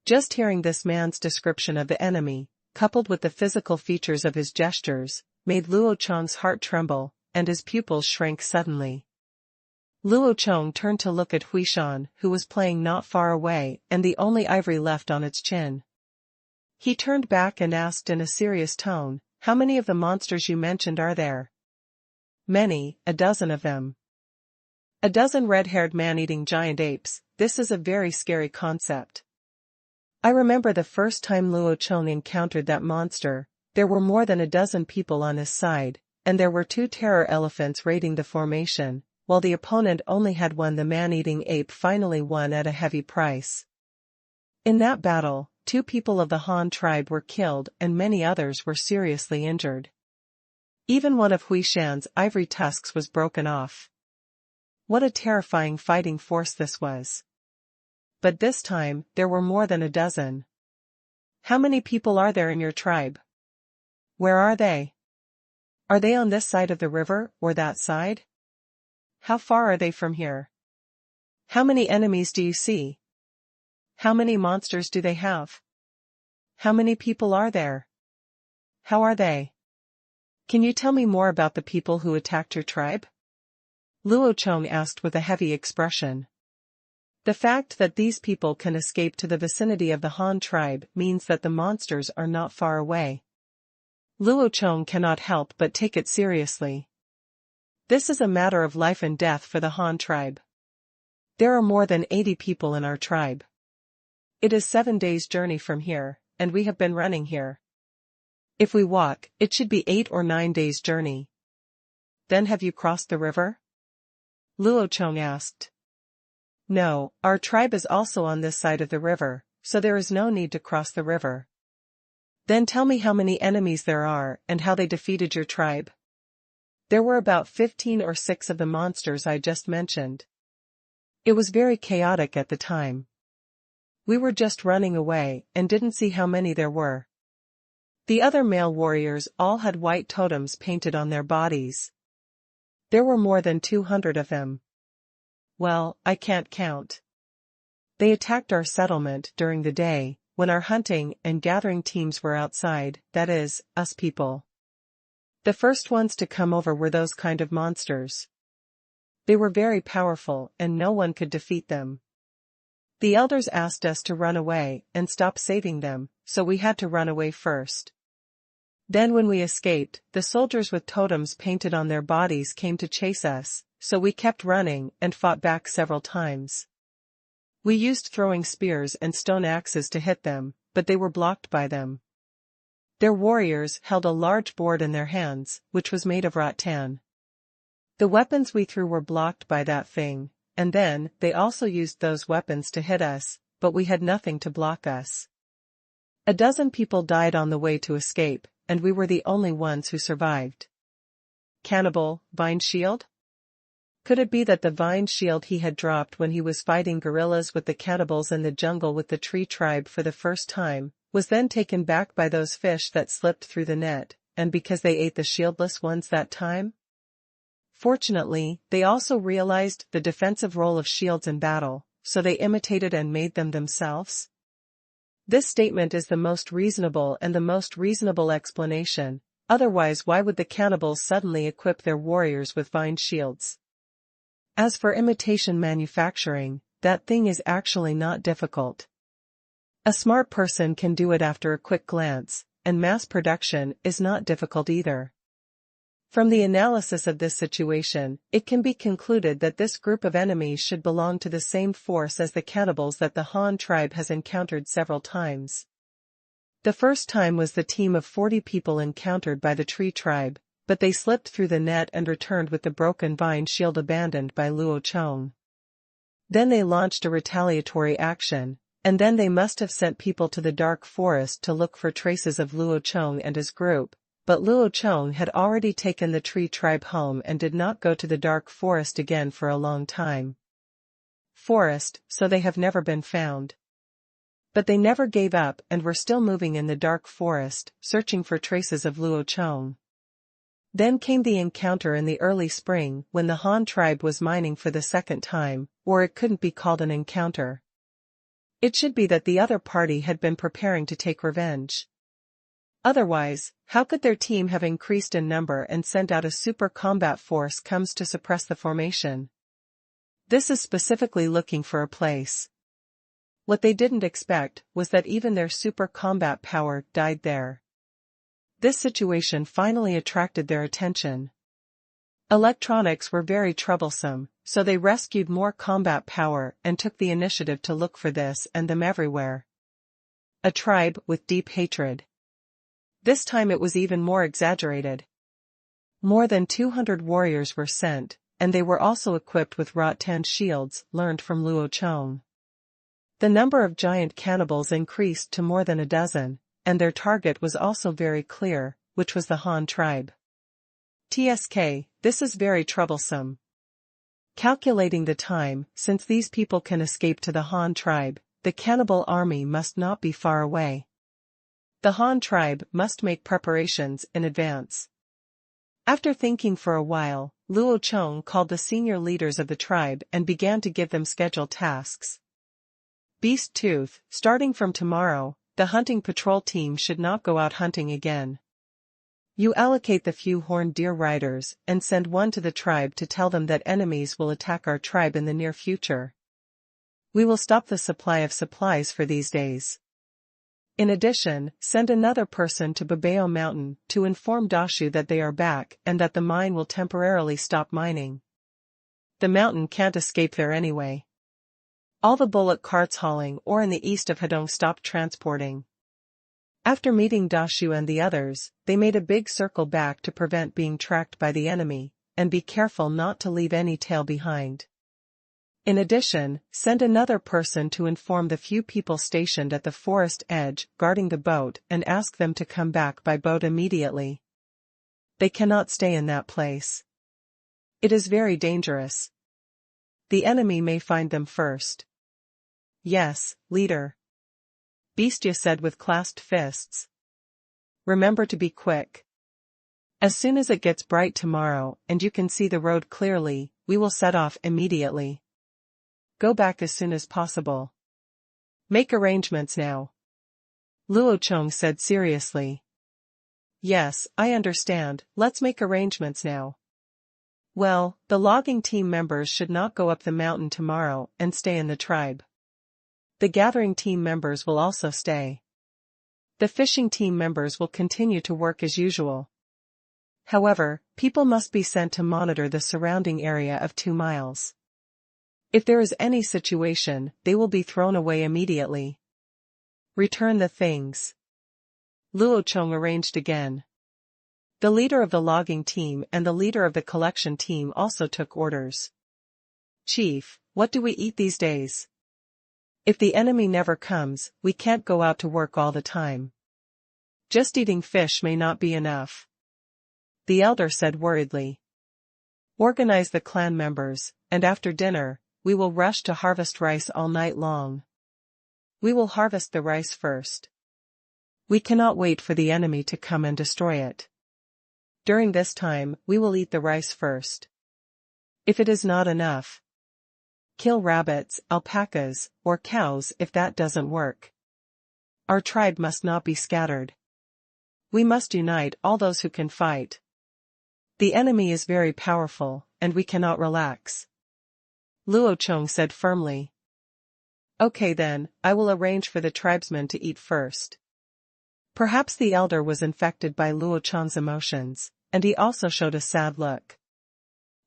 Just hearing this man's description of the enemy, coupled with the physical features of his gestures, made Luo Chong's heart tremble, and his pupils shrank suddenly. Luo Chong turned to look at Huishan, who was playing not far away and the only ivory left on its chin. He turned back and asked in a serious tone, "How many of the monsters you mentioned are there?" "Many, a dozen of them. A dozen red-haired man-eating giant apes. This is a very scary concept. I remember the first time Luo Chong encountered that monster, there were more than a dozen people on his side, and there were 2 terror elephants raiding the formation, while the opponent only had one. The man-eating ape finally won at a heavy price. In that battle, 2 people of the Han tribe were killed and many others were seriously injured. Even one of Huishan's ivory tusks was broken off. What a terrifying fighting force this was. But this time, there were more than a dozen. How many people are there in your tribe? Where are they? Are they on this side of the river or that side? How far are they from here? How many enemies do you see? How many monsters do they have? How many people are there? How are they? Can you tell me more about the people who attacked your tribe? Luo Chong asked with a heavy expression. The fact that these people can escape to the vicinity of the Han tribe means that the monsters are not far away. Luo Chong cannot help but take it seriously. This is a matter of life and death for the Han tribe. There are more than 80 people in our tribe. It is 7 days' journey from here, and we have been running here. If we walk, it should be 8 or 9 days' journey. Then have you crossed the river? Luo Chong asked. No, our tribe is also on this side of the river, so there is no need to cross the river. Then tell me how many enemies there are and how they defeated your tribe. There were about 15 or 6 of the monsters I just mentioned. It was very chaotic at the time. We were just running away and didn't see how many there were. The other male warriors all had white totems painted on their bodies. There were more than 200 of them. Well, I can't count. They attacked our settlement during the day, when our hunting and gathering teams were outside, that is, us people. The first ones to come over were those kind of monsters. They were very powerful and no one could defeat them. The elders asked us to run away and stop saving them, so we had to run away first. Then when we escaped, the soldiers with totems painted on their bodies came to chase us, so we kept running and fought back several times. We used throwing spears and stone axes to hit them, but they were blocked by them. Their warriors held a large board in their hands, which was made of rattan. The weapons we threw were blocked by that thing, and then they also used those weapons to hit us, but we had nothing to block us. A dozen people died on the way to escape, and we were the only ones who survived. Cannibal, vine shield? Could it be that the vine shield he had dropped when he was fighting gorillas with the cannibals in the jungle with the tree tribe for the first time, was then taken back by those fish that slipped through the net, and because they ate the shieldless ones that time? Fortunately, they also realized the defensive role of shields in battle, so they imitated and made them themselves? This statement is the most reasonable and the most reasonable explanation, otherwise why would the cannibals suddenly equip their warriors with vine shields? As for imitation manufacturing, that thing is actually not difficult. A smart person can do it after a quick glance, and mass production is not difficult either. From the analysis of this situation, it can be concluded that this group of enemies should belong to the same force as the cannibals that the Han tribe has encountered several times. The first time was the team of 40 people encountered by the tree tribe, but they slipped through the net and returned with the broken vine shield abandoned by Luo Chong. Then they launched a retaliatory action, and then they must have sent people to the dark forest to look for traces of Luo Chong and his group, but Luo Chong had already taken the tree tribe home and did not go to the dark forest again for a long time. So they have never been found. But they never gave up and were still moving in the dark forest, searching for traces of Luo Chong. Then came the encounter in the early spring when the Han tribe was mining for the second time, or it couldn't be called an encounter. It should be that the other party had been preparing to take revenge. Otherwise, how could their team have increased in number and sent out a super combat force comes to suppress the formation? This is specifically looking for a place. What they didn't expect was that even their super combat power died there. This situation finally attracted their attention. Electronics were very troublesome, so they rescued more combat power and took the initiative to look for this and them everywhere. A tribe with deep hatred. This time it was even more exaggerated. More than 200 warriors were sent, and they were also equipped with rattan shields learned from Luo Chong. The number of giant cannibals increased to more than a dozen, and their target was also very clear, which was the Han tribe. TSK, this is very troublesome. Calculating the time, since these people can escape to the Han tribe, the cannibal army must not be far away. The Han tribe must make preparations in advance. After thinking for a while, Luo Chong called the senior leaders of the tribe and began to give them scheduled tasks. Beast Tooth, starting from tomorrow, the hunting patrol team should not go out hunting again. You allocate the few horned deer riders and send one to the tribe to tell them that enemies will attack our tribe in the near future. We will stop the supply of supplies for these days. In addition, send another person to Babao Mountain to inform Dashu that they are back and that the mine will temporarily stop mining. The mountain can't escape there anyway. All the bullock carts hauling ore in the east of Hedong stopped transporting. After meeting Dashu and the others, they made a big circle back to prevent being tracked by the enemy, and be careful not to leave any tail behind. In addition, send another person to inform the few people stationed at the forest edge guarding the boat and ask them to come back by boat immediately. They cannot stay in that place. It is very dangerous. The enemy may find them first. Yes, leader. Bestia said with clasped fists. Remember to be quick. As soon as it gets bright tomorrow and you can see the road clearly, we will set off immediately. Go back as soon as possible. Make arrangements now. Luo Chong said seriously. Yes, I understand, let's make arrangements now. Well, the logging team members should not go up the mountain tomorrow and stay in the tribe. The gathering team members will also stay. The fishing team members will continue to work as usual. However, people must be sent to monitor the surrounding area of 2 miles. If there is any situation, they will be thrown away immediately. Return the things. Luo Chong arranged again. The leader of the logging team and the leader of the collection team also took orders. Chief, what do we eat these days? If the enemy never comes, we can't go out to work all the time. Just eating fish may not be enough. The elder said worriedly. Organize the clan members, and after dinner, we will rush to harvest rice all night long. We will harvest the rice first. We cannot wait for the enemy to come and destroy it. During this time, we will eat the rice first. If it is not enough, kill rabbits, alpacas, or cows if that doesn't work. Our tribe must not be scattered. We must unite all those who can fight. The enemy is very powerful, and we cannot relax. Luo Chong said firmly. Okay then, I will arrange for the tribesmen to eat first. Perhaps the elder was infected by Luo Chong's emotions, and he also showed a sad look.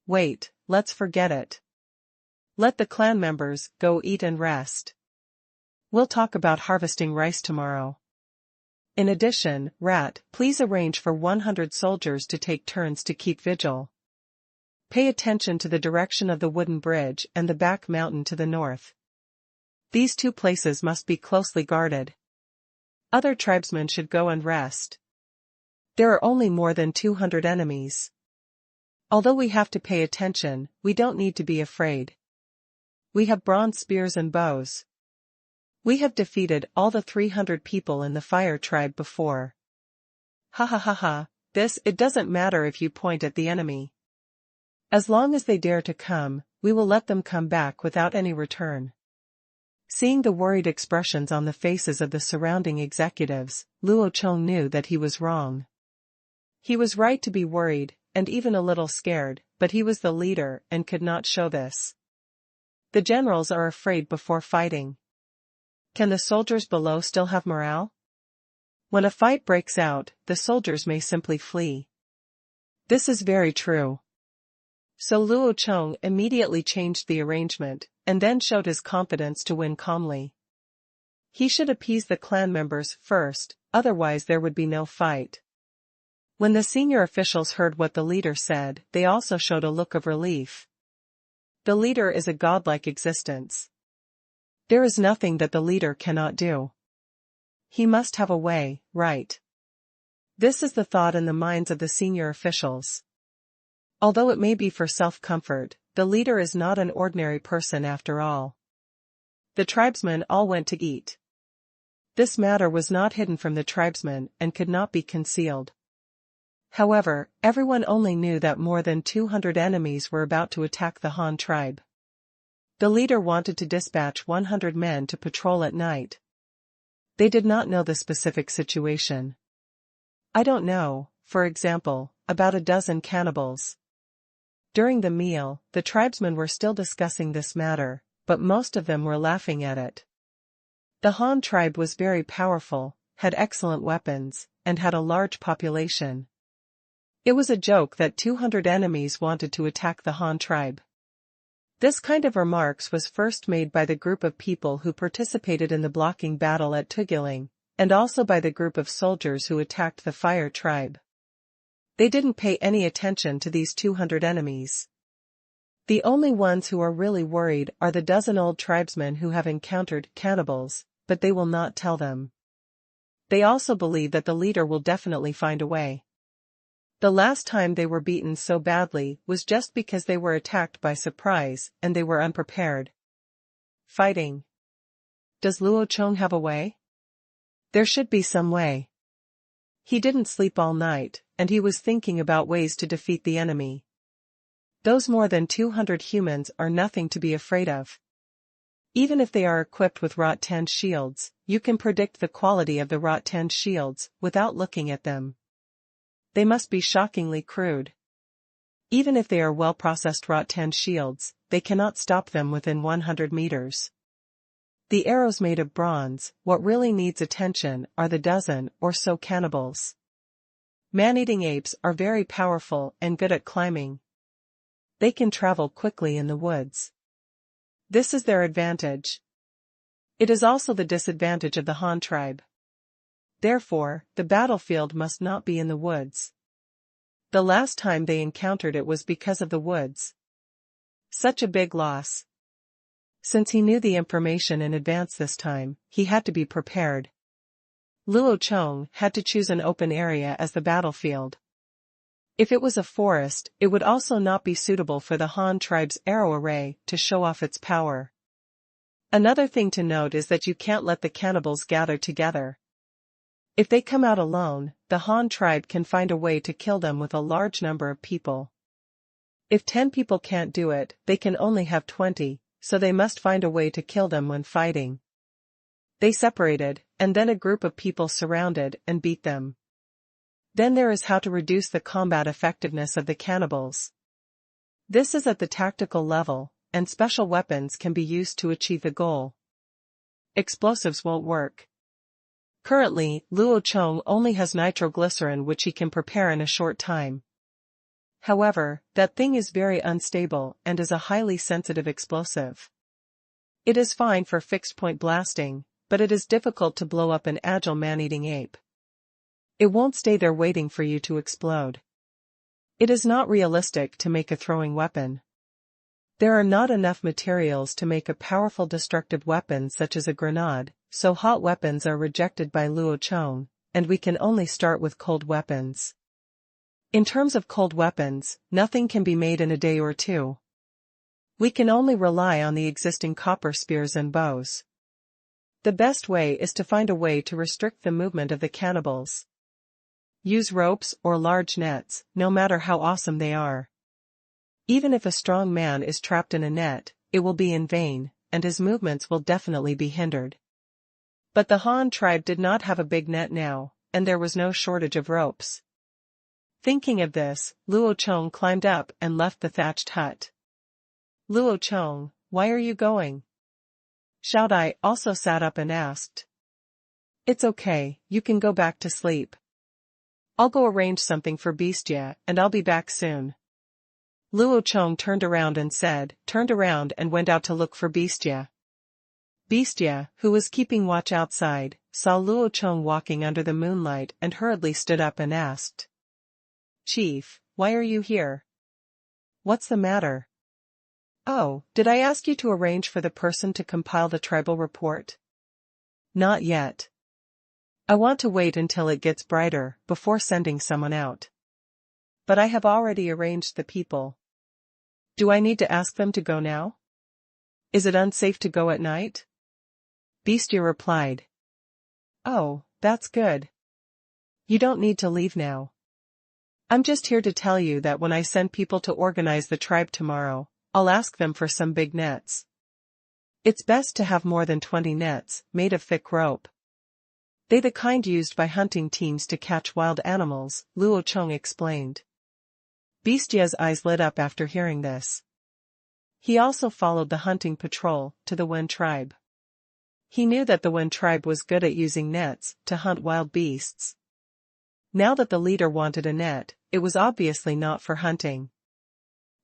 Wait, let's forget it. Let the clan members go eat and rest. We'll talk about harvesting rice tomorrow. In addition, Rat, please arrange for 100 soldiers to take turns to keep vigil. Pay attention to the direction of the wooden bridge and the back mountain to the north. These 2 places must be closely guarded. Other tribesmen should go and rest. There are only more than 200 enemies. Although we have to pay attention, we don't need to be afraid. We have bronze spears and bows. We have defeated all the 300 people in the fire tribe before. Ha ha ha ha, it doesn't matter if you point at the enemy. As long as they dare to come, we will let them come back without any return. Seeing the worried expressions on the faces of the surrounding executives, Luo Chong knew that he was wrong. He was right to be worried, and even a little scared, but he was the leader and could not show this. The generals are afraid before fighting. Can the soldiers below still have morale? When a fight breaks out, the soldiers may simply flee. This is very true. So Luo Chong immediately changed the arrangement, and then showed his confidence to win calmly. He should appease the clan members first, otherwise there would be no fight. When the senior officials heard what the leader said, they also showed a look of relief. The leader is a godlike existence. There is nothing that the leader cannot do. He must have a way, right? This is the thought in the minds of the senior officials. Although it may be for self-comfort, the leader is not an ordinary person after all. The tribesmen all went to eat. This matter was not hidden from the tribesmen and could not be concealed. However, everyone only knew that more than 200 enemies were about to attack the Han tribe. The leader wanted to dispatch 100 men to patrol at night. They did not know the specific situation. I don't know, for example, about a dozen cannibals. During the meal, the tribesmen were still discussing this matter, but most of them were laughing at it. The Han tribe was very powerful, had excellent weapons, and had a large population. It was a joke that 200 enemies wanted to attack the Han tribe. This kind of remarks was first made by the group of people who participated in the blocking battle at Tugiling, and also by the group of soldiers who attacked the Fire tribe. They didn't pay any attention to these 200 enemies. The only ones who are really worried are the dozen old tribesmen who have encountered cannibals, but they will not tell them. They also believe that the leader will definitely find a way. The last time they were beaten so badly was just because they were attacked by surprise and they were unprepared. Fighting. Does Luo Chong have a way? There should be some way. He didn't sleep all night, and he was thinking about ways to defeat the enemy. Those more than 200 humans are nothing to be afraid of. Even if they are equipped with Rot-10 shields, you can predict the quality of the Rot-10 shields without looking at them. They must be shockingly crude. Even if they are well-processed Rot-10 shields, they cannot stop them within 100 meters. The arrows made of bronze, what really needs attention are the dozen or so cannibals. Man-eating apes are very powerful and good at climbing. They can travel quickly in the woods. This is their advantage. It is also the disadvantage of the Han tribe. Therefore, the battlefield must not be in the woods. The last time they encountered it was because of the woods. Such a big loss. Since he knew the information in advance this time, he had to be prepared. Luo Chong had to choose an open area as the battlefield. If it was a forest, it would also not be suitable for the Han tribe's arrow array to show off its power. Another thing to note is that you can't let the cannibals gather together. If they come out alone, the Han tribe can find a way to kill them with a large number of people. If 10 people can't do it, they can only have 20, so they must find a way to kill them when fighting. They separated, and then a group of people surrounded and beat them. Then there is how to reduce the combat effectiveness of the cannibals. This is at the tactical level, and special weapons can be used to achieve the goal. Explosives won't work. Currently, Luo Chong only has nitroglycerin which he can prepare in a short time. However, that thing is very unstable and is a highly sensitive explosive. It is fine for fixed-point blasting, but it is difficult to blow up an agile man-eating ape. It won't stay there waiting for you to explode. It is not realistic to make a throwing weapon. There are not enough materials to make a powerful destructive weapon such as a grenade, so hot weapons are rejected by Luo Chong, and we can only start with cold weapons. In terms of cold weapons, nothing can be made in a day or two. We can only rely on the existing copper spears and bows. The best way is to find a way to restrict the movement of the cannibals. Use ropes or large nets, no matter how awesome they are. Even if a strong man is trapped in a net, it will be in vain, and his movements will definitely be hindered. But the Han tribe did not have a big net now, and there was no shortage of ropes. Thinking of this, Luo Chong climbed up and left the thatched hut. Luo Chong, why are you going? Xiao Dai also sat up and asked. It's okay, you can go back to sleep. I'll go arrange something for Bestia, and I'll be back soon. Luo Chong turned around and went out to look for Bestia. Bestia, who was keeping watch outside, saw Luo Chong walking under the moonlight and hurriedly stood up and asked. Chief, why are you here? What's the matter? Oh, did I ask you to arrange for the person to compile the tribal report? Not yet. I want to wait until it gets brighter before sending someone out. But I have already arranged the people. Do I need to ask them to go now? Is it unsafe to go at night? Bestia replied. Oh, that's good. You don't need to leave now. I'm just here to tell you that when I send people to organize the tribe tomorrow, I'll ask them for some big nets. It's best to have more than 20 nets, made of thick rope. They the kind used by hunting teams to catch wild animals, Luo Chong explained. Bestia's eyes lit up after hearing this. He also followed the hunting patrol to the Wen tribe. He knew that the Wen tribe was good at using nets to hunt wild beasts. Now that the leader wanted a net, it was obviously not for hunting.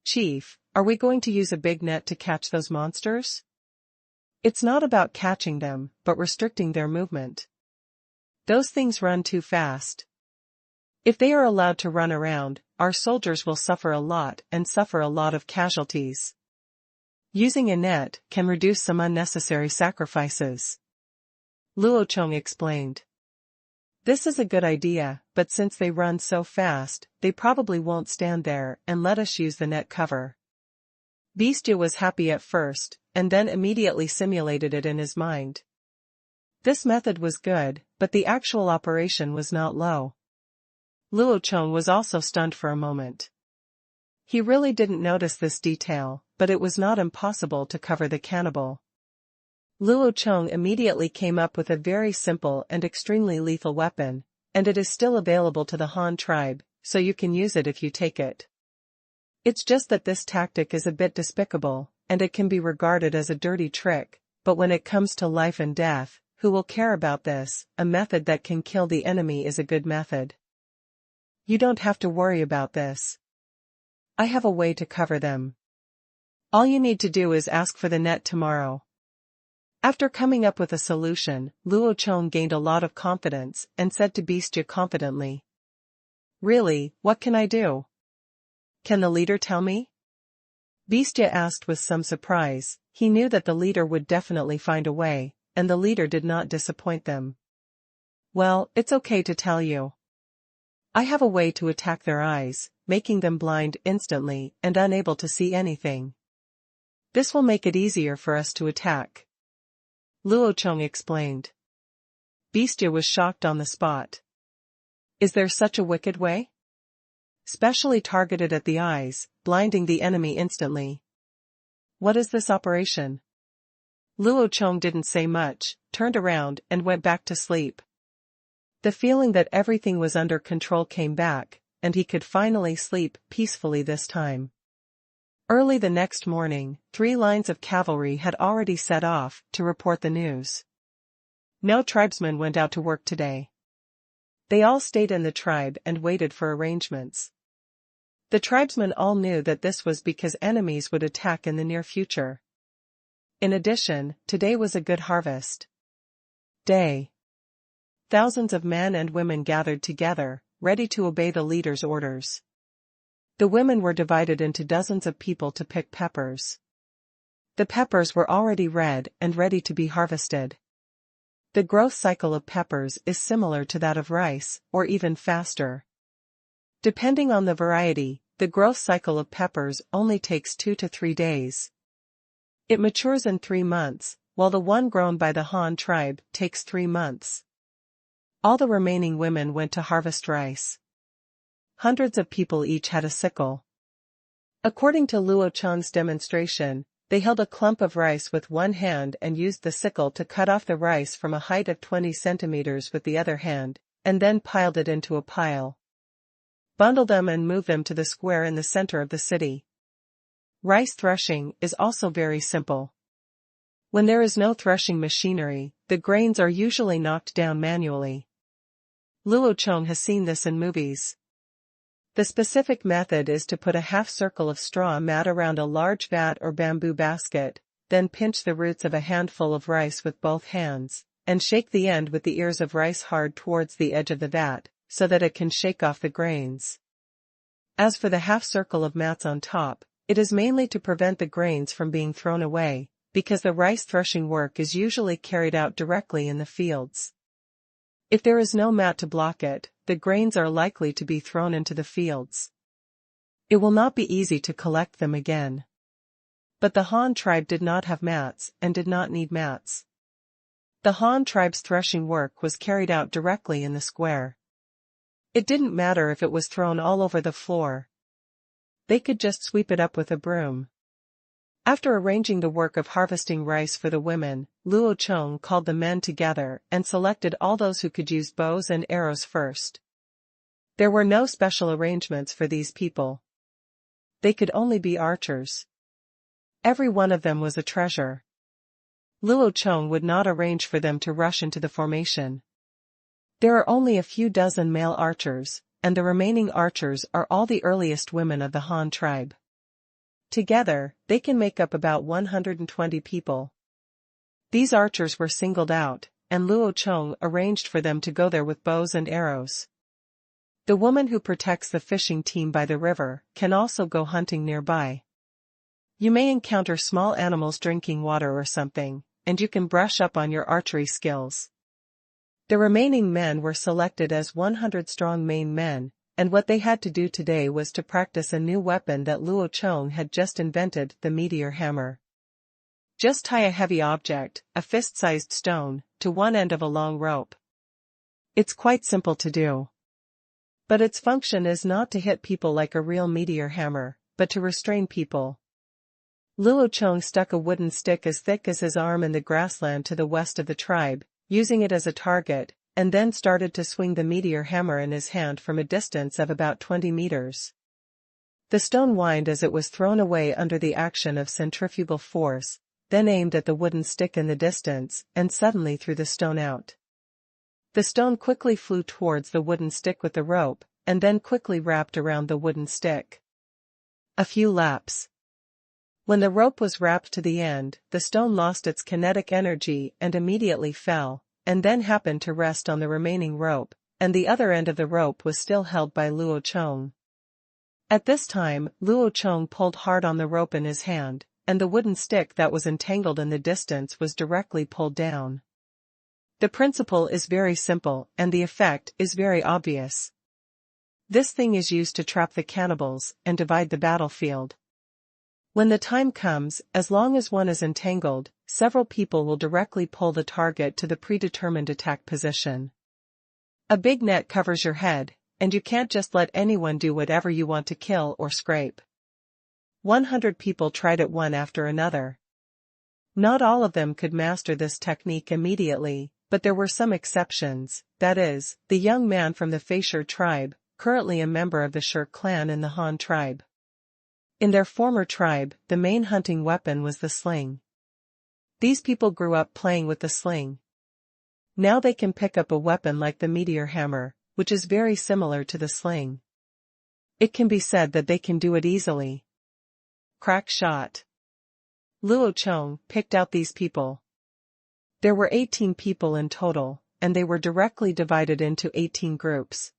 Chief, are we going to use a big net to catch those monsters? It's not about catching them, but restricting their movement. Those things run too fast. If they are allowed to run around, our soldiers will suffer a lot and suffer a lot of casualties. Using a net can reduce some unnecessary sacrifices. Luo Chong explained. This is a good idea, but since they run so fast, they probably won't stand there and let us use the net cover. Bestia was happy at first, and then immediately simulated it in his mind. This method was good, but the actual operation was not low. Luo Chong was also stunned for a moment. He really didn't notice this detail, but it was not impossible to cover the cannibal. Luo Chong immediately came up with a very simple and extremely lethal weapon, and it is still available to the Han tribe, so you can use it if you take it. It's just that this tactic is a bit despicable, and it can be regarded as a dirty trick, but when it comes to life and death, who will care about this? A method that can kill the enemy is a good method. You don't have to worry about this. I have a way to cover them. All you need to do is ask for the net tomorrow. After coming up with a solution, Luo Chong gained a lot of confidence and said to Bestia confidently. Really, what can I do? Can the leader tell me? Bestia asked with some surprise. He knew that the leader would definitely find a way, and the leader did not disappoint them. Well, it's okay to tell you. I have a way to attack their eyes, making them blind instantly and unable to see anything. This will make it easier for us to attack. Luo Chong explained. Bestia was shocked on the spot. Is there such a wicked way? Specially targeted at the eyes, blinding the enemy instantly. What is this operation? Luo Chong didn't say much, turned around and went back to sleep. The feeling that everything was under control came back, and he could finally sleep peacefully this time. Early the next morning, 3 lines of cavalry had already set off to report the news. No tribesmen went out to work today. They all stayed in the tribe and waited for arrangements. The tribesmen all knew that this was because enemies would attack in the near future. In addition, today was a good harvest day. Thousands of men and women gathered together, ready to obey the leader's orders. The women were divided into dozens of people to pick peppers. The peppers were already red and ready to be harvested. The growth cycle of peppers is similar to that of rice, or even faster. Depending on the variety, the growth cycle of peppers only takes 2 to 3 days. It matures in 3 months, while the one grown by the Han tribe takes 3 months. All the remaining women went to harvest rice. Hundreds of people each had a sickle. According to Luo Chong's demonstration, they held a clump of rice with one hand and used the sickle to cut off the rice from a height of 20 centimeters with the other hand, and then piled it into a pile. Bundle them and move them to the square in the center of the city. Rice threshing is also very simple. When there is no threshing machinery, the grains are usually knocked down manually. Luo Chong has seen this in movies. The specific method is to put a half circle of straw mat around a large vat or bamboo basket, then pinch the roots of a handful of rice with both hands, and shake the end with the ears of rice hard towards the edge of the vat, so that it can shake off the grains. As for the half circle of mats on top, it is mainly to prevent the grains from being thrown away, because the rice threshing work is usually carried out directly in the fields. If there is no mat to block it, the grains are likely to be thrown into the fields. It will not be easy to collect them again. But the Han tribe did not have mats and did not need mats. The Han tribe's threshing work was carried out directly in the square. It didn't matter if it was thrown all over the floor. They could just sweep it up with a broom. After arranging the work of harvesting rice for the women, Luo Chong called the men together and selected all those who could use bows and arrows first. There were no special arrangements for these people. They could only be archers. Every one of them was a treasure. Luo Chong would not arrange for them to rush into the formation. There are only a few dozen male archers, and the remaining archers are all the earliest women of the Han tribe. Together, they can make up about 120 people. These archers were singled out, and Luo Chong arranged for them to go there with bows and arrows. The woman who protects the fishing team by the river can also go hunting nearby. You may encounter small animals drinking water or something, and you can brush up on your archery skills. The remaining men were selected as 100 strong Maine men, and what they had to do today was to practice a new weapon that Luo Chong had just invented, the meteor hammer. Just tie a heavy object, a fist-sized stone, to one end of a long rope. It's quite simple to do. But its function is not to hit people like a real meteor hammer, but to restrain people. Luo Chong stuck a wooden stick as thick as his arm in the grassland to the west of the tribe, using it as a target, and then started to swing the meteor hammer in his hand from a distance of about 20 meters. The stone whined as it was thrown away under the action of centrifugal force, then aimed at the wooden stick in the distance, and suddenly threw the stone out. The stone quickly flew towards the wooden stick with the rope, and then quickly wrapped around the wooden stick. A few laps. When the rope was wrapped to the end, the stone lost its kinetic energy and immediately fell, and then happened to rest on the remaining rope, and the other end of the rope was still held by Luo Chong. At this time, Luo Chong pulled hard on the rope in his hand, and the wooden stick that was entangled in the distance was directly pulled down. The principle is very simple, and the effect is very obvious. This thing is used to trap the cannibals and divide the battlefield. When the time comes, as long as one is entangled, several people will directly pull the target to the predetermined attack position. A big net covers your head, and you can't just let anyone do whatever you want to kill or scrape. 100 people tried it one after another. Not all of them could master this technique immediately, but there were some exceptions, that is, the young man from the Faisher tribe, currently a member of the Shur clan in the Han tribe. In their former tribe, the main hunting weapon was the sling. These people grew up playing with the sling. Now they can pick up a weapon like the meteor hammer, which is very similar to the sling. It can be said that they can do it easily. Crack shot. Luo Chong picked out these people. There were 18 people in total, and they were directly divided into 18 groups.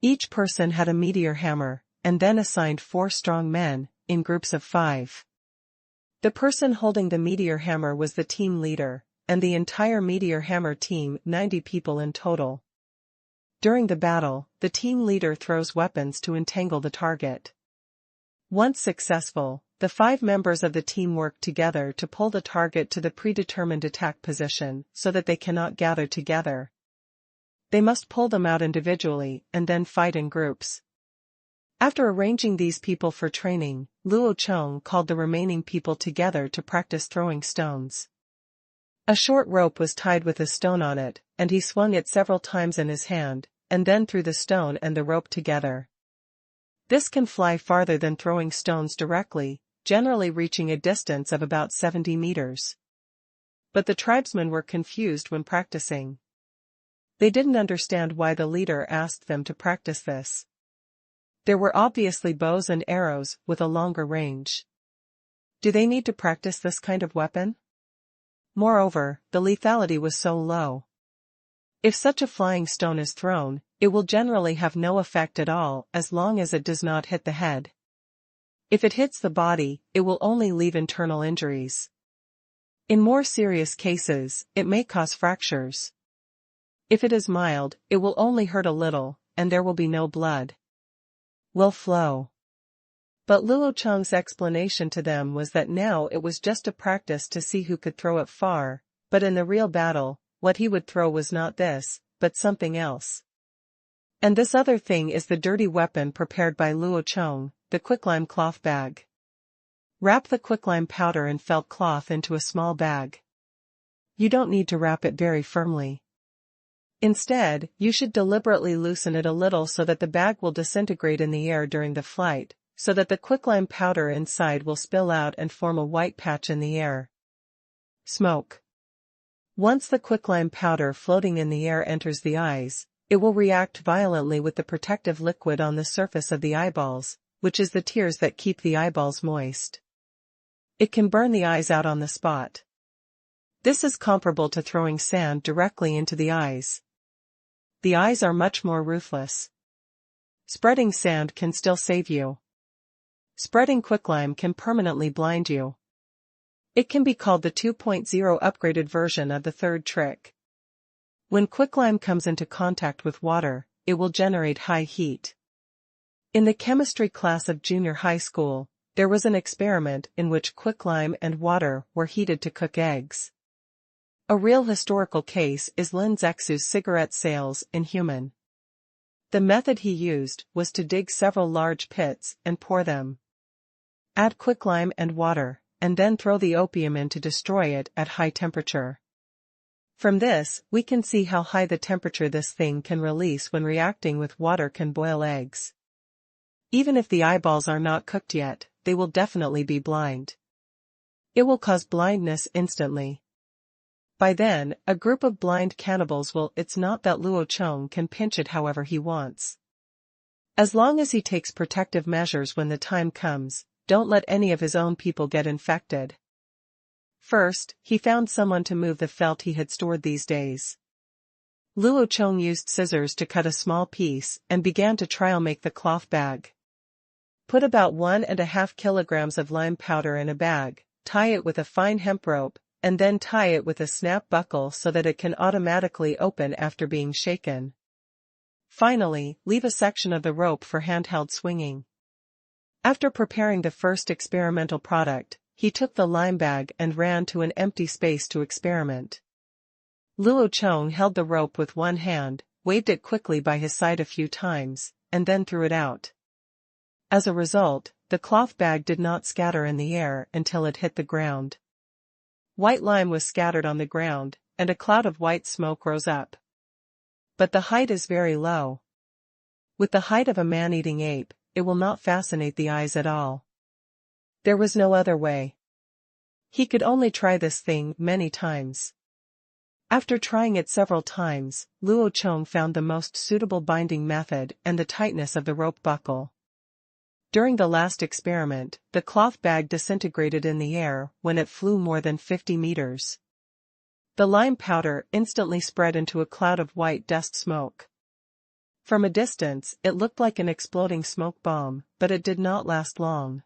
Each person had a meteor hammer, and then assigned 4 strong men, in groups of 5. The person holding the meteor hammer was the team leader, and the entire meteor hammer team, 90 people in total. During the battle, the team leader throws weapons to entangle the target. Once successful, the 5 members of the team work together to pull the target to the predetermined attack position so that they cannot gather together. They must pull them out individually and then fight in groups. After arranging these people for training, Luo Chong called the remaining people together to practice throwing stones. A short rope was tied with a stone on it, and he swung it several times in his hand, and then threw the stone and the rope together. This can fly farther than throwing stones directly, generally reaching a distance of about 70 meters. But the tribesmen were confused when practicing. They didn't understand why the leader asked them to practice this. There were obviously bows and arrows with a longer range. Do they need to practice this kind of weapon? Moreover, the lethality was so low. If such a flying stone is thrown, it will generally have no effect at all as long as it does not hit the head. If it hits the body, it will only leave internal injuries. In more serious cases, it may cause fractures. If it is mild, it will only hurt a little, and there will be no blood. Will flow. But Luo Chong's explanation to them was that now it was just a practice to see who could throw it far, but in the real battle, what he would throw was not this, but something else. And this other thing is the dirty weapon prepared by Luo Chong, the quicklime cloth bag. Wrap the quicklime powder and felt cloth into a small bag. You don't need to wrap it very firmly. Instead, you should deliberately loosen it a little so that the bag will disintegrate in the air during the flight, so that the quicklime powder inside will spill out and form a white patch in the air. Smoke. Once the quicklime powder floating in the air enters the eyes, it will react violently with the protective liquid on the surface of the eyeballs, which is the tears that keep the eyeballs moist. It can burn the eyes out on the spot. This is comparable to throwing sand directly into the eyes. The eyes are much more ruthless. Spreading sand can still save you. Spreading quicklime can permanently blind you. It can be called the 2.0 upgraded version of the third trick. When quicklime comes into contact with water, it will generate high heat. In the chemistry class of junior high school, there was an experiment in which quicklime and water were heated to cook eggs. A real historical case is Lin Zexu's cigarette sales in Human. The method he used was to dig several large pits and pour them. Add quicklime and water, and then throw the opium in to destroy it at high temperature. From this, we can see how high the temperature this thing can release when reacting with water can boil eggs. Even if the eyeballs are not cooked yet, they will definitely be blind. It will cause blindness instantly. By then, a group of blind cannibals will. It's not that Luo Chong can pinch it however he wants. As long as he takes protective measures when the time comes, don't let any of his own people get infected. First, he found someone to move the felt he had stored these days. Luo Chong used scissors to cut a small piece and began to trial make the cloth bag. Put about 1.5 kilograms of lime powder in a bag, tie it with a fine hemp rope, and then tie it with a snap buckle so that it can automatically open after being shaken. Finally, leave a section of the rope for handheld swinging. After preparing the first experimental product, he took the lime bag and ran to an empty space to experiment. Luo Chong held the rope with one hand, waved it quickly by his side a few times, and then threw it out. As a result, the cloth bag did not scatter in the air until it hit the ground. White lime was scattered on the ground, and a cloud of white smoke rose up. But the height is very low. With the height of a man-eating ape, it will not fascinate the eyes at all. There was no other way. He could only try this thing many times. After trying it several times, Luo Chong found the most suitable binding method and the tightness of the rope buckle. During the last experiment, the cloth bag disintegrated in the air when it flew more than 50 meters. The lime powder instantly spread into a cloud of white dust smoke. From a distance, it looked like an exploding smoke bomb, but it did not last long.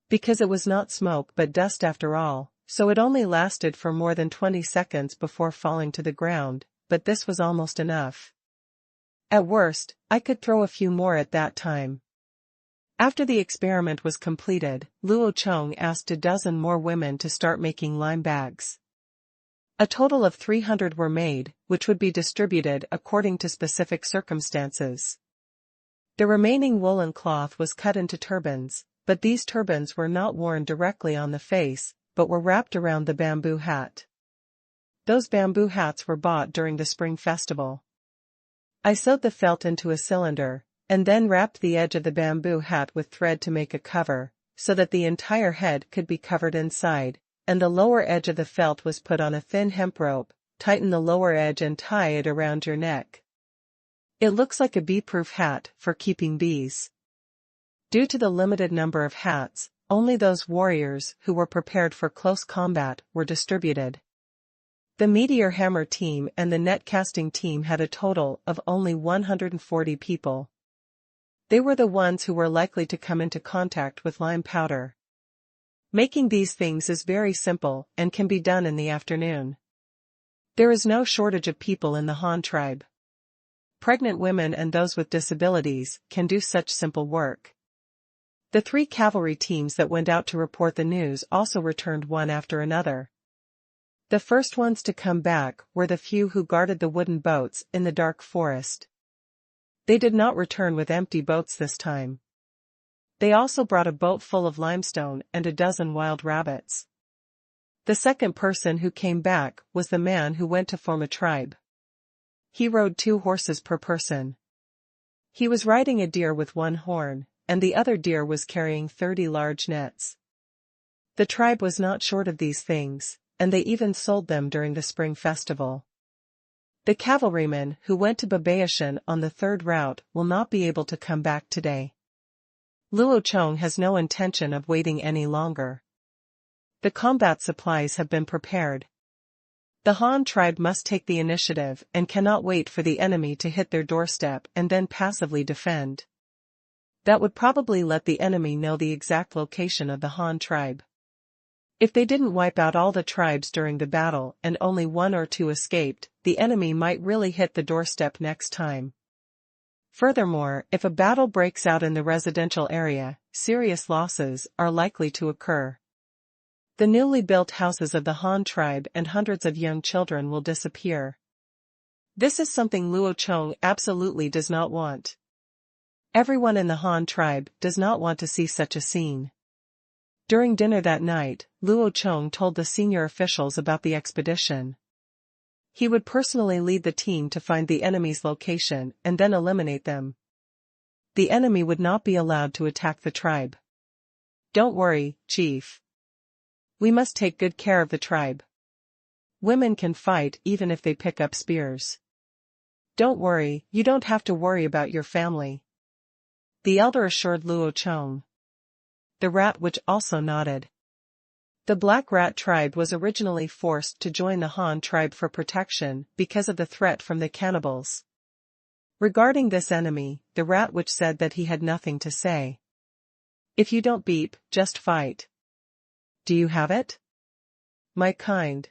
Because it was not smoke but dust after all, so it only lasted for more than 20 seconds before falling to the ground, but this was almost enough. At worst, I could throw a few more at that time. After the experiment was completed, Luo Chong asked a dozen more women to start making lime bags. A total of 300 were made, which would be distributed according to specific circumstances. The remaining woolen cloth was cut into turbans, but these turbans were not worn directly on the face, but were wrapped around the bamboo hat. Those bamboo hats were bought during the spring festival. I sewed the felt into a cylinder, and then wrapped the edge of the bamboo hat with thread to make a cover, so that the entire head could be covered inside, and the lower edge of the felt was put on a thin hemp rope. Tighten the lower edge and tie it around your neck. It looks like a bee-proof hat for keeping bees. Due to the limited number of hats, only those warriors who were prepared for close combat were distributed. The Meteor Hammer team and the net casting team had a total of only 140 people. They were the ones who were likely to come into contact with lime powder. Making these things is very simple and can be done in the afternoon. There is no shortage of people in the Han tribe. Pregnant women and those with disabilities can do such simple work. The 3 cavalry teams that went out to report the news also returned one after another. The first ones to come back were the few who guarded the wooden boats in the dark forest. They did not return with empty boats this time. They also brought a boat full of limestone and a dozen wild rabbits. The second person who came back was the man who went to form a tribe. He rode 2 horses per person. He was riding a deer with 1 horn, and the other deer was carrying 30 large nets. The tribe was not short of these things, and they even sold them during the spring festival. The cavalryman who went to Babaishan on the 3rd route will not be able to come back today. Luo Chong has no intention of waiting any longer. The combat supplies have been prepared. The Han tribe must take the initiative and cannot wait for the enemy to hit their doorstep and then passively defend. That would probably let the enemy know the exact location of the Han tribe. If they didn't wipe out all the tribes during the battle and only 1 or 2 escaped, the enemy might really hit the doorstep next time. Furthermore, if a battle breaks out in the residential area, serious losses are likely to occur. The newly built houses of the Han tribe and hundreds of young children will disappear. This is something Luo Chong absolutely does not want. Everyone in the Han tribe does not want to see such a scene. During dinner that night, Luo Chong told the senior officials about the expedition. He would personally lead the team to find the enemy's location and then eliminate them. The enemy would not be allowed to attack the tribe. Don't worry, Chief. We must take good care of the tribe. Women can fight even if they pick up spears. Don't worry, you don't have to worry about your family. The elder assured Luo Chong. The rat witch also nodded. The Black Rat tribe was originally forced to join the Han tribe for protection because of the threat from the cannibals. Regarding this enemy, the rat witch said that he had nothing to say. If you don't beep, just fight. Do you have it? My kind.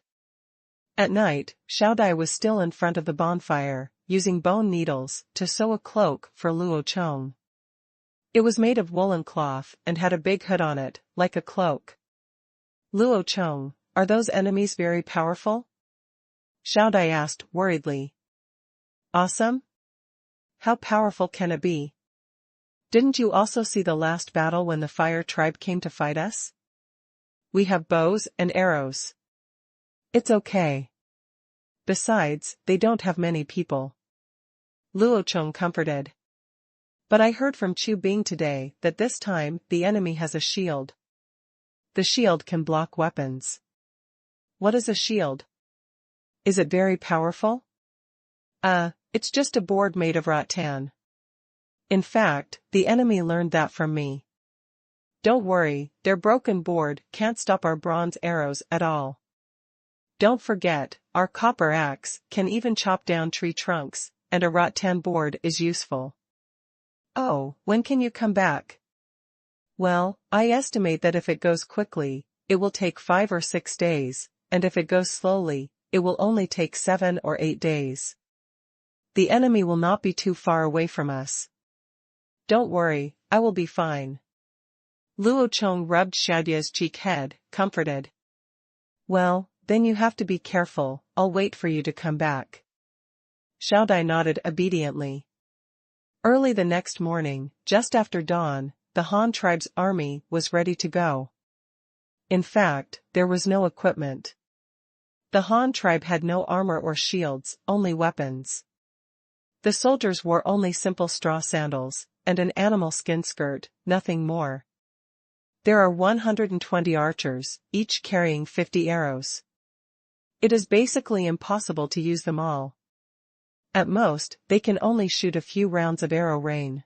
At night, Xiaodai was still in front of the bonfire, using bone needles to sew a cloak for Luo Chong. It was made of woolen cloth and had a big hood on it, like a cloak. Luo Chong, are those enemies very powerful? Xiaodai asked worriedly. Awesome? How powerful can it be? Didn't you also see the last battle when the Fire tribe came to fight us? We have bows and arrows. It's okay. Besides, they don't have many people. Luo Chong comforted. But I heard from Chu Bing today that this time the enemy has a shield. The shield can block weapons. What is a shield? Is it very powerful? It's just a board made of rattan. In fact, the enemy learned that from me. Don't worry, their broken board can't stop our bronze arrows at all. Don't forget, our copper axe can even chop down tree trunks, and a rattan board is useful. Oh, when can you come back? Well, I estimate that if it goes quickly, it will take 5 or 6 days, and if it goes slowly, it will only take 7 or 8 days. The enemy will not be too far away from us. Don't worry, I will be fine. Luo Chong rubbed Xiaodia's cheek head, comforted. Well, then you have to be careful, I'll wait for you to come back. Xiaodai nodded obediently. Early the next morning, just after dawn, the Han tribe's army was ready to go. In fact, there was no equipment. The Han tribe had no armor or shields, only weapons. The soldiers wore only simple straw sandals, and an animal skin skirt, nothing more. There are 120 archers, each carrying 50 arrows. It is basically impossible to use them all. At most, they can only shoot a few rounds of arrow rain.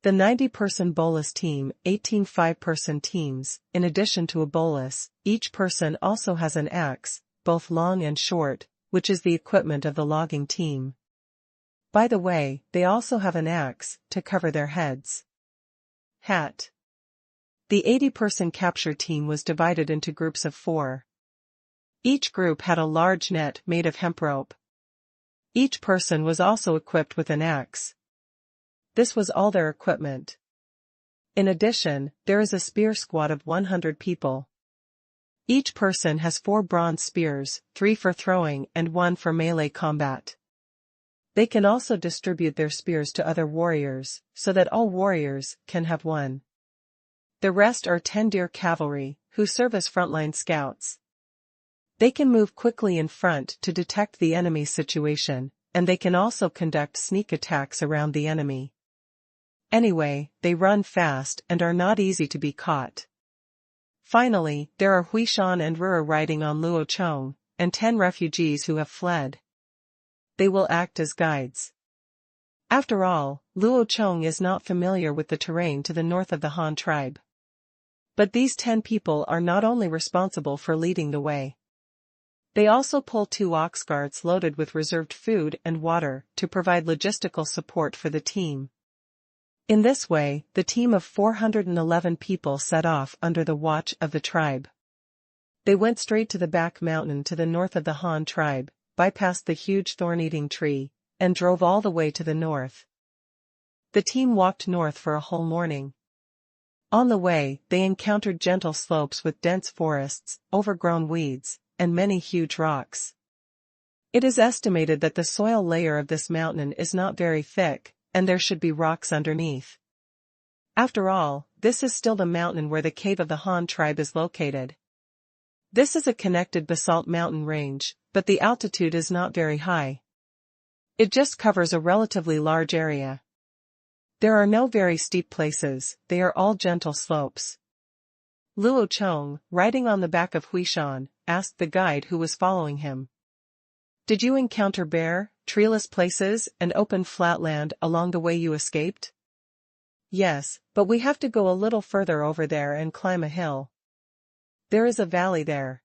The 90-person bolus team, 18 5-person teams, in addition to a bolus, each person also has an axe, both long and short, which is the equipment of the logging team. By the way, they also have an axe, to cover their heads. Hat. The 80-person capture team was divided into groups of 4. Each group had a large net made of hemp rope. Each person was also equipped with an axe. This was all their equipment. In addition, there is a spear squad of 100 people. Each person has 4 bronze spears, 3 for throwing and 1 for melee combat. They can also distribute their spears to other warriors, so that all warriors can have one. The rest are 10 deer cavalry, who serve as frontline scouts. They can move quickly in front to detect the enemy's situation, and they can also conduct sneak attacks around the enemy. Anyway, they run fast and are not easy to be caught. Finally, there are Huishan and Ruer riding on Luo Chong, and 10 refugees who have fled. They will act as guides. After all, Luo Chong is not familiar with the terrain to the north of the Han tribe. But these 10 people are not only responsible for leading the way. They also pull 2 ox carts loaded with reserved food and water to provide logistical support for the team. In this way, the team of 411 people set off under the watch of the tribe. They went straight to the back mountain to the north of the Han tribe, bypassed the huge thorn-eating tree, and drove all the way to the north. The team walked north for a whole morning. On the way, they encountered gentle slopes with dense forests, overgrown weeds, and many huge rocks. It is estimated that the soil layer of this mountain is not very thick, and there should be rocks underneath. After all, this is still the mountain where the cave of the Han tribe is located. This is a connected basalt mountain range, but the altitude is not very high. It just covers a relatively large area. There are no very steep places, they are all gentle slopes. Luo Chong, riding on the back of Huishan, asked the guide who was following him. Did you encounter bare, treeless places and open flat land along the way you escaped? Yes, but we have to go a little further over there and climb a hill. There is a valley there.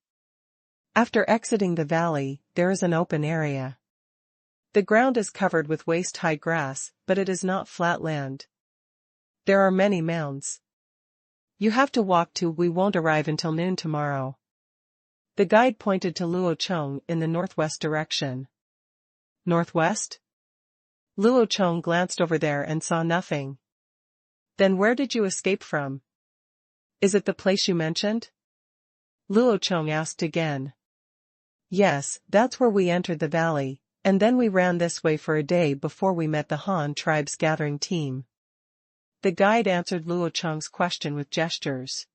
After exiting the valley, there is an open area. The ground is covered with waist-high grass, but it is not flat land. There are many mounds. You have to walk to. We won't arrive until noon tomorrow. The guide pointed to Luo Chong in the northwest direction. Northwest? Luo Chong glanced over there and saw nothing. Then where did you escape from? Is it the place you mentioned? Luo Chong asked again. Yes, that's where we entered the valley, and then we ran this way for a day before we met the Han tribe's gathering team. The guide answered Luo Chong's question with gestures.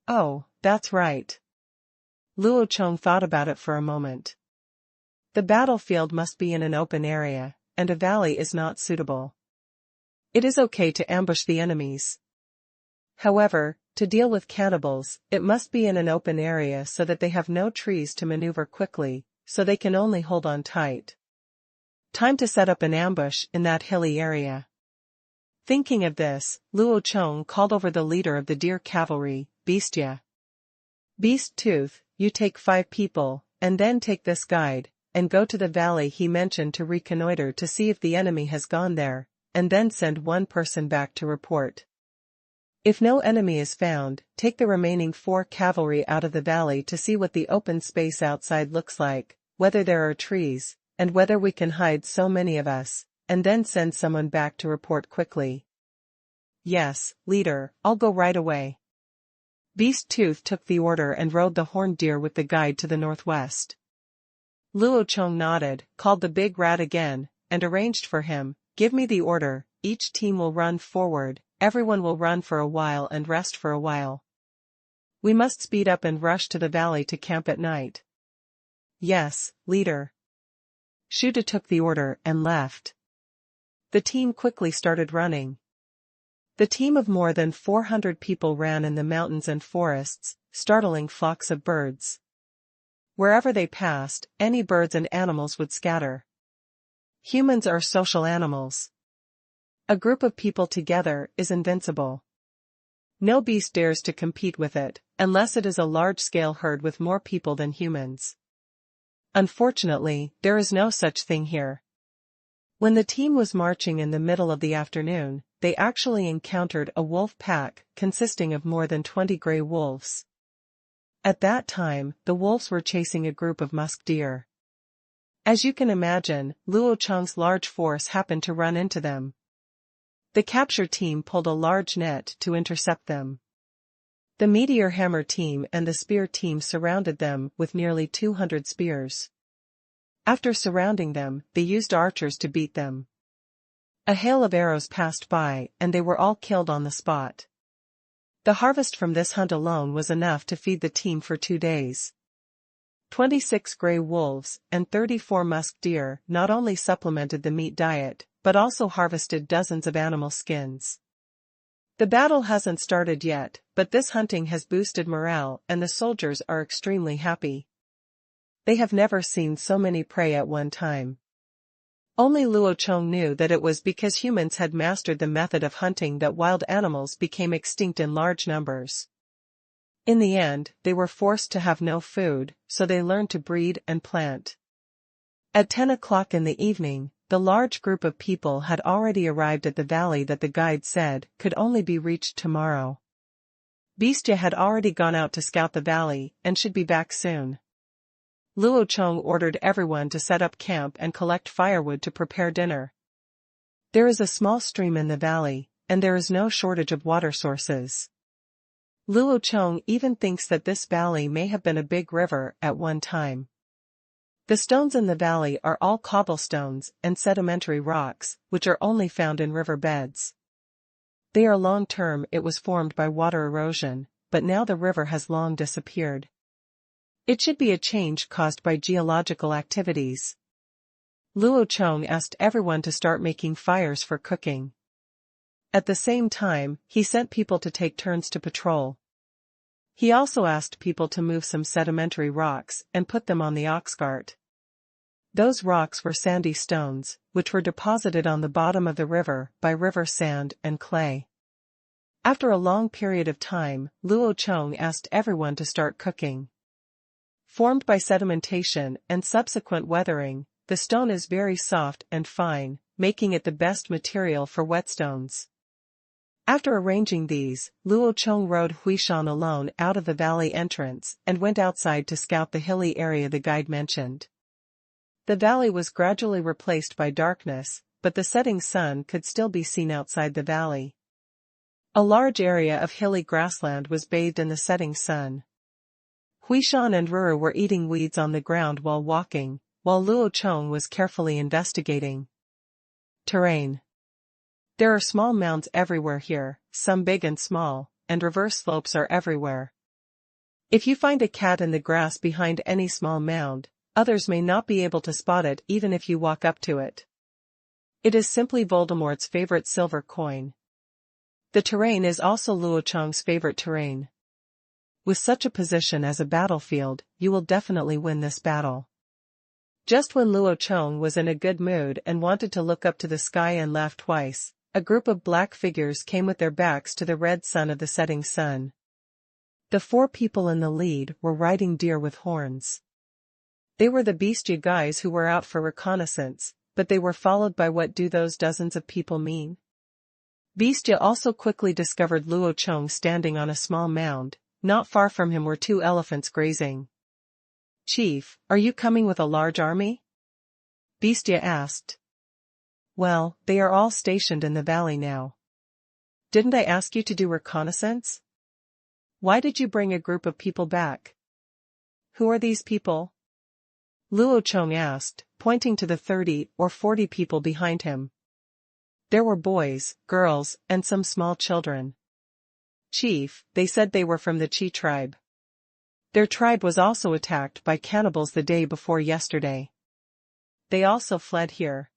Oh, that's right. Luo Chong thought about it for a moment. The battlefield must be in an open area, and a valley is not suitable. It is okay to ambush the enemies. However, to deal with cannibals, it must be in an open area so that they have no trees to maneuver quickly, so they can only hold on tight. Time to set up an ambush in that hilly area. Thinking of this, Luo Chong called over the leader of the deer cavalry, Beastia. Beast Tooth, you take 5 people, and then take this guide, and go to the valley he mentioned to reconnoiter to see if the enemy has gone there, and then send 1 person back to report. If no enemy is found, take the remaining 4 cavalry out of the valley to see what the open space outside looks like, whether there are trees, and whether we can hide so many of us, and then send someone back to report quickly. Yes, leader, I'll go right away. Beast Tooth took the order and rode the horned deer with the guide to the northwest. Luo Chong nodded, called the big rat again, and arranged for him. Give me the order, each team will run forward, everyone will run for a while and rest for a while. We must speed up and rush to the valley to camp at night. Yes, leader. Shuda took the order and left. The team quickly started running. The team of more than 400 people ran in the mountains and forests, startling flocks of birds. Wherever they passed, any birds and animals would scatter. Humans are social animals. A group of people together is invincible. No beast dares to compete with it, unless it is a large-scale herd with more people than humans. Unfortunately, there is no such thing here. When the team was marching in the middle of the afternoon, they actually encountered a wolf pack consisting of more than 20 gray wolves. At that time, the wolves were chasing a group of musk deer. As you can imagine, Luo Chong's large force happened to run into them. The capture team pulled a large net to intercept them. The meteor hammer team and the spear team surrounded them with nearly 200 spears. After surrounding them, they used archers to beat them. A hail of arrows passed by, and they were all killed on the spot. The harvest from this hunt alone was enough to feed the team for 2 days. 26 gray wolves and 34 musk deer not only supplemented the meat diet, but also harvested dozens of animal skins. The battle hasn't started yet, but this hunting has boosted morale and the soldiers are extremely happy. They have never seen so many prey at one time. Only Luo Chong knew that it was because humans had mastered the method of hunting that wild animals became extinct in large numbers. In the end, they were forced to have no food, so they learned to breed and plant. At 10 o'clock in the evening, the large group of people had already arrived at the valley that the guide said could only be reached tomorrow. Beastia had already gone out to scout the valley and should be back soon. Luo Chong ordered everyone to set up camp and collect firewood to prepare dinner. There is a small stream in the valley, and there is no shortage of water sources. Luo Chong even thinks that this valley may have been a big river at one time. The stones in the valley are all cobblestones and sedimentary rocks, which are only found in river beds. They are long-term. It was formed by water erosion, but now the river has long disappeared. It should be a change caused by geological activities. Luo Chong asked everyone to start making fires for cooking. At the same time, he sent people to take turns to patrol. He also asked people to move some sedimentary rocks and put them on the ox cart. Those rocks were sandy stones, which were deposited on the bottom of the river by river sand and clay. After a long period of time, Luo Chong asked everyone to start cooking. Formed by sedimentation and subsequent weathering, the stone is very soft and fine, making it the best material for whetstones. After arranging these, Luo Chong rode Huishan alone out of the valley entrance and went outside to scout the hilly area the guide mentioned. The valley was gradually replaced by darkness, but the setting sun could still be seen outside the valley. A large area of hilly grassland was bathed in the setting sun. Huishan and Ruru were eating weeds on the ground while walking, while Luo Chong was carefully investigating. Terrain. There are small mounds everywhere here, some big and small, and reverse slopes are everywhere. If you find a cat in the grass behind any small mound, others may not be able to spot it even if you walk up to it. It is simply Voldemort's favorite silver coin. The terrain is also Luo Chong's favorite terrain. With such a position as a battlefield, you will definitely win this battle. Just when Luo Chong was in a good mood and wanted to look up to the sky and laugh twice, a group of black figures came with their backs to the red sun of the setting sun. The 4 people in the lead were riding deer with horns. They were the Beastia guys who were out for reconnaissance, but they were followed by what do those dozens of people mean? Beastia also quickly discovered Luo Chong standing on a small mound. Not far from him were 2 elephants grazing. "Chief, are you coming with a large army?" Beastia asked. "Well, they are all stationed in the valley now. Didn't I ask you to do reconnaissance? Why did you bring a group of people back? Who are these people?" Luo Chong asked, pointing to the 30 or 40 people behind him. There were boys, girls, and some small children. "Chief, they said they were from the Qi tribe. Their tribe was also attacked by cannibals the day before yesterday. They also fled here.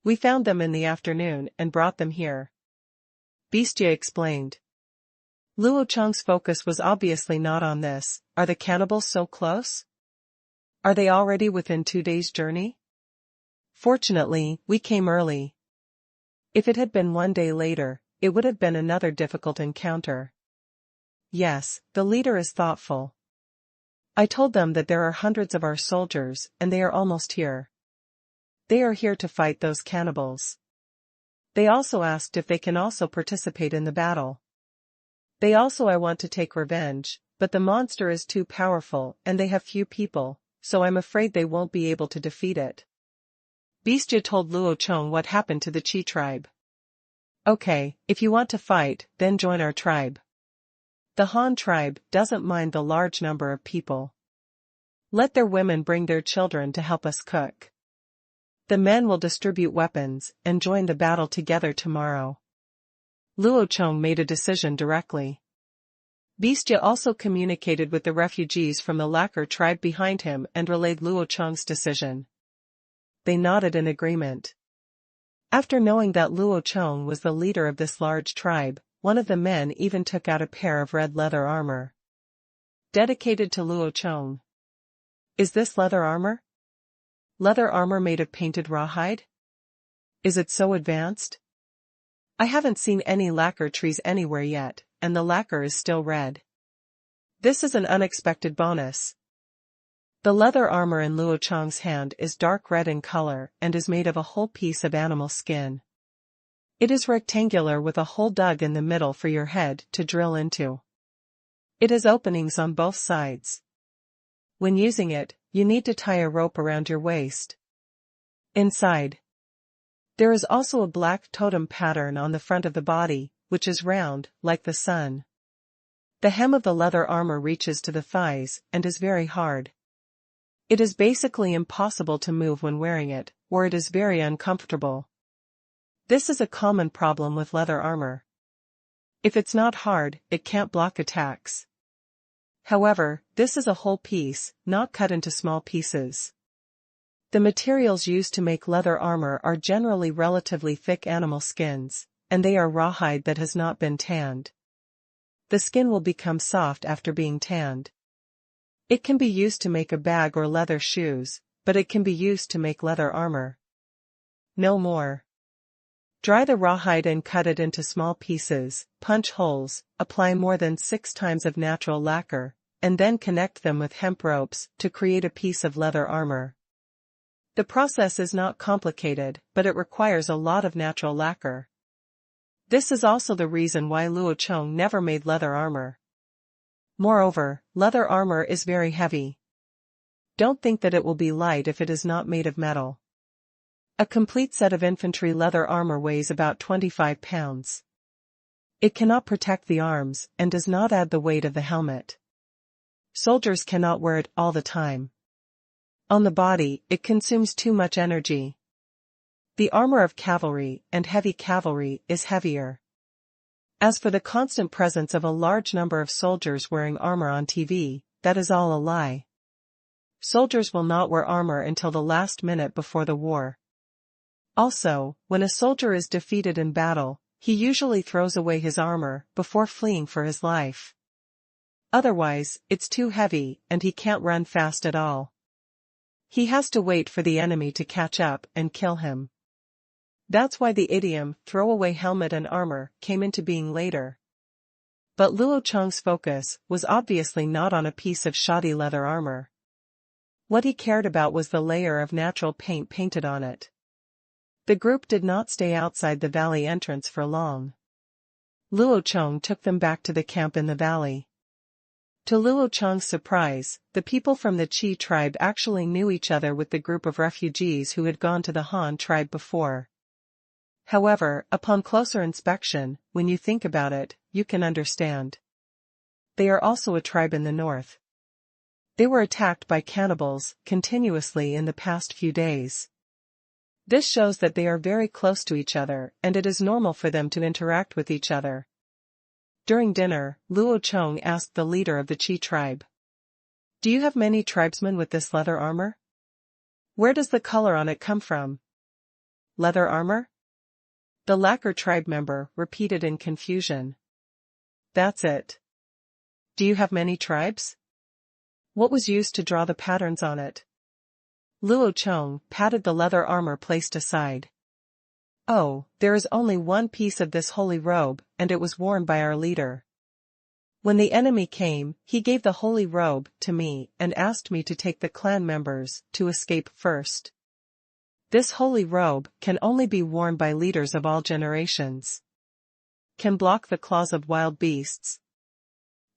We found them in the afternoon and brought them here," Beastia explained. Luo Chong's focus was obviously not on this. Are the cannibals so close? Are they already within 2 days' journey? Fortunately, we came early. If it had been 1 day later, it would have been another difficult encounter. Yes, the leader is thoughtful. I told them that there are hundreds of our soldiers and they are almost here. They are here to fight those cannibals. They also asked if they can also participate in the battle. They also I want to take revenge, but the monster is too powerful and they have few people, so I'm afraid they won't be able to defeat it. Beastia told Luo Chong what happened to the Qi tribe. "Okay, if you want to fight, then join our tribe. The Han tribe doesn't mind the large number of people. Let their women bring their children to help us cook. The men will distribute weapons and join the battle together tomorrow." Luo Chong made a decision directly. Bestia also communicated with the refugees from the lacquer tribe behind him and relayed Luo Chong's decision. They nodded in agreement. After knowing that Luo Chong was the leader of this large tribe, one of the men even took out a pair of red leather armor. Dedicated to Luo Chong. Is this leather armor? Leather armor made of painted rawhide? Is it so advanced? I haven't seen any lacquer trees anywhere yet, and the lacquer is still red. This is an unexpected bonus. The leather armor in Luo Chong's hand is dark red in color and is made of a whole piece of animal skin. It is rectangular with a hole dug in the middle for your head to drill into. It has openings on both sides. When using it, you need to tie a rope around your waist. Inside, there is also a black totem pattern on the front of the body, which is round, like the sun. The hem of the leather armor reaches to the thighs and is very hard. It is basically impossible to move when wearing it, or it is very uncomfortable. This is a common problem with leather armor. If it's not hard, it can't block attacks. However, this is a whole piece, not cut into small pieces. The materials used to make leather armor are generally relatively thick animal skins, and they are rawhide that has not been tanned. The skin will become soft after being tanned. It can be used to make a bag or leather shoes, but it can be used to make leather armor. No more. Dry the rawhide and cut it into small pieces, punch holes, apply more than 6 times of natural lacquer, and then connect them with hemp ropes to create a piece of leather armor. The process is not complicated, but it requires a lot of natural lacquer. This is also the reason why Luo Chong never made leather armor. Moreover, leather armor is very heavy. Don't think that it will be light if it is not made of metal. A complete set of infantry leather armor weighs about 25 pounds. It cannot protect the arms and does not add the weight of the helmet. Soldiers cannot wear it all the time. On the body, it consumes too much energy. The armor of cavalry and heavy cavalry is heavier. As for the constant presence of a large number of soldiers wearing armor on TV, that is all a lie. Soldiers will not wear armor until the last minute before the war. Also, when a soldier is defeated in battle, he usually throws away his armor before fleeing for his life. Otherwise, it's too heavy and he can't run fast at all. He has to wait for the enemy to catch up and kill him. That's why the idiom, throw away helmet and armor, came into being later. But Luo Chong's focus was obviously not on a piece of shoddy leather armor. What he cared about was the layer of natural paint painted on it. The group did not stay outside the valley entrance for long. Luo Chong took them back to the camp in the valley. To Luo Chong's surprise, the people from the Qi tribe actually knew each other with the group of refugees who had gone to the Han tribe before. However, upon closer inspection, when you think about it, you can understand. They are also a tribe in the north. They were attacked by cannibals continuously in the past few days. This shows that they are very close to each other and it is normal for them to interact with each other. During dinner, Luo Chong asked the leader of the Qi tribe. Do you have many tribesmen with this leather armor? Where does the color on it come from? Leather armor? The lacquer tribe member repeated in confusion. That's it. Do you have many tribes? What was used to draw the patterns on it? Luo Chong patted the leather armor placed aside. Oh, there is only one piece of this holy robe, and it was worn by our leader. When the enemy came, he gave the holy robe to me and asked me to take the clan members to escape first. This holy robe can only be worn by leaders of all generations. Can block the claws of wild beasts.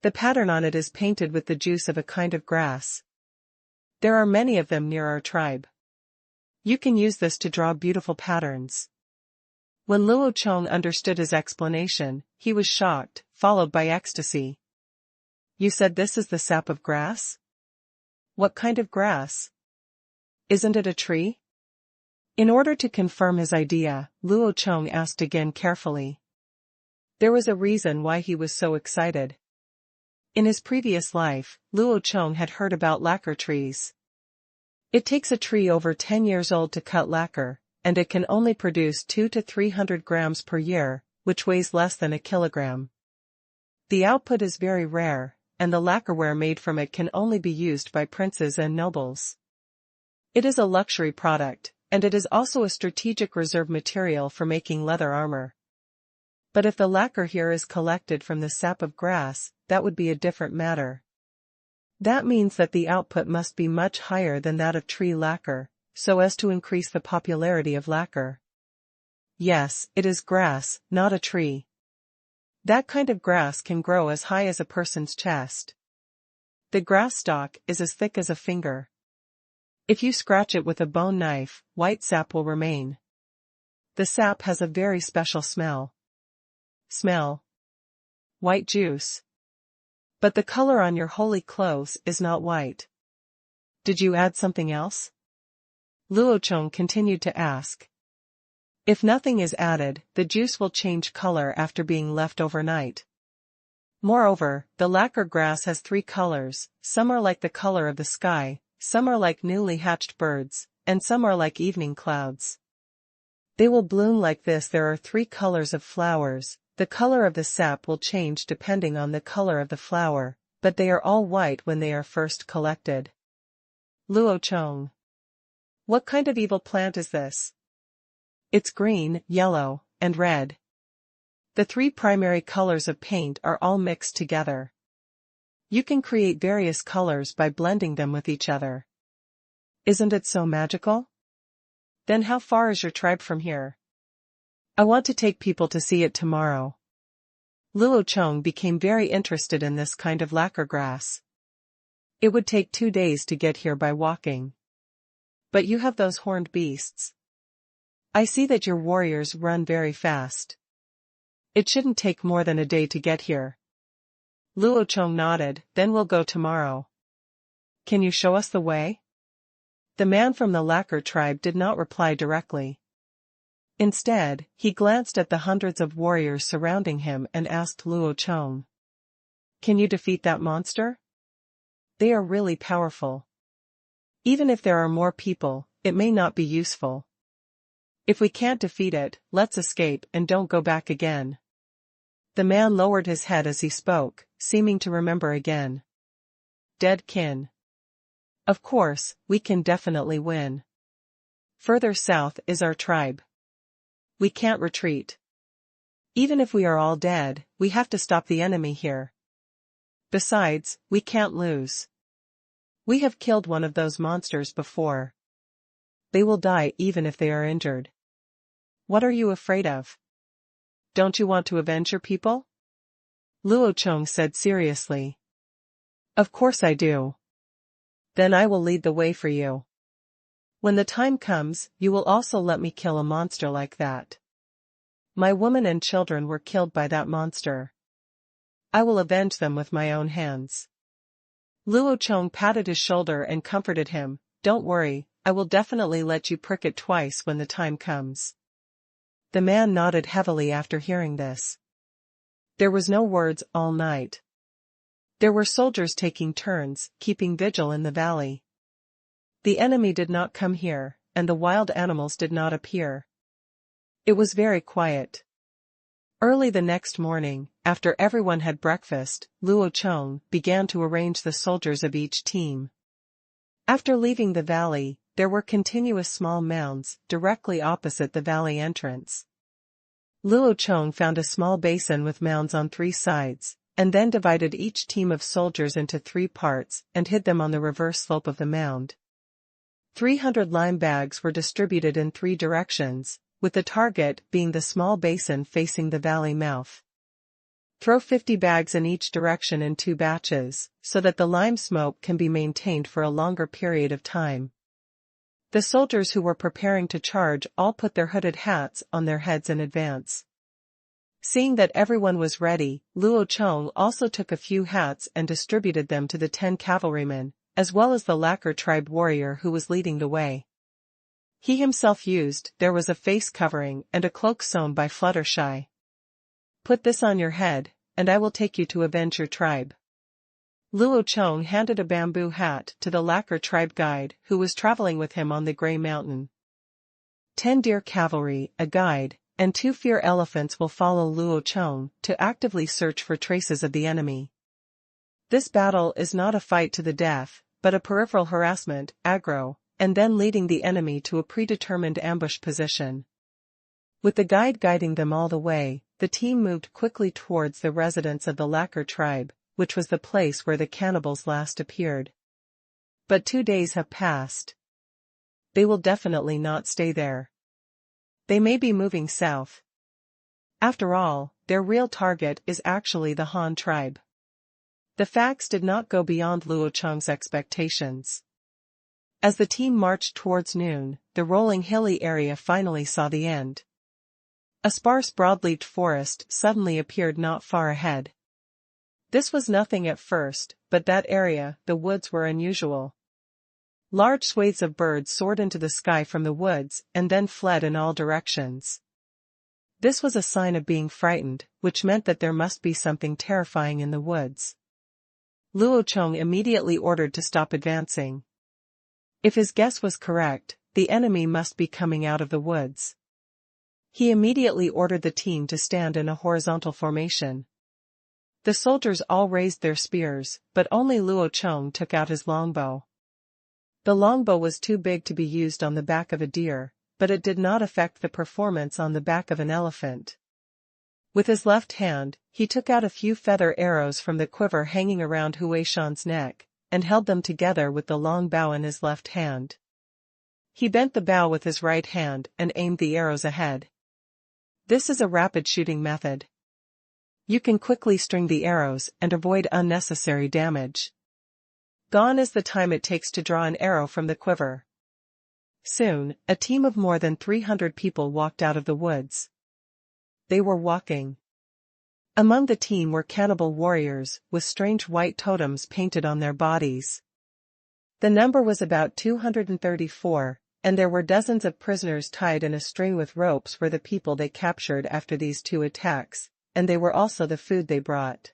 The pattern on it is painted with the juice of a kind of grass. There are many of them near our tribe. You can use this to draw beautiful patterns. When Luo Chong understood his explanation, he was shocked, followed by ecstasy. You said this is the sap of grass? What kind of grass? Isn't it a tree? In order to confirm his idea, Luo Chong asked again carefully. There was a reason why he was so excited. In his previous life, Luo Chong had heard about lacquer trees. It takes a tree over 10 years old to cut lacquer, and it can only produce 200 to 300 grams per year, which weighs less than a kilogram. The output is very rare, and the lacquerware made from it can only be used by princes and nobles. It is a luxury product, and it is also a strategic reserve material for making leather armor. But if the lacquer here is collected from the sap of grass, that would be a different matter. That means that the output must be much higher than that of tree lacquer, so as to increase the popularity of lacquer. Yes, it is grass, not a tree. That kind of grass can grow as high as a person's chest. The grass stalk is as thick as a finger. If you scratch it with a bone knife, white sap will remain. The sap has a very special smell. Smell. White juice. But the color on your holy clothes is not white. Did you add something else? Luo Chong continued to ask. If nothing is added, the juice will change color after being left overnight. Moreover, the lacquer grass has 3 colors, some are like the color of the sky, some are like newly hatched birds, and some are like evening clouds. They will bloom like this. There are 3 colors of flowers. The color of the sap will change depending on the color of the flower, but they are all white when they are first collected. Luo Chong. What kind of evil plant is this? It's green, yellow, and red. The 3 primary colors of paint are all mixed together. You can create various colors by blending them with each other. Isn't it so magical? Then how far is your tribe from here? I want to take people to see it tomorrow. Luo Chong became very interested in this kind of lacquer grass. It would take 2 days to get here by walking. But you have those horned beasts. I see that your warriors run very fast. It shouldn't take more than a day to get here. Luo Chong nodded. Then we'll go tomorrow. Can you show us the way? The man from the lacquer tribe did not reply directly. Instead, he glanced at the hundreds of warriors surrounding him and asked Luo Chong. Can you defeat that monster? They are really powerful. Even if there are more people, it may not be useful. If we can't defeat it, let's escape and don't go back again. The man lowered his head as he spoke, seeming to remember again. Dead kin. Of course, we can definitely win. Further south is our tribe. We can't retreat. Even if we are all dead, we have to stop the enemy here. Besides, we can't lose. We have killed one of those monsters before. They will die even if they are injured. What are you afraid of? Don't you want to avenge your people? Luo Chong said seriously. Of course I do. Then I will lead the way for you. When the time comes, you will also let me kill a monster like that. My woman and children were killed by that monster. I will avenge them with my own hands. Luo Chong patted his shoulder and comforted him. Don't worry, I will definitely let you prick it twice when the time comes. The man nodded heavily after hearing this. There was no words all night. There were soldiers taking turns, keeping vigil in the valley. The enemy did not come here, and the wild animals did not appear. It was very quiet. Early the next morning, after everyone had breakfast, Luo Chong began to arrange the soldiers of each team. After leaving the valley, there were continuous small mounds directly opposite the valley entrance. Luo Chong found a small basin with mounds on 3 sides, and then divided each team of soldiers into 3 parts and hid them on the reverse slope of the mound. 300 lime bags were distributed in 3 directions, with the target being the small basin facing the valley mouth. Throw 50 bags in each direction in 2 batches, so that the lime smoke can be maintained for a longer period of time. The soldiers who were preparing to charge all put their hooded hats on their heads in advance. Seeing that everyone was ready, Luo Chong also took a few hats and distributed them to the 10 cavalrymen, as well as the lacquer tribe warrior who was leading the way. He himself there was a face covering and a cloak sewn by Fluttershy. Put this on your head, and I will take you to avenge your tribe. Luo Chong handed a bamboo hat to the lacquer tribe guide who was traveling with him on the Grey Mountain. 10 deer cavalry, a guide, and 2 fear elephants will follow Luo Chong to actively search for traces of the enemy. This battle is not a fight to the death, but a peripheral harassment, aggro, and then leading the enemy to a predetermined ambush position. With the guide guiding them all the way, the team moved quickly towards the residence of the lacquer tribe, which was the place where the cannibals last appeared. But 2 days have passed. They will definitely not stay there. They may be moving south. After all, their real target is actually the Han tribe. The facts did not go beyond Luo Chong's expectations. As the team marched towards noon, the rolling hilly area finally saw the end. A sparse broadleafed forest suddenly appeared not far ahead. This was nothing at first, but that area, the woods, were unusual. Large swathes of birds soared into the sky from the woods and then fled in all directions. This was a sign of being frightened, which meant that there must be something terrifying in the woods. Luo Chong immediately ordered to stop advancing. If his guess was correct, the enemy must be coming out of the woods. He immediately ordered the team to stand in a horizontal formation. The soldiers all raised their spears, but only Luo Chong took out his longbow. The longbow was too big to be used on the back of a deer, but it did not affect the performance on the back of an elephant. With his left hand, he took out a few feather arrows from the quiver hanging around Huai Shan's neck, and held them together with the long bow in his left hand. He bent the bow with his right hand and aimed the arrows ahead. This is a rapid shooting method. You can quickly string the arrows and avoid unnecessary damage. Gone is the time it takes to draw an arrow from the quiver. Soon, a team of more than 300 people walked out of the woods. They were walking. Among the team were cannibal warriors, with strange white totems painted on their bodies. The number was about 234, and there were dozens of prisoners tied in a string with ropes were the people they captured after these 2 attacks, and they were also the food they brought.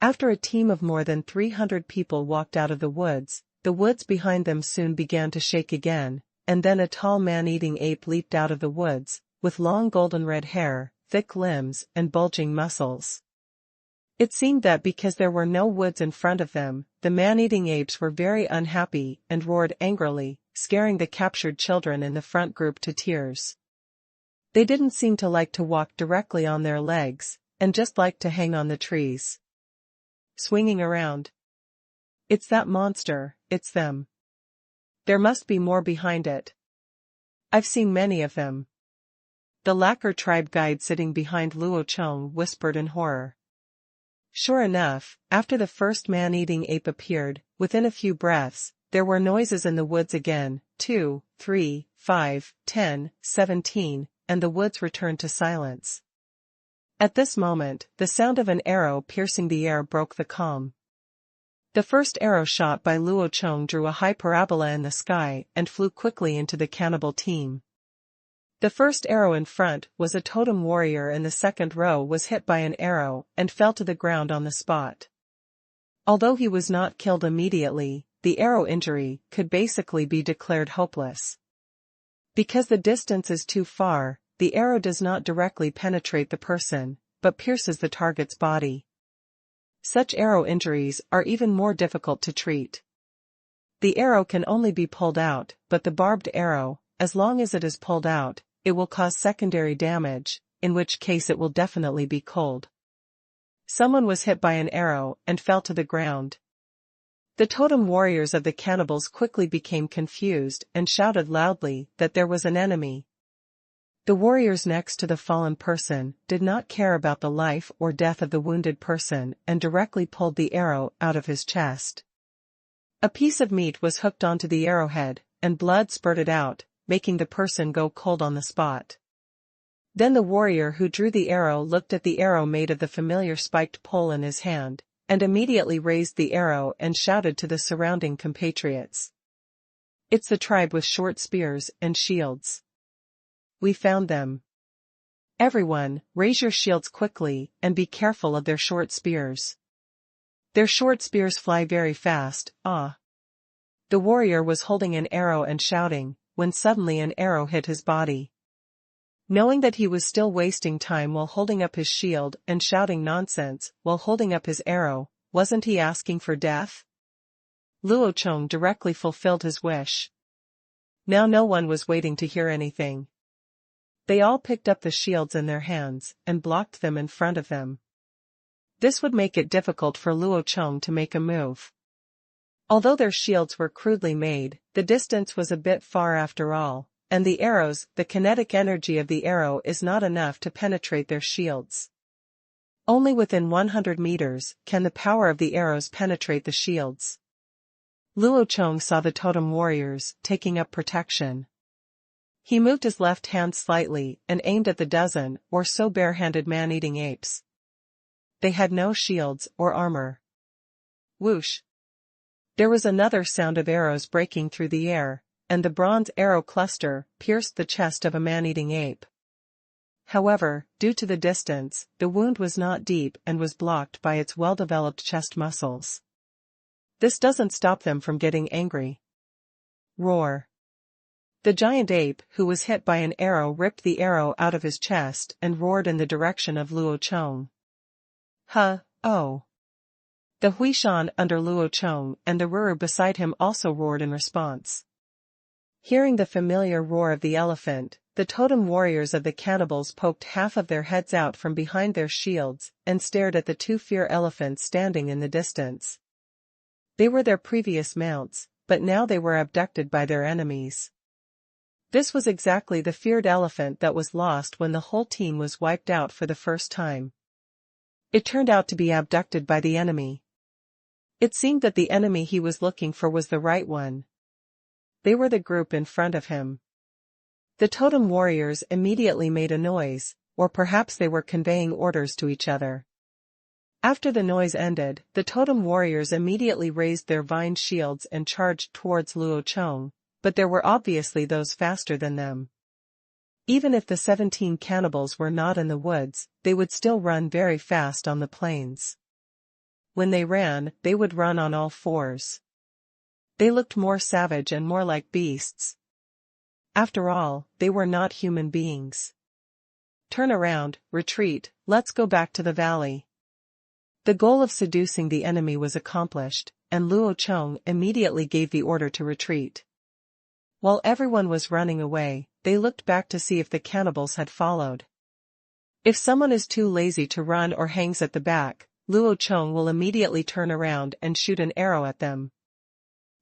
After a team of more than 300 people walked out of the woods behind them soon began to shake again, and then a tall man-eating ape leaped out of the woods, with long golden red hair, thick limbs, and bulging muscles. It seemed that because there were no woods in front of them, the man-eating apes were very unhappy and roared angrily, scaring the captured children in the front group to tears. They didn't seem to like to walk directly on their legs, and just liked to hang on the trees. Swinging around. It's that monster, it's them. There must be more behind it. I've seen many of them. The lacquer tribe guide sitting behind Luo Chong whispered in horror. Sure enough, after the first man-eating ape appeared, within a few breaths, there were noises in the woods again, 2, 3, 5, 10, 17, and the woods returned to silence. At this moment, the sound of an arrow piercing the air broke the calm. The first arrow shot by Luo Chong drew a high parabola in the sky and flew quickly into the cannibal team. The first arrow in front was a totem warrior and the second row was hit by an arrow and fell to the ground on the spot. Although he was not killed immediately, the arrow injury could basically be declared hopeless. Because the distance is too far, the arrow does not directly penetrate the person, but pierces the target's body. Such arrow injuries are even more difficult to treat. The arrow can only be pulled out, but the barbed arrow, as long as it is pulled out, it will cause secondary damage, in which case it will definitely be cold. Someone was hit by an arrow and fell to the ground. The totem warriors of the cannibals quickly became confused and shouted loudly that there was an enemy. The warriors next to the fallen person did not care about the life or death of the wounded person and directly pulled the arrow out of his chest. A piece of meat was hooked onto the arrowhead, and blood spurted out, making the person go cold on the spot. Then the warrior who drew the arrow looked at the arrow made of the familiar spiked pole in his hand, and immediately raised the arrow and shouted to the surrounding compatriots. It's the tribe with short spears and shields. We found them. Everyone, raise your shields quickly and be careful of their short spears. Their short spears fly very fast, ah. The warrior was holding an arrow and shouting, when suddenly an arrow hit his body. Knowing that he was still wasting time while holding up his shield and shouting nonsense while holding up his arrow, wasn't he asking for death? Luo Chong directly fulfilled his wish. Now no one was waiting to hear anything. They all picked up the shields in their hands and blocked them in front of them. This would make it difficult for Luo Chong to make a move. Although their shields were crudely made, the distance was a bit far after all, and the kinetic energy of the arrow is not enough to penetrate their shields. Only within 100 meters can the power of the arrows penetrate the shields. Luo Chong saw the totem warriors taking up protection. He moved his left hand slightly and aimed at the dozen or so bare-handed man-eating apes. They had no shields or armor. Whoosh! There was another sound of arrows breaking through the air, and the bronze arrow cluster pierced the chest of a man-eating ape. However, due to the distance, the wound was not deep and was blocked by its well-developed chest muscles. This doesn't stop them from getting angry. Roar! The giant ape who was hit by an arrow ripped the arrow out of his chest and roared in the direction of Luo Chong. Oh! The Huishan under Luo Chong and the Ruru beside him also roared in response. Hearing the familiar roar of the elephant, the totem warriors of the cannibals poked half of their heads out from behind their shields and stared at the two fierce elephants standing in the distance. They were their previous mounts, but now they were abducted by their enemies. This was exactly the feared elephant that was lost when the whole team was wiped out for the first time. It turned out to be abducted by the enemy. It seemed that the enemy he was looking for was the right one. They were the group in front of him. The totem warriors immediately made a noise, or perhaps they were conveying orders to each other. After the noise ended, the totem warriors immediately raised their vine shields and charged towards Luo Chong, but there were obviously those faster than them. Even if the 17 cannibals were not in the woods, they would still run very fast on the plains. When they ran, they would run on all fours. They looked more savage and more like beasts. After all, they were not human beings. Turn around, retreat, let's go back to the valley. The goal of seducing the enemy was accomplished, and Luo Chong immediately gave the order to retreat. While everyone was running away, they looked back to see if the cannibals had followed. If someone is too lazy to run or hangs at the back, Luo Chong will immediately turn around and shoot an arrow at them.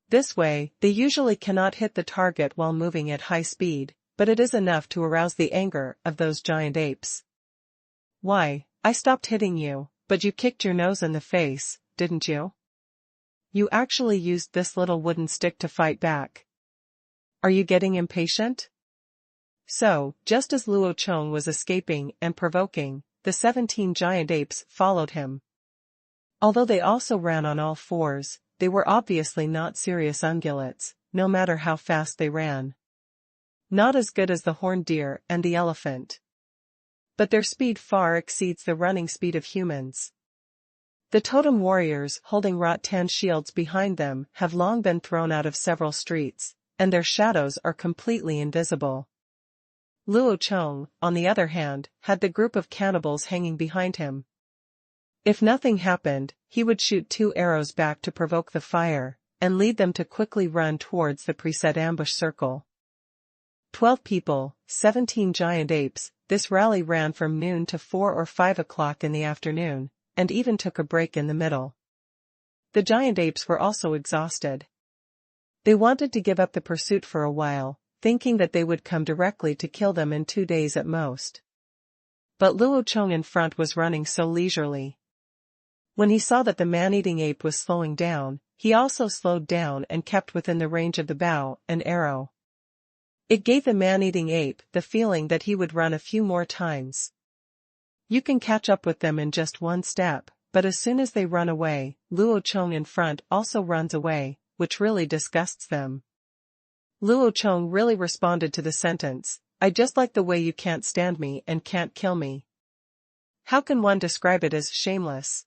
This way, they usually cannot hit the target while moving at high speed, but it is enough to arouse the anger of those giant apes. Why, I stopped hitting you, but you kicked your nose in the face, didn't you? You actually used this little wooden stick to fight back. Are you getting impatient? So, just as Luo Chong was escaping and provoking, the 17 giant apes followed him. Although they also ran on all fours, they were obviously not serious ungulates, no matter how fast they ran. Not as good as the horned deer and the elephant. But their speed far exceeds the running speed of humans. The totem warriors holding rattan shields behind them have long been thrown out of several streets, and their shadows are completely invisible. Luo Chong, on the other hand, had the group of cannibals hanging behind him. If nothing happened, he would shoot 2 arrows back to provoke the fire, and lead them to quickly run towards the preset ambush circle. 12 people, 17 giant apes, this rally ran from noon to 4 or 5 o'clock in the afternoon, and even took a break in the middle. The giant apes were also exhausted. They wanted to give up the pursuit for a while, thinking that they would come directly to kill them in 2 days at most. But Luo Chong in front was running so leisurely. When he saw that the man-eating ape was slowing down, he also slowed down and kept within the range of the bow and arrow. It gave the man-eating ape the feeling that he would run a few more times. You can catch up with them in just one step, but as soon as they run away, Luo Chong in front also runs away, which really disgusts them. Luo Chong really responded to the sentence, "I just like the way you can't stand me and can't kill me." How can one describe it as shameless?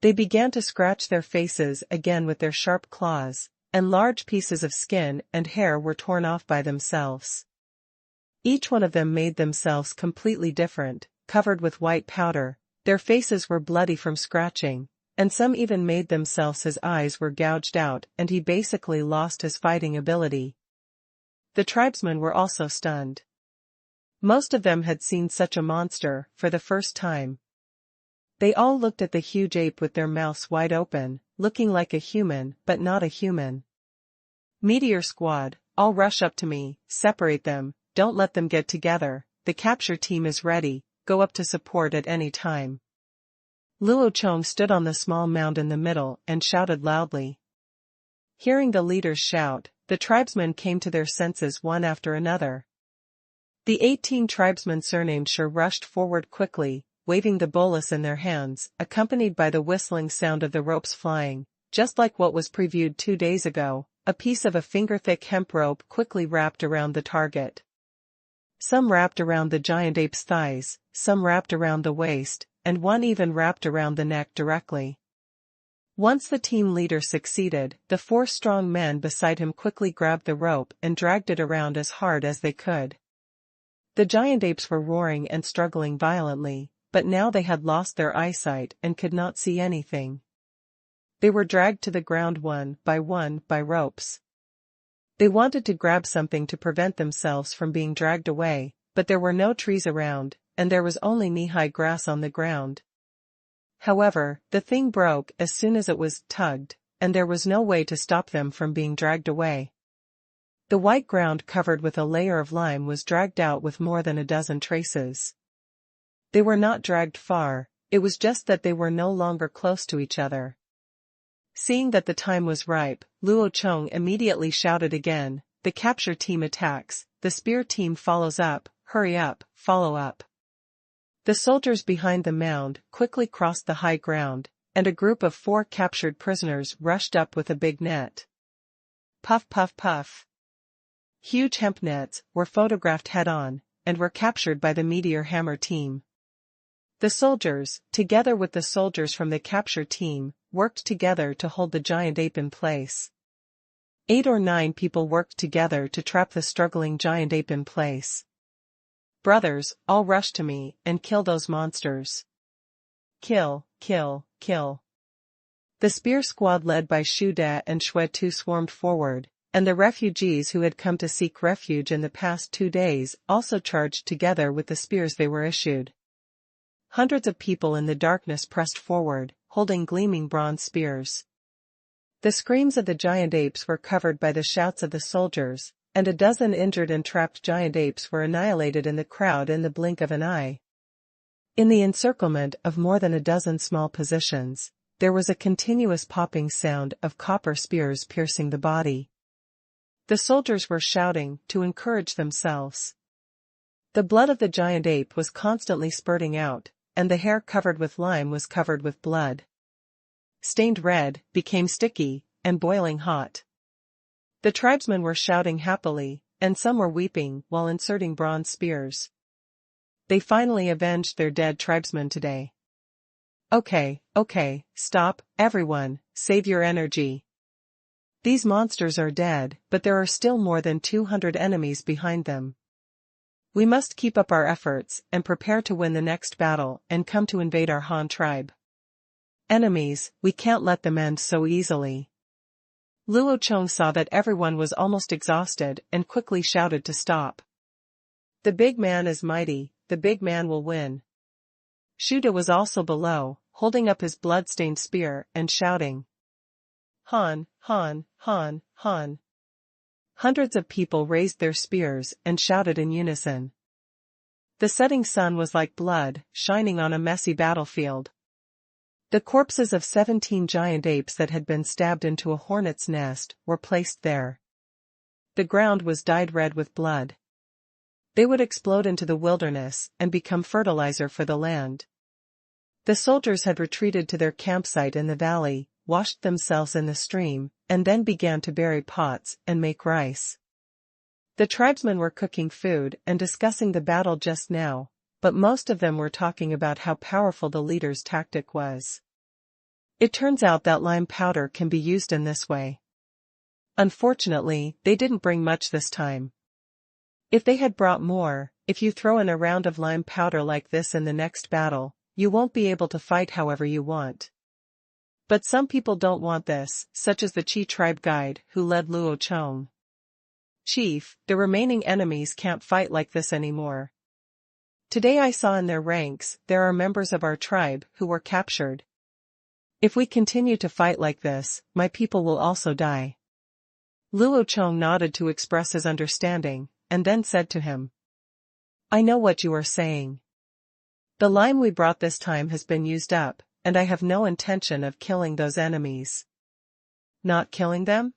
They began to scratch their faces again with their sharp claws, and large pieces of skin and hair were torn off by themselves. Each one of them made themselves completely different, covered with white powder, their faces were bloody from scratching, and some even made themselves his eyes were gouged out and he basically lost his fighting ability. The tribesmen were also stunned. Most of them had seen such a monster for the first time. They all looked at the huge ape with their mouths wide open, looking like a human but not a human. Meteor Squad, all rush up to me, separate them, don't let them get together, the capture team is ready, go up to support at any time. Luo Chong stood on the small mound in the middle and shouted loudly. Hearing the leaders shout, the tribesmen came to their senses one after another. The 18 tribesmen surnamed Shi rushed forward quickly, waving the bolas in their hands, accompanied by the whistling sound of the ropes flying, just like what was previewed 2 days ago. A piece of a finger-thick hemp rope quickly wrapped around the target. Some wrapped around the giant ape's thighs, some wrapped around the waist, and one even wrapped around the neck directly. Once the team leader succeeded, the 4 strong men beside him quickly grabbed the rope and dragged it around as hard as they could. The giant apes were roaring and struggling violently, but now they had lost their eyesight and could not see anything. They were dragged to the ground one by ropes. They wanted to grab something to prevent themselves from being dragged away, but there were no trees around, and there was only knee-high grass on the ground. However, the thing broke as soon as it was tugged, and there was no way to stop them from being dragged away. The white ground covered with a layer of lime was dragged out with more than a dozen traces. They were not dragged far, it was just that they were no longer close to each other. Seeing that the time was ripe, Luo Chong immediately shouted again, the capture team attacks, the spear team follows up, hurry up, follow up. The soldiers behind the mound quickly crossed the high ground, and a group of 4 captured prisoners rushed up with a big net. Puff puff puff. Huge hemp nets were photographed head-on, and were captured by the Meteor Hammer team. The soldiers, together with the soldiers from the capture team, worked together to hold the giant ape in place. 8 or 9 people worked together to trap the struggling giant ape in place. Brothers, all rush to me and kill those monsters. Kill, kill, kill. The spear squad led by Shu Da and Shui Tu swarmed forward, and the refugees who had come to seek refuge in the past 2 days also charged together with the spears they were issued. Hundreds of people in the darkness pressed forward, holding gleaming bronze spears. The screams of the giant apes were covered by the shouts of the soldiers, and a dozen injured and trapped giant apes were annihilated in the crowd in the blink of an eye. In the encirclement of more than a dozen small positions, there was a continuous popping sound of copper spears piercing the body. The soldiers were shouting to encourage themselves. The blood of the giant ape was constantly spurting out, and the hair covered with lime was covered with blood. Stained red, became sticky, and boiling hot. The tribesmen were shouting happily, and some were weeping while inserting bronze spears. They finally avenged their dead tribesmen today. Okay, stop, everyone, save your energy. These monsters are dead, but there are still more than 200 enemies behind them. We must keep up our efforts and prepare to win the next battle and come to invade our Han tribe. Enemies, we can't let them end so easily. Luo Chong saw that everyone was almost exhausted and quickly shouted to stop. The big man is mighty, the big man will win. Shuda was also below, holding up his blood-stained spear and shouting. Han, Han, Han, Han. Hundreds of people raised their spears and shouted in unison. The setting sun was like blood, shining on a messy battlefield. The corpses of 17 giant apes that had been stabbed into a hornet's nest were placed there. The ground was dyed red with blood. They would explode into the wilderness and become fertilizer for the land. The soldiers had retreated to their campsite in the valley, washed themselves in the stream, and then began to bury pots and make rice. The tribesmen were cooking food and discussing the battle just now, but most of them were talking about how powerful the leader's tactic was. It turns out that lime powder can be used in this way. Unfortunately, they didn't bring much this time. If they had brought more, if you throw in a round of lime powder like this in the next battle, you won't be able to fight however you want. But some people don't want this, such as the Qi tribe guide who led Luo Chong. Chief, the remaining enemies can't fight like this anymore. Today I saw in their ranks, there are members of our tribe who were captured. If we continue to fight like this, my people will also die. Luo Chong nodded to express his understanding, and then said to him, I know what you are saying. The lime we brought this time has been used up, and I have no intention of killing those enemies. Not killing them?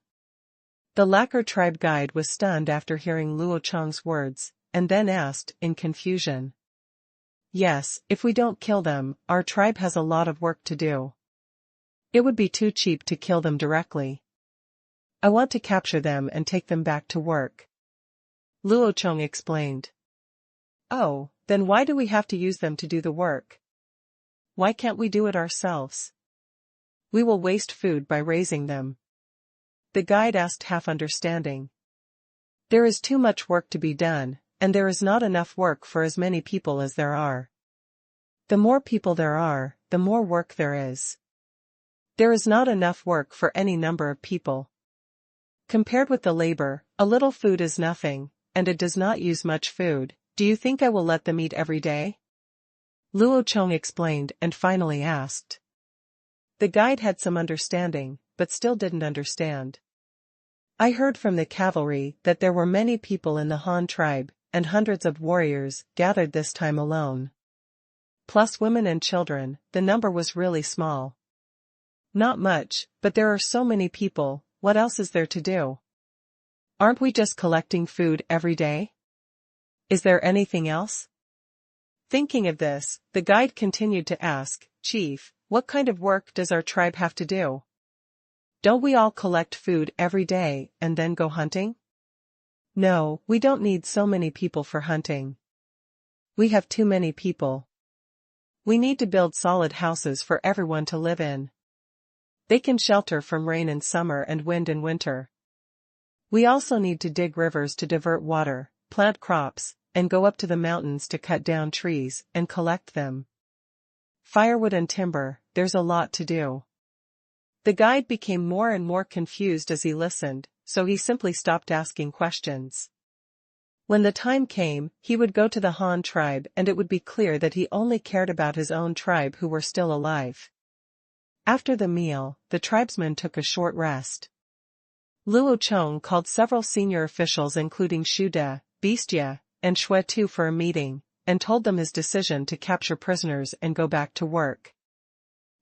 The lacquer tribe guide was stunned after hearing Luo Chong's words, and then asked, in confusion. Yes, if we don't kill them, our tribe has a lot of work to do. It would be too cheap to kill them directly. I want to capture them and take them back to work. Luo Chong explained. Oh, then why do we have to use them to do the work? Why can't we do it ourselves? We will waste food by raising them. The guide asked, half understanding. There is too much work to be done, and there is not enough work for as many people as there are. The more people there are, the more work there is. There is not enough work for any number of people. Compared with the labor, a little food is nothing, and it does not use much food. Do you think I will let them eat every day? Luo Chong explained and finally asked. The guide had some understanding, but still didn't understand. I heard from the cavalry that there were many people in the Han tribe, and hundreds of warriors gathered this time alone. Plus women and children, the number was really small. Not much, but there are so many people, what else is there to do? Aren't we just collecting food every day? Is there anything else? Thinking of this, the guide continued to ask, Chief, what kind of work does our tribe have to do? Don't we all collect food every day and then go hunting? No, we don't need so many people for hunting. We have too many people. We need to build solid houses for everyone to live in. They can shelter from rain in summer and wind in winter. We also need to dig rivers to divert water, plant crops, and go up to the mountains to cut down trees and collect them. Firewood and timber, there's a lot to do. The guide became more and more confused as he listened, so he simply stopped asking questions. When the time came, he would go to the Han tribe and it would be clear that he only cared about his own tribe who were still alive. After the meal, the tribesmen took a short rest. Luo Chong called several senior officials including Shu De, Bestia, and Shui Tu for a meeting, and told them his decision to capture prisoners and go back to work.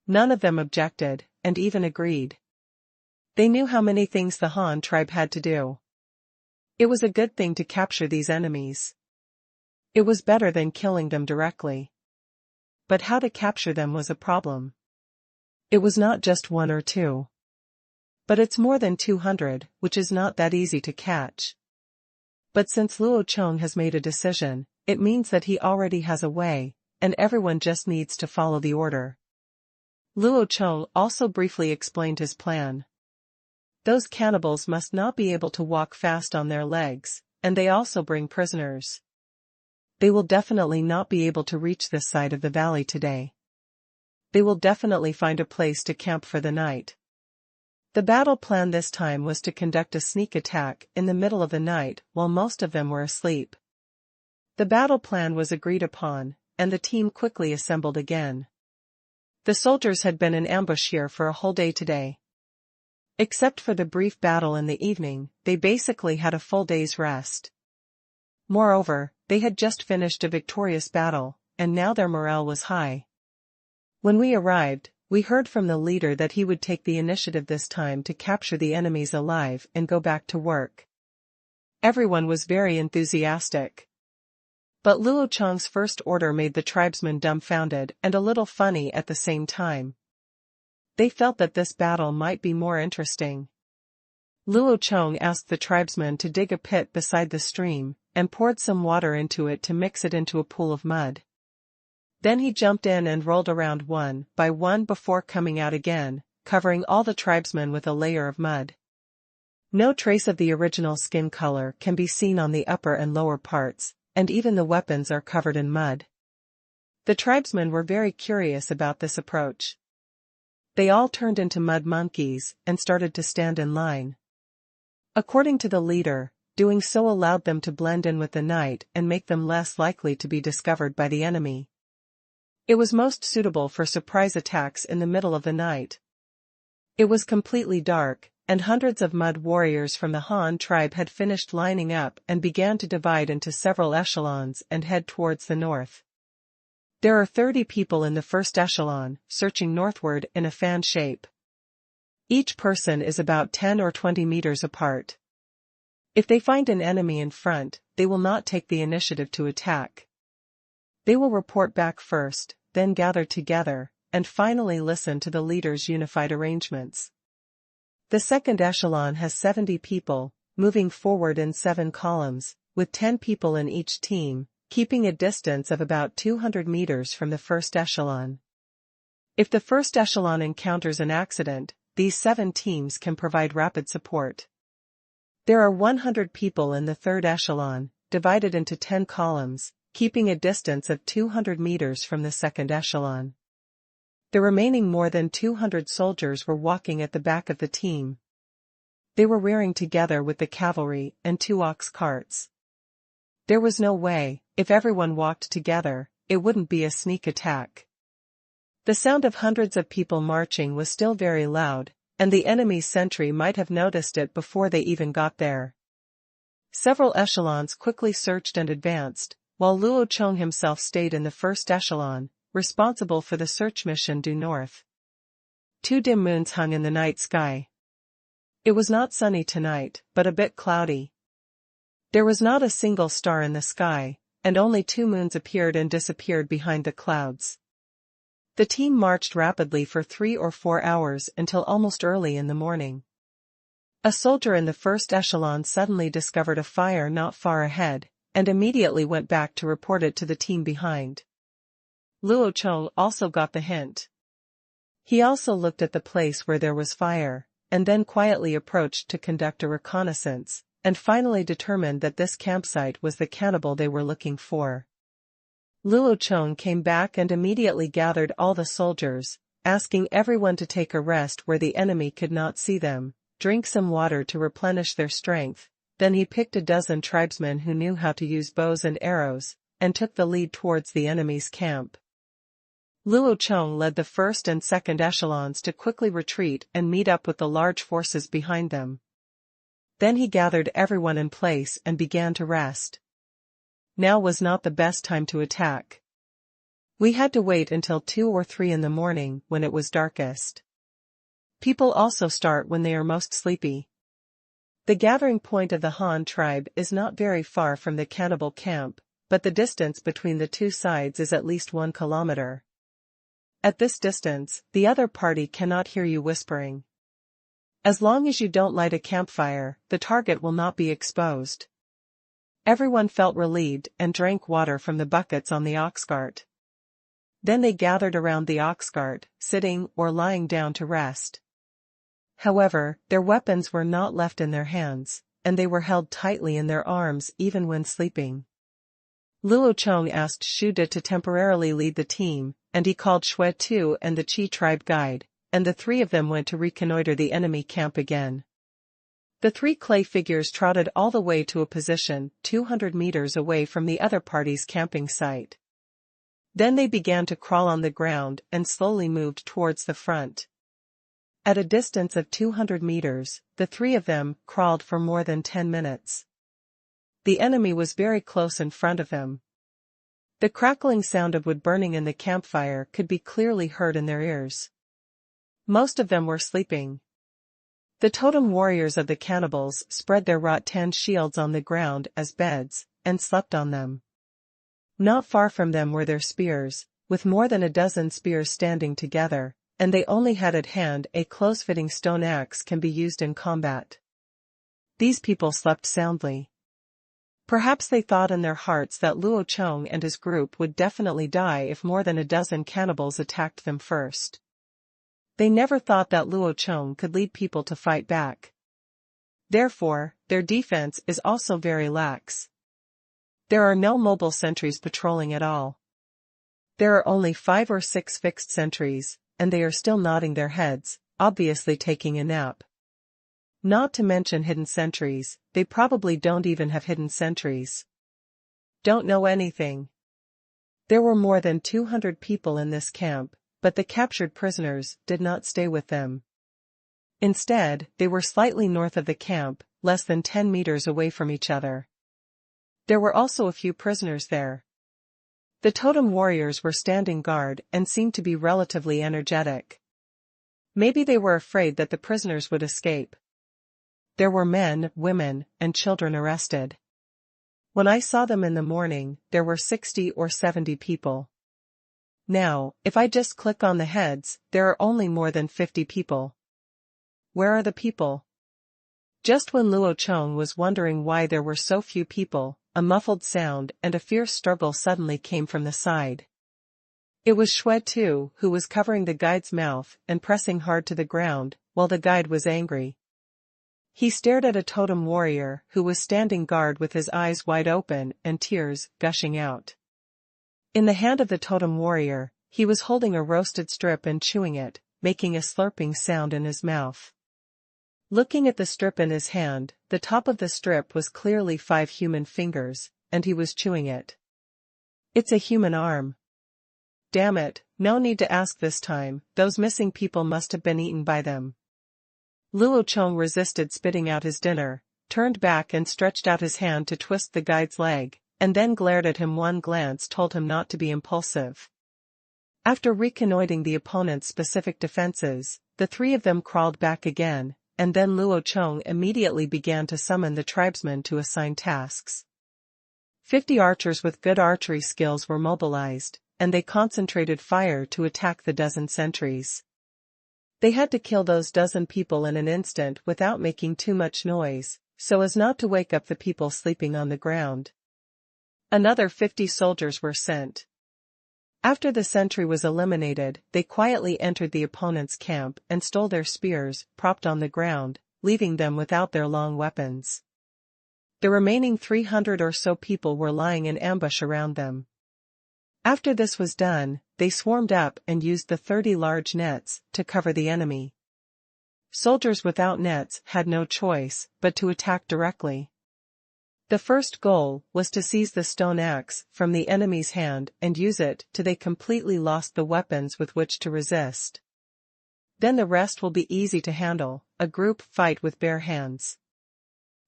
None of them objected, and even agreed. They knew how many things the Han tribe had to do. It was a good thing to capture these enemies. It was better than killing them directly. But how to capture them was a problem. It was not just one or two. But it's more than 200, which is not that easy to catch. But since Luo Chong has made a decision, it means that he already has a way, and everyone just needs to follow the order. Luo Chong also briefly explained his plan. Those cannibals must not be able to walk fast on their legs, and they also bring prisoners. They will definitely not be able to reach this side of the valley today. They will definitely find a place to camp for the night. The battle plan this time was to conduct a sneak attack in the middle of the night while most of them were asleep. The battle plan was agreed upon, and the team quickly assembled again. The soldiers had been in ambush here for a whole day today. Except for the brief battle in the evening, they basically had a full day's rest. Moreover, they had just finished a victorious battle, and now their morale was high. When we arrived, we heard from the leader that he would take the initiative this time to capture the enemies alive and go back to work. Everyone was very enthusiastic. But Luo Chong's first order made the tribesmen dumbfounded and a little funny at the same time. They felt that this battle might be more interesting. Luo Chong asked the tribesmen to dig a pit beside the stream, and poured some water into it to mix it into a pool of mud. Then he jumped in and rolled around one by one before coming out again, covering all the tribesmen with a layer of mud. No trace of the original skin color can be seen on the upper and lower parts, and even the weapons are covered in mud. The tribesmen were very curious about this approach. They all turned into mud monkeys and started to stand in line. According to the leader, doing so allowed them to blend in with the night and make them less likely to be discovered by the enemy. It was most suitable for surprise attacks in the middle of the night. It was completely dark, and hundreds of mud warriors from the Han tribe had finished lining up and began to divide into several echelons and head towards the north. There are 30 people in the first echelon, searching northward in a fan shape. Each person is about 10 or 20 meters apart. If they find an enemy in front, they will not take the initiative to attack. They will report back first, then gather together, and finally listen to the leader's unified arrangements. The second echelon has 70 people, moving forward in 7 columns, with 10 people in each team, keeping a distance of about 200 meters from the first echelon. If the first echelon encounters an accident, these 7 teams can provide rapid support. There are 100 people in the third echelon, divided into 10 columns, keeping a distance of 200 meters from the second echelon. The remaining more than 200 soldiers were walking at the back of the team. They were rearing together with the cavalry and 2 ox carts. There was no way, if everyone walked together, it wouldn't be a sneak attack. The sound of hundreds of people marching was still very loud, and the enemy's sentry might have noticed it before they even got there. Several echelons quickly searched and advanced, while Luo Chong himself stayed in the first echelon, responsible for the search mission due north. 2 dim moons hung in the night sky. It was not sunny tonight, but a bit cloudy. There was not a single star in the sky, and only 2 moons appeared and disappeared behind the clouds. The team marched rapidly for 3 or 4 hours until almost early in the morning. A soldier in the first echelon suddenly discovered a fire not far ahead, and immediately went back to report it to the team behind. Luo Chong also got the hint. He also looked at the place where there was fire, and then quietly approached to conduct a reconnaissance, and finally determined that this campsite was the cannibal they were looking for. Luo Chong came back and immediately gathered all the soldiers, asking everyone to take a rest where the enemy could not see them, drink some water to replenish their strength. Then he picked a dozen tribesmen who knew how to use bows and arrows, and took the lead towards the enemy's camp. Luo Chong led the first and second echelons to quickly retreat and meet up with the large forces behind them. Then he gathered everyone in place and began to rest. Now was not the best time to attack. We had to wait until 2 or 3 in the morning when it was darkest. People also start when they are most sleepy. The gathering point of the Han tribe is not very far from the cannibal camp, but the distance between the 2 sides is at least 1 kilometer. At this distance, the other party cannot hear you whispering. As long as you don't light a campfire, the target will not be exposed. Everyone felt relieved and drank water from the buckets on the ox cart. Then they gathered around the ox cart, sitting or lying down to rest. However, their weapons were not left in their hands, and they were held tightly in their arms even when sleeping. Luo Chong asked Shu De to temporarily lead the team, and he called Xue Tu and the Qi tribe guide, and the 3 of them went to reconnoiter the enemy camp again. The 3 clay figures trotted all the way to a position 200 meters away from the other party's camping site. Then they began to crawl on the ground and slowly moved towards the front. At a distance of 200 meters, the 3 of them crawled for more than 10 minutes. The enemy was very close in front of them. The crackling sound of wood burning in the campfire could be clearly heard in their ears. Most of them were sleeping. The totem warriors of the cannibals spread their wrought-tan shields on the ground as beds, and slept on them. Not far from them were their spears, with more than a dozen spears standing together, and they only had at hand a close-fitting stone axe can be used in combat. These people slept soundly. Perhaps they thought in their hearts that Luo Chong and his group would definitely die if more than a dozen cannibals attacked them first. They never thought that Luo Chong could lead people to fight back. Therefore, their defense is also very lax. There are no mobile sentries patrolling at all. There are only 5 or 6 fixed sentries, and they are still nodding their heads, obviously taking a nap. Not to mention hidden sentries, they probably don't even have hidden sentries. Don't know anything. There were more than 200 people in this camp, but the captured prisoners did not stay with them. Instead, they were slightly north of the camp, less than 10 meters away from each other. There were also a few prisoners there. The totem warriors were standing guard and seemed to be relatively energetic. Maybe they were afraid that the prisoners would escape. There were men, women, and children arrested. When I saw them in the morning, there were 60 or 70 people. Now, if I just click on the heads, there are only more than 50 people. Where are the people? Just when Luo Chong was wondering why there were so few people, a muffled sound and a fierce struggle suddenly came from the side. It was Xue Tu who was covering the guide's mouth and pressing hard to the ground, while the guide was angry. He stared at a totem warrior who was standing guard with his eyes wide open and tears gushing out. In the hand of the totem warrior, he was holding a roasted strip and chewing it, making a slurping sound in his mouth. Looking at the strip in his hand, the top of the strip was clearly 5 human fingers, and he was chewing it. It's a human arm. Damn it, no need to ask this time, those missing people must have been eaten by them. Luo Chong resisted spitting out his dinner, turned back and stretched out his hand to twist the guide's leg, and then glared at him. One glance told him not to be impulsive. After reconnoitering the opponent's specific defenses, the 3 of them crawled back again, and then Luo Chong immediately began to summon the tribesmen to assign tasks. 50 archers with good archery skills were mobilized, and they concentrated fire to attack the dozen sentries. They had to kill those dozen people in an instant without making too much noise, so as not to wake up the people sleeping on the ground. Another 50 soldiers were sent. After the sentry was eliminated, they quietly entered the opponent's camp and stole their spears, propped on the ground, leaving them without their long weapons. The remaining 300 or so people were lying in ambush around them. After this was done, they swarmed up and used the 30 large nets to cover the enemy. Soldiers without nets had no choice but to attack directly. The first goal was to seize the stone axe from the enemy's hand and use it till they completely lost the weapons with which to resist. Then the rest will be easy to handle, a group fight with bare hands.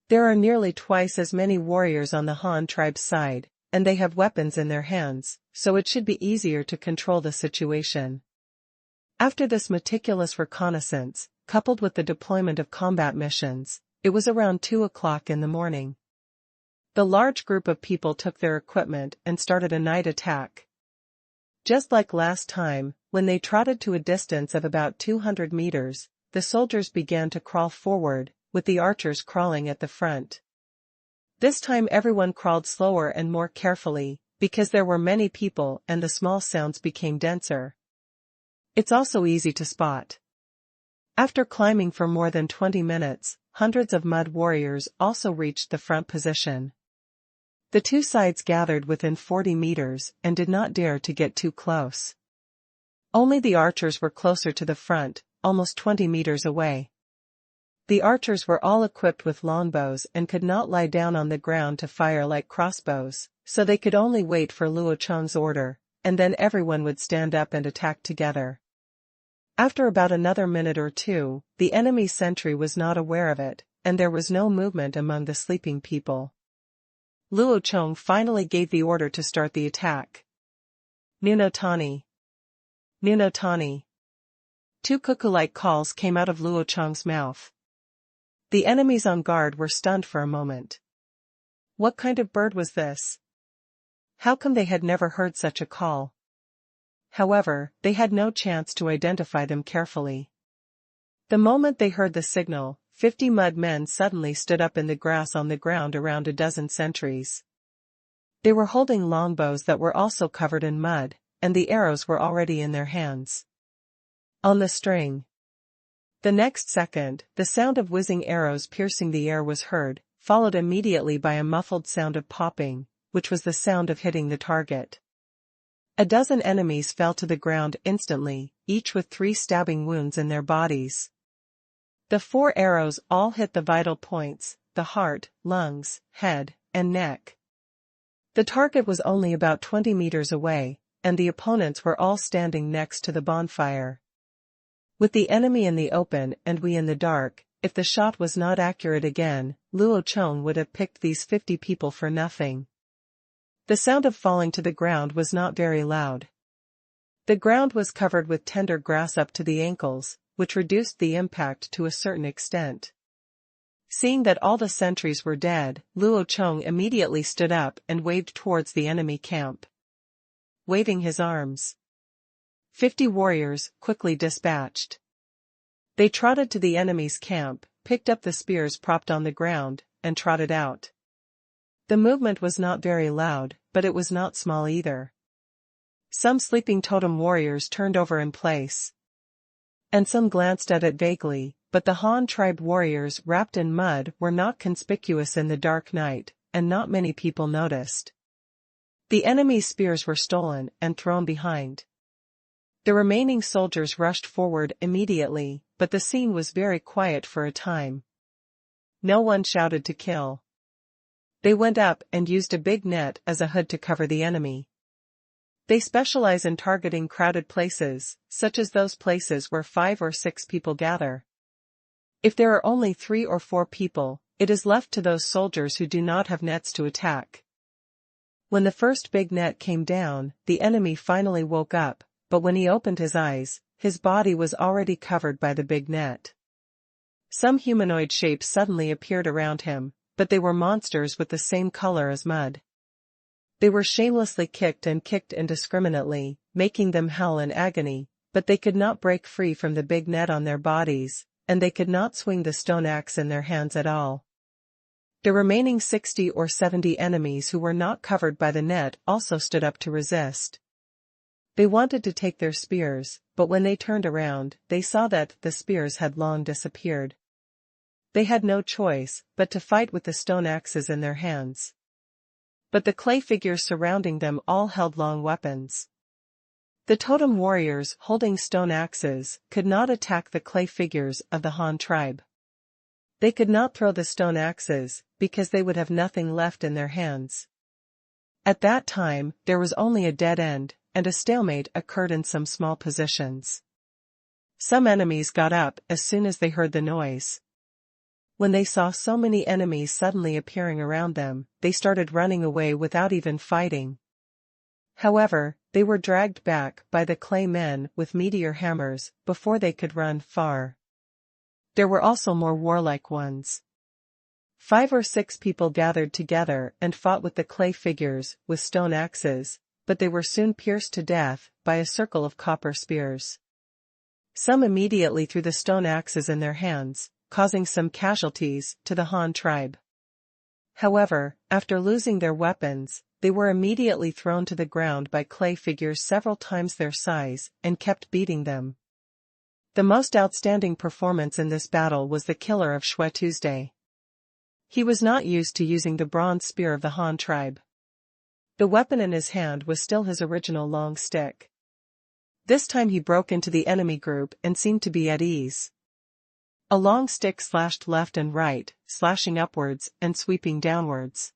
There are nearly twice as many warriors on the Han tribe's side, and they have weapons in their hands, so it should be easier to control the situation. After this meticulous reconnaissance, coupled with the deployment of combat missions, it was around 2 o'clock in the morning. The large group of people took their equipment and started a night attack. Just like last time, when they trotted to a distance of about 200 meters, the soldiers began to crawl forward, with the archers crawling at the front. This time everyone crawled slower and more carefully, because there were many people and the small sounds became denser. It's also easy to spot. After climbing for more than 20 minutes, hundreds of mud warriors also reached the front position. The 2 sides gathered within 40 meters and did not dare to get too close. Only the archers were closer to the front, almost 20 meters away. The archers were all equipped with longbows and could not lie down on the ground to fire like crossbows, so they could only wait for Luo Chong's order, and then everyone would stand up and attack together. After about another minute or 2, the enemy sentry was not aware of it, and there was no movement among the sleeping people. Luo Chong finally gave the order to start the attack. Nunotani. Nunotani. 2 cuckoo-like calls came out of Luo Chong's mouth. The enemies on guard were stunned for a moment. What kind of bird was this? How come they had never heard such a call? However, they had no chance to identify them carefully. The moment they heard the signal, 50 mud men suddenly stood up in the grass on the ground around a dozen sentries. They were holding longbows that were also covered in mud, and the arrows were already in their hands. On the string. The next second, the sound of whizzing arrows piercing the air was heard, followed immediately by a muffled sound of popping, which was the sound of hitting the target. A dozen enemies fell to the ground instantly, each with 3 stabbing wounds in their bodies. The 4 arrows all hit the vital points, the heart, lungs, head, and neck. The target was only about 20 meters away, and the opponents were all standing next to the bonfire. With the enemy in the open and we in the dark, if the shot was not accurate again, Luo Chong would have picked these 50 people for nothing. The sound of falling to the ground was not very loud. The ground was covered with tender grass up to the ankles, which reduced the impact to a certain extent. Seeing that all the sentries were dead, Luo Chong immediately stood up and waved towards the enemy camp. Waving his arms. 50 warriors, quickly dispatched. They trotted to the enemy's camp, picked up the spears propped on the ground, and trotted out. The movement was not very loud, but it was not small either. Some sleeping totem warriors turned over in place. And some glanced at it vaguely, but the Han tribe warriors wrapped in mud were not conspicuous in the dark night, and not many people noticed. The enemy's spears were stolen and thrown behind. The remaining soldiers rushed forward immediately, but the scene was very quiet for a time. No one shouted to kill. They went up and used a big net as a hood to cover the enemy. They specialize in targeting crowded places, such as those places where 5 or 6 people gather. If there are only 3 or 4 people, it is left to those soldiers who do not have nets to attack. When the first big net came down, the enemy finally woke up, but when he opened his eyes, his body was already covered by the big net. Some humanoid shapes suddenly appeared around him, but they were monsters with the same color as mud. They were shamelessly kicked indiscriminately, making them howl in agony, but they could not break free from the big net on their bodies, and they could not swing the stone axe in their hands at all. The remaining 60 or 70 enemies who were not covered by the net also stood up to resist. They wanted to take their spears, but when they turned around, they saw that the spears had long disappeared. They had no choice but to fight with the stone axes in their hands. But the clay figures surrounding them all held long weapons. The totem warriors holding stone axes could not attack the clay figures of the Han tribe. They could not throw the stone axes, because they would have nothing left in their hands. At that time, there was only a dead end, and a stalemate occurred in some small positions. Some enemies got up as soon as they heard the noise. When they saw so many enemies suddenly appearing around them, they started running away without even fighting. However, they were dragged back by the clay men with meteor hammers before they could run far. There were also more warlike ones. 5 or 6 people gathered together and fought with the clay figures with stone axes, but they were soon pierced to death by a circle of copper spears. Some immediately threw the stone axes in their hands, causing some casualties to the Han tribe. However, after losing their weapons, they were immediately thrown to the ground by clay figures several times their size and kept beating them. The most outstanding performance in this battle was the killer of Shui Tuesday. He was not used to using the bronze spear of the Han tribe. The weapon in his hand was still his original long stick. This time he broke into the enemy group and seemed to be at ease. A long stick slashed left and right, slashing upwards and sweeping downwards.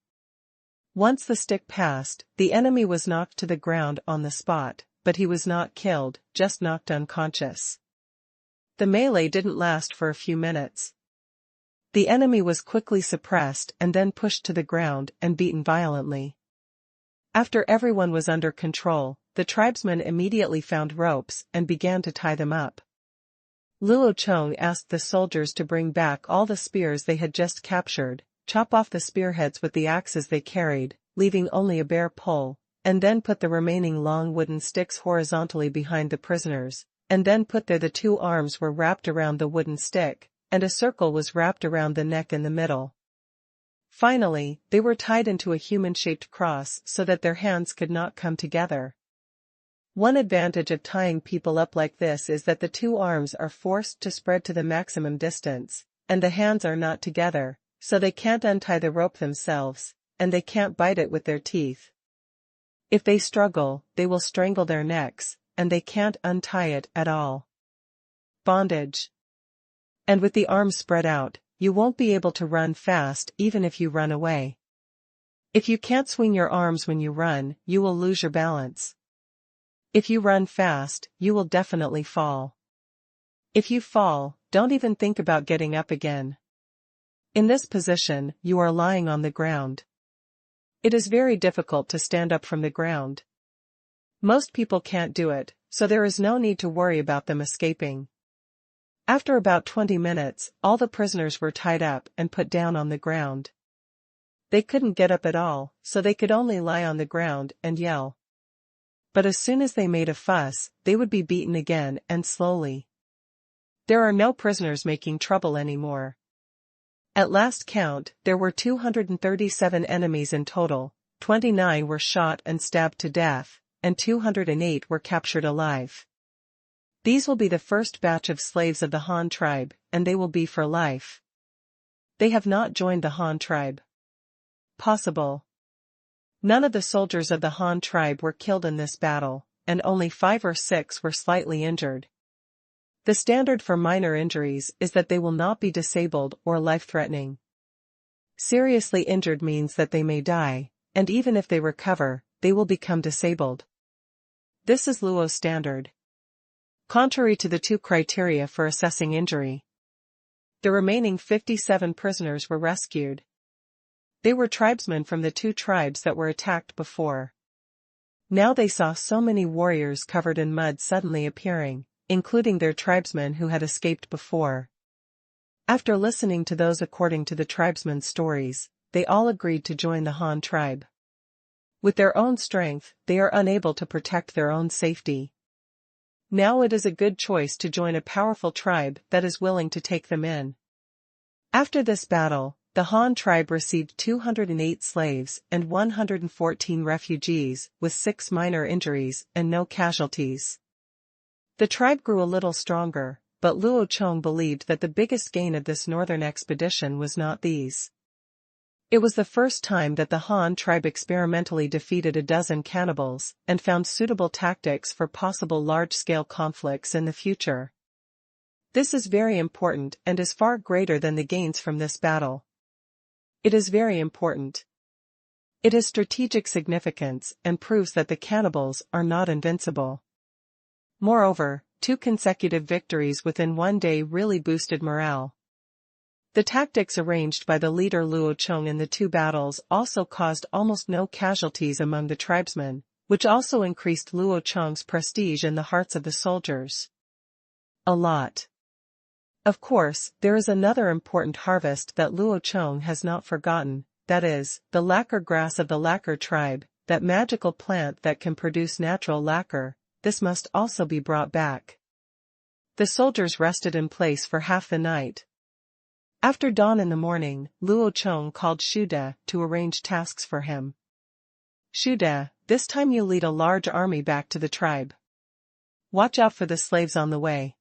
Once the stick passed, the enemy was knocked to the ground on the spot, but he was not killed, just knocked unconscious. The melee didn't last for a few minutes. The enemy was quickly suppressed and then pushed to the ground and beaten violently. After everyone was under control, the tribesmen immediately found ropes and began to tie them up. Luo Chong asked the soldiers to bring back all the spears they had just captured, chop off the spearheads with the axes they carried, leaving only a bare pole, and then put the remaining long wooden sticks horizontally behind the prisoners, and then put there the 2 arms were wrapped around the wooden stick, and a circle was wrapped around the neck in the middle. Finally, they were tied into a human-shaped cross so that their hands could not come together. One advantage of tying people up like this is that the two arms are forced to spread to the maximum distance, and the hands are not together, so they can't untie the rope themselves, and they can't bite it with their teeth. If they struggle, they will strangle their necks, and they can't untie it at all. Bondage. And with the arms spread out, you won't be able to run fast even if you run away. If you can't swing your arms when you run, you will lose your balance. If you run fast, you will definitely fall. If you fall, don't even think about getting up again. In this position, you are lying on the ground. It is very difficult to stand up from the ground. Most people can't do it, so there is no need to worry about them escaping. After about 20 minutes, all the prisoners were tied up and put down on the ground. They couldn't get up at all, so they could only lie on the ground and yell. But as soon as they made a fuss, they would be beaten again and slowly. There are no prisoners making trouble anymore. At last count, there were 237 enemies in total, 29 were shot and stabbed to death, and 208 were captured alive. These will be the first batch of slaves of the Han tribe, and they will be for life. They have not joined the Han tribe. Possible. None of the soldiers of the Han tribe were killed in this battle, and only 5 or 6 were slightly injured. The standard for minor injuries is that they will not be disabled or life-threatening. Seriously injured means that they may die, and even if they recover, they will become disabled. This is Luo's standard. Contrary to the 2 criteria for assessing injury. The remaining 57 prisoners were rescued. They were tribesmen from the 2 tribes that were attacked before. Now they saw so many warriors covered in mud suddenly appearing, including their tribesmen who had escaped before. After listening to those according to the tribesmen's stories, they all agreed to join the Han tribe. With their own strength, they are unable to protect their own safety. Now it is a good choice to join a powerful tribe that is willing to take them in. After this battle, the Han tribe received 208 slaves and 114 refugees, with 6 minor injuries and no casualties. The tribe grew a little stronger, but Luo Chong believed that the biggest gain of this northern expedition was not these. It was the first time that the Han tribe experimentally defeated a dozen cannibals and found suitable tactics for possible large-scale conflicts in the future. This is very important and is far greater than the gains from this battle. It is very important. It has strategic significance and proves that the cannibals are not invincible. Moreover, 2 consecutive victories within one day really boosted morale. The tactics arranged by the leader Luo Chong in the 2 battles also caused almost no casualties among the tribesmen, which also increased Luo Chong's prestige in the hearts of the soldiers. A lot. Of course, there is another important harvest that Luo Chong has not forgotten, that is, the lacquer grass of the lacquer tribe, that magical plant that can produce natural lacquer. This must also be brought back. The soldiers rested in place for half the night. After dawn in the morning, Luo Chong called Shude to arrange tasks for him. Shude, this time you lead a large army back to the tribe. Watch out for the slaves on the way.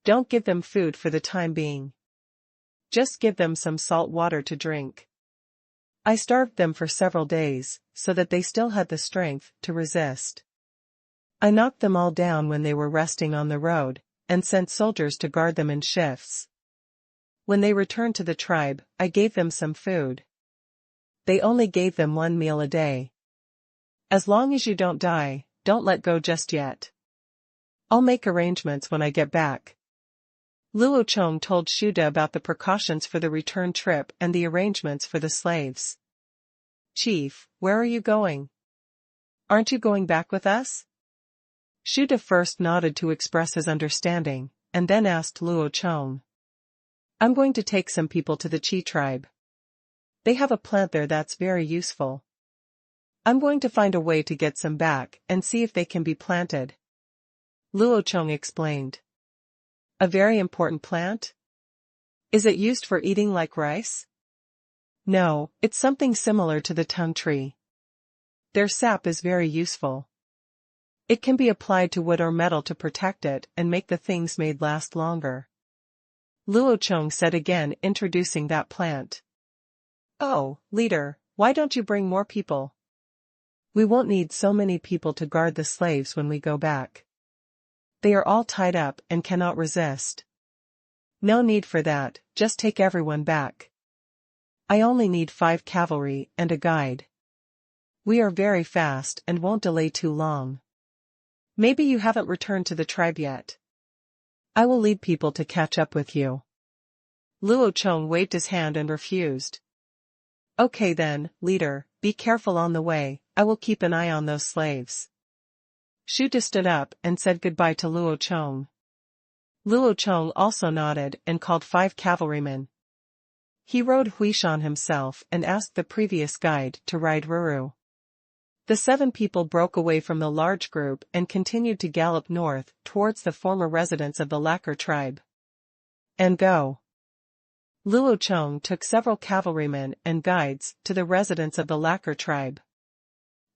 Don't give them food for the time being. Just give them some salt water to drink. I starved them for several days, so that they still had the strength to resist. I knocked them all down when they were resting on the road, and sent soldiers to guard them in shifts. When they returned to the tribe, I gave them some food. They only gave them 1 meal a day. As long as you don't die, don't let go just yet. I'll make arrangements when I get back. Luo Chong told Shude about the precautions for the return trip and the arrangements for the slaves. Chief, where are you going? Aren't you going back with us? Shude first nodded to express his understanding, and then asked Luo Chong. I'm going to take some people to the Qi tribe. They have a plant there that's very useful. I'm going to find a way to get some back and see if they can be planted. Luo Chong explained. A very important plant? Is it used for eating like rice? No, it's something similar to the tung tree. Their sap is very useful. It can be applied to wood or metal to protect it and make the things made last longer. Luo Chong said again, introducing that plant. Oh, leader, why don't you bring more people? We won't need so many people to guard the slaves when we go back. They are all tied up and cannot resist. No need for that, just take everyone back. I only need 5 cavalry and a guide. We are very fast and won't delay too long. Maybe you haven't returned to the tribe yet. I will lead people to catch up with you. Luo Chong waved his hand and refused. Okay then, leader, be careful on the way, I will keep an eye on those slaves. Shu stood up and said goodbye to Luo Chong. Luo Chong also nodded and called 5 cavalrymen. He rode Huishan himself and asked the previous guide to ride Ruru. The 7 people broke away from the large group and continued to gallop north towards the former residence of the Lacquer tribe. And go. Luo Chong took several cavalrymen and guides to the residence of the Lacquer tribe.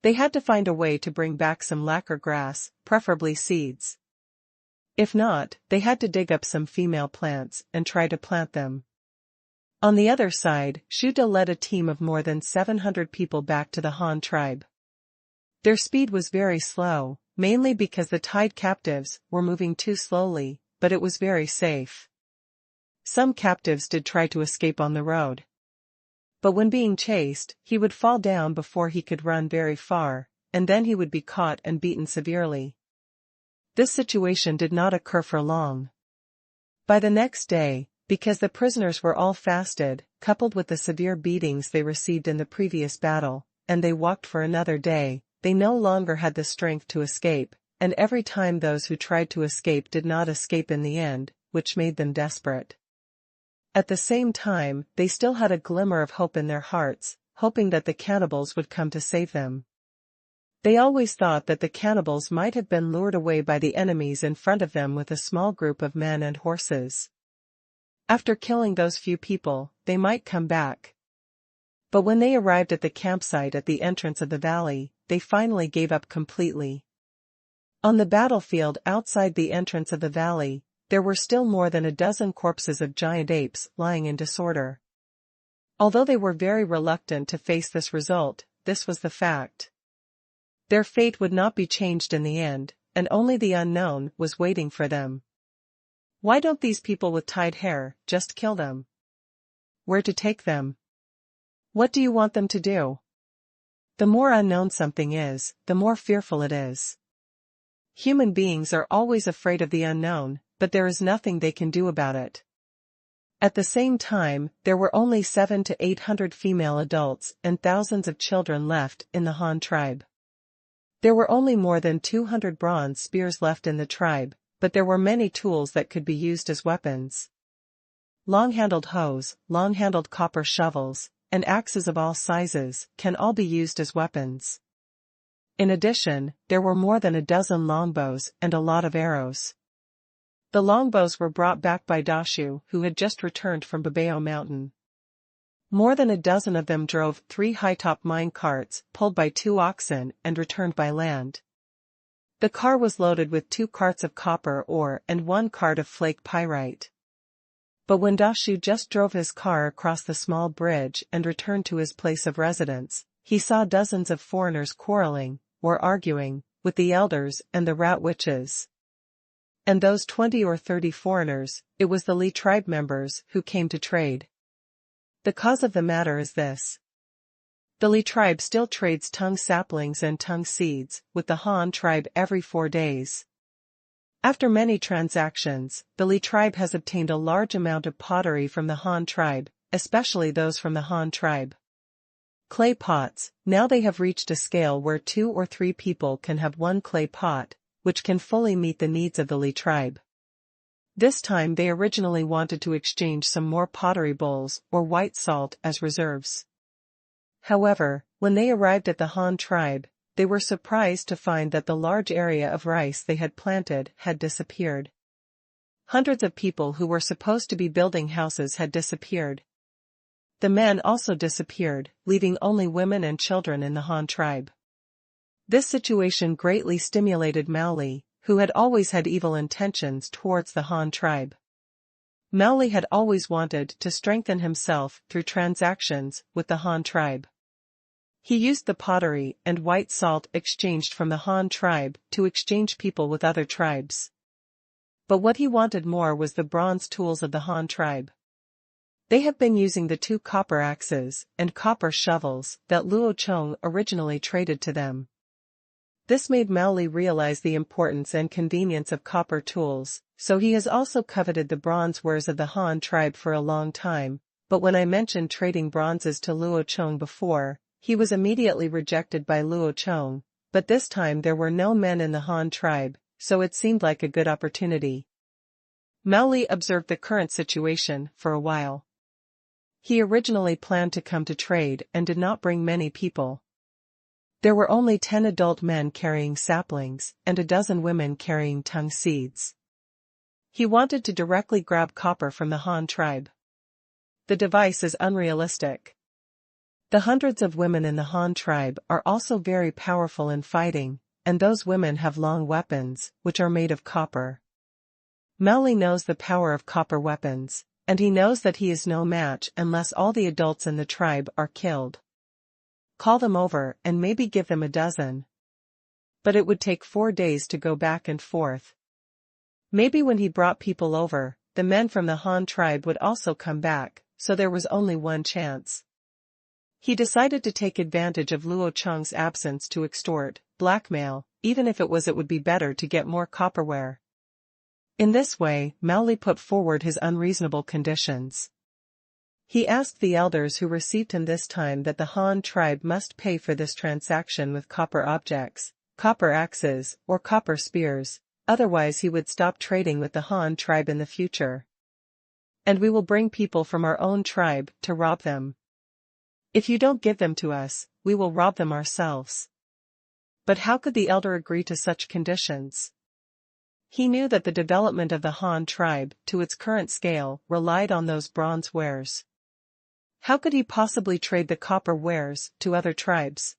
They had to find a way to bring back some lacquer grass, preferably seeds. If not, they had to dig up some female plants and try to plant them. On the other side, Shu led a team of more than 700 people back to the Han tribe. Their speed was very slow, mainly because the tied captives were moving too slowly, but it was very safe. Some captives did try to escape on the road. But when being chased, he would fall down before he could run very far, and then he would be caught and beaten severely. This situation did not occur for long. By the next day, because the prisoners were all fasted, coupled with the severe beatings they received in the previous battle, and they walked for another day, they no longer had the strength to escape, and every time those who tried to escape did not escape in the end, which made them desperate. At the same time, they still had a glimmer of hope in their hearts, hoping that the cannibals would come to save them. They always thought that the cannibals might have been lured away by the enemies in front of them with a small group of men and horses. After killing those few people, they might come back. But when they arrived at the campsite at the entrance of the valley, they finally gave up completely. On the battlefield outside the entrance of the valley, there were still more than a dozen corpses of giant apes lying in disorder. Although they were very reluctant to face this result, this was the fact. Their fate would not be changed in the end, and only the unknown was waiting for them. Why don't these people with tied hair just kill them? Where to take them? What do you want them to do? The more unknown something is, the more fearful it is. Human beings are always afraid of the unknown, but there is nothing they can do about it. At the same time, there were only 700 to 800 female adults and thousands of children left in the Han tribe. There were only more than 200 bronze spears left in the tribe, but there were many tools that could be used as weapons. Long-handled hoes, long-handled copper shovels, and axes of all sizes can all be used as weapons. In addition, there were more than a dozen longbows and a lot of arrows. The longbows were brought back by Dashu, who had just returned from Babao Mountain. More than a dozen of them drove 3 high-top mine carts pulled by 2 oxen and returned by land. The car was loaded with 2 carts of copper ore and 1 cart of flake pyrite. But when Dashu just drove his car across the small bridge and returned to his place of residence, he saw dozens of foreigners quarreling, or arguing, with the elders and the rat witches. And those 20 or 30 foreigners, it was the Li tribe members who came to trade. The cause of the matter is this. The Li tribe still trades tung saplings and tung seeds with the Han tribe every 4 days. After many transactions, the Li tribe has obtained a large amount of pottery from the Han tribe, especially those from the Han tribe. Clay pots, now they have reached a scale where 2 or 3 people can have 1 clay pot, which can fully meet the needs of the Li tribe. This time they originally wanted to exchange some more pottery bowls or white salt as reserves. However, when they arrived at the Han tribe, they were surprised to find that the large area of rice they had planted had disappeared. Hundreds of people who were supposed to be building houses had disappeared. The men also disappeared, leaving only women and children in the Han tribe. This situation greatly stimulated Mowgli, who had always had evil intentions towards the Han tribe. Mowgli had always wanted to strengthen himself through transactions with the Han tribe. He used the pottery and white salt exchanged from the Han tribe to exchange people with other tribes. But what he wanted more was the bronze tools of the Han tribe. They have been using the 2 copper axes and copper shovels that Luo Chong originally traded to them. This made Mowgli realize the importance and convenience of copper tools, so he has also coveted the bronze wares of the Han tribe for a long time, but when I mentioned trading bronzes to Luo Chong before, he was immediately rejected by Luo Chong, but this time there were no men in the Han tribe, so it seemed like a good opportunity. Mowgli observed the current situation for a while. He originally planned to come to trade and did not bring many people. There were only 10 adult men carrying saplings and a dozen women carrying tung seeds. He wanted to directly grab copper from the Han tribe. The device is unrealistic. The hundreds of women in the Han tribe are also very powerful in fighting, and those women have long weapons, which are made of copper. Mowgli knows the power of copper weapons, and he knows that he is no match unless all the adults in the tribe are killed. Call them over and maybe give them a dozen. But it would take 4 days to go back and forth. Maybe when he brought people over, the men from the Han tribe would also come back, so there was only one chance. He decided to take advantage of Luo Chong's absence to extort, blackmail, even if it would be better to get more copperware. In this way, Mowgli put forward his unreasonable conditions. He asked the elders who received him this time that the Han tribe must pay for this transaction with copper objects, copper axes, or copper spears, otherwise he would stop trading with the Han tribe in the future. And we will bring people from our own tribe to rob them. If you don't give them to us, we will rob them ourselves. But how could the elder agree to such conditions? He knew that the development of the Han tribe to its current scale relied on those bronze wares. How could he possibly trade the copper wares to other tribes?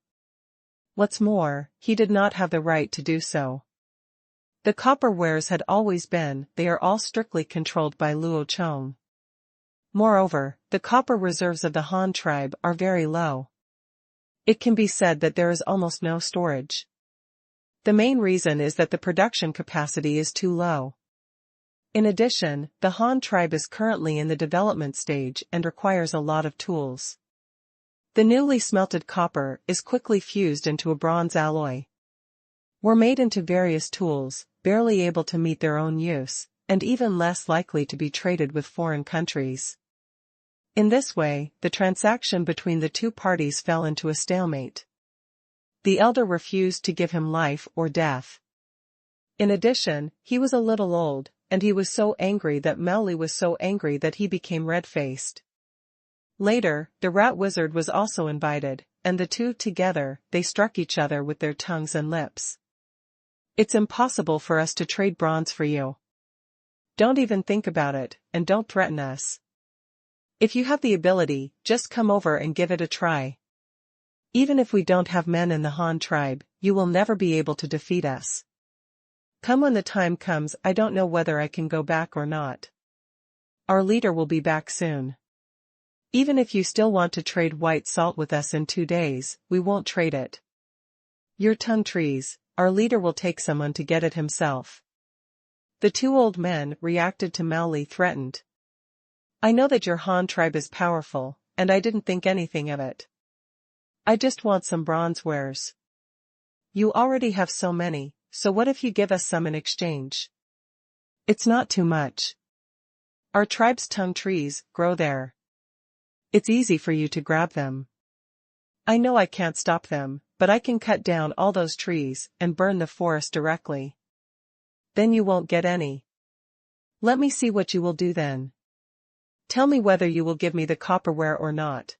What's more, he did not have the right to do so. The copper wares had always been, they are all strictly controlled by Luo Chong. Moreover, the copper reserves of the Han tribe are very low. It can be said that there is almost no storage. The main reason is that the production capacity is too low. In addition, the Han tribe is currently in the development stage and requires a lot of tools. The newly smelted copper is quickly fused into a bronze alloy. Were made into various tools, barely able to meet their own use, and even less likely to be traded with foreign countries. In this way, the transaction between the 2 parties fell into a stalemate. The elder refused to give him life or death. In addition, he was a little old, and he was so angry that Mowgli was so angry that he became red-faced. Later, the rat wizard was also invited, and the 2 together, they struck each other with their tongues and lips. It's impossible for us to trade bronze for you. Don't even think about it, and don't threaten us. If you have the ability, just come over and give it a try. Even if we don't have men in the Han tribe, you will never be able to defeat us. Come when the time comes. I don't know whether I can go back or not. Our leader will be back soon. Even if you still want to trade white salt with us in 2 days, we won't trade it. Your tongue trees, our leader will take someone to get it himself. The 2 old men reacted to Mowgli threatened. I know that your Han tribe is powerful, and I didn't think anything of it. I just want some bronze wares. You already have so many, so what if you give us some in exchange? It's not too much. Our tribe's tongue trees grow there. It's easy for you to grab them. I know I can't stop them, but I can cut down all those trees and burn the forest directly. Then you won't get any. Let me see what you will do then. Tell me whether you will give me the copperware or not.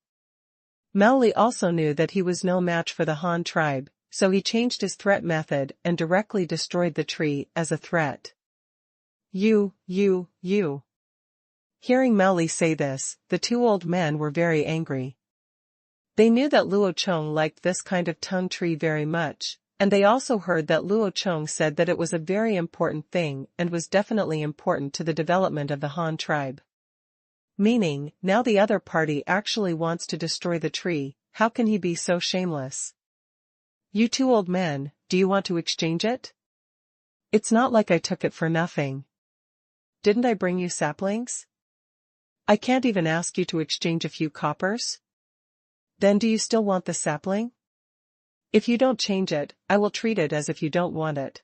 Mowgli also knew that he was no match for the Han tribe, so he changed his threat method and directly destroyed the tree as a threat. You. Hearing Mao say this, the two old men were very angry. They knew that Luo Chong liked this kind of tongue tree very much, and they also heard that Luo Chong said that it was a very important thing and was definitely important to the development of the Han tribe. Meaning, now the other party actually wants to destroy the tree. How can he be so shameless? You two old men, do you want to exchange it? It's not like I took it for nothing. Didn't I bring you saplings? I can't even ask you to exchange a few coppers? Then do you still want the sapling? If you don't change it, I will treat it as if you don't want it.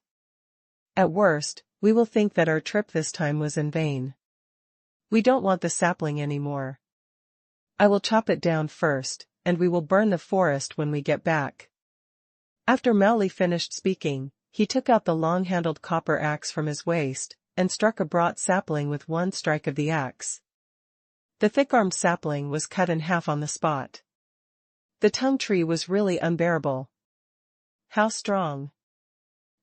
At worst, we will think that our trip this time was in vain. We don't want the sapling anymore. I will chop it down first, and we will burn the forest when we get back. After Mao finished speaking, he took out the long-handled copper axe from his waist, and struck a broad sapling with one strike of the axe. The thick-armed sapling was cut in half on the spot. The tongue tree was really unbearable. How strong!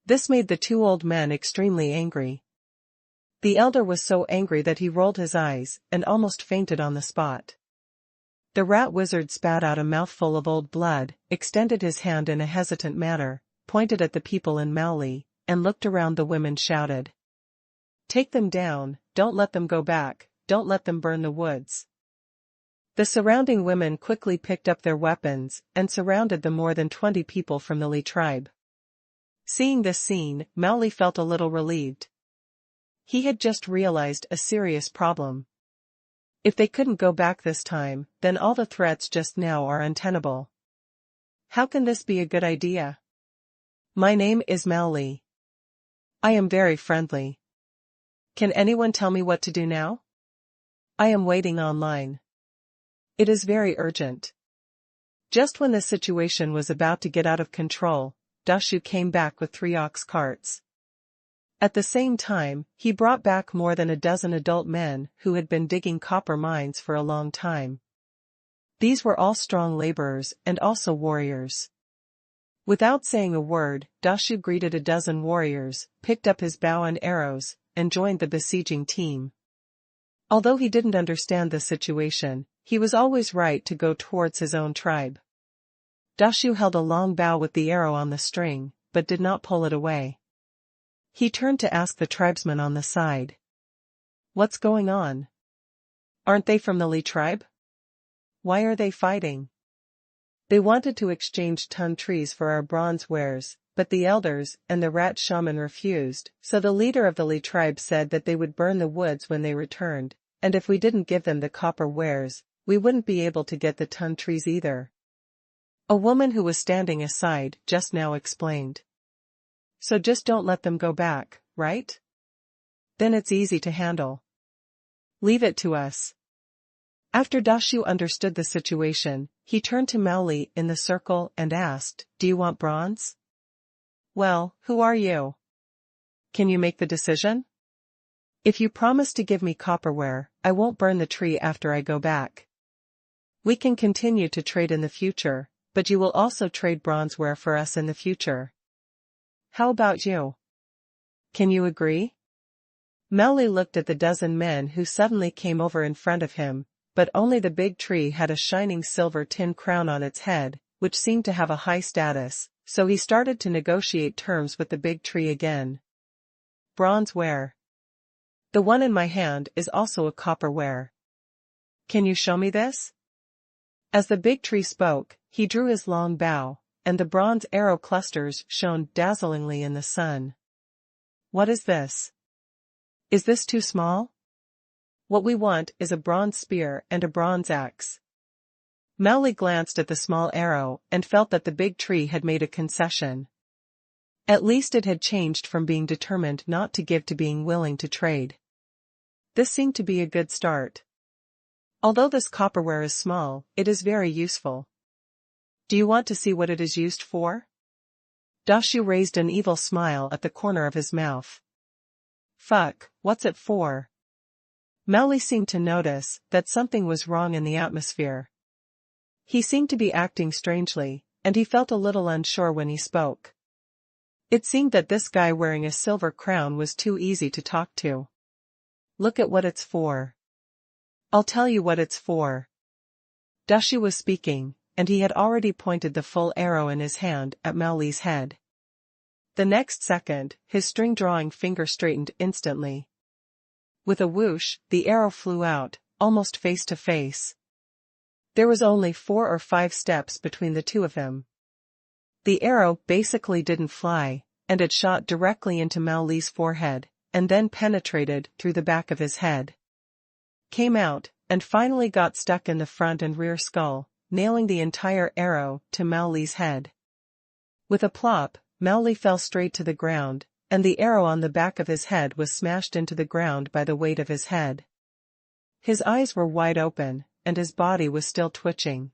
This made the two old men extremely angry. The elder was so angry that he rolled his eyes and almost fainted on the spot. The rat wizard spat out a mouthful of old blood, extended his hand in a hesitant manner, pointed at the people in Maoli, and looked around. The women shouted. Take them down, don't let them go back, don't let them burn the woods. The surrounding women quickly picked up their weapons and surrounded the more than 20 people from the Li tribe. Seeing this scene, Maoli felt a little relieved. He had just realized a serious problem. If they couldn't go back this time, then all the threats just now are untenable. How can this be a good idea? My name is Maoli. I am very friendly. Can anyone tell me what to do now? I am waiting online. It is very urgent. Just when the situation was about to get out of control, Dashu came back with 3 ox carts. At the same time, he brought back more than a dozen adult men who had been digging copper mines for a long time. These were all strong laborers and also warriors. Without saying a word, Dashu greeted a dozen warriors, picked up his bow and arrows, and joined the besieging team. Although he didn't understand the situation, he was always right to go towards his own tribe. Dashu held a long bow with the arrow on the string, but did not pull it away. He turned to ask the tribesmen on the side. What's going on? Aren't they from the Li tribe? Why are they fighting? They wanted to exchange ton trees for our bronze wares, but the elders and the rat shaman refused, so the leader of the Li tribe said that they would burn the woods when they returned, and if we didn't give them the copper wares, we wouldn't be able to get the ton trees either. A woman who was standing aside just now explained. So just don't let them go back, right? Then it's easy to handle. Leave it to us. After Dashu understood the situation, he turned to Maoli in the circle and asked, Do you want bronze? Well, who are you? Can you make the decision? If you promise to give me copperware, I won't burn the tree after I go back. We can continue to trade in the future, but you will also trade bronzeware for us in the future. How about you? Can you agree? Maoli looked at the dozen men who suddenly came over in front of him, but only the big tree had a shining silver tin crown on its head, which seemed to have a high status, so he started to negotiate terms with the big tree again. Bronzeware. The one in my hand is also a copperware. Can you show me this? As the big tree spoke, he drew his long bow, and the bronze arrow clusters shone dazzlingly in the sun. What is this? Is this too small? What we want is a bronze spear and a bronze axe. Maoli glanced at the small arrow and felt that the big tree had made a concession. At least it had changed from being determined not to give to being willing to trade. This seemed to be a good start. Although this copperware is small, it is very useful. Do you want to see what it is used for? Dashu raised an evil smile at the corner of his mouth. Fuck, what's it for? Maoli seemed to notice that something was wrong in the atmosphere. He seemed to be acting strangely, and he felt a little unsure when he spoke. It seemed that this guy wearing a silver crown was too easy to talk to. Look at what it's for. I'll tell you what it's for. Dashi was speaking, and he had already pointed the full arrow in his hand at Mao Li's head. The next second, his string-drawing finger straightened instantly. With a whoosh, the arrow flew out, almost face to face. There was only 4 or 5 steps between the two of them. The arrow basically didn't fly, and it shot directly into Mao Li's forehead, and then penetrated through the back of his head. Came out, and finally got stuck in the front and rear skull, nailing the entire arrow to Mao Li's head. With a plop, Mao Li fell straight to the ground, and the arrow on the back of his head was smashed into the ground by the weight of his head. His eyes were wide open, and his body was still twitching.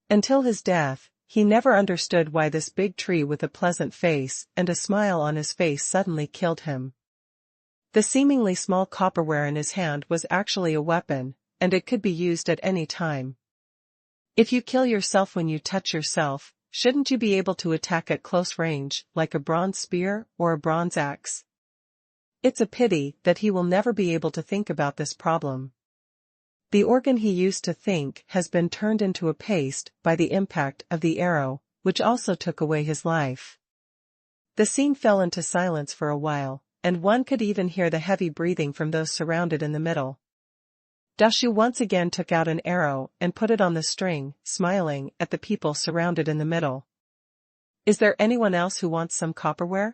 Until his death, he never understood why this big tree with a pleasant face and a smile on his face suddenly killed him. The seemingly small copperware in his hand was actually a weapon, and it could be used at any time. If you kill yourself when you touch yourself, shouldn't you be able to attack at close range, like a bronze spear or a bronze axe? It's a pity that he will never be able to think about this problem. The organ he used to think has been turned into a paste by the impact of the arrow, which also took away his life. The scene fell into silence for a while, and one could even hear the heavy breathing from those surrounded in the middle. Dashi once again took out an arrow and put it on the string, smiling at the people surrounded in the middle. Is there anyone else who wants some copperware?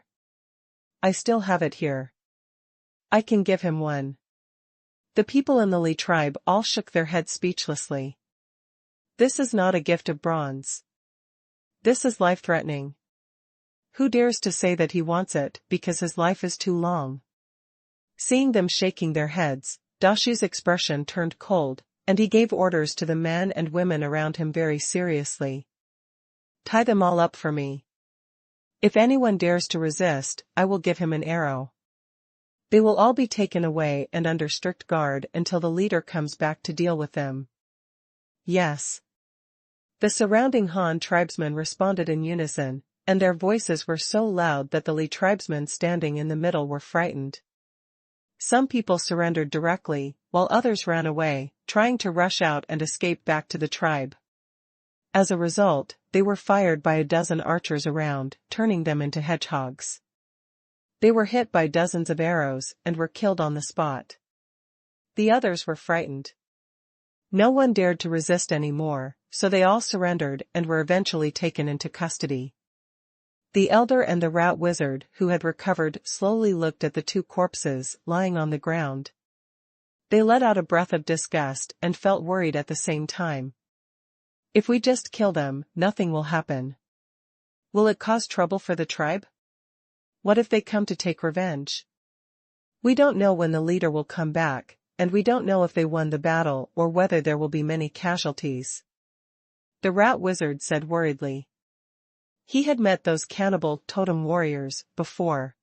I still have it here. I can give him one. The people in the Li tribe all shook their heads speechlessly. This is not a gift of bronze. This is life-threatening. Who dares to say that he wants it because his life is too long? Seeing them shaking their heads, Dashi's expression turned cold, and he gave orders to the men and women around him very seriously. Tie them all up for me. If anyone dares to resist, I will give him an arrow. They will all be taken away and under strict guard until the leader comes back to deal with them. Yes. The surrounding Han tribesmen responded in unison, and their voices were so loud that the Li tribesmen standing in the middle were frightened. Some people surrendered directly, while others ran away, trying to rush out and escape back to the tribe. As a result, they were fired by a dozen archers around, turning them into hedgehogs. They were hit by dozens of arrows and were killed on the spot. The others were frightened. No one dared to resist anymore, so they all surrendered and were eventually taken into custody. The elder and the rat wizard, who had recovered, slowly looked at the 2 corpses lying on the ground. They let out a breath of disgust and felt worried at the same time. If we just kill them, nothing will happen. Will it cause trouble for the tribe? What if they come to take revenge? We don't know when the leader will come back, and we don't know if they won the battle or whether there will be many casualties. The rat wizard said worriedly. He had met those cannibal totem warriors before.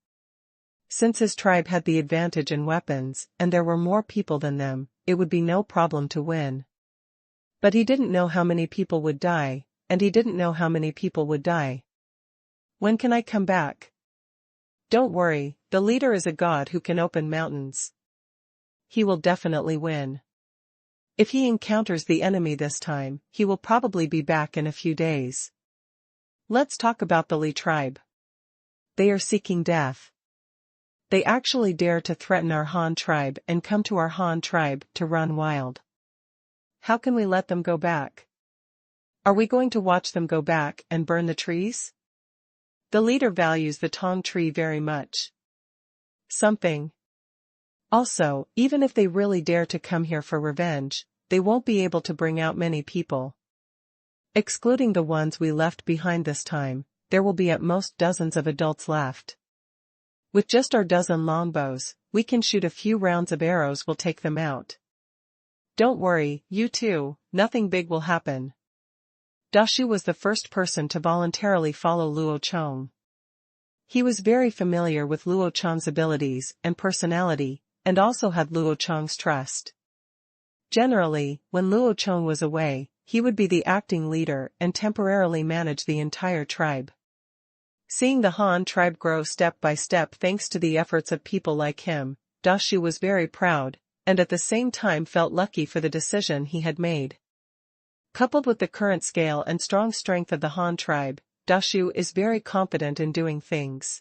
Since his tribe had the advantage in weapons, and there were more people than them, it would be no problem to win. But he didn't know how many people would die, and he didn't know how many people would die. When can I come back? Don't worry, the leader is a god who can open mountains. He will definitely win. If he encounters the enemy this time, he will probably be back in a few days. Let's talk about the Li tribe. They are seeking death. They actually dare to threaten our Han tribe and come to our Han tribe to run wild. How can we let them go back? Are we going to watch them go back and burn the trees? The leader values the Tong tree very much. Something. Also, even if they really dare to come here for revenge, they won't be able to bring out many people. Excluding the ones we left behind this time, there will be at most dozens of adults left. With just our dozen longbows, we can shoot a few rounds of arrows will take them out. Don't worry, you two, nothing big will happen. Dashi was the first person to voluntarily follow Luo Chong. He was very familiar with Luo Chong's abilities and personality, and also had Luo Chong's trust. Generally, when Luo Chong was away, he would be the acting leader and temporarily manage the entire tribe. Seeing the Han tribe grow step by step thanks to the efforts of people like him, Dashu was very proud, and at the same time felt lucky for the decision he had made. Coupled with the current scale and strong strength of the Han tribe, Dashu is very confident in doing things.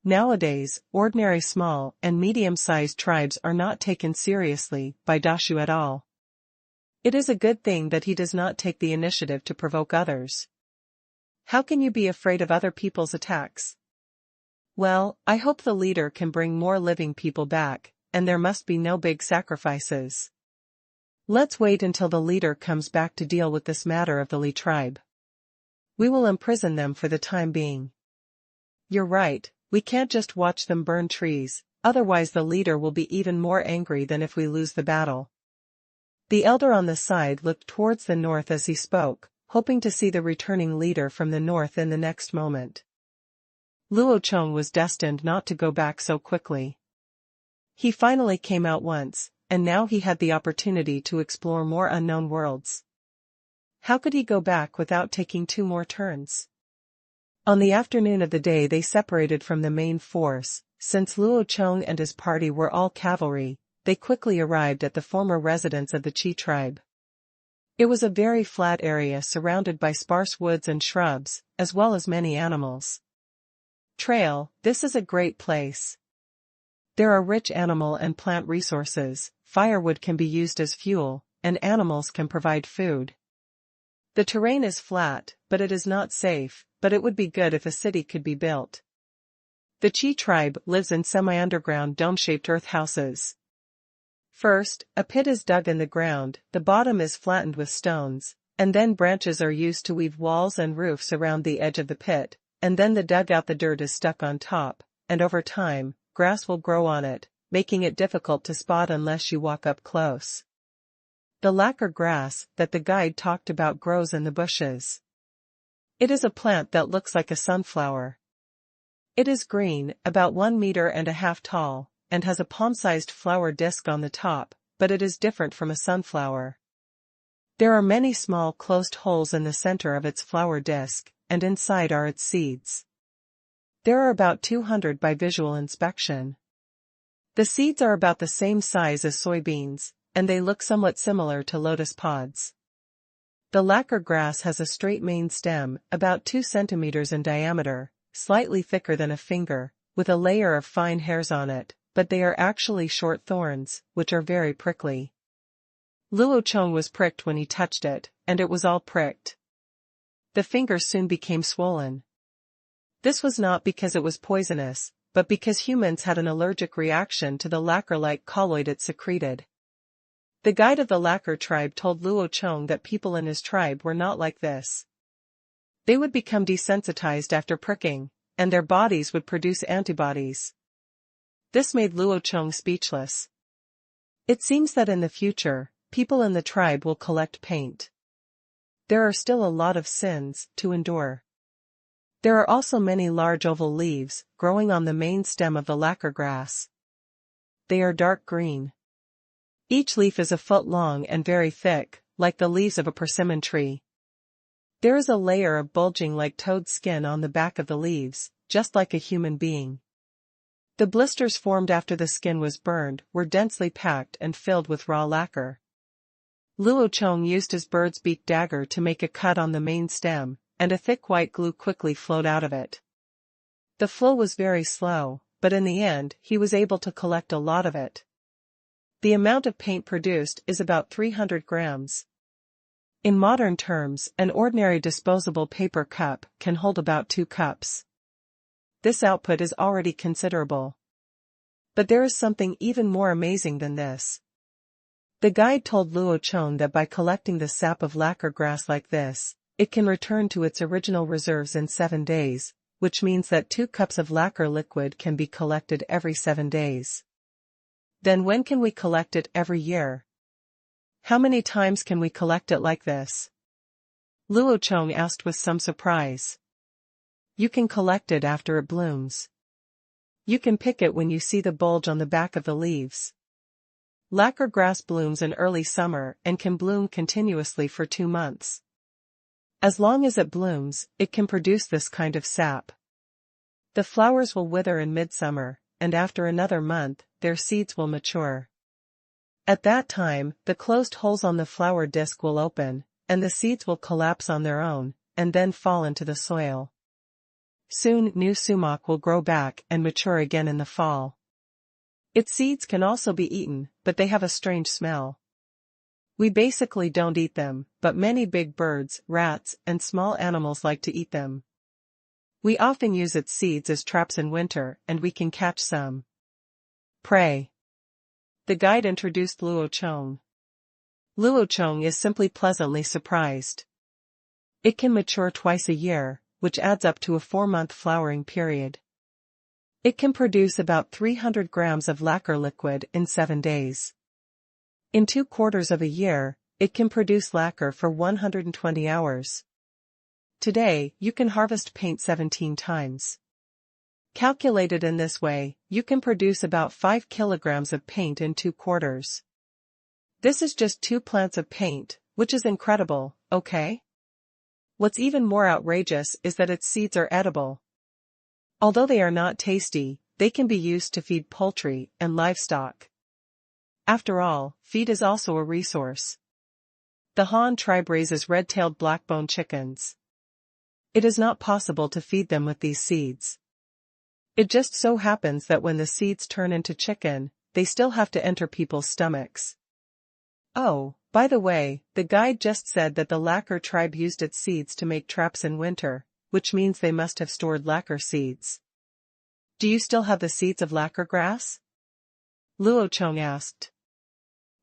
Nowadays, ordinary small and medium-sized tribes are not taken seriously by Dashu at all. It is a good thing that he does not take the initiative to provoke others. How can you be afraid of other people's attacks? Well, I hope the leader can bring more living people back, and there must be no big sacrifices. Let's wait until the leader comes back to deal with this matter of the Li tribe. We will imprison them for the time being. You're right, we can't just watch them burn trees, otherwise the leader will be even more angry than if we lose the battle. The elder on the side looked towards the north as he spoke, hoping to see the returning leader from the north in the next moment. Luo Chong was destined not to go back so quickly. He finally came out once, and now he had the opportunity to explore more unknown worlds. How could he go back without taking 2 more turns? On the afternoon of the day they separated from the main force. Since Luo Chong and his party were all cavalry, they quickly arrived at the former residence of the Qi tribe. It was a very flat area surrounded by sparse woods and shrubs, as well as many animals. Trail, this is a great place. There are rich animal and plant resources, firewood can be used as fuel, and animals can provide food. The terrain is flat, but it is not safe, but it would be good if a city could be built. The Qi tribe lives in semi-underground dome-shaped earth houses. First, a pit is dug in the ground, the bottom is flattened with stones, and then branches are used to weave walls and roofs around the edge of the pit, and then the dug-out the dirt is stuck on top, and over time, grass will grow on it, making it difficult to spot unless you walk up close. The lacquer grass that the guide talked about grows in the bushes. It is a plant that looks like a sunflower. It is green, about 1.5 meters tall, and has a palm-sized flower disc on the top, but it is different from a sunflower. There are many small closed holes in the center of its flower disc, and inside are its seeds. There are about 200 by visual inspection. The seeds are about the same size as soybeans, and they look somewhat similar to lotus pods. The lacquer grass has a straight main stem, about 2 centimeters in diameter, slightly thicker than a finger, with a layer of fine hairs on it, but they are actually short thorns, which are very prickly. Luo Chong was pricked when he touched it, and it was all pricked. The fingers soon became swollen. This was not because it was poisonous, but because humans had an allergic reaction to the lacquer-like colloid it secreted. The guide of the lacquer tribe told Luo Chong that people in his tribe were not like this. They would become desensitized after pricking, and their bodies would produce antibodies. This made Luo Chong speechless. It seems that in the future, people in the tribe will collect paint. There are still a lot of sins to endure. There are also many large oval leaves growing on the main stem of the lacquer grass. They are dark green. Each leaf is a foot long and very thick, like the leaves of a persimmon tree. There is a layer of bulging like toad skin on the back of the leaves, just like a human being. The blisters formed after the skin was burned were densely packed and filled with raw lacquer. Luo Chong used his bird's beak dagger to make a cut on the main stem, and a thick white glue quickly flowed out of it. The flow was very slow, but in the end he was able to collect a lot of it. The amount of paint produced is about 300 grams. In modern terms, an ordinary disposable paper cup can hold about 2 cups. This output is already considerable. But there is something even more amazing than this. The guide told Luo Chong that by collecting the sap of lacquer grass like this, it can return to its original reserves in 7 days, which means that 2 cups of lacquer liquid can be collected every 7 days. Then when can we collect it every year? How many times can we collect it like this? Luo Chong asked with some surprise. You can collect it after it blooms. You can pick it when you see the bulge on the back of the leaves. Lacquer grass blooms in early summer and can bloom continuously for 2 months. As long as it blooms, it can produce this kind of sap. The flowers will wither in midsummer, and after another month, their seeds will mature. At that time, the closed holes on the flower disc will open, and the seeds will collapse on their own, and then fall into the soil. Soon new sumac will grow back and mature again in the fall. Its seeds can also be eaten, but they have a strange smell. We basically don't eat them, but many big birds, rats, and small animals like to eat them. We often use its seeds as traps in winter, and we can catch some prey. The guide introduced Luo Chong. Luo Chong is simply pleasantly surprised. It can mature twice a year, which adds up to a 4-month flowering period. It can produce about 300 grams of lacquer liquid in 7 days. In 2/4 of a year, it can produce lacquer for 120 hours. Today, you can harvest paint 17 times. Calculated in this way, you can produce about 5 kilograms of paint in 2/4. This is just 2 plants of paint, which is incredible, okay? What's even more outrageous is that its seeds are edible. Although they are not tasty, they can be used to feed poultry and livestock. After all, feed is also a resource. The Han tribe raises red-tailed black-bone chickens. It is not possible to feed them with these seeds. It just so happens that when the seeds turn into chicken, they still have to enter people's stomachs. Oh, by the way, the guide just said that the lacquer tribe used its seeds to make traps in winter, which means they must have stored lacquer seeds. Do you still have the seeds of lacquer grass? Luo Chong asked.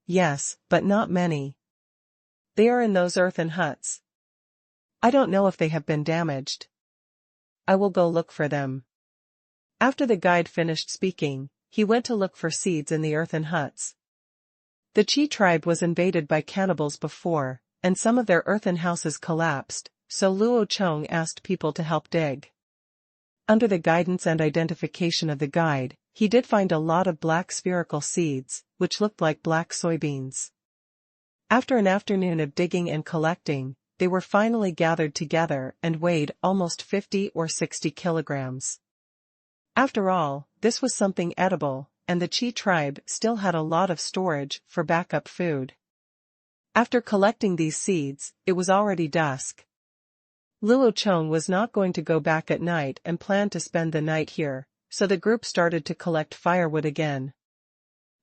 Yes, but not many. They are in those earthen huts. I don't know if they have been damaged. I will go look for them. After the guide finished speaking, he went to look for seeds in the earthen huts. The Qi tribe was invaded by cannibals before, and some of their earthen houses collapsed, so Luo Chong asked people to help dig. Under the guidance and identification of the guide, he did find a lot of black spherical seeds, which looked like black soybeans. After an afternoon of digging and collecting, they were finally gathered together and weighed almost 50 or 60 kilograms. After all, this was something edible, and the Qi tribe still had a lot of storage for backup food. After collecting these seeds, it was already dusk. Luo Chong was not going to go back at night and planned to spend the night here, so the group started to collect firewood again.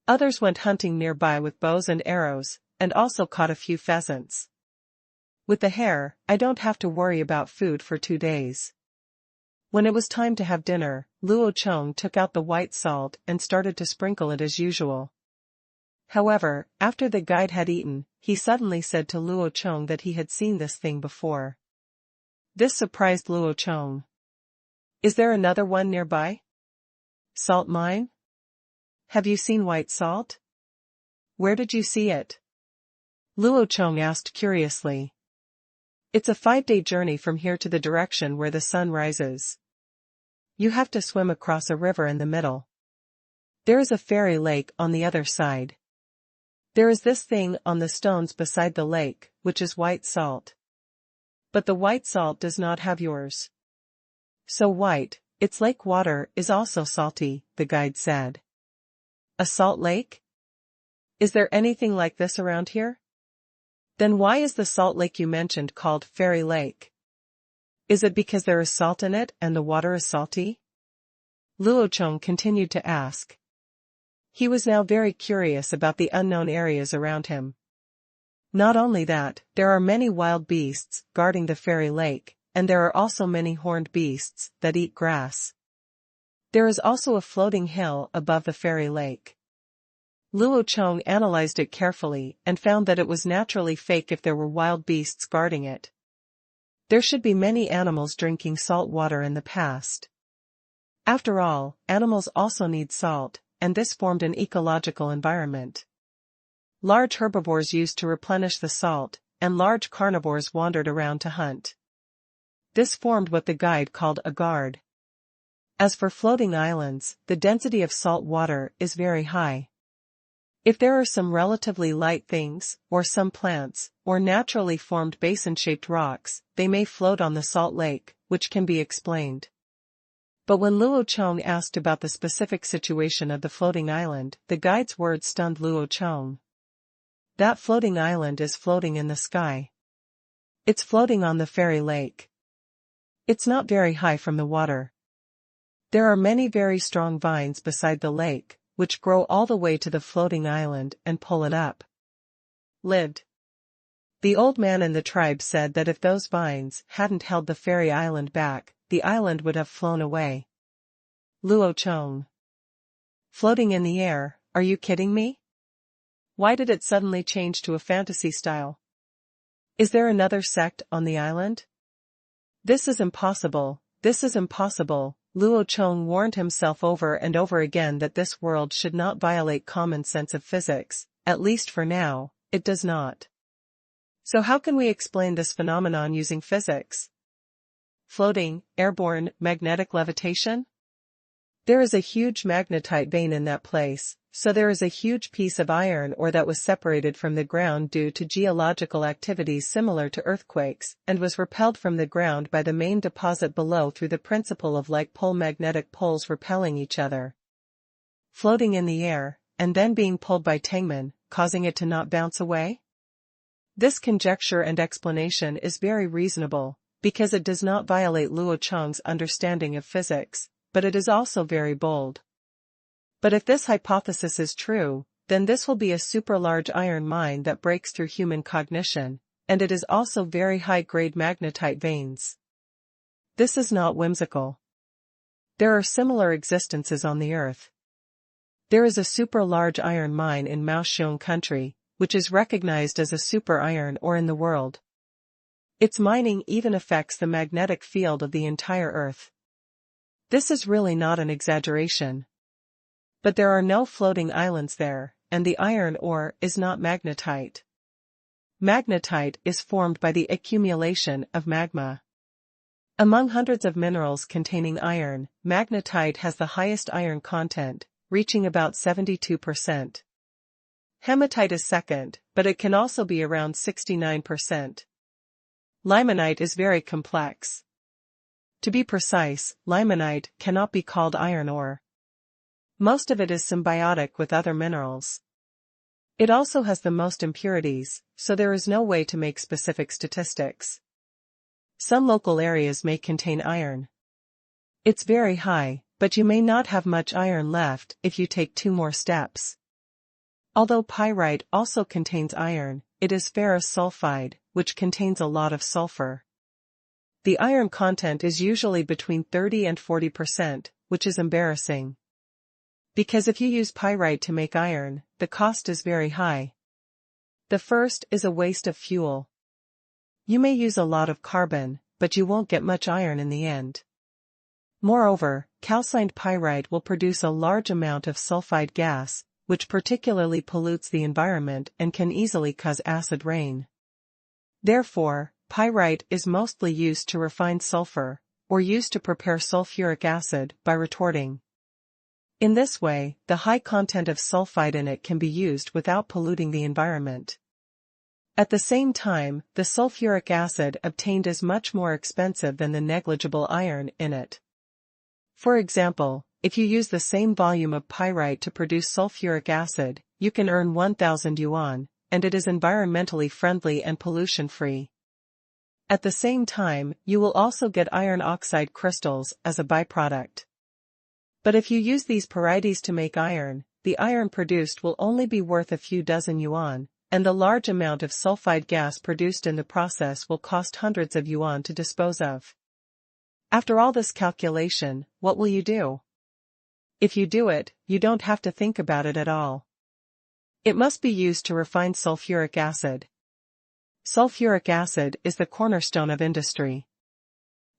Others went hunting nearby with bows and arrows, and also caught a few pheasants. With the hare, I don't have to worry about food for 2 days. When it was time to have dinner, Luo Chong took out the white salt and started to sprinkle it as usual. However, after the guide had eaten, he suddenly said to Luo Chong that he had seen this thing before. This surprised Luo Chong. Is there another one nearby? Salt mine? Have you seen white salt? Where did you see it? Luo Chong asked curiously. It's a 5-day journey from here to the direction where the sun rises. You have to swim across a river in the middle. There is a fairy lake on the other side. There is this thing on the stones beside the lake, which is white salt. But the white salt does not have yours. So white, its lake water is also salty, the guide said. A salt lake? Is there anything like this around here? Then why is the salt lake you mentioned called Fairy Lake? Is it because there is salt in it and the water is salty? Luo Chong continued to ask. He was now very curious about the unknown areas around him. Not only that, there are many wild beasts guarding the fairy lake, and there are also many horned beasts that eat grass. There is also a floating hill above the fairy lake. Luo Chong analyzed it carefully and found that it was naturally fake if there were wild beasts guarding it. There should be many animals drinking salt water in the past. After all, animals also need salt, and this formed an ecological environment. Large herbivores used to replenish the salt, and large carnivores wandered around to hunt. This formed what the guide called a guard. As for floating islands, the density of salt water is very high. If there are some relatively light things, or some plants, or naturally formed basin-shaped rocks, they may float on the salt lake, which can be explained. But when Luo Chong asked about the specific situation of the floating island, the guide's words stunned Luo Chong. That floating island is floating in the sky. It's floating on the fairy lake. It's not very high from the water. There are many very strong vines beside the lake, which grow all the way to the floating island and pull it up. Lived. The old man in the tribe said that if those vines hadn't held the fairy island back, the island would have flown away. Luo Chong. Floating in the air, are you kidding me? Why did it suddenly change to a fantasy style? Is there another sect on the island? This is impossible, this is impossible. Luo Chong warned himself over and over again that this world should not violate common sense of physics, at least for now, it does not. So how can we explain this phenomenon using physics? Floating, airborne, magnetic levitation? There is a huge magnetite vein in that place, so there is a huge piece of iron ore that was separated from the ground due to geological activities similar to earthquakes, and was repelled from the ground by the main deposit below through the principle of like-pole magnetic poles repelling each other. Floating in the air, and then being pulled by Tangman, causing it to not bounce away? This conjecture and explanation is very reasonable, because it does not violate Luo Chong's understanding of physics, but it is also very bold. But if this hypothesis is true, then this will be a super-large iron mine that breaks through human cognition, and it is also very high-grade magnetite veins. This is not whimsical. There are similar existences on the Earth. There is a super-large iron mine in Maoxiong country, which is recognized as a super iron ore in the world. Its mining even affects the magnetic field of the entire Earth. This is really not an exaggeration. But there are no floating islands there, and the iron ore is not magnetite. Magnetite is formed by the accumulation of magma. Among hundreds of minerals containing iron, magnetite has the highest iron content, reaching about 72%. Hematite is second, but it can also be around 69%. Limonite is very complex. To be precise, limonite cannot be called iron ore. Most of it is symbiotic with other minerals. It also has the most impurities, so there is no way to make specific statistics. Some local areas may contain iron. It's very high, but you may not have much iron left if you take 2 more steps. Although pyrite also contains iron, it is ferrous sulfide, which contains a lot of sulfur. The iron content is usually between 30 and 40%, which is embarrassing. Because if you use pyrite to make iron, the cost is very high. The first is a waste of fuel. You may use a lot of carbon, but you won't get much iron in the end. Moreover, calcined pyrite will produce a large amount of sulfide gas, which particularly pollutes the environment and can easily cause acid rain. Therefore, pyrite is mostly used to refine sulfur, or used to prepare sulfuric acid by retorting. In this way, the high content of sulfide in it can be used without polluting the environment. At the same time, the sulfuric acid obtained is much more expensive than the negligible iron in it. For example, if you use the same volume of pyrite to produce sulfuric acid, you can earn 1,000 yuan, and it is environmentally friendly and pollution-free. At the same time, you will also get iron oxide crystals as a byproduct. But if you use these pyrites to make iron, the iron produced will only be worth a few dozen yuan, and the large amount of sulfide gas produced in the process will cost hundreds of yuan to dispose of. After all this calculation, what will you do? If you do it, you don't have to think about it at all. It must be used to refine sulfuric acid. Sulfuric acid is the cornerstone of industry.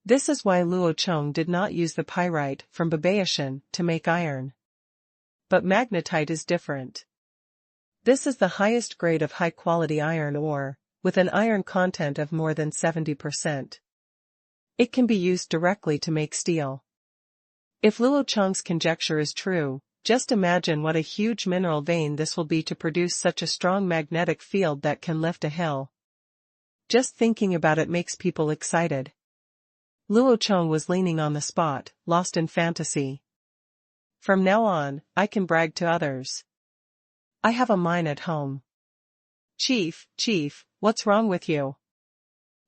This is why Luo Chong did not use the pyrite from Babaoshan to make iron. But magnetite is different. This is the highest grade of high-quality iron ore, with an iron content of more than 70%. It can be used directly to make steel. If Luo Chong's conjecture is true, just imagine what a huge mineral vein this will be to produce such a strong magnetic field that can lift a hill. Just thinking about it makes people excited. Luo Chong was leaning on the spot, lost in fantasy. From now on, I can brag to others. I have a mine at home. Chief, what's wrong with you?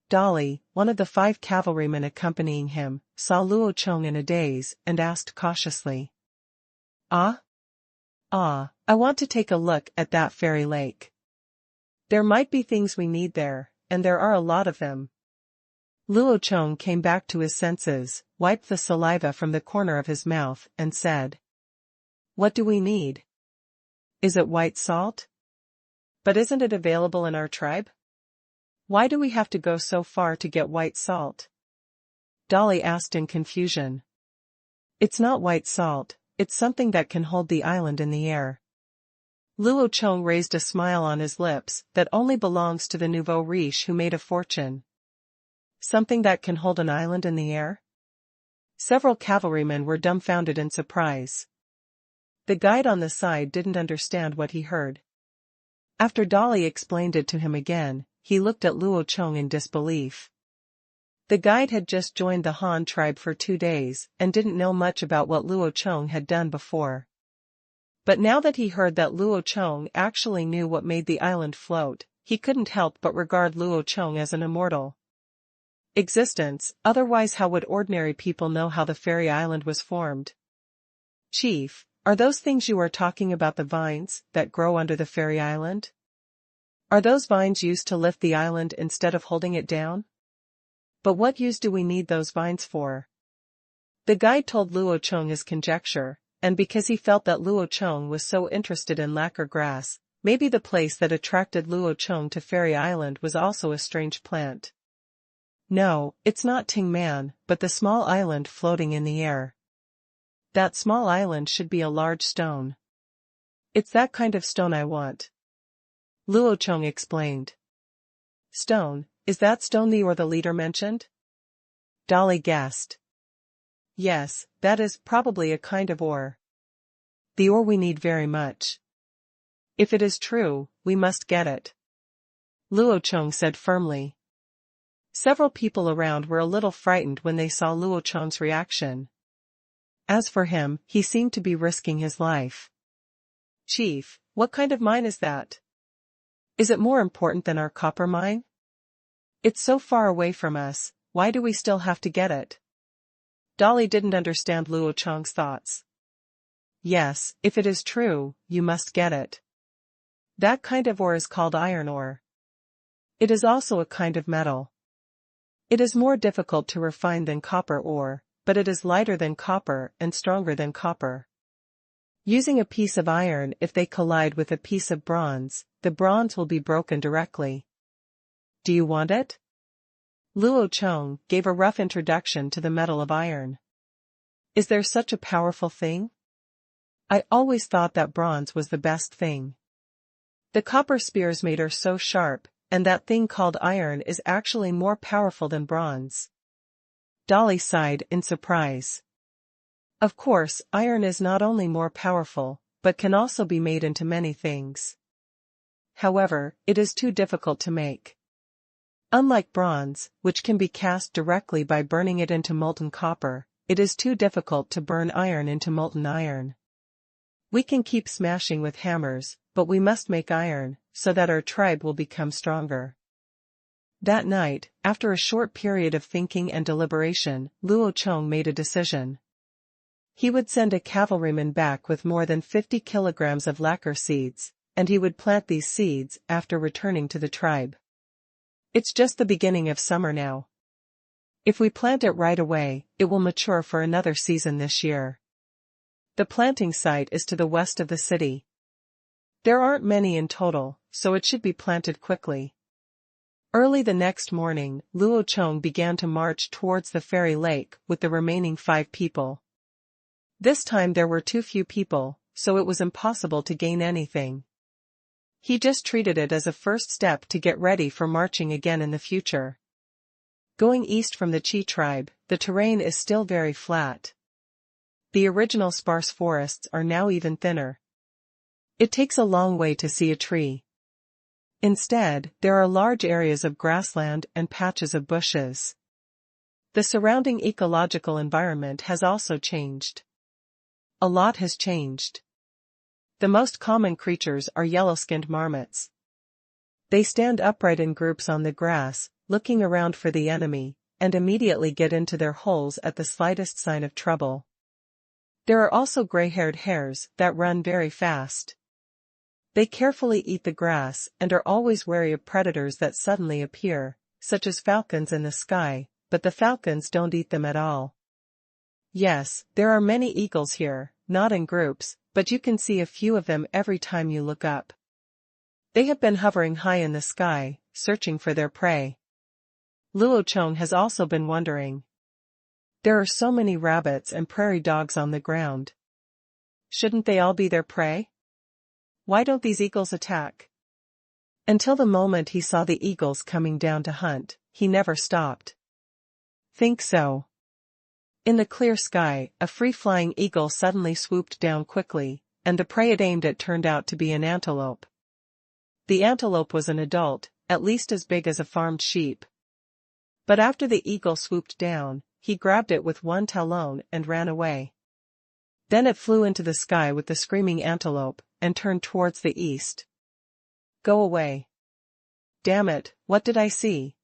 Dolly, one of the 5 cavalrymen accompanying him, saw Luo Chong in a daze and asked cautiously. I want to take a look at that fairy lake. There might be things we need there, and there are a lot of them. Luo Chong came back to his senses, wiped the saliva from the corner of his mouth, and said. What do we need? Is it white salt? But isn't it available in our tribe? Why do we have to go so far to get white salt? Dolly asked in confusion. It's not white salt, it's something that can hold the island in the air. Luo Chong raised a smile on his lips that only belongs to the nouveau riche who made a fortune. Something that can hold an island in the air? Several cavalrymen were dumbfounded in surprise. The guide on the side didn't understand what he heard. After Dolly explained it to him again, he looked at Luo Chong in disbelief. The guide had just joined the Han tribe for 2 days and didn't know much about what Luo Chong had done before. But now that he heard that Luo Chong actually knew what made the island float, he couldn't help but regard Luo Chong as an immortal existence, otherwise how would ordinary people know how the fairy island was formed? Chief, are those things you are talking about the vines that grow under the fairy island? Are those vines used to lift the island instead of holding it down? But what use do we need those vines for? The guide told Luo Chong his conjecture, and because he felt that Luo Chong was so interested in lacquer grass, maybe the place that attracted Luo Chong to Fairy Island was also a strange plant. No, it's not Ting Man, but the small island floating in the air. That small island should be a large stone. It's that kind of stone I want. Luo Chong explained. Stone, is that stone the ore the leader mentioned? Dolly guessed. Yes, that is probably a kind of ore. The ore we need very much. If it is true, we must get it. Luo Chong said firmly. Several people around were a little frightened when they saw Luo Chong's reaction. As for him, he seemed to be risking his life. Chief, what kind of mine is that? Is it more important than our copper mine? It's so far away from us, why do we still have to get it? Dolly didn't understand Luo Chong's thoughts. Yes, if it is true, you must get it. That kind of ore is called iron ore. It is also a kind of metal. It is more difficult to refine than copper ore, but it is lighter than copper and stronger than copper. Using a piece of iron, if they collide with a piece of bronze, the bronze will be broken directly. Do you want it? Luo Chong gave a rough introduction to the metal of iron. Is there such a powerful thing? I always thought that bronze was the best thing. The copper spears made are so sharp, and that thing called iron is actually more powerful than bronze. Dolly sighed in surprise. Of course, iron is not only more powerful, but can also be made into many things. However, it is too difficult to make. Unlike bronze, which can be cast directly by burning it into molten copper, it is too difficult to burn iron into molten iron. We can keep smashing with hammers, but we must make iron, so that our tribe will become stronger. That night, after a short period of thinking and deliberation, Luo Chong made a decision. He would send a cavalryman back with more than 50 kilograms of lacquer seeds, and he would plant these seeds after returning to the tribe. It's just the beginning of summer now. If we plant it right away, it will mature for another season this year. The planting site is to the west of the city. There aren't many in total, so it should be planted quickly. Early the next morning, Luo Chong began to march towards the fairy lake with the remaining 5 people. This time there were too few people, so it was impossible to gain anything. He just treated it as a first step to get ready for marching again in the future. Going east from the Qi tribe, the terrain is still very flat. The original sparse forests are now even thinner. It takes a long way to see a tree. Instead, there are large areas of grassland and patches of bushes. The surrounding ecological environment has also changed. A lot has changed. The most common creatures are yellow-skinned marmots. They stand upright in groups on the grass, looking around for the enemy, and immediately get into their holes at the slightest sign of trouble. There are also gray-haired hares that run very fast. They carefully eat the grass and are always wary of predators that suddenly appear, such as falcons in the sky, but the falcons don't eat them at all. Yes, there are many eagles here, not in groups, but you can see a few of them every time you look up. They have been hovering high in the sky, searching for their prey. Luo Chong has also been wondering. There are so many rabbits and prairie dogs on the ground. Shouldn't they all be their prey? Why don't these eagles attack? Until the moment he saw the eagles coming down to hunt, he never stopped. Think so. In the clear sky, a free-flying eagle suddenly swooped down quickly, and the prey it aimed at turned out to be an antelope. The antelope was an adult, at least as big as a farmed sheep. But after the eagle swooped down, he grabbed it with one talon and ran away. Then it flew into the sky with the screaming antelope, and turned towards the east. Go away. Damn it, what did I see?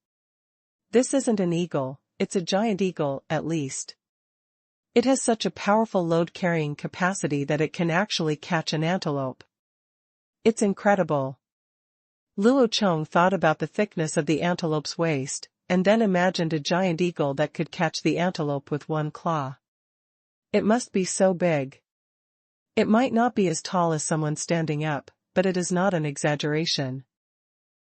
This isn't an eagle, it's a giant eagle, at least. It has such a powerful load-carrying capacity that it can actually catch an antelope. It's incredible. Luo Chong thought about the thickness of the antelope's waist, and then imagined a giant eagle that could catch the antelope with one claw. It must be so big. It might not be as tall as someone standing up, but it is not an exaggeration.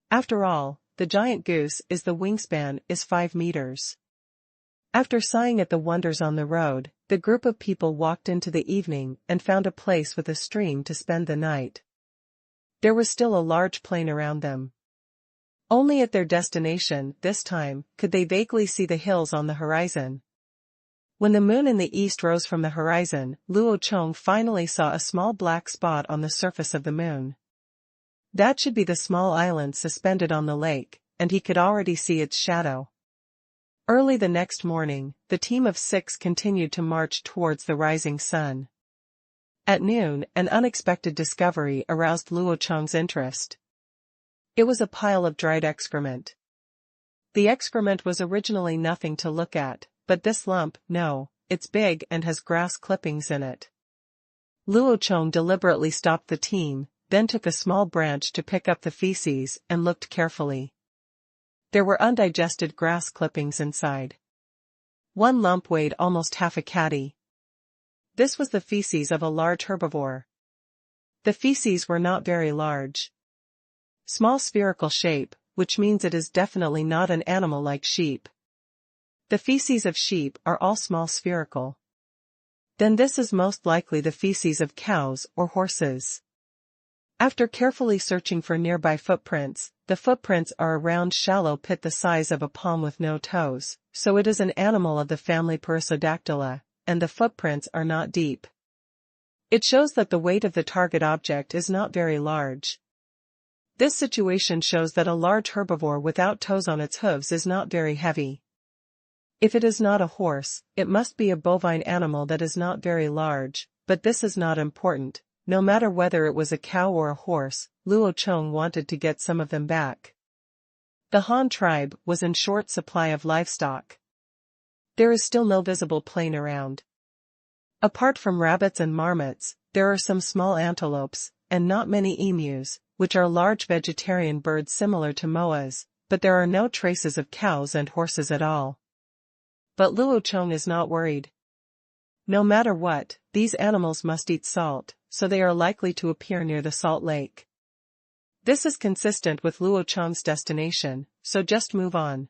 After all, the giant goose is the wingspan is 5 meters. After sighing at the wonders on the road, the group of people walked into the evening and found a place with a stream to spend the night. There was still a large plain around them. Only at their destination, this time, could they vaguely see the hills on the horizon. When the moon in the east rose from the horizon, Luo Chong finally saw a small black spot on the surface of the moon. That should be the small island suspended on the lake, and he could already see its shadow. Early the next morning, the team of 6 continued to march towards the rising sun. At noon, an unexpected discovery aroused Luo Chong's interest. It was a pile of dried excrement. The excrement was originally nothing to look at, but this lump, no, it's big and has grass clippings in it. Luo Chong deliberately stopped the team, then took a small branch to pick up the feces and looked carefully. There were undigested grass clippings inside. One lump weighed almost half a catty. This was the feces of a large herbivore. The feces were not very large. Small spherical shape, which means it is definitely not an animal like sheep. The feces of sheep are all small spherical. Then this is most likely the feces of cows or horses. After carefully searching for nearby footprints, the footprints are a round shallow pit the size of a palm with no toes, so it is an animal of the family Perissodactyla, and the footprints are not deep. It shows that the weight of the target object is not very large. This situation shows that a large herbivore without toes on its hooves is not very heavy. If it is not a horse, it must be a bovine animal that is not very large, but this is not important. No matter whether it was a cow or a horse, Luo Chong wanted to get some of them back. The Han tribe was in short supply of livestock. There is still no visible plain around. Apart from rabbits and marmots, there are some small antelopes, and not many emus, which are large vegetarian birds similar to moas, but there are no traces of cows and horses at all. But Luo Chong is not worried. No matter what, these animals must eat salt, so they are likely to appear near the salt lake. This is consistent with Luo Chong's destination, so just move on.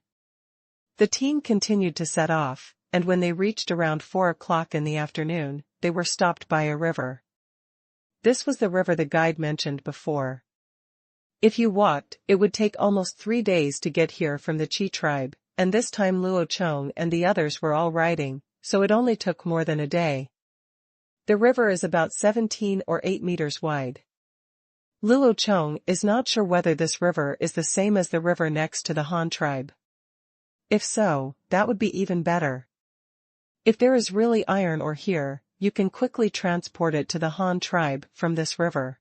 The team continued to set off, and when they reached around 4 o'clock in the afternoon, they were stopped by a river. This was the river the guide mentioned before. If you walked, it would take almost 3 days to get here from the Qi tribe, and this time Luo Chong and the others were all riding, so it only took more than a day. The river is about 17 or 8 meters wide. Luo Chong is not sure whether this river is the same as the river next to the Han tribe. If so, that would be even better. If there is really iron ore here, you can quickly transport it to the Han tribe from this river.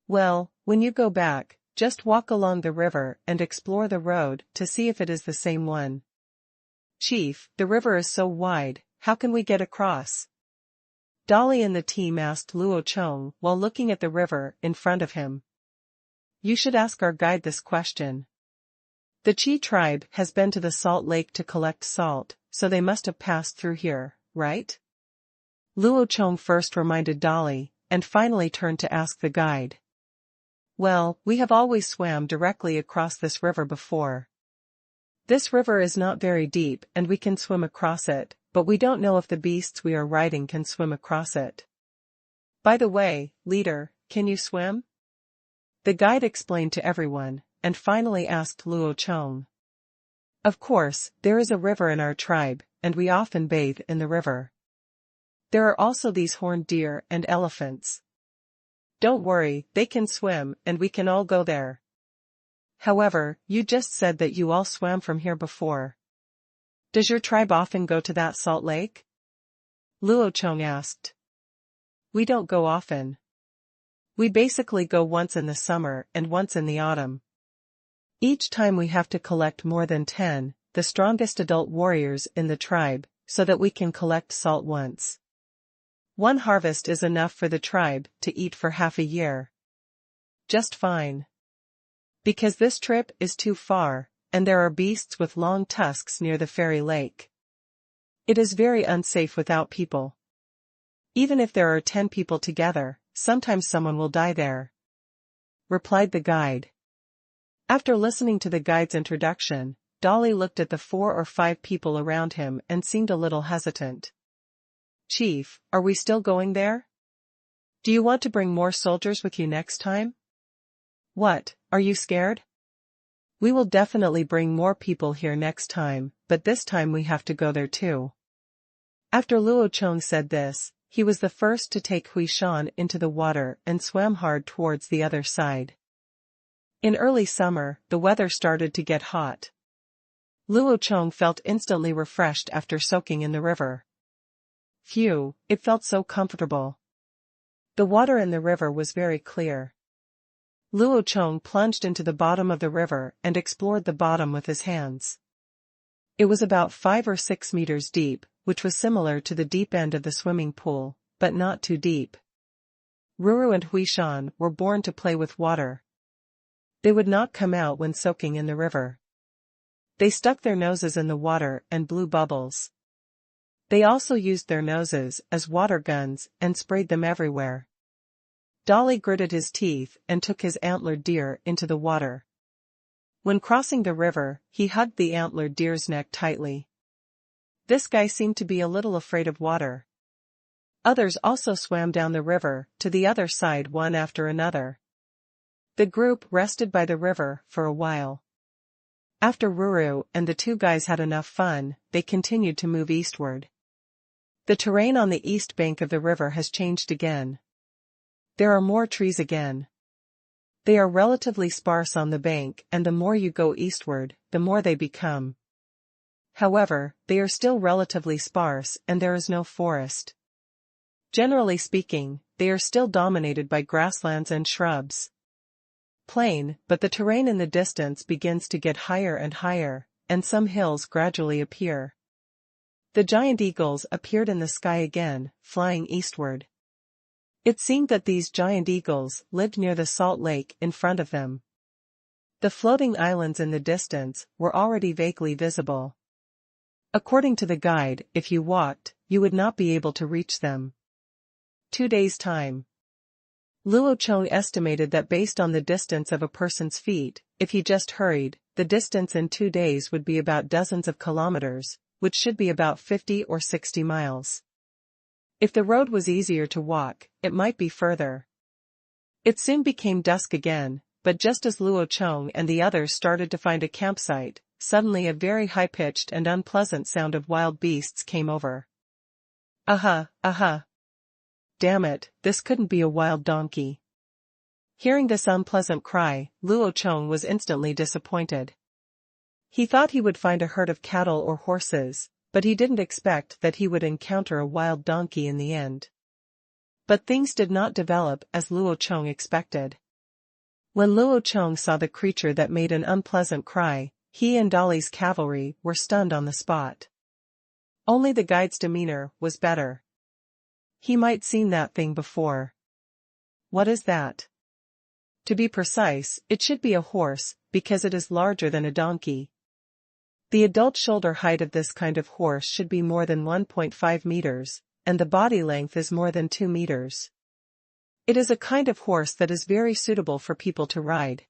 Well, when you go back, just walk along the river and explore the road to see if it is the same one. Chief, the river is so wide, how can we get across? Dolly and the team asked Luo Chong while looking at the river in front of him. You should ask our guide this question. The Qi tribe has been to the salt lake to collect salt, so they must have passed through here, right? Luo Chong first reminded Dolly, and finally turned to ask the guide. Well, we have always swam directly across this river before. This river is not very deep and we can swim across it, but we don't know if the beasts we are riding can swim across it. By the way, leader, can you swim? The guide explained to everyone, and finally asked Luo Chong. Of course, there is a river in our tribe, and we often bathe in the river. There are also these horned deer and elephants. Don't worry, they can swim and we can all go there. However, you just said that you all swam from here before. Does your tribe often go to that salt lake? Luo Chong asked. We don't go often. We basically go once in the summer and once in the autumn. Each time we have to collect more than 10, the strongest adult warriors in the tribe, so that we can collect salt once. One harvest is enough for the tribe to eat for half a year. Just fine. Because this trip is too far, and there are beasts with long tusks near the fairy lake. It is very unsafe without people. Even if there are 10 people together, sometimes someone will die there. Replied the guide. After listening to the guide's introduction, Dolly looked at the 4 or 5 people around him and seemed a little hesitant. Chief, are we still going there? Do you want to bring more soldiers with you next time? What, are you scared? We will definitely bring more people here next time, but this time we have to go there too. After Luo Chong said this, he was the first to take Hui Shan into the water and swam hard towards the other side. In early summer, the weather started to get hot. Luo Chong felt instantly refreshed after soaking in the river. Phew, it felt so comfortable. The water in the river was very clear. Luo Chong plunged into the bottom of the river and explored the bottom with his hands. It was about 5 or 6 meters deep, which was similar to the deep end of the swimming pool, but not too deep. Ruru and Hui Shan were born to play with water. They would not come out when soaking in the river. They stuck their noses in the water and blew bubbles. They also used their noses as water guns and sprayed them everywhere. Dolly gritted his teeth and took his antlered deer into the water. When crossing the river, he hugged the antlered deer's neck tightly. This guy seemed to be a little afraid of water. Others also swam down the river to the other side one after another. The group rested by the river for a while. After Ruru and the 2 guys had enough fun, they continued to move eastward. The terrain on the east bank of the river has changed again. There are more trees again. They are relatively sparse on the bank, and the more you go eastward, the more they become. However, they are still relatively sparse and there is no forest. Generally speaking, they are still dominated by grasslands and shrubs. Plain, but the terrain in the distance begins to get higher and higher, and some hills gradually appear. The giant eagles appeared in the sky again, flying eastward. It seemed that these giant eagles lived near the salt lake in front of them. The floating islands in the distance were already vaguely visible. According to the guide, if you walked, you would not be able to reach them. 2 days' time. Luo Chong estimated that based on the distance of a person's feet, if he just hurried, the distance in 2 days would be about dozens of kilometers, which should be about 50 or 60 miles. If the road was easier to walk, it might be further. It soon became dusk again, but just as Luo Chong and the others started to find a campsite, suddenly a very high-pitched and unpleasant sound of wild beasts came over. Aha, aha. Damn it, this couldn't be a wild donkey. Hearing this unpleasant cry, Luo Chong was instantly disappointed. He thought he would find a herd of cattle or horses, but he didn't expect that he would encounter a wild donkey in the end. But things did not develop as Luo Chong expected. When Luo Chong saw the creature that made an unpleasant cry, he and Dolly's cavalry were stunned on the spot. Only the guide's demeanor was better. He might seen that thing before. What is that? To be precise, it should be a horse, because it is larger than a donkey. The adult shoulder height of this kind of horse should be more than 1.5 meters, and the body length is more than 2 meters. It is a kind of horse that is very suitable for people to ride.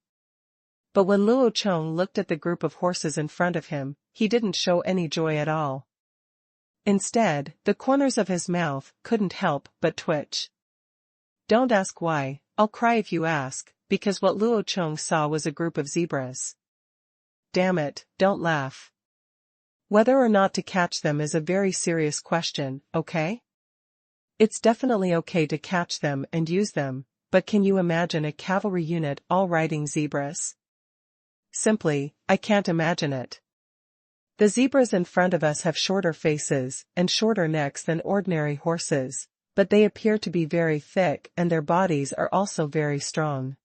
But when Luo Chong looked at the group of horses in front of him, he didn't show any joy at all. Instead, the corners of his mouth couldn't help but twitch. Don't ask why, I'll cry if you ask, because what Luo Chong saw was a group of zebras. Damn it, don't laugh. Whether or not to catch them is a very serious question, okay? It's definitely okay to catch them and use them, but can you imagine a cavalry unit all riding zebras? Simply, I can't imagine it. The zebras in front of us have shorter faces and shorter necks than ordinary horses, but they appear to be very thick and their bodies are also very strong.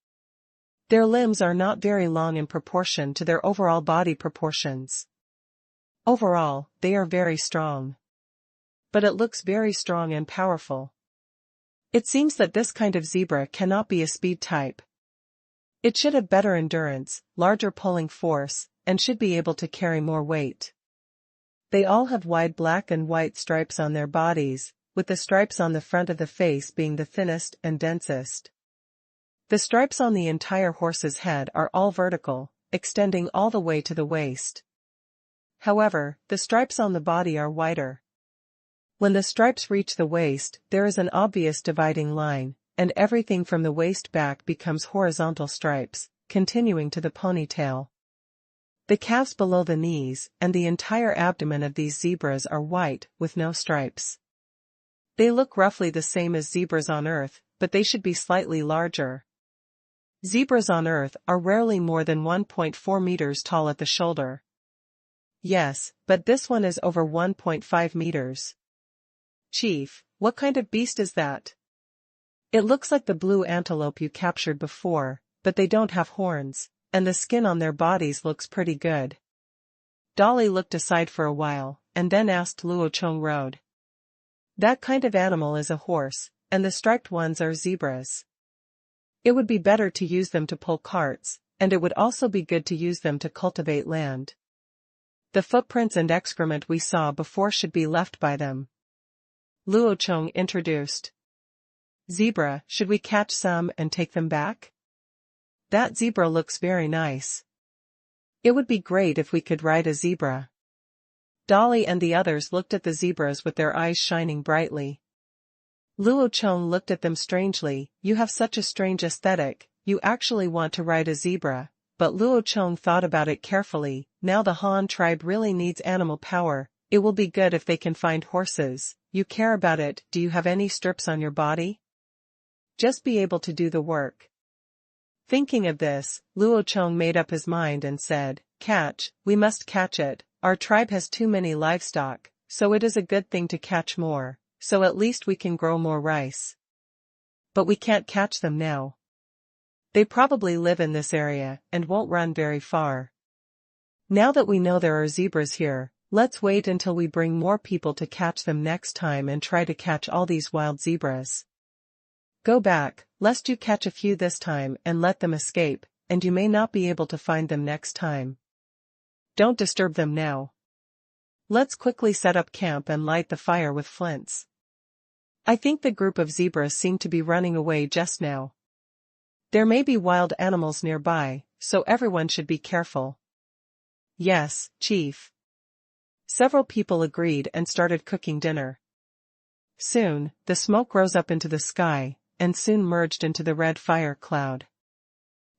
Their limbs are not very long in proportion to their overall body proportions. Overall, they are very strong. But it looks very strong and powerful. It seems that this kind of zebra cannot be a speed type. It should have better endurance, larger pulling force, and should be able to carry more weight. They all have wide black and white stripes on their bodies, with the stripes on the front of the face being the thinnest and densest. The stripes on the entire horse's head are all vertical, extending all the way to the waist. However, the stripes on the body are wider. When the stripes reach the waist, there is an obvious dividing line, and everything from the waist back becomes horizontal stripes, continuing to the ponytail. The calves below the knees and the entire abdomen of these zebras are white, with no stripes. They look roughly the same as zebras on Earth, but they should be slightly larger. Zebras on Earth are rarely more than 1.4 meters tall at the shoulder. Yes, but this one is over 1.5 meters. Chief, what kind of beast is that? It looks like the blue antelope you captured before, but they don't have horns, and the skin on their bodies looks pretty good. Dolly looked aside for a while, and then asked Luo Chong Road. That kind of animal is a horse, and the striped ones are zebras. It would be better to use them to pull carts, and it would also be good to use them to cultivate land. The footprints and excrement we saw before should be left by them. Luo Chong introduced. Zebra, should we catch some and take them back? That zebra looks very nice. It would be great if we could ride a zebra. Dolly and the others looked at the zebras with their eyes shining brightly. Luo Chong looked at them strangely. You have such a strange aesthetic, you actually want to ride a zebra. But Luo Chong thought about it carefully. Now the Han tribe really needs animal power. It will be good if they can find horses. You care about it. Do you have any strips on your body? Just be able to do the work. Thinking of this, Luo Chong made up his mind and said, catch, we must catch it. Our tribe has too many livestock, so it is a good thing to catch more, so at least we can grow more rice. But we can't catch them now. They probably live in this area and won't run very far. Now that we know there are zebras here, let's wait until we bring more people to catch them next time and try to catch all these wild zebras. Go back, lest you catch a few this time and let them escape, and you may not be able to find them next time. Don't disturb them now. Let's quickly set up camp and light the fire with flints. I think the group of zebras seem to be running away just now. There may be wild animals nearby, so everyone should be careful. Yes, Chief. Several people agreed and started cooking dinner. Soon, the smoke rose up into the sky, and soon merged into the red fire cloud.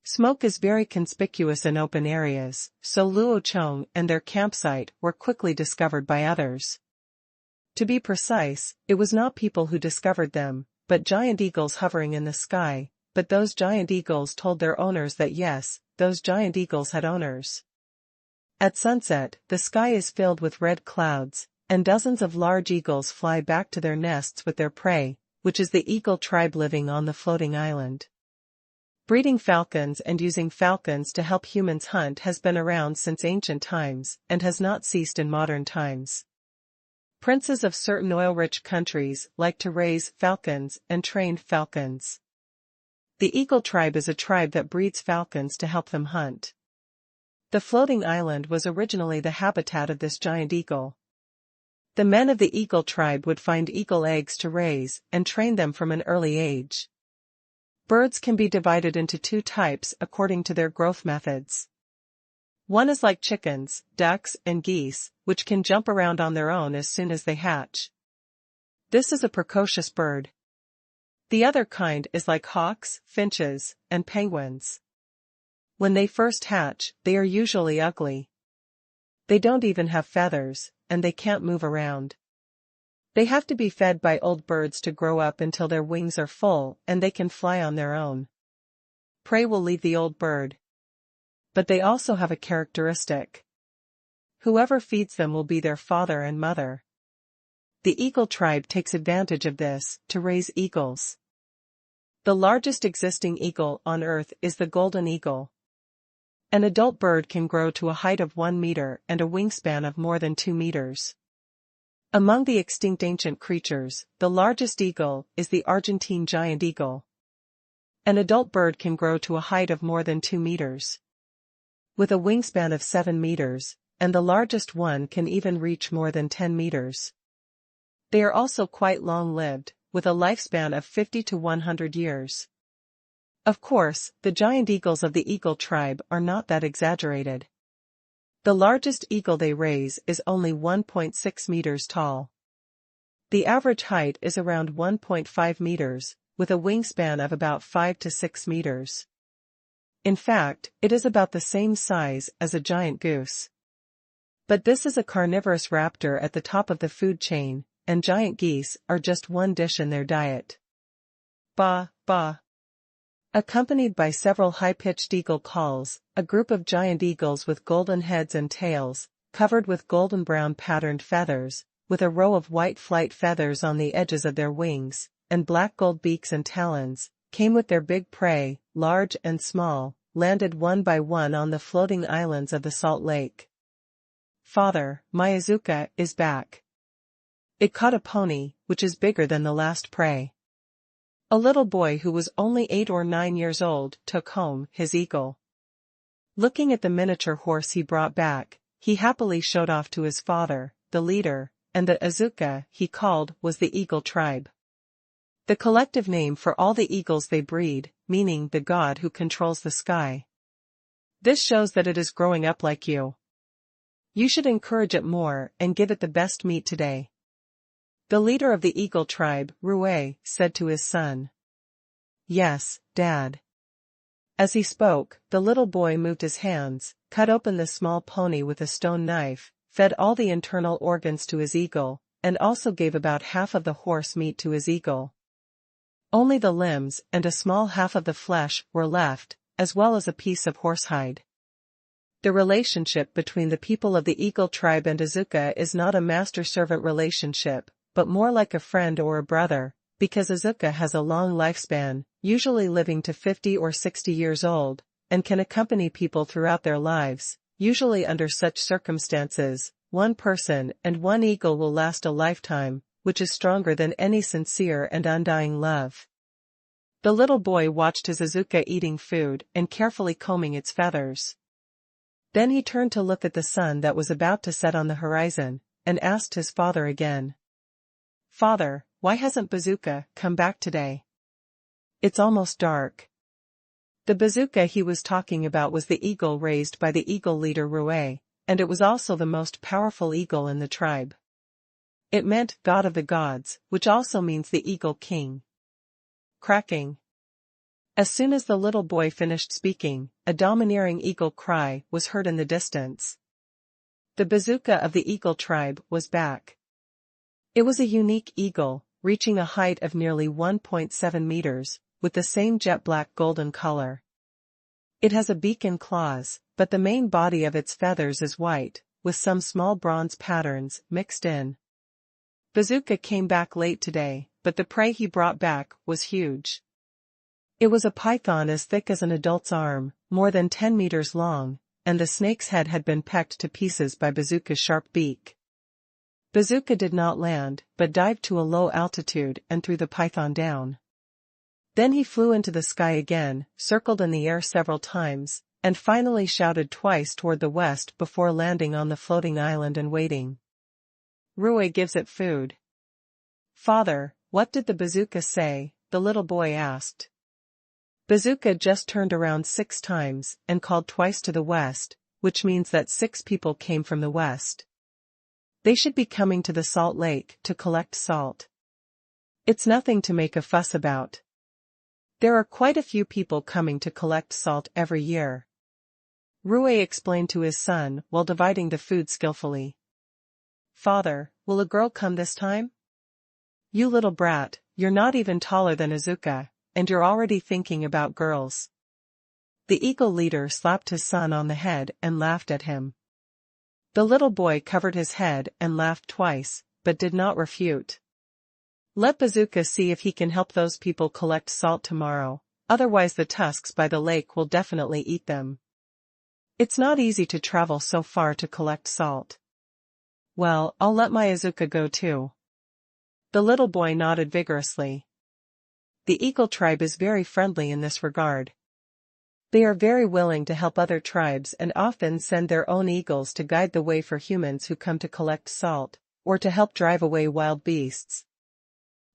Smoke is very conspicuous in open areas, so Luo Chong and their campsite were quickly discovered by others. To be precise, it was not people who discovered them, but giant eagles hovering in the sky, but those giant eagles told their owners that yes, those giant eagles had owners. At sunset, the sky is filled with red clouds, and dozens of large eagles fly back to their nests with their prey, which is the eagle tribe living on the floating island. Breeding falcons and using falcons to help humans hunt has been around since ancient times and has not ceased in modern times. Princes of certain oil-rich countries like to raise falcons and train falcons. The eagle tribe is a tribe that breeds falcons to help them hunt. The floating island was originally the habitat of this giant eagle. The men of the eagle tribe would find eagle eggs to raise and train them from an early age. Birds can be divided into two types according to their growth methods. One is like chickens, ducks, and geese, which can jump around on their own as soon as they hatch. This is a precocious bird. The other kind is like hawks, finches, and penguins. When they first hatch, they are usually ugly. They don't even have feathers, and they can't move around. They have to be fed by old birds to grow up until their wings are full and they can fly on their own. Prey will leave the old bird. But they also have a characteristic. Whoever feeds them will be their father and mother. The eagle tribe takes advantage of this to raise eagles. The largest existing eagle on Earth is the golden eagle. An adult bird can grow to a height of 1 meter and a wingspan of more than 2 meters. Among the extinct ancient creatures, the largest eagle is the Argentine giant eagle. An adult bird can grow to a height of more than 2 meters. With a wingspan of 7 meters, and the largest one can even reach more than 10 meters. They are also quite long-lived, with a lifespan of 50 to 100 years. Of course, the giant eagles of the eagle tribe are not that exaggerated. The largest eagle they raise is only 1.6 meters tall. The average height is around 1.5 meters, with a wingspan of about 5 to 6 meters. In fact, it is about the same size as a giant goose. But this is a carnivorous raptor at the top of the food chain, and giant geese are just one dish in their diet. Ba, ba. Accompanied by several high-pitched eagle calls, a group of giant eagles with golden heads and tails, covered with golden-brown patterned feathers, with a row of white flight feathers on the edges of their wings, and black gold beaks and talons, came with their big prey, large and small, landed one by one on the floating islands of the Salt Lake. Father, my Azuka is back. It caught a pony, which is bigger than the last prey. A little boy who was only 8 or 9 years old took home his eagle. Looking at the miniature horse he brought back, he happily showed off to his father, the leader, and the Azuka he called was the eagle tribe. The collective name for all the eagles they breed, meaning the god who controls the sky. This shows that it is growing up like you. You should encourage it more and give it the best meat today. The leader of the eagle tribe, Rue, said to his son. Yes, Dad. As he spoke, the little boy moved his hands, cut open the small pony with a stone knife, fed all the internal organs to his eagle, and also gave about half of the horse meat to his eagle. Only the limbs and a small half of the flesh were left, as well as a piece of horsehide. The relationship between the people of the eagle tribe and Azuka is not a master-servant relationship, but more like a friend or a brother, because Azuka has a long lifespan, usually living to 50 or 60 years old, and can accompany people throughout their lives. Usually under such circumstances, one person and one eagle will last a lifetime, which is stronger than any sincere and undying love. The little boy watched his Azuka eating food and carefully combing its feathers. Then he turned to look at the sun that was about to set on the horizon, and asked his father again. Father, why hasn't Bazooka come back today? It's almost dark. The bazooka he was talking about was the eagle raised by the eagle leader Rue, and it was also the most powerful eagle in the tribe. It meant God of the gods, which also means the eagle king. Cracking. As soon as the little boy finished speaking, a domineering eagle cry was heard in the distance. The bazooka of the eagle tribe was back. It was a unique eagle, reaching a height of nearly 1.7 meters, with the same jet black golden color. It has a beak and claws, but the main body of its feathers is white, with some small bronze patterns mixed in. Bazooka came back late today, but the prey he brought back was huge. It was a python as thick as an adult's arm, more than 10 meters long, and the snake's head had been pecked to pieces by Bazooka's sharp beak. Bazooka did not land, but dived to a low altitude and threw the python down. Then he flew into the sky again, circled in the air several times, and finally shouted twice toward the west before landing on the floating island and waiting. Ruo gives it food. "Father, what did the bazooka say?" the little boy asked. Bazooka just turned around 6 times and called twice to the west, which means that 6 people came from the west. They should be coming to the salt lake to collect salt. It's nothing to make a fuss about. There are quite a few people coming to collect salt every year. Ruo explained to his son while dividing the food skillfully. "Father, will a girl come this time?" "You little brat, you're not even taller than Azuka, and you're already thinking about girls." The eagle leader slapped his son on the head and laughed at him. The little boy covered his head and laughed twice, but did not refute. "Let Bazooka see if he can help those people collect salt tomorrow, otherwise the tusks by the lake will definitely eat them. It's not easy to travel so far to collect salt." "Well, I'll let my Azuka go too." The little boy nodded vigorously. The eagle tribe is very friendly in this regard. They are very willing to help other tribes and often send their own eagles to guide the way for humans who come to collect salt, or to help drive away wild beasts.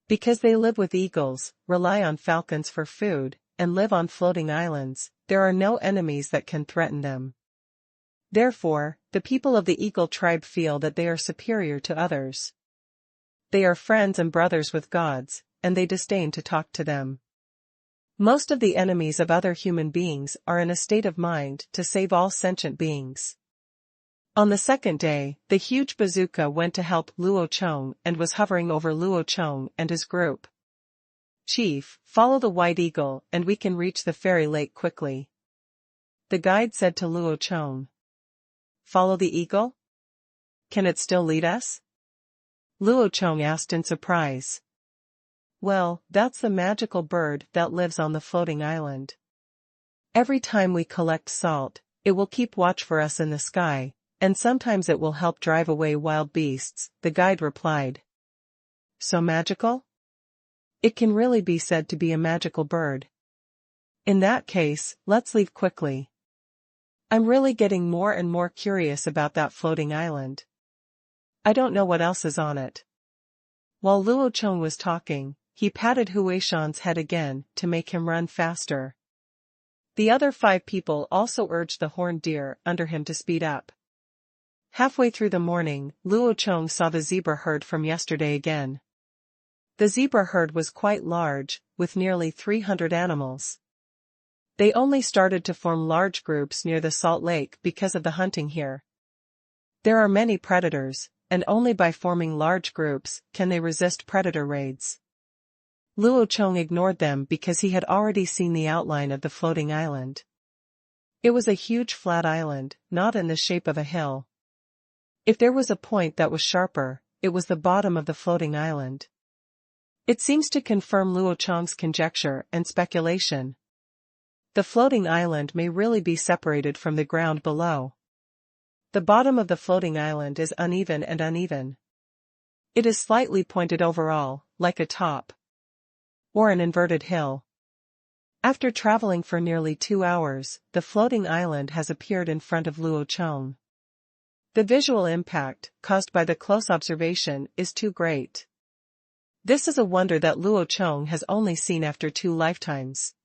Because they live with eagles, rely on falcons for food, and live on floating islands, there are no enemies that can threaten them. Therefore, the people of the eagle tribe feel that they are superior to others. They are friends and brothers with gods, and they disdain to talk to them. Most of the enemies of other human beings are in a state of mind to save all sentient beings. On the second day, the huge bazooka went to help Luo Chong and was hovering over Luo Chong and his group. "Chief, follow the white eagle and we can reach the fairy lake quickly," the guide said to Luo Chong. "Follow the eagle? Can it still lead us?" Luo Chong asked in surprise. "Well, that's the magical bird that lives on the floating island. Every time we collect salt, it will keep watch for us in the sky, and sometimes it will help drive away wild beasts," the guide replied. "So magical?" "It can really be said to be a magical bird." "In that case, let's leave quickly. I'm really getting more and more curious about that floating island. I don't know what else is on it." While Luo Chong was talking, he patted Huishan's head again to make him run faster. The other 5 people also urged the horned deer under him to speed up. Halfway through the morning, Luo Chong saw the zebra herd from yesterday again. The zebra herd was quite large, with nearly 300 animals. They only started to form large groups near the Salt Lake because of the hunting here. There are many predators, and only by forming large groups can they resist predator raids. Luo Chong ignored them because he had already seen the outline of the floating island. It was a huge flat island, not in the shape of a hill. If there was a point that was sharper, it was the bottom of the floating island. It seems to confirm Luo Chong's conjecture and speculation. The floating island may really be separated from the ground below. The bottom of the floating island is uneven and uneven. It is slightly pointed overall, like a top. Or an inverted hill. After traveling for nearly 2 hours, the floating island has appeared in front of Luo Chong. The visual impact, caused by the close observation, is too great. This is a wonder that Luo Chong has only seen after 2 lifetimes.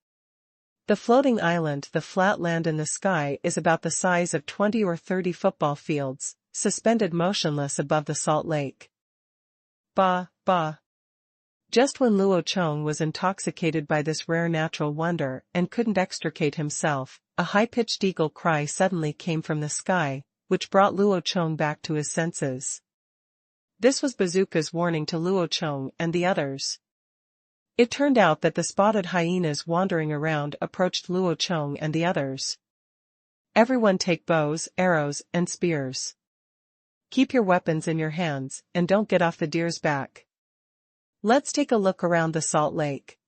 The floating island, the flat land in the sky, is about the size of 20 or 30 football fields, suspended motionless above the Salt Lake. Bah, bah. Just when Luo Chong was intoxicated by this rare natural wonder and couldn't extricate himself, a high-pitched eagle cry suddenly came from the sky, which brought Luo Chong back to his senses. This was Bazooka's warning to Luo Chong and the others. It turned out that the spotted hyenas wandering around approached Luo Chong and the others. Everyone take bows, arrows, and spears. Keep your weapons in your hands, and don't get off the deer's back. Let's take a look around the salt lake.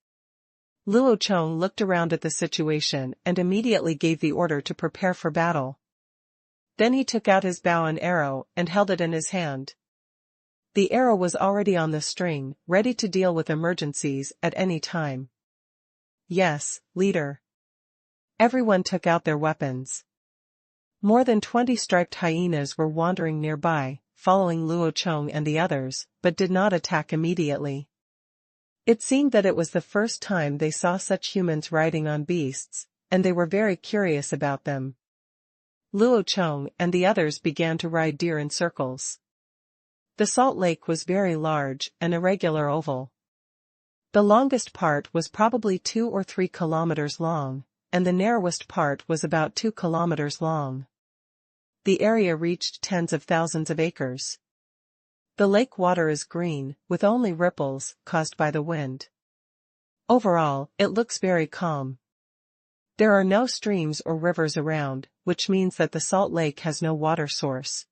Luo Chong looked around at the situation and immediately gave the order to prepare for battle. Then he took out his bow and arrow and held it in his hand. The arrow was already on the string, ready to deal with emergencies at any time. Yes, leader. Everyone took out their weapons. More than 20 striped hyenas were wandering nearby, following Luo Chong and the others, but did not attack immediately. It seemed that it was the first time they saw such humans riding on beasts, and they were very curious about them. Luo Chong and the others began to ride deer in circles. The salt lake was very large, an irregular oval. The longest part was probably 2 or 3 kilometers long, and the narrowest part was about 2 kilometers long. The area reached tens of thousands of acres. The lake water is green, with only ripples caused by the wind. Overall, it looks very calm. There are no streams or rivers around, which means that the salt lake has no water source.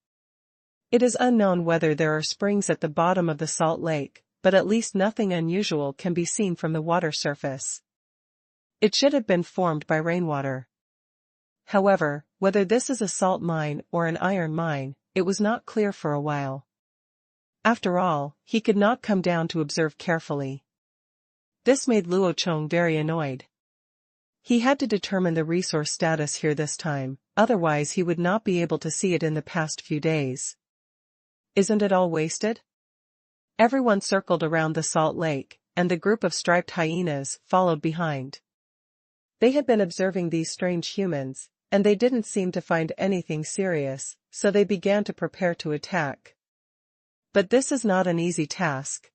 It is unknown whether there are springs at the bottom of the salt lake, but at least nothing unusual can be seen from the water surface. It should have been formed by rainwater. However, whether this is a salt mine or an iron mine, it was not clear for a while. After all, he could not come down to observe carefully. This made Luo Chong very annoyed. He had to determine the resource status here this time, otherwise he would not be able to see it in the past few days. Isn't it all wasted? Everyone circled around the salt lake, and the group of striped hyenas followed behind. They had been observing these strange humans, and they didn't seem to find anything serious, so they began to prepare to attack. But this is not an easy task.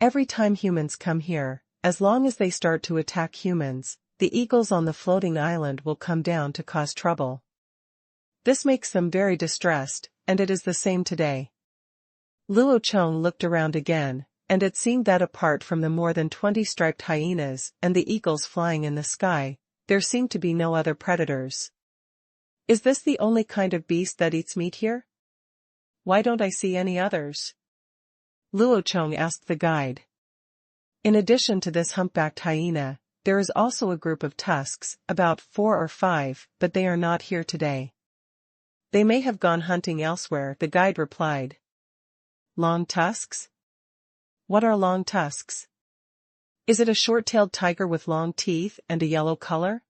Every time humans come here, as long as they start to attack humans, the eagles on the floating island will come down to cause trouble. This makes them very distressed, and it is the same today. Luo Chong looked around again, and it seemed that apart from the more than 20 striped hyenas and the eagles flying in the sky, there seemed to be no other predators. Is this the only kind of beast that eats meat here? Why don't I see any others? Luo Chong asked the guide. In addition to this humpbacked hyena, there is also a group of tusks, about 4 or 5, but they are not here today. They may have gone hunting elsewhere, the guide replied. Long tusks? What are long tusks? Is it a short-tailed tiger with long teeth and a yellow color?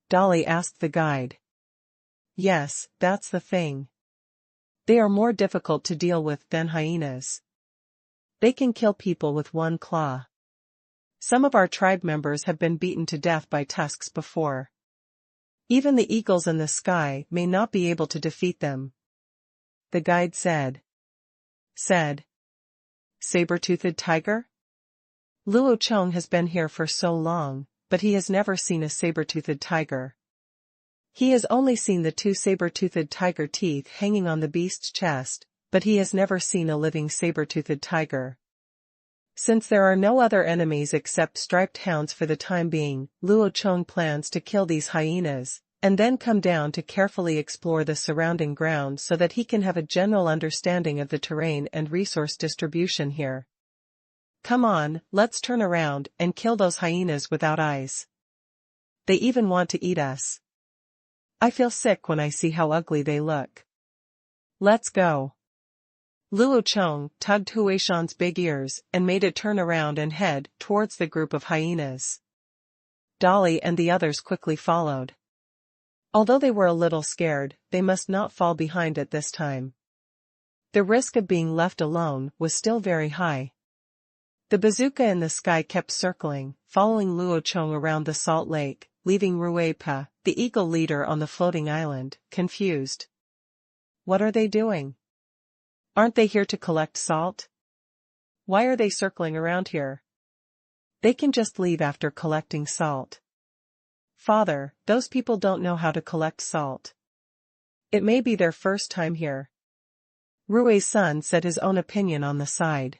Dolly asked the guide. Yes, that's the thing. They are more difficult to deal with than hyenas. They can kill people with one claw. Some of our tribe members have been beaten to death by tusks before. Even the eagles in the sky may not be able to defeat them. The guide said. Saber-toothed tiger? Luo Chong has been here for so long, but he has never seen a saber-toothed tiger. He has only seen the 2 saber-toothed tiger teeth hanging on the beast's chest, but he has never seen a living saber-toothed tiger. Since there are no other enemies except striped hounds for the time being, Luo Chong plans to kill these hyenas, and then come down to carefully explore the surrounding ground so that he can have a general understanding of the terrain and resource distribution here. Come on, let's turn around and kill those hyenas without eyes. They even want to eat us. I feel sick when I see how ugly they look. Let's go. Luo Chong tugged Huishan's big ears and made it turn around and head towards the group of hyenas. Dolly and the others quickly followed. Although they were a little scared, they must not fall behind at this time. The risk of being left alone was still very high. The bazooka in the sky kept circling, following Luo Chong around the salt lake, leaving Ruepa, the eagle leader on the floating island, confused. What are they doing? Aren't they here to collect salt? Why are they circling around here? They can just leave after collecting salt. Father, those people don't know how to collect salt. It may be their first time here. Rue's son said his own opinion on the side.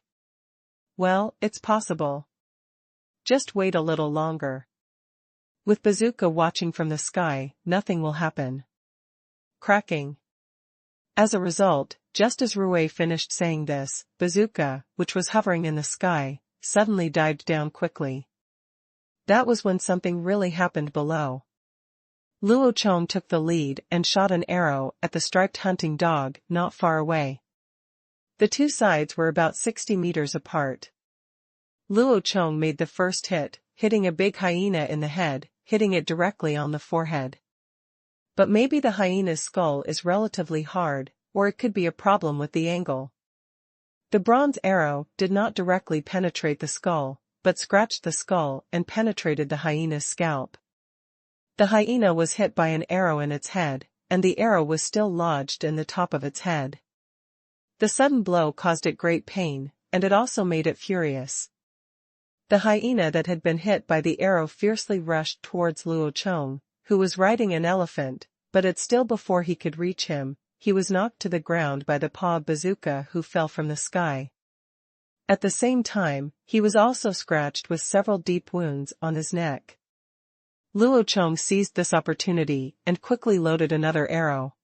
Well, it's possible. Just wait a little longer. With Bazooka watching from the sky, nothing will happen. Cracking. As a result, just as Rue finished saying this, Bazooka, which was hovering in the sky, suddenly dived down quickly. That was when something really happened below. Luo Chong took the lead and shot an arrow at the striped hunting dog not far away. The two sides were about 60 meters apart. Luo Chong made the first hit, hitting a big hyena in the head, hitting it directly on the forehead. But maybe the hyena's skull is relatively hard, or it could be a problem with the angle. The bronze arrow did not directly penetrate the skull, but scratched the skull and penetrated the hyena's scalp. The hyena was hit by an arrow in its head, and the arrow was still lodged in the top of its head. The sudden blow caused it great pain, and it also made it furious. The hyena that had been hit by the arrow fiercely rushed towards Luo Chong, who was riding an elephant, but still before he could reach him, he was knocked to the ground by the paw of Bazooka, who fell from the sky. At the same time, he was also scratched with several deep wounds on his neck. Luo Chong seized this opportunity and quickly loaded another arrow.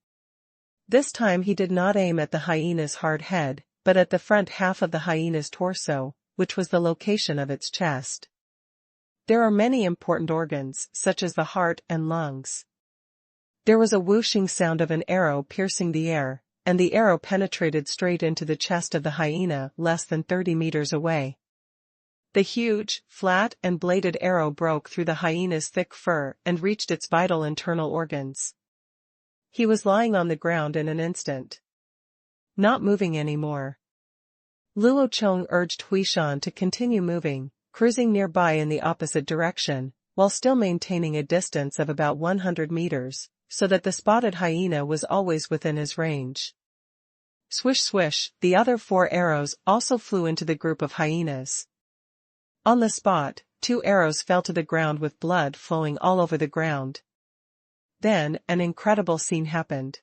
This time he did not aim at the hyena's hard head, but at the front half of the hyena's torso, which was the location of its chest. There are many important organs, such as the heart and lungs. There was a whooshing sound of an arrow piercing the air, and the arrow penetrated straight into the chest of the hyena less than 30 meters away. The huge, flat and bladed arrow broke through the hyena's thick fur and reached its vital internal organs. He was lying on the ground in an instant, not moving anymore. Luo Chong urged Huishan to continue moving, cruising nearby in the opposite direction, while still maintaining a distance of about 100 meters, so that the spotted hyena was always within his range. Swish swish, the other 4 arrows also flew into the group of hyenas. On the spot, 2 arrows fell to the ground with blood flowing all over the ground. Then, an incredible scene happened.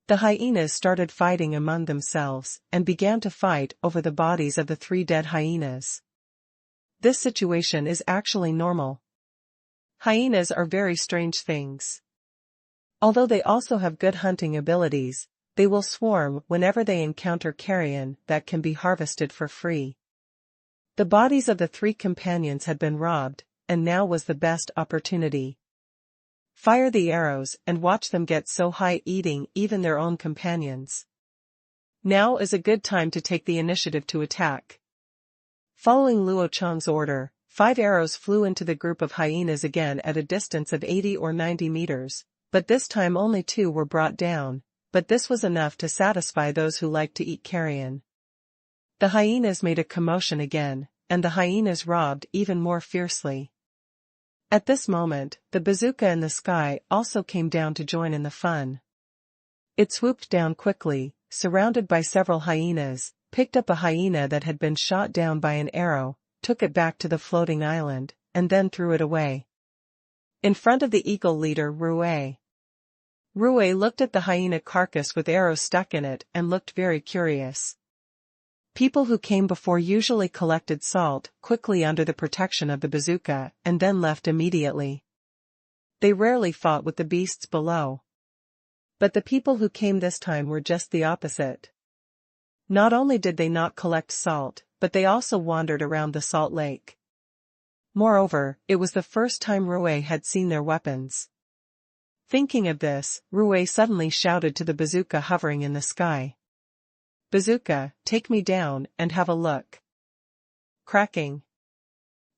The hyenas started fighting among themselves, and began to fight over the bodies of the 3 dead hyenas. This situation is actually normal. Hyenas are very strange things. Although they also have good hunting abilities, they will swarm whenever they encounter carrion that can be harvested for free. The bodies of the 3 companions had been robbed, and now was the best opportunity. Fire the arrows and watch them get so high eating even their own companions. Now is a good time to take the initiative to attack. Following Luo Chong's order, 5 arrows flew into the group of hyenas again at a distance of 80 or 90 meters, but this time only 2 were brought down, but this was enough to satisfy those who like to eat carrion. The hyenas made a commotion again, and the hyenas robbed even more fiercely. At this moment, the bazooka in the sky also came down to join in the fun. It swooped down quickly, surrounded by several hyenas, picked up a hyena that had been shot down by an arrow, took it back to the floating island, and then threw it away. In front of the eagle leader Rue. Rue looked at the hyena carcass with arrows stuck in it and looked very curious. People who came before usually collected salt quickly under the protection of the bazooka and then left immediately. They rarely fought with the beasts below. But the people who came this time were just the opposite. Not only did they not collect salt, but they also wandered around the salt lake. Moreover, it was the first time Rue had seen their weapons. Thinking of this, Rue suddenly shouted to the bazooka hovering in the sky. "Bazooka, take me down and have a look." Cracking.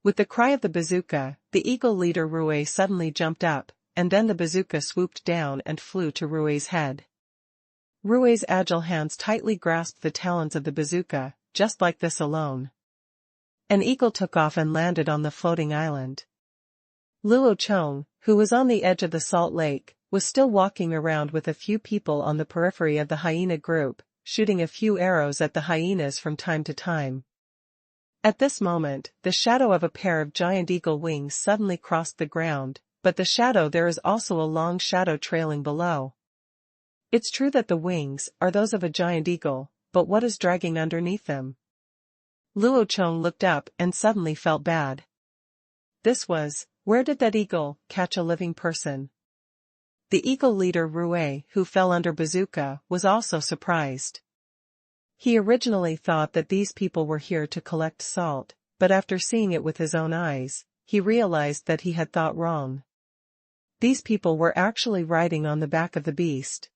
With the cry of the bazooka, the eagle leader Rue suddenly jumped up, and then the bazooka swooped down and flew to Rue's head. Rue's agile hands tightly grasped the talons of the bazooka, just like this alone. An eagle took off and landed on the floating island. Luo Chong, who was on the edge of the salt lake, was still walking around with a few people on the periphery of the hyena group, shooting a few arrows at the hyenas from time to time. At this moment, the shadow of a pair of giant eagle wings suddenly crossed the ground, but the shadow there is also a long shadow trailing below. It's true that the wings are those of a giant eagle, but what is dragging underneath them? Luo Chong looked up and suddenly felt bad. Where did that eagle catch a living person? The eagle leader Rue, who fell under bazooka, was also surprised. He originally thought that these people were here to collect salt, but after seeing it with his own eyes, he realized that he had thought wrong. These people were actually riding on the back of the beast.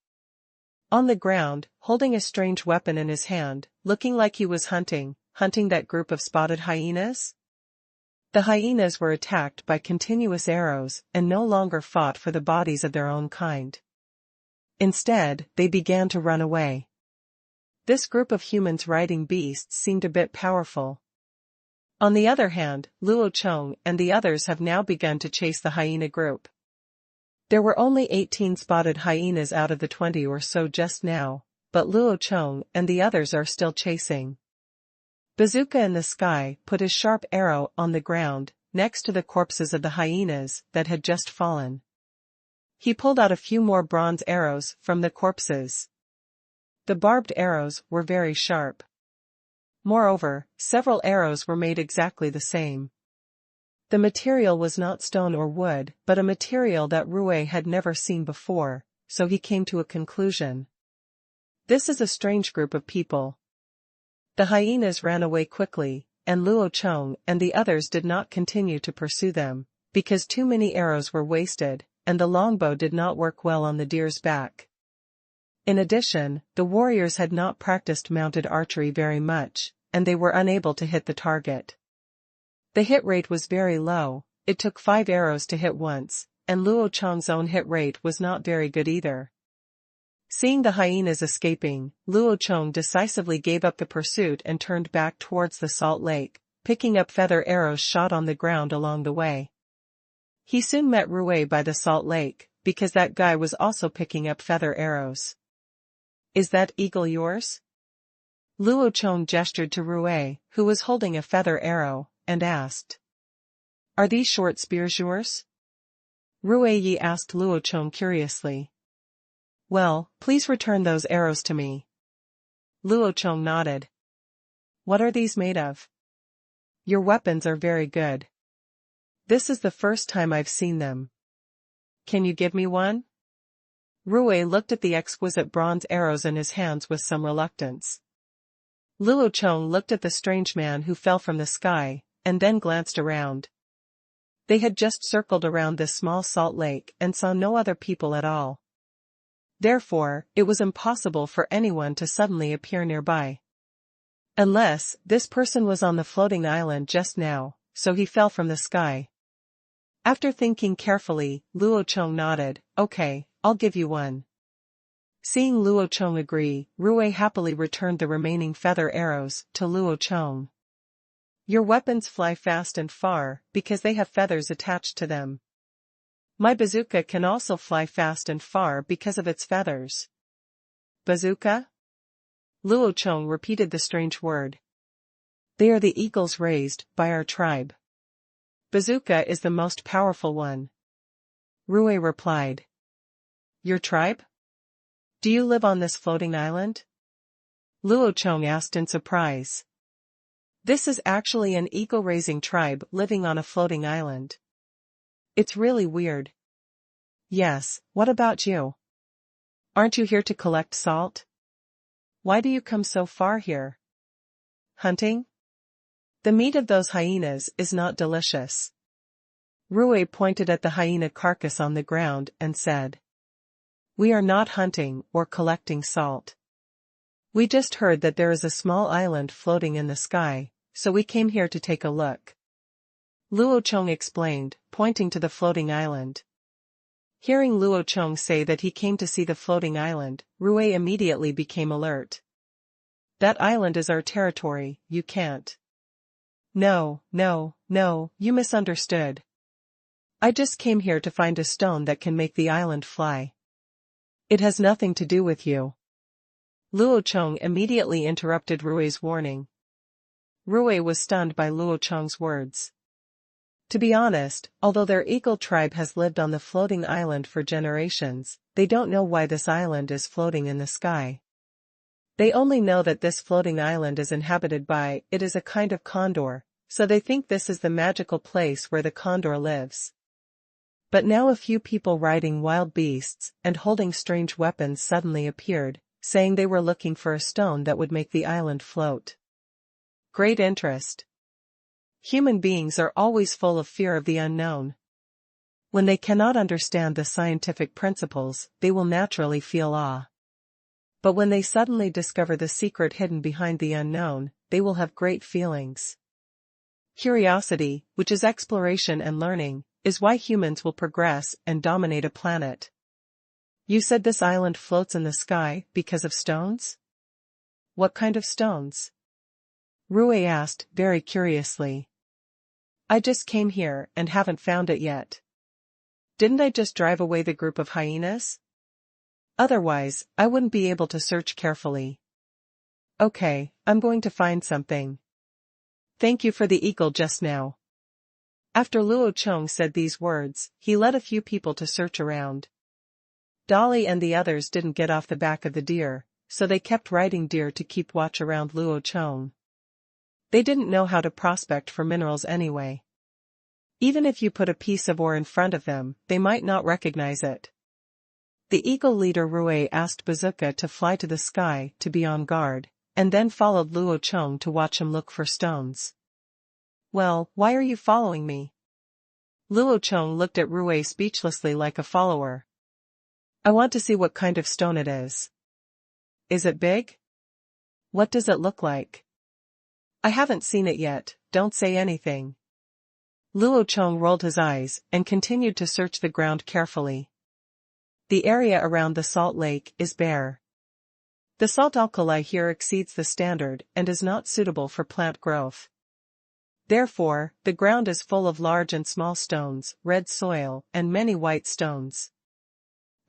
On the ground, holding a strange weapon in his hand, looking like he was hunting that group of spotted hyenas? The hyenas were attacked by continuous arrows and no longer fought for the bodies of their own kind. Instead, they began to run away. This group of humans riding beasts seemed a bit powerful. On the other hand, Luo Chong and the others have now begun to chase the hyena group. There were only 18 spotted hyenas out of the 20 or so just now, but Luo Chong and the others are still chasing. Bazooka in the sky put his sharp arrow on the ground, next to the corpses of the hyenas that had just fallen. He pulled out a few more bronze arrows from the corpses. The barbed arrows were very sharp. Moreover, several arrows were made exactly the same. The material was not stone or wood, but a material that Rue had never seen before, so he came to a conclusion. This is a strange group of people. The hyenas ran away quickly, and Luo Chong and the others did not continue to pursue them, because too many arrows were wasted, and the longbow did not work well on the deer's back. In addition, the warriors had not practiced mounted archery very much, and they were unable to hit the target. The hit rate was very low, it took 5 arrows to hit once, and Luo Chong's own hit rate was not very good either. Seeing the hyenas escaping, Luo Chong decisively gave up the pursuit and turned back towards the salt lake, picking up feather arrows shot on the ground along the way. He soon met Rue by the salt lake, because that guy was also picking up feather arrows. "Is that eagle yours?" Luo Chong gestured to Rue, who was holding a feather arrow, and asked. "Are these short spears yours?" Rue asked Luo Chong curiously. "Well, please return those arrows to me." Luo Chong nodded. "What are these made of?" "Your weapons are very good. This is the first time I've seen them. Can you give me one?" Rue looked at the exquisite bronze arrows in his hands with some reluctance. Luo Chong looked at the strange man who fell from the sky, and then glanced around. They had just circled around this small salt lake and saw no other people at all. Therefore, it was impossible for anyone to suddenly appear nearby. Unless, this person was on the floating island just now, so he fell from the sky. After thinking carefully, Luo Chong nodded, "Okay, I'll give you one." Seeing Luo Chong agree, Rue happily returned the remaining feather arrows to Luo Chong. "Your weapons fly fast and far, because they have feathers attached to them. My bazooka can also fly fast and far because of its feathers." "Bazooka?" Luo Chong repeated the strange word. "They are the eagles raised by our tribe. Bazooka is the most powerful one." Rue replied. "Your tribe? Do you live on this floating island?" Luo Chong asked in surprise. This is actually an eagle-raising tribe living on a floating island. It's really weird. "Yes, what about you? Aren't you here to collect salt? Why do you come so far here? Hunting? The meat of those hyenas is not delicious." Rue pointed at the hyena carcass on the ground and said. "We are not hunting or collecting salt. We just heard that there is a small island floating in the sky, so we came here to take a look." Luo Chong explained, pointing to the floating island. Hearing Luo Chong say that he came to see the floating island, Rue immediately became alert. "That island is our territory, you can't." No, you misunderstood. I just came here to find a stone that can make the island fly. It has nothing to do with you." Luo Chong immediately interrupted Rue's warning. Rue was stunned by Luo Chong's words. To be honest, although their eagle tribe has lived on the floating island for generations, they don't know why this island is floating in the sky. They only know that this floating island is inhabited by, it is a kind of condor, so they think this is the magical place where the condor lives. But now a few people riding wild beasts and holding strange weapons suddenly appeared, saying they were looking for a stone that would make the island float. Great interest. Human beings are always full of fear of the unknown. When they cannot understand the scientific principles, they will naturally feel awe. But when they suddenly discover the secret hidden behind the unknown, they will have great feelings. Curiosity, which is exploration and learning, is why humans will progress and dominate a planet. You said this island floats in the sky because of stones? What kind of stones? Rui asked, very curiously. I just came here and haven't found it yet. Didn't I just drive away the group of hyenas? Otherwise, I wouldn't be able to search carefully. Okay, I'm going to find something. Thank you for the eagle just now. After Luo Chong said these words, he led a few people to search around. Dolly and the others didn't get off the back of the deer, so they kept riding deer to keep watch around Luo Chong. They didn't know how to prospect for minerals anyway. Even if you put a piece of ore in front of them, they might not recognize it. The eagle leader Rui asked Bazooka to fly to the sky to be on guard, and then followed Luo Chong to watch him look for stones. Well, why are you following me? Luo Chong looked at Rui speechlessly like a follower. I want to see what kind of stone it is. Is it big? What does it look like? I haven't seen it yet, don't say anything. Luo Chong rolled his eyes and continued to search the ground carefully. The area around the salt lake is bare. The salt alkali here exceeds the standard and is not suitable for plant growth. Therefore, the ground is full of large and small stones, red soil, and many white stones.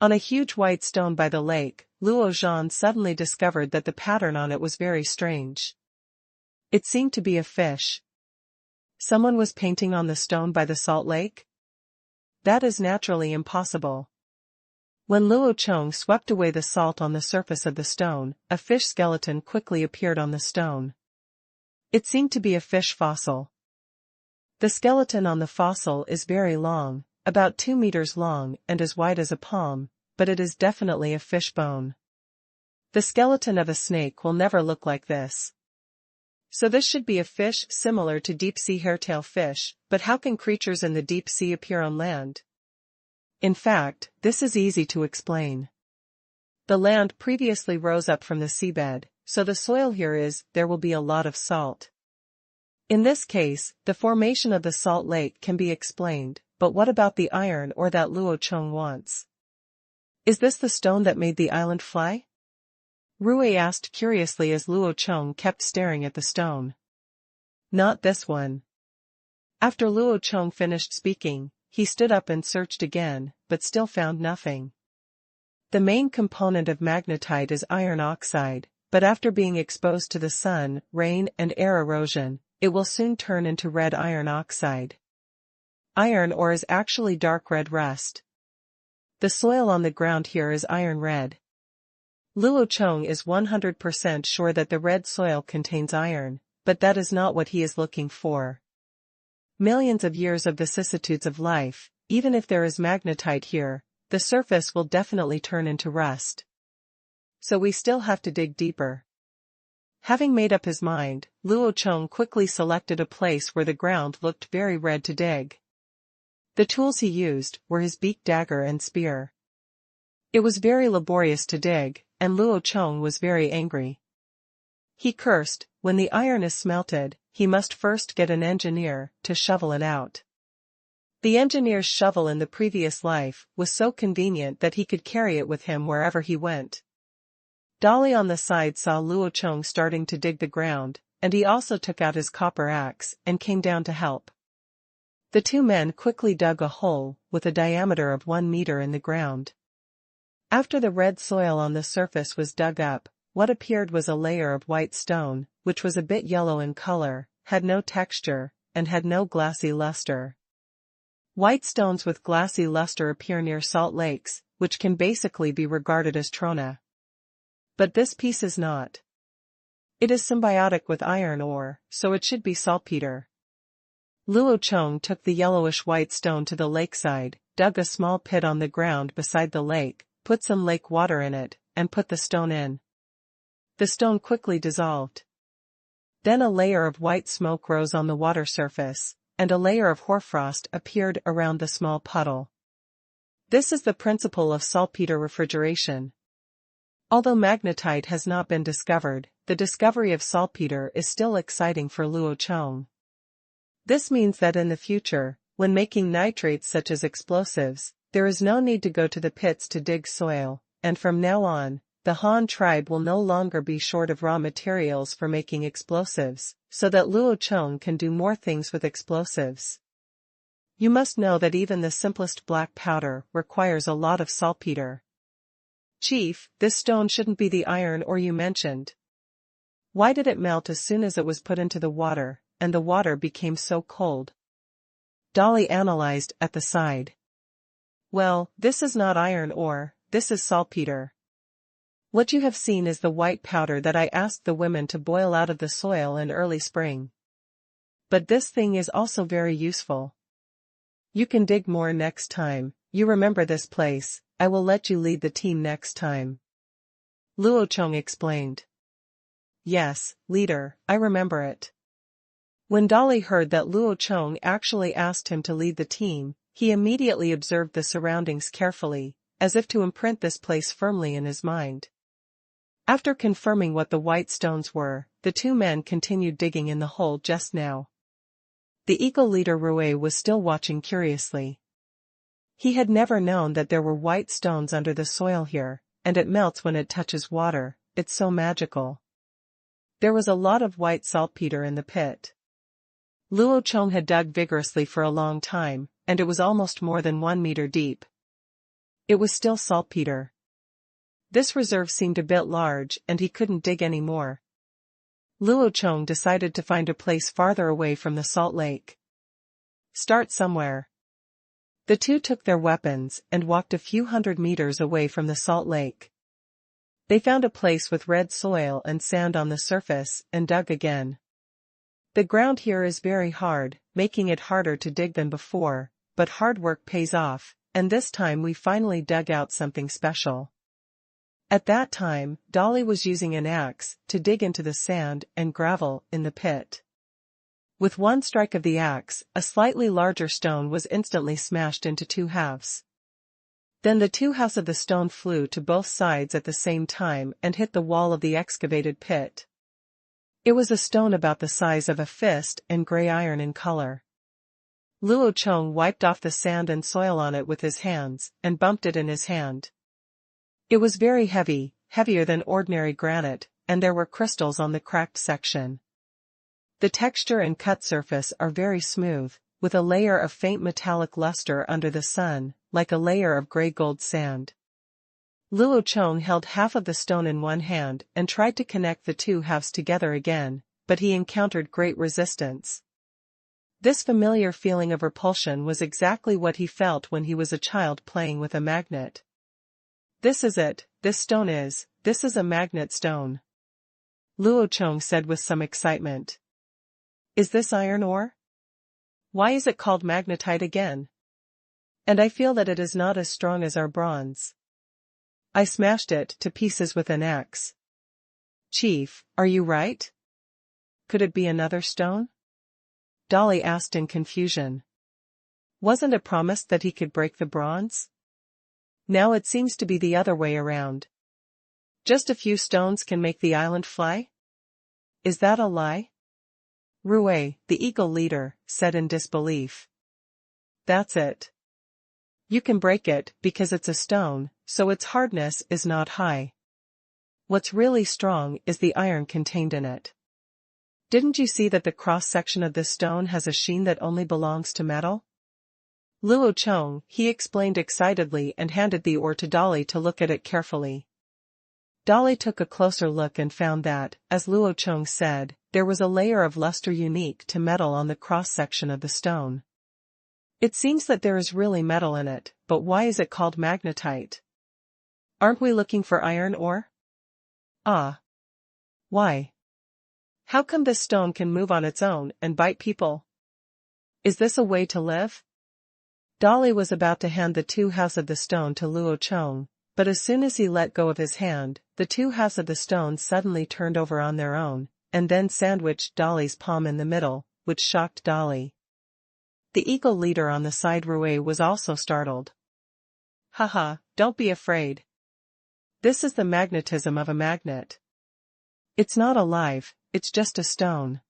On a huge white stone by the lake, Luo Zhan suddenly discovered that the pattern on it was very strange. It seemed to be a fish. Someone was painting on the stone by the salt lake? That is naturally impossible. When Luo Chong swept away the salt on the surface of the stone, a fish skeleton quickly appeared on the stone. It seemed to be a fish fossil. The skeleton on the fossil is very long, about 2 meters long and as wide as a palm, but it is definitely a fish bone. The skeleton of a snake will never look like this. So this should be a fish similar to deep-sea hairtail fish, but how can creatures in the deep sea appear on land? In fact, this is easy to explain. The land previously rose up from the seabed, so the soil here there will be a lot of salt. In this case, the formation of the salt lake can be explained, but what about the iron ore that Luo Chong wants? Is this the stone that made the island fly? Rui asked curiously as Luo Chong kept staring at the stone. Not this one. After Luo Chong finished speaking, he stood up and searched again, but still found nothing. The main component of magnetite is iron oxide, but after being exposed to the sun, rain and air erosion, it will soon turn into red iron oxide. Iron ore is actually dark red rust. The soil on the ground here is iron red. Luo Chong is 100% sure that the red soil contains iron, but that is not what he is looking for. Millions of years of vicissitudes of life, even if there is magnetite here, the surface will definitely turn into rust. So we still have to dig deeper. Having made up his mind, Luo Chong quickly selected a place where the ground looked very red to dig. The tools he used were his beak dagger and spear. It was very laborious to dig, and Luo Chong was very angry. He cursed, when the iron is smelted, he must first get an engineer to shovel it out. The engineer's shovel in the previous life was so convenient that he could carry it with him wherever he went. Dolly on the side saw Luo Chong starting to dig the ground, and he also took out his copper axe and came down to help. The two men quickly dug a hole with a diameter of 1 meter in the ground. After the red soil on the surface was dug up, what appeared was a layer of white stone, which was a bit yellow in color, had no texture, and had no glassy luster. White stones with glassy luster appear near salt lakes, which can basically be regarded as trona. But this piece is not. It is symbiotic with iron ore, so it should be saltpeter. Luo Chong took the yellowish-white stone to the lakeside, dug a small pit on the ground beside the lake, put some lake water in it, and put the stone in. The stone quickly dissolved. Then a layer of white smoke rose on the water surface, and a layer of hoarfrost appeared around the small puddle. This is the principle of saltpeter refrigeration. Although magnetite has not been discovered, the discovery of saltpeter is still exciting for Luo Chong. This means that in the future, when making nitrates such as explosives, there is no need to go to the pits to dig soil, and from now on, the Han tribe will no longer be short of raw materials for making explosives, so that Luo Chong can do more things with explosives. You must know that even the simplest black powder requires a lot of saltpeter. Chief, this stone shouldn't be the iron ore you mentioned. Why did it melt as soon as it was put into the water, and the water became so cold? Dolly analyzed at the side. Well, this is not iron ore, this is saltpeter. What you have seen is the white powder that I asked the women to boil out of the soil in early spring. But this thing is also very useful. You can dig more next time. You remember this place. I will let you lead the team next time. Luo Chong explained. Yes, leader, I remember it. When Dolly heard that Luo Chong actually asked him to lead the team, he immediately observed the surroundings carefully, as if to imprint this place firmly in his mind. After confirming what the white stones were, the two men continued digging in the hole just now. The eagle leader Rue was still watching curiously. He had never known that there were white stones under the soil here, and it melts when it touches water. It's so magical. There was a lot of white saltpeter in the pit. Luo Chong had dug vigorously for a long time, and it was almost more than 1 meter deep. It was still saltpeter. This reserve seemed a bit large, and he couldn't dig any more. Luo Chong decided to find a place farther away from the salt lake. Start somewhere. The two took their weapons and walked a few hundred meters away from the salt lake. They found a place with red soil and sand on the surface and dug again. The ground here is very hard, making it harder to dig than before, but hard work pays off, and this time we finally dug out something special. At that time, Dolly was using an axe to dig into the sand and gravel in the pit. With one strike of the axe, a slightly larger stone was instantly smashed into 2 halves. Then the 2 halves of the stone flew to both sides at the same time and hit the wall of the excavated pit. It was a stone about the size of a fist and gray iron in color. Luo Chong wiped off the sand and soil on it with his hands and bumped it in his hand. It was very heavy, heavier than ordinary granite, and there were crystals on the cracked section. The texture and cut surface are very smooth, with a layer of faint metallic luster under the sun, like a layer of gray gold sand. Luo Chong held half of the stone in one hand and tried to connect the 2 halves together again, but he encountered great resistance. This familiar feeling of repulsion was exactly what he felt when he was a child playing with a magnet. This is it, this is a magnet stone. Luo Chong said with some excitement. Is this iron ore? Why is it called magnetite again? And I feel that it is not as strong as our bronze. I smashed it to pieces with an axe. Chief, are you right? Could it be another stone? Dolly asked in confusion. Wasn't it promised that he could break the bronze? Now it seems to be the other way around. Just a few stones can make the island fly? Is that a lie? Rue, the eagle leader, said in disbelief. That's it. You can break it because it's a stone, so its hardness is not high. What's really strong is the iron contained in it. Didn't you see that the cross-section of this stone has a sheen that only belongs to metal? Luo Chong, he explained excitedly and handed the ore to Dolly to look at it carefully. Dolly took a closer look and found that, as Luo Chong said, there was a layer of luster unique to metal on the cross-section of the stone. It seems that there is really metal in it, but why is it called magnetite? Aren't we looking for iron ore? Ah. Why? How come this stone can move on its own and bite people? Is this a way to live? Dolly was about to hand the two halves of the stone to Luo Chong, but as soon as he let go of his hand, the two halves of the stone suddenly turned over on their own, and then sandwiched Dolly's palm in the middle, which shocked Dolly. The eagle leader on the side Rue was also startled. Haha, don't be afraid. This is the magnetism of a magnet. It's not alive, it's just a stone.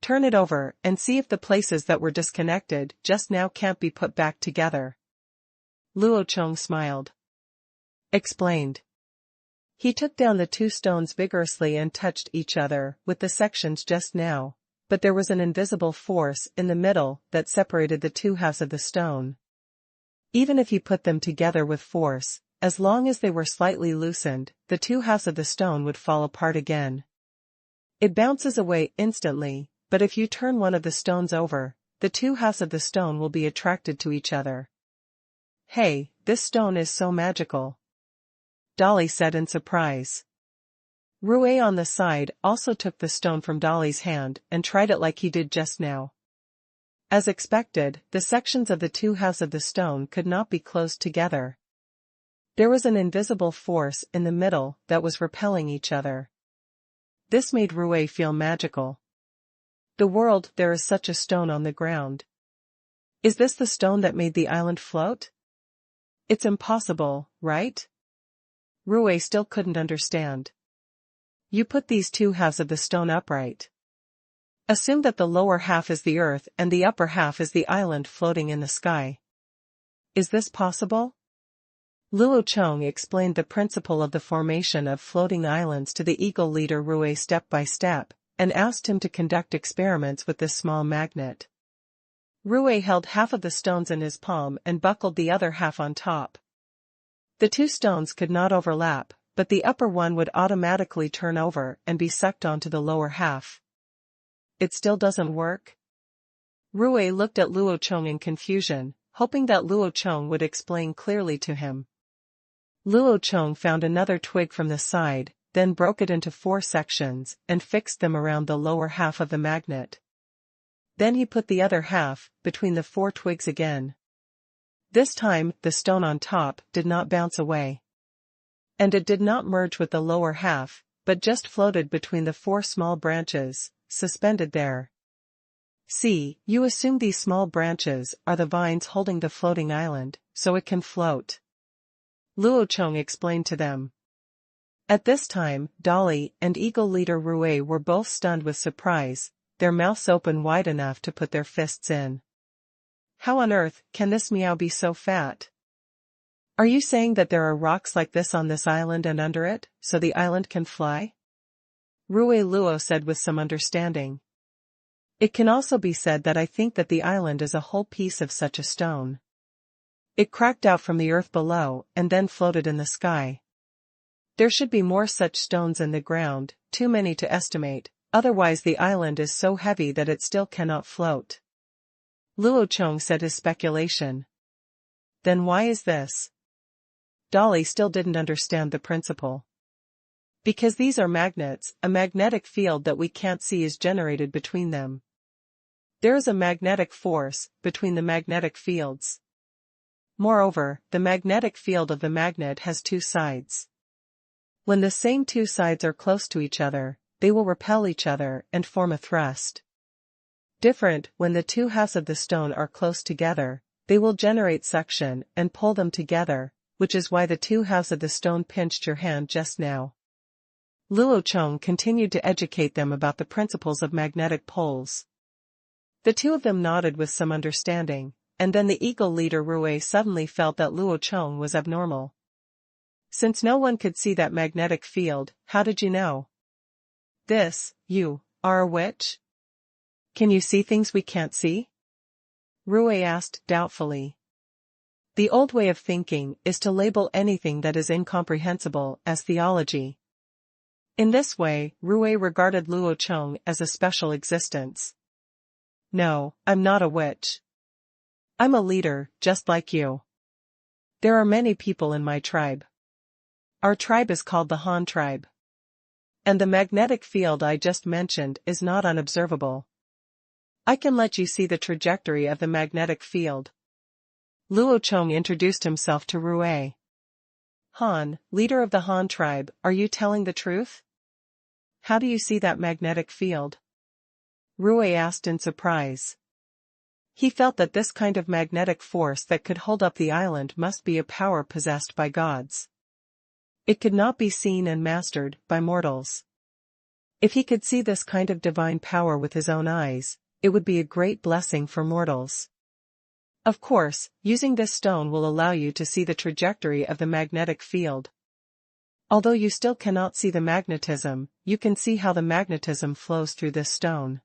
Turn it over and see if the places that were disconnected just now can't be put back together. Luo Chong smiled. Explained. He took down the two stones vigorously and touched each other with the sections just now, but there was an invisible force in the middle that separated the two halves of the stone. Even if he put them together with force, as long as they were slightly loosened, the two halves of the stone would fall apart again. It bounces away instantly, but if you turn one of the stones over, the two halves of the stone will be attracted to each other. Hey, this stone is so magical. Dolly said in surprise. Rue on the side also took the stone from Dolly's hand and tried it like he did just now. As expected, the sections of the two halves of the stone could not be closed together. There was an invisible force in the middle that was repelling each other. This made Rue feel magical. The world, there is such a stone on the ground. Is this the stone that made the island float? It's impossible, right? Rue still couldn't understand. You put these two halves of the stone upright. Assume that the lower half is the earth and the upper half is the island floating in the sky. Is this possible? Luo Chong explained the principle of the formation of floating islands to the eagle leader Rue step by step, and asked him to conduct experiments with this small magnet. Rue held half of the stones in his palm and buckled the other half on top. The two stones could not overlap, but the upper one would automatically turn over and be sucked onto the lower half. It still doesn't work? Rue looked at Luo Chong in confusion, hoping that Luo Chong would explain clearly to him. Luo Chong found another twig from the side, then broke it into 4 sections and fixed them around the lower half of the magnet. Then he put the other half between the 4 twigs again. This time, the stone on top did not bounce away. And it did not merge with the lower half, but just floated between the 4 small branches, suspended there. See, you assume these small branches are the vines holding the floating island, so it can float. Luo Chong explained to them. At this time, Dolly and eagle leader Rue were both stunned with surprise, their mouths open wide enough to put their fists in. How on earth can this meow be so fat? Are you saying that there are rocks like this on this island and under it, so the island can fly? Rue Luo said with some understanding. It can also be said that I think that the island is a whole piece of such a stone. It cracked out from the earth below and then floated in the sky. There should be more such stones in the ground, too many to estimate, otherwise the island is so heavy that it still cannot float. Luo Chong said his speculation. Then why is this? Dolly still didn't understand the principle. Because these are magnets, a magnetic field that we can't see is generated between them. There is a magnetic force between the magnetic fields. Moreover, the magnetic field of the magnet has 2 sides. When the same 2 sides are close to each other, they will repel each other and form a thrust. Different, when the 2 halves of the stone are close together, they will generate suction and pull them together, which is why the 2 halves of the stone pinched your hand just now. Luo Chong continued to educate them about the principles of magnetic poles. The 2 of them nodded with some understanding, and then the eagle leader Rue suddenly felt that Luo Chong was abnormal. Since no one could see that magnetic field, how did you know? You are a witch? Can you see things we can't see? Rue asked doubtfully. The old way of thinking is to label anything that is incomprehensible as theology. In this way, Rue regarded Luo Chong as a special existence. No, I'm not a witch. I'm a leader, just like you. There are many people in my tribe. Our tribe is called the Han tribe. And the magnetic field I just mentioned is not unobservable. I can let you see the trajectory of the magnetic field. Luo Chong introduced himself to Rui. Han, leader of the Han tribe, are you telling the truth? How do you see that magnetic field? Rui asked in surprise. He felt that this kind of magnetic force that could hold up the island must be a power possessed by gods. It could not be seen and mastered by mortals. If he could see this kind of divine power with his own eyes, it would be a great blessing for mortals. Of course, using this stone will allow you to see the trajectory of the magnetic field. Although you still cannot see the magnetism, you can see how the magnetism flows through this stone.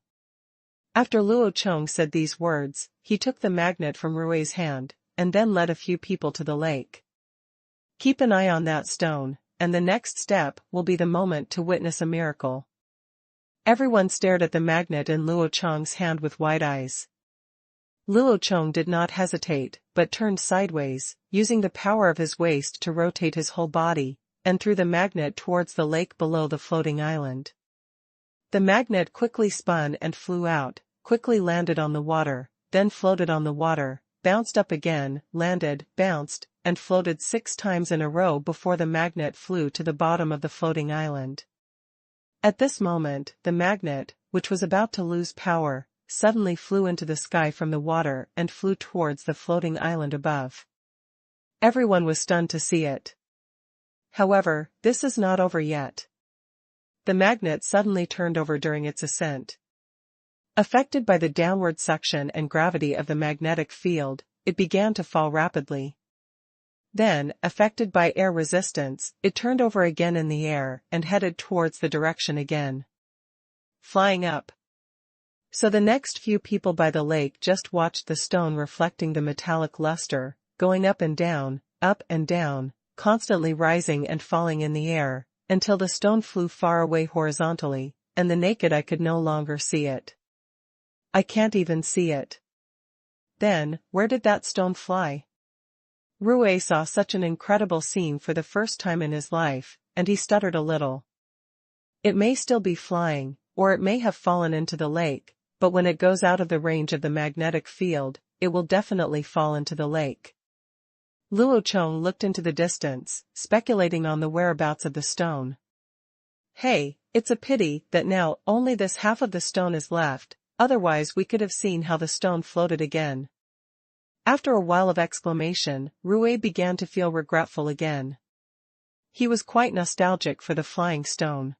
After Luo Chong said these words, he took the magnet from Rui's hand, and then led a few people to the lake. Keep an eye on that stone, and the next step will be the moment to witness a miracle. Everyone stared at the magnet in Luo Chong's hand with wide eyes. Luo Chong did not hesitate, but turned sideways, using the power of his waist to rotate his whole body, and threw the magnet towards the lake below the floating island. The magnet quickly spun and flew out, quickly landed on the water, then floated on the water, bounced up again, landed, bounced, and floated 6 times in a row before the magnet flew to the bottom of the floating island. At this moment, the magnet, which was about to lose power, suddenly flew into the sky from the water and flew towards the floating island above. Everyone was stunned to see it. However, this is not over yet. The magnet suddenly turned over during its ascent. Affected by the downward suction and gravity of the magnetic field, it began to fall rapidly. Then, affected by air resistance, it turned over again in the air and headed towards the direction again. Flying up. So the next few people by the lake just watched the stone reflecting the metallic luster, going up and down, constantly rising and falling in the air, until the stone flew far away horizontally, and the naked eye could no longer see it. I can't even see it. Then, where did that stone fly? Rui saw such an incredible scene for the first time in his life, and he stuttered a little. It may still be flying, or it may have fallen into the lake, but when it goes out of the range of the magnetic field, it will definitely fall into the lake. Luo Chong looked into the distance, speculating on the whereabouts of the stone. Hey, it's a pity that now only this half of the stone is left, otherwise we could have seen how the stone floated again. After a while of exclamation, Rui began to feel regretful again. He was quite nostalgic for the flying stone.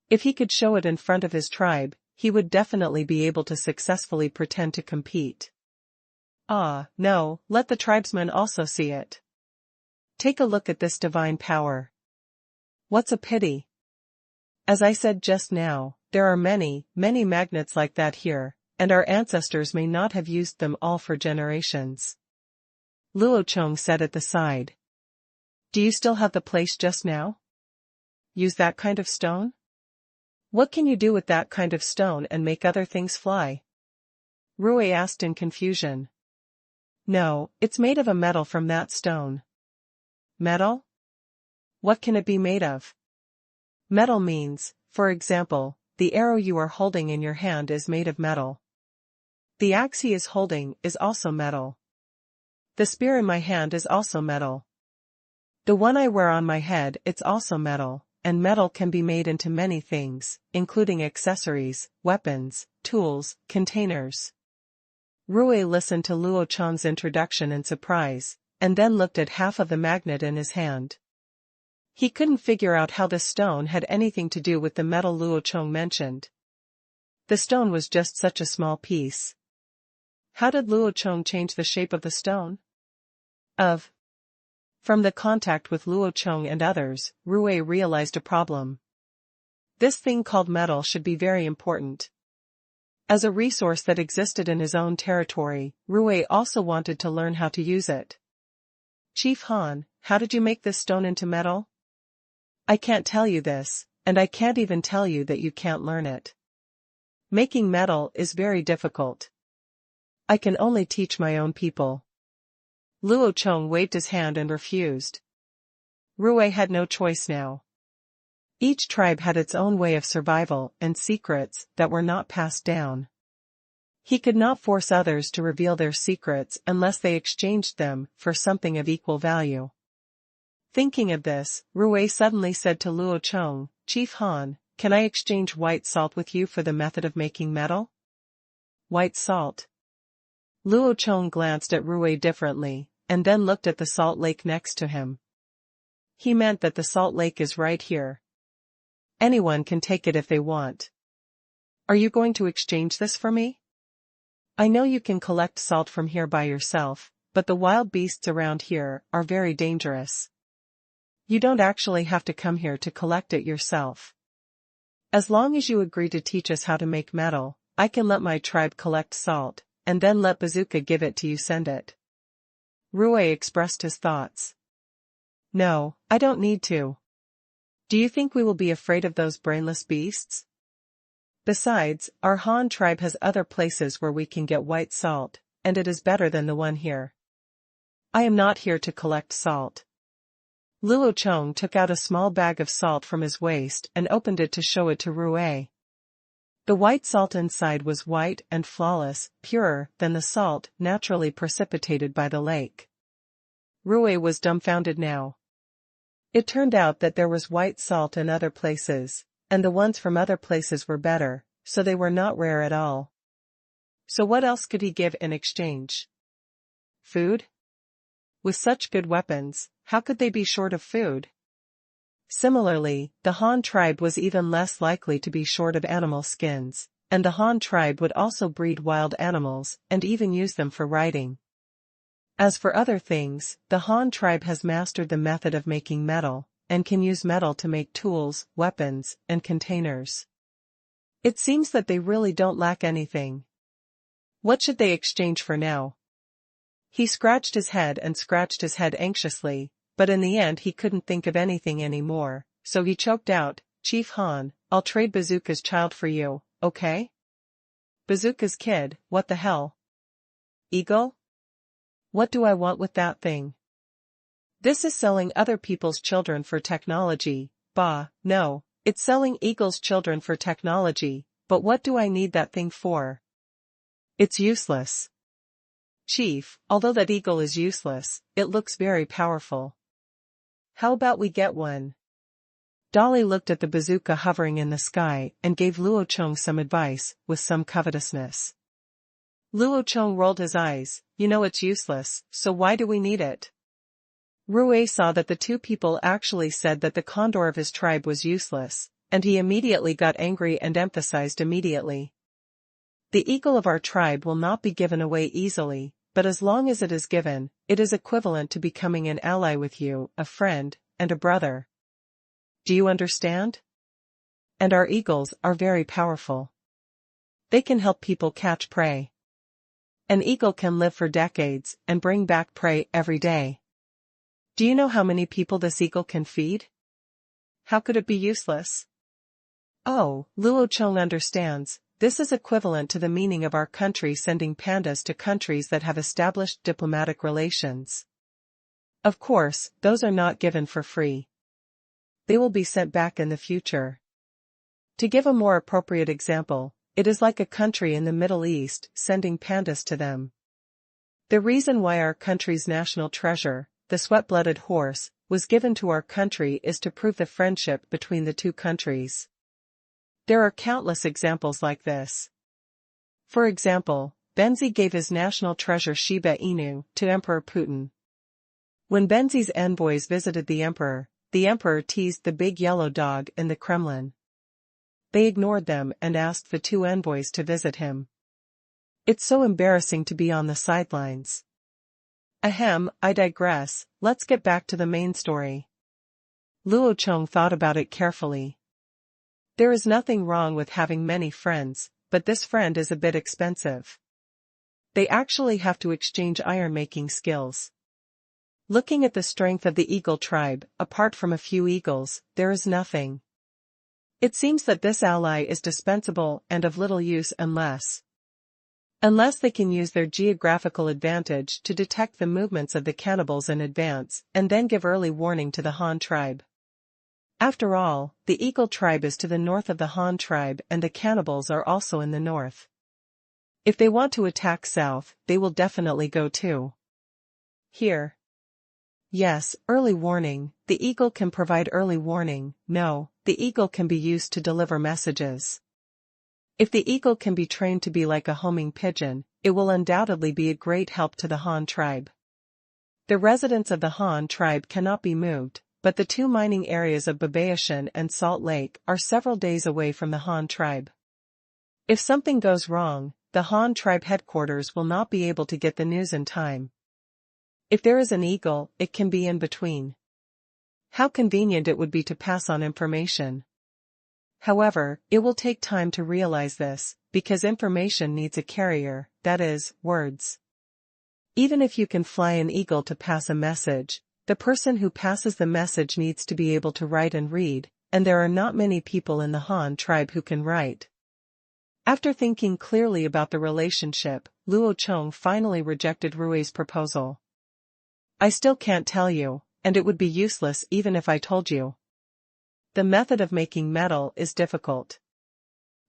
If he could show it in front of his tribe, he would definitely be able to successfully pretend to compete. Ah, no, let the tribesmen also see it. Take a look at this divine power. What's a pity? As I said just now, there are many, many magnets like that here, and our ancestors may not have used them all for generations. Luo Chong said at the side. Do you still have the place just now? Use that kind of stone? What can you do with that kind of stone and make other things fly? Rui asked in confusion. No, it's made of a metal from that stone. Metal? What can it be made of? Metal means, for example, the arrow you are holding in your hand is made of metal. The axe he is holding is also metal. The spear in my hand is also metal. The one I wear on my head, it's also metal, and metal can be made into many things, including accessories, weapons, tools, containers. Rui listened to Luo Chong's introduction in surprise, and then looked at half of the magnet in his hand. He couldn't figure out how the stone had anything to do with the metal Luo Chong mentioned. The stone was just such a small piece. How did Luo Chong change the shape of the stone? From the contact with Luo Chong and others, Rui realized a problem. This thing called metal should be very important. As a resource that existed in his own territory, Rui also wanted to learn how to use it. Chief Han, how did you make this stone into metal? I can't tell you this, and I can't even tell you that you can't learn it. Making metal is very difficult. I can only teach my own people. Luo Chong waved his hand and refused. Rui had no choice now. Each tribe had its own way of survival and secrets that were not passed down. He could not force others to reveal their secrets unless they exchanged them for something of equal value. Thinking of this, Ruwei suddenly said to Luo Chong, "Chief Han, can I exchange white salt with you for the method of making metal?" White salt. Luo Chong glanced at Ruwei differently, and then looked at the salt lake next to him. He meant that the salt lake is right here. Anyone can take it if they want. Are you going to exchange this for me? I know you can collect salt from here by yourself, but the wild beasts around here are very dangerous. You don't actually have to come here to collect it yourself. As long as you agree to teach us how to make metal, I can let my tribe collect salt, and then let Bazooka give it to you. Send it. Ruwei expressed his thoughts. No, I don't need to. Do you think we will be afraid of those brainless beasts? Besides, our Han tribe has other places where we can get white salt, and it is better than the one here. I am not here to collect salt. Luo Chong took out a small bag of salt from his waist and opened it to show it to Ruwei. The white salt inside was white and flawless, purer than the salt naturally precipitated by the lake. Ruwei was dumbfounded now. It turned out that there was white salt in other places, and the ones from other places were better, so they were not rare at all. So what else could he give in exchange? Food? With such good weapons, how could they be short of food? Similarly, the Han tribe was even less likely to be short of animal skins, and the Han tribe would also breed wild animals and even use them for riding. As for other things, the Han tribe has mastered the method of making metal, and can use metal to make tools, weapons, and containers. It seems that they really don't lack anything. What should they exchange for now? He scratched his head anxiously, but in the end he couldn't think of anything anymore, so he choked out, "Chief Han, I'll trade Bazooka's child for you, okay?" Bazooka's kid, what the hell? Eagle? What do I want with that thing? This is selling other people's children for technology. Bah, no, it's selling Eagle's children for technology, but what do I need that thing for? It's useless. Chief, although that eagle is useless, it looks very powerful. How about we get one? Dolly looked at the bazooka hovering in the sky and gave Luo Chong some advice, with some covetousness. Luo Chong rolled his eyes. You know it's useless, so why do we need it? Ruwei saw that the two people actually said that the condor of his tribe was useless, and he immediately got angry and emphasized immediately. The eagle of our tribe will not be given away easily, but as long as it is given, it is equivalent to becoming an ally with you, a friend, and a brother. Do you understand? And our eagles are very powerful. They can help people catch prey. An eagle can live for decades and bring back prey every day. Do you know how many people this eagle can feed? How could it be useless? Oh, Luo Chong understands. This is equivalent to the meaning of our country sending pandas to countries that have established diplomatic relations. Of course, those are not given for free. They will be sent back in the future. To give a more appropriate example, it is like a country in the Middle East sending pandas to them. The reason why our country's national treasure, the sweat-blooded horse, was given to our country is to prove the friendship between the two countries. There are countless examples like this. For example, Benzi gave his national treasure Shiba Inu to Emperor Putin. When Benzi's envoys visited the emperor teased the big yellow dog in the Kremlin. They ignored them and asked the two envoys to visit him. It's so embarrassing to be on the sidelines. Ahem, I digress, let's get back to the main story. Luo Chong thought about it carefully. There is nothing wrong with having many friends, but this friend is a bit expensive. They actually have to exchange iron-making skills. Looking at the strength of the eagle tribe, apart from a few eagles, there is nothing. It seems that this ally is dispensable and of little use unless they can use their geographical advantage to detect the movements of the cannibals in advance and then give early warning to the Han tribe. After all, the eagle tribe is to the north of the Han tribe and the cannibals are also in the north. If they want to attack south, they will definitely go too. Here. Yes, early warning. The eagle can provide early warning. No, the eagle can be used to deliver messages. If the eagle can be trained to be like a homing pigeon, it will undoubtedly be a great help to the Han tribe. The residents of the Han tribe cannot be moved, but the two mining areas of Babaoshan and Salt Lake are several days away from the Han tribe. If something goes wrong, the Han tribe headquarters will not be able to get the news in time. If there is an eagle, it can be in between. How convenient it would be to pass on information. However, it will take time to realize this, because information needs a carrier, that is, words. Even if you can fly an eagle to pass a message, the person who passes the message needs to be able to write and read, and there are not many people in the Han tribe who can write. After thinking clearly about the relationship, Luo Chong finally rejected Rui's proposal. I still can't tell you, and it would be useless even if I told you. The method of making metal is difficult.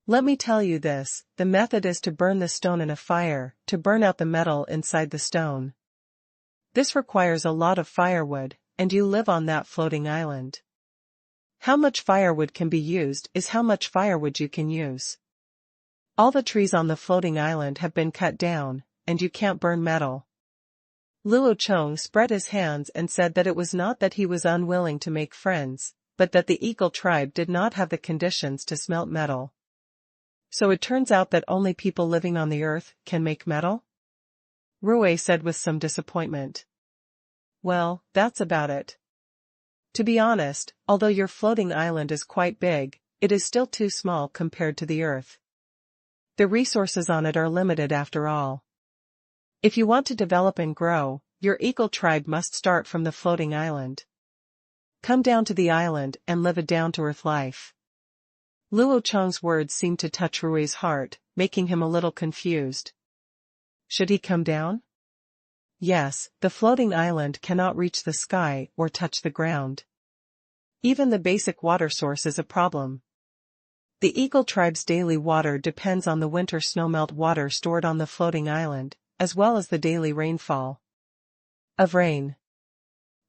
Let me tell you this, the method is to burn the stone in a fire, to burn out the metal inside the stone. This requires a lot of firewood, and you live on that floating island. How much firewood can be used is how much firewood you can use. All the trees on the floating island have been cut down, and you can't burn metal. Luo Chong spread his hands and said that it was not that he was unwilling to make friends, but that the Eagle tribe did not have the conditions to smelt metal. So it turns out that only people living on the earth can make metal? Rui said with some disappointment. Well, that's about it. To be honest, although your floating island is quite big, it is still too small compared to the earth. The resources on it are limited after all. If you want to develop and grow, your Eagle tribe must start from the floating island. Come down to the island and live a down-to-earth life. Luo Chong's words seemed to touch Rui's heart, making him a little confused. Should he come down? Yes, the floating island cannot reach the sky or touch the ground. Even the basic water source is a problem. The Eagle tribe's daily water depends on the winter snowmelt water stored on the floating island, as well as the daily rainfall. Of rain.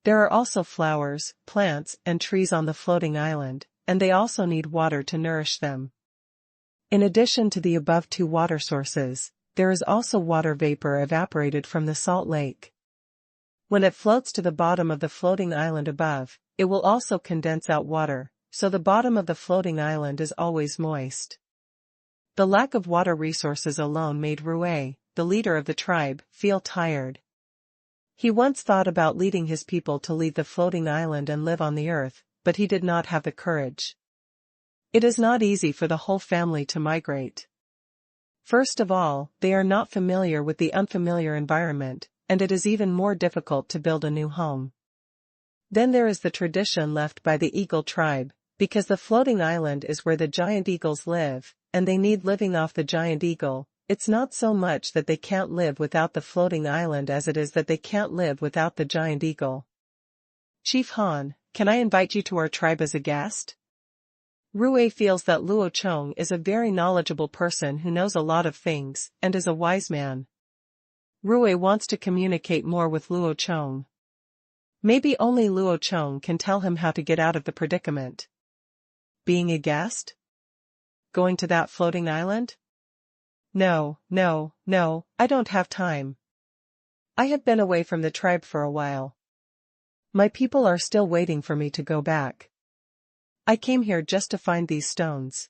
There are also flowers, plants, and trees on the floating island, and they also need water to nourish them. In addition to the above two water sources, there is also water vapor evaporated from the salt lake. When it floats to the bottom of the floating island above, it will also condense out water, so the bottom of the floating island is always moist. The lack of water resources alone made Rui, the leader of the tribe, feel tired. He once thought about leading his people to leave the floating island and live on the earth, but he did not have the courage. It is not easy for the whole family to migrate. First of all, they are not familiar with the unfamiliar environment, and it is even more difficult to build a new home. Then there is the tradition left by the Eagle tribe, because the floating island is where the giant eagles live, and they need living off the giant eagle. It's not so much that they can't live without the floating island as it is that they can't live without the giant eagle. Chief Han, can I invite you to our tribe as a guest? Rui feels that Luo Chong is a very knowledgeable person who knows a lot of things, and is a wise man. Rui wants to communicate more with Luo Chong. Maybe only Luo Chong can tell him how to get out of the predicament. Being a guest? Going to that floating island? No, I don't have time. I have been away from the tribe for a while. My people are still waiting for me to go back. I came here just to find these stones.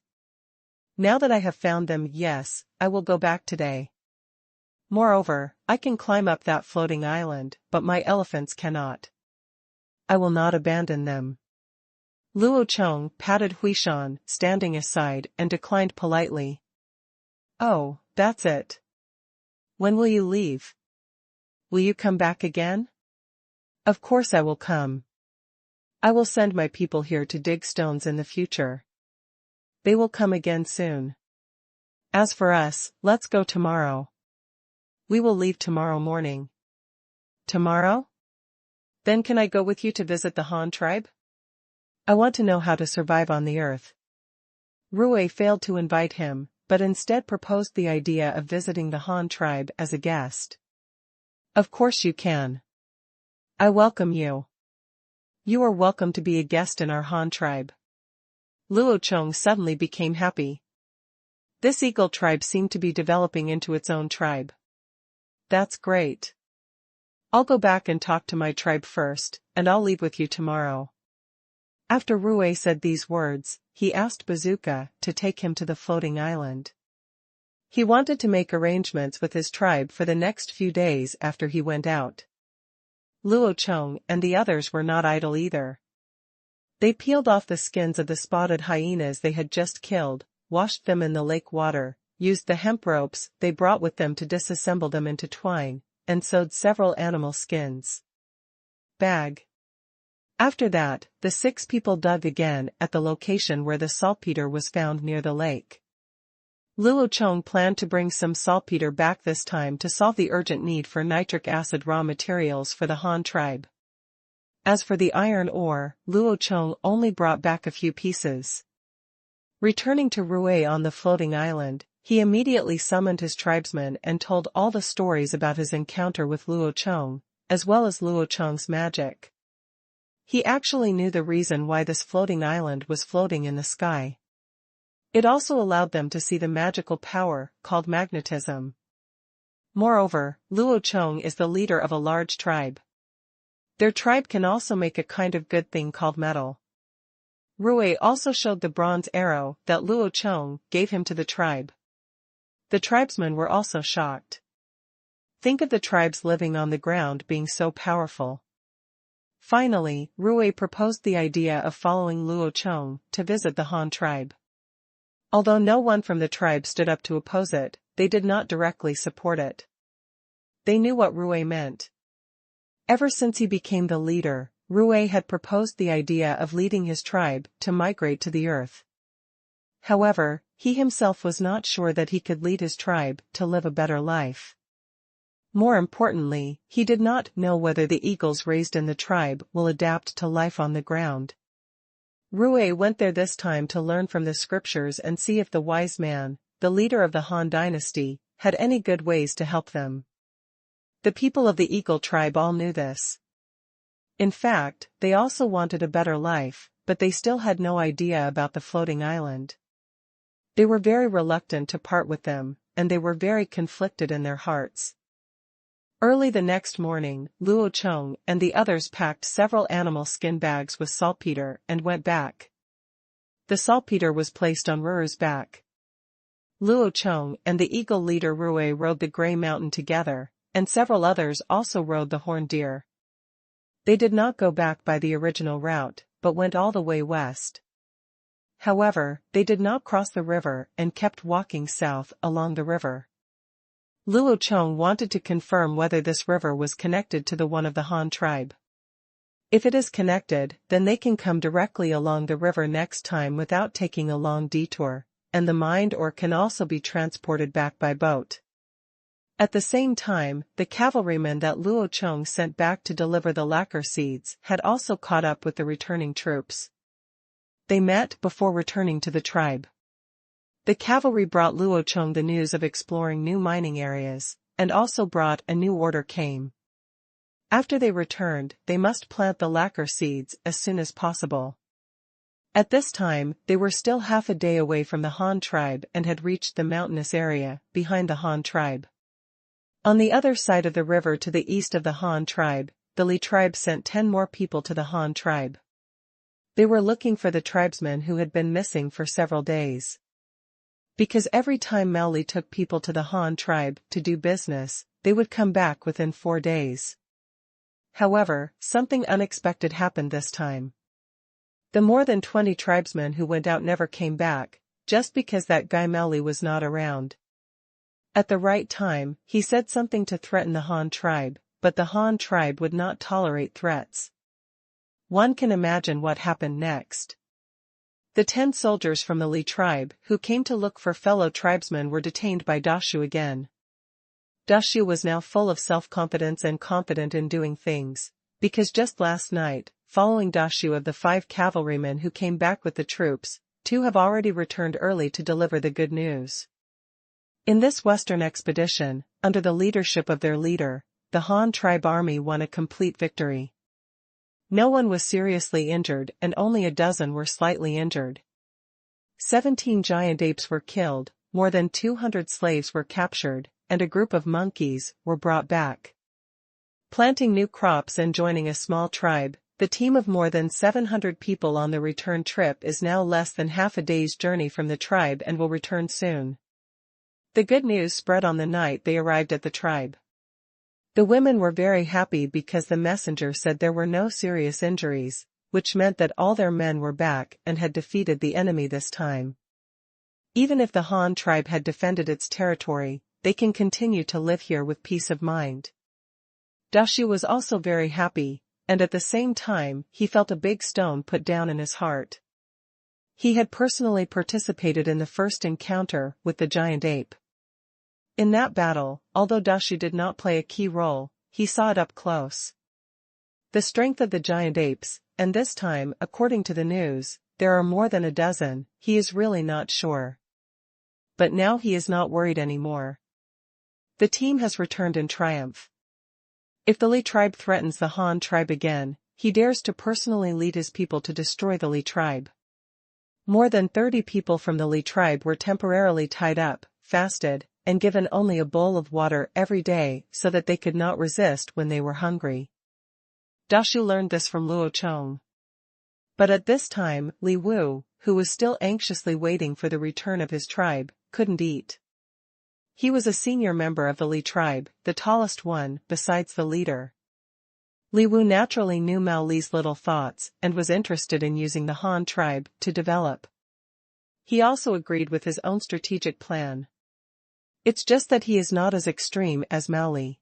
Now that I have found them, yes, I will go back today. Moreover, I can climb up that floating island, but my elephants cannot. I will not abandon them. Luo Chong patted Huishan, standing aside, and declined politely. Oh, that's it. When will you leave? Will you come back again? Of course I will come. I will send my people here to dig stones in the future. They will come again soon. As for us, let's go tomorrow. We will leave tomorrow morning. Tomorrow? Then can I go with you to visit the Han tribe? I want to know how to survive on the earth. Rui failed to invite him, but instead proposed the idea of visiting the Han tribe as a guest. Of course you can. I welcome you. You are welcome to be a guest in our Han tribe. Luo Chong suddenly became happy. This eagle tribe seemed to be developing into its own tribe. That's great. I'll go back and talk to my tribe first, and I'll leave with you tomorrow. After Rui said these words, he asked Bazooka to take him to the floating island. He wanted to make arrangements with his tribe for the next few days after he went out. Luo Chong and the others were not idle either. They peeled off the skins of the spotted hyenas they had just killed, washed them in the lake water, used the hemp ropes they brought with them to disassemble them into twine, and sewed several animal skins. Bag. After that, the 6 people dug again at the location where the saltpeter was found near the lake. Luo Chong planned to bring some saltpeter back this time to solve the urgent need for nitric acid raw materials for the Han tribe. As for the iron ore, Luo Chong only brought back a few pieces. Returning to Rui on the floating island, he immediately summoned his tribesmen and told all the stories about his encounter with Luo Chong, as well as Luo Chong's magic. He actually knew the reason why this floating island was floating in the sky. It also allowed them to see the magical power, called magnetism. Moreover, Luo Chong is the leader of a large tribe. Their tribe can also make a kind of good thing called metal. Rui also showed the bronze arrow that Luo Chong gave him to the tribe. The tribesmen were also shocked. Think of the tribes living on the ground being so powerful. Finally, Rui proposed the idea of following Luo Chong to visit the Han tribe. Although no one from the tribe stood up to oppose it, they did not directly support it. They knew what Rui meant. Ever since he became the leader, Rui had proposed the idea of leading his tribe to migrate to the earth. However, he himself was not sure that he could lead his tribe to live a better life. More importantly, he did not know whether the eagles raised in the tribe will adapt to life on the ground. Rui went there this time to learn from the scriptures and see if the wise man, the leader of the Han dynasty, had any good ways to help them. The people of the eagle tribe all knew this. In fact, they also wanted a better life, but they still had no idea about the floating island. They were very reluctant to part with them, and they were very conflicted in their hearts. Early the next morning, Luo Chong and the others packed several animal skin bags with saltpeter and went back. The saltpeter was placed on Ruru's back. Luo Chong and the eagle leader Rui rode the Grey Mountain together, and several others also rode the horned deer. They did not go back by the original route, but went all the way west. However, they did not cross the river and kept walking south along the river. Luo Chong wanted to confirm whether this river was connected to the one of the Han tribe. If it is connected, then they can come directly along the river next time without taking a long detour, and the mined ore can also be transported back by boat. At the same time, the cavalrymen that Luo Chong sent back to deliver the lacquer seeds had also caught up with the returning troops. They met before returning to the tribe. The cavalry brought Luo Chong the news of exploring new mining areas, and also brought a new order came. After they returned, they must plant the lacquer seeds as soon as possible. At this time, they were still half a day away from the Han tribe and had reached the mountainous area behind the Han tribe. On the other side of the river to the east of the Han tribe, the Li tribe sent 10 more people to the Han tribe. They were looking for the tribesmen who had been missing for several days. Because every time Mao Li took people to the Han tribe to do business, they would come back within 4 days. However, something unexpected happened this time. The more than 20 tribesmen who went out never came back, just because that guy Mao Li was not around. At the right time, he said something to threaten the Han tribe, but the Han tribe would not tolerate threats. One can imagine what happened next. The 10 soldiers from the Li tribe who came to look for fellow tribesmen were detained by Dashu again. Dashu was now full of self-confidence and confident in doing things, because just last night, following Dashu of the 5 cavalrymen who came back with the troops, 2 have already returned early to deliver the good news. In this western expedition, under the leadership of their leader, the Han tribe army won a complete victory. No one was seriously injured and only a dozen were slightly injured. 17 giant apes were killed, more than 200 slaves were captured, and a group of monkeys were brought back. Planting new crops and joining a small tribe, the team of more than 700 people on the return trip is now less than half a day's journey from the tribe and will return soon. The good news spread on the night they arrived at the tribe. The women were very happy because the messenger said there were no serious injuries, which meant that all their men were back and had defeated the enemy this time. Even if the Han tribe had defended its territory, they can continue to live here with peace of mind. Dashu was also very happy, and at the same time he felt a big stone put down in his heart. He had personally participated in the first encounter with the giant ape. In that battle, although Dashu did not play a key role, he saw it up close. The strength of the giant apes, and this time, according to the news, there are more than a dozen, he is really not sure. But now he is not worried anymore. The team has returned in triumph. If the Li tribe threatens the Han tribe again, he dares to personally lead his people to destroy the Li tribe. More than 30 people from the Li tribe were temporarily tied up, fasted, and given only a bowl of water every day so that they could not resist when they were hungry. Dashu learned this from Luo Chong. But at this time, Li Wu, who was still anxiously waiting for the return of his tribe, couldn't eat. He was a senior member of the Li tribe, the tallest one, besides the leader. Li Wu naturally knew Mao Li's little thoughts and was interested in using the Han tribe to develop. He also agreed with his own strategic plan. It's just that he is not as extreme as Mao Li.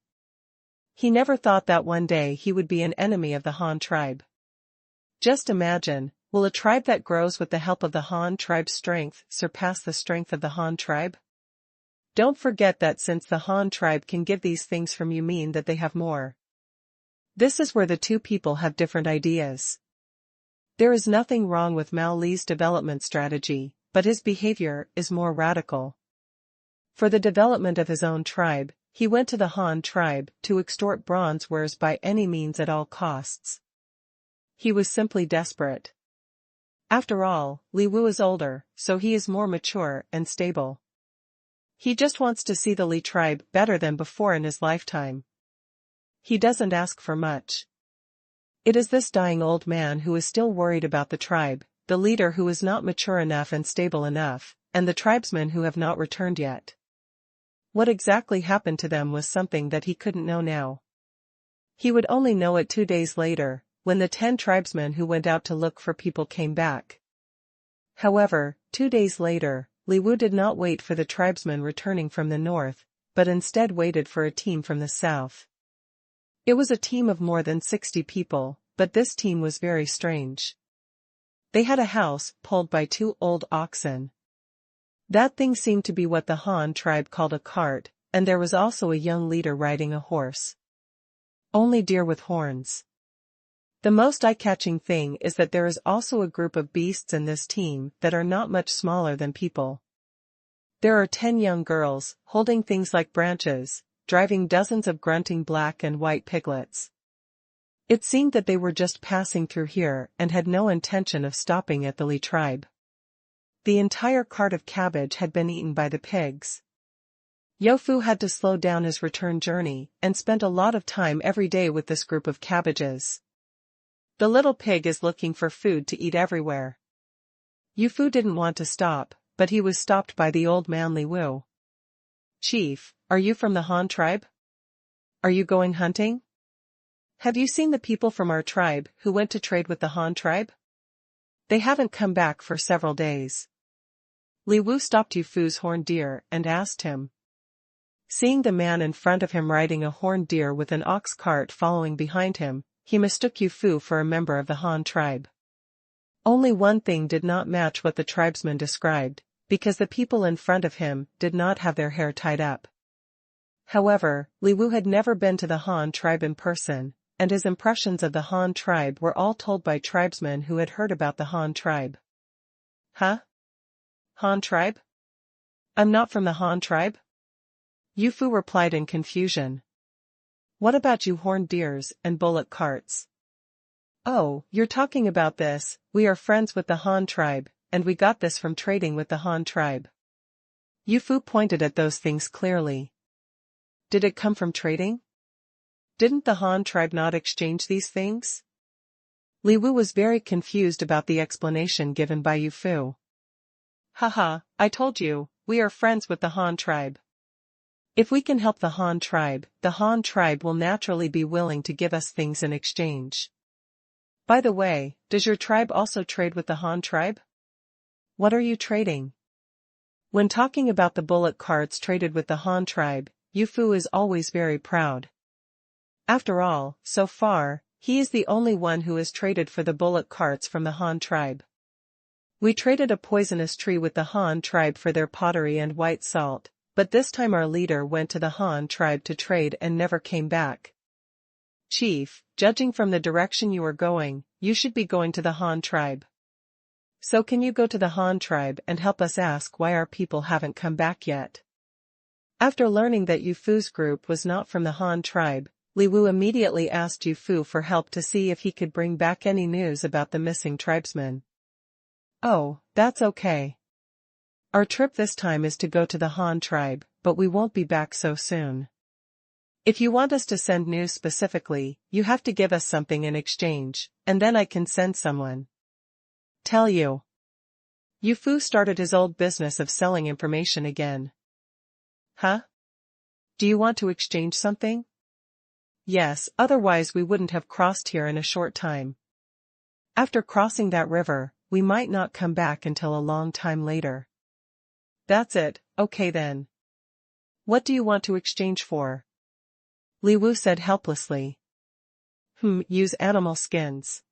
He never thought that one day he would be an enemy of the Han tribe. Just imagine, will a tribe that grows with the help of the Han tribe's strength surpass the strength of the Han tribe? Don't forget that since the Han tribe can give these things from you mean that they have more. This is where the two people have different ideas. There is nothing wrong with Mao Li's development strategy, but his behavior is more radical. For the development of his own tribe, he went to the Han tribe to extort bronze wares by any means at all costs. He was simply desperate. After all, Li Wu is older, so he is more mature and stable. He just wants to see the Li tribe better than before in his lifetime. He doesn't ask for much. It is this dying old man who is still worried about the tribe, the leader who is not mature enough and stable enough, and the tribesmen who have not returned yet. What exactly happened to them was something that he couldn't know now. He would only know it 2 days later, when the 10 tribesmen who went out to look for people came back. However, 2 days later, Li Wu did not wait for the tribesmen returning from the north, but instead waited for a team from the south. It was a team of more than 60 people, but this team was very strange. They had a house pulled by 2 old oxen. That thing seemed to be what the Han tribe called a cart, and there was also a young leader riding a horse. Only deer with horns. The most eye-catching thing is that there is also a group of beasts in this team that are not much smaller than people. There are 10 young girls, holding things like branches, driving dozens of grunting black and white piglets. It seemed that they were just passing through here and had no intention of stopping at the Li tribe. The entire cart of cabbage had been eaten by the pigs. Yofu had to slow down his return journey and spent a lot of time every day with this group of cabbages. The little pig is looking for food to eat everywhere. Yofu didn't want to stop, but he was stopped by the old man Li Wu. "Chief, are you from the Han tribe? Are you going hunting? Have you seen the people from our tribe who went to trade with the Han tribe? They haven't come back for several days." Li Wu stopped Yufu's horned deer and asked him. Seeing the man in front of him riding a horned deer with an ox cart following behind him, he mistook Yufu for a member of the Han tribe. Only one thing did not match what the tribesman described, because the people in front of him did not have their hair tied up. However, Li Wu had never been to the Han tribe in person, and his impressions of the Han tribe were all told by tribesmen who had heard about the Han tribe. "Huh? Han tribe? I'm not from the Han tribe." Yufu replied in confusion. What about you horned deers and bullock carts? Oh, you're talking about this, we are friends with the Han tribe, and we got this from trading with the Han tribe. Yufu pointed at those things clearly. Did it come from trading? Didn't the Han tribe not exchange these things? Li Wu was very confused about the explanation given by Yufu. Haha, I told you, we are friends with the Han tribe. If we can help the Han tribe will naturally be willing to give us things in exchange. By the way, does your tribe also trade with the Han tribe? What are you trading? When talking about the bullock carts traded with the Han tribe, Yufu is always very proud. After all, so far, he is the only one who has traded for the bullock carts from the Han tribe. We traded a poisonous tree with the Han tribe for their pottery and white salt, but this time our leader went to the Han tribe to trade and never came back. Chief, judging from the direction you are going, you should be going to the Han tribe. So can you go to the Han tribe and help us ask why our people haven't come back yet? After learning that Yufu's group was not from the Han tribe, Li Wu immediately asked Yufu for help to see if he could bring back any news about the missing tribesmen. Oh, that's okay. Our trip this time is to go to the Han tribe, but we won't be back so soon. If you want us to send news specifically, you have to give us something in exchange, and then I can send someone. Tell you. Yufu started his old business of selling information again. Huh? Do you want to exchange something? Yes, otherwise we wouldn't have crossed here in a short time. After crossing that river, we might not come back until a long time later. That's it, okay then. What do you want to exchange for? Li Wu said helplessly. Use animal skins.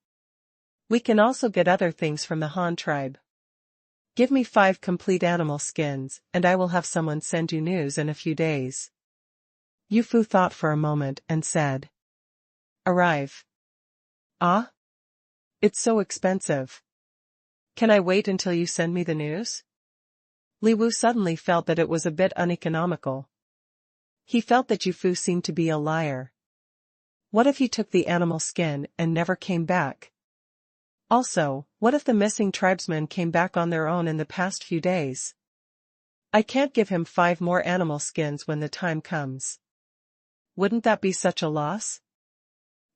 We can also get other things from the Han tribe. Give me 5 complete animal skins, and I will have someone send you news in a few days. Yufu thought for a moment and said. Arrive. Ah? It's so expensive. Can I wait until you send me the news? Li Wu suddenly felt that it was a bit uneconomical. He felt that Yufu seemed to be a liar. What if he took the animal skin and never came back? Also, what if the missing tribesmen came back on their own in the past few days? I can't give him 5 more animal skins when the time comes. Wouldn't that be such a loss?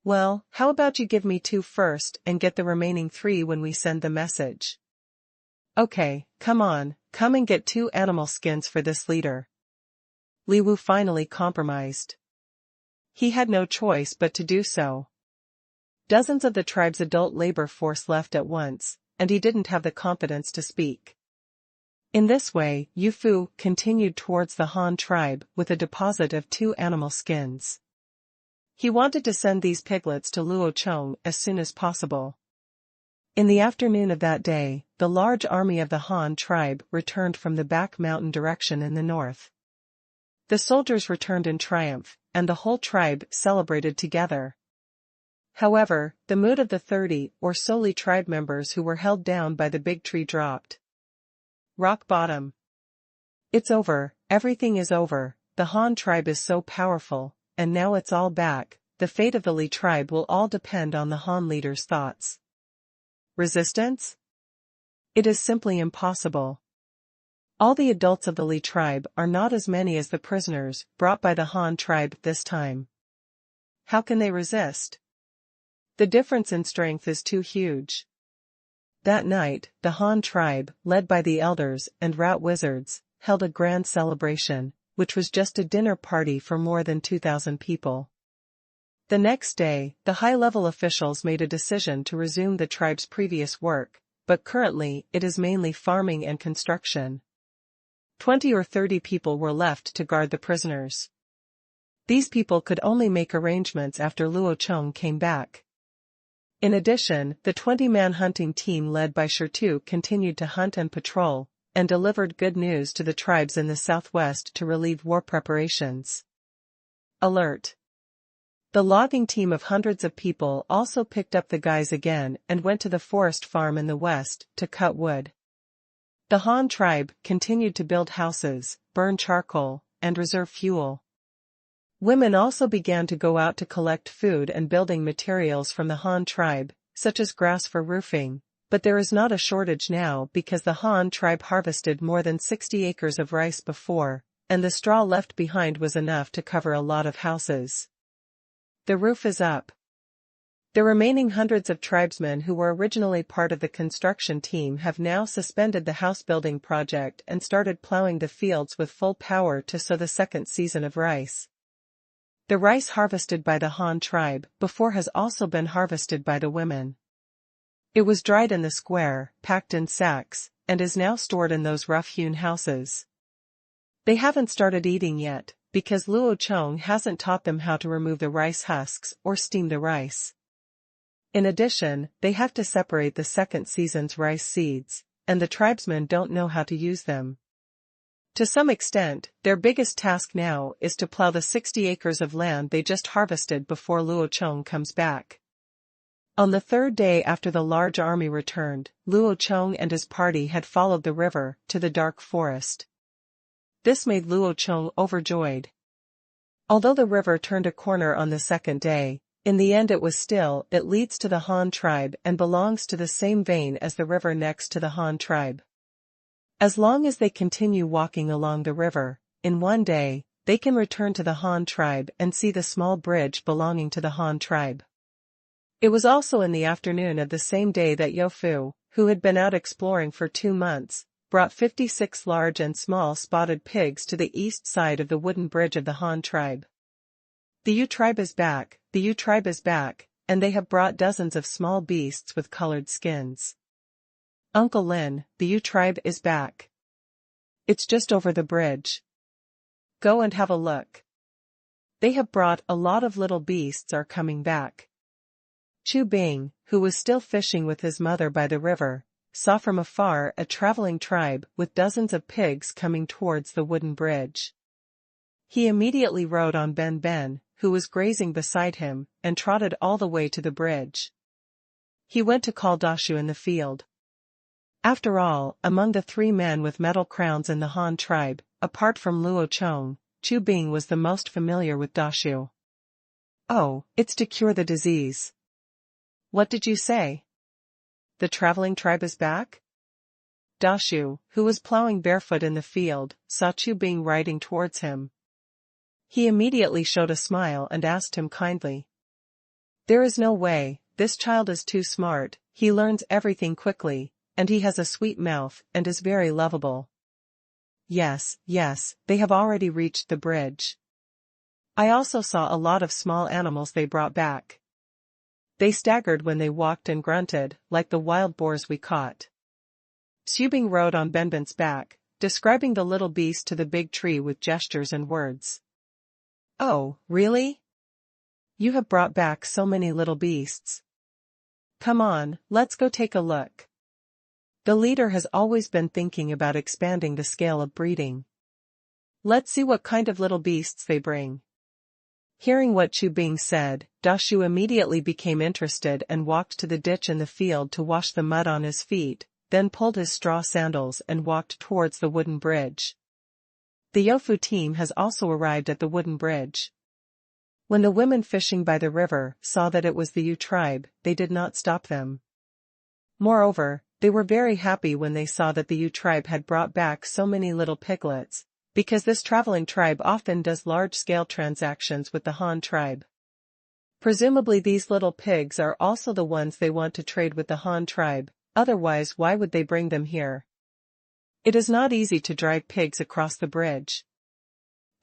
Well, how about you give me 2 first and get the remaining 3 when we send the message? Okay, come on, come and get 2 animal skins for this leader. Li Wu finally compromised. He had no choice but to do so. Dozens of the tribe's adult labor force left at once, and he didn't have the confidence to speak. In this way, Yufu continued towards the Han tribe with a deposit of 2 animal skins. He wanted to send these piglets to Luo Chong as soon as possible. In the afternoon of that day, the large army of the Han tribe returned from the back mountain direction in the north. The soldiers returned in triumph, and the whole tribe celebrated together. However, the mood of the 30 or so Li tribe members who were held down by the big tree dropped. Rock bottom. It's over, everything is over, the Han tribe is so powerful, and now it's all back, the fate of the Li tribe will all depend on the Han leader's thoughts. Resistance? It is simply impossible. All the adults of the Li tribe are not as many as the prisoners brought by the Han tribe this time. How can they resist? The difference in strength is too huge. That night, the Han tribe, led by the elders and rat wizards, held a grand celebration, which was just a dinner party for more than 2,000 people. The next day, the high-level officials made a decision to resume the tribe's previous work, but currently it is mainly farming and construction. 20 or 30 people were left to guard the prisoners. These people could only make arrangements after Luo Chong came back. In addition, the 20-man hunting team led by Shirtu continued to hunt and patrol, and delivered good news to the tribes in the southwest to relieve war preparations. Alert! The logging team of hundreds of people also picked up the guys again and went to the forest farm in the west to cut wood. The Han tribe continued to build houses, burn charcoal, and reserve fuel. Women also began to go out to collect food and building materials from the Han tribe, such as grass for roofing, but there is not a shortage now because the Han tribe harvested more than 60 acres of rice before, and the straw left behind was enough to cover a lot of houses. The roof is up. The remaining hundreds of tribesmen who were originally part of the construction team have now suspended the house-building project and started plowing the fields with full power to sow the second season of rice. The rice harvested by the Han tribe before has also been harvested by the women. It was dried in the square, packed in sacks, and is now stored in those rough-hewn houses. They haven't started eating yet, because Luo Chong hasn't taught them how to remove the rice husks or steam the rice. In addition, they have to separate the second season's rice seeds, and the tribesmen don't know how to use them. To some extent, their biggest task now is to plow the 60 acres of land they just harvested before Luo Chong comes back. On the third day after the large army returned, Luo Chong and his party had followed the river to the dark forest. This made Luo Chong overjoyed. Although the river turned a corner on the second day, in the end it leads to the Han tribe and belongs to the same vein as the river next to the Han tribe. As long as they continue walking along the river, in one day, they can return to the Han tribe and see the small bridge belonging to the Han tribe. It was also in the afternoon of the same day that Yofu, who had been out exploring for 2 months, brought 56 large and small spotted pigs to the east side of the wooden bridge of the Han tribe. The Yu tribe is back, and they have brought dozens of small beasts with colored skins. Uncle Lin, the Yu tribe is back. It's just over the bridge. Go and have a look. They have brought a lot of little beasts are coming back. Chu Bing, who was still fishing with his mother by the river, saw from afar a traveling tribe with dozens of pigs coming towards the wooden bridge. He immediately rode on Ben Ben, who was grazing beside him, and trotted all the way to the bridge. He went to call Dashu in the field. After all, among the 3 men with metal crowns in the Han tribe, apart from Luo Chong, Chu Bing was the most familiar with Dashu. Oh, it's to cure the disease. What did you say? The traveling tribe is back? Dashu, who was plowing barefoot in the field, saw Chu Bing riding towards him. He immediately showed a smile and asked him kindly. There is no way, this child is too smart, he learns everything quickly, and he has a sweet mouth and is very lovable. Yes, they have already reached the bridge. I also saw a lot of small animals they brought back. They staggered when they walked and grunted, like the wild boars we caught. Xu Bing rode on Benben's back, describing the little beast to the big tree with gestures and words. Oh, really? You have brought back so many little beasts. Come on, let's go take a look. The leader has always been thinking about expanding the scale of breeding. Let's see what kind of little beasts they bring. Hearing what Chu Bing said, Dashu immediately became interested and walked to the ditch in the field to wash the mud on his feet, then pulled his straw sandals and walked towards the wooden bridge. The Yofu team has also arrived at the wooden bridge. When the women fishing by the river saw that it was the Yu tribe, they did not stop them. Moreover, they were very happy when they saw that the Yu tribe had brought back so many little piglets, because this traveling tribe often does large-scale transactions with the Han tribe. Presumably these little pigs are also the ones they want to trade with the Han tribe, otherwise why would they bring them here? It is not easy to drive pigs across the bridge.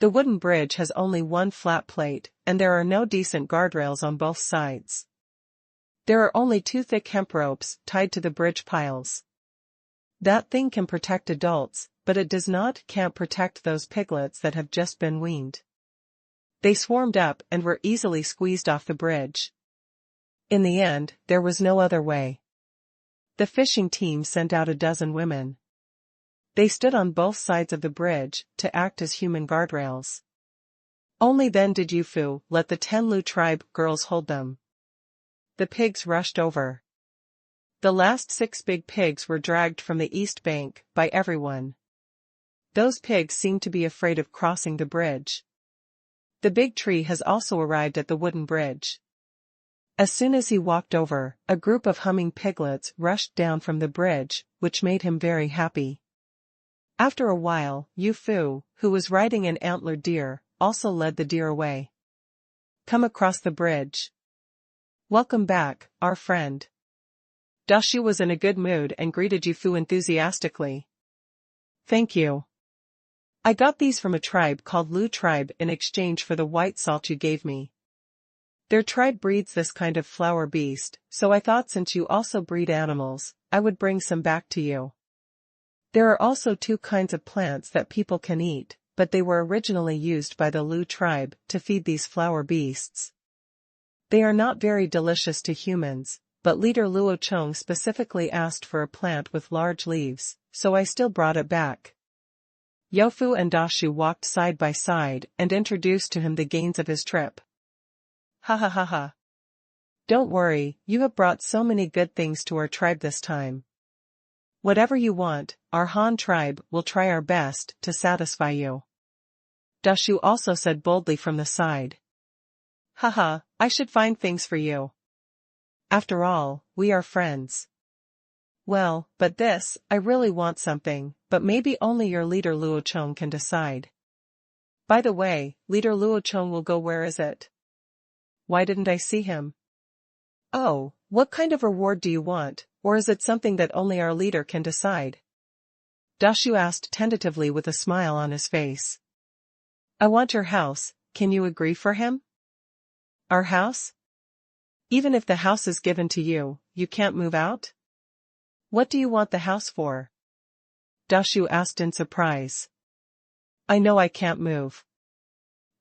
The wooden bridge has only one flat plate, and there are no decent guardrails on both sides. There are only 2 thick hemp ropes tied to the bridge piles. That thing can protect adults, but it can't protect those piglets that have just been weaned. They swarmed up and were easily squeezed off the bridge. In the end, there was no other way. The fishing team sent out a dozen women. They stood on both sides of the bridge to act as human guardrails. Only then did Yufu let the 10 Lu tribe girls hold them. The pigs rushed over. The last 6 big pigs were dragged from the east bank by everyone. Those pigs seem to be afraid of crossing the bridge. The big tree has also arrived at the wooden bridge. As soon as he walked over, a group of humming piglets rushed down from the bridge, which made him very happy. After a while, Yu Fu, who was riding an antlered deer, also led the deer away. Come across the bridge. Welcome back, our friend. Dashu was in a good mood and greeted Yu Fu enthusiastically. Thank you. I got these from a tribe called Luo tribe in exchange for the white salt you gave me. Their tribe breeds this kind of flower beast, so I thought since you also breed animals, I would bring some back to you. There are also 2 kinds of plants that people can eat, but they were originally used by the Luo tribe to feed these flower beasts. They are not very delicious to humans, but leader Luo Chong specifically asked for a plant with large leaves, so I still brought it back. Yofu and Dashu walked side by side and introduced to him the gains of his trip. Ha ha ha ha. Don't worry, you have brought so many good things to our tribe this time. Whatever you want, our Han tribe will try our best to satisfy you. Dashu also said boldly from the side. Haha, I should find things for you. After all, we are friends. Well, but this, I really want something, but maybe only your leader Luo Chong can decide. By the way, leader Luo Chong will go. Where is it? Why didn't I see him? Oh, what kind of reward do you want, or is it something that only our leader can decide? Dashu asked tentatively with a smile on his face. I want your house, can you agree for him? Our house? Even if the house is given to you, you can't move out? What do you want the house for? Dashu asked in surprise. I know I can't move.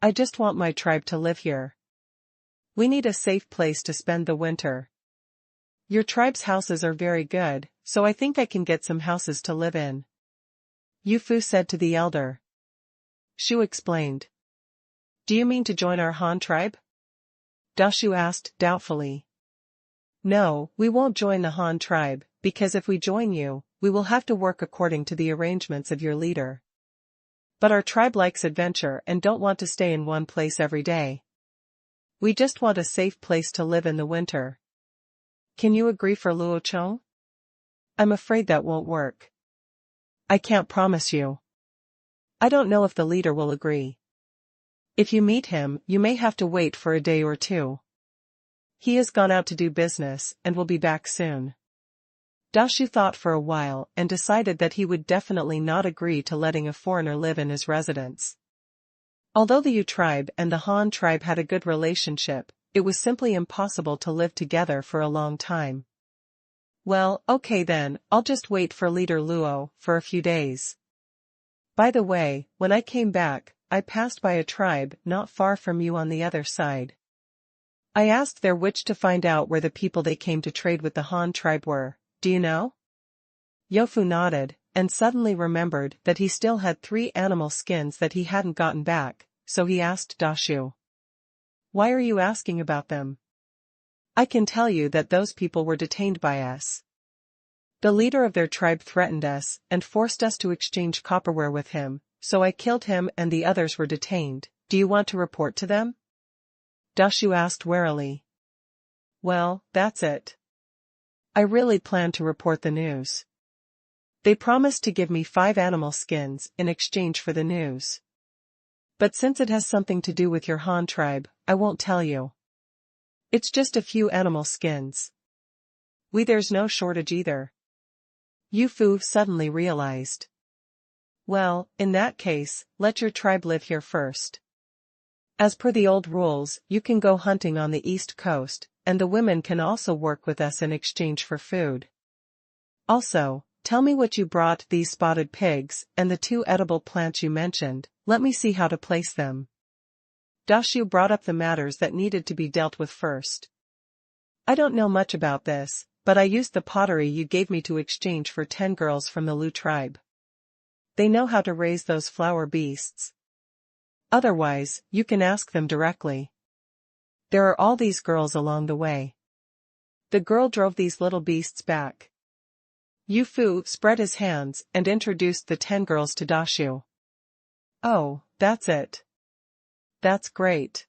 I just want my tribe to live here. We need a safe place to spend the winter. Your tribe's houses are very good, so I think I can get some houses to live in. Yu Fu said to the elder. Shu explained. Do you mean to join our Han tribe? Dashu asked doubtfully. No, we won't join the Han tribe, because if we join you, we will have to work according to the arrangements of your leader. But our tribe likes adventure and don't want to stay in one place every day. We just want a safe place to live in the winter. Can you agree for Luo Chong? I'm afraid that won't work. I can't promise you. I don't know if the leader will agree. If you meet him, you may have to wait for a day or 2. He has gone out to do business and will be back soon. Dashu thought for a while and decided that he would definitely not agree to letting a foreigner live in his residence. Although the Yu tribe and the Han tribe had a good relationship, it was simply impossible to live together for a long time. Well, okay then, I'll just wait for leader Luo for a few days. By the way, when I came back, I passed by a tribe not far from you on the other side. I asked their witch to find out where the people they came to trade with the Han tribe were. Do you know? Yofu nodded, and suddenly remembered that he still had 3 animal skins that he hadn't gotten back, so he asked Dashu. Why are you asking about them? I can tell you that those people were detained by us. The leader of their tribe threatened us and forced us to exchange copperware with him, so I killed him and the others were detained. Do you want to report to them? Dashu asked warily. Well, that's it. I really plan to report the news. They promised to give me 5 animal skins in exchange for the news. But since it has something to do with your Han tribe, I won't tell you. It's just a few animal skins. There's no shortage either. Yu Fu suddenly realized. Well, in that case, let your tribe live here first. As per the old rules, you can go hunting on the East Coast, and the women can also work with us in exchange for food. Also, tell me what you brought these spotted pigs and the 2 edible plants you mentioned, let me see how to place them. Dashu brought up the matters that needed to be dealt with first. I don't know much about this, but I used the pottery you gave me to exchange for 10 girls from the Luo tribe. They know how to raise those flower beasts. Otherwise, you can ask them directly. There are all these girls along the way. The girl drove these little beasts back. Yu Fu spread his hands and introduced the 10 girls to Dashu. Oh, that's it. That's great.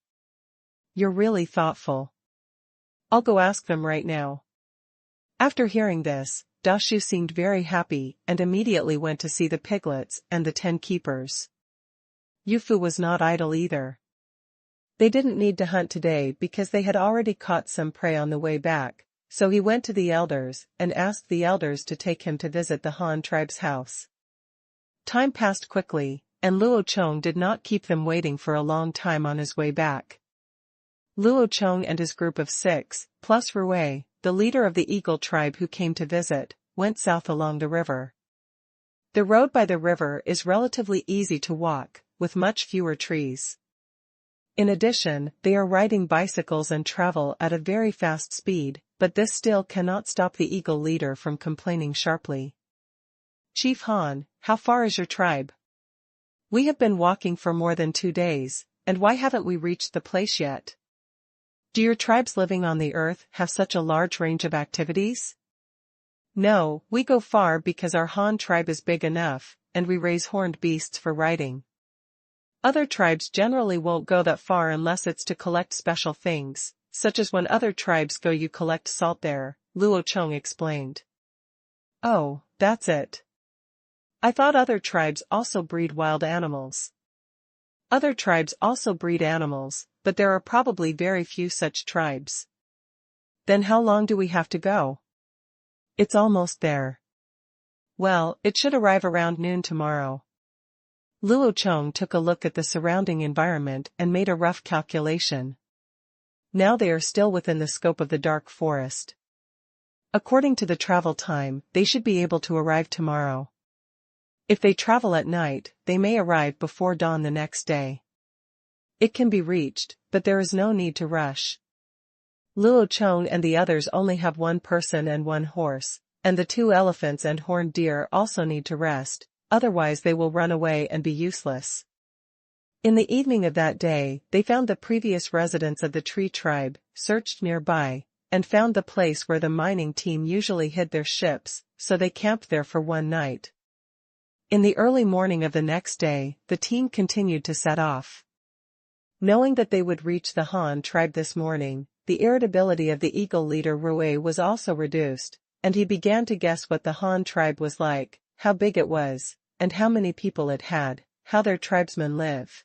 You're really thoughtful. I'll go ask them right now. After hearing this, Dashu seemed very happy and immediately went to see the piglets and the 10 keepers. Yu Fu was not idle either. They didn't need to hunt today because they had already caught some prey on the way back, so he went to the elders and asked the elders to take him to visit the Han tribe's house. Time passed quickly, and Luo Chong did not keep them waiting for a long time on his way back. Luo Chong and his group of 6, plus Rue, the leader of the Eagle tribe who came to visit, went south along the river. The road by the river is relatively easy to walk, with much fewer trees. In addition, they are riding bicycles and travel at a very fast speed, but this still cannot stop the Eagle leader from complaining sharply. Chief Han, how far is your tribe? We have been walking for more than 2 days, and why haven't we reached the place yet? Do your tribes living on the earth have such a large range of activities? No, we go far because our Han tribe is big enough, and we raise horned beasts for riding. Other tribes generally won't go that far unless it's to collect special things, such as when other tribes go you collect salt there, Luo Chong explained. Oh, that's it. I thought other tribes also breed wild animals. Other tribes also breed animals, but there are probably very few such tribes. Then how long do we have to go? It's almost there. Well, it should arrive around noon tomorrow. Luo Chong took a look at the surrounding environment and made a rough calculation. Now they are still within the scope of the dark forest. According to the travel time, they should be able to arrive tomorrow. If they travel at night, they may arrive before dawn the next day. It can be reached, but there is no need to rush. Luo Chong and the others only have 1 person and 1 horse, and the 2 elephants and horned deer also need to rest, otherwise they will run away and be useless. In the evening of that day, they found the previous residents of the Tree tribe, searched nearby, and found the place where the mining team usually hid their ships, so they camped there for 1 night. In the early morning of the next day, the team continued to set off. Knowing that they would reach the Han tribe this morning, the irritability of the Eagle leader Rue was also reduced, and he began to guess what the Han tribe was like, how big it was, and how many people it had, how their tribesmen live.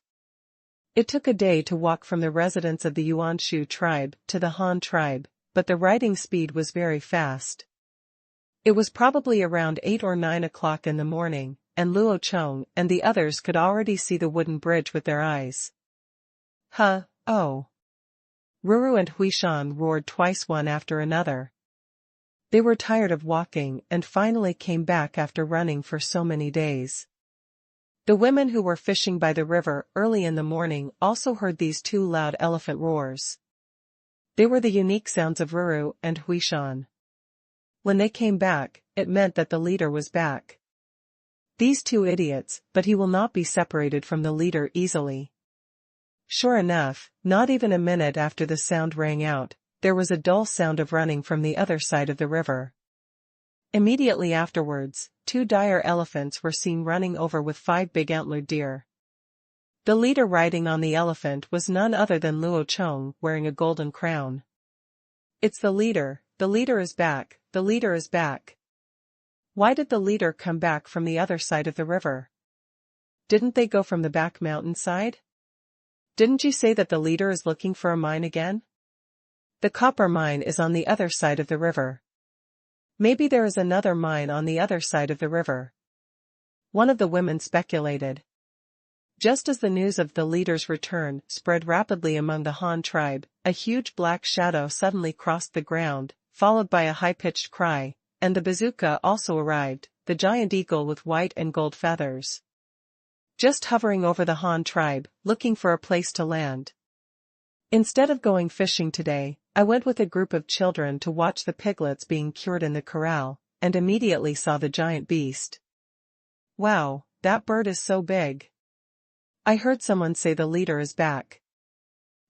It took a day to walk from the residents of the Yuanshu tribe to the Han tribe, but the riding speed was very fast. It was probably around 8 or 9 o'clock in the morning, and Luo Chong and the others could already see the wooden bridge with their eyes. Oh. Ruru and Huishan roared twice one after another. They were tired of walking and finally came back after running for so many days. The women who were fishing by the river early in the morning also heard these 2 loud elephant roars. They were the unique sounds of Ruru and Huishan. When they came back, it meant that the leader was back. These 2 idiots, but he will not be separated from the leader easily. Sure enough, not even a minute after the sound rang out, there was a dull sound of running from the other side of the river. Immediately afterwards, 2 dire elephants were seen running over with 5 big antlered deer. The leader riding on the elephant was none other than Luo Chong, wearing a golden crown. It's the leader is back, the leader is back. Why did the leader come back from the other side of the river? Didn't they go from the back mountainside? Didn't you say that the leader is looking for a mine again? The copper mine is on the other side of the river. Maybe there is another mine on the other side of the river. One of the women speculated. Just as the news of the leader's return spread rapidly among the Han tribe, a huge black shadow suddenly crossed the ground, followed by a high-pitched cry, and the bazooka also arrived, the giant eagle with white and gold feathers. Just hovering over the Han tribe, looking for a place to land. Instead of going fishing today, I went with a group of children to watch the piglets being cured in the corral, and immediately saw the giant beast. Wow, that bird is so big. I heard someone say the leader is back.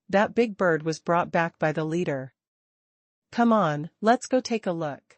That big bird was brought back by the leader. Come on, let's go take a look.